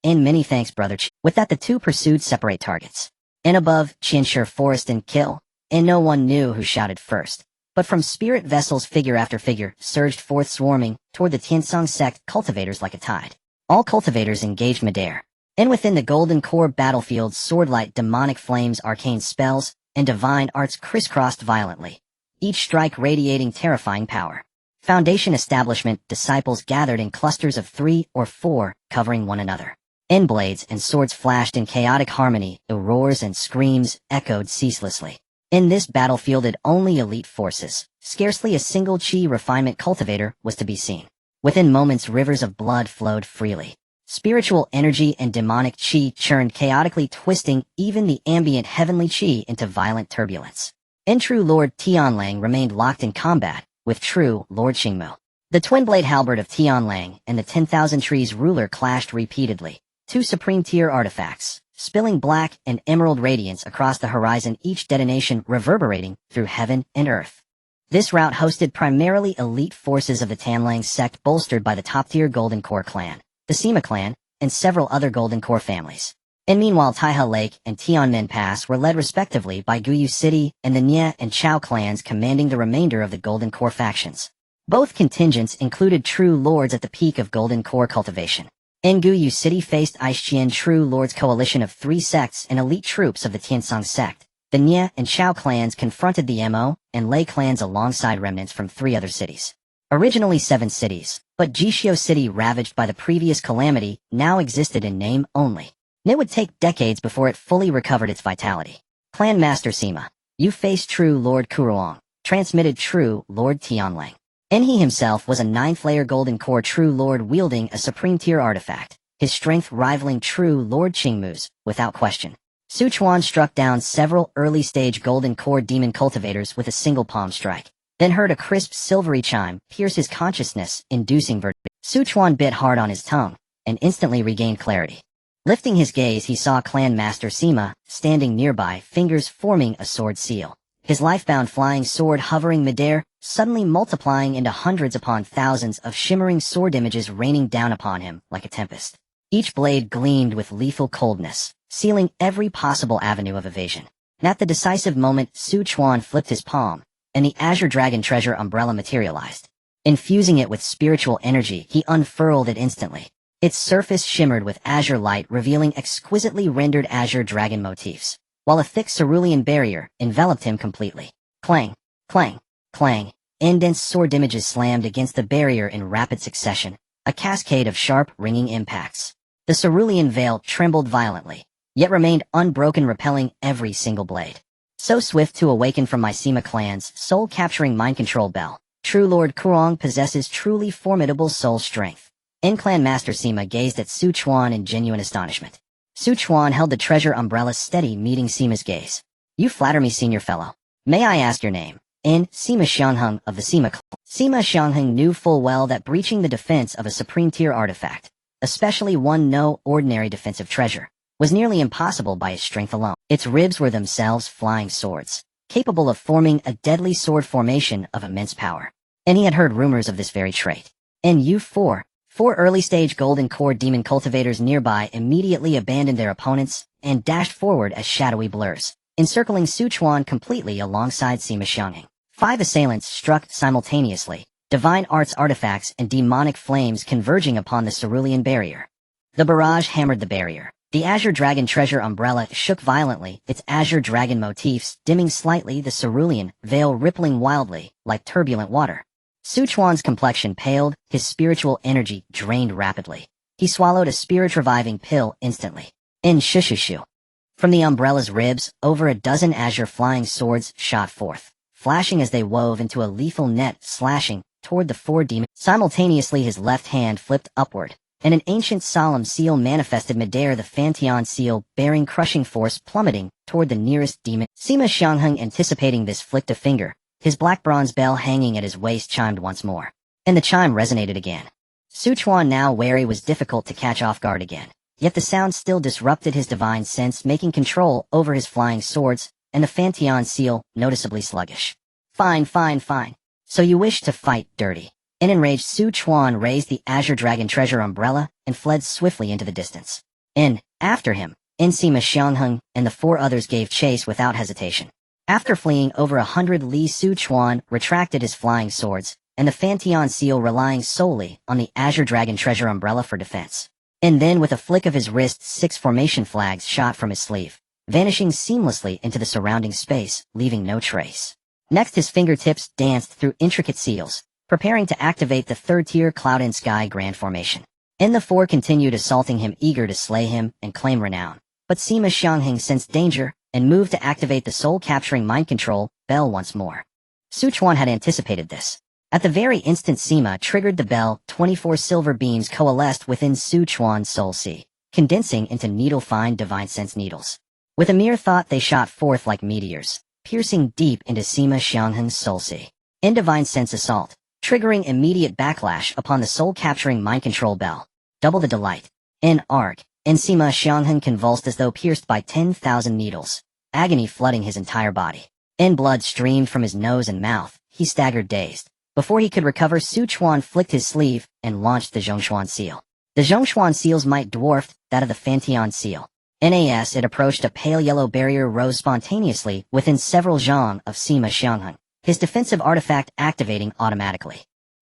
Many thanks, Brother Qi. With that, the 2 pursued separate targets. Above, Qianshi Forest and kill, no one knew who shouted first. But from spirit vessels, figure after figure surged forth, swarming toward the Tiansong sect cultivators like a tide. All cultivators engaged midair. Within the golden core battlefield, swordlight, demonic flames, arcane spells, and divine arts crisscrossed violently, each strike radiating terrifying power. Foundation establishment disciples gathered in clusters of 3 or 4, covering one another. Blades and swords flashed in chaotic harmony, the roars and screams echoed ceaselessly. In this battlefielded only elite forces, scarcely a single chi refinement cultivator was to be seen. Within moments, rivers of blood flowed freely. Spiritual energy and demonic chi churned chaotically, twisting even the ambient heavenly chi into violent turbulence. True Lord Tianlang remained locked in combat with true Lord Xingmu. The twin-blade halberd of Tianlang and the 10,000 Trees ruler clashed repeatedly, 2 supreme-tier artifacts, spilling black and emerald radiance across the horizon, each detonation reverberating through heaven and earth. This rout hosted primarily elite forces of the Tanlang sect, bolstered by the top-tier Golden Core clan, the Sima clan, and several other Golden Core families. Meanwhile, Taihe Lake and Tianmen Pass were led respectively by Guyu City and the Nye and Chao clans, commanding the remainder of the Golden Core factions. Both contingents included true lords at the peak of Golden Core cultivation. Nguyu City faced Aishian True Lords coalition of 3 sects and elite troops of the Tiansong sect. The Nye and Chao clans confronted the Mo and Lei clans alongside remnants from 3 other cities. Originally 7 cities, but Jishio City, ravaged by the previous calamity, now existed in name only. It would take decades before it fully recovered its vitality. Clan Master Sima, you faced True Lord Kuruong, transmitted True Lord Tianlang. And he himself was a 9th-layer Golden Core True Lord wielding a supreme-tier artifact, his strength rivaling True Lord Qingmu's, without question. Chuan struck down several early-stage Golden Core demon cultivators with a single palm strike, then heard a crisp silvery chime pierce his consciousness, inducing vertigo. Chuan bit hard on his tongue, and instantly regained clarity. Lifting his gaze, he saw Clan Master Sima, standing nearby, fingers forming a sword seal. His life-bound flying sword hovering midair, suddenly multiplying into hundreds upon thousands of shimmering sword images raining down upon him like a tempest. Each blade gleamed with lethal coldness, sealing every possible avenue of evasion. And at the decisive moment, Chuan flipped his palm, and the Azure Dragon treasure umbrella materialized. Infusing it with spiritual energy, he unfurled it instantly. Its surface shimmered with azure light, revealing exquisitely rendered azure dragon motifs, while a thick cerulean barrier enveloped him completely. Clang, clang, clang. Dense sword images slammed against the barrier in rapid succession, a cascade of sharp, ringing impacts. The cerulean veil trembled violently, yet remained unbroken, repelling every single blade. So swift to awaken from my Sima clan's soul-capturing mind-control bell, True Lord Kuruong possesses truly formidable soul strength. Clan Master Sima gazed at Chuan in genuine astonishment. Chuan held the treasure umbrella steady, meeting Sima's gaze. You flatter me, senior fellow. May I ask your name? Sima Xiangheng of the Sima clan. Sima Xiangheng knew full well that breaching the defense of a supreme-tier artifact, especially one no ordinary defensive treasure, was nearly impossible by its strength alone. Its ribs were themselves flying swords, capable of forming a deadly sword formation of immense power. And he had heard rumors of this very trait. Four early-stage Golden Core demon cultivators nearby immediately abandoned their opponents and dashed forward as shadowy blurs, encircling Chuan completely alongside Sima Xiangheng. 5 assailants struck simultaneously, divine arts artifacts and demonic flames converging upon the cerulean barrier. The barrage hammered the barrier. The Azure Dragon treasure umbrella shook violently, its Azure Dragon motifs dimming slightly, the cerulean veil rippling wildly, like turbulent water. Chuan's complexion paled, his spiritual energy drained rapidly. He swallowed a spirit-reviving pill instantly. Shushu. From the umbrella's ribs, over a dozen azure flying swords shot forth, flashing as they wove into a lethal net, slashing toward the 4 demons. Simultaneously, his left hand flipped upward, and an ancient solemn seal manifested midair, the Fantian seal, bearing crushing force, plummeting toward the nearest demon. Sima Xiangheng, anticipating this, flicked a finger. His black bronze bell hanging at his waist chimed once more, and the chime resonated again. Chuan, now wary, was difficult to catch off guard again, yet the sound still disrupted his divine sense, making control over his flying swords and the Fantian seal noticeably sluggish. Fine. So you wish to fight dirty. Enraged, Chuan raised the Azure Dragon treasure umbrella and fled swiftly into the distance. After him, Sima Xiangheng and the 4 others gave chase without hesitation. After fleeing over 100 li, Chuan retracted his flying swords, and the Fantian seal, relying solely on the Azure Dragon treasure umbrella for defense. And then, with a flick of his wrist, 6 formation flags shot from his sleeve, vanishing seamlessly into the surrounding space, leaving no trace. Next, his fingertips danced through intricate seals, preparing to activate the 3rd-tier Cloud and Sky Grand Formation. The 4 continued assaulting him, eager to slay him and claim renown. But Sima Xiangheng sensed danger and moved to activate the soul-capturing mind control bell once more. Chuan had anticipated this. At the very instant Sima triggered the bell, 24 silver beams coalesced within Chuan's soul sea, condensing into needle-fine divine sense needles. With a mere thought, they shot forth like meteors, piercing deep into Sima Xiangheng's soul sea. In divine sense assault, triggering immediate backlash upon the soul-capturing mind control bell. Double the delight. Sima Xiangheng convulsed as though pierced by 10,000 needles, agony flooding his entire body. Blood streamed from his nose and mouth. He staggered dazed. Before he could recover, Chuan flicked his sleeve and launched the Zhongshuan seal. The Zhongshuan seal's might dwarfed that of the Fantian seal. As it approached, a pale yellow barrier rose spontaneously within several zhang of Sima Xiangheng, his defensive artifact activating automatically.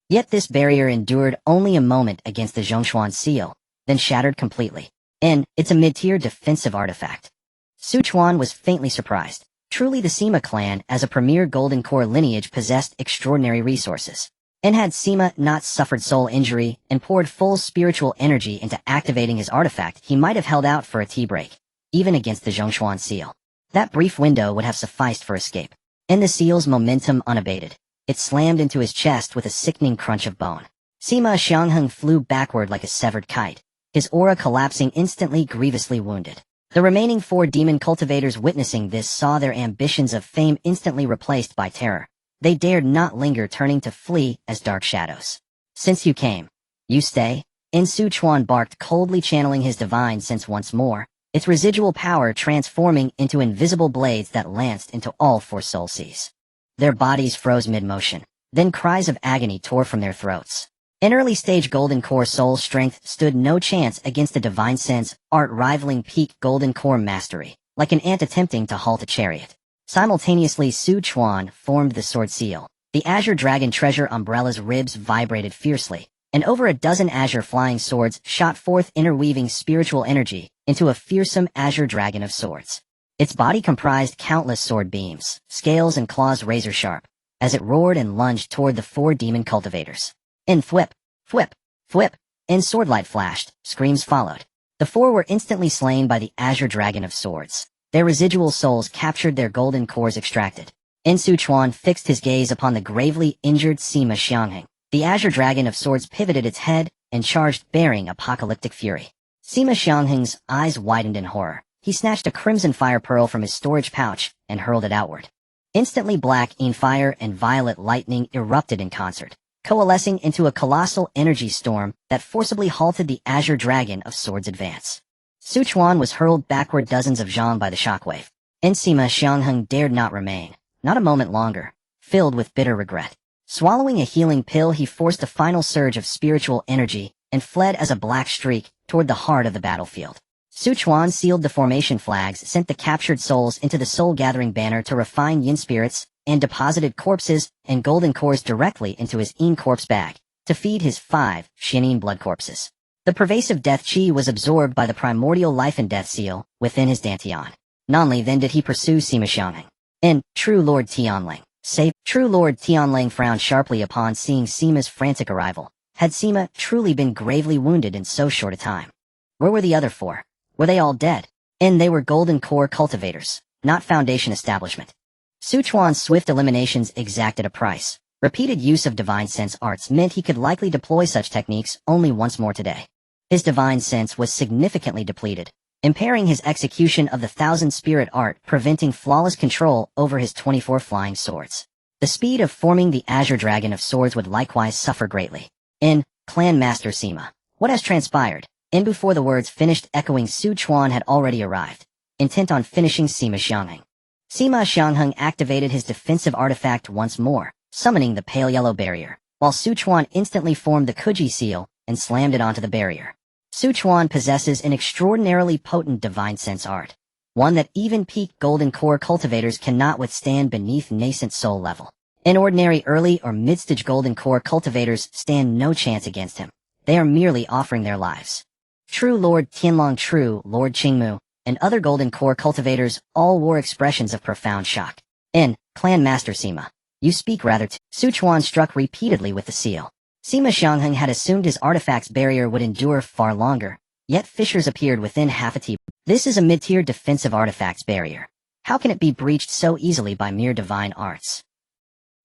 Yet this barrier endured only a moment against the Zhongshuan seal, then shattered completely. And it's a mid-tier defensive artifact. Su Chuan was faintly surprised. Truly the Sima clan, as a premier golden core lineage, possessed extraordinary resources. And had Sima not suffered soul injury and poured full spiritual energy into activating his artifact, he might have held out for a tea break, even against the Zhongshuan seal. That brief window would have sufficed for escape. And the seal's momentum unabated. It slammed into his chest with a sickening crunch of bone. Sima Xiangheng flew backward like a severed kite, his aura collapsing instantly, grievously wounded. The remaining 4 demon cultivators witnessing this saw their ambitions of fame instantly replaced by terror. They dared not linger, turning to flee as dark shadows. Since you came, you stay? Su Chuan barked, coldly channeling his divine sense once more, its residual power transforming into invisible blades that lanced into all 4 soul seas. Their bodies froze mid-motion. Then cries of agony tore from their throats. In early-stage Golden Core soul strength stood no chance against the divine sense, art rivaling peak Golden Core mastery, like an ant attempting to halt a chariot. Simultaneously, Su Chuan formed the sword seal. The Azure Dragon treasure umbrella's ribs vibrated fiercely, and over a dozen azure flying swords shot forth, interweaving spiritual energy into a fearsome azure dragon of swords. Its body comprised countless sword beams, scales and claws razor-sharp, as it roared and lunged toward the 4 demon cultivators. In thwip, thwip, thwip, and swordlight flashed, screams followed. The 4 were instantly slain by the Azure Dragon of Swords. Their residual souls captured, their golden cores extracted. Su Chuan fixed his gaze upon the gravely injured Sima Xiangheng. The Azure Dragon of Swords pivoted its head and charged, bearing apocalyptic fury. Sima Xiangheng's eyes widened in horror. He snatched a crimson fire pearl from his storage pouch and hurled it outward. Instantly, black fire and violet lightning erupted in concert, coalescing into a colossal energy storm that forcibly halted the Azure Dragon of Swords' advance. Su Chuan was hurled backward dozens of zhang by the shockwave. Sima Xiangheng dared not remain, not a moment longer, filled with bitter regret. Swallowing a healing pill, he forced a final surge of spiritual energy and fled as a black streak toward the heart of the battlefield. Su Chuan sealed the formation flags, sent the captured souls into the soul-gathering banner to refine yin spirits, and deposited corpses and golden cores directly into his yin corpse bag to feed his 5 Xianyin blood corpses. The pervasive death chi was absorbed by the primordial life and death seal within his dantian. Nonly then did he pursue Sima Xiangheng. True Lord Tianling, save. True Lord Tianling frowned sharply upon seeing Sima's frantic arrival. Had Sima truly been gravely wounded in so short a time? Where were the other 4? Were they all dead? They were golden core cultivators, not foundation establishment. Su Chuan's swift eliminations exacted a price. Repeated use of divine sense arts meant he could likely deploy such techniques only once more today. His divine sense was significantly depleted, impairing his execution of the 1000 spirit art, preventing flawless control over his 24 flying swords. The speed of forming the Azure Dragon of Swords would likewise suffer greatly. Clan Master Sima, what has transpired? Before the words finished echoing, Su Chuan had already arrived, intent on finishing Sima Xiangheng. Sima Xiangheng activated his defensive artifact once more, summoning the pale yellow barrier, while Su Chuan instantly formed the Kuji seal and slammed it onto the barrier. Su Chuan possesses an extraordinarily potent divine sense art, one that even peak golden core cultivators cannot withstand beneath nascent soul level. Ordinary early or mid-stage golden core cultivators stand no chance against him. They are merely offering their lives. True Lord Tianlong, True Lord Qingmu, and other golden core cultivators all wore expressions of profound shock. Clan Master Sima, you speak rather Su Chuan struck repeatedly with the seal. Sima Xiangheng had assumed his artifact's barrier would endure far longer, yet fissures appeared within half a T. This is a mid-tier defensive artifact's barrier. How can it be breached so easily by mere divine arts?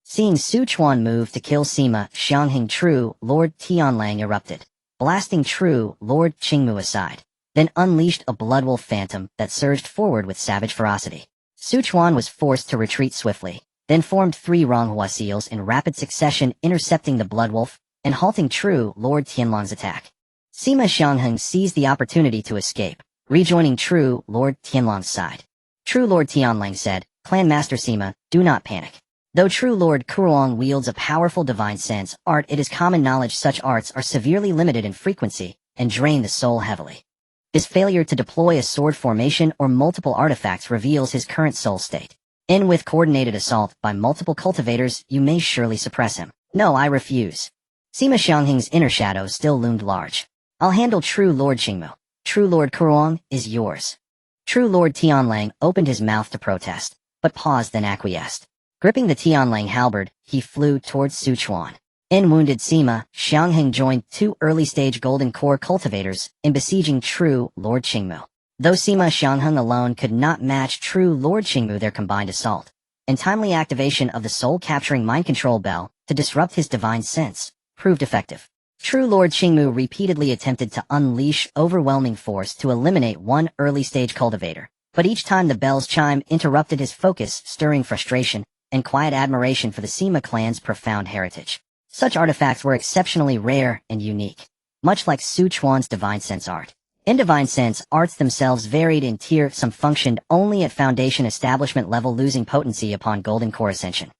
Seeing Su Chuan move to kill Sima Xiangheng, True Lord Tianlang erupted, blasting True Lord Qingmu aside, then unleashed a bloodwolf phantom that surged forward with savage ferocity. Su Chuan was forced to retreat swiftly, then formed 3 Ronghua seals in rapid succession, intercepting the bloodwolf and halting True Lord Tianlong's attack. Sima Xiangheng seized the opportunity to escape, rejoining True Lord Tianlong's side. True Lord Tianlang said, Clan Master Sima, do not panic. Though True Lord Kuruong wields a powerful divine sense art, it is common knowledge such arts are severely limited in frequency and drain the soul heavily. His failure to deploy a sword formation or multiple artifacts reveals his current soul state. With coordinated assault by multiple cultivators, you may surely suppress him. No, I refuse. Sima Xiangheng's inner shadow still loomed large. I'll handle True Lord Qingmu. True Lord Kuruong is yours. True Lord Tianlang opened his mouth to protest, but paused then acquiesced. Gripping the Tianlang halberd, he flew towards Su Chuan. In wounded Sima, Xiangheng joined 2 early-stage golden core cultivators in besieging True Lord Qingmu. Though Sima Xiangheng alone could not match True Lord Qingmu their combined assault, and timely activation of the soul-capturing mind control bell to disrupt his divine sense proved effective. True Lord Qingmu repeatedly attempted to unleash overwhelming force to eliminate one early-stage cultivator, but each time the bell's chime interrupted his focus, stirring frustration and quiet admiration for the Sima clan's profound heritage. Such artifacts were exceptionally rare and unique, much like Su Chuan's divine sense art. In divine sense, arts themselves varied in tier, some functioned only at foundation establishment level, losing potency upon golden core ascension.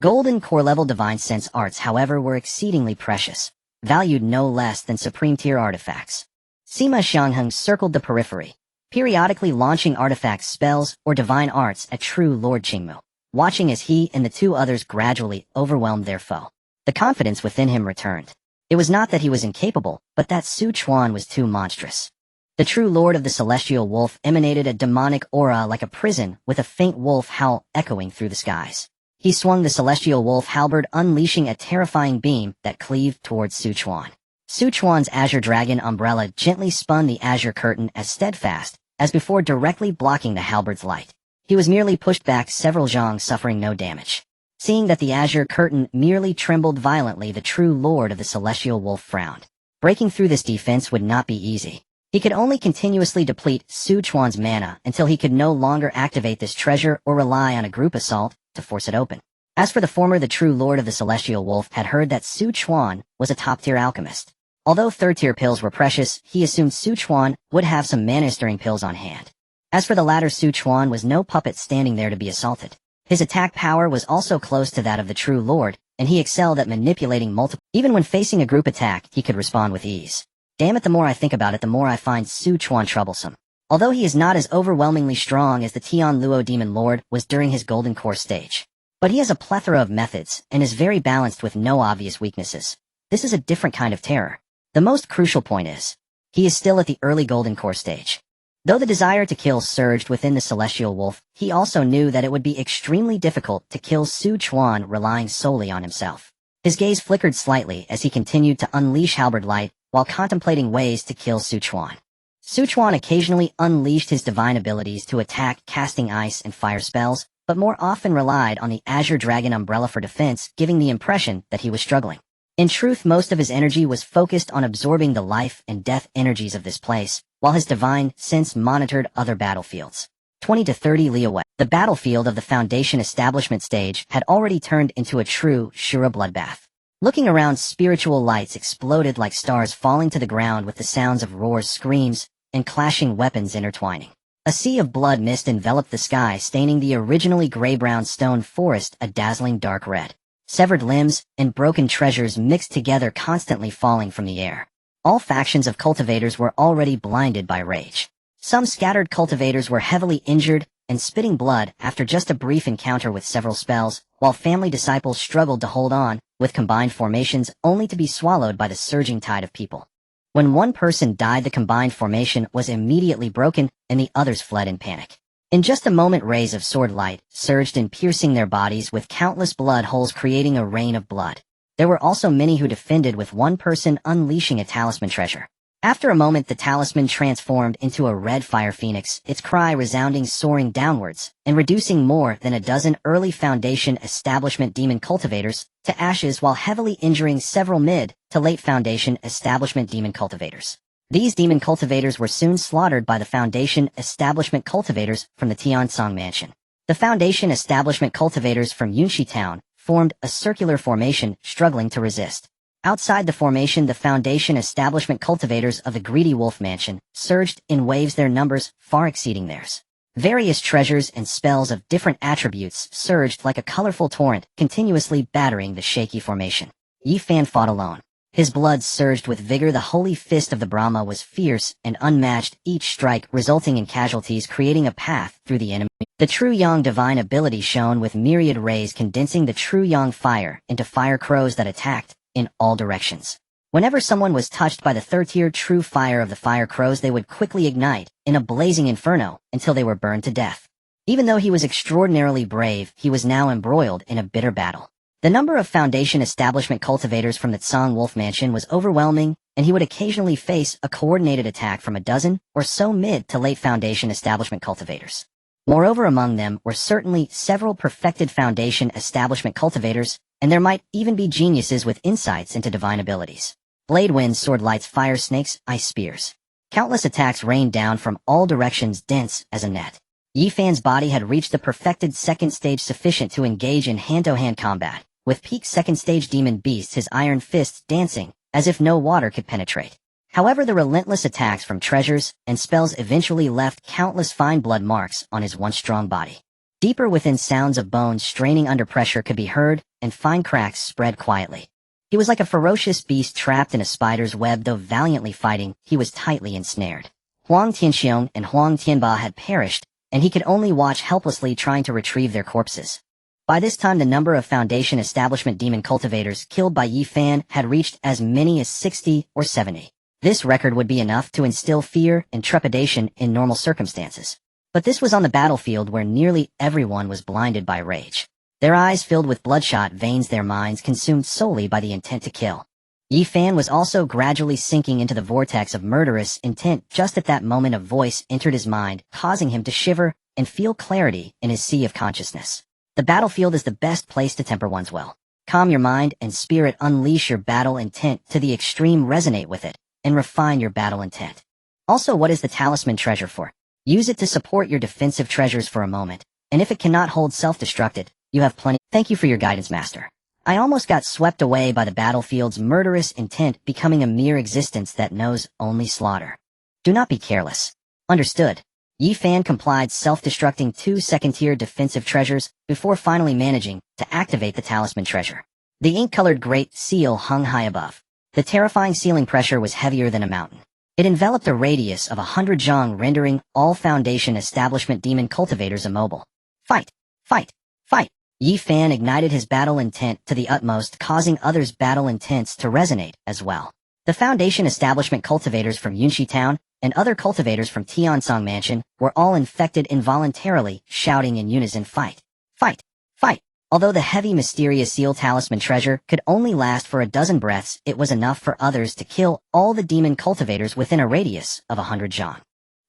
Golden core level divine sense arts, however, were exceedingly precious, valued no less than supreme tier artifacts. Sima Xiangheng circled the periphery, periodically launching artifacts, spells, or divine arts at True Lord Qingmu, watching as he and the 2 others gradually overwhelmed their foe. The confidence within him returned. It was not that he was incapable, but that Su Chuan was too monstrous. The true lord of the celestial wolf emanated a demonic aura like a prison, with a faint wolf howl echoing through the skies. He swung the celestial wolf halberd, unleashing a terrifying beam that cleaved towards Su Chuan. Su Chuan's azure dragon umbrella gently spun the azure curtain as steadfast as before, directly blocking the halberd's light. He was merely pushed back several zhang, suffering no damage. Seeing that the azure curtain merely trembled violently, the true lord of the celestial wolf frowned. Breaking through this defense would not be easy. He could only continuously deplete Su Chuan's mana until he could no longer activate this treasure or rely on a group assault to force it open. As for the former, the true lord of the celestial wolf had heard that Su Chuan was a top-tier alchemist. Although third-tier pills were precious, he assumed Su Chuan would have some mana-stirring pills on hand. As for the latter, Su Chuan was no puppet standing there to be assaulted. His attack power was also close to that of the true lord, and he excelled at manipulating multiple. Even when facing a group attack, he could respond with ease. Damn it, the more I think about it, the more I find Su Chuan troublesome. Although he is not as overwhelmingly strong as the Tian Luo Demon Lord was during his Golden Core stage. But he has a plethora of methods, and is very balanced with no obvious weaknesses. This is a different kind of terror. The most crucial point is, he is still at the early Golden Core stage. Though the desire to kill surged within the Celestial Wolf, he also knew that it would be extremely difficult to kill Su Chuan relying solely on himself. His gaze flickered slightly as he continued to unleash halberd light while contemplating ways to kill Su Chuan. Su Chuan occasionally unleashed his divine abilities to attack, casting ice and fire spells, but more often relied on the Azure Dragon umbrella for defense, giving the impression that he was struggling. In truth, most of his energy was focused on absorbing the life and death energies of this place, while his divine sense monitored other battlefields. 20 to 30 li away, the battlefield of the Foundation Establishment stage had already turned into a true Shura bloodbath. Looking around, spiritual lights exploded like stars falling to the ground with the sounds of roars, screams, and clashing weapons intertwining. A sea of blood mist enveloped the sky, staining the originally gray-brown stone forest a dazzling dark red. Severed limbs and broken treasures mixed together, constantly falling from the air. All factions of cultivators were already blinded by rage. Some scattered cultivators were heavily injured and spitting blood after just a brief encounter with several spells, while family disciples struggled to hold on, with combined formations only to be swallowed by the surging tide of people. When one person died, the combined formation was immediately broken and the others fled in panic. In just a moment, rays of sword light surged in, piercing their bodies with countless blood holes, creating a rain of blood. There were also many who defended, with one person unleashing a talisman treasure. After a moment, the talisman transformed into a red fire phoenix, its cry resounding, soaring downwards, and reducing more than a dozen early Foundation Establishment demon cultivators to ashes, while heavily injuring several mid to late Foundation Establishment demon cultivators. These demon cultivators were soon slaughtered by the Foundation Establishment cultivators from the Tiansong Mansion. The Foundation Establishment cultivators from Yunxi Town formed a circular formation, struggling to resist. Outside the formation, the Foundation Establishment cultivators of the Greedy Wolf Mansion surged in waves, their numbers far exceeding theirs. Various treasures and spells of different attributes surged like a colorful torrent, continuously battering the shaky formation. Yi Fan fought alone. His blood surged with vigor. The holy fist of the Brahma was fierce and unmatched, each strike resulting in casualties, creating a path through the enemy. The True Yang divine ability shone with myriad rays, condensing the True Yang fire into fire crows that attacked, in all directions. Whenever someone was touched by the third-tier true fire of the fire crows, they would quickly ignite in a blazing inferno until they were burned to death. Even though he was extraordinarily brave, he was now embroiled in a bitter battle. The number of Foundation establishment cultivators from the Tsang Wolf Mansion was overwhelming, and he would occasionally face a coordinated attack from a dozen or so mid to late Foundation establishment cultivators. Moreover, among them were certainly several perfected Foundation establishment cultivators, and there might even be geniuses with insights into divine abilities. Blade winds, sword lights, fire snakes, ice spears. Countless attacks rained down from all directions, dense as a net. Yi Fan's body had reached the perfected second stage sufficient to engage in hand-to-hand combat, with peak second stage demon beasts, his iron fists dancing, as if no water could penetrate. However, the relentless attacks from treasures and spells eventually left countless fine blood marks on his once strong body. Deeper within, sounds of bones straining under pressure could be heard, and fine cracks spread quietly. He was like a ferocious beast trapped in a spider's web. Though valiantly fighting, he was tightly ensnared. Huang Tianxiong and Huang Tianba had perished, and he could only watch helplessly, trying to retrieve their corpses. By this time, the number of Foundation establishment demon cultivators killed by Yi Fan had reached as many as 60 or 70. This record would be enough to instill fear and trepidation in normal circumstances. But this was on the battlefield where nearly everyone was blinded by rage. Their eyes filled with bloodshot veins, their minds consumed solely by the intent to kill. Yi Fan was also gradually sinking into the vortex of murderous intent. Just at that moment, a voice entered his mind, causing him to shiver and feel clarity in his sea of consciousness. The battlefield is the best place to temper one's will. Calm your mind and spirit, unleash your battle intent to the extreme, resonate with it, and refine your battle intent. Also, what is the talisman treasure for? Use it to support your defensive treasures for a moment, and if it cannot hold self-destructed, you have plenty. Thank you for your guidance, Master. I almost got swept away by the battlefield's murderous intent, becoming a mere existence that knows only slaughter. Do not be careless. Understood. Yi Fan complied, self-destructing 2 second-tier defensive treasures before finally managing to activate the talisman treasure. The ink-colored great seal hung high above. The terrifying ceiling pressure was heavier than a mountain. It enveloped a radius of 100 zhang, rendering all Foundation establishment demon cultivators immobile. Fight! Fight! Fight! Yi Fan ignited his battle intent to the utmost, causing others' battle intents to resonate as well. The Foundation establishment cultivators from Yunxi Town and other cultivators from Tiansong Mansion were all infected involuntarily, shouting in unison, fight! Fight! Fight! Although the heavy, mysterious seal talisman treasure could only last for a dozen breaths, it was enough for others to kill all the demon cultivators within a radius of 100 zhang.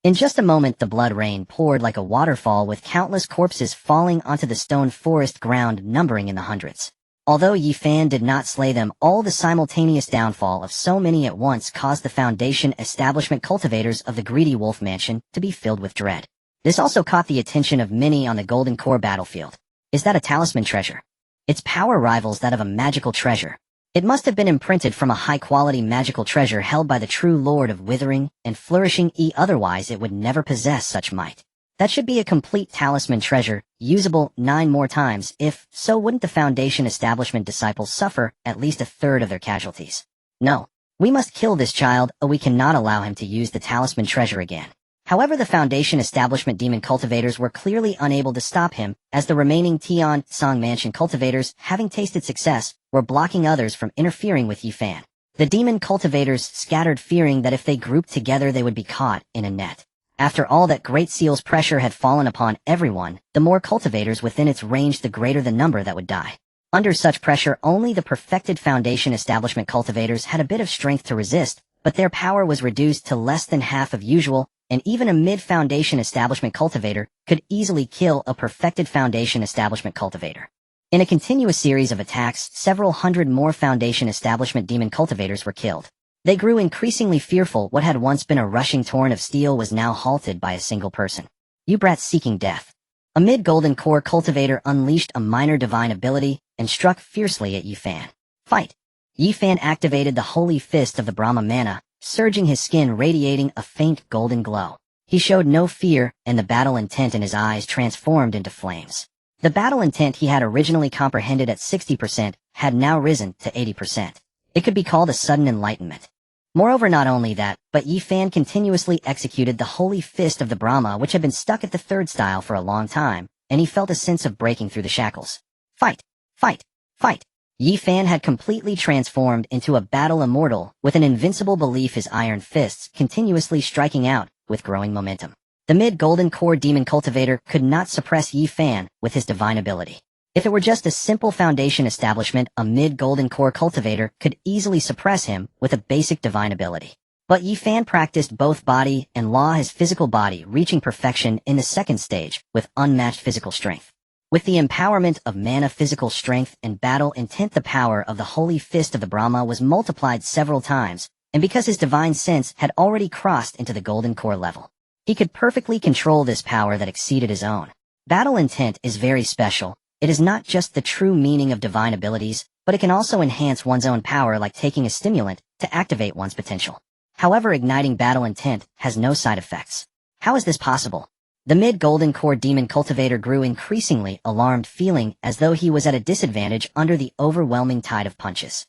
In just a moment, the blood rain poured like a waterfall, with countless corpses falling onto the stone forest ground, numbering in the hundreds. Although Yi Fan did not slay them all, the simultaneous downfall of so many at once caused the Foundation establishment cultivators of the greedy Wolf Mansion to be filled with dread. This also caught the attention of many on the Golden Core battlefield. Is that a talisman treasure? Its power rivals that of a magical treasure. It must have been imprinted from a high-quality magical treasure held by the true Lord of Withering and Flourishing, otherwise it would never possess such might. That should be a complete talisman treasure, usable 9 more times. If so, wouldn't the Foundation establishment disciples suffer at least a third of their casualties? No. We must kill this child, or we cannot allow him to use the talisman treasure again. However, the Foundation establishment demon cultivators were clearly unable to stop him, as the remaining Tiansong Mansion cultivators, having tasted success, were blocking others from interfering with Yi Fan. The demon cultivators scattered, fearing that if they grouped together they would be caught in a net. After all, that Great Seal's pressure had fallen upon everyone. The more cultivators within its range, the greater the number that would die. Under such pressure, only the perfected Foundation establishment cultivators had a bit of strength to resist, but their power was reduced to less than half of usual, and even a mid-Foundation establishment cultivator could easily kill a perfected Foundation establishment cultivator. In a continuous series of attacks, several hundred more Foundation establishment demon cultivators were killed. They grew increasingly fearful. What had once been a rushing torrent of steel was now halted by a single person. You brats seeking death. A mid-golden core cultivator unleashed a minor divine ability and struck fiercely at Yi Fan. Fight! Yi Fan activated the holy fist of the Brahma mana, surging his skin, radiating a faint golden glow. He showed no fear, and the battle intent in his eyes transformed into flames. The battle intent he had originally comprehended at 60% had now risen to 80%. It could be called a sudden enlightenment. Moreover, not only that, but Yi Fan continuously executed the holy fist of the Brahma, which had been stuck at the third style for a long time, and he felt a sense of breaking through the shackles. Fight! Fight! Fight! Yi Fan had completely transformed into a battle immortal with an invincible belief, his iron fists continuously striking out with growing momentum. The mid-golden core demon cultivator could not suppress Yi Fan with his divine ability. If it were just a simple foundation establishment, a mid-golden core cultivator could easily suppress him with a basic divine ability. But Yi Fan practiced both body and law, his physical body reaching perfection in the second stage with unmatched physical strength. With the empowerment of mana, physical strength, and battle intent, the power of the Holy Fist of the Brahma was multiplied several times, and because his divine sense had already crossed into the golden core level, he could perfectly control this power that exceeded his own. Battle intent is very special. It is not just the true meaning of divine abilities, but it can also enhance one's own power, like taking a stimulant to activate one's potential. However, igniting battle intent has no side effects. How is this possible? The mid-golden core demon cultivator grew increasingly alarmed, feeling as though he was at a disadvantage under the overwhelming tide of punches.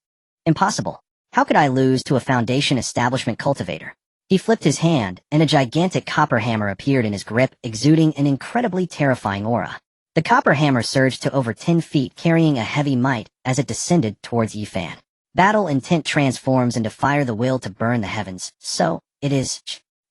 Impossible. How could I lose to a foundation establishment cultivator? He flipped his hand, and a gigantic copper hammer appeared in his grip, exuding an incredibly terrifying aura. The copper hammer surged to over 10 feet, carrying a heavy might as it descended towards Yi Fan. Battle intent transforms into fire, the will to burn the heavens. So, it is.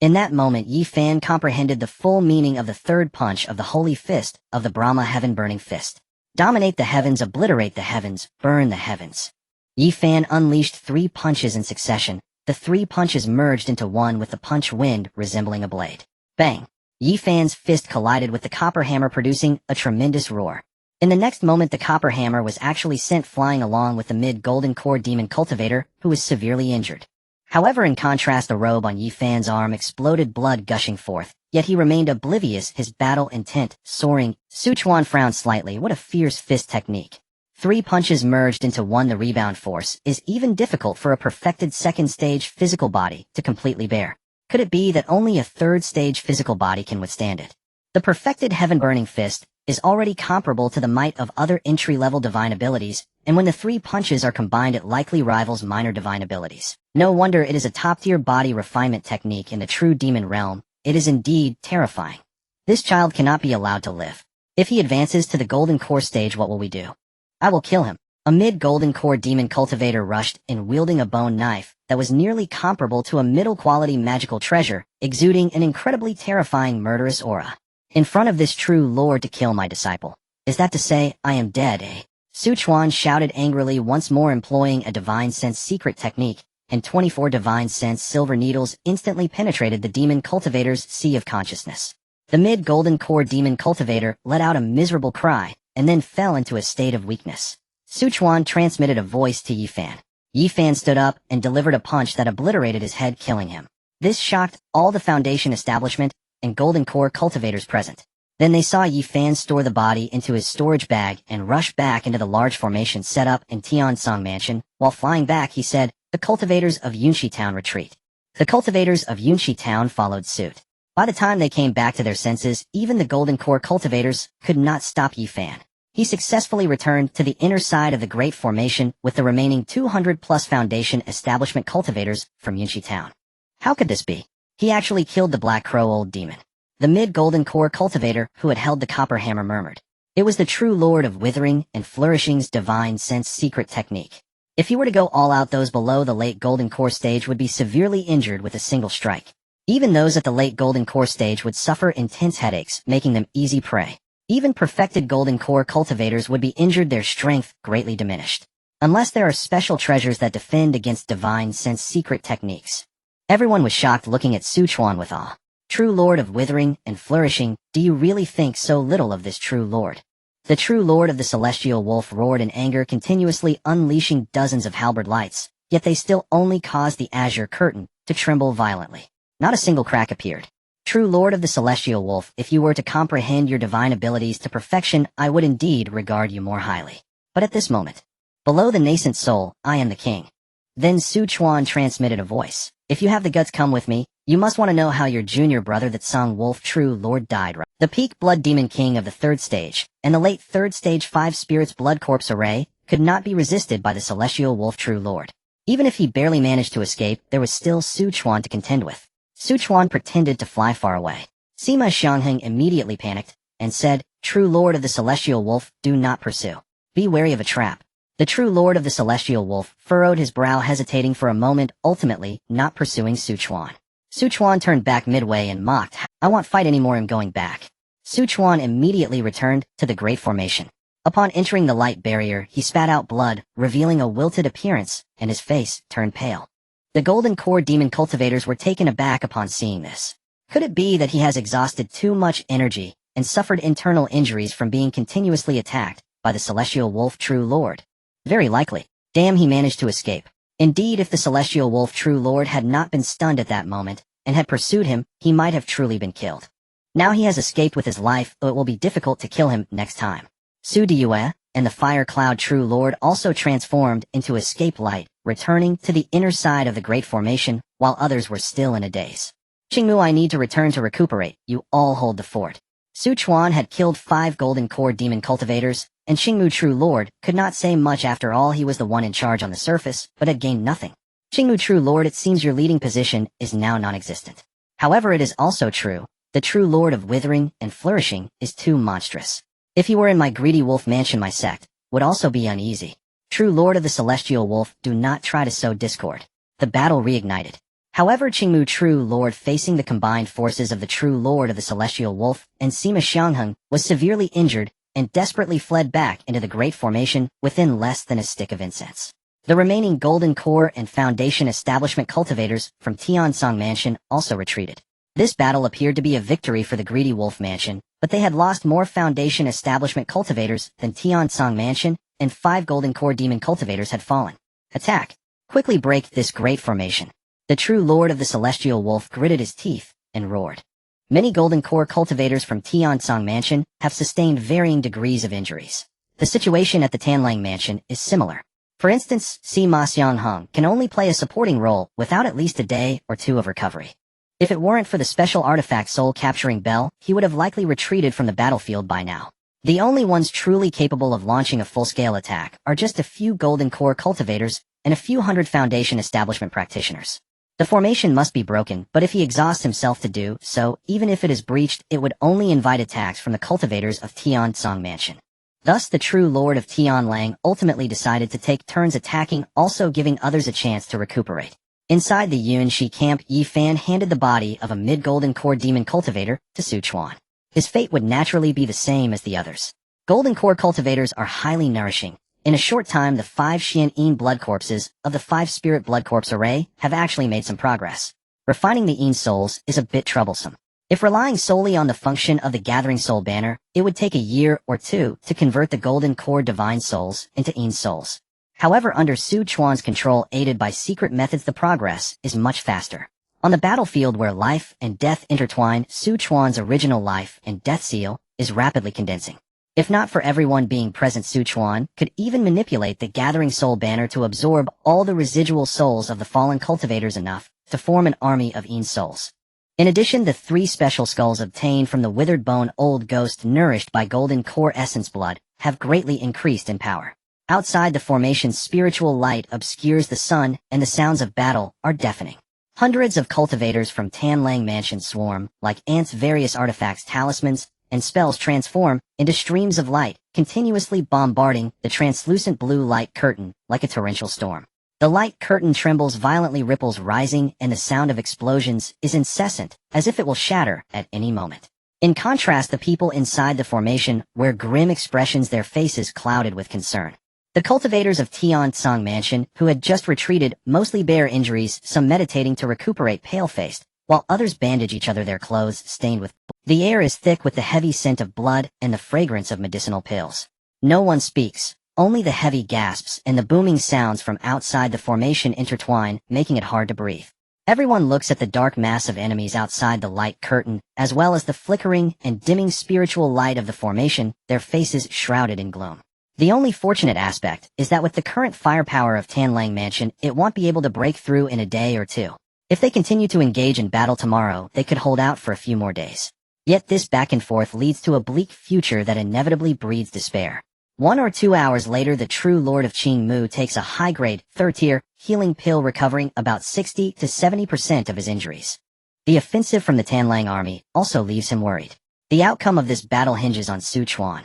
In that moment, Yi Fan comprehended the full meaning of the third punch of the Holy Fist of the Brahma, heaven-burning fist. Dominate the heavens, obliterate the heavens, burn the heavens. Yi Fan unleashed 3 punches in succession. The 3 punches merged into one, with the punch wind resembling a blade. Bang! Yi Fan's fist collided with the copper hammer, producing a tremendous roar. In the next moment, the copper hammer was actually sent flying along with the mid-golden core demon cultivator, who was severely injured. However, in contrast, the robe on Yi Fan's arm exploded, blood gushing forth, yet he remained oblivious, his battle intent soaring. Chuan frowned slightly. What a fierce fist technique. 3 punches merged into one. The rebound force is even difficult for a perfected second-stage physical body to completely bear. Could it be that only a third-stage physical body can withstand it? The perfected heaven-burning fist is already comparable to the might of other entry-level divine abilities, and when the 3 punches are combined, it likely rivals minor divine abilities. No wonder it is a top-tier body refinement technique in the true demon realm. It is indeed terrifying. This child cannot be allowed to live. If he advances to the golden core stage, what will we do? I will kill him. A mid-golden core demon cultivator rushed in, wielding a bone knife that was nearly comparable to a middle-quality magical treasure, exuding an incredibly terrifying murderous aura. In front of this true lord, to kill my disciple. Is that to say, I am dead, eh? Chuan shouted angrily, once more employing a divine sense secret technique, and 24 divine sense silver needles instantly penetrated the demon cultivator's sea of consciousness. The mid-golden core demon cultivator let out a miserable cry, and then fell into a state of weakness. Chuan transmitted a voice to Yi Fan. Yi Fan stood up and delivered a punch that obliterated his head, killing him. This shocked all the foundation establishment and golden core cultivators present. Then they saw Yi Fan store the body into his storage bag and rush back into the large formation set up in Tiansong Mansion. While flying back, he said, "The cultivators of Yunxi Town retreat." The cultivators of Yunxi Town followed suit. By the time they came back to their senses, even the golden core cultivators could not stop Yi Fan. He successfully returned to the inner side of the Great Formation with the remaining 200-plus foundation establishment cultivators from Yunxi Town. How could this be? He actually killed the Black Crow old demon. The mid-golden core cultivator who had held the copper hammer murmured. It was the true lord of withering and flourishing's divine sense secret technique. If he were to go all out, those below the late golden core stage would be severely injured with a single strike. Even those at the late golden core stage would suffer intense headaches, making them easy prey. Even perfected golden core cultivators would be injured, their strength greatly diminished. Unless there are special treasures that defend against divine sense secret techniques. Everyone was shocked, looking at Chuan with awe. True lord of withering and flourishing, do you really think so little of this true lord? The true lord of the celestial wolf roared in anger, continuously unleashing dozens of halberd lights, yet they still only caused the azure curtain to tremble violently. Not a single crack appeared. True lord of the celestial wolf, if you were to comprehend your divine abilities to perfection, I would indeed regard you more highly. But at this moment, below the nascent soul, I am the king. Then Chuan transmitted a voice. If you have the guts, come with me. You must want to know how your junior brother, that Song Wolf True Lord, died. The peak blood demon king of the third stage, and the late third stage 5 spirits blood corpse array, could not be resisted by the celestial wolf True Lord. Even if he barely managed to escape, there was still Chuan to contend with. Chuan pretended to fly far away. Sima Xiangheng immediately panicked, and said, True Lord of the celestial wolf, do not pursue. Be wary of a trap. The true lord of the celestial wolf furrowed his brow, hesitating for a moment, ultimately not pursuing Su Chuan. Su Chuan turned back midway and mocked, "I won't fight anymore, I'm going back." Su Chuan immediately returned to the Great Formation. Upon entering the light barrier, he spat out blood, revealing a wilted appearance, and his face turned pale. The Golden Core demon cultivators were taken aback upon seeing this. Could it be that he has exhausted too much energy and suffered internal injuries from being continuously attacked by the celestial wolf true lord? Very likely. Damn, he managed to escape. Indeed, if the celestial wolf true lord had not been stunned at that moment and had pursued him, he might have truly been killed. Now he has escaped with his life, though it will be difficult to kill him next time. Su Diyue and the Fire Cloud true lord also transformed into escape light, returning to the inner side of the Great Formation while others were still in a daze. Qingmu, I need to return to recuperate. You all hold the fort. Su Chuan had killed 5 Golden Core demon cultivators, and Qingmu True Lord could not say much. After all, he was the one in charge on the surface, but had gained nothing. Qingmu True Lord, it seems your leading position is now non-existent. However, it is also true, the True Lord of Withering and Flourishing is too monstrous. If he were in my greedy wolf mansion, my sect would also be uneasy. True Lord of the Celestial Wolf, do not try to sow discord. The battle reignited. However, Qingmu True Lord, facing the combined forces of the True Lord of the Celestial Wolf and Sima Xiangheng, was severely injured and desperately fled back into the Great Formation within less than a stick of incense. The remaining Golden Core and Foundation Establishment cultivators from Tiansong Mansion also retreated. This battle appeared to be a victory for the Greedy Wolf Mansion, but they had lost more Foundation Establishment cultivators than Tiansong Mansion, and 5 Golden Core Demon cultivators had fallen. Attack! Quickly break this Great Formation. The True Lord of the Celestial Wolf gritted his teeth and roared. Many Golden Core cultivators from Tiansong Mansion have sustained varying degrees of injuries. The situation at the Tanlang Mansion is similar. For instance, Sima Xiangheng can only play a supporting role without at least a day or 2 of recovery. If it weren't for the special artifact soul-capturing bell, he would have likely retreated from the battlefield by now. The only ones truly capable of launching a full-scale attack are just a few Golden Core cultivators and a few hundred Foundation Establishment practitioners. The formation must be broken, but if he exhausts himself to do so, even if it is breached, it would only invite attacks from the cultivators of Tiansong Mansion. Thus, the true lord of Tianlang ultimately decided to take turns attacking, also giving others a chance to recuperate. Inside the Yunshi camp, Yi Fan handed the body of a mid-Golden Core demon cultivator to Su Chuan. His fate would naturally be the same as the others. Golden Core cultivators are highly nourishing. In a short time, the 5 Xian blood corpses of the 5 Spirit blood corpse array have actually made some progress. Refining the Yin souls is a bit troublesome. If relying solely on the function of the Gathering Soul banner, it would take a year or 2 to convert the Golden Core Divine Souls into Yin souls. However, under Su Chuan's control, aided by secret methods, the progress is much faster. On the battlefield where life and death intertwine, Su Chuan's original life and death seal is rapidly condensing. If not for everyone being present, Su Chuan could even manipulate the Gathering Soul banner to absorb all the residual souls of the fallen cultivators enough to form an army of Yin souls. In addition, the 3 special skulls obtained from the Withered Bone Old Ghost nourished by Golden Core Essence blood have greatly increased in power. Outside the formation's spiritual light obscures the sun, and the sounds of battle are deafening. Hundreds of cultivators from Tanlang Mansion swarm, like ants. Various artifacts, talismans, and spells transform into streams of light, continuously bombarding the translucent blue light curtain like a torrential storm. The light curtain trembles violently, ripples rising, and the sound of explosions is incessant, as if it will shatter at any moment. In contrast, the people inside the formation wear grim expressions, their faces clouded with concern. The cultivators of Tiansong Mansion, who had just retreated, mostly bear injuries, some meditating to recuperate pale-faced, while others bandage each other, their clothes stained with blood. The air is thick with the heavy scent of blood and the fragrance of medicinal pills. No one speaks, only the heavy gasps and the booming sounds from outside the formation intertwine, making it hard to breathe. Everyone looks at the dark mass of enemies outside the light curtain, as well as the flickering and dimming spiritual light of the formation, their faces shrouded in gloom. The only fortunate aspect is that with the current firepower of Tanlang Mansion, it won't be able to break through in a day or 2. If they continue to engage in battle tomorrow, they could hold out for a few more days. Yet this back and forth leads to a bleak future that inevitably breeds despair. 1 or 2 hours later, the true Lord of Qingmu takes a high-grade, 3rd-tier, healing pill, recovering about 60 to 70% of his injuries. The offensive from the Tanlang army also leaves him worried. The outcome of this battle hinges on Su Chuan.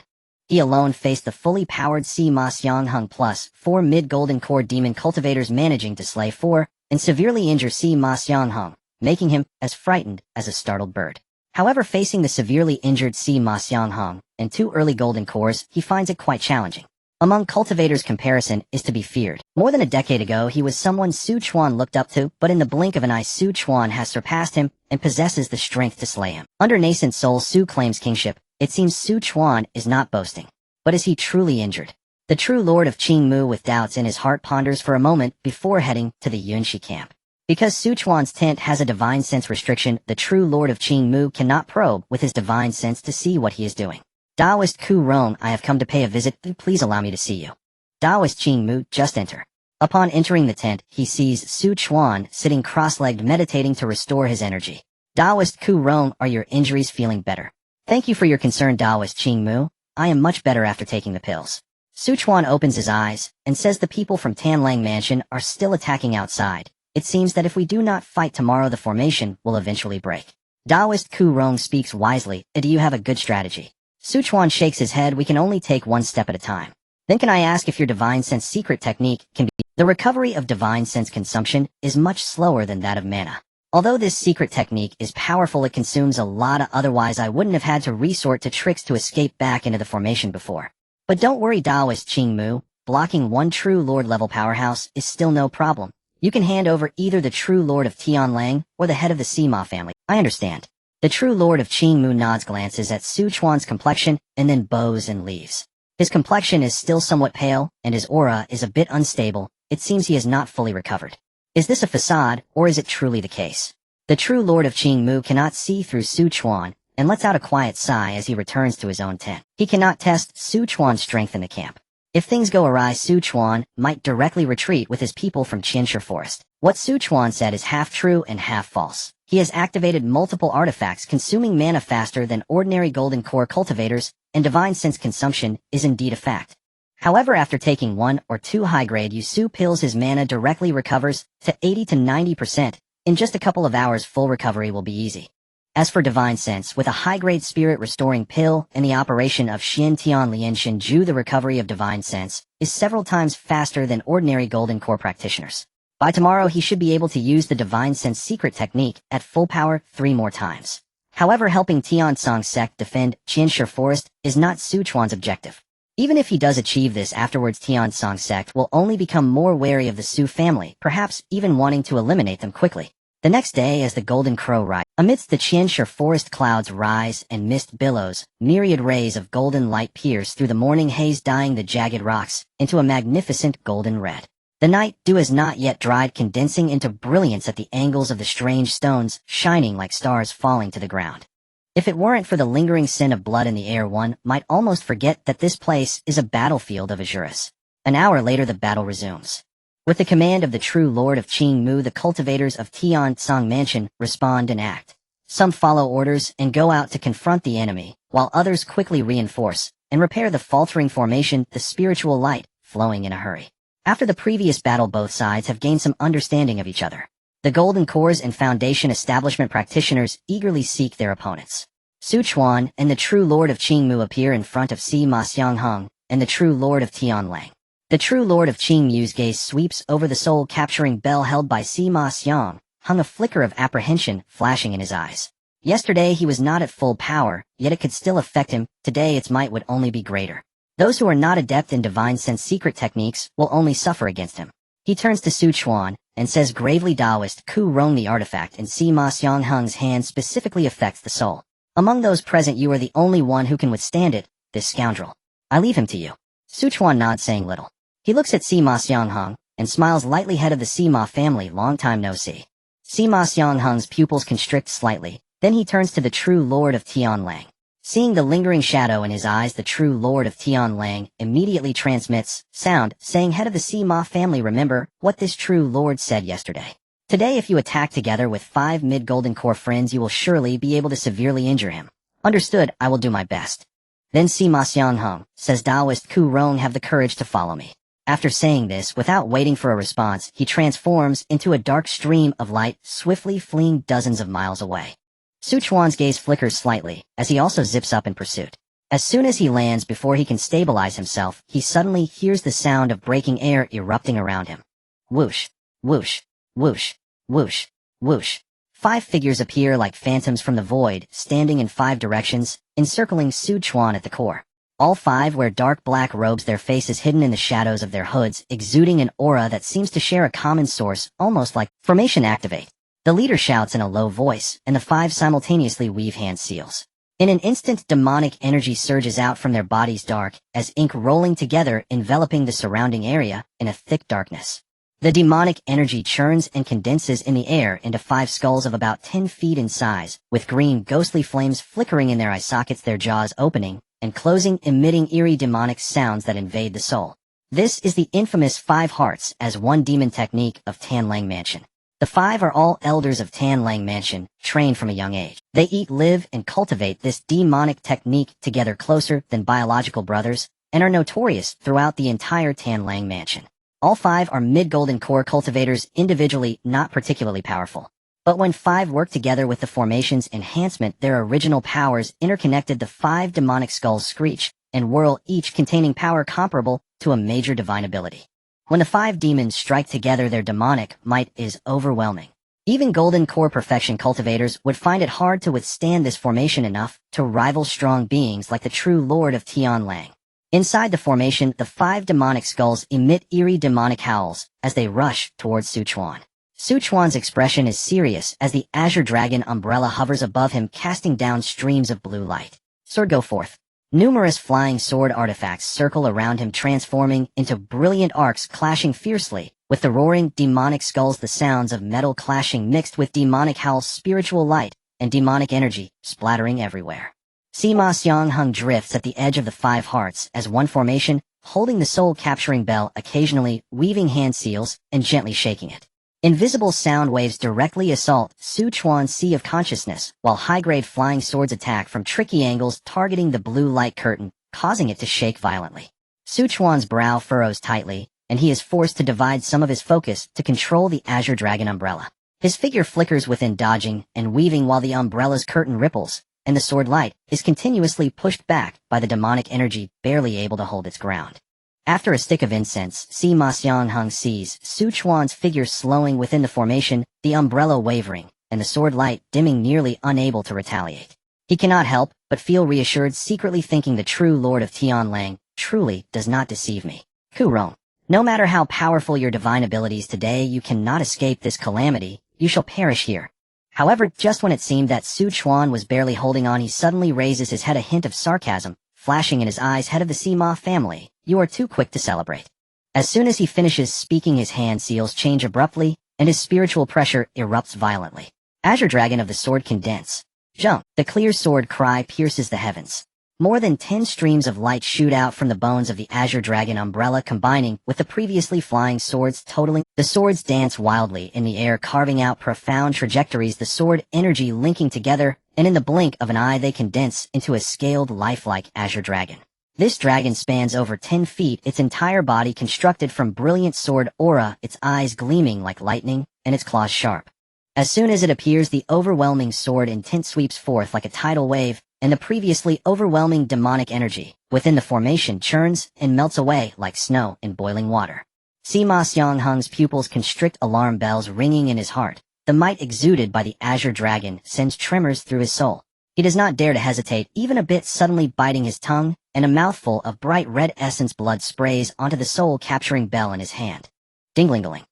He alone faced the fully powered Si Ma Xiang Hung plus 4 mid-golden core demon cultivators managing to slay 4 and severely injure Si Ma Xiang Hung, making him as frightened as a startled bird. However, facing the severely injured Si Ma Xiang Hung and 2 early golden cores, he finds it quite challenging. Among cultivators, comparison is to be feared. More than a decade ago, he was someone Su Chuan looked up to, but in the blink of an eye, Su Chuan has surpassed him and possesses the strength to slay him. Under nascent soul, Su claims kingship. It seems Su Chuan is not boasting. But is he truly injured? The true lord of Qingmu with doubts in his heart ponders for a moment before heading to the Yunshi camp. Because Su Chuan's tent has a divine sense restriction, the true lord of Qingmu cannot probe with his divine sense to see what he is doing. Taoist Ku Rong, I have come to pay a visit. Please allow me to see you. Taoist Qingmu, just enter. Upon entering the tent, he sees Su Chuan sitting cross-legged meditating to restore his energy. Taoist Ku Rong, are your injuries feeling better? Thank you for your concern, Taoist Qingmu. I am much better after taking the pills. Su Chuan opens his eyes and says the people from Tanlang Mansion are still attacking outside. It seems that if we do not fight tomorrow, the formation will eventually break. Taoist Ku Rong speaks wisely. Do you have a good strategy? Su Chuan shakes his head. We can only take one step at a time. Then can I ask if your divine sense secret technique can be... The recovery of divine sense consumption is much slower than that of mana. Although this secret technique is powerful, it consumes a lot, otherwise I wouldn't have had to resort to tricks to escape back into the formation before. But don't worry, Taoist Qingmu, blocking one true lord level powerhouse is still no problem. You can hand over either the true lord of Tianlang or the head of the Sima family. I understand. The true lord of Qingmu nods, glances at Su Chuan's complexion, and then bows and leaves. His complexion is still somewhat pale, and his aura is a bit unstable. It seems he has not fully recovered. Is this a facade, or is it truly the case? The true lord of Qingmu cannot see through Su Chuan, and lets out a quiet sigh as he returns to his own tent. He cannot test Su Chuan's strength in the camp. If things go awry, Su Chuan might directly retreat with his people from Qianshi Forest. What Su Chuan said is half true and half false. He has activated multiple artifacts consuming mana faster than ordinary golden core cultivators, and divine sense consumption is indeed a fact. However, after taking 1 or 2 high-grade Yusu pills, his mana directly recovers to 80 to 90%. In just a couple of hours, full recovery will be easy. As for divine sense, with a high-grade spirit-restoring pill and the operation of Xian Tian Lian Shinju, the recovery of divine sense is several times faster than ordinary golden core practitioners. By tomorrow, he should be able to use the divine sense secret technique at full power 3 more times. However, helping Tiansong sect defend Qianshi Forest is not Su Chuan's objective. Even if he does achieve this afterwards, Tiansong sect will only become more wary of the Su family, perhaps even wanting to eliminate them quickly. The next day, as the golden crow rises, amidst the Qianshi forest, clouds rise and mist billows, myriad rays of golden light pierce through the morning haze, dyeing the jagged rocks into a magnificent golden red. The night dew has not yet dried, condensing into brilliance at the angles of the strange stones, shining like stars falling to the ground. If it weren't for the lingering scent of blood in the air, one might almost forget that this place is a battlefield of Azuras. An hour later, the battle resumes. With the command of the true lord of Qingmu, the cultivators of Tiansong Mansion respond and act. Some follow orders and go out to confront the enemy, while others quickly reinforce and repair the faltering formation, the spiritual light flowing in a hurry. After the previous battle, both sides have gained some understanding of each other. The Golden Cores and Foundation establishment practitioners eagerly seek their opponents. Su Chuan and the true lord of Qingmu appear in front of Si Ma Xiangheng and the true lord of Tianlang. The true lord of Qingmu's gaze sweeps over the soul-capturing bell held by Si Ma Xiang, hung a flicker of apprehension flashing in his eyes. Yesterday he was not at full power, yet it could still affect him. Today its might would only be greater. Those who are not adept in divine sense secret techniques will only suffer against him. He turns to Su Chuan and says gravely, Taoist Ku Rong, the artifact in Si Ma Xiangheng's hand specifically affects the soul. Among those present, you are the only one who can withstand it, this scoundrel. I leave him to you. Su Chuan nods, saying little. He looks at Si Ma Xiangheng and smiles lightly. Head of the Sima family, long time no see. Si Ma Xiangheng's pupils constrict slightly, then he turns to the true lord of Tianlang. Seeing the lingering shadow in his eyes, the true lord of Tianlang immediately transmits sound, saying, head of the Sima family, remember what this true lord said yesterday. Today, if you attack together with 5 mid-golden core friends, you will surely be able to severely injure him. Understood, I will do my best. Then Sima Xiangheng says, Taoist Ku Rong, have the courage to follow me. After saying this, without waiting for a response, he transforms into a dark stream of light, swiftly fleeing dozens of miles away. Su Chuan's gaze flickers slightly, as he also zips up in pursuit. As soon as he lands before he can stabilize himself, he suddenly hears the sound of breaking air erupting around him. Whoosh, whoosh, whoosh, whoosh, whoosh. 5 figures appear like phantoms from the void, standing in 5 directions, encircling Chuan at the core. All 5 wear dark black robes, their faces hidden in the shadows of their hoods, exuding an aura that seems to share a common source, almost like formation activate. The leader shouts in a low voice, and the 5 simultaneously weave hand seals. In an instant, demonic energy surges out from their bodies, dark as ink, rolling together, enveloping the surrounding area in a thick darkness. The demonic energy churns and condenses in the air into 5 skulls of about 10 feet in size, with green ghostly flames flickering in their eye sockets, their jaws opening and closing, emitting eerie demonic sounds that invade the soul. This is the infamous 5 hearts as one demon technique of Tan Lang Mansion. The 5 are all elders of Tan Lang Mansion, trained from a young age. They eat, live, and cultivate this demonic technique together closer than biological brothers, and are notorious throughout the entire Tan Lang Mansion. All 5 are mid-golden core cultivators, individually not particularly powerful. But when 5 work together with the formation's enhancement, their original powers interconnected, the 5 demonic skulls screech and whirl, each containing power comparable to a major divine ability. When the 5 demons strike together, their demonic might is overwhelming. Even golden core perfection cultivators would find it hard to withstand this formation enough to rival strong beings like the true Lord of Tian Lang. Inside the formation, the 5 demonic skulls emit eerie demonic howls as they rush towards Chuan. Chuan's expression is serious as the azure dragon umbrella hovers above him, casting down streams of blue light. Sword go forth. Numerous flying sword artifacts circle around him, transforming into brilliant arcs, clashing fiercely with the roaring demonic skulls, the sounds of metal clashing mixed with demonic howls, spiritual light, and demonic energy splattering everywhere. Sima Xiangheng drifts at the edge of the 5 hearts as one formation, holding the soul-capturing bell, occasionally weaving hand seals and gently shaking it. Invisible sound waves directly assault Chuan's sea of consciousness, while high-grade flying swords attack from tricky angles, targeting the blue light curtain, causing it to shake violently. Chuan's brow furrows tightly, and he is forced to divide some of his focus to control the azure dragon umbrella. His figure flickers within, dodging and weaving while the umbrella's curtain ripples, and the sword light is continuously pushed back by the demonic energy, barely able to hold its ground. After a stick of incense, Sima Xiangheng sees Chuan's figure slowing within the formation, the umbrella wavering, and the sword light dimming, nearly unable to retaliate. He cannot help but feel reassured, secretly thinking the true Lord of Tian Lang truly does not deceive me. Kurong. No matter how powerful your divine abilities today, you cannot escape this calamity. You shall perish here. However, just when it seemed that Chuan was barely holding on, he suddenly raises his head, a hint of sarcasm flashing in his eyes. Head of the Sima family, you are too quick to celebrate. As soon as he finishes speaking, his hand seals change abruptly, and his spiritual pressure erupts violently. Azure Dragon of the Sword condense. Jump. The clear sword cry pierces the heavens. More than 10 streams of light shoot out from the bones of the Azure Dragon umbrella, combining with the previously flying swords, totaling. The swords dance wildly in the air, carving out profound trajectories, the sword energy linking together, and in the blink of an eye they condense into a scaled, lifelike Azure Dragon. This dragon spans over 10 feet, its entire body constructed from brilliant sword aura, its eyes gleaming like lightning, and its claws sharp. As soon as it appears, the overwhelming sword intent sweeps forth like a tidal wave, and the previously overwhelming demonic energy within the formation churns and melts away like snow in boiling water. Sima Xiangheng's pupils constrict, alarm bells ringing in his heart. The might exuded by the Azure Dragon sends tremors through his soul. He does not dare to hesitate even a bit, suddenly biting his tongue, and a mouthful of bright red essence blood sprays onto the soul-capturing bell in his hand. Dingling-a-ling.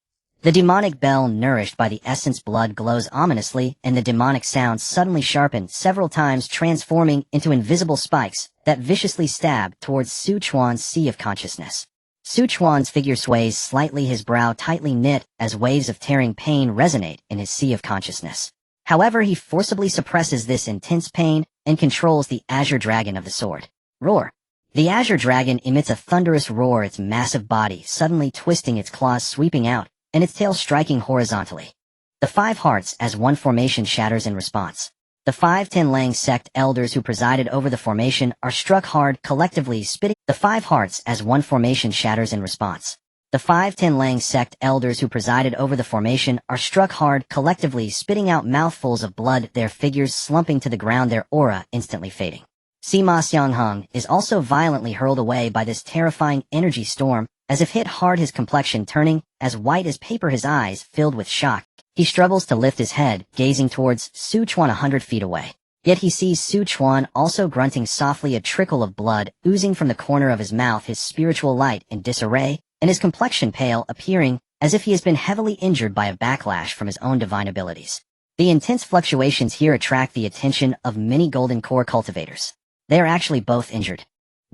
The demonic bell, nourished by the essence blood, glows ominously, and the demonic sounds suddenly sharpen several times, transforming into invisible spikes that viciously stab towards Chuan's sea of consciousness. Chuan's figure sways slightly, his brow tightly knit as waves of tearing pain resonate in his sea of consciousness. However, he forcibly suppresses this intense pain and controls the Azure Dragon of the Sword. Roar. The Azure Dragon emits a thunderous roar, its massive body suddenly twisting, its claws sweeping out, and its tail striking horizontally. The 5 hearts as one formation shatters in response. The 5 Tan Lang sect elders who presided over the formation are struck hard, collectively spitting. The 5 hearts as one formation shatters in response. The 5 Tan Lang sect elders who presided over the formation are struck hard, collectively spitting out mouthfuls of blood, their figures slumping to the ground, their aura instantly fading. Sima Xiangheng is also violently hurled away by this terrifying energy storm, as if hit hard, his complexion turning as white as paper, his eyes filled with shock. He struggles to lift his head, gazing towards Su Chuan 100 feet away. Yet he sees Su Chuan also grunting softly, a trickle of blood oozing from the corner of his mouth, his spiritual light in disarray, and his complexion pale, appearing as if he has been heavily injured by a backlash from his own divine abilities. The intense fluctuations here attract the attention of many golden core cultivators. They are actually both injured.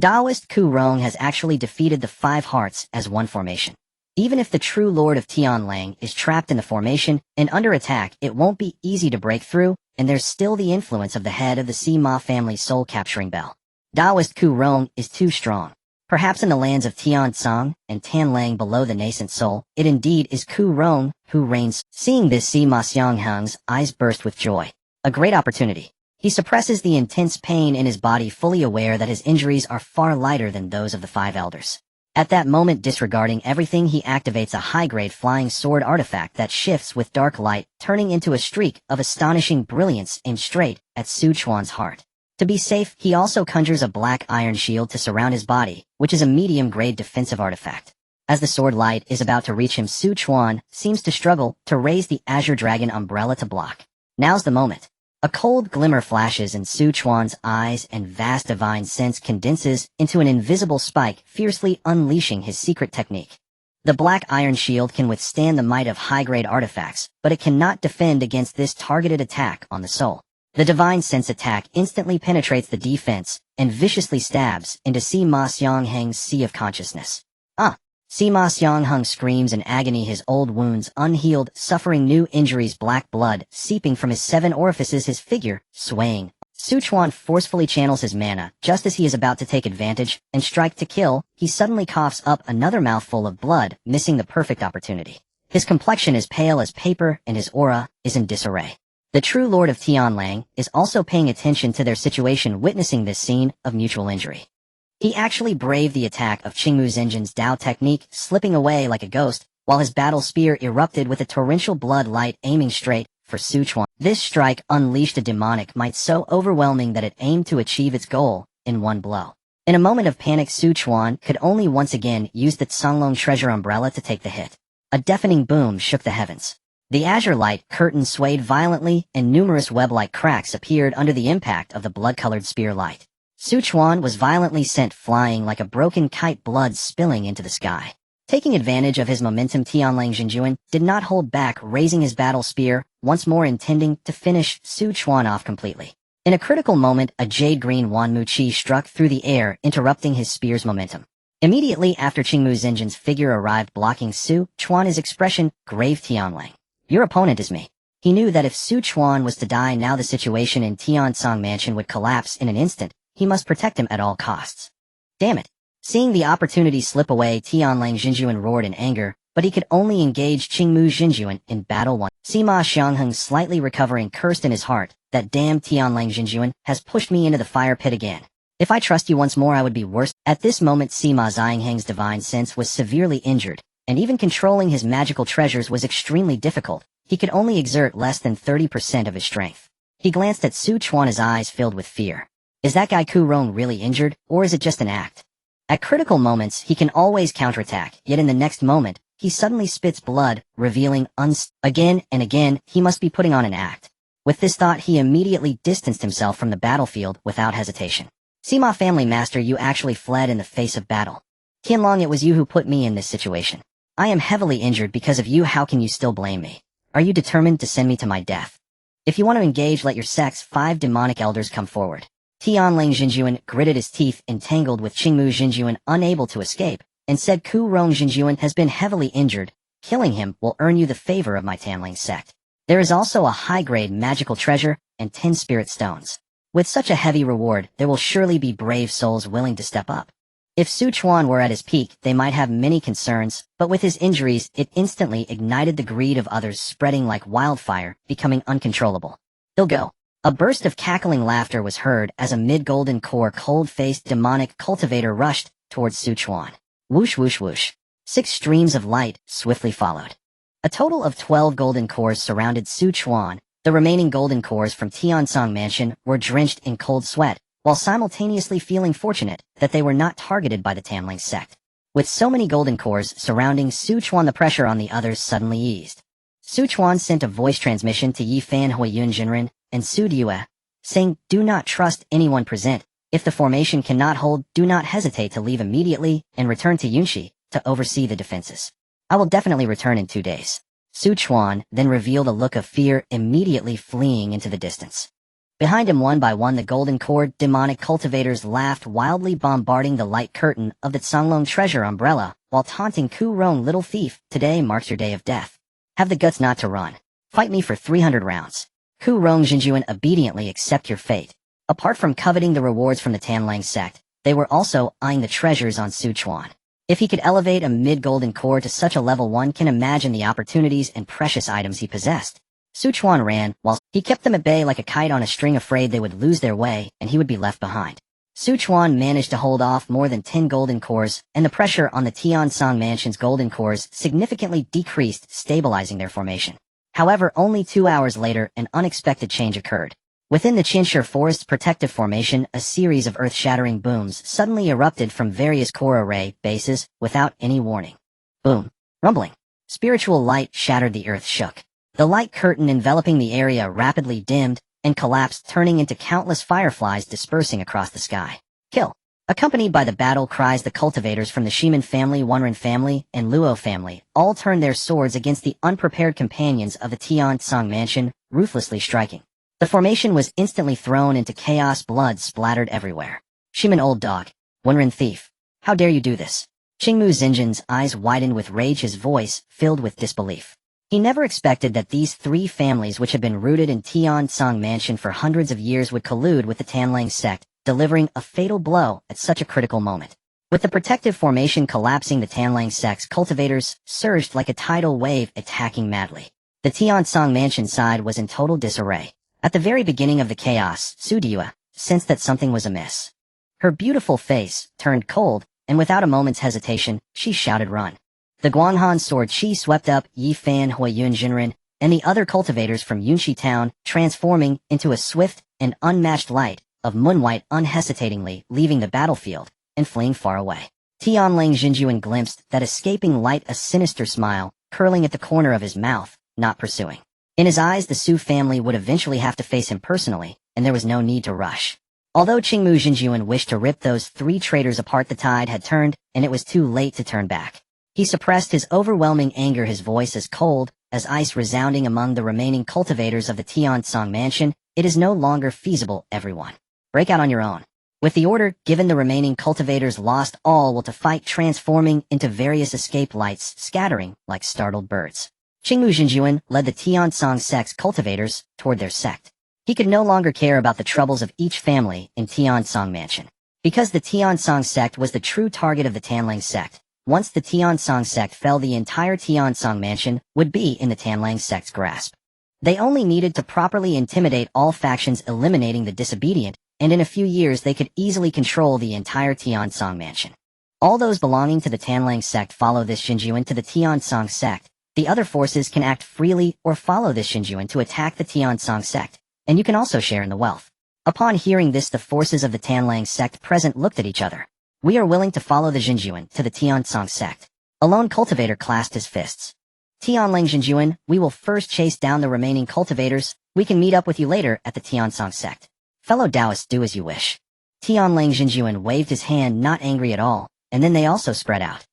Taoist Ku Rong has actually defeated the Five Hearts as one formation. Even if the true Lord of Tianlang is trapped in the formation and under attack, it won't be easy to break through, and there's still the influence of the head of the Sima family soul-capturing bell. Taoist Ku Rong is too strong. Perhaps in the lands of Tianzong and Tanlang below the nascent soul, it indeed is Ku Rong who reigns. Seeing this, Sima Xiangheng's eyes burst with joy. A great opportunity. He suppresses the intense pain in his body, fully aware that his injuries are far lighter than those of the Five Elders. At that moment, disregarding everything, he activates a high-grade flying sword artifact that shifts with dark light, turning into a streak of astonishing brilliance aimed straight at Su Chuan's heart. To be safe, he also conjures a black iron shield to surround his body, which is a medium-grade defensive artifact. As the sword light is about to reach him, Su Chuan seems to struggle to raise the Azure Dragon umbrella to block. Now's the moment. A cold glimmer flashes in Su Chuan's eyes, and vast divine sense condenses into an invisible spike, fiercely unleashing his secret technique. The black iron shield can withstand the might of high-grade artifacts, but it cannot defend against this targeted attack on the soul. The divine sense attack instantly penetrates the defense and viciously stabs into Sima Xiangheng's sea of consciousness. Sima Xiangheng screams in agony, his old wounds unhealed, suffering new injuries, black blood seeping from his 7 orifices, his figure swaying. Su Chuan forcefully channels his mana. Just as he is about to take advantage and strike to kill, he suddenly coughs up another mouthful of blood, missing the perfect opportunity. His complexion is pale as paper, and his aura is in disarray. The true Lord of Tianlang is also paying attention to their situation, witnessing this scene of mutual injury. He actually braved the attack of Qingmu Zhenjin's Dao technique, slipping away like a ghost, while his battle spear erupted with a torrential blood light aiming straight for Su Chuan. This strike unleashed a demonic might so overwhelming that it aimed to achieve its goal in one blow. In a moment of panic, Su Chuan could only once again use the Songlong treasure umbrella to take the hit. A deafening boom shook the heavens. The azure light curtain swayed violently, and numerous web-like cracks appeared under the impact of the blood-colored spear light. Su Chuan was violently sent flying like a broken kite, blood spilling into the sky. Taking advantage of his momentum, Tianlang Zhenjuan did not hold back, raising his battle spear, once more intending to finish Su Chuan off completely. In a critical moment, a jade-green Wanmu Qi struck through the air, interrupting his spear's momentum. Immediately after Qingmu Zhenjin's figure arrived, blocking Su Chuan's expression, grave Tianlang. Your opponent is me. He knew that if Su Chuan was to die now, the situation in Tianzong Mansion would collapse in an instant. He must protect him at all costs. Damn it. Seeing the opportunity slip away, Tianlang Zhenjuan roared in anger, but he could only engage Qingmu Zhenjuan in battle one. Sima Xiangheng, slightly recovering, cursed in his heart, that damn Tianlang Zhenjuan has pushed me into the fire pit again. If I trust you once more, I would be worse. At this moment, Sima Xiangheng's divine sense was severely injured, and even controlling his magical treasures was extremely difficult. He could only exert less than 30% of his strength. He glanced at Su Chuan, his eyes filled with fear. Is that guy Ku Rong really injured, or is it just an act? At critical moments, he can always counterattack, yet in the next moment, he suddenly spits blood, revealing again and again, he must be putting on an act. With this thought, he immediately distanced himself from the battlefield without hesitation. Sima family master, you actually fled in the face of battle. Qianlong, it was you who put me in this situation. I am heavily injured because of you. How can you still blame me? Are you determined to send me to my death? If you want to engage, let your sect's 5 demonic elders come forward. Tianlang Zhenjuan gritted his teeth, entangled with Qingmu Zhenjuan, unable to escape, and said, Ku Rong Zhenjuan has been heavily injured. Killing him will earn you the favor of my Tanlang sect. There is also a high-grade magical treasure and 10 spirit stones. With such a heavy reward, there will surely be brave souls willing to step up. If Su Chuan were at his peak, they might have many concerns, but with his injuries, it instantly ignited the greed of others, spreading like wildfire, becoming uncontrollable. He'll go. A burst of cackling laughter was heard as a mid-golden core, cold-faced demonic cultivator rushed towards Su Chuan. Whoosh whoosh whoosh. 6 streams of light swiftly followed. A total of 12 golden cores surrounded Su Chuan. The remaining golden cores from Tianzong Mansion were drenched in cold sweat, while simultaneously feeling fortunate that they were not targeted by the Tanling sect. With so many golden cores surrounding Su Chuan, the pressure on the others suddenly eased. Su Chuan sent a voice transmission to Yi Fan Huiyun Jinren and Su Due, saying, "Do not trust anyone present. If the formation cannot hold, do not hesitate to leave immediately and return to Yunxi to oversee the defenses. I will definitely return in 2 days." Su Chuan then revealed a look of fear, immediately fleeing into the distance. Behind him, one by one, the golden core demonic cultivators laughed, wildly bombarding the light curtain of the Songlong treasure umbrella, while taunting Ku Rong, "Little thief, today marks your day of death. Have the guts not to run. Fight me for 300 rounds. Ku Rong Jinjuan, obediently accept your fate." Apart from coveting the rewards from the Tanlang sect, they were also eyeing the treasures on Su Chuan. If he could elevate a mid-golden core to such a level, one can imagine the opportunities and precious items he possessed. Su Chuan ran, while he kept them at bay like a kite on a string, afraid they would lose their way and he would be left behind. Su Chuan managed to hold off more than 10 golden cores, and the pressure on the Tiansong Mansion's golden cores significantly decreased, stabilizing their formation. However, only 2 hours later, an unexpected change occurred. Within the Qinshe Forest's protective formation, a series of earth-shattering booms suddenly erupted from various core array bases without any warning. Boom. Rumbling. Spiritual light shattered, the earth shook. The light curtain enveloping the area rapidly dimmed and collapsed, turning into countless fireflies dispersing across the sky. Kill. Accompanied by the battle cries, the cultivators from the Shiman family, Wanren family, and Luo family all turned their swords against the unprepared companions of the Tiansong Mansion, ruthlessly striking. The formation was instantly thrown into chaos, blood splattered everywhere. "Shiman old dog. Wanren thief. How dare you do this?" Qingmu Xinjin's eyes widened with rage, his voice filled with disbelief. He never expected that these 3 families, which had been rooted in Tiansong Mansion for hundreds of years, would collude with the Tanlang sect, delivering a fatal blow at such a critical moment. With the protective formation collapsing, the Tanlang sect's cultivators surged like a tidal wave, attacking madly. The Tiansong Mansion side was in total disarray. At the very beginning of the chaos, Su Due sensed that something was amiss. Her beautiful face turned cold, and without a moment's hesitation, she shouted, "Run." The Guanghan sword chi swept up Yi Fan Huiyun Jinren and the other cultivators from Yunxi town, transforming into a swift and unmatched light of moonlight, unhesitatingly leaving the battlefield and fleeing far away. Tianlang Jinjuan glimpsed that escaping light, a sinister smile curling at the corner of his mouth, not pursuing. In his eyes, the Su family would eventually have to face him personally, and there was no need to rush. Although Qingmu Jinjuan wished to rip those 3 traitors apart, the tide had turned, and it was too late to turn back. He suppressed his overwhelming anger, his voice as cold as ice resounding among the remaining cultivators of the Tiansong Mansion. "It is no longer feasible, everyone. Break out on your own." With the order given, the remaining cultivators lost all will to fight, transforming into various escape lights, scattering like startled birds. Qingmu Jinjuan led the Tiansong sect's cultivators toward their sect. He could no longer care about the troubles of each family in Tiansong Mansion. Because the Tiansong sect was the true target of the Tanlang sect, once the Tiansong sect fell, the entire Tiansong Mansion would be in the Tanlang sect's grasp. They only needed to properly intimidate all factions, eliminating the disobedient, and in a few years they could easily control the entire Tiansong Mansion. All those belonging to the Tanlang sect follow this Jinjuan to the Tiansong sect. The other forces can act freely or follow this Jinjuan to attack the Tiansong sect, and you can also share in the wealth. Upon hearing this, the forces of the Tanlang sect present looked at each other. "We are willing to follow the Jinjuan to the Tiansong sect." A lone cultivator clasped his fists. "Tianlang Jinjuan, we will first chase down the remaining cultivators. We can meet up with you later at the Tiansong sect. Fellow Taoists, do as you wish." Tianlang Jinjuan waved his hand, not angry at all, and then they also spread out.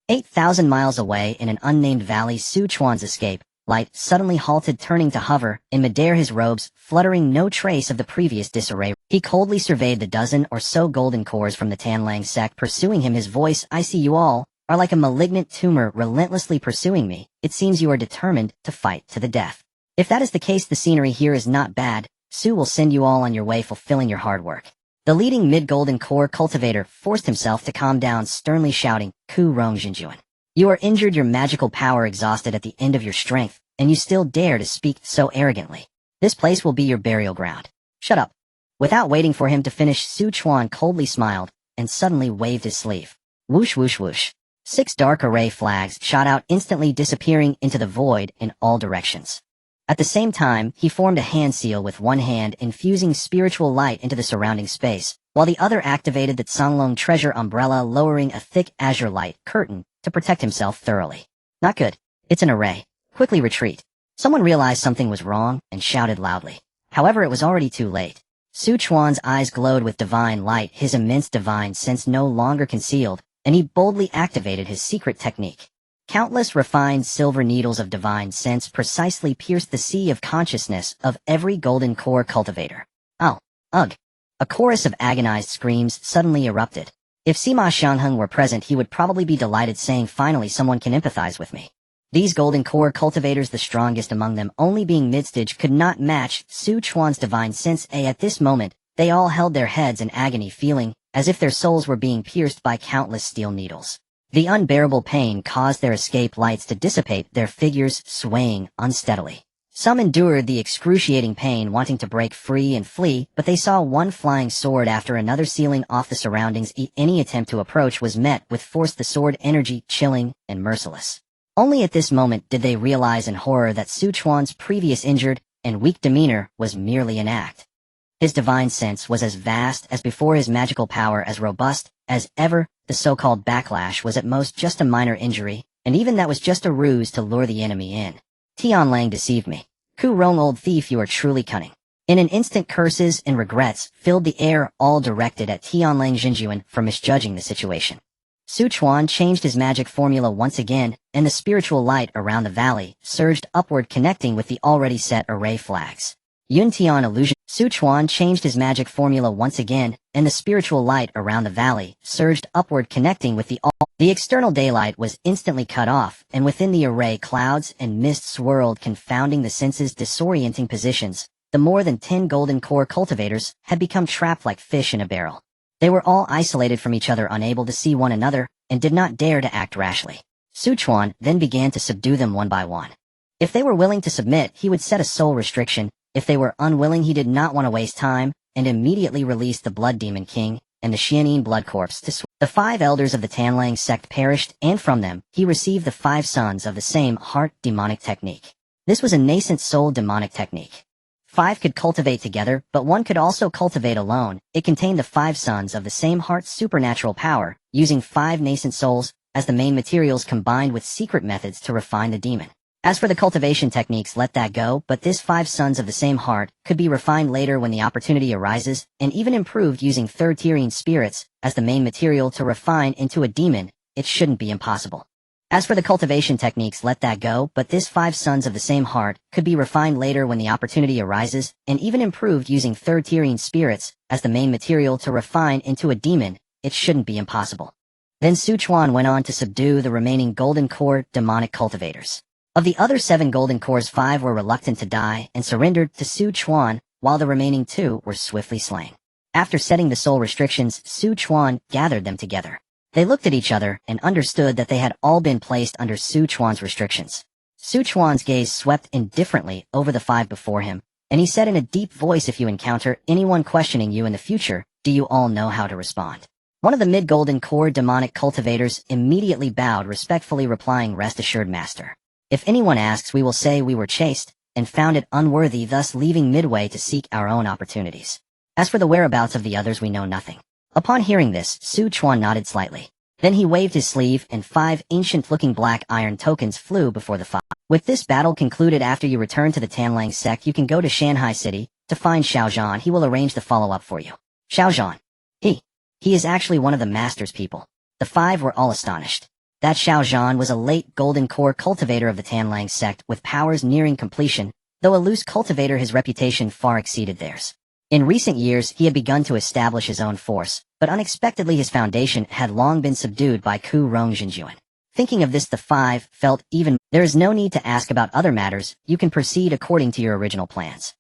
8,000 miles away in an unnamed valley, Su Chuan's escape light suddenly halted, turning to hover in midair, his robes fluttering, no trace of the previous disarray. He coldly surveyed the dozen or so golden cores from the Tanlang sect pursuing him, his voice, "I see you all are like a malignant tumor relentlessly pursuing me. It seems you are determined to fight to the death. If that is the case, the scenery here is not bad. Su will send you all on your way, fulfilling your hard work." The leading mid-golden core cultivator forced himself to calm down, sternly shouting, "Ku Rong Jinjuan. You are injured, your magical power exhausted, at the end of your strength, and you still dare to speak so arrogantly. This place will be your burial ground. Shut up." Without waiting for him to finish, Su Chuan coldly smiled and suddenly waved his sleeve. Whoosh whoosh whoosh. 6 dark array flags shot out, instantly disappearing into the void in all directions. At the same time, he formed a hand seal with one hand, infusing spiritual light into the surrounding space, while the other activated the Songlong treasure umbrella, lowering a thick azure light curtain to protect himself thoroughly. Not good. It's an array. Quickly retreat. Someone realized something was wrong and shouted loudly. However, it was already too late. Su Chuan's eyes glowed with divine light, his immense divine sense no longer concealed, and he boldly activated his secret technique. Countless refined silver needles of divine sense precisely pierced the sea of consciousness of every golden core cultivator. Oh, ugh. A chorus of agonized screams suddenly erupted. If Sima Xiangheng were present, he would probably be delighted, saying, finally someone can empathize with me. These golden core cultivators, the strongest among them only being mid-stage, could not match Su Chuan's divine sense. At this moment, they all held their heads in agony, feeling as if their souls were being pierced by countless steel needles. The unbearable pain caused their escape lights to dissipate, their figures swaying unsteadily. Some endured the excruciating pain, wanting to break free and flee, but they saw one flying sword after another sealing off the surroundings. Any attempt to approach was met with force, the sword energy chilling and merciless. Only at this moment did they realize in horror that Su Chuan's previous injured and weak demeanor was merely an act. His divine sense was as vast as before, his magical power as robust as ever. The so-called backlash was at most just a minor injury, and even that was just a ruse to lure the enemy in. Tianlang deceived me. Ku Rong, old thief, you are truly cunning. In an instant, curses and regrets filled the air, all directed at Tianlang Jinjuan for misjudging the situation. Su Chuan changed his magic formula once again, and the spiritual light around the valley surged upward, connecting with the already set array flags. Yun Tian illusion. Su Chuan changed his magic formula once again, and the spiritual light around the valley surged upward, connecting with the external daylight was instantly cut off, and within the array clouds and mist swirled, confounding the senses, disorienting positions. The more than 10 golden core cultivators had become trapped like fish in a barrel. They were all isolated from each other, unable to see one another, and did not dare to act rashly. Su Chuan then began to subdue them one by one. If they were willing to submit, he would set a soul restriction. If they were unwilling, he did not want to waste time, and immediately released the Blood Demon King and the Xianin Blood Corpse to The 5 elders of the Tanlang sect perished, and from them, he received the 5 sons of the same heart demonic technique. This was a nascent soul demonic technique. 5 could cultivate together, but 1 could also cultivate alone. It contained the 5 sons of the same heart's supernatural power, using 5 nascent souls as the main materials, combined with secret methods to refine the demon. As for the cultivation techniques, let that go, but this 5 sons of the same heart could be refined later when the opportunity arises, and even improved using third-tiering spirits as the main material to refine into a demon. It shouldn't be impossible. As for the cultivation techniques, let that go, but this 5 sons of the same heart could be refined later when the opportunity arises, and even improved using third-tiering spirits as the main material to refine into a demon. It shouldn't be impossible. Then Su Chuan went on to subdue the remaining golden core demonic cultivators. Of the other 7 golden cores, 5 were reluctant to die and surrendered to Su Chuan, while the remaining 2 were swiftly slain. After setting the soul restrictions, Su Chuan gathered them together. They looked at each other and understood that they had all been placed under Su Chuan's restrictions. Su Chuan's gaze swept indifferently over the 5 before him, and he said in a deep voice, if you encounter anyone questioning you in the future, do you all know how to respond? One of the mid-golden core demonic cultivators immediately bowed, respectfully replying, rest assured, master. If anyone asks, we will say we were chased and found it unworthy, thus leaving midway to seek our own opportunities. As for the whereabouts of the others, we know nothing. Upon hearing this, Su Chuan nodded slightly. Then he waved his sleeve, and 5 ancient-looking black iron tokens flew before the 5. With this battle concluded, after you return to the Tanlang sect, you can go to Shanghai City to find Xiaozhan. He will arrange the follow-up for you. Xiaozhan. He is actually one of the master's people. The 5 were all astonished. That Xiaozhan was a late golden core cultivator of the Tanlang sect with powers nearing completion. Though a loose cultivator, his reputation far exceeded theirs. In recent years, he had begun to establish his own force, but unexpectedly his foundation had long been subdued by Ku Rong Jinjuan. Thinking of this, the 5 felt even. There is no need to ask about other matters, you can proceed according to your original plans.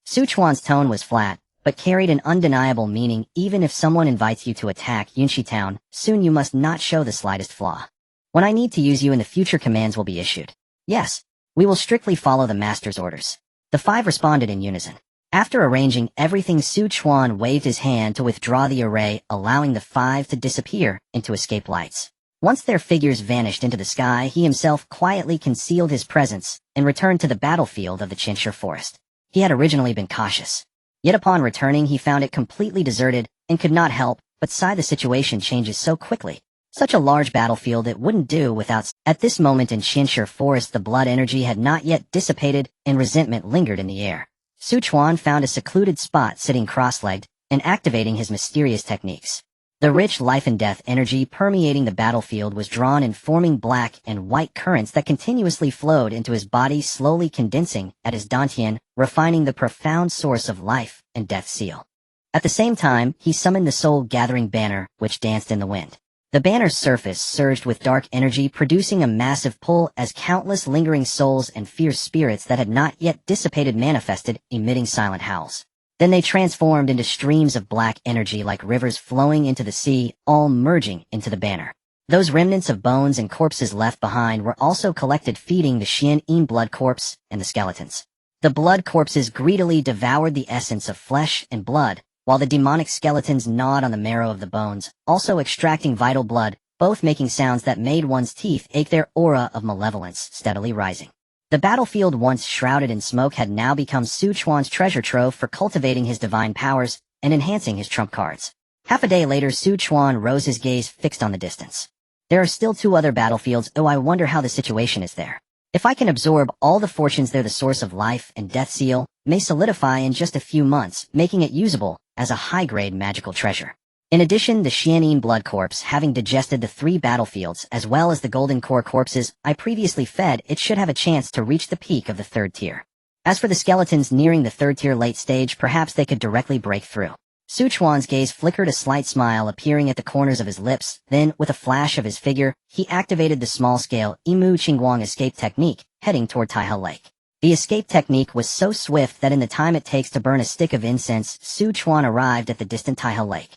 Su Chuan's tone was flat, but carried an undeniable meaning. Even if someone invites you to attack Yunshi Town, soon you must not show the slightest flaw. When I need to use you in the future, commands will be issued. Yes, we will strictly follow the master's orders. The 5 responded in unison. After arranging everything, Su Chuan waved his hand to withdraw the array, allowing the 5 to disappear into escape lights. Once their figures vanished into the sky, he himself quietly concealed his presence and returned to the battlefield of the Chinshur forest. He had originally been cautious. Yet upon returning he found it completely deserted and could not help but sigh. The situation changes so quickly. Such a large battlefield it wouldn't do without. At this moment in Qinshe Forest the blood energy had not yet dissipated and resentment lingered in the air. Chuan found a secluded spot sitting cross-legged and activating his mysterious techniques. The rich life and death energy permeating the battlefield was drawn in forming black and white currents that continuously flowed into his body, slowly condensing at his dantian, refining the profound source of life and death seal. At the same time, he summoned the soul-gathering banner, which danced in the wind. The banner's surface surged with dark energy, producing a massive pull as countless lingering souls and fierce spirits that had not yet dissipated manifested, emitting silent howls. Then they transformed into streams of black energy like rivers flowing into the sea, all merging into the banner. Those remnants of bones and corpses left behind were also collected, feeding the Xian blood corpse and the skeletons. The blood corpses greedily devoured the essence of flesh and blood, while the demonic skeletons gnawed on the marrow of the bones, also extracting vital blood, both making sounds that made one's teeth ache, their aura of malevolence steadily rising. The battlefield, once shrouded in smoke, had now become Chuan's treasure trove for cultivating his divine powers and enhancing his trump cards. Half a day later, Chuan rose, his gaze fixed on the distance. There are still 2 other battlefields. Oh, I wonder how the situation is there. If I can absorb all the fortunes there, the source of life and death seal may solidify in just a few months, making it usable as a high-grade magical treasure. In addition, the Xian blood corpse, having digested the 3 battlefields as well as the golden core corpses I previously fed, it should have a chance to reach the peak of the 3rd tier. As for the skeletons nearing the 3rd tier late stage, perhaps they could directly break through. Chuan's gaze flickered, a slight smile appearing at the corners of his lips. Then, with a flash of his figure, he activated the small-scale Imu Qingguang escape technique, heading toward Taihe Lake. The escape technique was so swift that in the time it takes to burn a stick of incense, Chuan arrived at the distant Taihe Lake.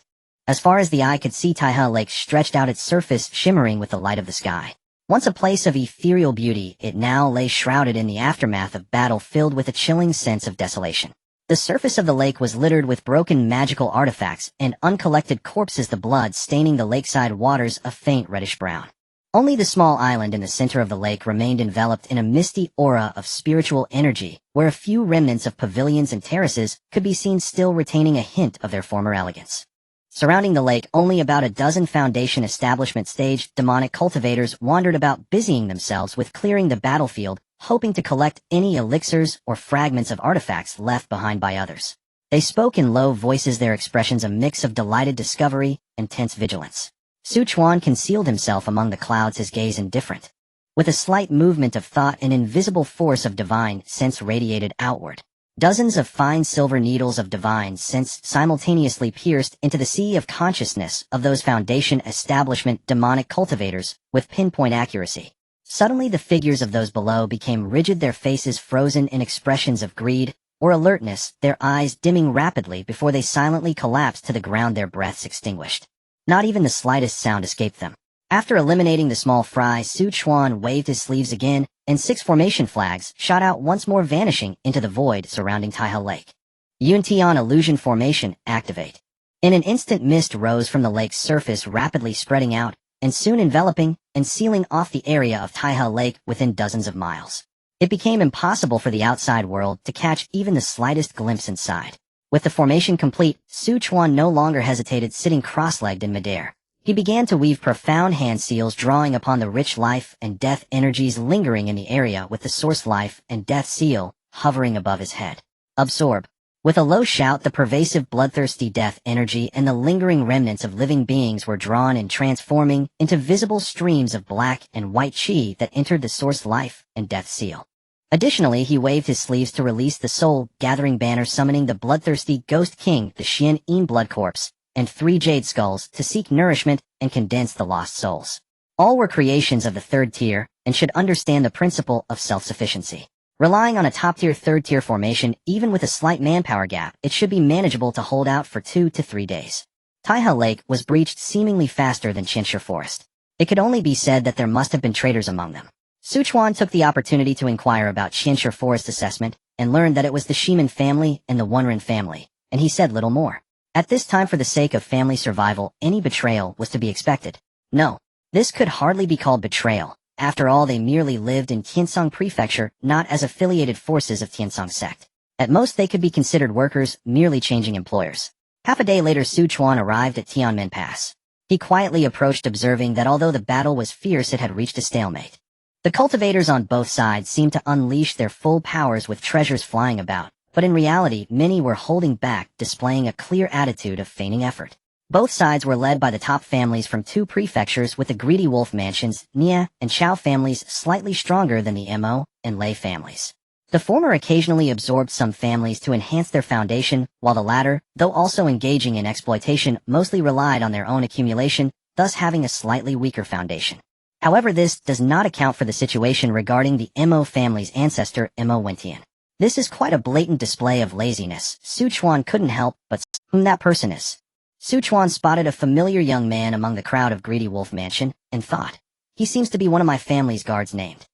As far as the eye could see, Taihe Lake stretched out, its surface shimmering with the light of the sky. Once a place of ethereal beauty, it now lay shrouded in the aftermath of battle, filled with a chilling sense of desolation. The surface of the lake was littered with broken magical artifacts and uncollected corpses, the blood staining the lakeside waters a faint reddish brown. Only the small island in the center of the lake remained enveloped in a misty aura of spiritual energy, where a few remnants of pavilions and terraces could be seen, still retaining a hint of their former elegance. Surrounding the lake, only about a dozen foundation establishment stage demonic cultivators wandered about, busying themselves with clearing the battlefield, hoping to collect any elixirs or fragments of artifacts left behind by others. They spoke in low voices, their expressions a mix of delighted discovery and tense vigilance. Chuan concealed himself among the clouds, his gaze indifferent. With a slight movement of thought, an invisible force of divine sense radiated outward. Dozens of fine silver needles of divine sense simultaneously pierced into the sea of consciousness of those foundation establishment demonic cultivators with pinpoint accuracy. Suddenly the figures of those below became rigid, their faces frozen in expressions of greed or alertness, their eyes dimming rapidly before they silently collapsed to the ground, their breaths extinguished. Not even the slightest sound escaped them. After eliminating the small fry, Chuan waved his sleeves again, and 6 formation flags shot out once more, vanishing into the void surrounding Taihe Lake. Yuntian illusion formation, activate. In an instant, mist rose from the lake's surface, rapidly spreading out, and soon enveloping and sealing off the area of Taihe Lake within dozens of miles. It became impossible for the outside world to catch even the slightest glimpse inside. With the formation complete, Chuan no longer hesitated, sitting cross-legged in midair. He began to weave profound hand seals, drawing upon the rich life and death energies lingering in the area, with the source life and death seal hovering above his head. Absorb. With a low shout, the pervasive bloodthirsty death energy and the lingering remnants of living beings were drawn and transforming into visible streams of black and white chi that entered the source life and death seal. Additionally, he waved his sleeves to release the soul-gathering banner, summoning the bloodthirsty Ghost King, the Xian blood corpse, and 3 jade skulls to seek nourishment and condense the lost souls. All were creations of the 3rd tier and should understand the principle of self-sufficiency. Relying on a top-tier 3rd tier formation, even with a slight manpower gap, it should be manageable to hold out for 2 to 3 days. Taihe Lake was breached seemingly faster than Qinshe Forest. It could only be said that there must have been traitors among them. Chuan took the opportunity to inquire about Qinshe Forest assessment and learned that it was the Shiman family and the Wunren family, and he said little more. At this time, for the sake of family survival, any betrayal was to be expected. No, this could hardly be called betrayal. After all, they merely lived in Tiansong Prefecture, not as affiliated forces of Tiansong sect. At most they could be considered workers, merely changing employers. Half a day later Chuan arrived at Tianmen Pass. He quietly approached, observing that although the battle was fierce, it had reached a stalemate. The cultivators on both sides seemed to unleash their full powers with treasures flying about, but in reality many were holding back, displaying a clear attitude of feigning effort. Both sides were led by the top families from two prefectures, with the greedy wolf mansions, Nia and Chao families, slightly stronger than the Mo and Lei families. The former occasionally absorbed some families to enhance their foundation, while the latter, though also engaging in exploitation, mostly relied on their own accumulation, thus having a slightly weaker foundation. However, this does not account for the situation regarding the Mo family's ancestor, Mo Wentian. This is quite a blatant display of laziness. Chuan couldn't help but whom that person is. Chuan spotted a familiar young man among the crowd of Greedy Wolf Mansion, and thought, he seems to be one of my family's guards named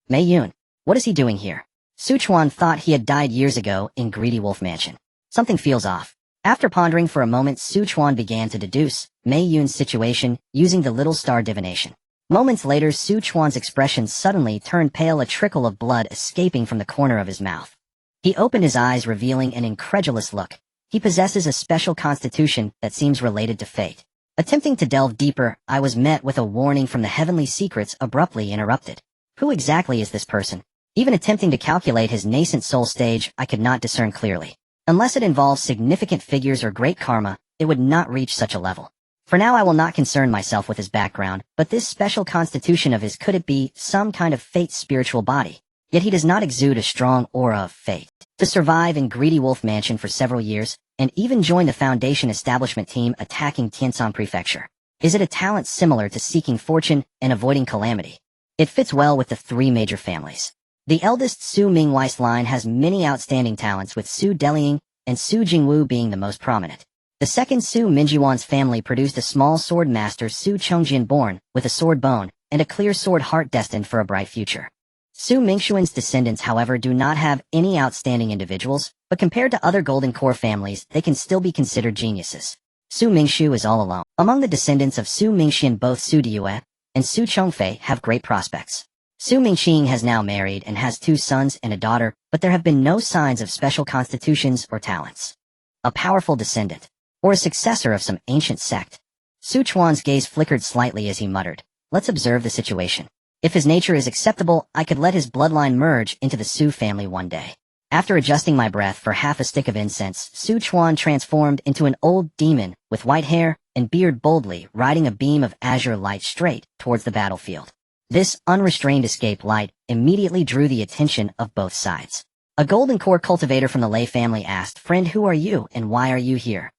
Mei Yun. What is he doing here? Chuan thought he had died years ago in Greedy Wolf Mansion. Something feels off. After pondering for a moment, Chuan began to deduce Mei Yun's situation using the little star divination. Moments later, Chuan's expression suddenly turned pale, a trickle of blood escaping from the corner of his mouth. He opened his eyes, revealing an incredulous look. He possesses a special constitution that seems related to fate. Attempting to delve deeper, I was met with a warning from the heavenly secrets, abruptly interrupted. Who exactly is this person? Even attempting to calculate his nascent soul stage, I could not discern clearly. Unless it involves significant figures or great karma, it would not reach such a level. For now I will not concern myself with his background, but this special constitution of his, could it be some kind of fate's spiritual body? Yet he does not exude a strong aura of fate. To survive in Greedy Wolf Mansion for several years, and even join the Foundation establishment team attacking Tianshan Prefecture. Is it a talent similar to seeking fortune and avoiding calamity? It fits well with the three major families. The eldest Su Mingwei's line has many outstanding talents, with Su Delying and Su Jingwu being the most prominent. The second Su Minjiwan's family produced a small sword master, Su Chongjian, born with a sword bone and a clear sword heart, destined for a bright future. Su Mingshuan's descendants, however, do not have any outstanding individuals, but compared to other Golden Core families, they can still be considered geniuses. Su Mingshu is all alone. Among the descendants of Su Mingxian, both Su Diyue and Su Chongfei have great prospects. Su Mingxing has now married and has 2 sons and a daughter, but there have been no signs of special constitutions or talents. A powerful descendant, or a successor of some ancient sect. Chuan's gaze flickered slightly as he muttered, let's observe the situation. If his nature is acceptable, I could let his bloodline merge into the Su family one day. After adjusting my breath for half a stick of incense, Chuan transformed into an old demon with white hair and beard, boldly riding a beam of azure light straight towards the battlefield. This unrestrained escape light immediately drew the attention of both sides. A Golden Core cultivator from the Lei family asked, "Friend, who are you and why are you here?"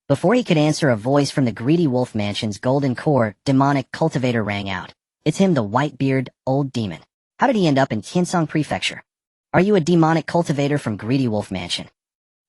Before he could answer, a voice from the Greedy Wolf Mansion's Golden Core demonic cultivator rang out. It's him, the white-beard old demon. How did he end up in Tianshan Prefecture? Are you a demonic cultivator from Greedy Wolf Mansion?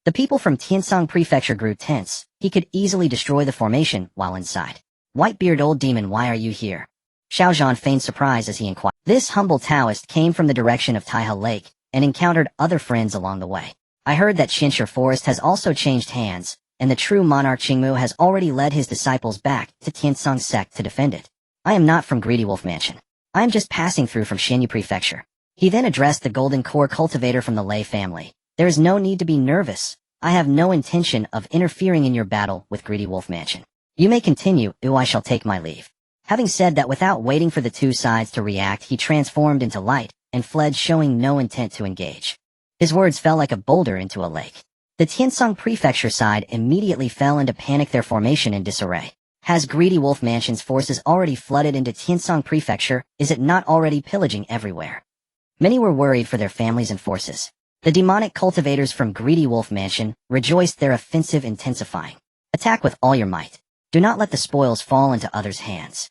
The people from Tianshan Prefecture grew tense. He could easily destroy the formation while inside. White-beard old demon, why are you here? Xiaozhan feigned surprise as he inquired. This humble Taoist came from the direction of Taihe Lake and encountered other friends along the way. I heard that Xinsher Forest has also changed hands, and the true monarch Qingmu has already led his disciples back to Tianshan sect to defend it. I am not from Greedy Wolf Mansion. I am just passing through from Xianyu Prefecture. He then addressed the Golden Core cultivator from the Lei family. There is no need to be nervous. I have no intention of interfering in your battle with Greedy Wolf Mansion. You may continue, or I shall take my leave. Having said that, without waiting for the two sides to react, he transformed into light and fled, showing no intent to engage. His words fell like a boulder into a lake. The Tianshan Prefecture side immediately fell into panic, their formation in disarray. Has Greedy Wolf Mansion's forces already flooded into Tianshan Prefecture? Is it not already pillaging everywhere? Many were worried for their families and forces. The demonic cultivators from Greedy Wolf Mansion rejoiced, their offensive intensifying. Attack with all your might. Do not let the spoils fall into others' hands.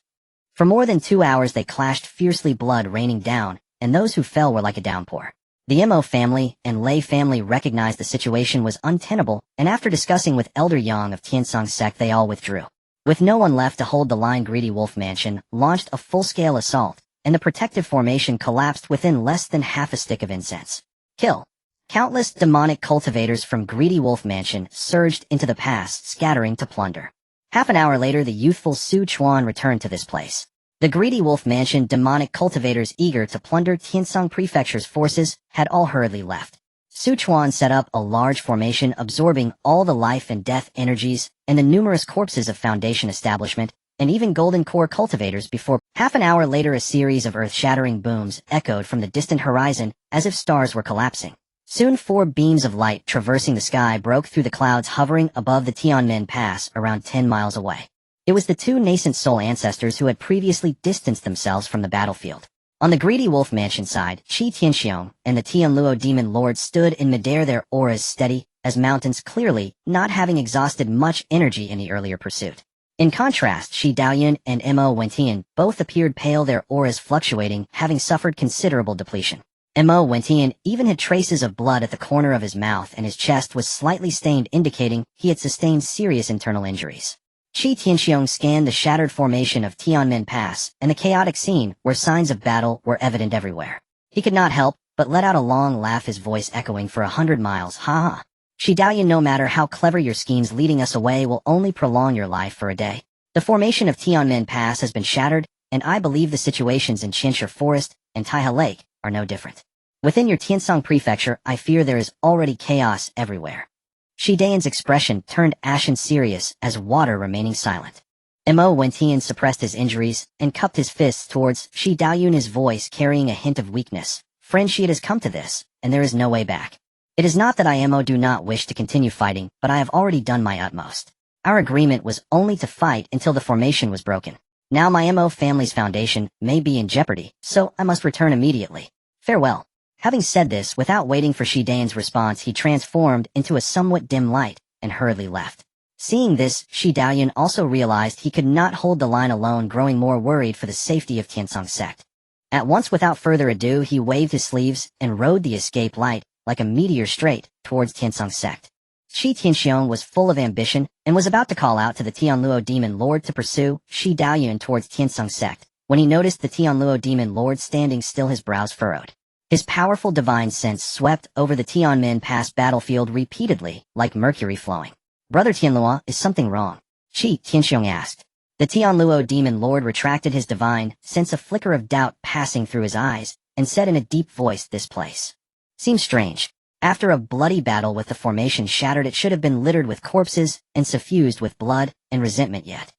For more than 2 hours they clashed fiercely, blood raining down, and those who fell were like a downpour. The Mo family and Lei family recognized the situation was untenable, and after discussing with Elder Yang of Tianshan sect, they all withdrew. With no one left to hold the line, Greedy Wolf Mansion launched a full-scale assault, and the protective formation collapsed within less than half a stick of incense. Kill. Countless demonic cultivators from Greedy Wolf Mansion surged into the pass, scattering to plunder. Half an hour later, the youthful Su Chuan returned to this place. The Greedy Wolf Mansion demonic cultivators, eager to plunder Tianshan Prefecture's forces, had all hurriedly left. Chuan set up a large formation absorbing all the life and death energies and the numerous corpses of Foundation establishment, and even golden core cultivators before. Half an hour later, a series of earth-shattering booms echoed from the distant horizon as if stars were collapsing. Soon 4 beams of light traversing the sky broke through the clouds hovering above the Tianmen Pass around 10 miles away. It was the 2 nascent soul ancestors who had previously distanced themselves from the battlefield. On the greedy wolf mansion side, Qi Tianxiong and the Tianluo demon lord stood in midair, their auras steady as mountains, clearly not having exhausted much energy in the earlier pursuit. In contrast, Shi Daoyun and Mo Wentian both appeared pale, their auras fluctuating, having suffered considerable depletion. Mo Wentian even had traces of blood at the corner of his mouth, and his chest was slightly stained, indicating he had sustained serious internal injuries. Qi Tianxiong scanned the shattered formation of Tianmen Pass and the chaotic scene where signs of battle were evident everywhere. He could not help but let out a long laugh, his voice echoing for 100 miles. Ha ha. Shi Daoyun, no matter how clever your schemes, leading us away will only prolong your life for a day. The formation of Tianmen Pass has been shattered, and I believe the situations in Qinshe Forest and Taihe Lake are no different. Within your Tiansong prefecture, I fear there is already chaos everywhere. Shi Daoyun's expression turned ashen serious as water, remaining silent. Mo Wentian suppressed his injuries and cupped his fists towards Shi Daoyun, his voice carrying a hint of weakness. Friend Shi, it has come to this, and there is no way back. It is not that I do not wish to continue fighting, but I have already done my utmost. Our agreement was only to fight until the formation was broken. Now my Mo family's foundation may be in jeopardy, so I must return immediately. Farewell. Having said this, without waiting for Shi Daoyun's response, he transformed into a somewhat dim light and hurriedly left. Seeing this, Shi Daoyun also realized he could not hold the line alone, growing more worried for the safety of Tiansong sect. At once, without further ado, he waved his sleeves and rode the escape light like a meteor straight towards Tiansong sect. Qi Tianxiong was full of ambition and was about to call out to the Tianluo demon lord to pursue Shi Daoyun towards Tiansong sect when he noticed the Tianluo demon lord standing still, his brows furrowed. His powerful divine sense swept over the Tianmen Pass battlefield repeatedly, like mercury flowing. Brother Tianluo, is something wrong? Qi Tianxiong asked. The Tianluo demon lord retracted his divine sense, a flicker of doubt passing through his eyes, and said in a deep voice, this place seems strange. After a bloody battle with the formation shattered, it should have been littered with corpses and suffused with blood and resentment yet.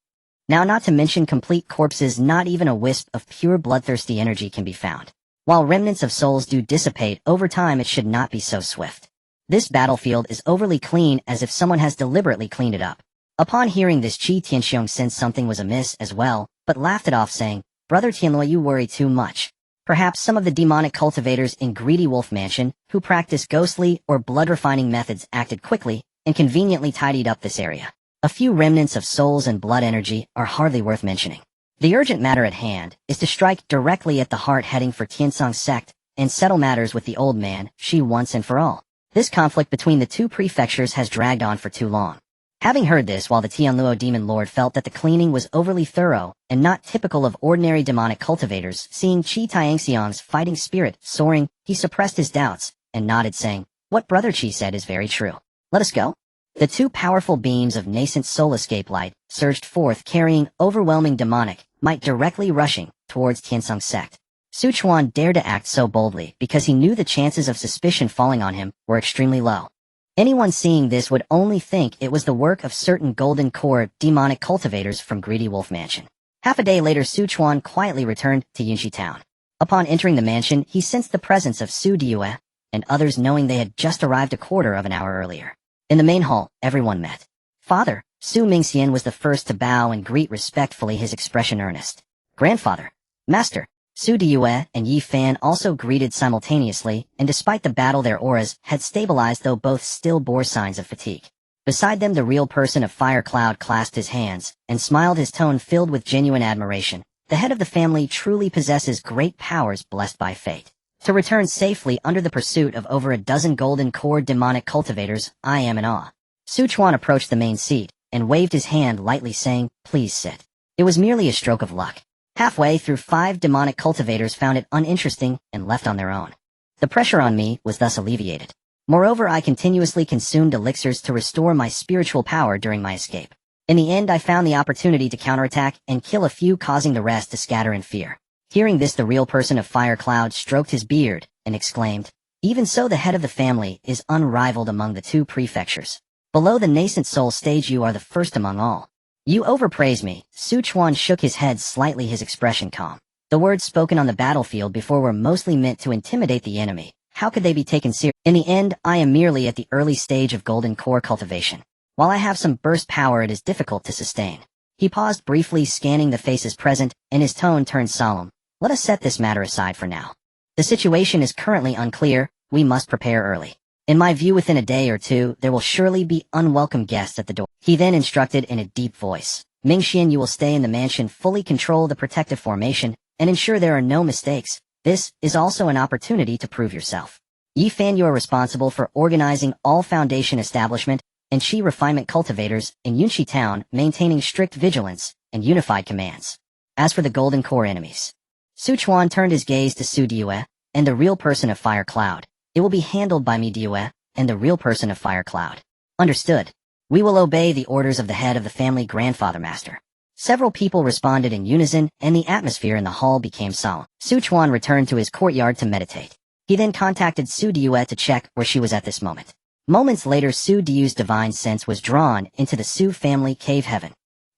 Now, not to mention complete corpses, not even a wisp of pure bloodthirsty energy can be found. While remnants of souls do dissipate over time, it should not be so swift. This battlefield is overly clean, as if someone has deliberately cleaned it up. Upon hearing this, Qi Tianxiong sensed something was amiss as well, but laughed it off, saying, Brother Tianluo, you worry too much. Perhaps some of the demonic cultivators in Greedy Wolf Mansion, who practice ghostly or blood-refining methods, acted quickly and conveniently tidied up this area. A few remnants of souls and blood energy are hardly worth mentioning. The urgent matter at hand is to strike directly at the heart, heading for Tiansong sect and settle matters with the old man, Shi, once and for all. This conflict between the 2 prefectures has dragged on for too long. Having heard this, while the Tianluo demon lord felt that the cleaning was overly thorough and not typical of ordinary demonic cultivators, seeing Qi Tianxiong's fighting spirit soaring, he suppressed his doubts and nodded, saying, What Brother Qi said is very true. Let us go. The 2 powerful beams of nascent soul escape light surged forth, carrying overwhelming demonic might, directly rushing towards Tiansong sect. Chuan dared to act so boldly because he knew the chances of suspicion falling on him were extremely low. Anyone seeing this would only think it was the work of certain golden core demonic cultivators from Greedy Wolf Mansion. Half a day later, Chuan quietly returned to Yunxi town. Upon entering the mansion, he sensed the presence of Su Diyue and others, knowing they had just arrived a quarter of an hour earlier. In the main hall, everyone met. Father, Su Mingxian was the first to bow and greet respectfully, his expression earnest. Grandfather, Master, Su Diyue and Yi Fan also greeted simultaneously, and despite the battle their auras had stabilized, though both still bore signs of fatigue. Beside them, the real person of Fire Cloud clasped his hands and smiled, his tone filled with genuine admiration. The head of the family truly possesses great powers blessed by fate. To return safely under the pursuit of over a dozen golden core demonic cultivators, I am in awe. Chuan approached the main seat and waved his hand lightly, saying, Please sit. It was merely a stroke of luck. Halfway through, 5 demonic cultivators found it uninteresting and left on their own. The pressure on me was thus alleviated. Moreover, I continuously consumed elixirs to restore my spiritual power during my escape. In the end, I found the opportunity to counterattack and kill a few, causing the rest to scatter in fear. Hearing this, the real person of Fire Cloud stroked his beard and exclaimed, Even so, the head of the family is unrivaled among the two prefectures. Below the nascent soul stage, you are the first among all. You overpraise me. Chuan shook his head slightly, his expression calm. The words spoken on the battlefield before were mostly meant to intimidate the enemy. How could they be taken seriously? In the end, I am merely at the early stage of golden core cultivation. While I have some burst power, it is difficult to sustain. He paused briefly, scanning the faces present, and his tone turned solemn. Let us set this matter aside for now. The situation is currently unclear. We must prepare early. In my view, within a day or two, there will surely be unwelcome guests at the door. He then instructed in a deep voice. Mingxian, you will stay in the mansion, fully control the protective formation, and ensure there are no mistakes. This is also an opportunity to prove yourself. Yifan, you are responsible for organizing all foundation establishment and Qi refinement cultivators in Yunxi town, maintaining strict vigilance and unified commands. As for the golden core enemies, Chuan turned his gaze to Su Due and the real person of Fire Cloud. It will be handled by me, Due, and the real person of Fire Cloud. Understood. We will obey the orders of the head of the family, Grandfather Master. Several people responded in unison, and the atmosphere in the hall became solemn. Chuan returned to his courtyard to meditate. He then contacted Su Due to check where she was at this moment. Moments later, Su Due's divine sense was drawn into the Su family cave heaven.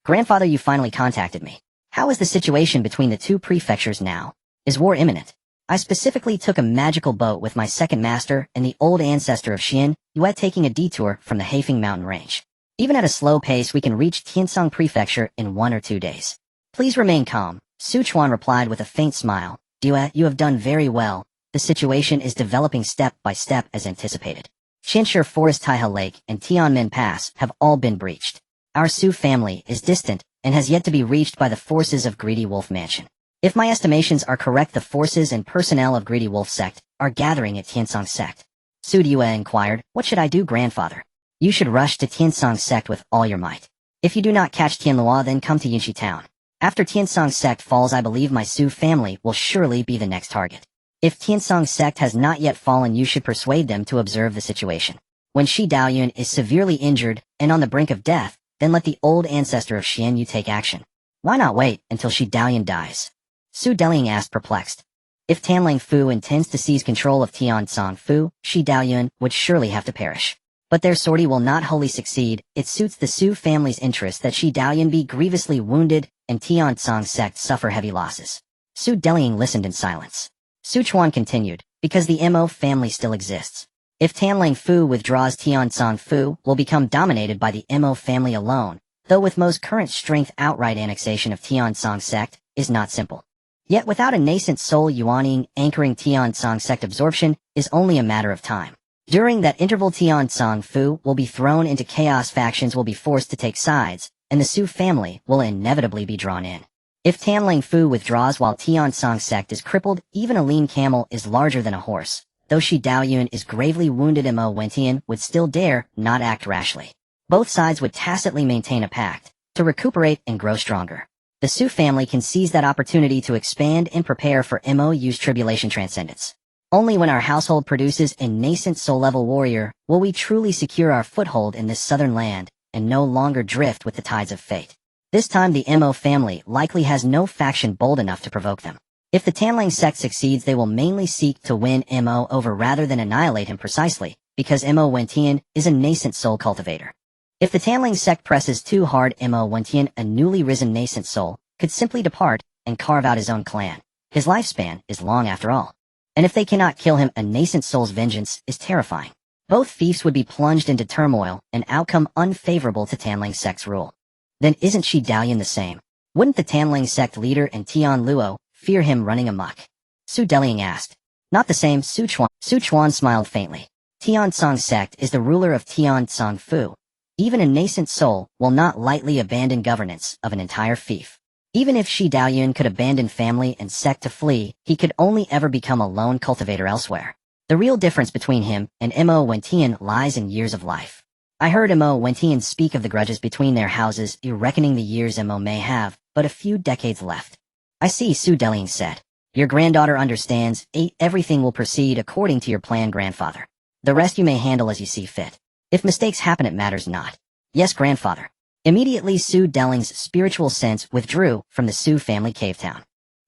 Grandfather, you finally contacted me. How is the situation between the two prefectures now? Is war imminent? I specifically took a magical boat with my second master and the old ancestor of Xian, Yue, taking a detour from the Haifeng mountain range. Even at a slow pace, we can reach Tiansong Prefecture in 1 or 2 days. Please remain calm, Chuan replied with a faint smile. Due, you have done very well. The situation is developing step by step as anticipated. Qianshi Forest, Taihe Lake, and Tianmen Pass have all been breached. Our Su family is distant and has yet to be reached by the forces of Greedy Wolf Mansion. If my estimations are correct, the forces and personnel of Greedy Wolf Sect are gathering at Tiansong Sect. Su Due inquired, what should I do, Grandfather? You should rush to Tiansong Sect with all your might. If you do not catch Tianlua, then come to Yunxi town. After Tiansong Sect falls, I believe my Su family will surely be the next target. If Tiansong Sect has not yet fallen, you should persuade them to observe the situation. When Shi Daoyun is severely injured and on the brink of death, then let the old ancestor of Xian Yu take action. Why not wait until Shi Daoyun dies? Su Deliang asked, perplexed. If Tanlang Fu intends to seize control of Tiansong Fu, Shi Daoyun would surely have to perish. But their sortie will not wholly succeed. It suits the Su family's interest that Shi Daoyun be grievously wounded and Tiansong Sect suffer heavy losses. Su Deliang listened in silence. Chuan continued, because the Mo family still exists. If Tanlang Fu withdraws, Tiansong Fu will become dominated by the Mo family alone, though with Mo's current strength, outright annexation of Tiansong Sect is not simple. Yet without a nascent soul, Yuaning anchoring Tiansong Sect absorption is only a matter of time. During that interval, Tiansong Fu will be thrown into chaos, factions will be forced to take sides, and the Su family will inevitably be drawn in. If Tanlang Fu withdraws while Tiansong Sect is crippled, even a lean camel is larger than a horse. Though Shi Daoyun is gravely wounded, Mo Wentian would still dare not act rashly. Both sides would tacitly maintain a pact to recuperate and grow stronger. The Su family can seize that opportunity to expand and prepare for MOU's tribulation transcendence. Only when our household produces a nascent soul-level warrior will we truly secure our foothold in this southern land and no longer drift with the tides of fate. This time the Mo family likely has no faction bold enough to provoke them. If the Tanlang sect succeeds, they will mainly seek to win Mo over rather than annihilate him, precisely because Mo Wentian is a nascent soul cultivator. If the Tanlang sect presses too hard, Mo Wentian, a newly risen nascent soul, could simply depart and carve out his own clan. His lifespan is long after all. And if they cannot kill him, a nascent soul's vengeance is terrifying. Both fiefs would be plunged into turmoil, an outcome unfavorable to Tanlang sect's rule. Then isn't Shi Daoyun the same? Wouldn't the Tanlang sect leader and Tian Luo fear him running amok? Su Deliang asked. Not the same, Chuan smiled faintly. Tiansong sect is the ruler of Tiansong Fu. Even a nascent soul will not lightly abandon governance of an entire fief. Even if Shi Daoyun could abandon family and sect to flee, he could only ever become a lone cultivator elsewhere. The real difference between him and Mo Wentian lies in years of life. I heard Mo Wentian speak of the grudges between their houses, reckoning the years Mo may have, but a few decades left. I see, Su Deliang said. Your granddaughter understands. Everything will proceed according to your plan, grandfather. The rest you may handle as you see fit. If mistakes happen, it matters not. Yes, grandfather. Immediately Su Deliang's spiritual sense withdrew from the Su family cave town.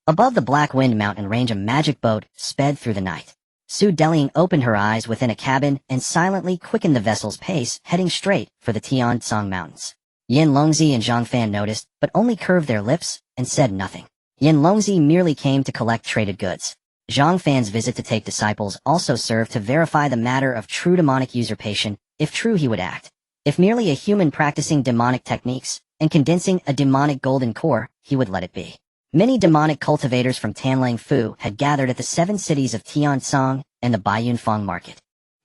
Above the Black Wind Mountain range, a magic boat sped through the night. Su Deliang opened her eyes within a cabin and silently quickened the vessel's pace, heading straight for the Tiansong Mountains. Yin Longzi and Zhang Fan noticed, but only curved their lips and said nothing. Yin Longzi merely came to collect traded goods. Zhang Fan's visit to take disciples also served to verify the matter of true demonic usurpation. If true, he would act. If merely a human practicing demonic techniques and condensing a demonic golden core, he would let it be. Many demonic cultivators from Tanlang Fu had gathered at the 7 cities of Tiansong and the Baiyunfang market.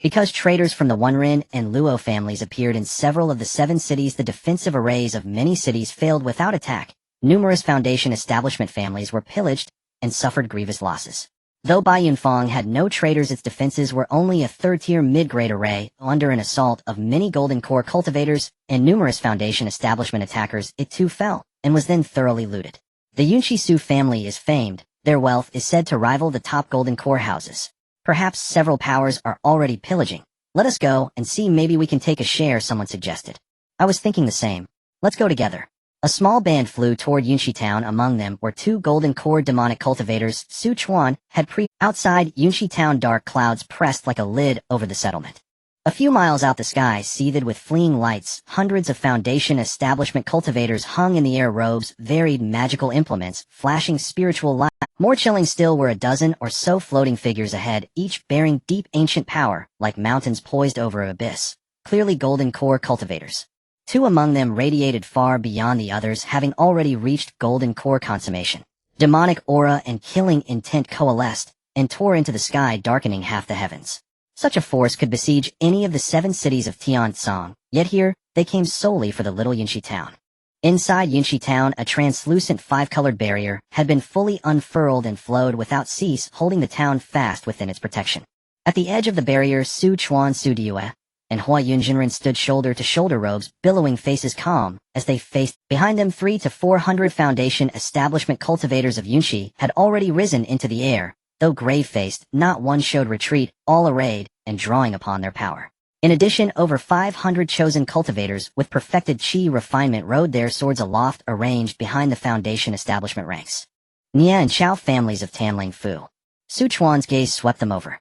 Because traders from the Wenrin and Luo families appeared in several of the 7 cities, the defensive arrays of many cities failed without attack. Numerous foundation establishment families were pillaged and suffered grievous losses. Though Baiyunfang had no traders, its defenses were only a 3rd-tier mid-grade array. Under an assault of many golden core cultivators and numerous foundation establishment attackers, it too fell and was then thoroughly looted. The Yunshi Su family is famed. Their wealth is said to rival the top golden core houses. Perhaps several powers are already pillaging. Let us go and see, maybe we can take a share, someone suggested. I was thinking the same. Let's go together. A small band flew toward Yunshi Town. Among them were 2 golden core demonic cultivators. Su Chuan had outside Yunshi Town. Dark clouds pressed like a lid over the settlement. A few miles out, the sky seethed with fleeing lights. Hundreds of foundation establishment cultivators hung in the air, robes, varied magical implements, flashing spiritual light. More chilling still were a dozen or so floating figures ahead, each bearing deep ancient power, like mountains poised over an abyss. Clearly golden core cultivators. 2 among them radiated far beyond the others, having already reached golden core consummation. Demonic aura and killing intent coalesced and tore into the sky, darkening half the heavens. Such a force could besiege any of the 7 cities of Tiansong, yet here, they came solely for the little Yunshi Town. Inside Yunshi Town, a translucent 5-colored barrier had been fully unfurled and flowed without cease, holding the town fast within its protection. At the edge of the barrier, Su Chuan, Su Due, and Hua Yunjinren stood shoulder to shoulder, robes billowing, faces calm, as they faced. Behind them, 300 to 400 foundation establishment cultivators of Yunshi had already risen into the air. Though grave-faced, not one showed retreat, all arrayed and drawing upon their power. In addition, over 500 chosen cultivators with perfected chi refinement rode their swords aloft, arranged behind the foundation establishment ranks. Nia and Chao families of Tanlang Fu. Su Chuan's gaze swept them over.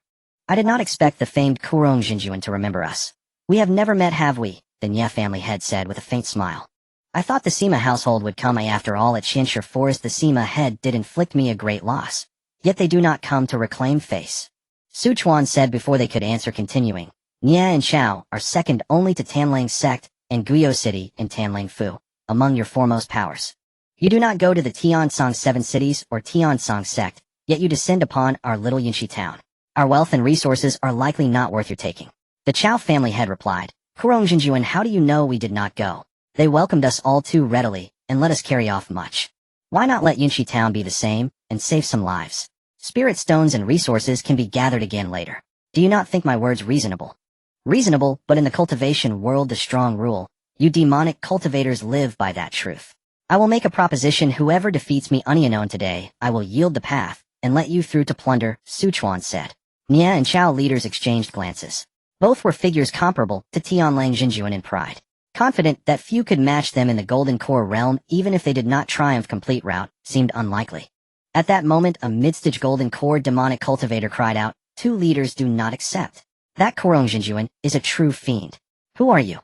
I did not expect the famed Kurong Jinjuan to remember us. We have never met, have we? The Nia family head said with a faint smile. I thought the Sima household would come. After all, at Qianshi Forest the Sima head did inflict me a great loss. Yet they do not come to reclaim face. Su Chuan said before they could answer, continuing. Nia and Chao are second only to Tanlang sect and Guiyou City in Tanlang Fu, among your foremost powers. You do not go to the Tiansong 7 cities or Tiansong sect, yet you descend upon our little Yunshi town. Our wealth and resources are likely not worth your taking. The Chao family head replied, Kurong Jinjuan, how do you know we did not go? They welcomed us all too readily, and let us carry off much. Why not let Yunshi town be the same, and save some lives? Spirit stones and resources can be gathered again later. Do you not think my words reasonable? Reasonable, but in the cultivation world the strong rule. You demonic cultivators live by that truth. I will make a proposition: whoever defeats me unknown today, I will yield the path, and let you through to plunder, Su Chuan said. Nia and Chao leaders exchanged glances. Both were figures comparable to Tianlang Jinjuan in pride. Confident that few could match them in the Golden Core realm, even if they did not triumph complete route, seemed unlikely. At that moment, a mid-stage Golden Core demonic cultivator cried out, two leaders do not accept. That Kurong Jinjuan is a true fiend. Who are you?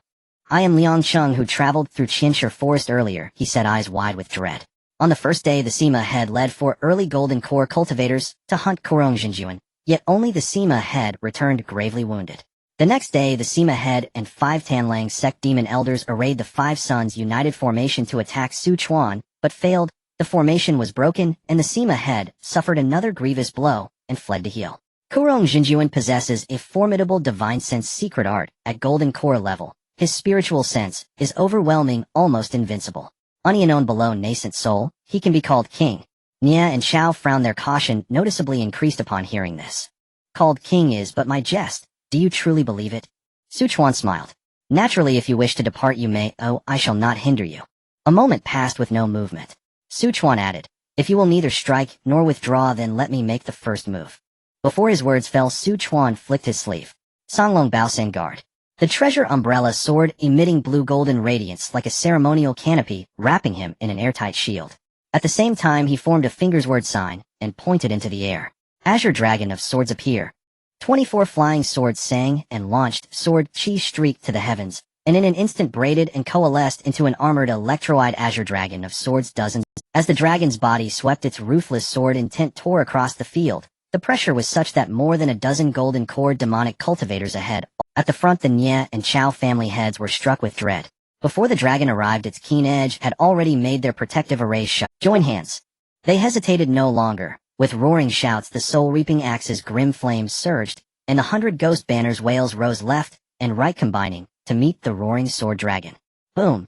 I am Liang Chung, who traveled through Qianshi Forest earlier, he said, eyes wide with dread. On the first day, the Sima head led 4 early Golden Core cultivators to hunt Kurong Jinjuan, yet only the Sima head returned gravely wounded. The next day, the Sima head and 5 Tanlang sect demon elders arrayed the 5 Sons united formation to attack Su Chuan, but failed. The formation was broken, and the Sima head suffered another grievous blow and fled to heal. Kurong Jinjuan possesses a formidable divine sense secret art at Golden Core level. His spiritual sense is overwhelming, almost invincible. Unknown below nascent soul, he can be called king. Nia and Chao frowned, their caution noticeably increased upon hearing this. Called king is but my jest. Do you truly believe it? Su Chuan smiled. Naturally, if you wish to depart you may. Oh, I shall not hinder you. A moment passed with no movement. Su Chuan added, if you will neither strike nor withdraw, then let me make the first move. Before his words fell, Su Chuan flicked his sleeve. Songlong Baoseng guard. The treasure umbrella soared, emitting blue-golden radiance like a ceremonial canopy, wrapping him in an airtight shield. At the same time, he formed a finger's word sign and pointed into the air. Azure Dragon of Swords appear. 24 flying swords sang and launched, sword chi streaked to the heavens, and in an instant braided and coalesced into an armored electro-eyed azure dragon of swords dozens. As the dragon's body swept its ruthless sword intent tore across the field, the pressure was such that more than a dozen golden core demonic cultivators ahead. At the front, the Nye and Chao family heads were struck with dread. Before the dragon arrived, its keen edge had already made their protective arrays shut. Join hands. They hesitated no longer. With roaring shouts, the soul-reaping axe's grim flames surged, and 100 ghost banners wails rose left and right, combining to meet the roaring sword dragon. Boom!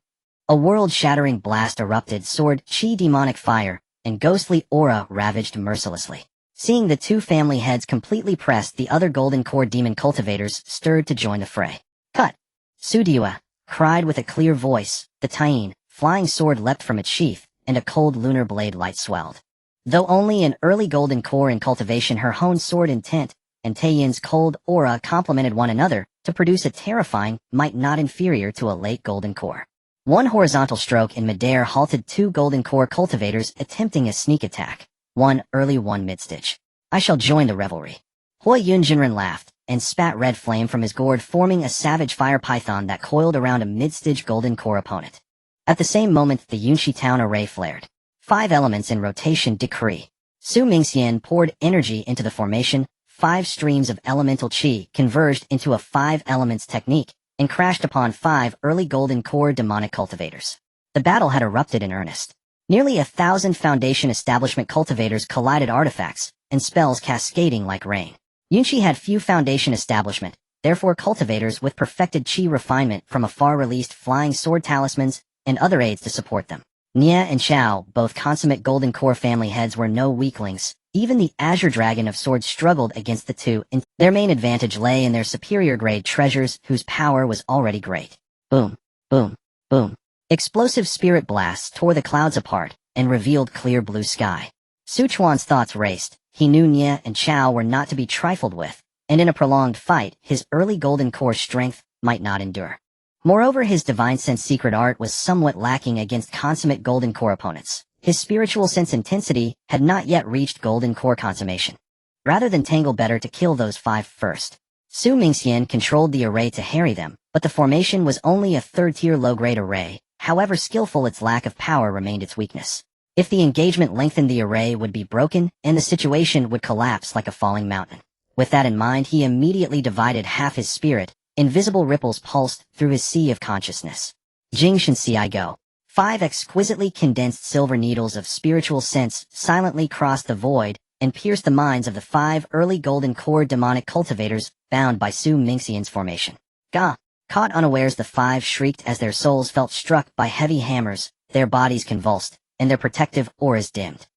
A world-shattering blast erupted, sword chi demonic fire, and ghostly aura ravaged mercilessly. Seeing the two family heads completely pressed, the other golden core demon cultivators stirred to join the fray. Cut! Sudiwa cried with a clear voice. The Tyene flying sword leapt from its sheath, and a cold lunar blade light swelled. Though only an early golden core in cultivation, her honed sword intent and Taeyin's cold aura complemented one another to produce a terrifying might not inferior to a late golden core. One horizontal stroke in midair halted two golden core cultivators attempting a sneak attack. One early, one mid-stitch. I shall join the revelry. Hoi Yunjinren laughed and spat red flame from his gourd, forming a savage fire python that coiled around a mid-stage golden core opponent. At the same moment, the Yunshi town array flared. 5 elements in rotation decree. Su Mingxian poured energy into the formation. 5 streams of elemental chi converged into a 5 elements technique and crashed upon 5 early golden core demonic cultivators. The battle had erupted in earnest. Nearly 1,000 foundation establishment cultivators collided, artifacts and spells cascading like rain. Yunshi had few foundation establishment, therefore cultivators with perfected chi refinement from afar released flying sword talismans and other aids to support them. Nye and Chao, both consummate golden core family heads, were no weaklings. Even the Azure Dragon of Swords struggled against the two, and their main advantage lay in their superior grade treasures, whose power was already great. Boom, boom, boom. Explosive spirit blasts tore the clouds apart and revealed clear blue sky. Su Chuan's thoughts raced. He knew Nye and Chao were not to be trifled with, and in a prolonged fight, his early golden core strength might not endure. Moreover, his divine sense secret art was somewhat lacking against consummate golden core opponents. His spiritual sense intensity had not yet reached golden core consummation. Rather than tangle, better to kill those 5 first. Su Mingxian controlled the array to harry them, but the formation was only a 3rd-tier low-grade array. However skillful, its lack of power remained its weakness. If the engagement lengthened, the array would be broken, and the situation would collapse like a falling mountain. With that in mind, he immediately divided half his spirit. Invisible ripples pulsed through his sea of consciousness. Jing Shensi I go. 5 exquisitely condensed silver needles of spiritual sense silently crossed the void and pierced the minds of the 5 early golden core demonic cultivators bound by Su Mingxian's formation. Gah! Caught unawares, the 5 shrieked as their souls felt struck by heavy hammers, their bodies convulsed, and their protective auras dimmed.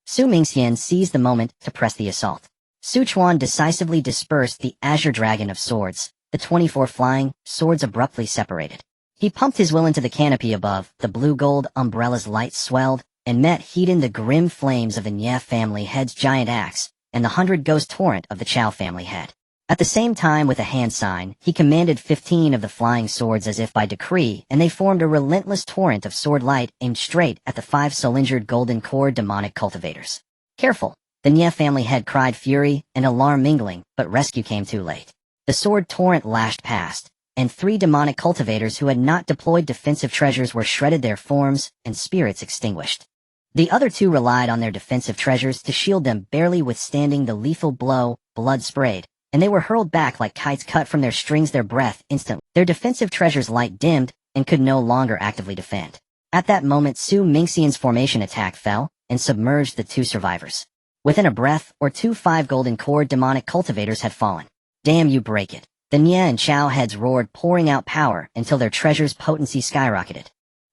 Su Mingxian seized the moment to press the assault. Su Chuan decisively dispersed the Azure Dragon of Swords. The 24 flying swords abruptly separated. He pumped his will into the canopy above. The blue-gold umbrella's light swelled and met heated the grim flames of the Nye family head's giant axe and the 100-ghost torrent of the Chao family head. At the same time, with a hand sign, he commanded 15 of the flying swords as if by decree, and they formed a relentless torrent of sword light aimed straight at the 5 soul-injured golden core demonic cultivators. Careful! The Nye family head cried, fury and alarm mingling, but rescue came too late. The sword torrent lashed past, and 3 demonic cultivators who had not deployed defensive treasures were shredded, their forms and spirits extinguished. The other 2 relied on their defensive treasures to shield them, barely withstanding the lethal blow. Blood sprayed, and they were hurled back like kites cut from their strings, their breath instantly. Their defensive treasures' light dimmed and could no longer actively defend. At that moment, Su Mingxian's formation attack fell and submerged the 2 survivors. Within a breath or 2, 5 golden core demonic cultivators had fallen. Damn you, break it. The Nye and Chao heads roared, pouring out power until their treasure's potency skyrocketed.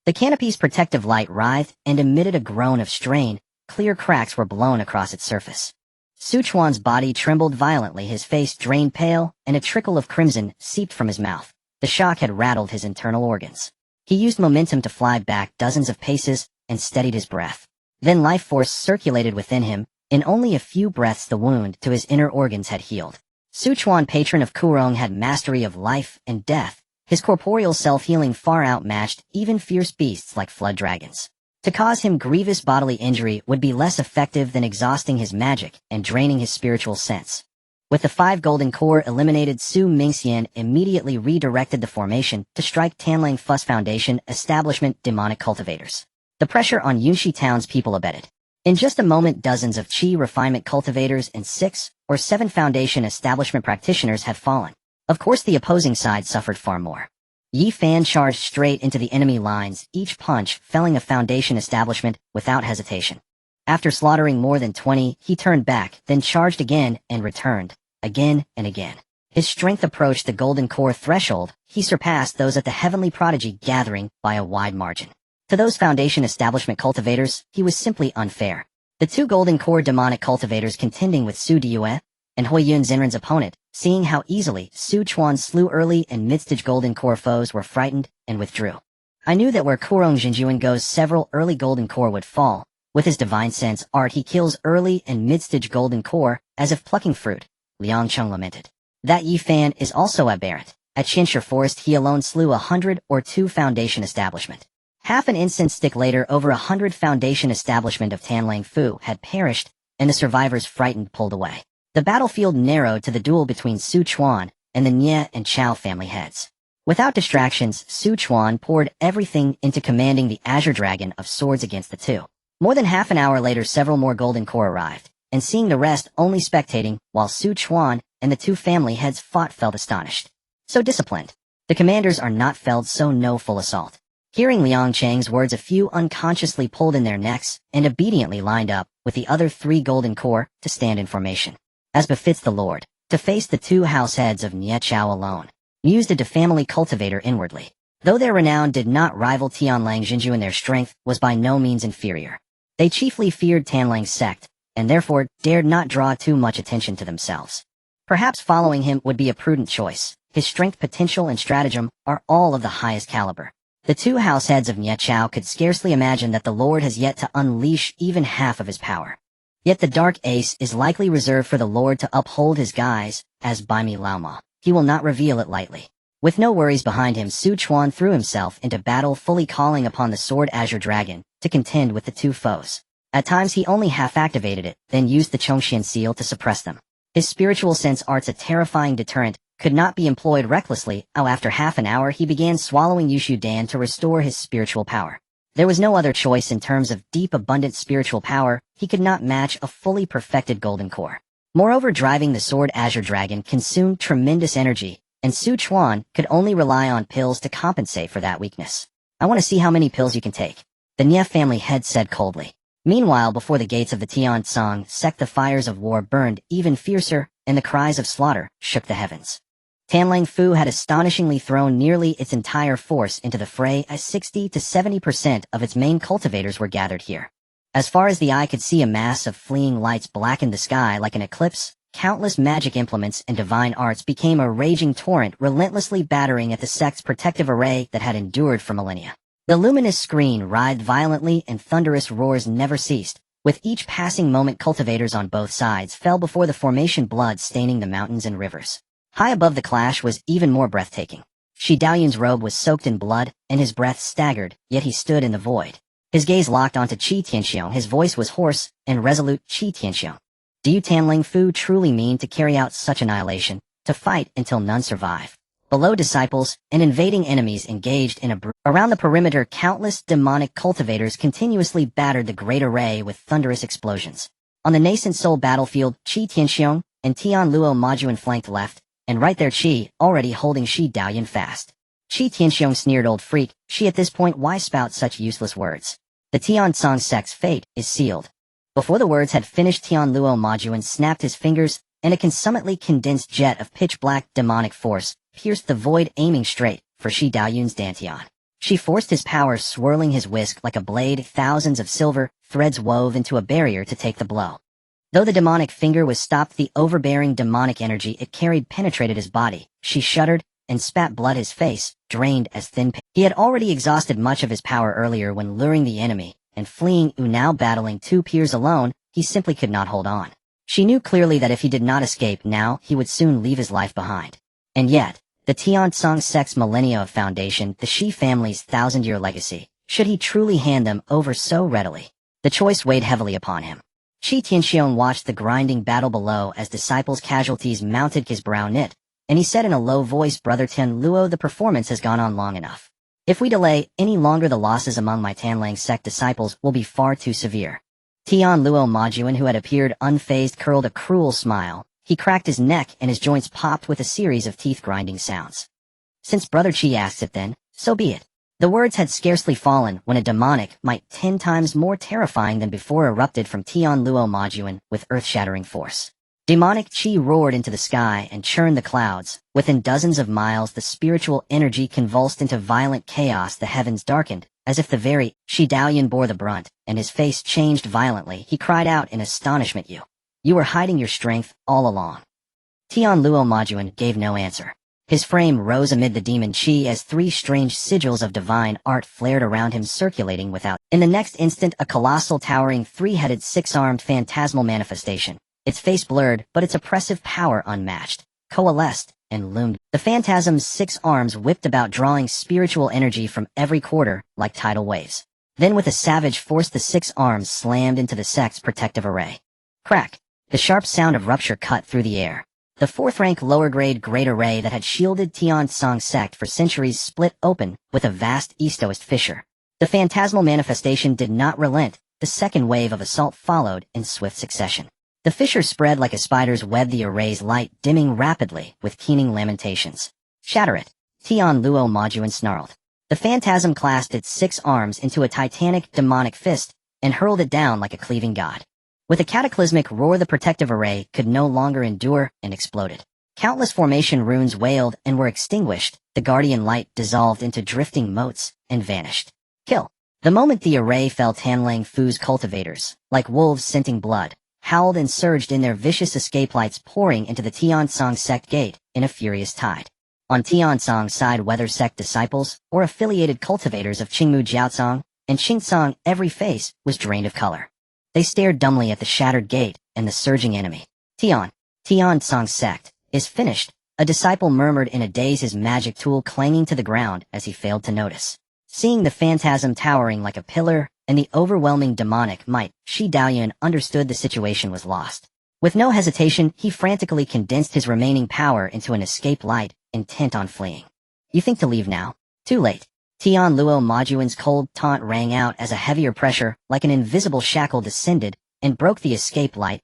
The canopy's protective light writhed and emitted a groan of strain. Clear cracks were blown across its surface. Su Chuan's body trembled violently, his face drained pale, and a trickle of crimson seeped from his mouth. The shock had rattled his internal organs. He used momentum to fly back dozens of paces and steadied his breath. Then life force circulated within him. In only a few breaths, the wound to his inner organs had healed. Su Chuan, patron of Kurong, had mastery of life and death, his corporeal self-healing far outmatched even fierce beasts like flood dragons. To cause him grievous bodily injury would be less effective than exhausting his magic and draining his spiritual sense. With the 5 golden core eliminated, Su Mingxian immediately redirected the formation to strike Tanlang Fuss Foundation establishment demonic cultivators. The pressure on Yunxi townspeople abated. In just a moment, dozens of Qi refinement cultivators and 6 or 7 foundation establishment practitioners had fallen. Of course, the opposing side suffered far more. Yi Fan charged straight into the enemy lines, each punch felling a foundation establishment without hesitation. After slaughtering more than 20, he turned back, then charged again and returned, again and again. His strength approached the golden core threshold. He surpassed those at the heavenly prodigy gathering by a wide margin. To those foundation establishment cultivators, he was simply unfair. The 2 golden core demonic cultivators contending with Su Diyue and Huiyun Zinren's opponent, seeing how easily Su Chuan slew early and mid-stage golden core foes, were frightened and withdrew. I knew that where Kurong Jinjuan goes, several early golden core would fall. With his divine sense art, he kills early and mid-stage golden core as if plucking fruit, Liang Cheng lamented. That Yi Fan is also aberrant. At Qinsher Forest he alone slew 100 or 2 foundation establishment. Half an incense stick later, over 100 foundation establishment of Tanlang Fu had perished, and the survivors, frightened, pulled away. The battlefield narrowed to the duel between Su Chuan and the Nye and Chao family heads. Without distractions, Su Chuan poured everything into commanding the Azure Dragon of Swords against the 2. More than half an hour later, several more golden core arrived, and seeing the rest only spectating while Su Chuan and the 2 family heads fought, felt astonished. So disciplined. The commanders are not felled, so no full assault. Hearing Liang Cheng's words, a few unconsciously pulled in their necks and obediently lined up with the other 3 golden core to stand in formation. As befits the Lord, to face the 2 house heads of Nye Chao alone, mused a family cultivator inwardly. Though their renown did not rival Tianlang Jinju, and their strength was by no means inferior. They chiefly feared Tanlang's sect, and therefore dared not draw too much attention to themselves. Perhaps following him would be a prudent choice. His strength, potential, and stratagem are all of the highest caliber. The 2 house heads of Nye Chao could scarcely imagine that the Lord has yet to unleash even half of his power. Yet the Dark Ace is likely reserved for the Lord to uphold his guise, as Baimi Laoma. He will not reveal it lightly. With no worries behind him, Su Chuan threw himself into battle, fully calling upon the Sword Azure Dragon to contend with the 2 foes. At times he only half-activated it, then used the Chongxian seal to suppress them. His spiritual sense arts, a terrifying deterrent, could not be employed recklessly. After half an hour he began swallowing Yushu Dan to restore his spiritual power. There was no other choice in terms of deep, abundant spiritual power. He could not match a fully perfected golden core. Moreover, driving the Sword Azure Dragon consumed tremendous energy, and Su Chuan could only rely on pills to compensate for that weakness. I want to see how many pills you can take, the Nye family head said coldly. Meanwhile, before the gates of the Tian Tsang sect, the fires of war burned even fiercer, and the cries of slaughter shook the heavens. Tanlang Fu had astonishingly thrown nearly its entire force into the fray, as 60 to 70% of its main cultivators were gathered here. As far as the eye could see, a mass of fleeing lights blackened the sky like an eclipse. Countless magic implements and divine arts became a raging torrent, relentlessly battering at the sect's protective array that had endured for millennia. The luminous screen writhed violently, and thunderous roars never ceased. With each passing moment, cultivators on both sides fell before the formation, blood staining the mountains and rivers. High above, the clash was even more breathtaking. Shi Daoyun's robe was soaked in blood, and his breath staggered, yet he stood in the void. His gaze locked onto Qi Tianxiong. His voice was hoarse and resolute. Qi Tianxiong, do you Tanlang Fu truly mean to carry out such annihilation, to fight until none survive? Below, disciples and invading enemies engaged in around the perimeter. Countless demonic cultivators continuously battered the great array with thunderous explosions. On the nascent soul battlefield, Qi Tianxiong and Tian Luo Majuan flanked left and right, their Qi already holding Shi Daoyun fast. Qi Tianxiong sneered, old freak, she at this point, why spout such useless words? The Tian Tsang sect's fate is sealed. Before the words had finished, Tian Luo Majuan snapped his fingers, and a consummately condensed jet of pitch-black demonic force pierced the void, aiming straight for Shi Daoyun's dantian. She forced his power, swirling his whisk like a blade. Thousands of silver threads wove into a barrier to take the blow. Though the demonic finger was stopped, the overbearing demonic energy it carried penetrated his body. She shuddered and spat blood. His face drained as thin paste. He had already exhausted much of his power earlier when luring the enemy and fleeing. Now battling 2 peers alone, he simply could not hold on. She knew clearly that if he did not escape now, he would soon leave his life behind. And yet, the Tian Tsang sect's millennia of foundation, the Shi family's 1,000-year legacy, should he truly hand them over so readily? The choice weighed heavily upon him. Qi Tianxiong watched the grinding battle below as disciples' casualties mounted. His brow knit, and he said in a low voice, Brother Tian Luo, the performance has gone on long enough. If we delay any longer, the losses among my Tanlang sect disciples will be far too severe. Tian Luo Majuan, who had appeared unfazed, curled a cruel smile. He cracked his neck and his joints popped with a series of teeth-grinding sounds. Since Brother Qi asks it then, so be it. The words had scarcely fallen when a demonic might 10 times more terrifying than before erupted from Tian Luo Majuan with earth-shattering force. Demonic qi roared into the sky and churned the clouds. Within dozens of miles, the spiritual energy convulsed into violent chaos. The heavens darkened, as if the very Shi Daoyan bore the brunt, and his face changed violently. He cried out in astonishment, You were hiding your strength all along. Tian Luo Majuan gave no answer. His frame rose amid the demon qi as 3 strange sigils of divine art flared around him, circulating without. In the next instant, a colossal, towering, 3-headed, 6-armed phantasmal manifestation, its face blurred but its oppressive power unmatched, coalesced and loomed. The phantasm's 6 arms whipped about, drawing spiritual energy from every quarter like tidal waves. Then with a savage force, the 6 arms slammed into the sect's protective array. Crack! The sharp sound of rupture cut through the air. The 4th-rank lower-grade great array that had shielded Tiansong sect for centuries split open with a vast east-west fissure. The phantasmal manifestation did not relent. The second wave of assault followed in swift succession. The fissure spread like a spider's web, the array's light dimming rapidly with keening lamentations. Shatter it! Tian Luo Majuan snarled. The phantasm clasped its 6 arms into a titanic demonic fist and hurled it down like a cleaving god. With a cataclysmic roar, the protective array could no longer endure and exploded. Countless formation runes wailed and were extinguished. The guardian light dissolved into drifting motes and vanished. Kill! The moment the array fell, Tanlang Fu's cultivators, like wolves scenting blood, howled and surged in, their vicious escape lights pouring into the Tiansong sect gate in a furious tide. On Tiansong's side, whether sect disciples or affiliated cultivators of Qingmu Jiaocong and Qingcong, every face was drained of color. They stared dumbly at the shattered gate and the surging enemy. Tiansong's sect is finished, a disciple murmured in a daze, his magic tool clanging to the ground as he failed to notice. Seeing the phantasm towering like a pillar and the overwhelming demonic might, Shi Daoyan understood the situation was lost. With no hesitation, he frantically condensed his remaining power into an escape light, intent on fleeing. You think to leave now? Too late. Tian Luo Majuan's cold taunt rang out as a heavier pressure, like an invisible shackle, descended and broke the escape light.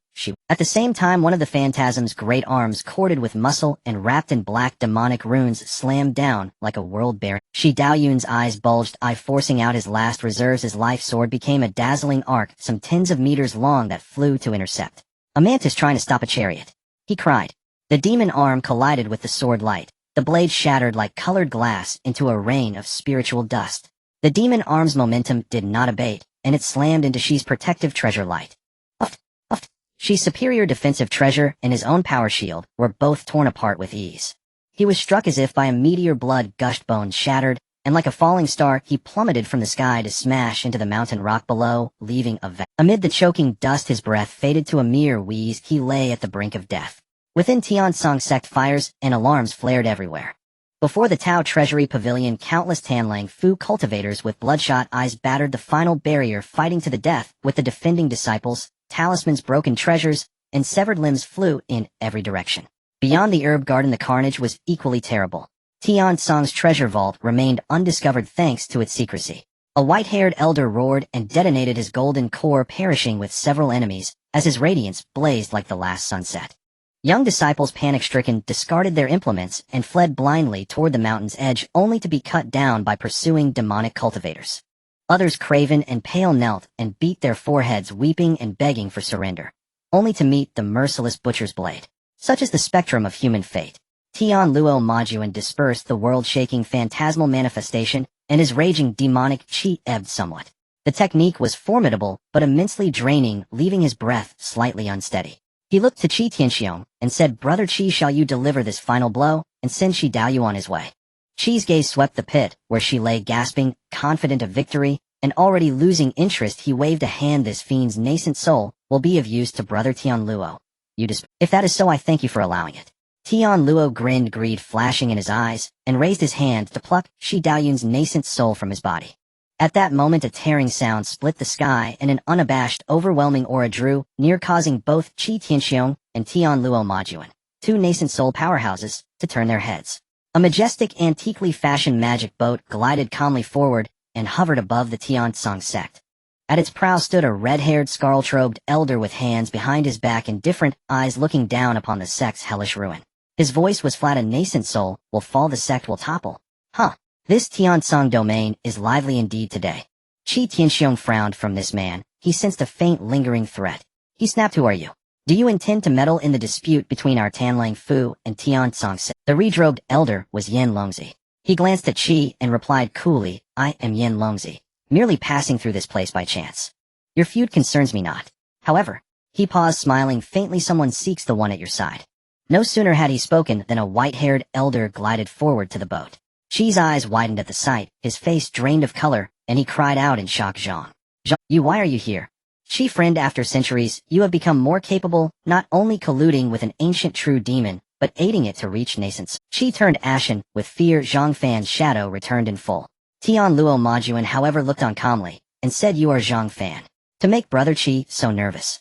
At the same time, one of the phantasm's great arms, corded with muscle and wrapped in black demonic runes, slammed down like a world bear. Shi Daoyun's eyes bulged, forcing out his last reserves. His life sword became a dazzling arc, some tens of meters long, that flew to intercept. A mantis trying to stop a chariot, he cried. The demon arm collided with the sword light. The blade shattered like colored glass into a rain of spiritual dust. The demon arm's momentum did not abate, and it slammed into Shi's protective treasure light. Uft, uft. Shi's superior defensive treasure and his own power shield were both torn apart with ease. He was struck as if by a meteor, blood gushed, bones shattered, and like a falling star, he plummeted from the sky to smash into the mountain rock below, leaving a vent. Amid the choking dust, his breath faded to a mere wheeze. He lay at the brink of death. Within Tiansong sect, fires and alarms flared everywhere. Before the Tao Treasury Pavilion, countless Tanlang Fu cultivators with bloodshot eyes battered the final barrier, fighting to the death with the defending disciples. Talismans, broken treasures, and severed limbs flew in every direction. Beyond the herb garden, the carnage was equally terrible. Tiansong's treasure vault remained undiscovered thanks to its secrecy. A white-haired elder roared and detonated his golden core, perishing with several enemies as his radiance blazed like the last sunset. Young disciples, panic-stricken, discarded their implements and fled blindly toward the mountain's edge, only to be cut down by pursuing demonic cultivators. Others, craven and pale, knelt and beat their foreheads, weeping and begging for surrender, only to meet the merciless butcher's blade. Such is the spectrum of human fate. Tian Luo Majuan dispersed the world-shaking phantasmal manifestation, and his raging demonic qi ebbed somewhat. The technique was formidable, but immensely draining, leaving his breath slightly unsteady. He looked to Qi Tianxiong and said, Brother Qi, shall you deliver this final blow and send Shi Daoyu on his way? Qi's gaze swept the pit, where she lay gasping, confident of victory, and already losing interest. He waved a hand. This fiend's nascent soul will be of use to Brother Tian Luo. If that is so, I thank you for allowing it. Tian Luo grinned, greed flashing in his eyes, and raised his hand to pluck Shi Daoyun's nascent soul from his body. At that moment a tearing sound split the sky and an unabashed, overwhelming aura drew near, causing both Qi Tianxiong and Tian Luo Majuan, two nascent soul powerhouses, to turn their heads. A majestic, antiquely fashioned magic boat glided calmly forward and hovered above the Tiansong sect. At its prow stood a red-haired, scarlet-robed elder with hands behind his back and different eyes looking down upon the sect's hellish ruin. His voice was flat. A nascent soul will fall, the sect will topple. Huh. This Tiansong domain is lively indeed today. Qi Tianxiong frowned from this man. He sensed a faint, lingering threat. He snapped, "Who are you? Do you intend to meddle in the dispute between our Tanlang Fu and Tiansong sect?" The red-robed elder was Yin Longzi. He glanced at Qi and replied coolly, "I am Yin Longzi, merely passing through this place by chance. Your feud concerns me not. However," he paused, smiling faintly, "someone seeks the one at your side." No sooner had he spoken than a white-haired elder glided forward to the boat. Qi's eyes widened at the sight, his face drained of color, and he cried out in shock, "Zhang! Zhang, why are you here? Qi friend, after centuries, you have become more capable, not only colluding with an ancient true demon, but aiding it to reach nascence." Qi turned ashen, with fear. Zhang Fan's shadow returned in full. Tian Luo Majuan, however, looked on calmly, and said, "You are Zhang Fan. To make Brother Qi so nervous.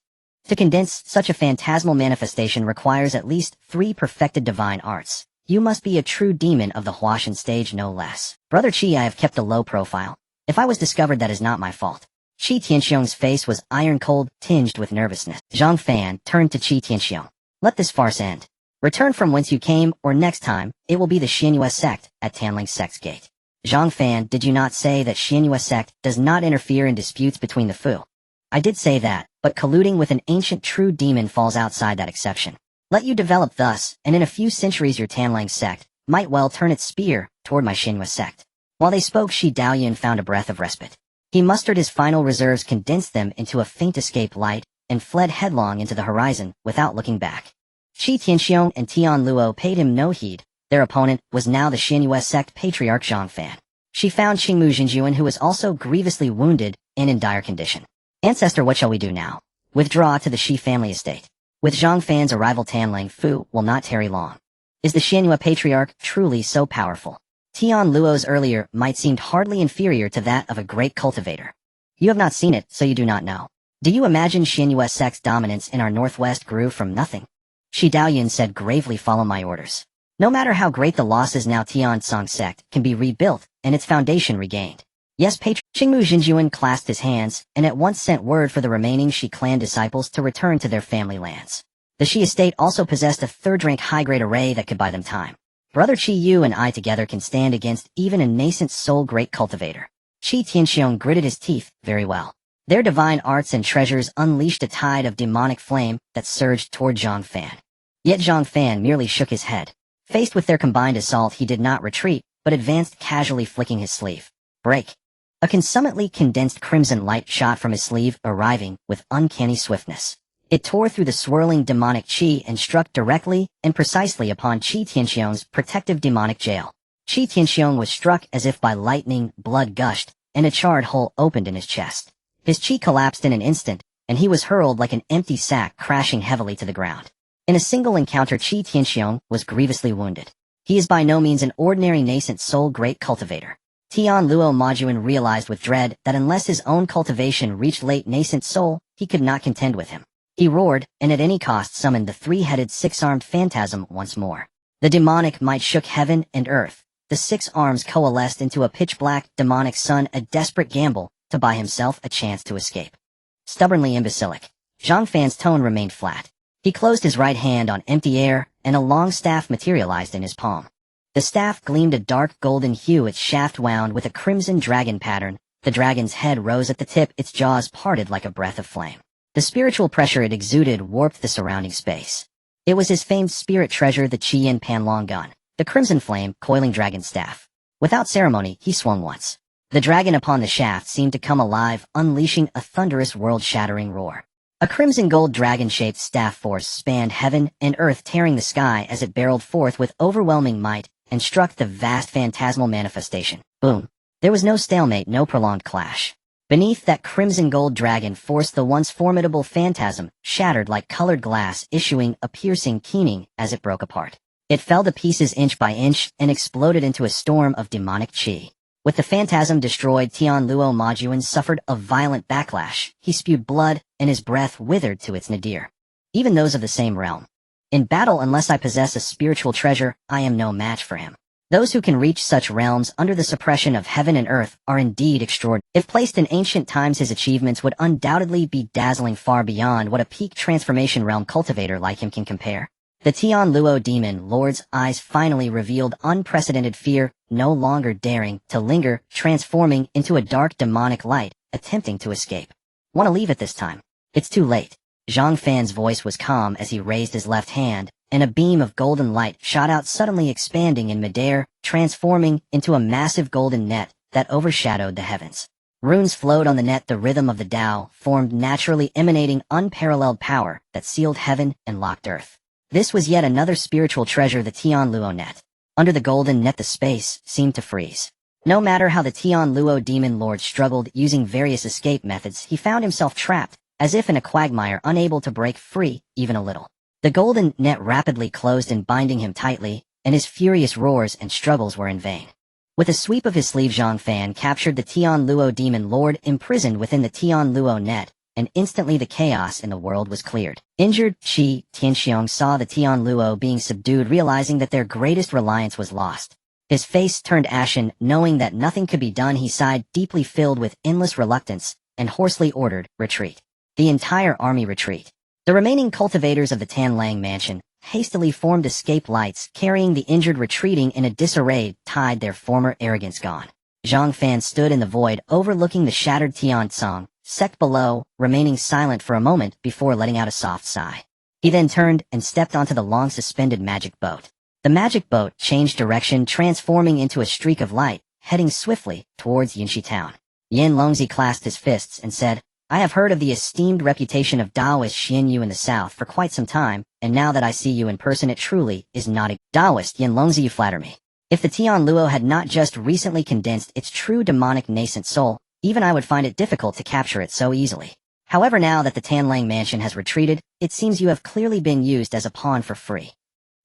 To condense such a phantasmal manifestation requires at least 3 perfected divine arts. You must be a true demon of the Huashan stage, no less. Brother Qi, I have kept a low profile. If I was discovered, that is not my fault." Qi Tianxiong's face was iron-cold, tinged with nervousness. Zhang Fan turned to Qi Tianxiong. "Let this farce end. Return from whence you came, or next time, it will be the Xianyue sect at Tanling Sect's gate." "Zhang Fan, did you not say that Xianyue sect does not interfere in disputes between the Fu?" "I did say that, but colluding with an ancient true demon falls outside that exception. Let you develop thus, and in a few centuries your Tanlang sect might well turn its spear toward my Xianyue sect." While they spoke, Shi Daoyun found a breath of respite. He mustered his final reserves, condensed them into a faint escape light, and fled headlong into the horizon without looking back. Qi Tianxiong and Tian Luo paid him no heed. Their opponent was now the Xianyue sect patriarch Zhang Fan. She found Qingmu Jinjuan, who was also grievously wounded and in dire condition. "Ancestor, what shall we do now?" "Withdraw to the Shi family estate. With Zhang Fan's arrival, Tanlang Fu will not tarry long." "Is the Xianyue patriarch truly so powerful?" Tian Luo's earlier might seemed hardly inferior to that of a great cultivator. "You have not seen it, so you do not know. Do you imagine Xianyue sect's dominance in our northwest grew from nothing?" Shi Daoyun said gravely, "Follow my orders. No matter how great the losses, now Tiansong sect can be rebuilt and its foundation regained." "Yes, Patriarch." Qingmu Jinjuan clasped his hands and at once sent word for the remaining Shi clan disciples to return to their family lands. The Shi estate also possessed a third-rank high-grade array that could buy them time. "Brother Qi, you and I together can stand against even a nascent soul great cultivator." Qi Tianxiong gritted his teeth. "Very well." Their divine arts and treasures unleashed a tide of demonic flame that surged toward Zhang Fan. Yet Zhang Fan merely shook his head. Faced with their combined assault, he did not retreat, but advanced, casually flicking his sleeve. "Break." A consummately condensed crimson light shot from his sleeve, arriving with uncanny swiftness. It tore through the swirling demonic qi and struck directly and precisely upon Qi Tianxiong's protective demonic jail. Qi Tianxiong was struck as if by lightning, blood gushed, and a charred hole opened in his chest. His qi collapsed in an instant, and he was hurled like an empty sack, crashing heavily to the ground. In a single encounter, Qi Tianxiong was grievously wounded. He is by no means an ordinary nascent soul great cultivator. Tian Luo Majuan realized with dread that unless his own cultivation reached late nascent soul, he could not contend with him. He roared, and at any cost summoned the 3-headed 6-armed phantasm once more. The demonic might shook heaven and earth. The 6 arms coalesced into a pitch-black demonic sun, a desperate gamble to buy himself a chance to escape. Stubbornly imbecilic, Zhang Fan's tone remained flat. He closed his right hand on empty air, and a long staff materialized in his palm. The staff gleamed a dark golden hue, its shaft wound with a crimson dragon pattern. The dragon's head rose at the tip, its jaws parted like a breath of flame. The spiritual pressure it exuded warped the surrounding space. It was his famed spirit treasure, the Qian Panlong gun, the crimson flame, coiling dragon staff. Without ceremony, he swung once. The dragon upon the shaft seemed to come alive, unleashing a thunderous world-shattering roar. A crimson gold dragon-shaped staff force spanned heaven and earth, tearing the sky as it barreled forth with overwhelming might and struck the vast phantasmal manifestation. Boom. There was no stalemate, no prolonged clash. Beneath that crimson gold dragon force, the once formidable phantasm shattered like colored glass, issuing a piercing keening as it broke apart. It fell to pieces inch by inch and exploded into a storm of demonic qi. With the phantasm destroyed, Tian Luo Majuan suffered a violent backlash. He spewed blood, and his breath withered to its nadir. Even those of the same realm. In battle, unless I possess a spiritual treasure, I am no match for him. Those who can reach such realms under the suppression of heaven and earth are indeed extraordinary. If placed in ancient times, his achievements would undoubtedly be dazzling, far beyond what a peak transformation realm cultivator like him can compare. The Tian Luo demon lord's eyes finally revealed unprecedented fear, no longer daring to linger, transforming into a dark demonic light, attempting to escape. Want to leave at this time? It's too late. Zhang Fan's voice was calm as he raised his left hand, and a beam of golden light shot out, suddenly expanding in midair, transforming into a massive golden net that overshadowed the heavens. Runes flowed on the net, the rhythm of the Tao formed naturally, emanating unparalleled power that sealed heaven and locked earth. This was yet another spiritual treasure, the Tian Luo net. Under the golden net, the space seemed to freeze. No matter how the Tian Luo demon lord struggled using various escape methods, he found himself trapped, as if in a quagmire, unable to break free even a little. The golden net rapidly closed in, binding him tightly, and his furious roars and struggles were in vain. With a sweep of his sleeve, Zhang Fan captured the Tian Luo demon lord imprisoned within the Tian Luo net, and instantly the chaos in the world was cleared. Injured, Qi Tianxiong saw the Tian Luo being subdued, realizing that their greatest reliance was lost. His face turned ashen, knowing that nothing could be done. He sighed deeply, filled with endless reluctance, and hoarsely ordered, "Retreat." The entire army retreat. The remaining cultivators of the Tanlang mansion hastily formed escape lights, carrying the injured retreating in a disarray, tide their former arrogance gone. Zhang Fan stood in the void, overlooking the shattered Tiantsang sect below, remaining silent for a moment before letting out a soft sigh. He then turned and stepped onto the long-suspended magic boat. The magic boat changed direction, transforming into a streak of light, heading swiftly towards Yinshi town. Yin Longzi clasped his fists and said, "I have heard of the esteemed reputation of Taoist Xianyu in the south for quite some time, and now that I see you in person, it truly is not a Taoist. Yin Longzi, you flatter me. If the Tian Luo had not just recently condensed its true demonic nascent soul, even I would find it difficult to capture it so easily. However, now that the Tanlang mansion has retreated, it seems you have clearly been used as a pawn for free."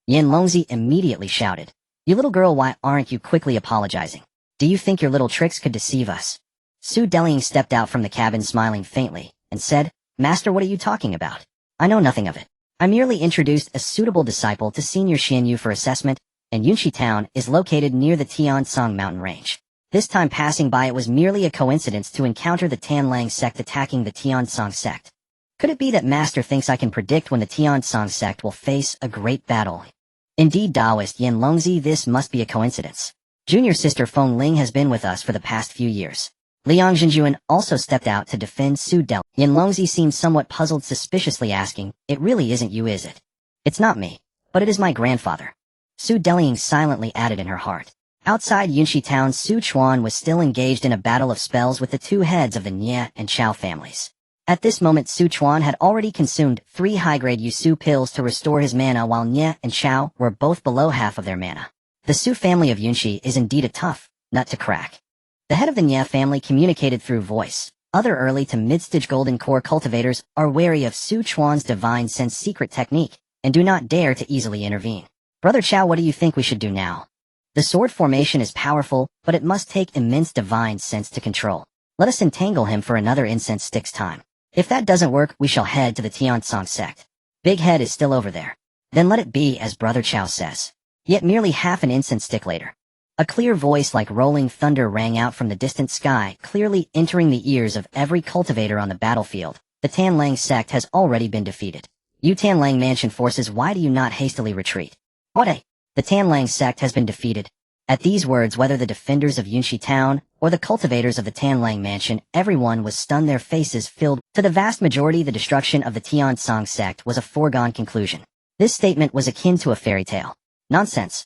Yin Longzi immediately shouted, "You little girl, why aren't you quickly apologizing? Do you think your little tricks could deceive us?" Su Delying stepped out from the cabin, smiling faintly, and said, "Master, what are you talking about? I know nothing of it. I merely introduced a suitable disciple to Senior Xianyu for assessment, and Yunshi town is located near the Tiansong mountain range. This time passing by, it was merely a coincidence to encounter the Tanlang sect attacking the Tiansong sect. Could it be that Master thinks I can predict when the Tiansong sect will face a great battle? Indeed, Taoist Yin Longzi, this must be a coincidence. Junior sister Feng Ling has been with us for the past few years." Liang Zhenjuan also stepped out to defend Su Delying. Yin Longzi seemed somewhat puzzled, suspiciously asking, "It really isn't you, is it?" "It's not me, but it is my grandfather," Su Delying silently added in her heart. Outside Yunshi town, Su Chuan was still engaged in a battle of spells with the two heads of the Nye and Chao families. At this moment, Su Chuan had already consumed 3 high-grade Yusu pills to restore his mana, while Nye and Chao were both below half of their mana. The Su family of Yunshi is indeed a tough nut to crack. The head of the Nye family communicated through voice. Other early to mid-stage golden core cultivators are wary of Su Chuan's divine sense secret technique, and do not dare to easily intervene. "Brother Chao, what do you think we should do now? The sword formation is powerful, but it must take immense divine sense to control. Let us entangle him for another incense stick's time. If that doesn't work, we shall head to the Tiansong sect. Big Head is still over there. Then let it be as Brother Chao says." Yet merely half an incense stick later, a clear voice like rolling thunder rang out from the distant sky, clearly entering the ears of every cultivator on the battlefield. "The Tanlang sect has already been defeated. You Tanlang mansion forces, why do you not hastily retreat?" "What? The Tanlang sect has been defeated." At these words, whether the defenders of Yunshi town or the cultivators of the Tanlang mansion, everyone was stunned, their faces filled. To the vast majority, the destruction of the Tiansong sect was a foregone conclusion. This statement was akin to a fairy tale. Nonsense.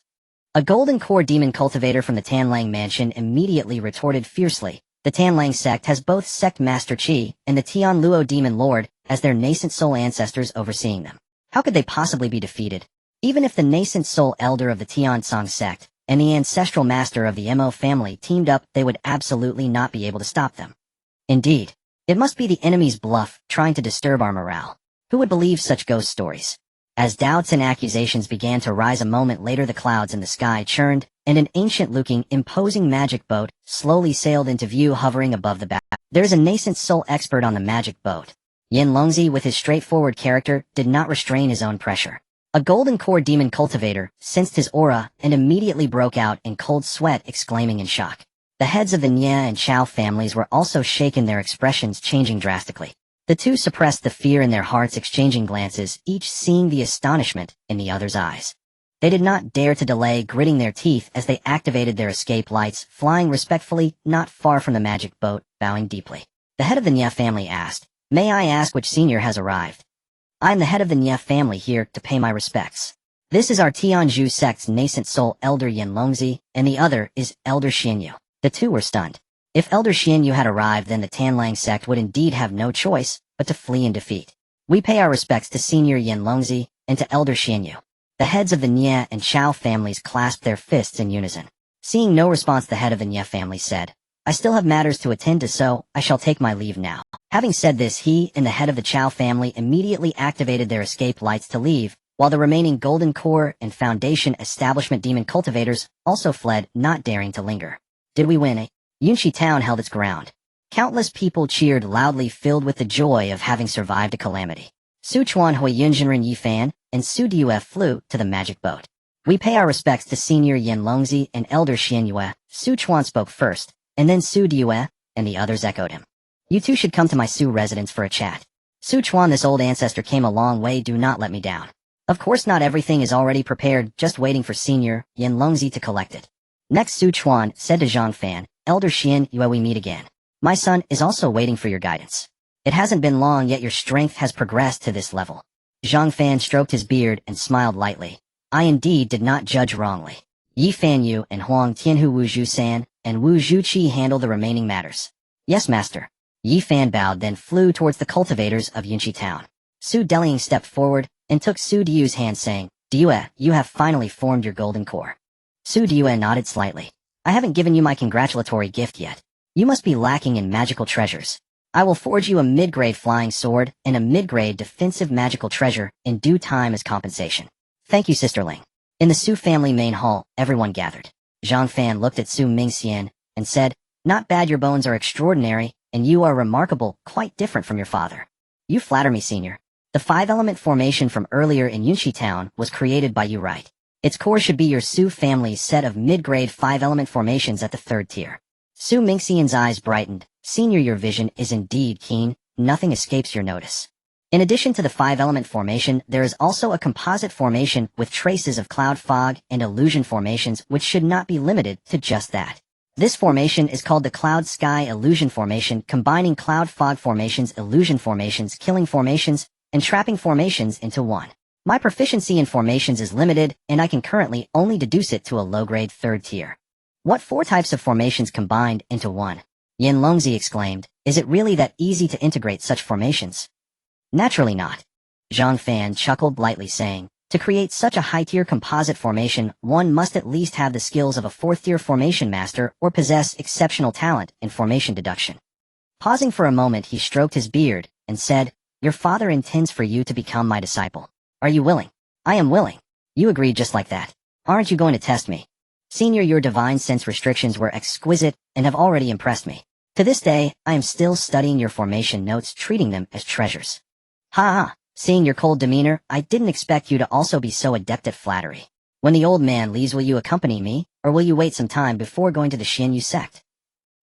A golden core demon cultivator from the Tanlang mansion immediately retorted fiercely, "The Tanlang sect has both sect master Qi and the Tian Luo demon lord as their nascent soul ancestors overseeing them. How could they possibly be defeated? Even if the nascent soul elder of the Tiansong sect and the ancestral master of the Mo family teamed up, they would absolutely not be able to stop them. Indeed, it must be the enemy's bluff trying to disturb our morale. Who would believe such ghost stories?" As doubts and accusations began to rise a moment later, the clouds in the sky churned, and an ancient-looking, imposing magic boat slowly sailed into view, hovering above the bow. There's a nascent soul expert on the magic boat. Yin Longzi, with his straightforward character, did not restrain his own pressure. A golden core demon cultivator sensed his aura and immediately broke out in cold sweat, exclaiming in shock. The heads of the Nye and Chao families were also shaken, their expressions changing drastically. The two suppressed the fear in their hearts, exchanging glances, each seeing the astonishment in the other's eyes. They did not dare to delay, gritting their teeth as they activated their escape lights, flying respectfully not far from the magic boat, bowing deeply. The head of the Nye family asked, "May I ask which senior has arrived?" "I am the head of the Nye family, here to pay my respects. This is our Tianzhu sect's nascent soul, Elder Yin Longzi, and the other is Elder Xianyu." The two were stunned. If Elder Xianyu had arrived, then the Tanlang sect would indeed have no choice but to flee in defeat. "We pay our respects to Senior Yin Longzi and to Elder Xianyu." The heads of the Nye and Chao families clasped their fists in unison. Seeing no response, the head of the Nye family said, "I still have matters to attend to, so I shall take my leave now." Having said this, he and the head of the Chao family immediately activated their escape lights to leave, while the remaining Golden Core and Foundation Establishment demon cultivators also fled, not daring to linger. Did we win? Yunshi town held its ground. Countless people cheered loudly, filled with the joy of having survived a calamity. Su Chuan, Hui Yunjinren Yifan, and Su Due flew to the magic boat. "We pay our respects to Senior Yin Longzi and Elder Xianyue." Su Chuan spoke first, and then Su Due, and the others echoed him. "You two should come to my Su residence for a chat." Su Chuan, this old ancestor came a long way, do not let me down. Of course not, everything is already prepared, just waiting for Senior Yin Longzi to collect it. Next, Su Chuan said to Zhang Fan, "Elder Xianyue, we meet again. My son is also waiting for your guidance. It hasn't been long yet your strength has progressed to this level." Zhang Fan stroked his beard and smiled lightly. "I indeed did not judge wrongly. Yi Fanyu and Huang Tianhu Wu Zhu-san and Wu Zhu-chi handle the remaining matters." "Yes, master." Yi Fan bowed, then flew towards the cultivators of Yunshi town. Su Deliang stepped forward and took Su Diu's hand, saying, "Due, you have finally formed your golden core." Su Due nodded slightly. "I haven't given you my congratulatory gift yet. You must be lacking in magical treasures. I will forge you a mid-grade flying sword and a mid-grade defensive magical treasure in due time as compensation." "Thank you, sisterling." In the Su family main hall, everyone gathered. Zhang Fan looked at Su Mingxian and said, "Not bad, your bones are extraordinary, and you are remarkable, quite different from your father." "You flatter me, senior. The five-element formation from earlier in Yunshi town was created by you, right? Its core should be your Su family's set of mid-grade five-element formations at the third tier." Su Mingxian's eyes brightened. "Senior, your vision is indeed keen. Nothing escapes your notice. In addition to the five-element formation, there is also a composite formation with traces of cloud fog and illusion formations, which should not be limited to just that. This formation is called the Cloud Sky Illusion Formation, combining cloud fog formations, illusion formations, killing formations, and trapping formations into one. My proficiency in formations is limited, and I can currently only deduce it to a low-grade third tier." "What 4 types of formations combined into one?" Yin Longzi exclaimed. "Is it really that easy to integrate such formations?" "Naturally not." Zhang Fan chuckled lightly, saying, "To create such a high-tier composite formation, one must at least have the skills of a 4th-tier formation master or possess exceptional talent in formation deduction." Pausing for a moment, he stroked his beard and said, "Your father intends for you to become my disciple. Are you willing?" "I am willing." "You agreed just like that. Aren't you going to test me?" "Senior, your divine sense restrictions were exquisite and have already impressed me. To this day, I am still studying your formation notes, treating them as treasures." "Ha ha, seeing your cold demeanor, I didn't expect you to also be so adept at flattery. When the old man leaves, will you accompany me, or will you wait some time before going to the Xianyu sect?"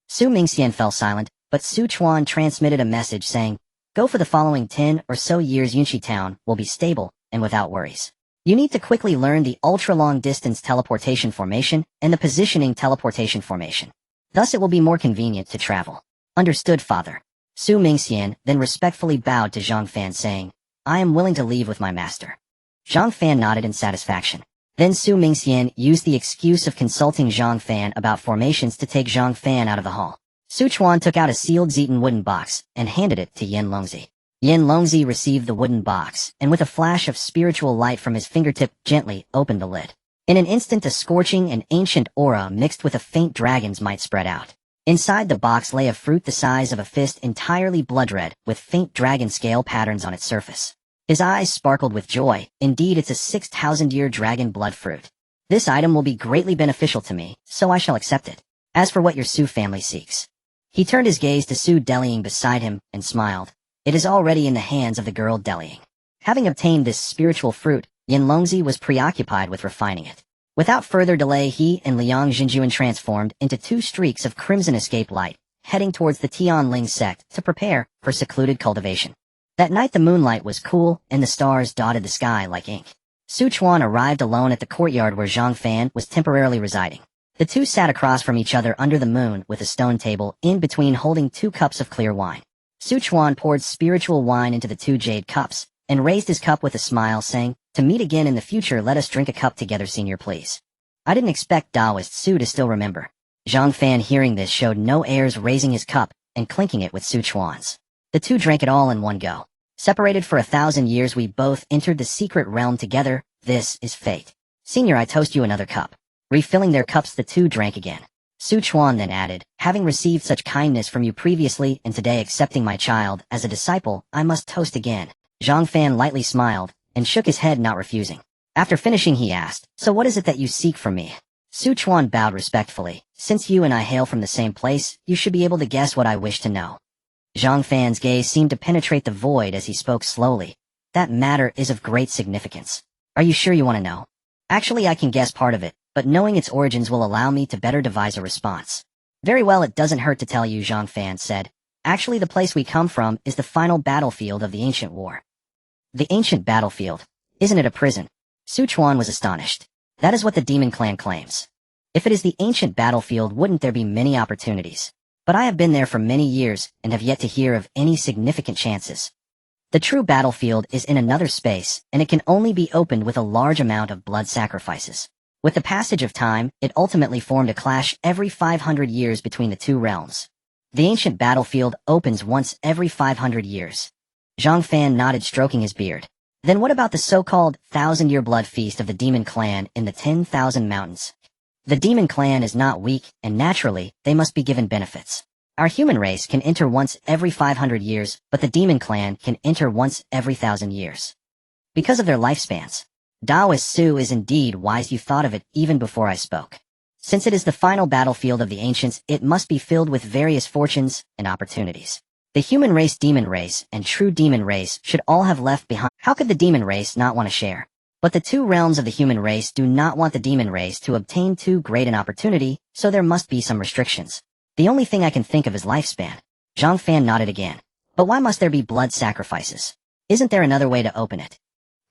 Su Mingxian fell silent, but Su Chuan transmitted a message saying, "Go for the following 10 or so years, Yunshi town will be stable and without worries. You need to quickly learn the ultra-long distance teleportation formation and the positioning teleportation formation. Thus it will be more convenient to travel." "Understood, father." Su Mingxian then respectfully bowed to Zhang Fan, saying, "I am willing to leave with my master." Zhang Fan nodded in satisfaction. Then Su Mingxian used the excuse of consulting Zhang Fan about formations to take Zhang Fan out of the hall. Su Chuan took out a sealed Zeton wooden box and handed it to Yin Longzi. Yin Longzi received the wooden box, and with a flash of spiritual light from his fingertip, gently opened the lid. In an instant, a scorching and ancient aura mixed with a faint dragon's might spread out. Inside the box lay a fruit the size of a fist, entirely blood red, with faint dragon scale patterns on its surface. His eyes sparkled with joy. Indeed, it's a 6,000-year dragon blood fruit. This item will be greatly beneficial to me, so I shall accept it. As for what your Su family seeks. He turned his gaze to Su delying beside him and smiled. It is already in the hands of the girl delying. Having obtained this spiritual fruit, Yin Longzi was preoccupied with refining it. Without further delay, he and Liang Jinjuan transformed into two streaks of crimson escape light, heading towards the Tian Ling sect to prepare for secluded cultivation. That night the moonlight was cool and the stars dotted the sky like ink. Su Chuan arrived alone at the courtyard where Zhang Fan was temporarily residing. The two sat across from each other under the moon with a stone table in between holding 2 cups of clear wine. Su Chuan poured spiritual wine into the 2 jade cups and raised his cup with a smile, saying, "To meet again in the future, let us drink a cup together, senior, please." I didn't expect Taoist Su to still remember. Zhang Fan, hearing this, showed no airs, raising his cup and clinking it with Su Chuan's. The two drank it all in one go. Separated for 1,000 years, we both entered the secret realm together. This is fate. Senior, I toast you another cup. Refilling their cups, the two drank again. Su Chuan then added, "Having received such kindness from you previously and today accepting my child as a disciple, I must toast again." Zhang Fan lightly smiled and shook his head, not refusing. After finishing, he asked, "So what is it that you seek from me?" Su Chuan bowed respectfully. "Since you and I hail from the same place, you should be able to guess what I wish to know." Zhang Fan's gaze seemed to penetrate the void as he spoke slowly. "That matter is of great significance. Are you sure you want to know?" "Actually, I can guess part of it, but knowing its origins will allow me to better devise a response." "Very well, it doesn't hurt to tell you," Zhang Fan said. "Actually, the place we come from is the final battlefield of the ancient war." "The ancient battlefield? Isn't it a prison?" Su Chuan was astonished. "That is what the demon clan claims. If it is the ancient battlefield, wouldn't there be many opportunities? But I have been there for many years and have yet to hear of any significant chances. The true battlefield is in another space, and it can only be opened with a large amount of blood sacrifices. With the passage of time, it ultimately formed a clash every 500 years between the two realms. The ancient battlefield opens once every 500 years. Zhang Fan nodded, stroking his beard. "Then what about the so-called 1,000-year blood feast of the demon clan in the 10,000 mountains? The demon clan is not weak, and naturally, they must be given benefits. Our human race can enter once every 500 years, but the demon clan can enter once every 1,000 years. Because of their lifespans. Taoist Su is indeed wise. You thought of it even before I spoke. Since it is the final battlefield of the ancients, it must be filled with various fortunes and opportunities. The human race, demon race, and true demon race should all have left behind. How could the demon race not want to share? But the two realms of the human race do not want the demon race to obtain too great an opportunity, so there must be some restrictions. The only thing I can think of is lifespan." Zhang Fan nodded again. "But why must there be blood sacrifices? Isn't there another way to open it?"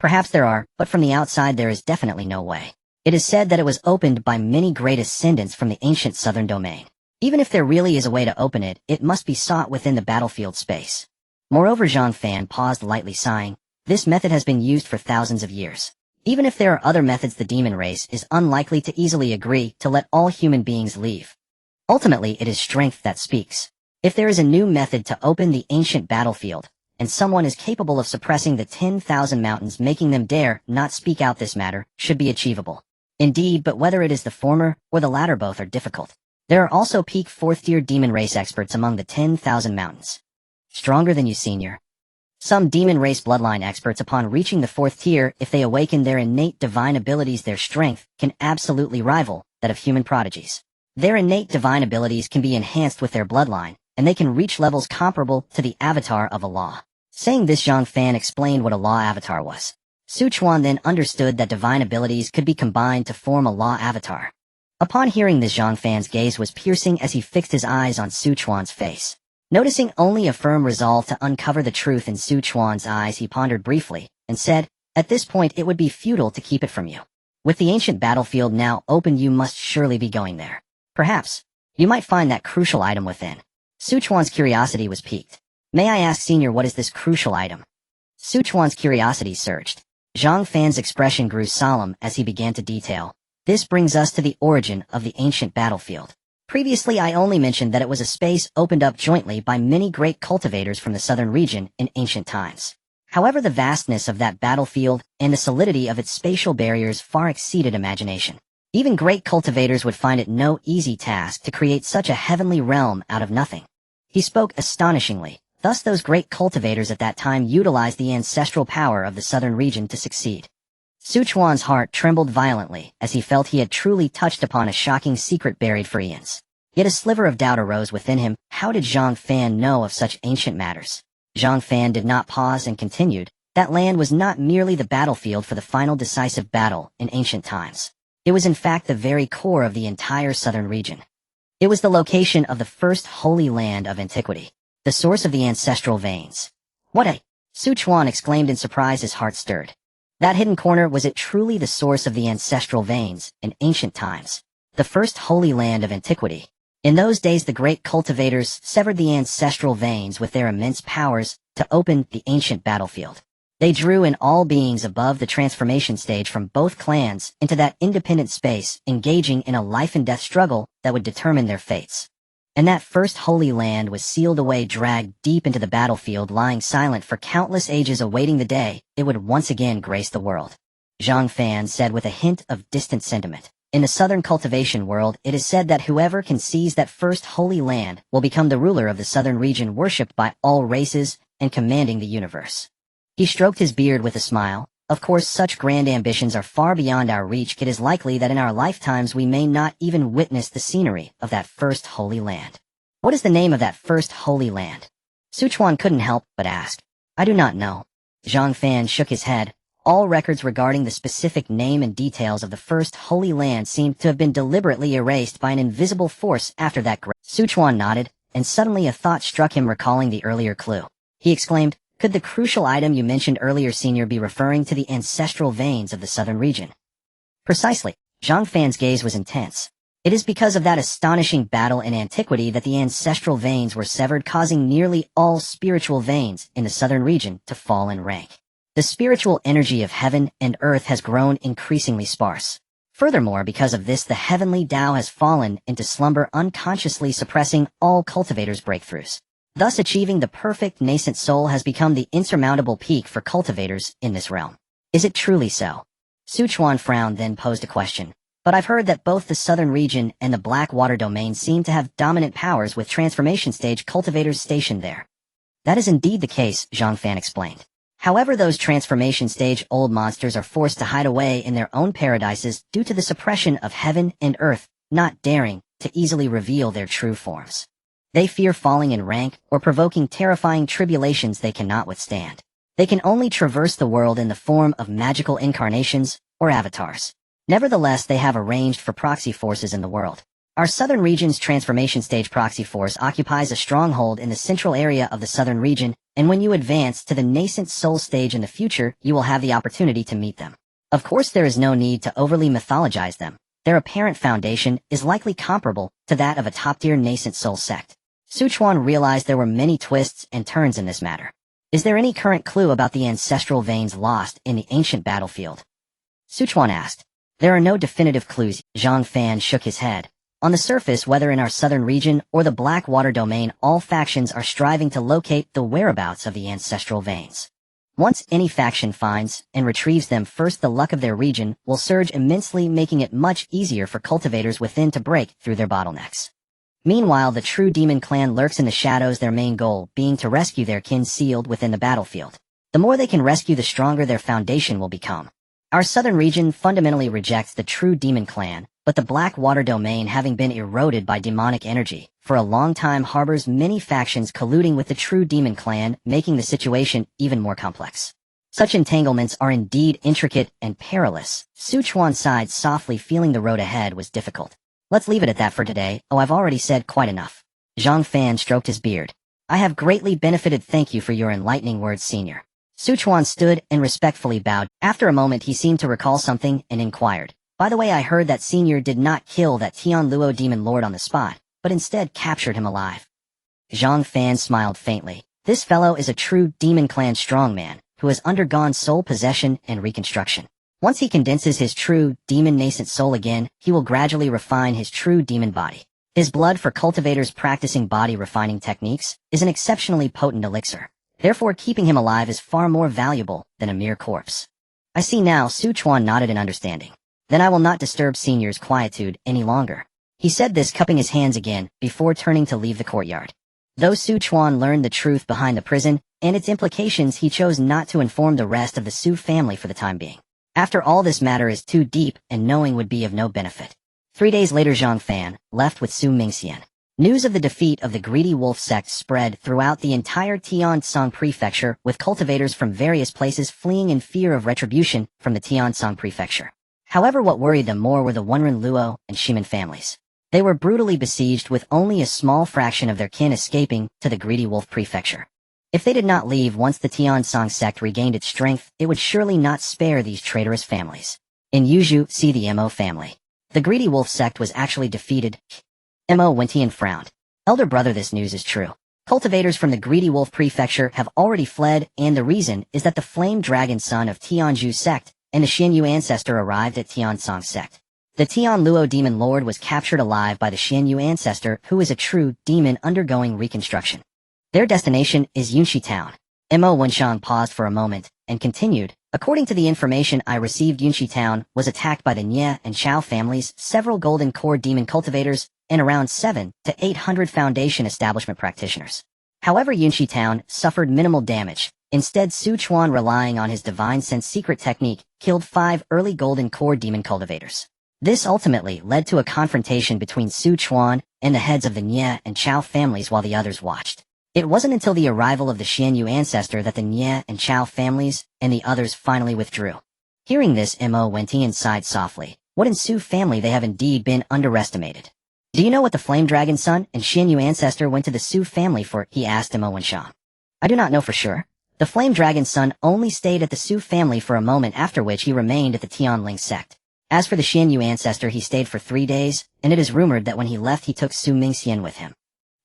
"Perhaps there are, but from the outside there is definitely no way. It is said that it was opened by many great ascendants from the ancient southern domain. Even if there really is a way to open it, it must be sought within the battlefield space." Moreover, Zhang Fan paused, lightly sighing. "This method has been used for thousands of years. Even if there are other methods, the demon race is unlikely to easily agree to let all human beings leave. Ultimately, it is strength that speaks. If there is a new method to open the ancient battlefield, and someone is capable of suppressing the 10,000 mountains, making them dare not speak out, this matter should be achievable. Indeed, but whether it is the former or the latter, both are difficult. There are also peak 4th-tier demon race experts among the 10,000 mountains. Stronger than you, senior. Some demon race bloodline experts, upon reaching the 4th tier, if they awaken their innate divine abilities, their strength can absolutely rival that of human prodigies. Their innate divine abilities can be enhanced with their bloodline, and they can reach levels comparable to the avatar of a law." Saying this, Zhang Fan explained what a law avatar was. Su Chuan then understood that divine abilities could be combined to form a law avatar. Upon hearing this, Zhang Fan's gaze was piercing as he fixed his eyes on Su Chuan's face. Noticing only a firm resolve to uncover the truth in Su Chuan's eyes, he pondered briefly and said, "At this point, it would be futile to keep it from you. With the ancient battlefield now open, you must surely be going there. Perhaps you might find that crucial item within." Su Chuan's curiosity was piqued. "May I ask, senior, what is this crucial item?" Su Chuan's curiosity surged. Zhang Fan's expression grew solemn as he began to detail. "This brings us to the origin of the ancient battlefield. Previously, I only mentioned that it was a space opened up jointly by many great cultivators from the southern region in ancient times. However, the vastness of that battlefield and the solidity of its spatial barriers far exceeded imagination. Even great cultivators would find it no easy task to create such a heavenly realm out of nothing." He spoke astonishingly, Thus those great cultivators at that time utilized the ancestral power of the southern region to succeed. Chuan's heart trembled violently as he felt he had truly touched upon a shocking secret buried for eons. Yet a sliver of doubt arose within him. How did Zhang Fan know of such ancient matters? Zhang Fan did not pause and continued. That land was not merely the battlefield for the final decisive battle in ancient times. It was in fact the very core of the entire southern region. It was the location of the first holy land of antiquity, the source of the ancestral veins. What a... Chuan exclaimed in surprise, his heart stirred. That hidden corner, was it truly the source of the ancestral veins in ancient times? The first holy land of antiquity. In those days the great cultivators severed the ancestral veins with their immense powers to open the ancient battlefield. They drew in all beings above the transformation stage from both clans into that independent space, engaging in a life-and-death struggle that would determine their fates. And that first holy land was sealed away, dragged deep into the battlefield, lying silent for countless ages, awaiting the day it would once again grace the world. Zhang Fan said with a hint of distant sentiment. In the southern cultivation world, it is said that whoever can seize that first holy land will become the ruler of the southern region, worshipped by all races and commanding the universe. He stroked his beard with a smile. Of course, such grand ambitions are far beyond our reach. It is likely that in our lifetimes we may not even witness the scenery of that first holy land. What is the name of that first holy land? Chuan couldn't help but ask. I do not know. Zhang Fan shook his head. All records regarding the specific name and details of the first holy land seemed to have been deliberately erased by an invisible force after that. Chuan nodded, and suddenly a thought struck him, recalling the earlier clue. He exclaimed, could the crucial item you mentioned earlier, Senior, be referring to the ancestral veins of the southern region? Precisely. Zhang Fan's gaze was intense. It is because of that astonishing battle in antiquity that the ancestral veins were severed, causing nearly all spiritual veins in the southern region to fall in rank. The spiritual energy of heaven and earth has grown increasingly sparse. Furthermore, because of this, the heavenly Tao has fallen into slumber, unconsciously suppressing all cultivators' breakthroughs. Thus, achieving the perfect nascent soul has become the insurmountable peak for cultivators in this realm. Is it truly so? Chuan frowned, then posed a question. But I've heard that both the southern region and the Blackwater domain seem to have dominant powers, with transformation stage cultivators stationed there. That is indeed the case, Zhang Fan explained. However, those transformation stage old monsters are forced to hide away in their own paradises due to the suppression of heaven and earth, not daring to easily reveal their true forms. They fear falling in rank or provoking terrifying tribulations they cannot withstand. They can only traverse the world in the form of magical incarnations or avatars. Nevertheless, they have arranged for proxy forces in the world. Our southern region's transformation stage proxy force occupies a stronghold in the central area of the southern region, and when you advance to the nascent soul stage in the future, you will have the opportunity to meet them. Of course, there is no need to overly mythologize them. Their apparent foundation is likely comparable to that of a top-tier nascent soul sect. Chuan realized there were many twists and turns in this matter. Is there any current clue about the ancestral veins lost in the ancient battlefield? Chuan asked. There are no definitive clues. Zhang Fan shook his head. On the surface, whether in our southern region or the Blackwater domain, all factions are striving to locate the whereabouts of the ancestral veins. Once any faction finds and retrieves them first, the luck of their region will surge immensely, making it much easier for cultivators within to break through their bottlenecks. Meanwhile, the true demon clan lurks in the shadows, their main goal being to rescue their kin sealed within the battlefield. The more they can rescue, the stronger their foundation will become. Our southern region fundamentally rejects the true demon clan, but the Blackwater domain, having been eroded by demonic energy, for a long time harbors many factions colluding with the true demon clan, making the situation even more complex. Such entanglements are indeed intricate and perilous. Chuan sighed softly, feeling the road ahead was difficult. Let's leave it at that for today. Oh, I've already said quite enough. Zhang Fan stroked his beard. I have greatly benefited. Thank you for your enlightening words, Senior. Chuan stood and respectfully bowed. After a moment, he seemed to recall something and inquired. By the way, I heard that Senior did not kill that Tianluo demon lord on the spot, but instead captured him alive. Zhang Fan smiled faintly. This fellow is a true demon clan strongman, who has undergone soul possession and reconstruction. Once he condenses his true demon nascent soul again, he will gradually refine his true demon body. His blood, for cultivators practicing body refining techniques, is an exceptionally potent elixir. Therefore, keeping him alive is far more valuable than a mere corpse. I see now. Chuan nodded in understanding. Then I will not disturb Senior's quietude any longer. He said this, cupping his hands again, before turning to leave the courtyard. Though Su Chuan learned the truth behind the prison and its implications, he chose not to inform the rest of the Su family for the time being. After all, this matter is too deep and knowing would be of no benefit. 3 days later, Zhang Fan left with Su Mingxian. News of the defeat of the Greedy Wolf sect spread throughout the entire Tiansong prefecture, with cultivators from various places fleeing in fear of retribution from the Tiansong prefecture. However, what worried them more were the Wenren Luo and Shimen families. They were brutally besieged, with only a small fraction of their kin escaping to the Greedy Wolf prefecture. If they did not leave once the Tiansong sect regained its strength, it would surely not spare these traitorous families. In Yuzhu, see the Mo family. The Greedy Wolf sect was actually defeated. Mo Wentian frowned. Elder brother, this news is true. Cultivators from the Greedy Wolf prefecture have already fled, and the reason is that the Flame Dragon son of Tianzhu sect and the Xianyu ancestor arrived at Tiansong sect. The Tian Luo demon lord was captured alive by the Xianyu ancestor, who is a true demon undergoing reconstruction. Their destination is Yunxi town. Mo Wenshang paused for a moment and continued. According to the information I received, Yunxi town was attacked by the Nye and Chao families, several golden core demon cultivators, and around 700 to 800 foundation establishment practitioners. However, Yunxi town suffered minimal damage. Instead, Su Chuan, relying on his divine sense secret technique, killed 5 early golden core demon cultivators. This ultimately led to a confrontation between Su Chuan and the heads of the Nye and Chao families while the others watched. It wasn't until the arrival of the Xianyu ancestor that the Nye and Chao families and the others finally withdrew. Hearing this, Mo Wentian sighed softly. What in Su family, they have indeed been underestimated. Do you know what the Flame Dragon son and Xianyu ancestor went to the Su family for? He asked Mo Wenshang. I do not know for sure. The Flame Dragon son only stayed at the Su family for a moment, after which he remained at the Tianling sect. As for the Xianyu ancestor, he stayed for 3 days, and it is rumored that when he left he took Su Mingxian with him.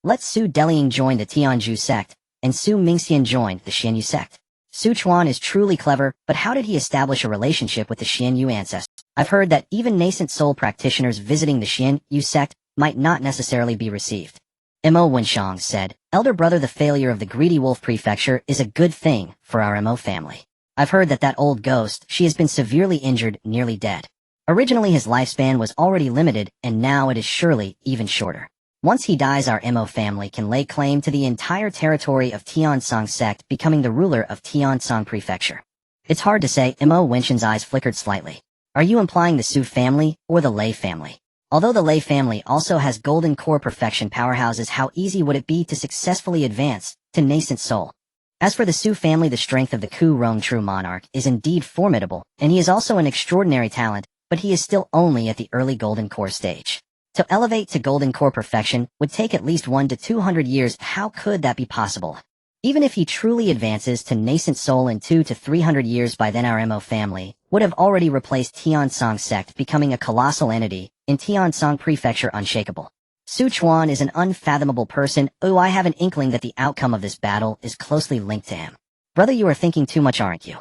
Let Su Deliang join the Tianzhu sect, and Su Mingxian joined the Xianyu sect. Su Chuan is truly clever, but how did he establish a relationship with the Xianyu ancestor? I've heard that even nascent soul practitioners visiting the Xianyu sect might not necessarily be received. Mo Wenshang said, Elder brother, the failure of the Greedy Wolf prefecture is a good thing for our Mo family. I've heard that old ghost, she has been severely injured, nearly dead. Originally his lifespan was already limited, and now it is surely even shorter. Once he dies, our Mo family can lay claim to the entire territory of Tiansong sect, becoming the ruler of Tiansong prefecture. It's hard to say. Mo Wenshan's eyes flickered slightly. Are you implying the Su family or the Lei family? Although the Lei family also has golden core perfection powerhouses, how easy would it be to successfully advance to nascent soul? As for the Su family, the strength of the Ku Rong true monarch is indeed formidable, and he is also an extraordinary talent, but he is still only at the early golden core stage. To elevate to golden core perfection would take at least 100 to 200 years. How could that be possible? Even if he truly advances to nascent soul in 200 to 300 years, by then our Mo family would have already replaced Tiansong sect, becoming a colossal entity in Tiansong prefecture, unshakable. Su Chuan is an unfathomable person. Oh, I have an inkling that the outcome of this battle is closely linked to him. Brother, you are thinking too much, aren't you?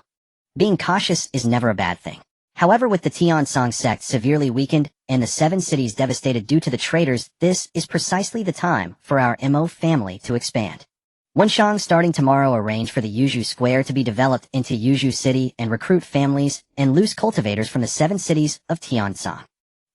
Being cautious is never a bad thing. However, with the Tiansong sect severely weakened and the 7 cities devastated due to the traitors, this is precisely the time for our Mo family to expand. Wenshang, starting tomorrow, arrange for the Yuzhu Square to be developed into Yuzhu City and recruit families and loose cultivators from the 7 cities of Tiansong.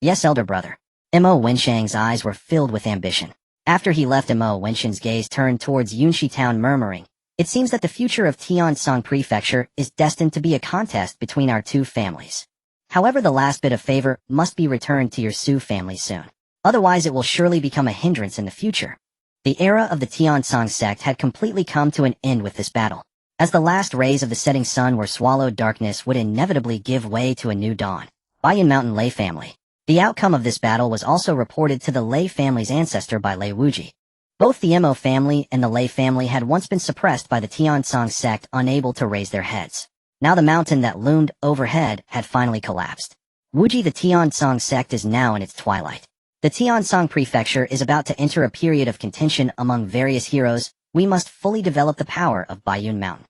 Yes, elder brother. Mo Wenshang's eyes were filled with ambition. After he left, Mo Wenshan's gaze turned towards Yunxi town, murmuring, it seems that the future of Tiansong prefecture is destined to be a contest between our 2 families. However, the last bit of favor must be returned to your Su family soon. Otherwise it will surely become a hindrance in the future. The era of the Tiansong sect had completely come to an end with this battle. As the last rays of the setting sun were swallowed, darkness would inevitably give way to a new dawn. Bayan Mountain Lei family. The outcome of this battle was also reported to the Lei family's ancestor by Lei Wuji. Both the Mo family and the Lei family had once been suppressed by the Tiansong sect, unable to raise their heads. Now the mountain that loomed overhead had finally collapsed. Wuji, the Tiansong sect is now in its twilight. The Tiansong prefecture is about to enter a period of contention among various heroes. We must fully develop the power of Baiyun Mountain.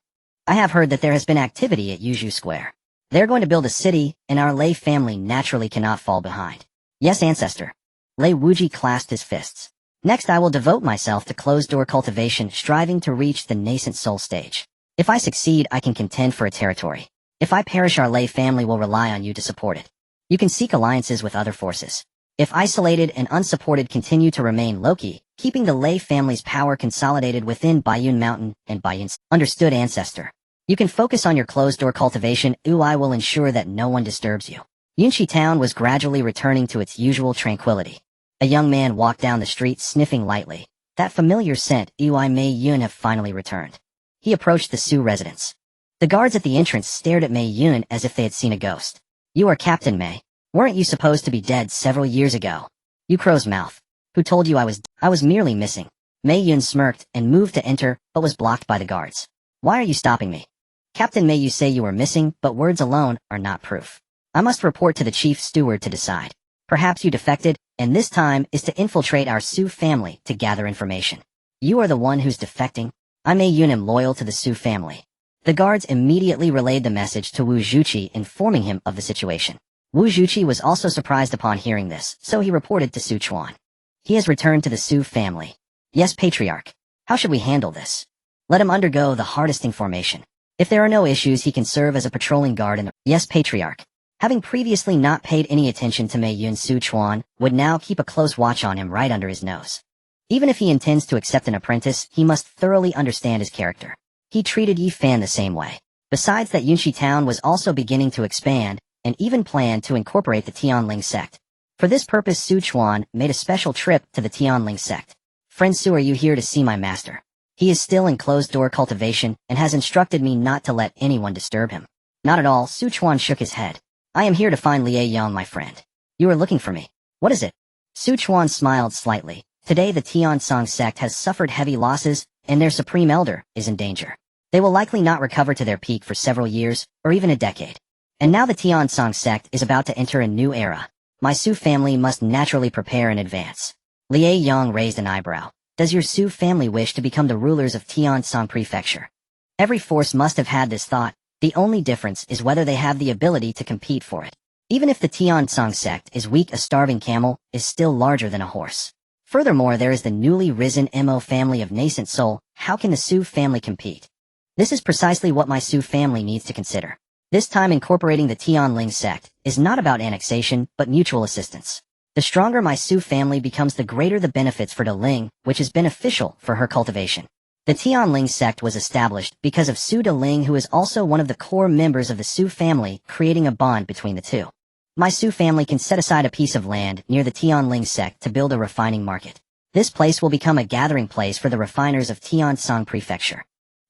I have heard that there has been activity at Yuzhu Square. They're going to build a city, and our Lei family naturally cannot fall behind. Yes, ancestor. Lei Wuji clasped his fists. Next, I will devote myself to closed-door cultivation, striving to reach the nascent soul stage. If I succeed, I can contend for a territory. If I perish, our Lei family will rely on you to support it. You can seek alliances with other forces. If isolated and unsupported continue to remain low-key, keeping the Lei family's power consolidated within Baiyun Mountain and Baiyun's understood ancestor. You can focus on your closed-door cultivation. I will ensure that no one disturbs you. Yunshi town was gradually returning to its usual tranquility. A young man walked down the street sniffing lightly. That familiar scent. Mei Yun have finally returned. He approached the Su residence. The guards at the entrance stared at Mei Yun as if they had seen a ghost. You are Captain Mei. Weren't you supposed to be dead several years ago? You crow's mouth. Who told you I was merely missing? Mei Yun smirked and moved to enter, but was blocked by the guards. Why are you stopping me? Captain Mei, you say you were missing, but words alone are not proof. I must report to the chief steward to decide. Perhaps you defected, and this time is to infiltrate our Su family to gather information. You are the one who's defecting? I Mei Yun am loyal to the Su family. The guards immediately relayed the message to Wu Zhuqi, informing him of the situation. Wu Zhuqi was also surprised upon hearing this, so he reported to Su Chuan. He has returned to the Su family. Yes, Patriarch. How should we handle this? Let him undergo the harvesting formation. If there are no issues, he can serve as a patrolling guard in the— Yes, Patriarch. Having previously not paid any attention to Mei Yun, Su Chuan would now keep a close watch on him right under his nose. Even if he intends to accept an apprentice, he must thoroughly understand his character. He treated Yi Fan the same way. Besides that, Yunshi town was also beginning to expand, and even planned to incorporate the Tianling sect. For this purpose, Su Chuan made a special trip to the Tianling sect. Friend Su, are you here to see my master? He is still in closed-door cultivation and has instructed me not to let anyone disturb him. Not at all, Su Chuan shook his head. I am here to find Liu Yang, my friend. You are looking for me. What is it? Su Chuan smiled slightly. Today the Tiansong sect has suffered heavy losses, and their supreme elder is in danger. They will likely not recover to their peak for several years, or even a decade. And now the Tiansong sect is about to enter a new era. My Su family must naturally prepare in advance. Liu Yang raised an eyebrow. Does your Su family wish to become the rulers of Tiansong Prefecture? Every force must have had this thought. The only difference is whether they have the ability to compete for it. Even if the Tiansong sect is weak, a starving camel is still larger than a horse. Furthermore, there is the newly risen Mo family of nascent soul. How can the Su family compete? This is precisely what my Su family needs to consider. This time incorporating the Tianling sect is not about annexation, but mutual assistance. The stronger my Su family becomes, the greater the benefits for De Ling, which is beneficial for her cultivation. The Tianling sect was established because of Su De Ling, who is also one of the core members of the Su family, creating a bond between the two. My Su family can set aside a piece of land near the Tianling sect to build a refining market. This place will become a gathering place for the refiners of Tiansong Prefecture.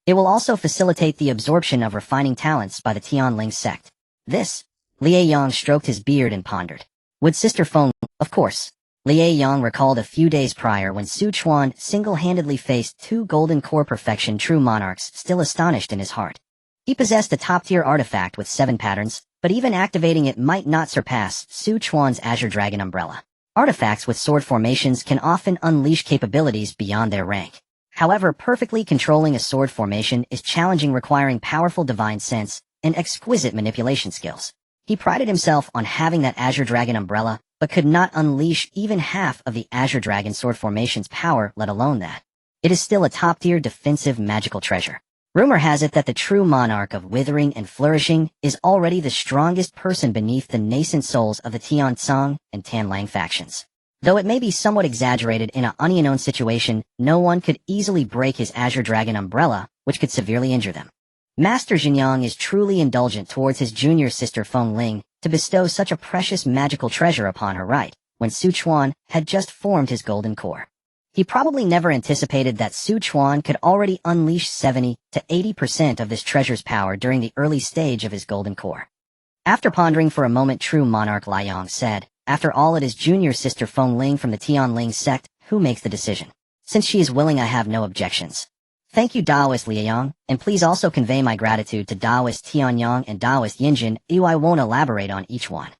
It will also facilitate the absorption of refining talents by the Tianling sect. This, Liu Yang stroked his beard and pondered. Would Sister Feng— Of course. Liu Yang recalled a few days prior when Su Chuan single-handedly faced two golden core perfection true monarchs, still astonished in his heart. He possessed a top-tier artifact with 7 patterns, but even activating it might not surpass Su Chuan's Azure Dragon umbrella. Artifacts with sword formations can often unleash capabilities beyond their rank. However, perfectly controlling a sword formation is challenging, requiring powerful divine sense and exquisite manipulation skills. He prided himself on having that Azure Dragon umbrella, but could not unleash even half of the Azure Dragon sword formation's power, let alone that. It is still a top-tier defensive magical treasure. Rumor has it that the true monarch of Withering and Flourishing is already the strongest person beneath the nascent souls of the Tiansong and Tanlang factions. Though it may be somewhat exaggerated, in an unknown situation, no one could easily break his Azure Dragon umbrella, which could severely injure them. Master Jinyang is truly indulgent towards his junior sister Feng Ling to bestow such a precious magical treasure upon her right, when Su Chuan had just formed his golden core. He probably never anticipated that Su Chuan could already unleash 70 to 80% of this treasure's power during the early stage of his golden core. After pondering for a moment, true monarch Liu Yang said, after all, it is junior sister Feng Ling from the Tianling sect who makes the decision. Since she is willing, I have no objections. Thank you, Taoist Liu Yang, and please also convey my gratitude to Taoist Tianyang and Taoist Yinjin. I won't elaborate on each one.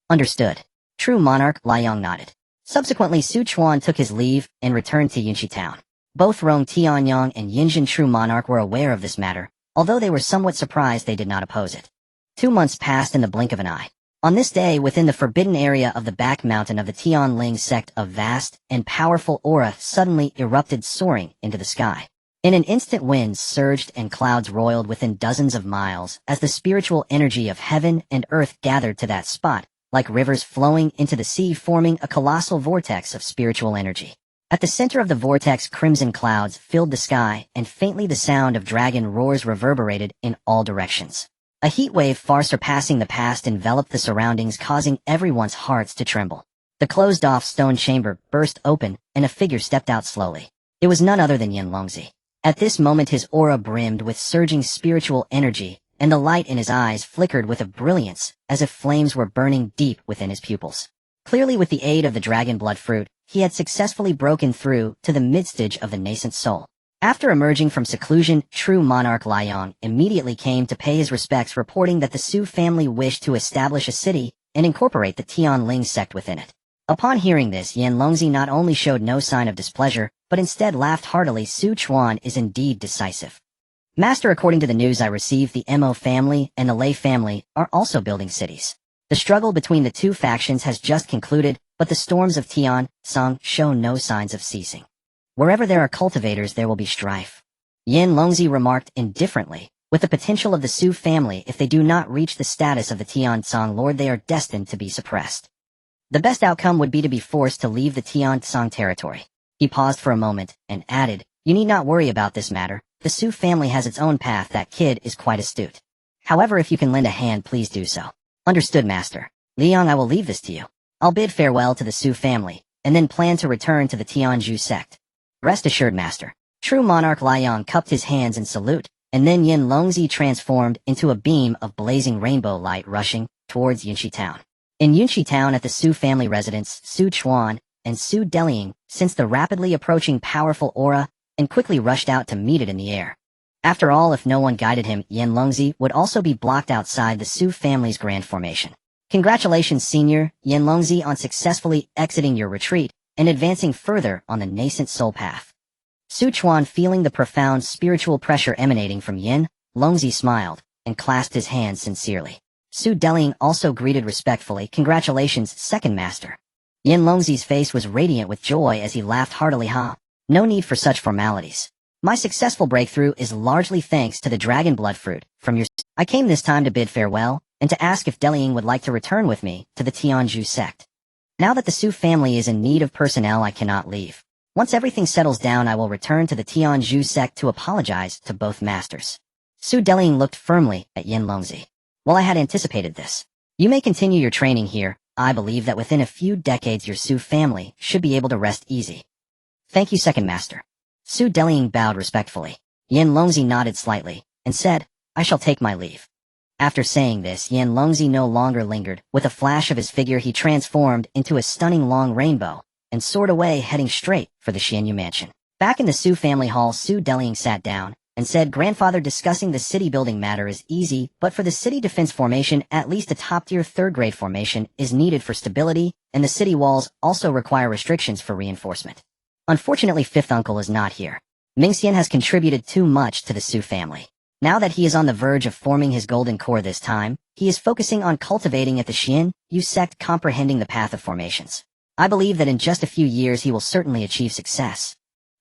Understood. True monarch Liu Yang nodded. Subsequently, Su Chuan took his leave and returned to Yunshi town. Both Rong Tianyang and Yinjin true monarch were aware of this matter, although they were somewhat surprised they did not oppose it. 2 months passed in the blink of an eye. On this day, within the forbidden area of the back mountain of the Tianling sect, a vast and powerful aura suddenly erupted, soaring into the sky. In an instant, winds surged and clouds roiled within dozens of miles as the spiritual energy of heaven and earth gathered to that spot, like rivers flowing into the sea, forming a colossal vortex of spiritual energy. At the center of the vortex, crimson clouds filled the sky, and faintly the sound of dragon roars reverberated in all directions. A heat wave far surpassing the past enveloped the surroundings, causing everyone's hearts to tremble. The closed-off stone chamber burst open, and a figure stepped out slowly. It was none other than Yin Longzi. At this moment his aura brimmed with surging spiritual energy, and the light in his eyes flickered with a brilliance, as if flames were burning deep within his pupils. Clearly, with the aid of the dragon blood fruit, he had successfully broken through to the midstage of the nascent soul. After emerging from seclusion, true monarch Liang immediately came to pay his respects, reporting that the Su family wished to establish a city and incorporate the Tian Ling sect within it. Upon hearing this, Yin Longzi not only showed no sign of displeasure, but instead laughed heartily. Su Chuan is indeed decisive. Master, according to the news I received, the Mo family and the Lei family are also building cities. The struggle between the two factions has just concluded, but the storms of Tian Song show no signs of ceasing. Wherever there are cultivators, there will be strife. Yin Longzi remarked indifferently, with the potential of the Su family, if they do not reach the status of the Tian Song lord, they are destined to be suppressed. The best outcome would be to be forced to leave the Tian Song territory. He paused for a moment, and added, "You need not worry about this matter. The Su family has its own path. That kid is quite astute. However, if you can lend a hand, please do so." "Understood, Master. Liang, I will leave this to you. I'll bid farewell to the Su family, and then plan to return to the Tianzhu sect." "Rest assured, Master." True monarch Liang cupped his hands in salute, and then Yin Longzi transformed into a beam of blazing rainbow light rushing towards Yunxi town. In Yunxi town, at the Su family residence, Su Chuan and Su Delying sensed the rapidly approaching powerful aura and quickly rushed out to meet it in the air. After all, if no one guided him, Yin Longzi would also be blocked outside the Su family's grand formation. "Congratulations, Senior Yin Longzi, on successfully exiting your retreat and advancing further on the nascent soul path." Su Chuan, feeling the profound spiritual pressure emanating from Yin Longzi, smiled and clasped his hands sincerely. Su Delying also greeted respectfully. "Congratulations, Second Master." Yin Longzi's face was radiant with joy as he laughed heartily. "No need for such formalities. My successful breakthrough is largely thanks to the dragon blood fruit from your... I came this time to bid farewell, and to ask if Delying would like to return with me to the Tianzhu sect. Now that the Su family is in need of personnel, I cannot leave. Once everything settles down, I will return to the Tianzhu sect to apologize to both masters." Su Delying looked firmly at Yin Longzi. "Well, I had anticipated this. You may continue your training here. I believe that within a few decades your Su family should be able to rest easy." "Thank you, Second Master." Su Delying bowed respectfully. Yin Longzi nodded slightly, and said, "I shall take my leave." After saying this, Yin Longzi no longer lingered. With a flash of his figure, he transformed into a stunning long rainbow, and soared away, heading straight for the Xianyu mansion. Back in the Su family hall, Su Delying sat down, and said, "Grandfather, discussing the city building matter is easy, but for the city defense formation, at least a top-tier third-grade formation is needed for stability, and the city walls also require restrictions for reinforcement. Unfortunately, Fifth Uncle is not here. Mingxian has contributed too much to the Su family. Now that he is on the verge of forming his golden core this time, he is focusing on cultivating at the Xianyu sect, comprehending the path of formations. I believe that in just a few years he will certainly achieve success.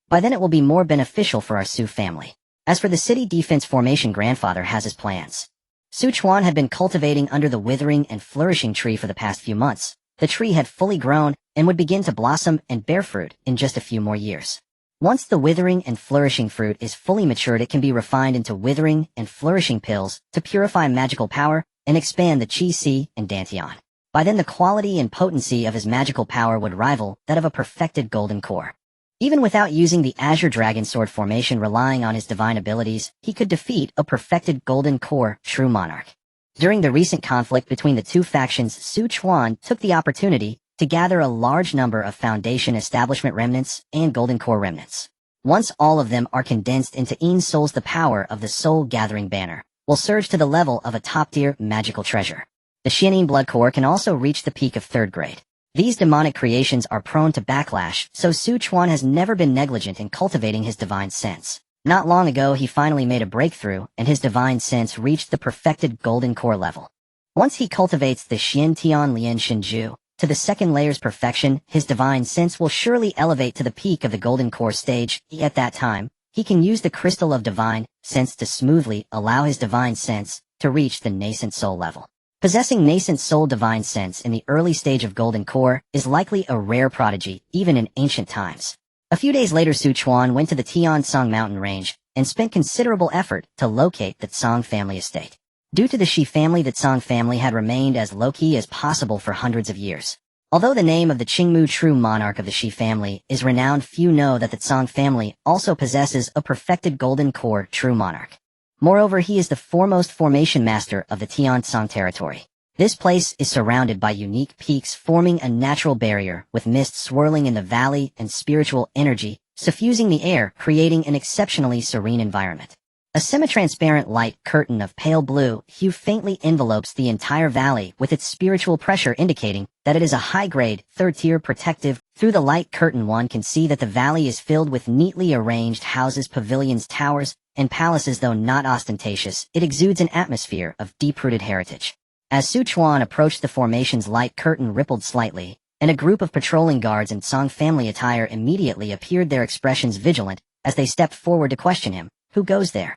By then it will be more beneficial for our Su family. As for the city defense formation, grandfather has his plans." Su Chuan had been cultivating under the withering and flourishing tree for the past few months. The tree had fully grown and would begin to blossom and bear fruit in just a few more years. Once the withering and flourishing fruit is fully matured, it can be refined into withering and flourishing pills to purify magical power and expand the Qi Si and Dantian. By then the quality and potency of his magical power would rival that of a perfected golden core. Even without using the Azure Dragon Sword formation, relying on his divine abilities, he could defeat a perfected golden core true monarch. During the recent conflict between the two factions, Su Chuan took the opportunity to gather a large number of Foundation Establishment remnants and Golden Core remnants. Once all of them are condensed into Een Souls, the power of the Soul Gathering Banner will surge to the level of a top-tier magical treasure. The Xianyin Blood Core can also reach the peak of 3rd grade. These demonic creations are prone to backlash, so Su Chuan has never been negligent in cultivating his divine sense. Not long ago, he finally made a breakthrough, and his divine sense reached the perfected Golden Core level. Once he cultivates the Xian Tian Lian Shinju to the 2nd layer's perfection, his divine sense will surely elevate to the peak of the Golden Core stage. At that time, he can use the Crystal of Divine Sense to smoothly allow his divine sense to reach the nascent soul level. Possessing nascent soul divine sense in the early stage of golden core is likely a rare prodigy, even in ancient times. A few days later, Chuan went to the Tian Song mountain range and spent considerable effort to locate the Song family estate. Due to the Shi family, the Song family had remained as low-key as possible for hundreds of years. Although the name of the Qingmu true monarch of the Shi family is renowned, few know that the Song family also possesses a perfected golden core true monarch. Moreover, he is the foremost formation master of the Tian Song territory. This place is surrounded by unique peaks forming a natural barrier with mist swirling in the valley and spiritual energy suffusing the air, creating an exceptionally serene environment. A semi-transparent light curtain of pale blue hue faintly envelopes the entire valley with its spiritual pressure indicating that it is a high-grade, third-tier protective. Through the light curtain one can see that the valley is filled with neatly arranged houses, pavilions, towers, and palaces. Though not ostentatious, it exudes an atmosphere of deep-rooted heritage. As Chuan approached, the formation's light curtain rippled slightly, and a group of patrolling guards in Song family attire immediately appeared, their expressions vigilant as they stepped forward to question him. Who goes there?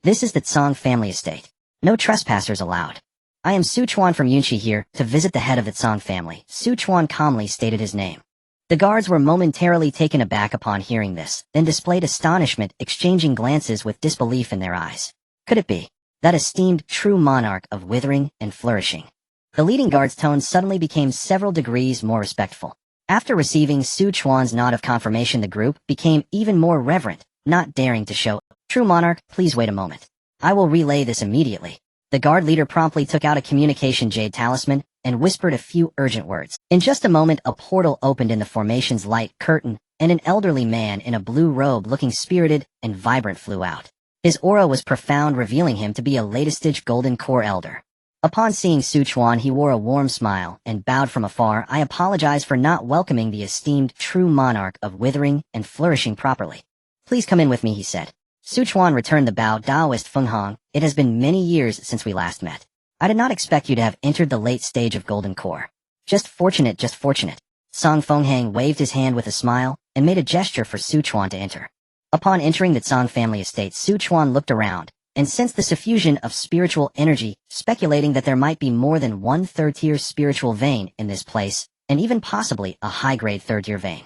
This is the Song family estate. No trespassers allowed. I am Chuan from Yunxi, here to visit the head of the Song family. Chuan calmly stated his name. The guards were momentarily taken aback upon hearing this, then displayed astonishment, exchanging glances with disbelief in their eyes. Could it be that esteemed true monarch of withering and flourishing? The leading guard's tone suddenly became several degrees more respectful. After receiving Chuan's nod of confirmation, the group became even more reverent, not daring to show. True monarch, please wait a moment. I will relay this immediately. The guard leader promptly took out a communication jade talisman and whispered a few urgent words. In just a moment, a portal opened in the formation's light curtain, and an elderly man in a blue robe looking spirited and vibrant flew out. His aura was profound, revealing him to be a latest-stage golden core elder. Upon seeing Chuan, he wore a warm smile and bowed from afar. I apologize for not welcoming the esteemed true monarch of withering and flourishing properly. Please come in with me, he said. Chuan returned the bow. Taoist Fenghong, it has been many years since we last met. I did not expect you to have entered the late stage of golden core. Just fortunate, just fortunate. Song Fenghang waved his hand with a smile and made a gesture for Chuan to enter. Upon entering the Song family estate, Chuan looked around and sensed the suffusion of spiritual energy, speculating that there might be more than one third-tier spiritual vein in this place, and even possibly a high-grade third-tier vein.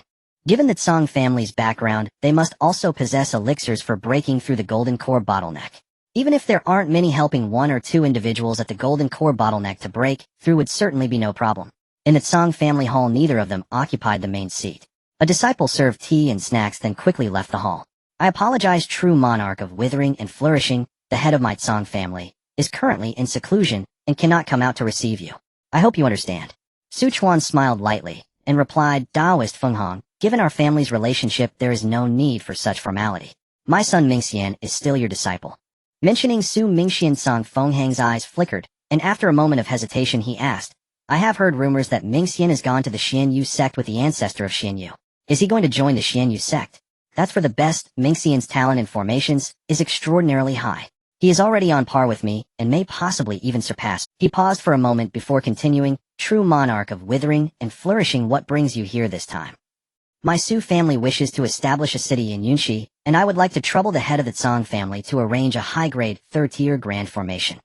Given the Song family's background, they must also possess elixirs for breaking through the golden core bottleneck. Even if there aren't many, helping one or two individuals at the golden core bottleneck to break through would certainly be no problem. In the Song family hall, neither of them occupied the main seat. A disciple served tea and snacks, then quickly left the hall. I apologize, true monarch of withering and flourishing, the head of my Song family is currently in seclusion and cannot come out to receive you. I hope you understand. Chuan smiled lightly and replied, Taoist Fenghong, given our family's relationship, there is no need for such formality. My son Mingxian is still your disciple. Mentioning Su Mingxian, Song Fenghang's eyes flickered, and after a moment of hesitation he asked, I have heard rumors that Mingxian has gone to the Xianyu sect with the ancestor of Xianyu. Is he going to join the Xianyu sect? That's for the best. Mingxian's talent in formations is extraordinarily high. He is already on par with me, and may possibly even surpass. He paused for a moment before continuing, true monarch of withering and flourishing, what brings you here this time? My Su family wishes to establish a city in Yunxi, and I would like to trouble the head of the Song family to arrange a high-grade, third-tier grand formation.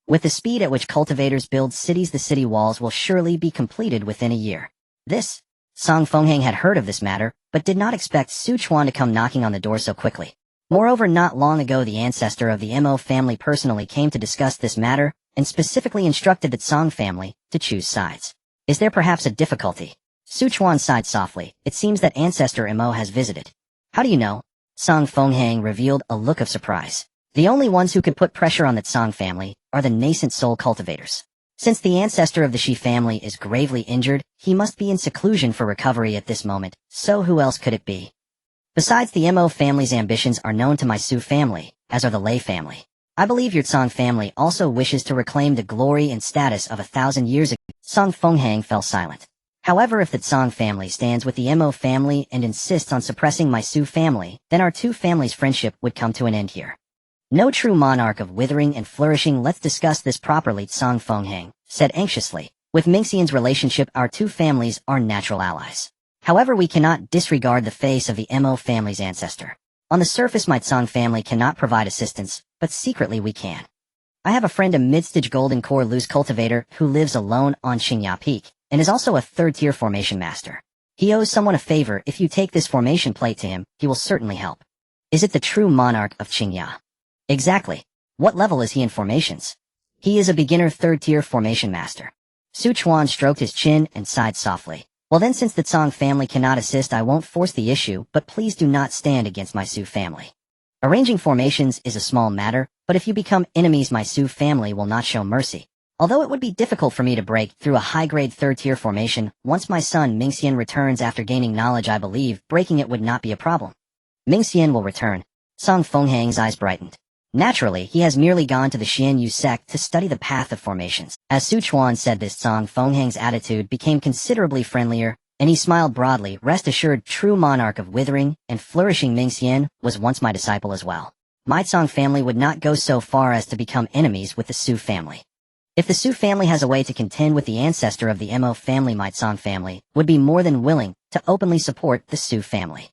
With the speed at which cultivators build cities, the city walls will surely be completed within a year. This? Song Fenghang had heard of this matter, but did not expect Chuan to come knocking on the door so quickly. Moreover, not long ago the ancestor of the Mo family personally came to discuss this matter, and specifically instructed the Song family to choose sides. Is there perhaps a difficulty? Chuan sighed softly. It seems that ancestor Mo has visited. How do you know? Song Fenghang revealed a look of surprise. The only ones who could put pressure on the Song family are the nascent soul cultivators. Since the ancestor of the Shi family is gravely injured, he must be in seclusion for recovery at this moment, so who else could it be? Besides, the Mo family's ambitions are known to my Su family, as are the Lei family. I believe your Song family also wishes to reclaim the glory and status of 1,000 years ago. Song Fenghang fell silent. However, if the Song family stands with the Mo family and insists on suppressing my Su family, then our two families' friendship would come to an end here. No true monarch of withering and flourishing, let's discuss this properly, Song Fenghang said anxiously. With Mingxian's relationship, our two families are natural allies. However, we cannot disregard the face of the Mo family's ancestor. On the surface, my Song family cannot provide assistance, but secretly we can. I have a friend, a mid-stage golden core loose cultivator, who lives alone on Xingya Peak, and is also a third-tier formation master. He owes someone a favor. If you take this formation plate to him, he will certainly help. Is it the true monarch of Xingya? Exactly. What level is he in formations? He is a beginner third-tier formation master. Chuan stroked his chin and sighed softly. Well then, since the Tsang family cannot assist, I won't force the issue, but please do not stand against my Su family. Arranging formations is a small matter, but if you become enemies, my Su family will not show mercy. Although it would be difficult for me to break through a high-grade third-tier formation, once my son Mingxian returns after gaining knowledge, I believe breaking it would not be a problem. Mingxian will return. Song Fenghang's eyes brightened. Naturally, he has merely gone to the Xian Yu sect to study the path of formations. As Su Chuan said this, Song Fenghang's attitude became considerably friendlier, and he smiled broadly. Rest assured, true monarch of withering and flourishing Mingxian was once my disciple as well. My Tsang family would not go so far as to become enemies with the Su family. If the Su family has a way to contend with the ancestor of the Mo family, my Tsang family would be more than willing to openly support the Su family.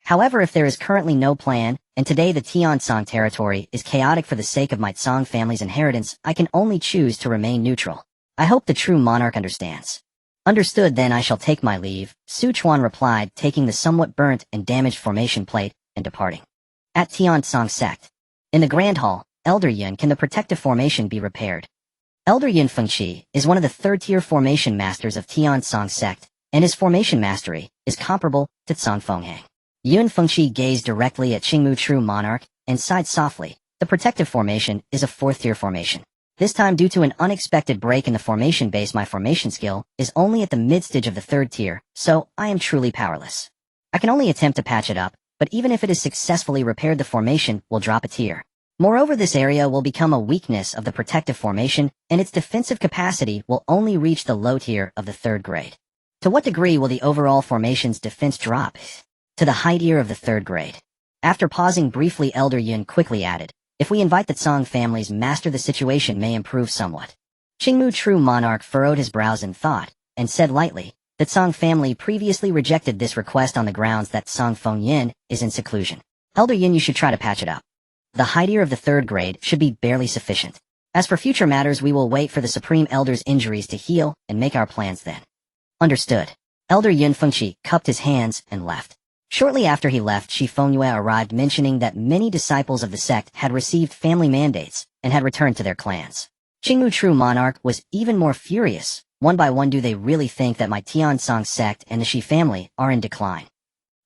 However, if there is currently no plan, and today the Tiansong territory is chaotic for the sake of my Tsang family's inheritance, I can only choose to remain neutral. I hope the true monarch understands. Understood, then I shall take my leave, Su Chuan replied, taking the somewhat burnt and damaged formation plate and departing. At Tiansong sect. In the Grand Hall, Elder Yun, can the protective formation be repaired? Elder Yun Fengqi is one of the third-tier formation masters of Tiansong sect, and his formation mastery is comparable to Tsang Fenghang. Yun Fengqi gazed directly at Qingmu True Monarch and sighed softly. The protective formation is a fourth-tier formation. This time, due to an unexpected break in the formation base, my formation skill is only at the mid-stage of the third tier, so I am truly powerless. I can only attempt to patch it up, but even if it is successfully repaired, the formation will drop a tier. Moreover, this area will become a weakness of the protective formation, and its defensive capacity will only reach the low tier of the third grade. To what degree will the overall formation's defense drop? To the high tier of the third grade. After pausing briefly, Elder Yun quickly added, if we invite the Tsang families master, the situation may improve somewhat. Qingmu True Monarch furrowed his brows in thought, and said lightly, the Tsang family previously rejected this request on the grounds that Tsang Fengyin is in seclusion. Elder Yun, you should try to patch it up. The high tier of the third grade should be barely sufficient. As for future matters, we will wait for the Supreme Elder's injuries to heal and make our plans then. Understood. Elder Yun Fengqi cupped his hands and left. Shortly after he left, Shi Fengyue arrived, mentioning that many disciples of the sect had received family mandates and had returned to their clans. Qingmu True Monarch was even more furious. One by one, do they really think that my Tiansong sect and the Shi family are in decline?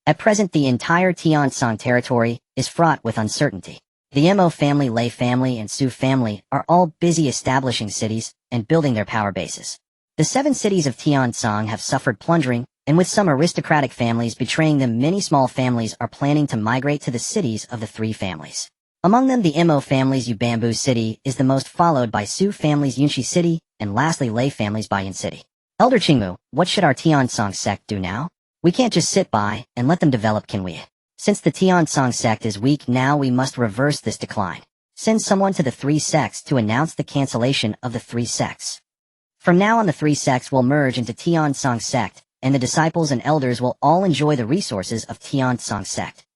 At present, the entire Tiansong territory is fraught with uncertainty. The Mo family, Lei family, and Su family are all busy establishing cities and building their power bases. The 7 cities of Tiansong have suffered plundering, and with some aristocratic families betraying them, many small families are planning to migrate to the cities of the 3 families. Among them, the Mo family's Bamboo City is the most, followed by Su family's Yunshi City, and lastly Lei family's Bayan City. Elder Qingmu, what should our Tiansong sect do now? We can't just sit by and let them develop, can we? Since the Tiansong sect is weak now, we must reverse this decline. Send someone to the 3 sects to announce the cancellation of the 3 sects. From now on, the 3 sects will merge into Tiansong sect, and the disciples and elders will all enjoy the resources of Tiansong sect.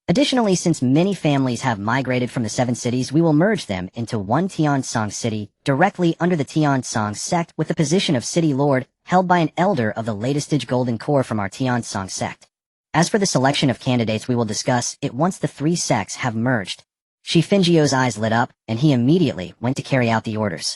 Additionally, since many families have migrated from the 7 cities, we will merge them into one Tiansong city directly under the Tiansong sect, with the position of city lord held by an elder of the latest stage golden core from our Tiansong sect. As for the selection of candidates, we will discuss it once the 3 sects have merged. Shi Fengio's eyes lit up, and he immediately went to carry out the orders.